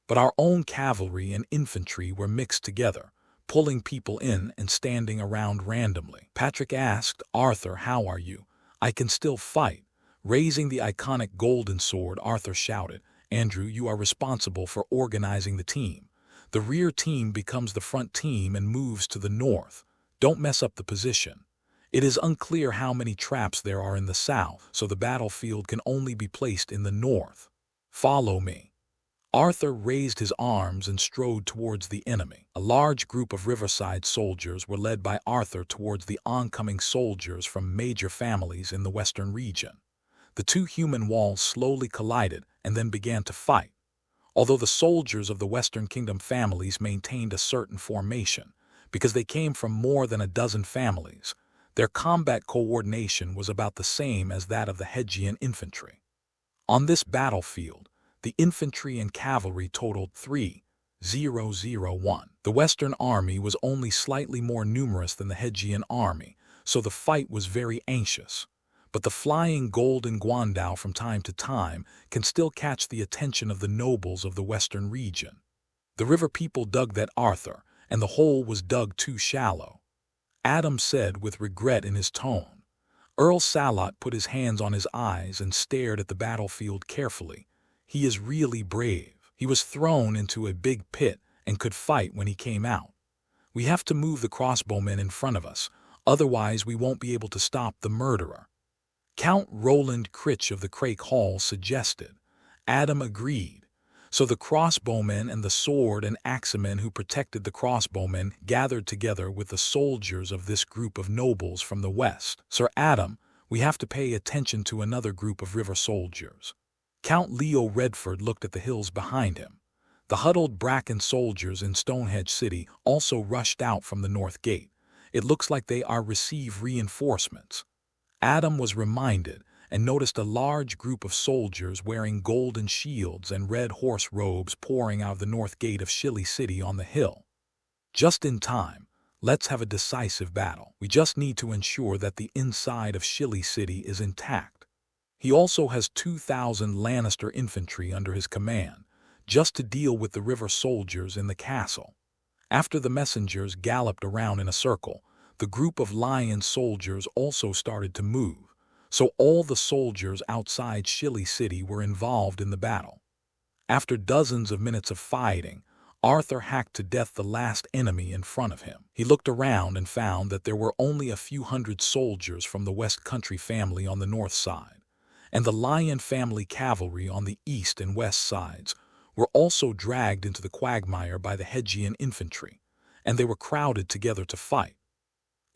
But our own cavalry and infantry were mixed together, pulling people in and standing around randomly. Patrick asked, "Arthur, how are you?" I can still fight." Raising the iconic golden sword, Arthur shouted, "Andrew, you are responsible for organizing the team. The rear team becomes the front team and moves to the north. Don't mess up the position. It is unclear how many traps there are in the south, so the battlefield can only be placed in the north. Follow me." Arthur raised his arms and strode towards the enemy. A large group of riverside soldiers were led by Arthur towards the oncoming soldiers from major families in the western region. The two human walls slowly collided and then began to fight. Although the soldiers of the Western Kingdom families maintained a certain formation, because they came from more than a dozen families, their combat coordination was about the same as that of the Hedgian infantry. On this battlefield, the infantry and cavalry totaled 3,001. The Western army was only slightly more numerous than the Hedgian army, so the fight was very anxious. But the flying golden guandao from time to time can still catch the attention of the nobles of the western region. The river people dug that Arthur, and the hole was dug too shallow. Adam said with regret in his tone. Earl Salot put his hands on his eyes and stared at the battlefield carefully. He is really brave. He was thrown into a big pit and could fight when he came out. We have to move the crossbowmen in front of us, otherwise we won't be able to stop the murderer. Count Roland Critch of the Crake Hall suggested. Adam agreed. So the crossbowmen and the sword and axemen who protected the crossbowmen gathered together with the soldiers of this group of nobles from the west. Sir Adam, we have to pay attention to another group of river soldiers. Count Leo Redford looked at the hills behind him. The huddled Bracken soldiers in Stonehenge City also rushed out from the north gate. It looks like they are receive reinforcements. Adam was reminded and noticed a large group of soldiers wearing golden shields and red horse robes pouring out of the north gate of Shilly City on the hill. Just in time. Let's have a decisive battle. We just need to ensure that the inside of Shilly City is intact. He also has 2,000 Lannister infantry under his command, just to deal with the river soldiers in the castle. After the messengers galloped around in a circle, the group of lion soldiers also started to move, so all the soldiers outside Shilly City were involved in the battle. After dozens of minutes of fighting, Arthur hacked to death the last enemy in front of him. He looked around and found that there were only a few hundred soldiers from the West Country family on the north side, and the Lion family cavalry on the east and west sides were also dragged into the quagmire by the Hedgian infantry, and they were crowded together to fight.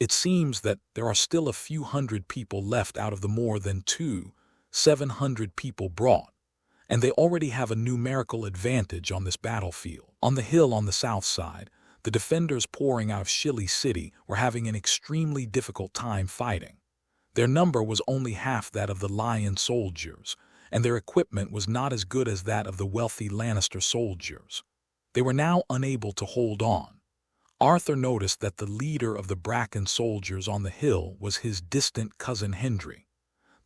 It seems that there are still a few hundred people left out of the more than 700 people brought, and they already have a numerical advantage on this battlefield. On the hill on the south side, the defenders pouring out of Shilly City were having an extremely difficult time fighting. Their number was only half that of the Lion soldiers, and their equipment was not as good as that of the wealthy Lannister soldiers. They were now unable to hold on. Arthur noticed that the leader of the Bracken soldiers on the hill was his distant cousin Hendry.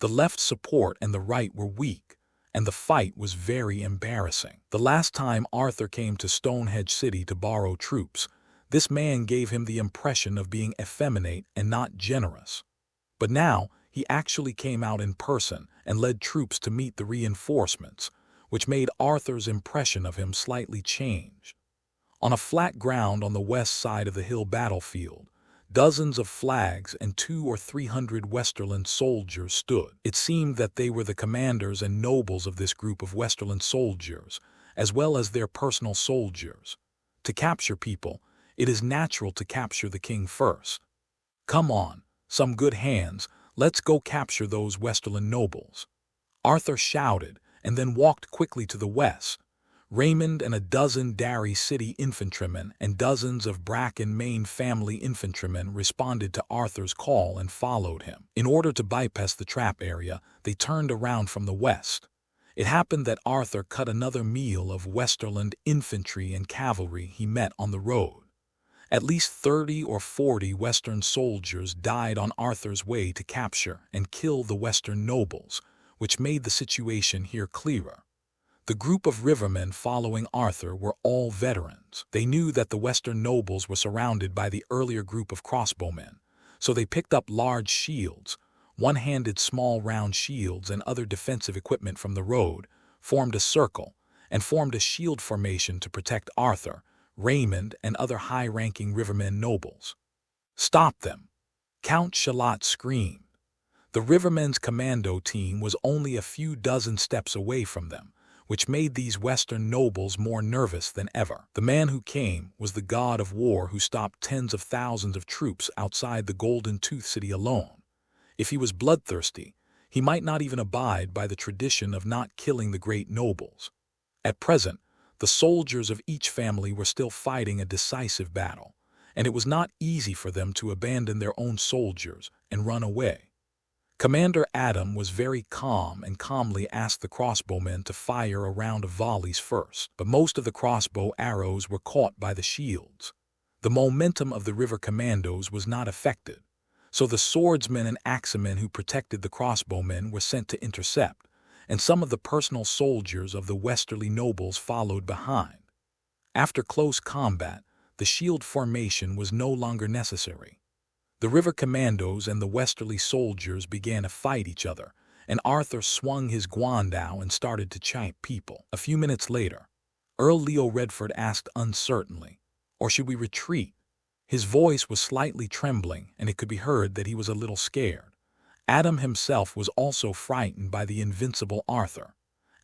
The left support and the right were weak, and the fight was very embarrassing. The last time Arthur came to Stonehenge City to borrow troops, this man gave him the impression of being effeminate and not generous. But now he actually came out in person and led troops to meet the reinforcements, which made Arthur's impression of him slightly change. On a flat ground on the west side of the hill battlefield, dozens of flags and 200 or 300 Westerland soldiers stood. It seemed that they were the commanders and nobles of this group of Westerland soldiers, as well as their personal soldiers. To capture people, it is natural to capture the king first. Come on, some good hands, let's go capture those Westerland nobles. Arthur shouted and then walked quickly to the west. Raymond and a dozen Derry City infantrymen and dozens of Bracken Main family infantrymen responded to Arthur's call and followed him. In order to bypass the trap area, they turned around from the west. It happened that Arthur cut another meal of Westerland infantry and cavalry he met on the road. At least 30 or 40 Western soldiers died on Arthur's way to capture and kill the Western nobles, which made the situation here clearer. The group of rivermen following Arthur were all veterans. They knew that the Western nobles were surrounded by the earlier group of crossbowmen, so they picked up large shields, One handed small round shields and other defensive equipment from the road, formed a circle, and formed a shield formation to protect Arthur, Raymond, and other high-ranking rivermen nobles. "Stop them!" Count Shalott screamed. The rivermen's commando team was only a few dozen steps away from them, which made these Western nobles more nervous than ever. The man who came was the god of war who stopped tens of thousands of troops outside the Golden Tooth City alone. If he was bloodthirsty, he might not even abide by the tradition of not killing the great nobles. At present, the soldiers of each family were still fighting a decisive battle, and it was not easy for them to abandon their own soldiers and run away. Commander Adam was very calm and calmly asked the crossbowmen to fire a round of volleys first, but most of the crossbow arrows were caught by the shields. The momentum of the river commandos was not affected, so the swordsmen and axemen who protected the crossbowmen were sent to intercept, and some of the personal soldiers of the westerly nobles followed behind. After close combat, the shield formation was no longer necessary. The river commandos and the westerly soldiers began to fight each other, and Arthur swung his guandao and started to chide people. A few minutes later, Earl Leo Redford asked uncertainly, "Or should we retreat?" His voice was slightly trembling, and it could be heard that he was a little scared. Adam himself was also frightened by the invincible Arthur.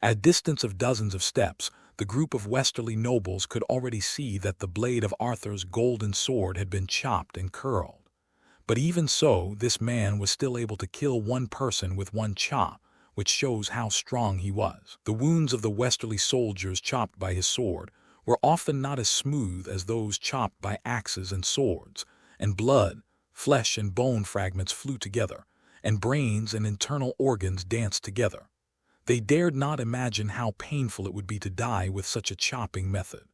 At a distance of dozens of steps, the group of westerly nobles could already see that the blade of Arthur's golden sword had been chopped and curled. But even so, this man was still able to kill one person with one chop, which shows how strong he was. The wounds of the westerly soldiers chopped by his sword were often not as smooth as those chopped by axes and swords, and blood, flesh and bone fragments flew together, and brains and internal organs danced together. They dared not imagine how painful it would be to die with such a chopping method.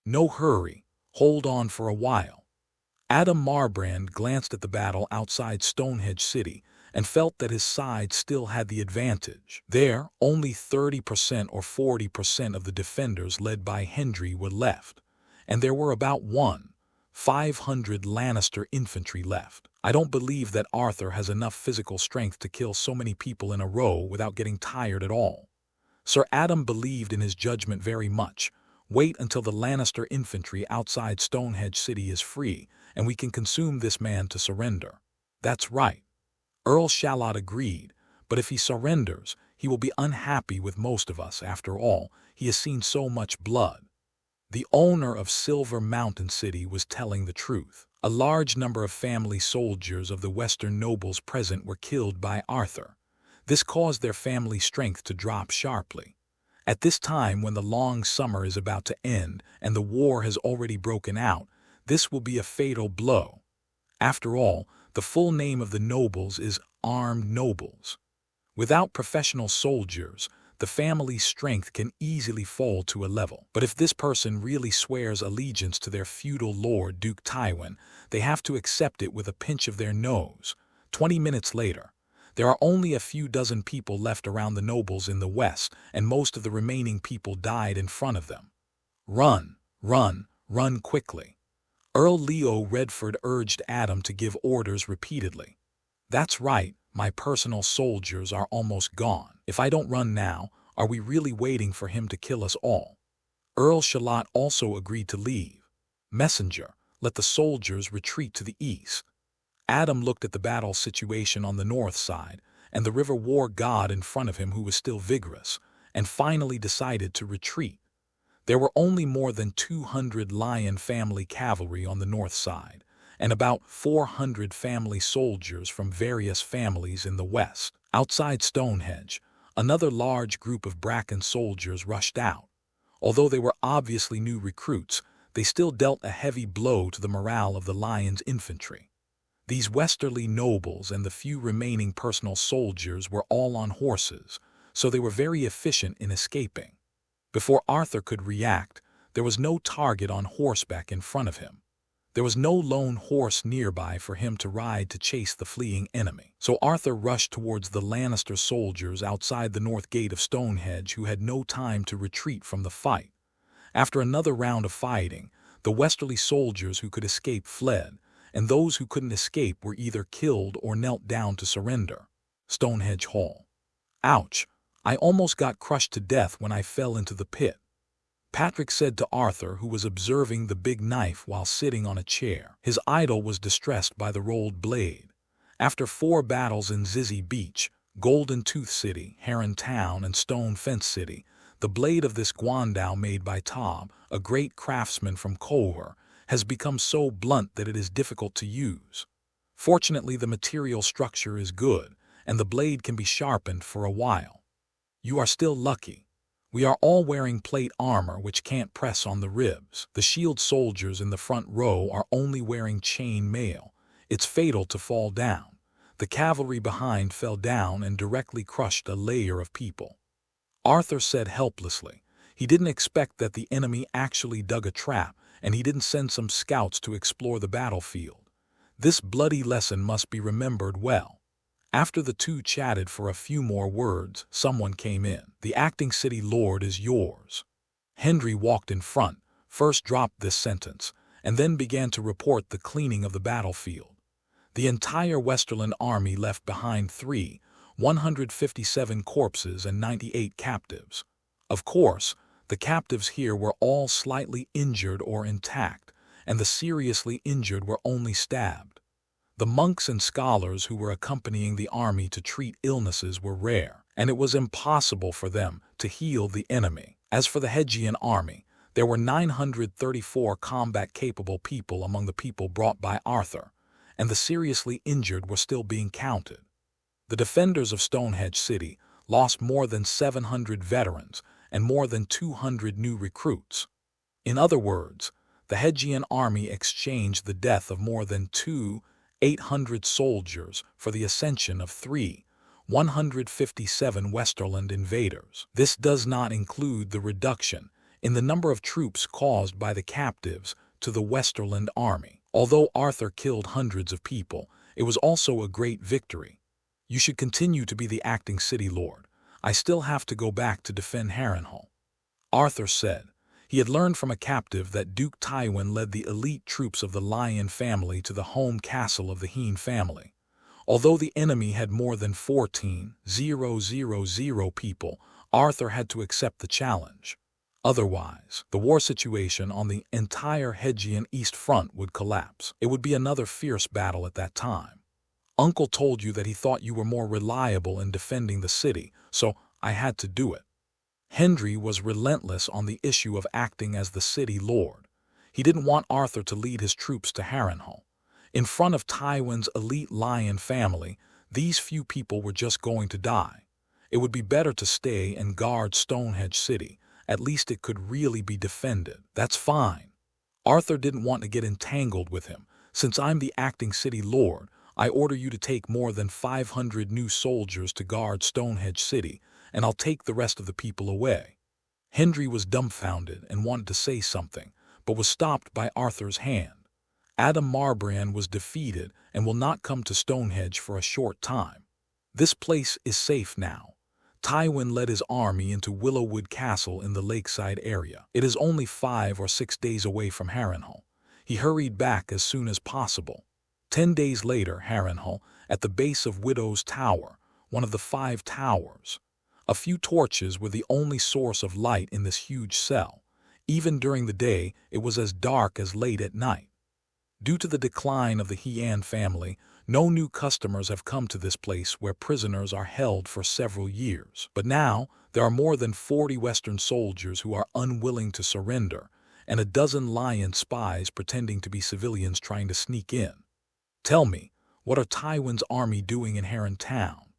"No hurry, hold on for a while." Adam Marbrand glanced at the battle outside Stonehenge City and felt that his side still had the advantage. There, only 30% or 40% of the defenders led by Hendry were left, and there were about 500 Lannister infantry left. "I don't believe that Arthur has enough physical strength to kill so many people in a row without getting tired at all." Sir Adam believed in his judgment very much. "Wait until the Lannister infantry outside Stonehenge City is free, and we can consume this man to surrender." "That's right." Earl Shalott agreed, "but if he surrenders, he will be unhappy with most of us. After all, he has seen so much blood." The owner of Silver Mountain City was telling the truth. A large number of family soldiers of the Western nobles present were killed by Arthur. This caused their family strength to drop sharply. At this time, when the long summer is about to end and the war has already broken out, this will be a fatal blow. After all, the full name of the nobles is armed nobles. Without professional soldiers, the family's strength can easily fall to a level. But if this person really swears allegiance to their feudal lord, Duke Tywin, they have to accept it with a pinch of their nose. 20 minutes later, there are only a few dozen people left around the nobles in the west, and most of the remaining people died in front of them. "Run, run, run quickly." Earl Leo Redford urged Adam to give orders repeatedly. "That's right. My personal soldiers are almost gone. If I don't run now, are we really waiting for him to kill us all?" Earl Shalott also agreed to leave. "Messenger, let the soldiers retreat to the east." Adam looked at the battle situation on the north side, and the river war god in front of him who was still vigorous, and finally decided to retreat. There were only more than 200 Lion family cavalry on the north side, and about 400 family soldiers from various families in the west. Outside Stonehenge, another large group of Bracken soldiers rushed out. Although they were obviously new recruits, they still dealt a heavy blow to the morale of the Lion's infantry. These westerly nobles and the few remaining personal soldiers were all on horses, so they were very efficient in escaping. Before Arthur could react, there was no target on horseback in front of him. There was no lone horse nearby for him to ride to chase the fleeing enemy. So Arthur rushed towards the Lannister soldiers outside the north gate of Stonehenge who had no time to retreat from the fight. After another round of fighting, the westerly soldiers who could escape fled, and those who couldn't escape were either killed or knelt down to surrender. Stonehenge Hall. Ouch! I almost got crushed to death when I fell into the pit. Patrick said to Arthur, who was observing the big knife while sitting on a chair. His idol was distressed by the rolled blade. After 4 battles in Zizzy Beach, Golden Tooth City, Heron Town, and Stone Fence City, the blade of this guandao made by Tob, a great craftsman from Kohor, has become so blunt that it is difficult to use. Fortunately, the material structure is good, and the blade can be sharpened for a while. You are still lucky. We are all wearing plate armor which can't press on the ribs. The shield soldiers in the front row are only wearing chain mail. It's fatal to fall down. The cavalry behind fell down and directly crushed a layer of people. Arthur said helplessly. He didn't expect that the enemy actually dug a trap, and he didn't send some scouts to explore the battlefield. This bloody lesson must be remembered well. After the two chatted for a few more words, someone came in. The acting city lord is yours. Hendry walked in front, first dropped this sentence, and then began to report the cleaning of the battlefield. The entire Westerland army left behind 157 corpses and 98 captives. Of course, the captives here were all slightly injured or intact, and the seriously injured were only stabbed. The monks and scholars who were accompanying the army to treat illnesses were rare, and it was impossible for them to heal the enemy. As for the Hedgian army, there were 934 combat-capable people among the people brought by Arthur, and the seriously injured were still being counted. The defenders of Stonehenge City lost more than 700 veterans and more than 200 new recruits. In other words, the Hedgian army exchanged the death of more than 800 soldiers for the ascension of 157 Westerland invaders. This does not include the reduction in the number of troops caused by the captives to the Westerland army. Although Arthur killed hundreds of people, it was also a great victory. You should continue to be the acting city lord. I still have to go back to defend Harrenhal. Arthur said. He had learned from a captive that Duke Tywin led the elite troops of the Lion family to the home castle of the Heen family. Although the enemy had more than 14,000 people, Arthur had to accept the challenge. Otherwise, the war situation on the entire Hedgian East Front would collapse. It would be another fierce battle at that time. Uncle told you that he thought you were more reliable in defending the city, so I had to do it. Hendry was relentless on the issue of acting as the city lord. He didn't want Arthur to lead his troops to Harrenhal. In front of Tywin's elite Lion family, these few people were just going to die. It would be better to stay and guard Stonehenge City. At least it could really be defended. That's fine. Arthur didn't want to get entangled with him. Since I'm the acting city lord, I order you to take more than 500 new soldiers to guard Stonehenge City, and I'll take the rest of the people away. Hendry was dumbfounded and wanted to say something, but was stopped by Arthur's hand. Adam Marbrand was defeated and will not come to Stonehenge for a short time. This place is safe now. Tywin led his army into Willowwood Castle in the lakeside area. It is only 5 or 6 days away from Harrenhal. He hurried back as soon as possible. 10 days later, Harrenhal, at the base of Widow's Tower, one of the 5 towers. A few torches were the only source of light in this huge cell. Even during the day, it was as dark as late at night. Due to the decline of the Heian family, no new customers have come to this place where prisoners are held for several years. But now, there are more than 40 Western soldiers who are unwilling to surrender, and a dozen Lion spies pretending to be civilians trying to sneak in. Tell me, what are Tywin's army doing in Heron Town?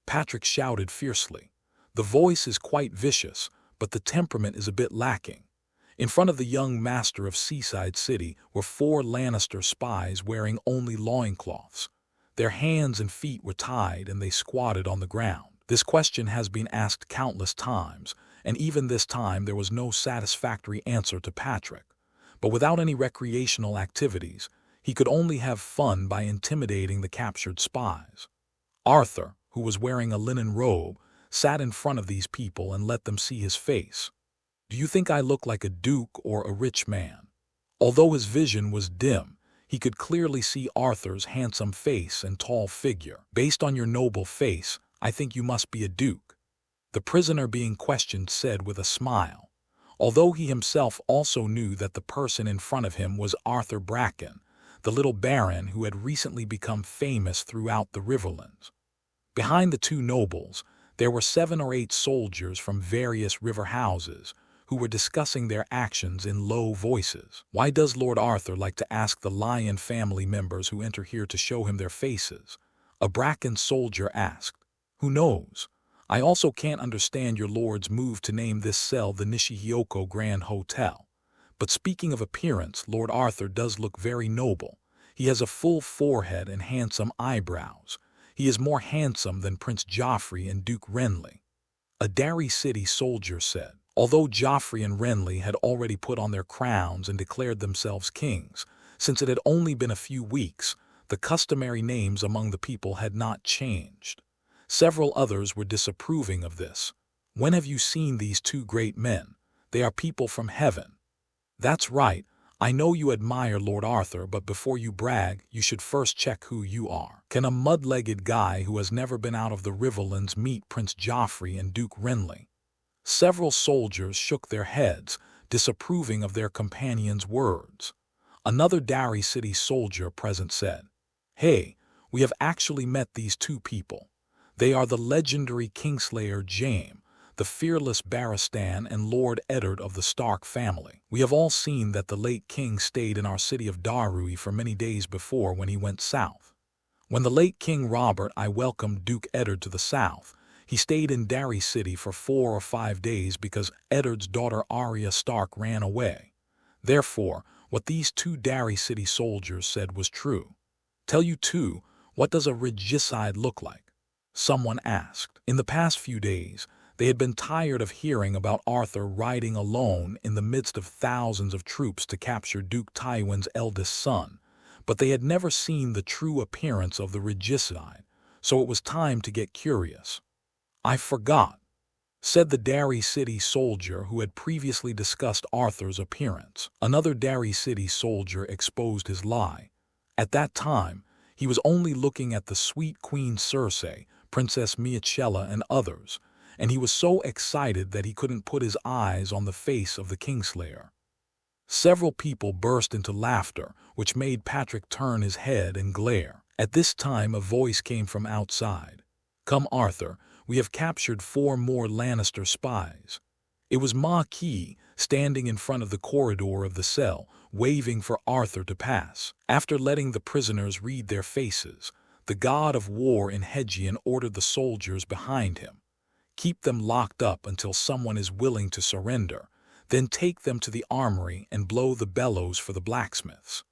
Patrick shouted fiercely. The voice is quite vicious, but the temperament is a bit lacking. In front of the young master of Seaside City were 4 Lannister spies wearing only loincloths. Their hands and feet were tied and they squatted on the ground. This question has been asked countless times, and even this time there was no satisfactory answer to Patrick. But without any recreational activities, he could only have fun by intimidating the captured spies. Arthur, who was wearing a linen robe, sat in front of these people and let them see his face. Do you think I look like a duke or a rich man? Although his vision was dim, He could clearly see Arthur's handsome face and tall figure. "Based on your noble face, I think you must be a duke," the prisoner being questioned said with a smile, although he himself also knew that the person in front of him was Arthur Bracken, the little baron who had recently become famous throughout the Riverlands. Behind the two nobles, there were 7 or 8 soldiers from various river houses who were discussing their actions in low voices. "Why does Lord Arthur like to ask the Lion family members who enter here to show him their faces?" a Bracken soldier asked. "Who knows? I also can't understand your lord's move to name this cell the Nishihyoko Grand Hotel. But speaking of appearance, Lord Arthur does look very noble. He has a full forehead and handsome eyebrows. He is more handsome than Prince Joffrey and Duke Renly," a Derry City soldier said. Although Joffrey and Renly had already put on their crowns and declared themselves kings, since it had only been a few weeks, the customary names among the people had not changed. Several others were disapproving of this. "When have you seen these 2 great men? They are people from heaven." "That's right. I know you admire Lord Arthur, but before you brag, you should first check who you are. Can a mud-legged guy who has never been out of the Riverlands meet Prince Joffrey and Duke Renly?" Several soldiers shook their heads, disapproving of their companion's words. Another Derry City soldier present said, "Hey, we have actually met these 2 people. They are the legendary Kingslayer Jaime, the fearless Barristan, and Lord Eddard of the Stark family. We have all seen that the late king stayed in our city of Darui for many days before when he went south. When the late King Robert I welcomed Duke Eddard to the south, he stayed in Derry City for 4 or 5 days because Eddard's daughter Arya Stark ran away. Therefore, what these 2 Derry City soldiers said was true." "Tell you too, what does a regicide look like?" someone asked. In the past few days, they had been tired of hearing about Arthur riding alone in the midst of thousands of troops to capture Duke Tywin's eldest son, but they had never seen the true appearance of the regicide, so it was time to get curious. "I forgot," said the Derry City soldier who had previously discussed Arthur's appearance. Another Derry City soldier exposed his lie. At that time, he was only looking at the sweet Queen Cersei, Princess Miachella, and others, and he was so excited that he couldn't put his eyes on the face of the Kingslayer. Several people burst into laughter, which made Patrick turn his head and glare. At this time a voice came from outside. "Come, Arthur, we have captured 4 more Lannister spies." It was Marquis, standing in front of the corridor of the cell, waving for Arthur to pass. After letting the prisoners read their faces, the god of war in Hegian ordered the soldiers behind him, "Keep them locked up until someone is willing to surrender, then take them to the armory and blow the bellows for the blacksmiths."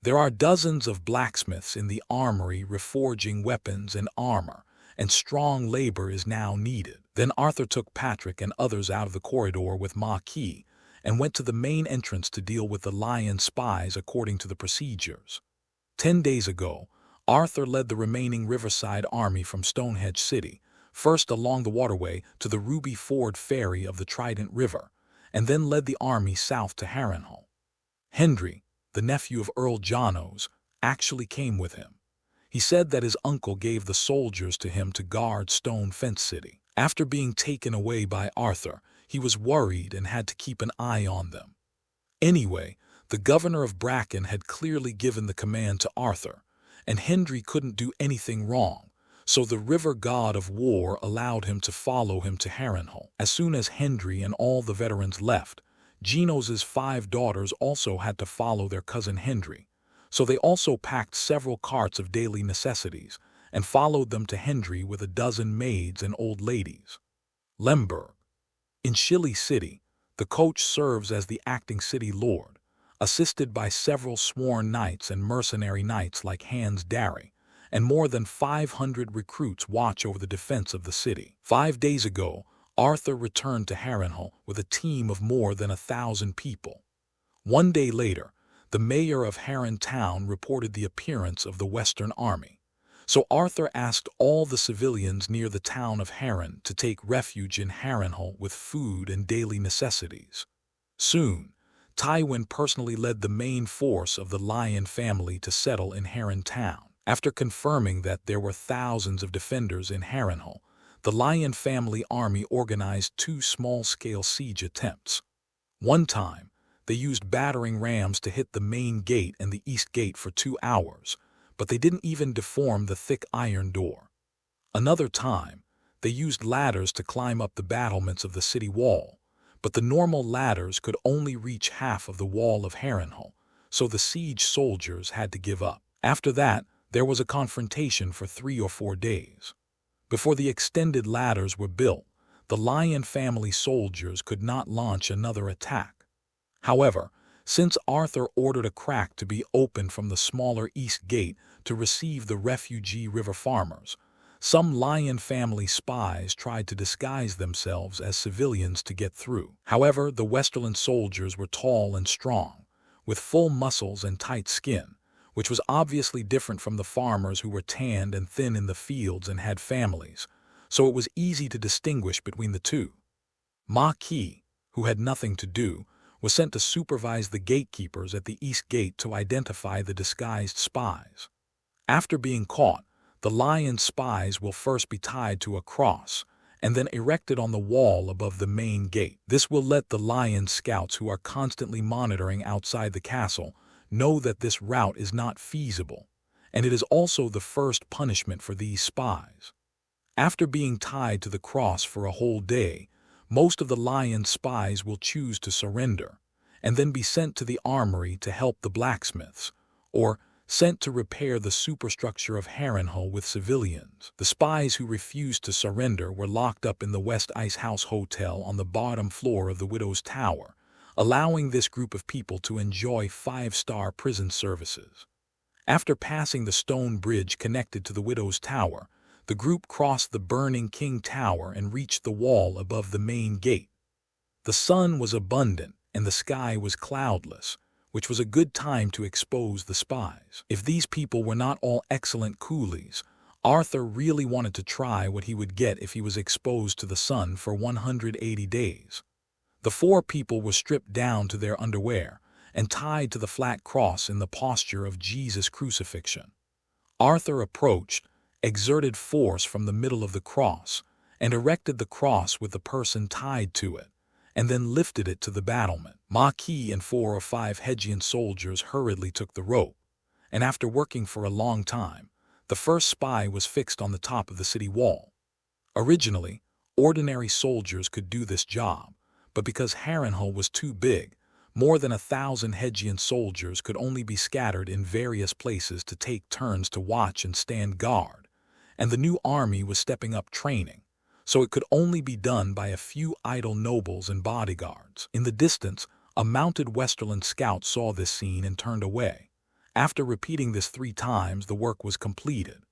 There are dozens of blacksmiths in the armory reforging weapons and armor, and strong labor is now needed. Then Arthur took Patrick and others out of the corridor with Marquis and went to the main entrance to deal with the Lion spies according to the procedures. 10 days ago, Arthur led the remaining Riverside army from Stonehenge City, first along the waterway to the Ruby Ford ferry of the Trident River, and then led the army south to Harrenhal. Hendry, the nephew of Earl Janos, actually came with him. He said that his uncle gave the soldiers to him to guard Stone Fence City. After being taken away by Arthur, he was worried and had to keep an eye on them. Anyway, the governor of Bracken had clearly given the command to Arthur, and Hendry couldn't do anything wrong, so the river god of war allowed him to follow him to Harrenhal. As soon as Hendry and all the veterans left, Genos's 5 daughters also had to follow their cousin Hendry, so they also packed several carts of daily necessities and followed them to Hendry with a dozen maids and old ladies. Lemberg. In Shilly City, the coach serves as the acting city lord, assisted by several sworn knights and mercenary knights like Hans Darry, and more than 500 recruits watch over the defense of the city. 5 days ago, Arthur returned to Harrenhal with a team of more than 1,000 people. 1 day later, the mayor of Harren Town reported the appearance of the Western Army, so Arthur asked all the civilians near the town of Harren to take refuge in Harrenhal with food and daily necessities. Soon, Tywin personally led the main force of the Lion family to settle in Harren Town. After confirming that there were thousands of defenders in Harrenhal, the Lion family army organized 2 small-scale siege attempts. One time, they used battering rams to hit the main gate and the east gate for 2 hours, but they didn't even deform the thick iron door. Another time, they used ladders to climb up the battlements of the city wall, but the normal ladders could only reach half of the wall of Harrenhal, so the siege soldiers had to give up. After that, there was a confrontation for 3 or 4 days. Before the extended ladders were built, the Lion family soldiers could not launch another attack. However, since Arthur ordered a crack to be opened from the smaller east gate to receive the refugee river farmers, some Lion family spies tried to disguise themselves as civilians to get through. However, the Westerland soldiers were tall and strong, with full muscles and tight skin, which was obviously different from the farmers who were tanned and thin in the fields and had families, so it was easy to distinguish between the two. Maquis, who had nothing to do, was sent to supervise the gatekeepers at the east gate to identify the disguised spies. After being caught, the Lion spies will first be tied to a cross and then erected on the wall above the main gate. This will let the Lion scouts who are constantly monitoring outside the castle know that this route is not feasible, and it is also the first punishment for these spies. After being tied to the cross for a whole day, most of the Lion spies will choose to surrender and then be sent to the armory to help the blacksmiths, or sent to repair the superstructure of Harrenhal with civilians. The spies who refused to surrender were locked up in the West Ice House Hotel on the bottom floor of the Widow's Tower, allowing this group of people to enjoy 5-star prison services. After passing the stone bridge connected to the Widow's Tower, the group crossed the burning King Tower and reached the wall above the main gate. The sun was abundant and the sky was cloudless, which was a good time to expose the spies. If these people were not all excellent coolies, Arthur really wanted to try what he would get if he was exposed to the sun for 180 days. The 4 people were stripped down to their underwear and tied to the flat cross in the posture of Jesus' crucifixion. Arthur approached, exerted force from the middle of the cross, and erected the cross with the person tied to it, and then lifted it to the battlement. Maquis and 4 or 5 Hedgian soldiers hurriedly took the rope, and after working for a long time, the first spy was fixed on the top of the city wall. Originally, ordinary soldiers could do this job, but because Harrenhal was too big, more than 1,000 Hedgian soldiers could only be scattered in various places to take turns to watch and stand guard, and the new army was stepping up training, so it could only be done by a few idle nobles and bodyguards. In the distance, a mounted Westerland scout saw this scene and turned away. After repeating this 3 times, the work was completed.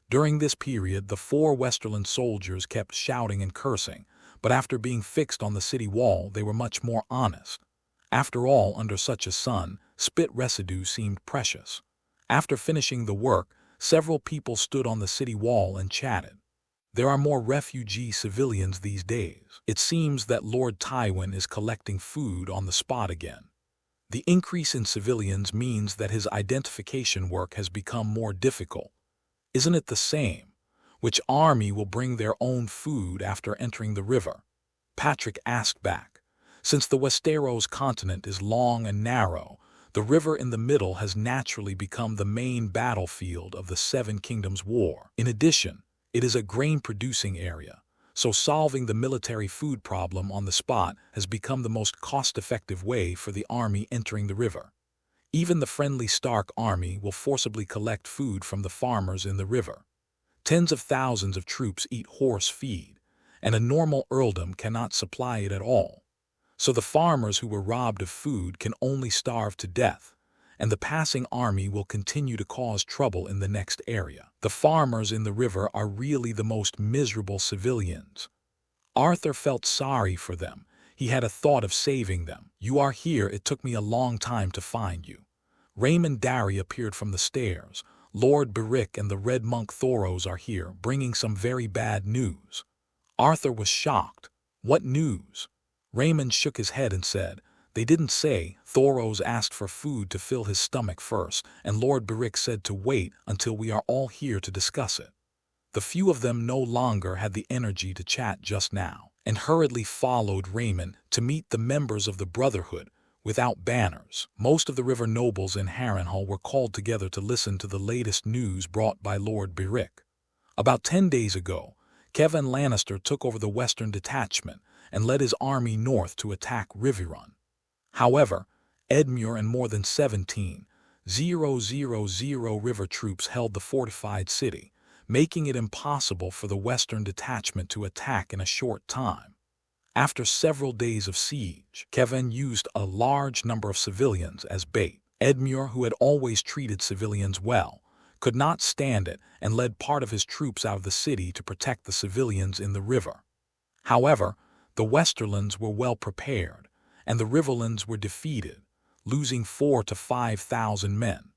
During this period, the 4 Westerland soldiers kept shouting and cursing, but after being fixed on the city wall, they were much more honest. After all, under such a sun, spit residue seemed precious. After finishing the work, several people stood on the city wall and chatted. There are more refugee civilians these days. It seems that Lord Tywin is collecting food on the spot again. The increase in civilians means that his identification work has become more difficult. Isn't it the same? Which army will bring their own food after entering the river? Patrick asked back. Since the Westeros continent is long and narrow, the river in the middle has naturally become the main battlefield of the 7 Kingdoms War. In addition, it is a grain-producing area, so solving the military food problem on the spot has become the most cost-effective way for the army entering the river. Even the friendly Stark army will forcibly collect food from the farmers in the river. Tens of thousands of troops eat horse feed, and a normal earldom cannot supply it at all. So the farmers who were robbed of food can only starve to death, and the passing army will continue to cause trouble in the next area. The farmers in the river are really the most miserable civilians. Arthur felt sorry for them. He had a thought of saving them. "You are here. It took me a long time to find you." Raymond Darry appeared from the stairs. "Lord Beric and the Red Monk Thoros are here, bringing some very bad news." Arthur was shocked. "What news?" Raymond shook his head and said, They didn't say. Thoros asked for food to fill his stomach first, and Lord Beric said to wait until we are all here to discuss it. The few of them no longer had the energy to chat just now, and hurriedly followed Raymond to meet the members of the Brotherhood without banners. Most of the river nobles in Harrenhal were called together to listen to the latest news brought by Lord Beric. About 10 days ago, Kevan Lannister took over the western detachment and led his army north to attack Riverrun. However, Edmure and more than 17,000 river troops held the fortified city, making it impossible for the western detachment to attack in a short time. After several days of siege, Kevan used a large number of civilians as bait. Edmure, who had always treated civilians well, could not stand it and led part of his troops out of the city to protect the civilians in the river. However, the Westerlands were well prepared, and the Riverlands were defeated, losing 4,000 to 5,000 men.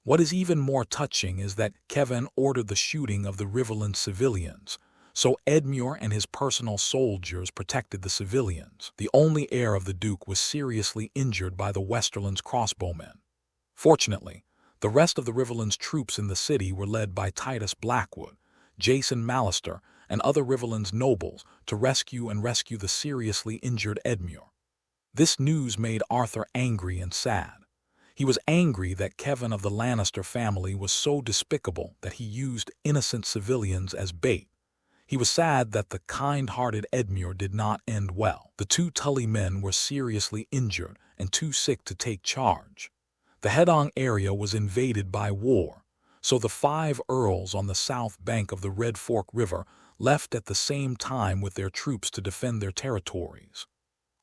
What is even more touching is that Kevan ordered the shooting of the Riverland civilians, so Edmure and his personal soldiers protected the civilians. The only heir of the Duke was seriously injured by the Westerlands crossbowmen. Fortunately, the rest of the Riverlands troops in the city were led by Titus Blackwood, Jason Mallister, and other Riverlands nobles to rescue the seriously injured Edmure. This news made Arthur angry and sad. He was angry that Kevan of the Lannister family was so despicable that he used innocent civilians as bait. He was sad that the kind-hearted Edmure did not end well. The 2 Tully men were seriously injured and too sick to take charge. The Hedong area was invaded by war, so the 5 earls on the south bank of the Red Fork River left at the same time with their troops to defend their territories.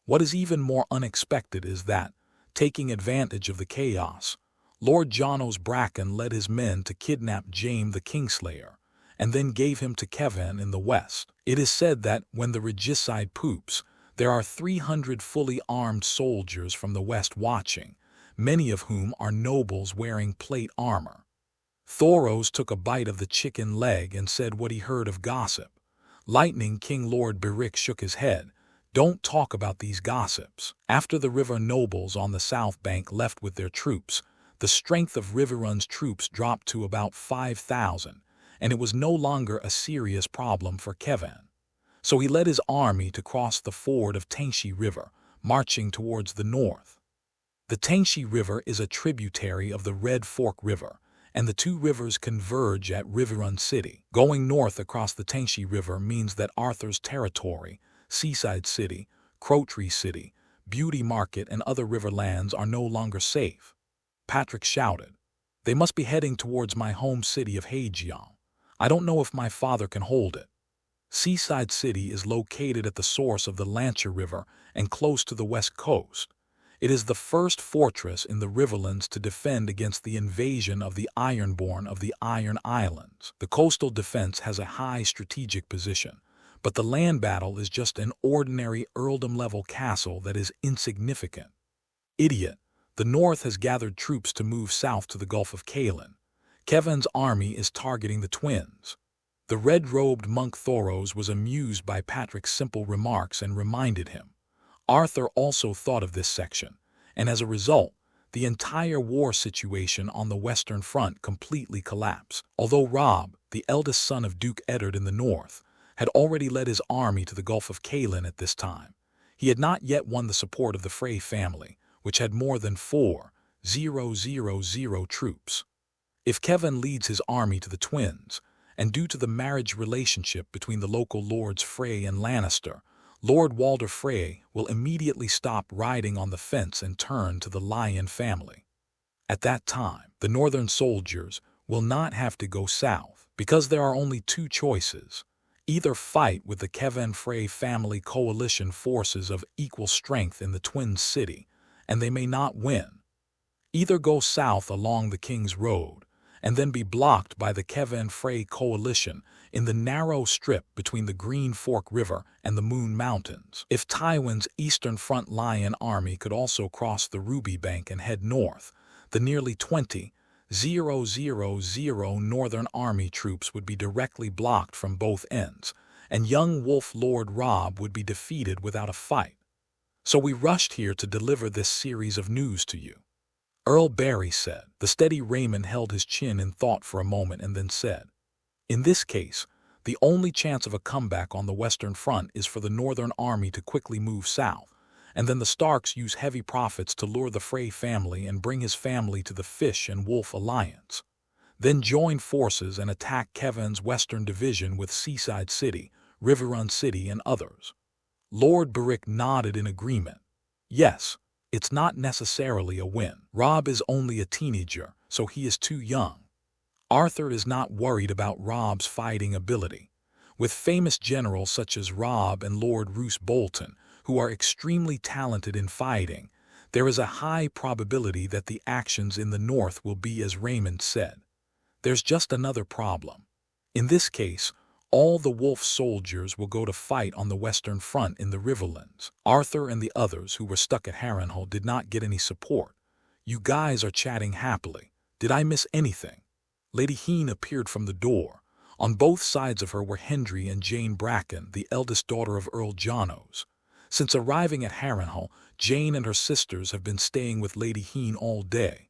What is even more unexpected is that, taking advantage of the chaos, Lord Janos Bracken led his men to kidnap Jaime the Kingslayer, and then gave him to Kevan in the west. It is said that when the regicide poops, there are 300 fully armed soldiers from the west watching, many of whom are nobles wearing plate armor. Thoros took a bite of the chicken leg and said what he heard of gossip. Lightning King Lord Beric shook his head. Don't talk about these gossips. After the river nobles on the south bank left with their troops, the strength of Riverrun's troops dropped to about 5,000, and it was no longer a serious problem for Kevan. So he led his army to cross the ford of Tangshi River, marching towards the north. The Tangshi River is a tributary of the Red Fork River, and the 2 rivers converge at Riverrun City. Going north across the Tangshi River means that Arthur's territory, Seaside City, Crowtree City, Beauty Market, and other riverlands are no longer safe. Patrick shouted, "They must be heading towards my home city of Haejeon. I don't know if my father can hold it." Seaside City is located at the source of the Lancer River and close to the west coast. It is the first fortress in the Riverlands to defend against the invasion of the Ironborn of the Iron Islands. The coastal defense has a high strategic position, but the land battle is just an ordinary earldom-level castle that is insignificant. Idiot, the North has gathered troops to move south to the Gulf of Kalen. Kevan's army is targeting the twins. The red-robed monk Thoros was amused by Patrick's simple remarks and reminded him. Arthur also thought of this section, and as a result, the entire war situation on the Western Front completely collapsed. Although Robb, the eldest son of Duke Eddard in the north, had already led his army to the Gulf of Kalen at this time, he had not yet won the support of the Frey family, which had more than 4,000 troops. If Kevan leads his army to the twins, and due to the marriage relationship between the local lords Frey and Lannister, Lord Walder Frey will immediately stop riding on the fence and turn to the Lion family. At that time, the northern soldiers will not have to go south, because there are only 2 choices. Either fight with the Kevan Frey family coalition forces of equal strength in the Twin City, and they may not win. Either go south along the King's Road, and then be blocked by the Kevan Frey coalition in the narrow strip between the Green Fork River and the Moon Mountains. If Tywin's Eastern Front Lion army could also cross the Ruby Bank and head north, the nearly 20,000 Northern Army troops would be directly blocked from both ends, and young Wolf Lord Robb would be defeated without a fight. So we rushed here to deliver this series of news to you. Earl Barry said. The steady Raymond held his chin in thought for a moment and then said, "In this case, the only chance of a comeback on the Western Front is for the Northern Army to quickly move south, and then the Starks use heavy profits to lure the Frey family and bring his family to the Fish and Wolf Alliance. Then join forces and attack Kevin's Western Division with Seaside City, Riverrun City, and others." Lord Baratheon nodded in agreement. "Yes, it's not necessarily a win. Robb is only a teenager, so he is too young. Arthur is not worried about Robb's fighting ability. With famous generals such as Robb and Lord Roose Bolton, who are extremely talented in fighting, there is a high probability that the actions in the north will be as Raymond said. There's just another problem. In this case, all the Wolf soldiers will go to fight on the Western Front in the Riverlands. Arthur and the others who were stuck at Harrenhal did not get any support. You guys are chatting happily. Did I miss anything?" Lady Heen appeared from the door. On both sides of her were Hendry and Jane Bracken, the eldest daughter of Earl Janos. Since arriving at Harrenhal, Jane and her sisters have been staying with Lady Heen all day.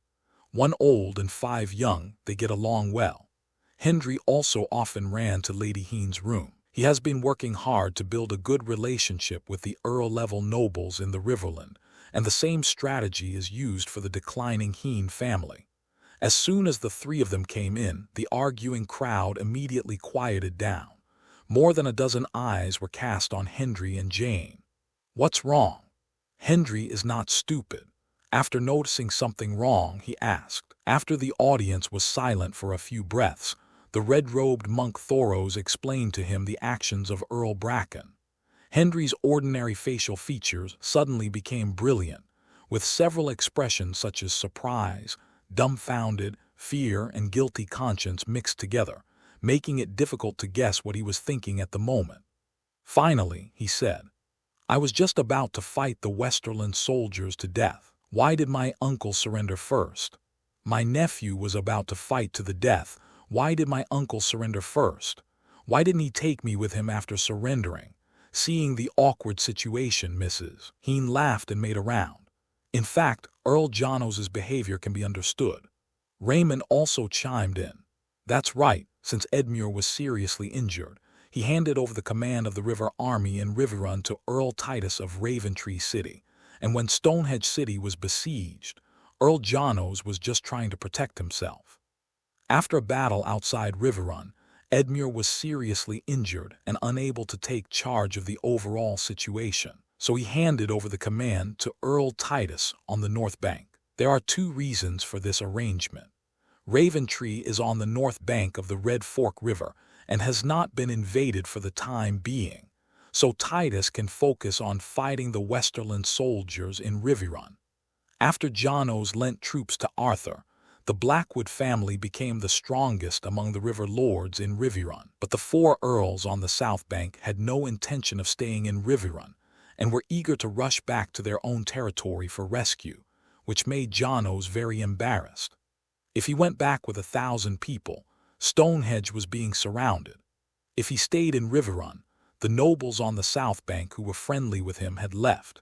1 old and 5 young, they get along well. Hendry also often ran to Lady Heen's room. He has been working hard to build a good relationship with the Earl-level nobles in the Riverland, and the same strategy is used for the declining Heen family. As soon as the 3 of them came in, the arguing crowd immediately quieted down. More than a dozen eyes were cast on Hendry and Jane. "What's wrong?" Hendry is not stupid. After noticing something wrong, he asked. After the audience was silent for a few breaths, the red-robed monk Thoros explained to him the actions of Earl Bracken. Hendry's ordinary facial features suddenly became brilliant, with several expressions such as surprise, dumbfounded, fear, and guilty conscience mixed together, making it difficult to guess what he was thinking at the moment. Finally, he said, "I was just about to fight the Westerland soldiers to death. Why did my uncle surrender first? My nephew was about to fight to the death. Why did my uncle surrender first? Why didn't he take me with him after surrendering? Seeing the awkward situation, Mrs. Heen laughed and made a round. In fact, Earl Janos's behavior can be understood." Raymond also chimed in. "That's right, since Edmure was seriously injured. He handed over the command of the River Army in Riverrun to Earl Titus of Raventree City, and when Stonehenge City was besieged, Earl Janos was just trying to protect himself. After a battle outside Riverrun, Edmure was seriously injured and unable to take charge of the overall situation, so he handed over the command to Earl Titus on the North Bank. There are 2 reasons for this arrangement. Raventree is on the north bank of the Red Fork River and has not been invaded for the time being, so Titus can focus on fighting the Westerland soldiers in Riverrun. After Janos lent troops to Arthur, the Blackwood family became the strongest among the river lords in Riverrun, but the 4 earls on the south bank had no intention of staying in Riverrun and were eager to rush back to their own territory for rescue, which made Janos very embarrassed. If he went back with 1,000 people, Stonehenge was being surrounded. If he stayed in Riverrun, the nobles on the south bank who were friendly with him had left,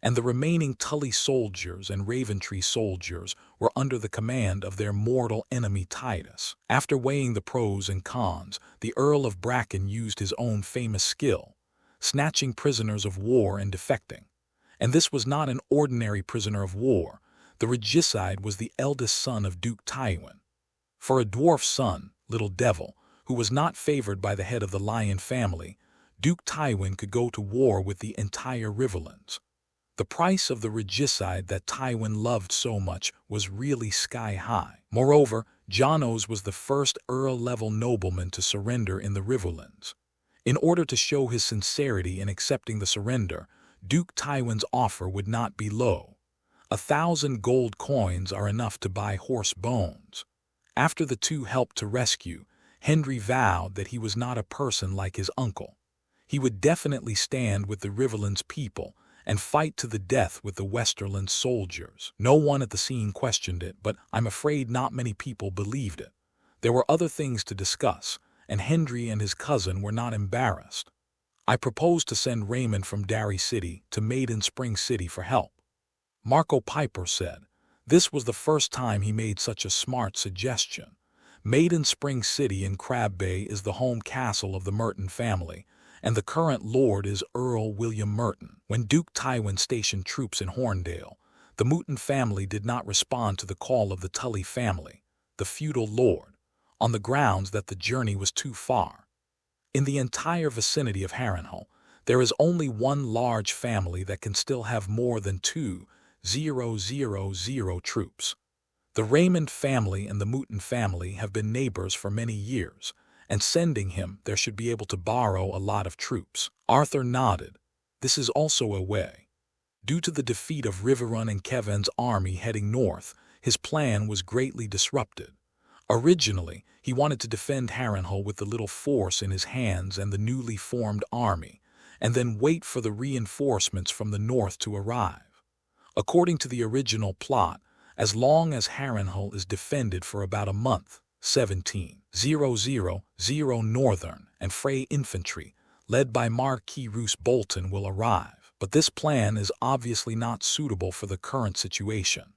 and the remaining Tully soldiers and Raventree soldiers were under the command of their mortal enemy Titus. After weighing the pros and cons, the Earl of Bracken used his own famous skill, snatching prisoners of war and defecting. And this was not an ordinary prisoner of war. The regicide was the eldest son of Duke Tywin. For a dwarf son, Little Devil, who was not favored by the head of the Lion family, Duke Tywin could go to war with the entire Riverlands. The price of the regicide that Tywin loved so much was really sky high. Moreover, Janos was the first Earl-level nobleman to surrender in the Riverlands. In order to show his sincerity in accepting the surrender, Duke Tywin's offer would not be low. 1,000 gold coins are enough to buy horse bones. After the 2 helped to rescue, Hendry vowed that he was not a person like his uncle. He would definitely stand with the Riverlands people and fight to the death with the Westerland soldiers. No one at the scene questioned it, but I'm afraid not many people believed it. There were other things to discuss, and Hendry and his cousin were not embarrassed. I propose to send Raymond from Derry City to Maiden Spring City for help. Marco Piper said. This was the first time he made such a smart suggestion. Maiden Spring City in Crab Bay is the home castle of the Merton family, and the current lord is Earl William Merton. When Duke Tywin stationed troops in Horndale, the Merton family did not respond to the call of the Tully family, the feudal lord, on the grounds that the journey was too far. In the entire vicinity of Harrenhal, there is only one large family that can still have more than 2,000 troops. The Raymond family and the Merton family have been neighbors for many years, and sending him there should be able to borrow a lot of troops. Arthur nodded. This is also a way. Due to the defeat of Riverrun and Kevan's army heading north, his plan was greatly disrupted. Originally, he wanted to defend Harrenhal with the little force in his hands and the newly formed army, and then wait for the reinforcements from the north to arrive. According to the original plot, as long as Harrenhal is defended for about a month, 17,000 Northern and Frey infantry, led by Marquis Roose Bolton, will arrive. But this plan is obviously not suitable for the current situation.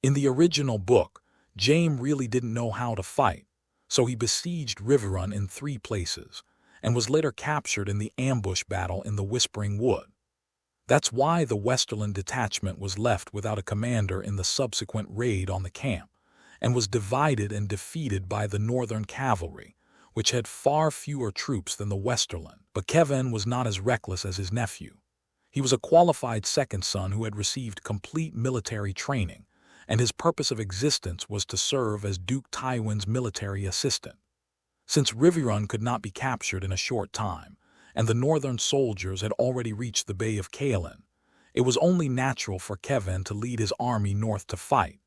In the original book, Jaime really didn't know how to fight, so he besieged Riverrun in 3 places, and was later captured in the ambush battle in the Whispering Wood. That's why the Westerland detachment was left without a commander in the subsequent raid on the camp, and was divided and defeated by the Northern cavalry, which had far fewer troops than the Westerland. But Kevan was not as reckless as his nephew. He was a qualified second son who had received complete military training, and his purpose of existence was to serve as Duke Tywin's military assistant. Since Riverrun could not be captured in a short time, and the northern soldiers had already reached the Bay of Kaelin, it was only natural for Kevan to lead his army north to fight,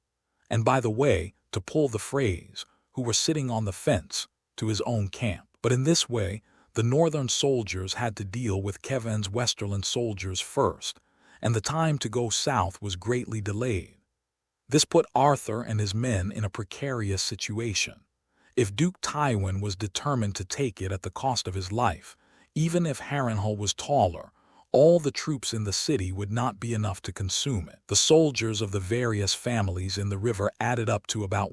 and by the way, to pull the Freys, who were sitting on the fence, to his own camp. But in this way, the northern soldiers had to deal with Kevan's Westerland soldiers first, and the time to go south was greatly delayed. This put Arthur and his men in a precarious situation. If Duke Tywin was determined to take it at the cost of his life, even if Harrenhal was taller, all the troops in the city would not be enough to consume it. The soldiers of the various families in the river added up to about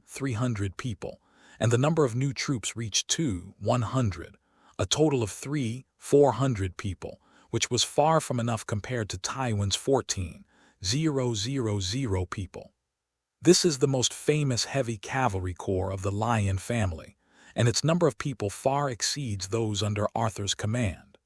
300 people, and the number of new troops reached 100, a total of 400 people, which was far from enough compared to Tywin's 14,000 people. This is the most famous heavy cavalry corps of the Lion family, and its number of people far exceeds those under Arthur's command.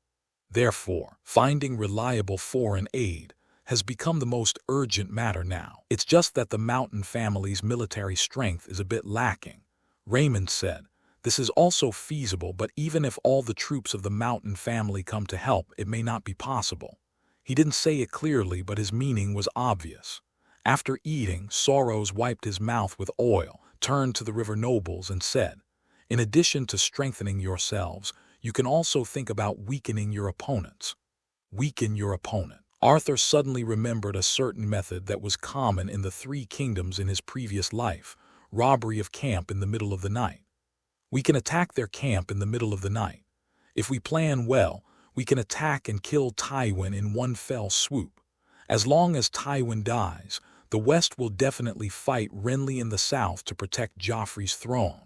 Therefore, finding reliable foreign aid has become the most urgent matter now. It's just that the Mountain family's military strength is a bit lacking. Raymond said, this is also feasible, but even if all the troops of the Mountain family come to help, it may not be possible. He didn't say it clearly, but his meaning was obvious. After eating, Soros wiped his mouth with oil, turned to the river nobles and said, in addition to strengthening yourselves, you can also think about weakening your opponents. Weaken your opponent. Arthur suddenly remembered a certain method that was common in the 3 kingdoms in his previous life, robbery of camp in the middle of the night. We can attack their camp in the middle of the night. If we plan well, we can attack and kill Tywin in one fell swoop. As long as Tywin dies, the West will definitely fight Renly in the south to protect Joffrey's throne.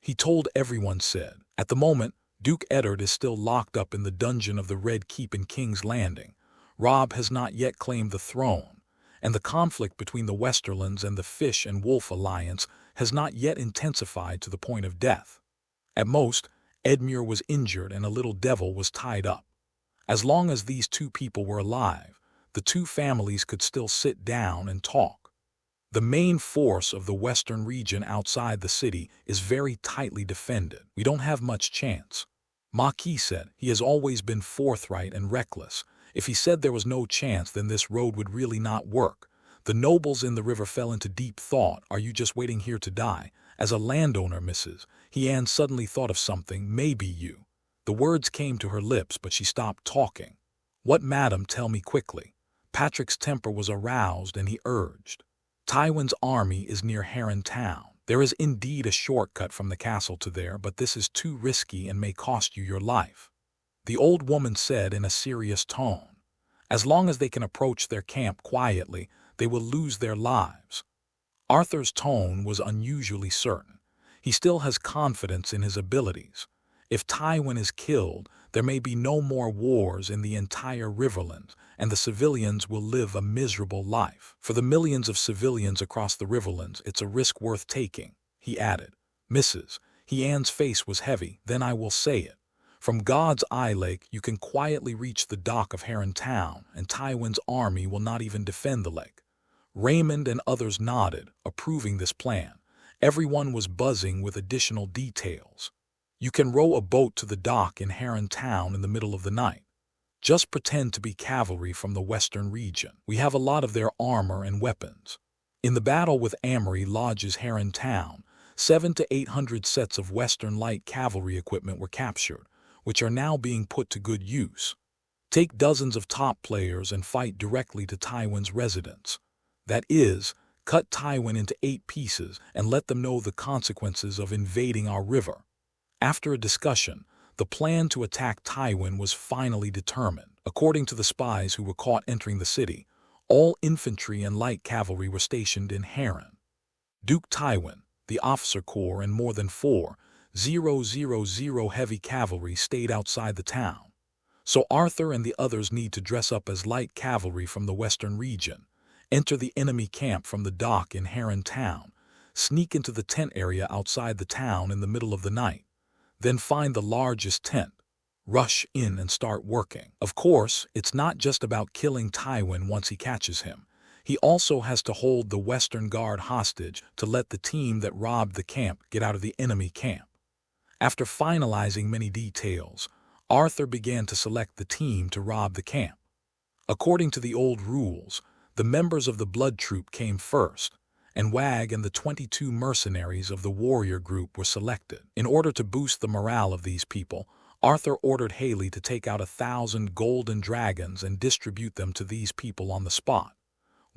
He told everyone said, at the moment, Duke Eddard is still locked up in the dungeon of the Red Keep in King's Landing. Robb has not yet claimed the throne, and the conflict between the Westerlands and the Fish and Wolf Alliance has not yet intensified to the point of death. At most, Edmure was injured and a little devil was tied up. As long as these 2 people were alive, the 2 families could still sit down and talk. The main force of the western region outside the city is very tightly defended. We don't have much chance. Maquis said he has always been forthright and reckless. If he said there was no chance, then this road would really not work. The nobles in the river fell into deep thought. Are you just waiting here to die? As a landowner, Mrs. Hyann suddenly thought of something. Maybe you. The words came to her lips, but she stopped talking. What, madam? Tell me quickly. Patrick's temper was aroused, and he urged. Tywin's army is near Heron Town. There is indeed a shortcut from the castle to there, but this is too risky and may cost you your life. the old woman said in a serious tone. As long as they can approach their camp quietly, they will lose their lives. Arthur's tone was unusually certain. He still has confidence in his abilities. If Tywin is killed, there may be no more wars in the entire Riverlands, and the civilians will live a miserable life. For the millions of civilians across the Riverlands, it's a risk worth taking, he added. Mrs. Hyan's face was heavy. Then I will say it. From God's Eye Lake, you can quietly reach the dock of Heron Town, and Tywin's army will not even defend the lake. Raymond and others nodded, approving this plan. Everyone was buzzing with additional details. You can row a boat to the dock in Heron Town in the middle of the night. Just pretend to be cavalry from the western region. We have a lot of their armor and weapons. In the battle with Amory Lodge's Heron Town, 700 to 800 sets of western light cavalry equipment were captured, which are now being put to good use. Take dozens of top players and fight directly to Tywin's residence. That is, cut Tywin into 8 pieces and let them know the consequences of invading our river. After a discussion, the plan to attack Tywin was finally determined. According to the spies who were caught entering the city, all infantry and light cavalry were stationed in Heron. Duke Tywin, the officer corps, and more than 4,000 heavy cavalry stayed outside the town. So Arthur and the others need to dress up as light cavalry from the western region, enter the enemy camp from the dock in Heron Town, sneak into the tent area outside the town in the middle of the night, then find the largest tent, rush in and start working. Of course, it's not just about killing Tywin once he catches him. He also has to hold the Western Guard hostage to let the team that robbed the camp get out of the enemy camp. After finalizing many details, Arthur began to select the team to rob the camp. According to the old rules, the members of the Blood Troop came first, and Wag and the 22 mercenaries of the warrior group were selected. In order to boost the morale of these people, Arthur ordered Haley to take out 1,000 golden dragons and distribute them to these people on the spot.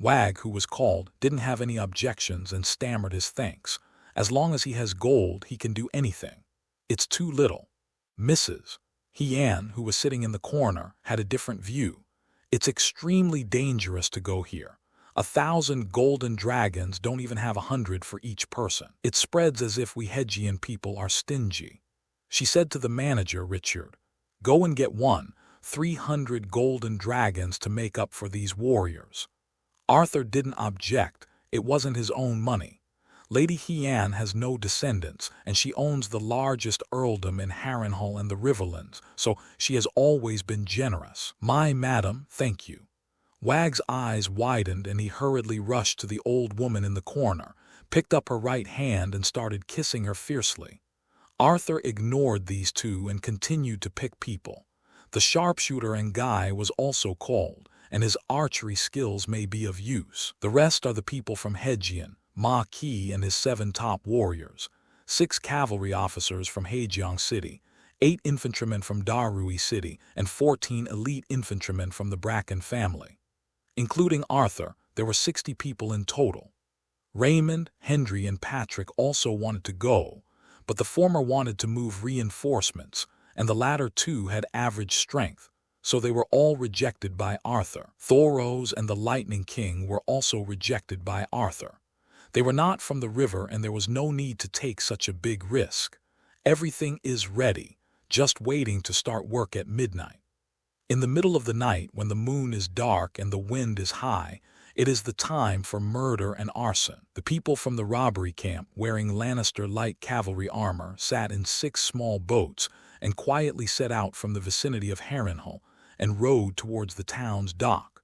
Wag, who was called, didn't have any objections and stammered his thanks. As long as he has gold, he can do anything. It's too little. Mrs. Hyan, who was sitting in the corner, had a different view. It's extremely dangerous to go here. 1,000 golden dragons don't even have 100 for each person. It spreads as if we Hedgian people are stingy. She said to the manager, Richard, go and get 300 golden dragons to make up for these warriors. Arthur didn't object. It wasn't his own money. Lady Hyan has no descendants, and she owns the largest earldom in Harrenhal and the Riverlands, so she has always been generous. My madam, thank you. Wag's eyes widened, and he hurriedly rushed to the old woman in the corner, picked up her right hand and started kissing her fiercely. Arthur ignored these two and continued to pick people. The sharpshooter and Guy was also called, and his archery skills may be of use. The rest are the people from Hedgian, Maquis and his 7 top warriors, 6 cavalry officers from Haejeong City, 8 infantrymen from Darui City, and 14 elite infantrymen from the Bracken family. Including Arthur, there were 60 people in total. Raymond, Hendry, and Patrick also wanted to go, but the former wanted to move reinforcements, and the latter two had average strength, so they were all rejected by Arthur. Thoros and the Lightning King were also rejected by Arthur. They were not from the river, and there was no need to take such a big risk. Everything is ready, just waiting to start work at midnight. In the middle of the night, when the moon is dark and the wind is high, it is the time for murder and arson. The people from the robbery camp, wearing Lannister light cavalry armor, sat in 6 small boats and quietly set out from the vicinity of Harrenhal and rowed towards the town's dock.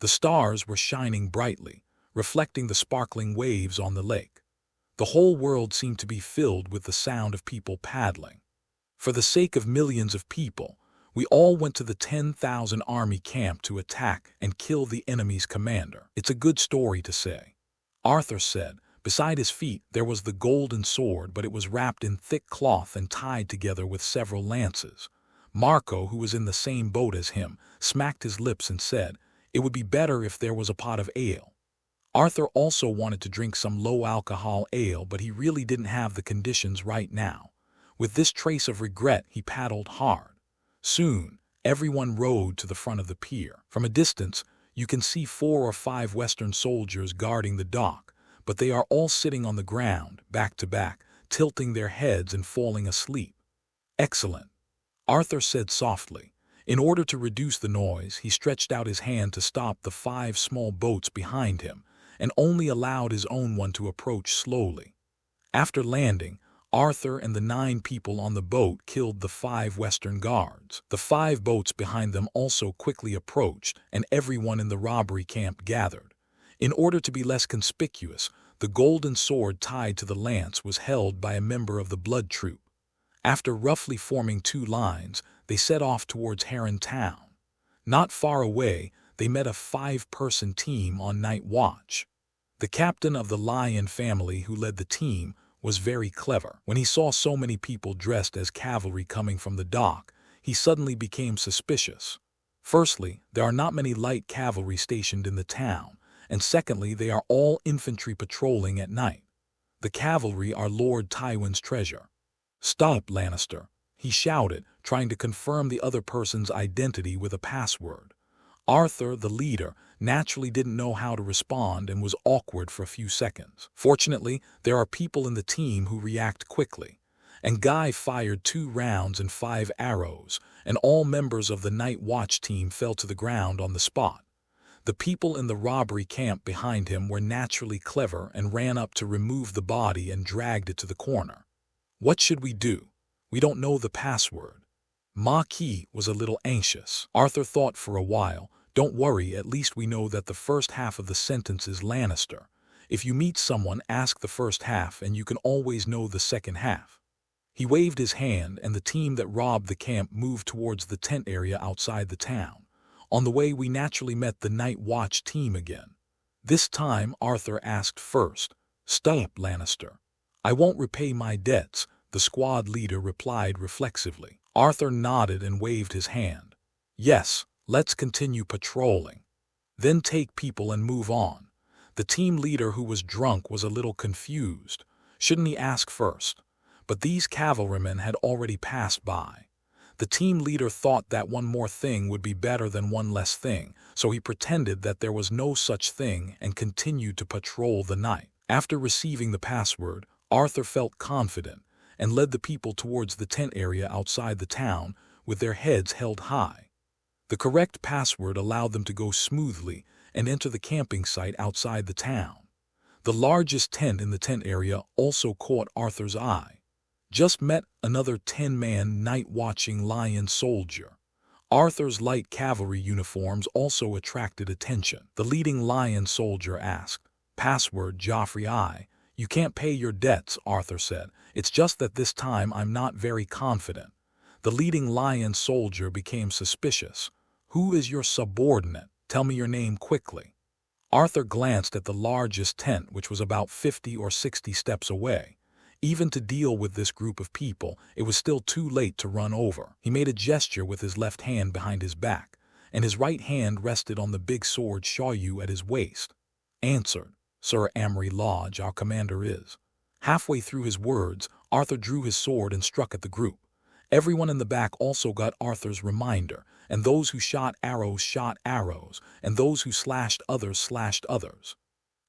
The stars were shining brightly, reflecting the sparkling waves on the lake. The whole world seemed to be filled with the sound of people paddling. For the sake of millions of people, we all went to the 10,000 army camp to attack and kill the enemy's commander. It's a good story to say. Arthur said. Beside his feet there was the golden sword, but it was wrapped in thick cloth and tied together with several lances. Marco, who was in the same boat as him, smacked his lips and said, "It would be better if there was a pot of ale." Arthur also wanted to drink some low-alcohol ale, but he really didn't have the conditions right now. With this trace of regret, he paddled hard. Soon, everyone rode to the front of the pier. From a distance, you can see 4 or 5 Western soldiers guarding the dock, but they are all sitting on the ground, back to back, tilting their heads and falling asleep. "Excellent," Arthur said softly. In order to reduce the noise, he stretched out his hand to stop the 5 small boats behind him, and only allowed his own one to approach slowly. After landing, Arthur and the 9 people on the boat killed the 5 Western guards. The 5 boats behind them also quickly approached, and everyone in the robbery camp gathered. In order to be less conspicuous, the golden sword tied to the lance was held by a member of the Blood Troop. After roughly forming 2 lines, they set off towards Heron Town. Not far away, they met a 5-person team on night watch. The captain of the Lion family who led the team was very clever. When he saw so many people dressed as cavalry coming from the dock, he suddenly became suspicious. Firstly, there are not many light cavalry stationed in the town, and secondly, they are all infantry patrolling at night. The cavalry are Lord Tywin's treasure. "Stop, Lannister," he shouted, trying to confirm the other person's identity with a password. Arthur, the leader, naturally didn't know how to respond and was awkward for a few seconds. Fortunately, there are people in the team who react quickly, and Guy fired 2 rounds and 5 arrows, and all members of the night watch team fell to the ground on the spot. The people in the robbery camp behind him were naturally clever and ran up to remove the body and dragged it to the corner. "What should we do? We don't know the password." Maki was a little anxious. Arthur thought for a while. "Don't worry, at least we know that the first half of the sentence is Lannister. If you meet someone, ask the first half and you can always know the second half." He waved his hand and the team that robbed the camp moved towards the tent area outside the town. On the way, we naturally met the night watch team again. This time, Arthur asked first. "Stop, Lannister. I won't repay my debts," the squad leader replied reflexively. Arthur nodded and waved his hand. "Yes, let's continue patrolling. Then take people and move on." The team leader, who was drunk, was a little confused. Shouldn't he ask first? But these cavalrymen had already passed by. The team leader thought that one more thing would be better than one less thing, so he pretended that there was no such thing and continued to patrol the night. After receiving the password, Arthur felt confident and led the people towards the tent area outside the town with their heads held high. The correct password allowed them to go smoothly and enter the camping site outside the town. The largest tent in the tent area also caught Arthur's eye. Just met another 10-man night-watching Lion soldier. Arthur's light cavalry uniforms also attracted attention. The leading Lion soldier asked, "Password Joffrey I. You can't pay your debts," Arthur said. "It's just that this time I'm not very confident." The leading Lion soldier became suspicious. "Who is your subordinate? Tell me your name quickly." Arthur glanced at the largest tent, which was about 50 or 60 steps away. Even to deal with this group of people, it was still too late to run over. He made a gesture with his left hand behind his back, and his right hand rested on the big sword Shoryu at his waist. "Answered, Sir Amory Lodge, our commander is." Halfway through his words, Arthur drew his sword and struck at the group. Everyone in the back also got Arthur's reminder, and those who shot arrows, and those who slashed others.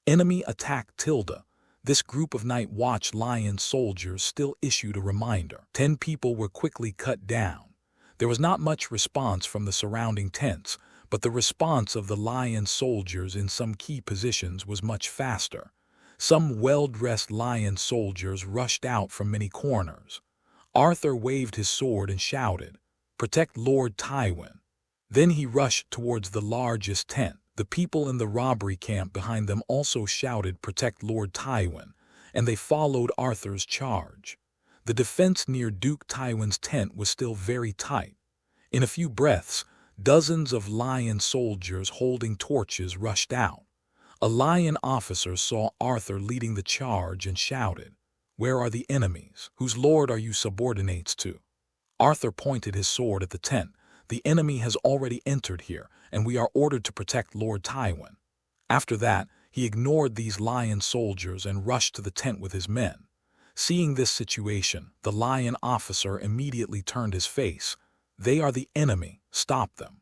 Enemy attack tilde. This group of night watch Lion soldiers still issued a reminder. 10 people were quickly cut down. There was not much response from the surrounding tents, but the response of the Lion soldiers in some key positions was much faster. Some well-dressed Lion soldiers rushed out from many corners. Arthur waved his sword and shouted, "Protect Lord Tywin." Then he rushed towards the largest tent. The people in the robbery camp behind them also shouted, "Protect Lord Tywin," and they followed Arthur's charge. The defense near Duke Tywin's tent was still very tight. In a few breaths, dozens of Lion soldiers holding torches rushed out. A Lion officer saw Arthur leading the charge and shouted, "Where are the enemies? Whose lord are you subordinates to?" Arthur pointed his sword at the tent. "The enemy has already entered here, and we are ordered to protect Lord Tywin." After that, he ignored these Lion soldiers and rushed to the tent with his men. Seeing this situation, the Lion officer immediately turned his face. They are the enemy. Stop them."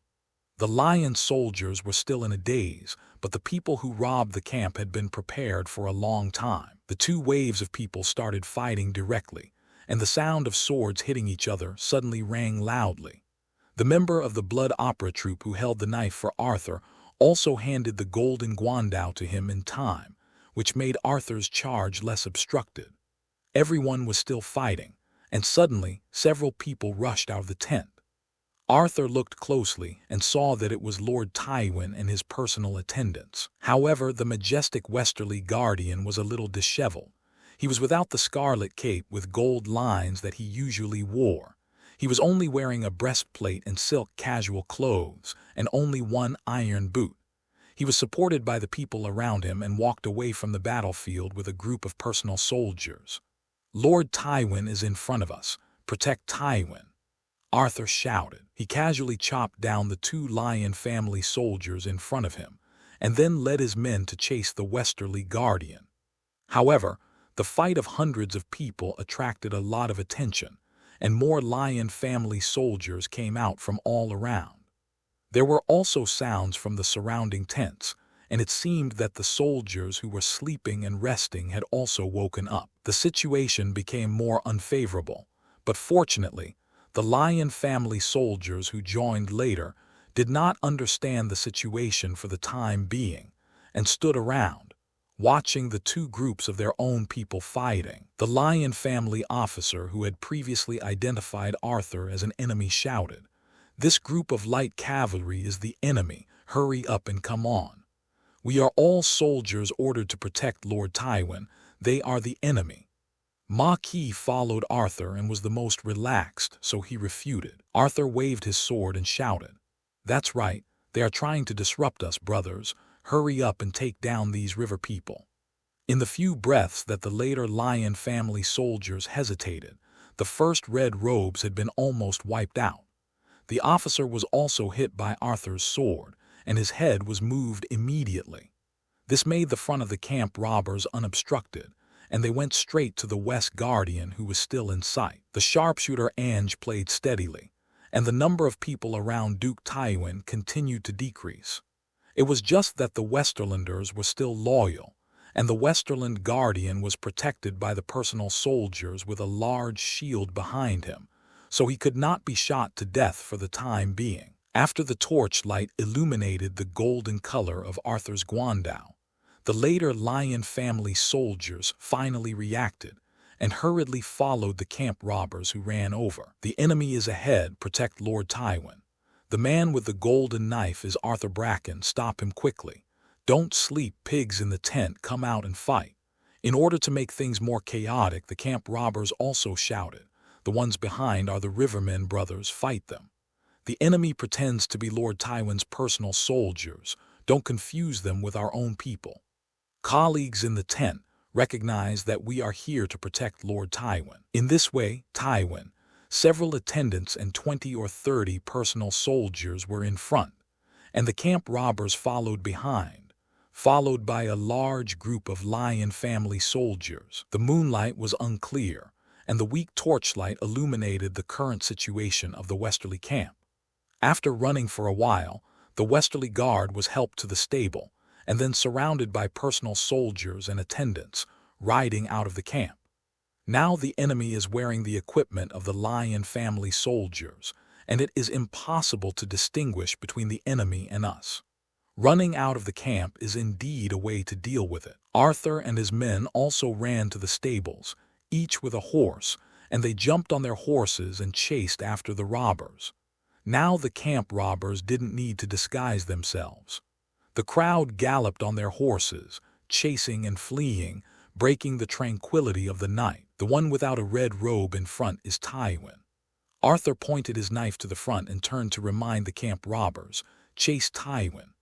The lion soldiers were still in a daze, but the people who robbed the camp had been prepared for a long time. The two waves of people started fighting directly, and the sound of swords hitting each other suddenly rang loudly. The member of the blood opera troupe who held the knife for Arthur also handed the golden guandao to him in time, which made Arthur's charge less obstructed. Everyone was still fighting, and suddenly several people rushed out of the tent. Arthur looked closely and saw that it was Lord Tywin and his personal attendants. However, the majestic Westerly Guardian was a little disheveled. He was without the scarlet cape with gold lines that he usually wore. He was only wearing a breastplate and silk casual clothes, and only one iron boot. He was supported by the people around him and walked away from the battlefield with a group of personal soldiers. "Lord Tywin is in front of us. Protect Tywin," Arthur shouted. He casually chopped down the two lion family soldiers in front of him, and then led his men to chase the Westerly Guardian. However, the fight of hundreds of people attracted a lot of attention, and more lion family soldiers came out from all around. There were also sounds from the surrounding tents, and it seemed that the soldiers who were sleeping and resting had also woken up. The situation became more unfavorable, but fortunately, the lion family soldiers who joined later did not understand the situation for the time being and stood around, watching the two groups of their own people fighting. The lion family officer who had previously identified Arthur as an enemy shouted, "This group of light cavalry is the enemy. Hurry up and come on. We are all soldiers ordered to protect Lord Tywin. They are the enemy." Maquis followed Arthur and was the most relaxed, so he refuted. Arthur waved his sword and shouted, "That's right, they are trying to disrupt us, brothers. Hurry up and take down these river people." In the few breaths that the later lion family soldiers hesitated, the first red robes had been almost wiped out. The officer was also hit by Arthur's sword, and his head was moved immediately. This made the front of the camp robbers unobstructed, and they went straight to the West Guardian, who was still in sight. The sharpshooter Ange played steadily, and the number of people around Duke Tywin continued to decrease. It was just that the Westerlanders were still loyal, and the Westerland Guardian was protected by the personal soldiers with a large shield behind him, so he could not be shot to death for the time being. After the torchlight illuminated the golden color of Arthur's guandao, the later lion family soldiers finally reacted and hurriedly followed the camp robbers who ran over. "The enemy is ahead. Protect Lord Tywin. The man with the golden knife is Arthur Bracken. Stop him quickly. Don't sleep, pigs in the tent. Come out and fight." In order to make things more chaotic, the camp robbers also shouted, "The ones behind are the Rivermen brothers. Fight them. The enemy pretends to be Lord Tywin's personal soldiers. Don't confuse them with our own people. Colleagues in the tent, recognize that we are here to protect Lord Tywin." In this way, Tywin, several attendants and 20 or 30 personal soldiers were in front, and the camp robbers followed behind, followed by a large group of lion family soldiers. The moonlight was unclear, and the weak torchlight illuminated the current situation of the Westerly camp. After running for a while, the Westerly Guard was helped to the stable, and then surrounded by personal soldiers and attendants, riding out of the camp. Now the enemy is wearing the equipment of the lion family soldiers, and it is impossible to distinguish between the enemy and us. Running out of the camp is indeed a way to deal with it. Arthur and his men also ran to the stables, each with a horse, and they jumped on their horses and chased after the robbers. Now the camp robbers didn't need to disguise themselves. The crowd galloped on their horses, chasing and fleeing, breaking the tranquility of the night. The one without a red robe in front is Tywin. Arthur pointed his knife to the front and turned to remind the camp robbers, "Chase Tywin."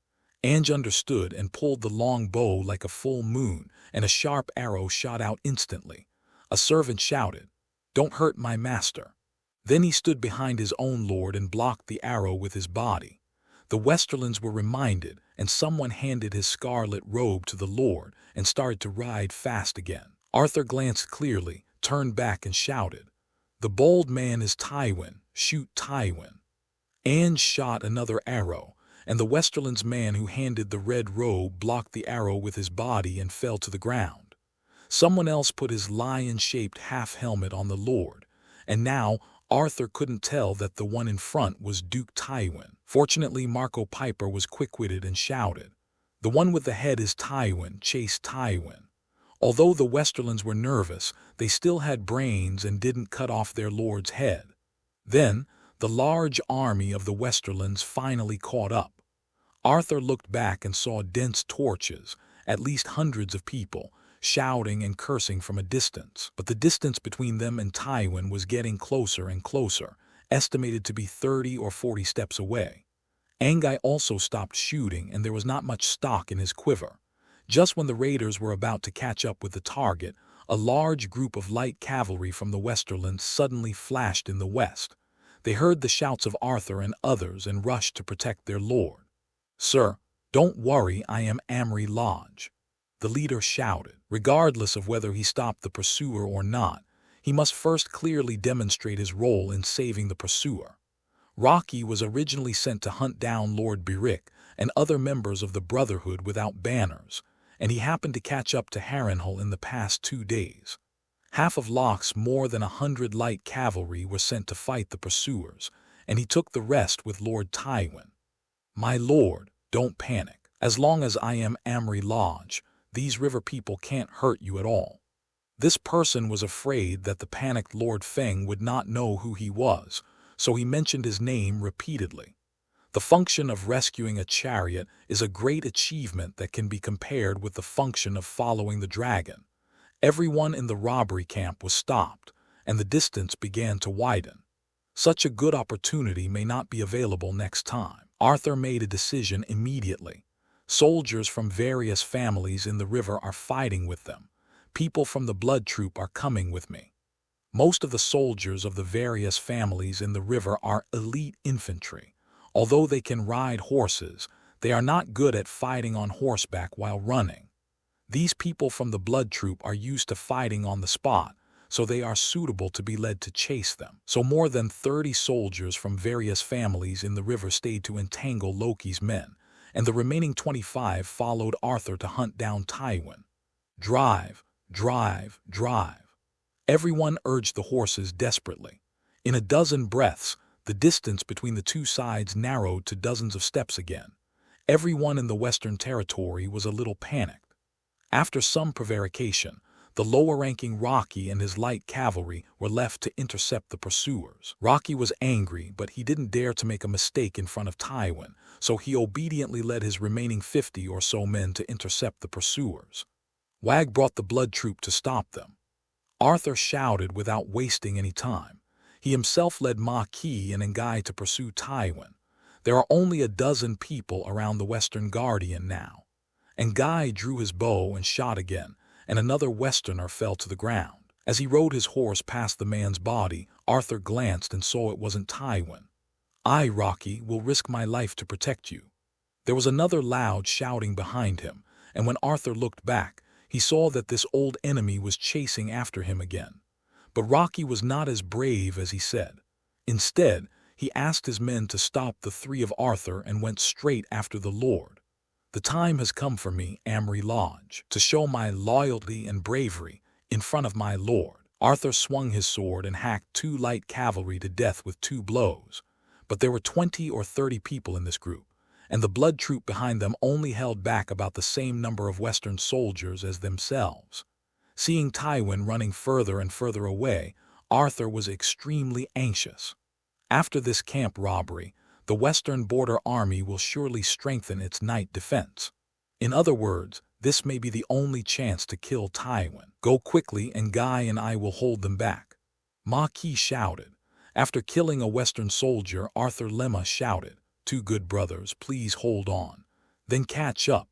Ange understood and pulled the long bow like a full moon, and a sharp arrow shot out instantly. A servant shouted, "Don't hurt my master." Then he stood behind his own lord and blocked the arrow with his body. The Westerlands were reminded, and someone handed his scarlet robe to the lord and started to ride fast again. Arthur glanced clearly, turned back and shouted, "The bold man is Tywin. Shoot Tywin." Anne shot another arrow, and the Westerland's man who handed the red robe blocked the arrow with his body and fell to the ground. Someone else put his lion-shaped half-helmet on the Lord, and now Arthur couldn't tell that the one in front was Duke Tywin. Fortunately, Marco Piper was quick-witted and shouted, "The one with the head is Tywin, chase Tywin." Although the Westerlands were nervous, they still had brains and didn't cut off their lord's head. Then, the large army of the Westerlands finally caught up. Arthur looked back and saw dense torches, at least hundreds of people, shouting and cursing from a distance. But the distance between them and Tywin was getting closer and closer, estimated to be 30 or 40 steps away. Anguy also stopped shooting, and there was not much stock in his quiver. Just when the raiders were about to catch up with the target, a large group of light cavalry from the Westerlands suddenly flashed in the west. They heard the shouts of Arthur and others and rushed to protect their lord. "Sir, don't worry, I am Amry Lodge," the leader shouted. Regardless of whether he stopped the pursuer or not, he must first clearly demonstrate his role in saving the pursuer. Rocky was originally sent to hunt down Lord Beric and other members of the Brotherhood without banners, and he happened to catch up to Harrenhal in the past 2 days. Half of Locke's more than 100 light cavalry were sent to fight the pursuers, and he took the rest with Lord Tywin. "My lord, don't panic. As long as I am Amry Lodge, these river people can't hurt you at all." This person was afraid that the panicked Lord Feng would not know who he was, so he mentioned his name repeatedly. The function of rescuing a chariot is a great achievement that can be compared with the function of following the dragon. Everyone in the robbery camp was stopped, and the distance began to widen. Such a good opportunity may not be available next time. Arthur made a decision immediately. Soldiers from various families in the river are fighting with them. People from the blood troop are coming with me. Most of the soldiers of the various families in the river are elite infantry. Although they can ride horses, they are not good at fighting on horseback while running. These people from the blood troop are used to fighting on the spot, so they are suitable to be led to chase them. So more than 30 soldiers from various families in the river stayed to entangle Loki's men, and the remaining 25 followed Arthur to hunt down Tywin. Drive, drive, drive. Everyone urged the horses desperately. In a dozen breaths, the distance between the two sides narrowed to dozens of steps again. Everyone in the Western Territory was a little panicked. After some prevarication, the lower-ranking Rocky and his light cavalry were left to intercept the pursuers. Rocky was angry, but he didn't dare to make a mistake in front of Tywin, so he obediently led his remaining 50 or so men to intercept the pursuers. Wag brought the blood troop to stop them. Arthur shouted without wasting any time. He himself led Maquis and Anguy to pursue Tywin. There are only a dozen people around the Western Guardian now. Anguy drew his bow and shot again, and another Westerner fell to the ground. As he rode his horse past the man's body, Arthur glanced and saw it wasn't Tywin. "I, Rocky, will risk my life to protect you." There was another loud shouting behind him, and when Arthur looked back, he saw that this old enemy was chasing after him again. But Rocky was not as brave as he said. Instead, he asked his men to stop the 3 of Arthur and went straight after the Lord. "The time has come for me, Amry Lodge, to show my loyalty and bravery in front of my lord." Arthur swung his sword and hacked 2 light cavalry to death with 2 blows. But there were 20 or 30 people in this group, and the blood troop behind them only held back about the same number of Western soldiers as themselves. Seeing Tywin running further and further away, Arthur was extremely anxious. After this camp robbery, the Western Border Army will surely strengthen its night defense. In other words, this may be the only chance to kill Tywin. "Go quickly, and Guy and I will hold them back," Maquis shouted. After killing a Western soldier, Arthur Lemma shouted, "Two good brothers, please hold on. Then catch up."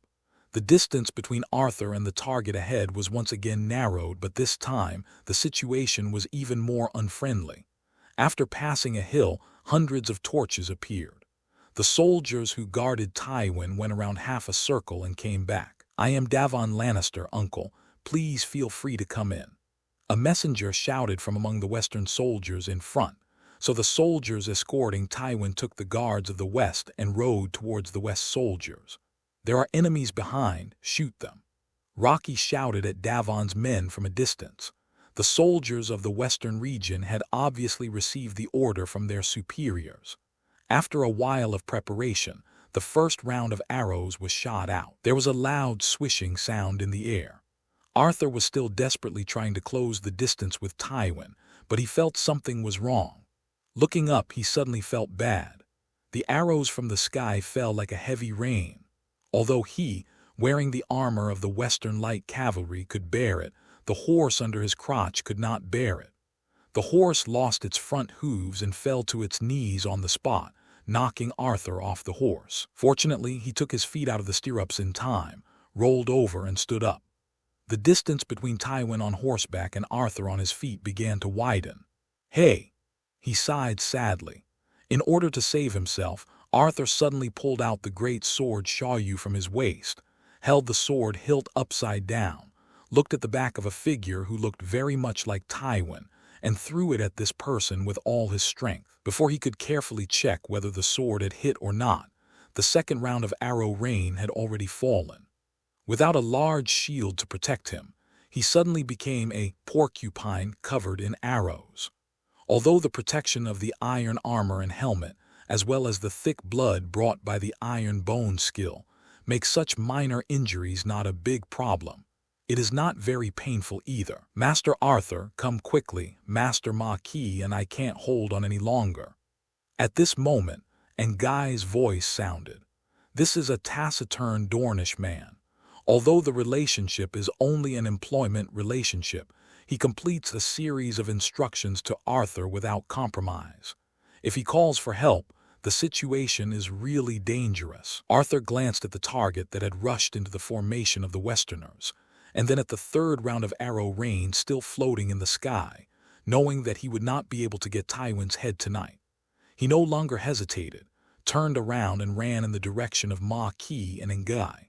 The distance between Arthur and the target ahead was once again narrowed, but this time the situation was even more unfriendly. After passing a hill, hundreds of torches appeared. The soldiers who guarded Tywin went around half a circle and came back. "I am Davon Lannister, uncle. Please feel free to come in," a messenger shouted from among the Western soldiers in front. So the soldiers escorting Tywin took the guards of the west and rode towards the west soldiers. "There are enemies behind, shoot them," Rocky shouted at Davon's men from a distance. The soldiers of the western region had obviously received the order from their superiors. After a while of preparation, the first round of arrows was shot out. There was a loud swishing sound in the air. Arthur was still desperately trying to close the distance with Tywin, but he felt something was wrong. Looking up, he suddenly felt bad. The arrows from the sky fell like a heavy rain. Although he, wearing the armor of the Western Light Cavalry, could bear it, the horse under his crotch could not bear it. The horse lost its front hooves and fell to its knees on the spot, knocking Arthur off the horse. Fortunately, he took his feet out of the stirrups in time, rolled over and stood up. The distance between Tywin on horseback and Arthur on his feet began to widen. "Hey!" He sighed sadly. In order to save himself, Arthur suddenly pulled out the great sword Shawyu from his waist, held the sword hilt upside down, looked at the back of a figure who looked very much like Tywin, and threw it at this person with all his strength. Before he could carefully check whether the sword had hit or not, the second round of arrow rain had already fallen. Without a large shield to protect him, he suddenly became a porcupine covered in arrows. Although the protection of the iron armor and helmet, as well as the thick blood brought by the iron bone skill, make such minor injuries not a big problem, it is not very painful either. "Master Arthur, come quickly, Master Marquis, and I can't hold on any longer." At this moment, Ngai's voice sounded. This is a taciturn Dornish man. Although the relationship is only an employment relationship, he completes a series of instructions to Arthur without compromise. If he calls for help, the situation is really dangerous. Arthur glanced at the target that had rushed into the formation of the Westerners, and then at the third round of arrow rain still floating in the sky, knowing that he would not be able to get Tywin's head tonight. He no longer hesitated, turned around and ran in the direction of Marquis and Ngai.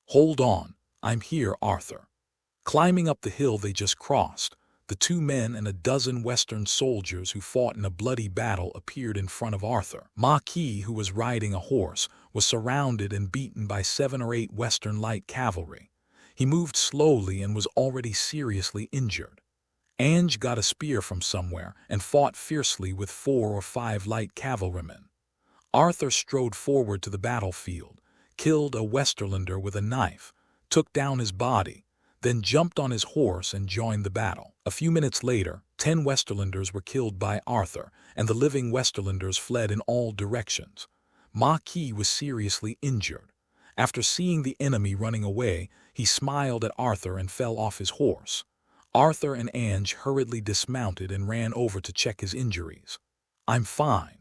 "Hold on, I'm here, Arthur." Climbing up the hill they just crossed, the two men and a dozen Western soldiers who fought in a bloody battle appeared in front of Arthur. Marquis, who was riding a horse, was surrounded and beaten by 7 or 8 Western light cavalry. He moved slowly and was already seriously injured. Ange got a spear from somewhere and fought fiercely with 4 or 5 light cavalrymen. Arthur strode forward to the battlefield, killed a Westerlander with a knife, took down his body, then jumped on his horse and joined the battle. A few minutes later, 10 Westerlanders were killed by Arthur, and the living Westerlanders fled in all directions. Marquis was seriously injured. After seeing the enemy running away, he smiled at Arthur and fell off his horse. Arthur and Ange hurriedly dismounted and ran over to check his injuries. "I'm fine."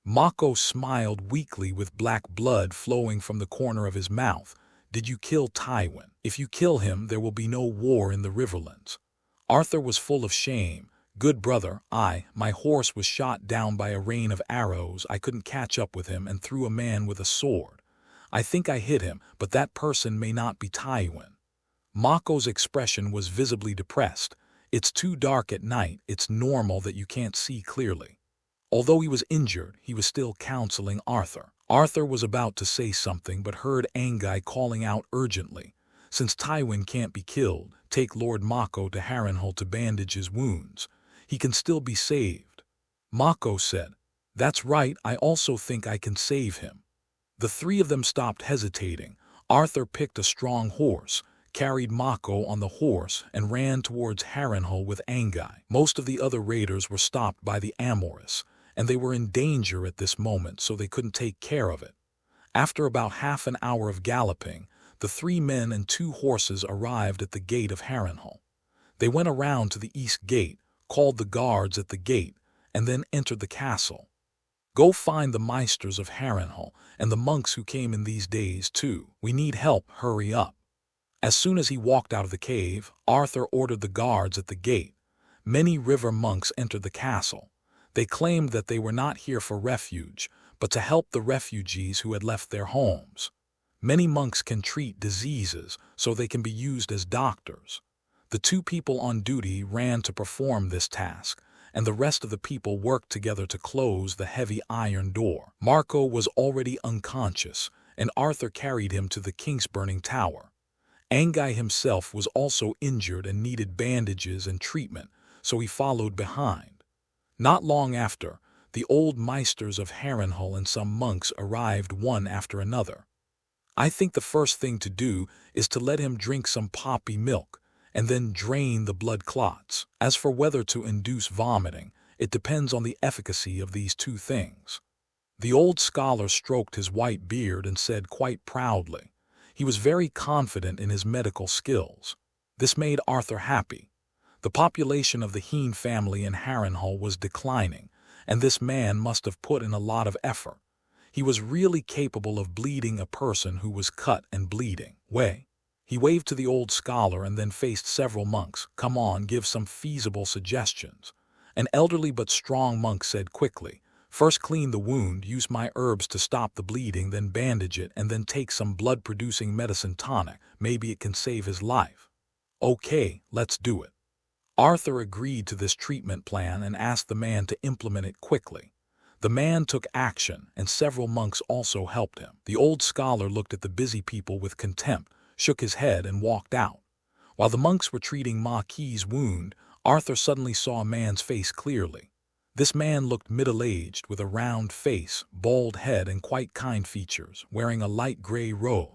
Mako smiled weakly with black blood flowing from the corner of his mouth. "Did you kill Tywin? If you kill him, there will be no war in the Riverlands." Arthur was full of shame. "Good brother, my horse was shot down by a rain of arrows. I couldn't catch up with him and threw a man with a sword. I think I hit him, but that person may not be Tywin." Mako's expression was visibly depressed. "It's too dark at night. It's normal that you can't see clearly." Although he was injured, he was still counseling Arthur. Arthur was about to say something but heard Ngai calling out urgently, "Since Tywin can't be killed, take Lord Mako to Harrenhal to bandage his wounds. He can still be saved." Mako said, "That's right, I also think I can save him." The three of them stopped hesitating. Arthur picked a strong horse, carried Mako on the horse, and ran towards Harrenhal with Ngai. Most of the other raiders were stopped by the Amorous, and they were in danger at this moment, so they couldn't take care of it. After about half an hour of galloping, the 3 men and 2 horses arrived at the gate of Harrenhal. They went around to the east gate, called the guards at the gate, and then entered the castle. "Go find the Meisters of Harrenhal and the monks who came in these days too. We need help, hurry up." As soon as he walked out of the cave, Arthur ordered the guards at the gate. Many river monks entered the castle. They claimed that they were not here for refuge, but to help the refugees who had left their homes. Many monks can treat diseases, so they can be used as doctors. The 2 people on duty ran to perform this task, and the rest of the people worked together to close the heavy iron door. Marco was already unconscious, and Arthur carried him to the Kingsburning Tower. Angai himself was also injured and needed bandages and treatment, so he followed behind. Not long after, the old Meisters of Harrenhal and some monks arrived one after another. I think the first thing to do is to let him drink some poppy milk, and then drain the blood clots. As for whether to induce vomiting, it depends on the efficacy of these two things. The old scholar stroked his white beard and said quite proudly, he was very confident in his medical skills. This made Arthur happy. The population of the Heen family in Harrenhal was declining, and this man must have put in a lot of effort. He was really capable of bleeding a person who was cut and bleeding. He waved to the old scholar and then faced several monks. Come on, give some feasible suggestions. An elderly but strong monk said quickly, first clean the wound, use my herbs to stop the bleeding, then bandage it, and then take some blood-producing medicine tonic. Maybe it can save his life. Okay, let's do it. Arthur agreed to this treatment plan and asked the man to implement it quickly. The man took action, and several monks also helped him. The old scholar looked at the busy people with contempt, shook his head, and walked out. While the monks were treating Maquis's wound, Arthur suddenly saw a man's face clearly. This man looked middle-aged, with a round face, bald head, and quite kind features, wearing a light gray robe.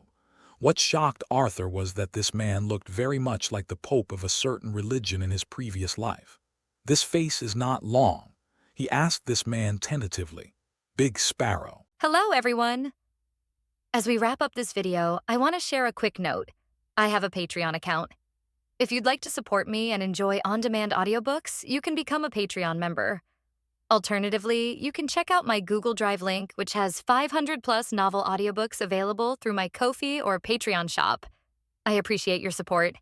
What shocked Arthur was that this man looked very much like the pope of a certain religion in his previous life. This face is not long. He asked this man tentatively, Big Sparrow. Hello, everyone. As we wrap up this video, I want to share a quick note. I have a Patreon account. If you'd like to support me and enjoy on-demand audiobooks, you can become a Patreon member. Alternatively, you can check out my Google Drive link, which has 500+ novel audiobooks available through my Ko-fi or Patreon shop. I appreciate your support.